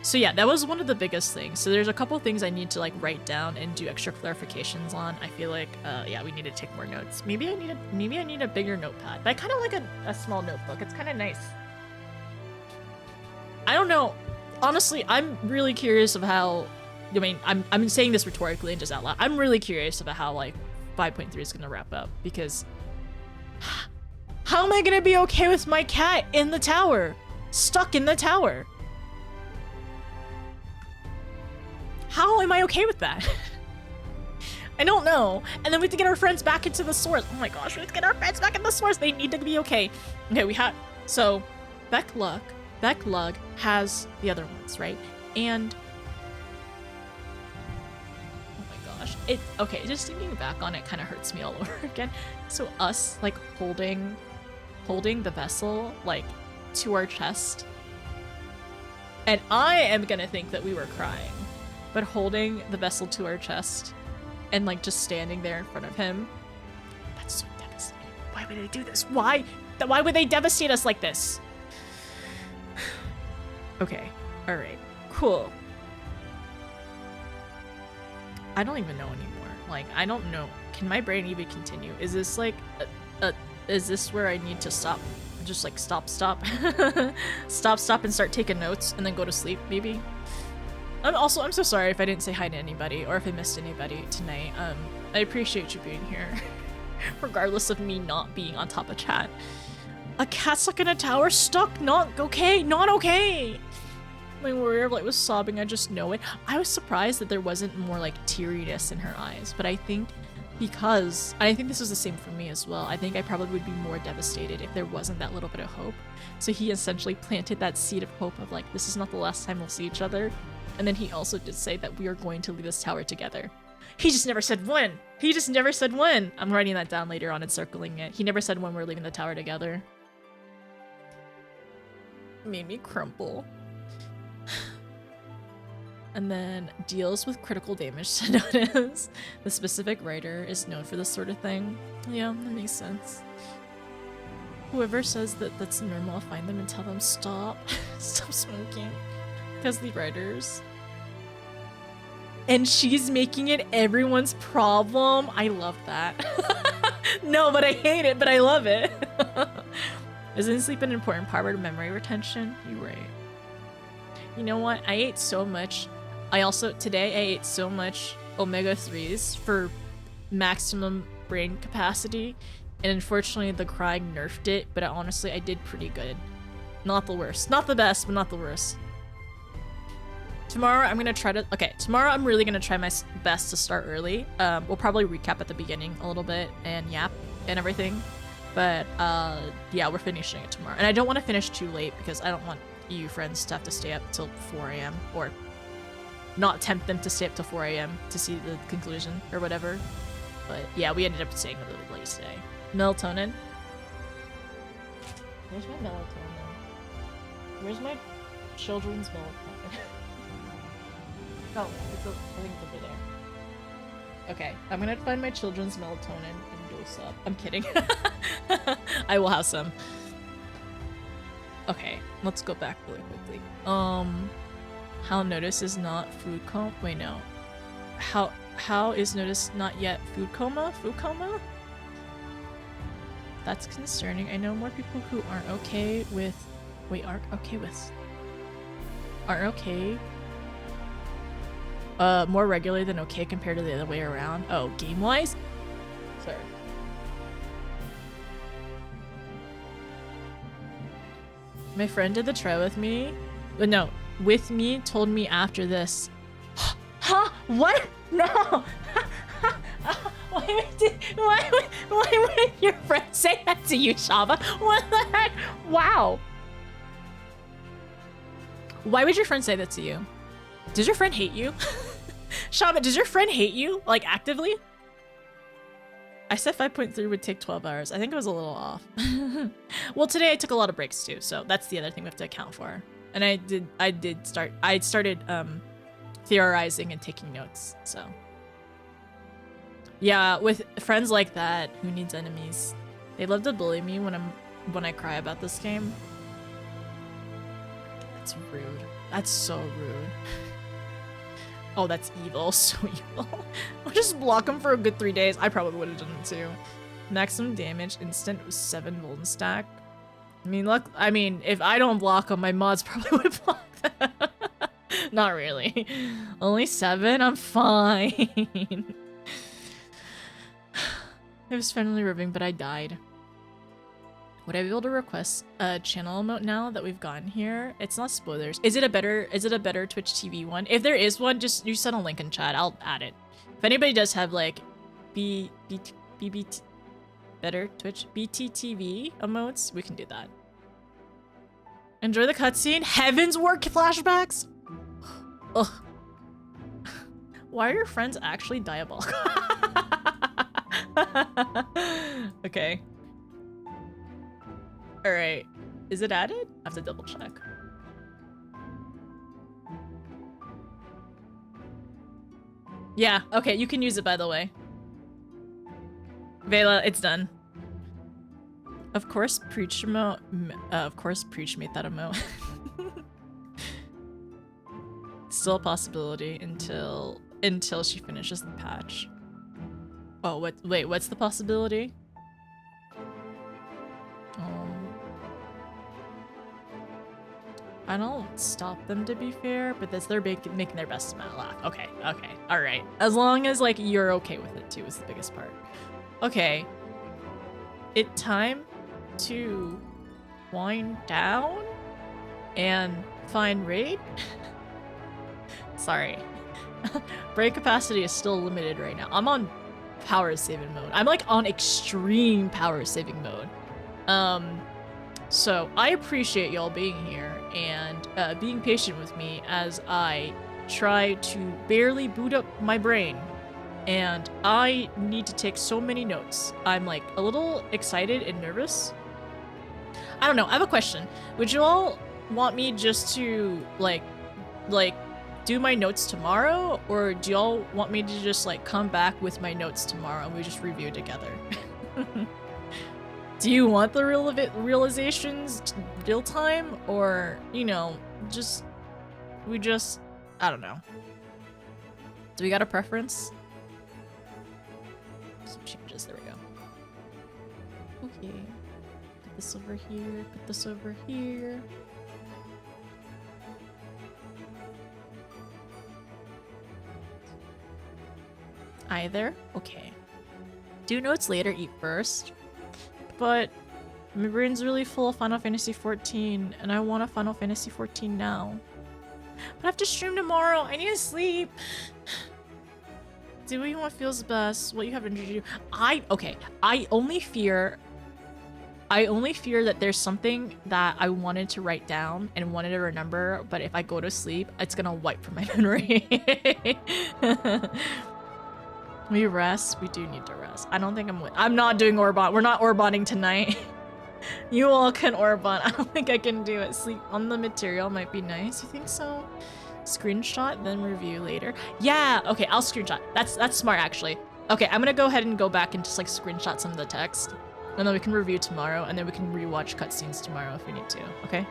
so yeah, that was one of the biggest things. So there's a couple things I need to like write down and do extra clarifications on. I feel like, yeah, we need to take more notes. Maybe I need a bigger notepad, but I kind of like a small notebook. It's kind of nice. I don't know. Honestly, I'm really curious of how, I mean, I'm saying this rhetorically and just out loud. I'm really curious about how like 5.3 is gonna wrap up, because how am I gonna be okay with my cat in the tower? Stuck in the tower? How am I okay with that? I don't know. And then we have to get our friends back into the source. Oh my gosh, we have to get our friends back in the source. They need to be okay. Okay, we have, so Becklug has the other ones, right? And oh my gosh, okay, just thinking back on it kind of hurts me all over again. So us like holding the vessel like to our chest, and I am gonna think that we were crying, but holding the vessel to our chest and like just standing there in front of him, that's so devastating. Why would they do this? Why would they devastate us like this? Okay, all right, cool. I don't even know anymore. Like, I don't know. Can my brain even continue? Is this like is this where I need to stop? Just like stop stop and start taking notes and then go to sleep maybe? I'm so sorry if I didn't say hi to anybody or if I missed anybody tonight. I appreciate you being here regardless of me not being on top of chat. A cat stuck in a tower? Stuck? Not okay. Not okay. My warrior like was sobbing. I just know it. I was surprised that there wasn't more like teariness in her eyes, but I think because I think this was the same for me as well. I think I probably would be more devastated if there wasn't that little bit of hope. So he essentially planted that seed of hope of like, this is not the last time we'll see each other. And then he also did say that we are going to leave this tower together. He just never said when. He just never said when. I'm writing that down later on and circling it. He never said when we're leaving the tower together. Made me crumple. And then deals with critical damage to notice. The specific writer is known for this sort of thing. Yeah, that makes sense. Whoever says that that's normal, I'll find them and tell them stop. Stop smoking. Because the writers. And she's making it everyone's problem. I love that. No, but I hate it, but I love it. Isn't sleep an important part of memory retention? You're right. You know what? I ate so much. Today I ate so much omega-3s for maximum brain capacity. And unfortunately the crying nerfed it, but honestly I did pretty good. Not the worst. Not the best, but not the worst. Tomorrow I'm gonna try to, tomorrow I'm really gonna try my best to start early. We'll probably recap at the beginning a little bit and yap and everything. But yeah, we're finishing it tomorrow. And I don't want to finish too late because I don't want you friends to have to stay up till 4 AM or not tempt them to stay up till 4 AM to see the conclusion or whatever. But yeah, we ended up staying a little late today. Melatonin. Where's my melatonin? Where's my children's melatonin? Oh, I think it's over there. Okay, I'm gonna find my children's melatonin and dose up. I'm kidding. I will have some. Okay, let's go back really quickly. How notice is not food coma? Wait, no. How is notice not yet food coma? Food coma? That's concerning. I know more people who aren't okay with... Wait, aren't okay. More regularly than okay compared to the other way around. Oh, game-wise? Sorry. My friend did the trial with me. But no, with me told me after this What? No! Why would your friend say that to you, Shaba? What the heck? Wow. Why would your friend say that to you? Does your friend hate you? Shaba, does your friend hate you? Like, actively? I said 5.3 would take 12 hours. I think it was a little off. Well, today I took a lot of breaks too, so that's the other thing we have to account for. And I started theorizing and taking notes, so. Yeah, with friends like that, who needs enemies? They love to bully me when I cry about this game. That's rude. That's so rude. Oh, that's evil. So evil. I'll just block him for a good 3 days. I probably would have done it too. Maximum damage instant was 7 golden stack. I mean, if I don't block him, my mods probably would block them. Not really. Only 7? I'm fine. It was friendly ribbing, but I died. Would I be able to request a channel emote now that we've gotten here? It's not spoilers. Is it a better Twitch TV one? If there is one, just you send a link in chat. I'll add it. If anybody does have like better Twitch BTTV emotes, we can do that. Enjoy the cutscene. Heaven's Work flashbacks. Ugh. Why are your friends actually diabolical? Okay. Alright. Is it added? I have to double check. Yeah, okay, you can use it by the way. Vela, it's done. Of course, Preach made that emote. Still a possibility until she finishes the patch. Oh, wait, what's the possibility? I don't stop them, to be fair, but they're making their best to laugh. Okay, all right. As long as like you're okay with it too is the biggest part. Okay, it's time to wind down and find raid. Sorry, break capacity is still limited right now. I'm on power saving mode. I'm like on extreme power saving mode. So I appreciate y'all being here and being patient with me as I try to barely boot up my brain. And I need to take so many notes. I'm like a little excited and nervous. I don't know, I have a question. Would you all want me just to like do my notes tomorrow? Or do y'all want me to just like come back with my notes tomorrow and we just review together? Do you want the realizations real time, or, you know, I don't know. Do we got a preference? Some changes, there we go. Okay. Put this over here, put this over here. Either? Okay. Do notes later, eat first. But my brain's really full of Final Fantasy XIV, and I want a Final Fantasy XIV now. But I have to stream tomorrow. I need to sleep. Doing what feels best. What you have to do. I only fear that there's something that I wanted to write down and wanted to remember, but if I go to sleep, it's gonna wipe from my memory. We rest? We do need to rest. I don't think I'm not doing Orbon. We're not Orbonning tonight. You all can Orbon. I don't think I can do it. Sleep on the material might be nice. You think so? Screenshot, then review later. Yeah, okay, I'll screenshot. That's smart, actually. Okay, I'm gonna go ahead and go back and just like screenshot some of the text. And then we can review tomorrow, and then we can rewatch cutscenes tomorrow if we need to, okay?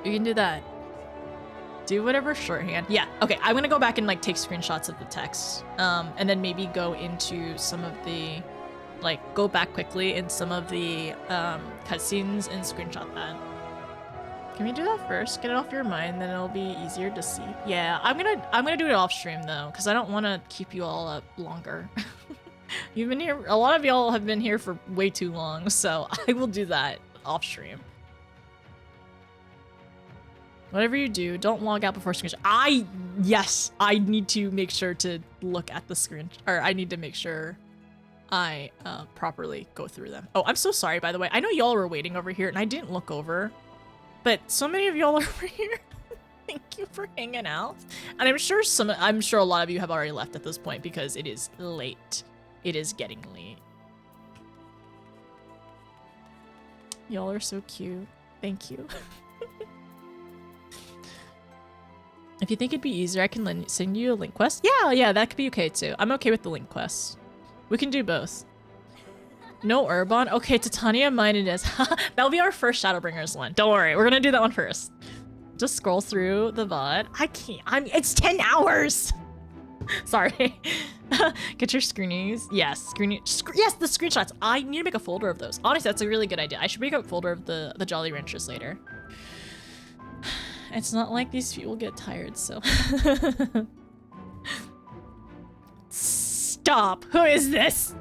You can do that. Do whatever shorthand. Yeah, okay, I'm gonna go back and like take screenshots of the text. And then maybe go into some of the, like, go back quickly in some of the cutscenes and screenshot that. Can we do that first? Get it off your mind, then it'll be easier to see. Yeah, I'm gonna do it off stream though, because I don't want to keep you all up longer. You've been here, a lot of y'all have been here for way too long, so I will do that off stream. Whatever you do, don't log out before screen. Yes, I need to make sure to look at the screen, or I need to make sure I properly go through them. Oh, I'm so sorry, by the way. I know y'all were waiting over here and I didn't look over, but so many of y'all are over here. Thank you for hanging out. And I'm sure a lot of you have already left at this point because it is late. It is getting late. Y'all are so cute. Thank you. If you think it'd be easier, I can send you a link quest. Yeah, that could be okay too. I'm okay with the link quest. We can do both. No Urbon? Okay, Titania mine it is. That'll be our first Shadowbringers one. Don't worry, we're gonna do that one first. Just scroll through the VOD. I can't, it's 10 hours! Sorry. Get your screenies. Yes, yes, the screenshots. I need to make a folder of those. Honestly, that's a really good idea. I should make a folder of the Jolly Ranchers later. It's not like these people get tired, so. Stop! Who is this?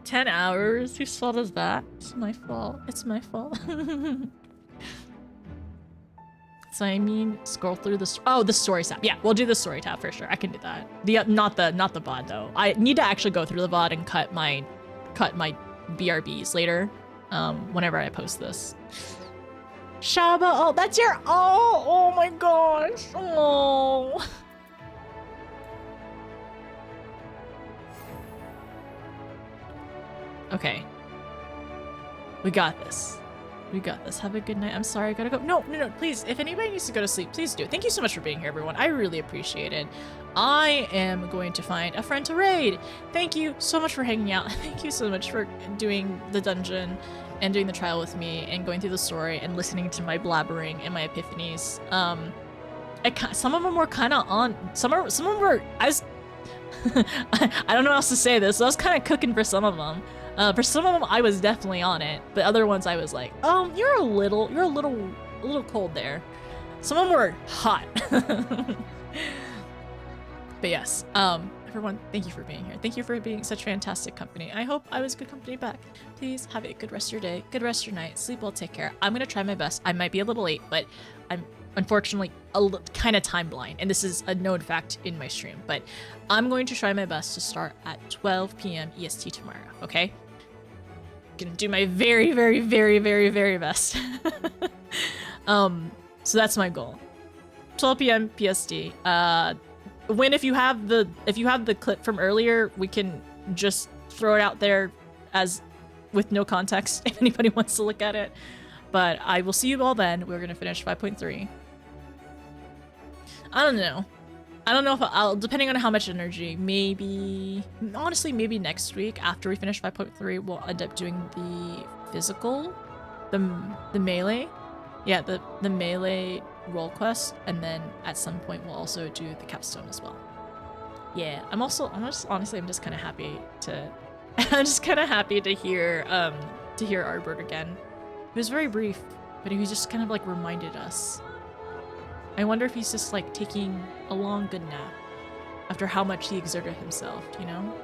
10 hours? Whose fault is that? It's my fault. It's my fault. So I mean, scroll through the the story tab. Yeah, we'll do the story tab for sure. I can do that. Not the VOD though. I need to actually go through the VOD and cut my BRBs later, whenever I post this. Shaba, oh, that's your oh my gosh. Oh. Okay. We got this. We got this. Have a good night. I'm sorry, I gotta go. No, please. If anybody needs to go to sleep, please do. Thank you so much for being here, everyone. I really appreciate it. I am going to find a friend to raid. Thank you so much for hanging out. Thank you so much for doing the dungeon and doing the trial with me and going through the story and listening to my blabbering and my epiphanies. Some of them were kind of on. Some of them were. I don't know how else to say this. So I was kind of cooking for some of them. For some of them, I was definitely on it, but other ones I was like, you're a little cold there. Some of them were hot. But yes, everyone, thank you for being here. Thank you for being such fantastic company. I hope I was good company back. Please have a good rest of your day, good rest of your night, sleep well, take care. I'm gonna try my best. I might be a little late, but I'm unfortunately kind of time blind, and this is a known fact in my stream, but I'm going to try my best to start at 12 p.m. EST tomorrow, okay? Gonna do my very, very, very, very, very best. So that's my goal. 12 p.m. PST. If you have the clip from earlier, we can just throw it out there as with no context if anybody wants to look at it. But I will see you all then. We're gonna finish 5.3. I don't know if I'll, depending on how much energy, honestly, maybe next week after we finish 5.3, we'll end up doing the physical, the melee. Yeah, the melee role quest, and then at some point we'll also do the capstone as well. Yeah, I'm just kind of happy to, hear Ardbird again. It was very brief, but he just kind of like reminded us. I wonder if he's just like taking a long good nap after how much he exerted himself, you know?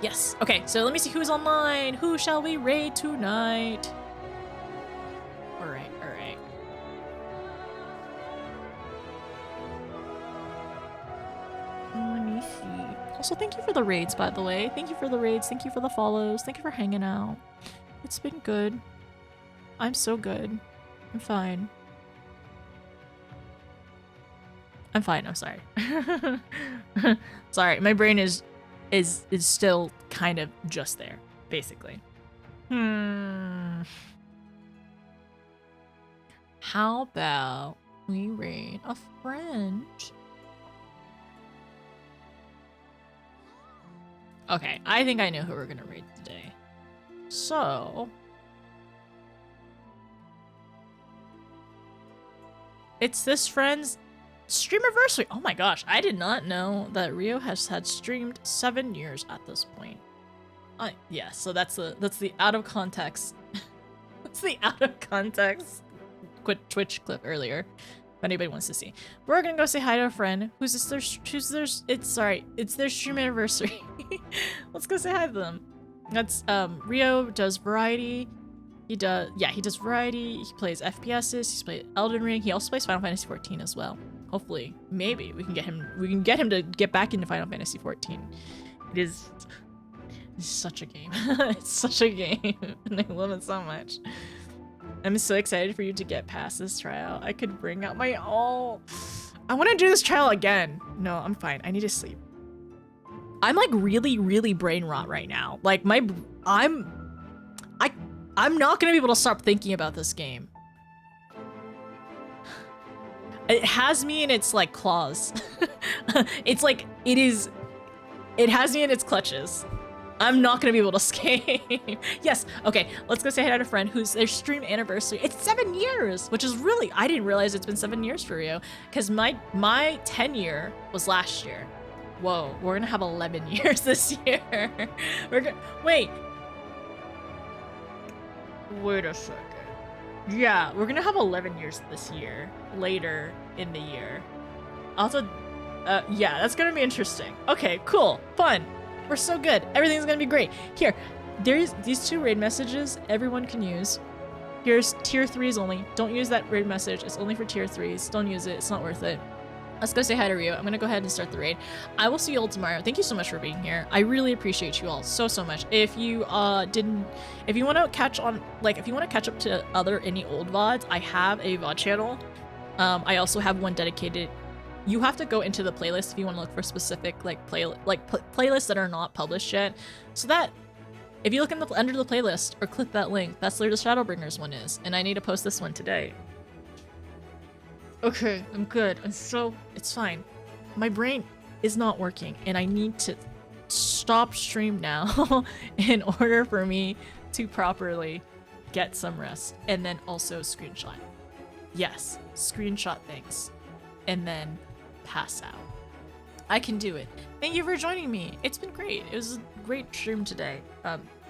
Yes. Okay, so let me see who's online. Who shall we raid tonight? All right. Let me see. Also, thank you for the raids, by the way. Thank you for the raids. Thank you for the follows. Thank you for hanging out. It's been good. I'm so good. I'm fine. I'm sorry. Sorry, my brain is still kind of just there, basically. How about we raid a friend? Okay, I think I know who we're gonna raid today. So it's this friend's stream anniversary. Oh my gosh, I did not know that Rio has had streamed 7 years at this point. Yeah, so that's the out of context. That's the out of context Twitch clip earlier. if anybody wants to see. We're gonna go say hi to a friend it's their stream anniversary. Let's go say hi to them. That's Rio does variety. He does variety. He plays FPSs. He's played Elden Ring. He also plays Final Fantasy 14 as well. Hopefully, maybe we can get him to get back into Final Fantasy 14. It's such a game. It's such a game, and I love it so much. I'm so excited for you to get past this trial. I could bring out my all. I want to do this trial again. No, I'm fine. I need to sleep. I'm like really, really brain rot right now. Like I'm not gonna be able to stop thinking about this game. It has me in its like claws. It's like it has me in its clutches. I'm not gonna be able to escape. Yes, okay, let's go say hi to a friend who's their stream anniversary. It's 7 years, which is really, I didn't realize it's been 7 years for Rio, because my 10 year was last year. Whoa, we're gonna have 11 years this year. Wait a second. Yeah, we're gonna have 11 years this year, later in the year. Also, yeah, that's gonna be interesting. Okay, cool, fun. We're so good. Everything's gonna be great. Here, there's these 2 raid messages everyone can use. Here's tier 3s only. Don't use that raid message. It's only for tier 3s. Don't use it. It's not worth it. Let's go say hi to Rio. I'm gonna go ahead and start the raid. I will see you all tomorrow. Thank you so much for being here. I really appreciate you all so much. If you want to catch up to any old VODs, I have a VOD channel. I also have one dedicated. You have to go into the playlist if you want to look for specific playlists that are not published yet. So that if you look under the playlist or click that link, that's where the Shadowbringers one is. And I need to post this one today. Okay, I'm good. It's fine. My brain is not working and I need to stop stream now in order for me to properly get some rest. And then also screenshot. Yes, screenshot things. And then pass out. I can do it. Thank you for joining me. It's been great. It was a great stream today.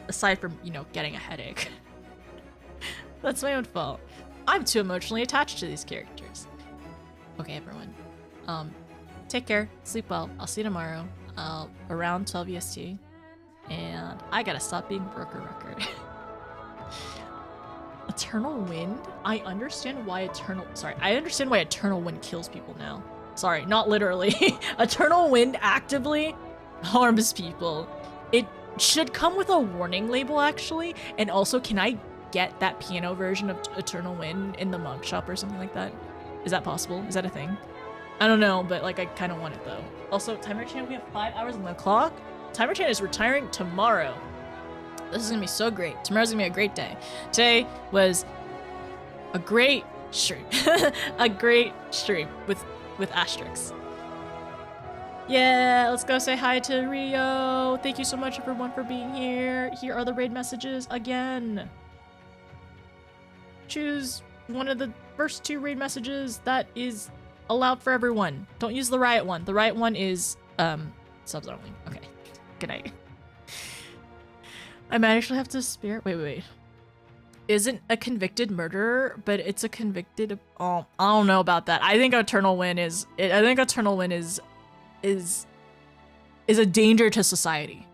Aside from, getting a headache. That's my own fault. I'm too emotionally attached to these characters. Okay, everyone. Take care. Sleep well. I'll see you tomorrow. Around 12 EST. And I gotta stop being broker record. Eternal Wind? I understand why Eternal Wind kills people now. Sorry, not literally. Eternal Wind actively harms people. It should come with a warning label, actually. And also, can I get that piano version of Eternal Wind in the mug shop or something like that? Is that possible? Is that a thing? I don't know, but I kind of want it though. Also, Timer Chan, we have 5 hours on the clock. Timer Chan is retiring tomorrow. This is gonna be so great. Tomorrow's gonna be a great day. Today was a great stream. A great stream with asterisks. Yeah, let's go say hi to Rio. Thank you so much everyone for being here. Here are the raid messages again. Choose one of the first 2 raid messages that is allowed for everyone. Don't use the riot one. The riot one is subs only. Okay. Good night. I might actually have to spare. Wait. Isn't a convicted murderer, but it's a convicted. Oh, I don't know about that. I think Eternal Wind is. I think Eternal Wind is a danger to society.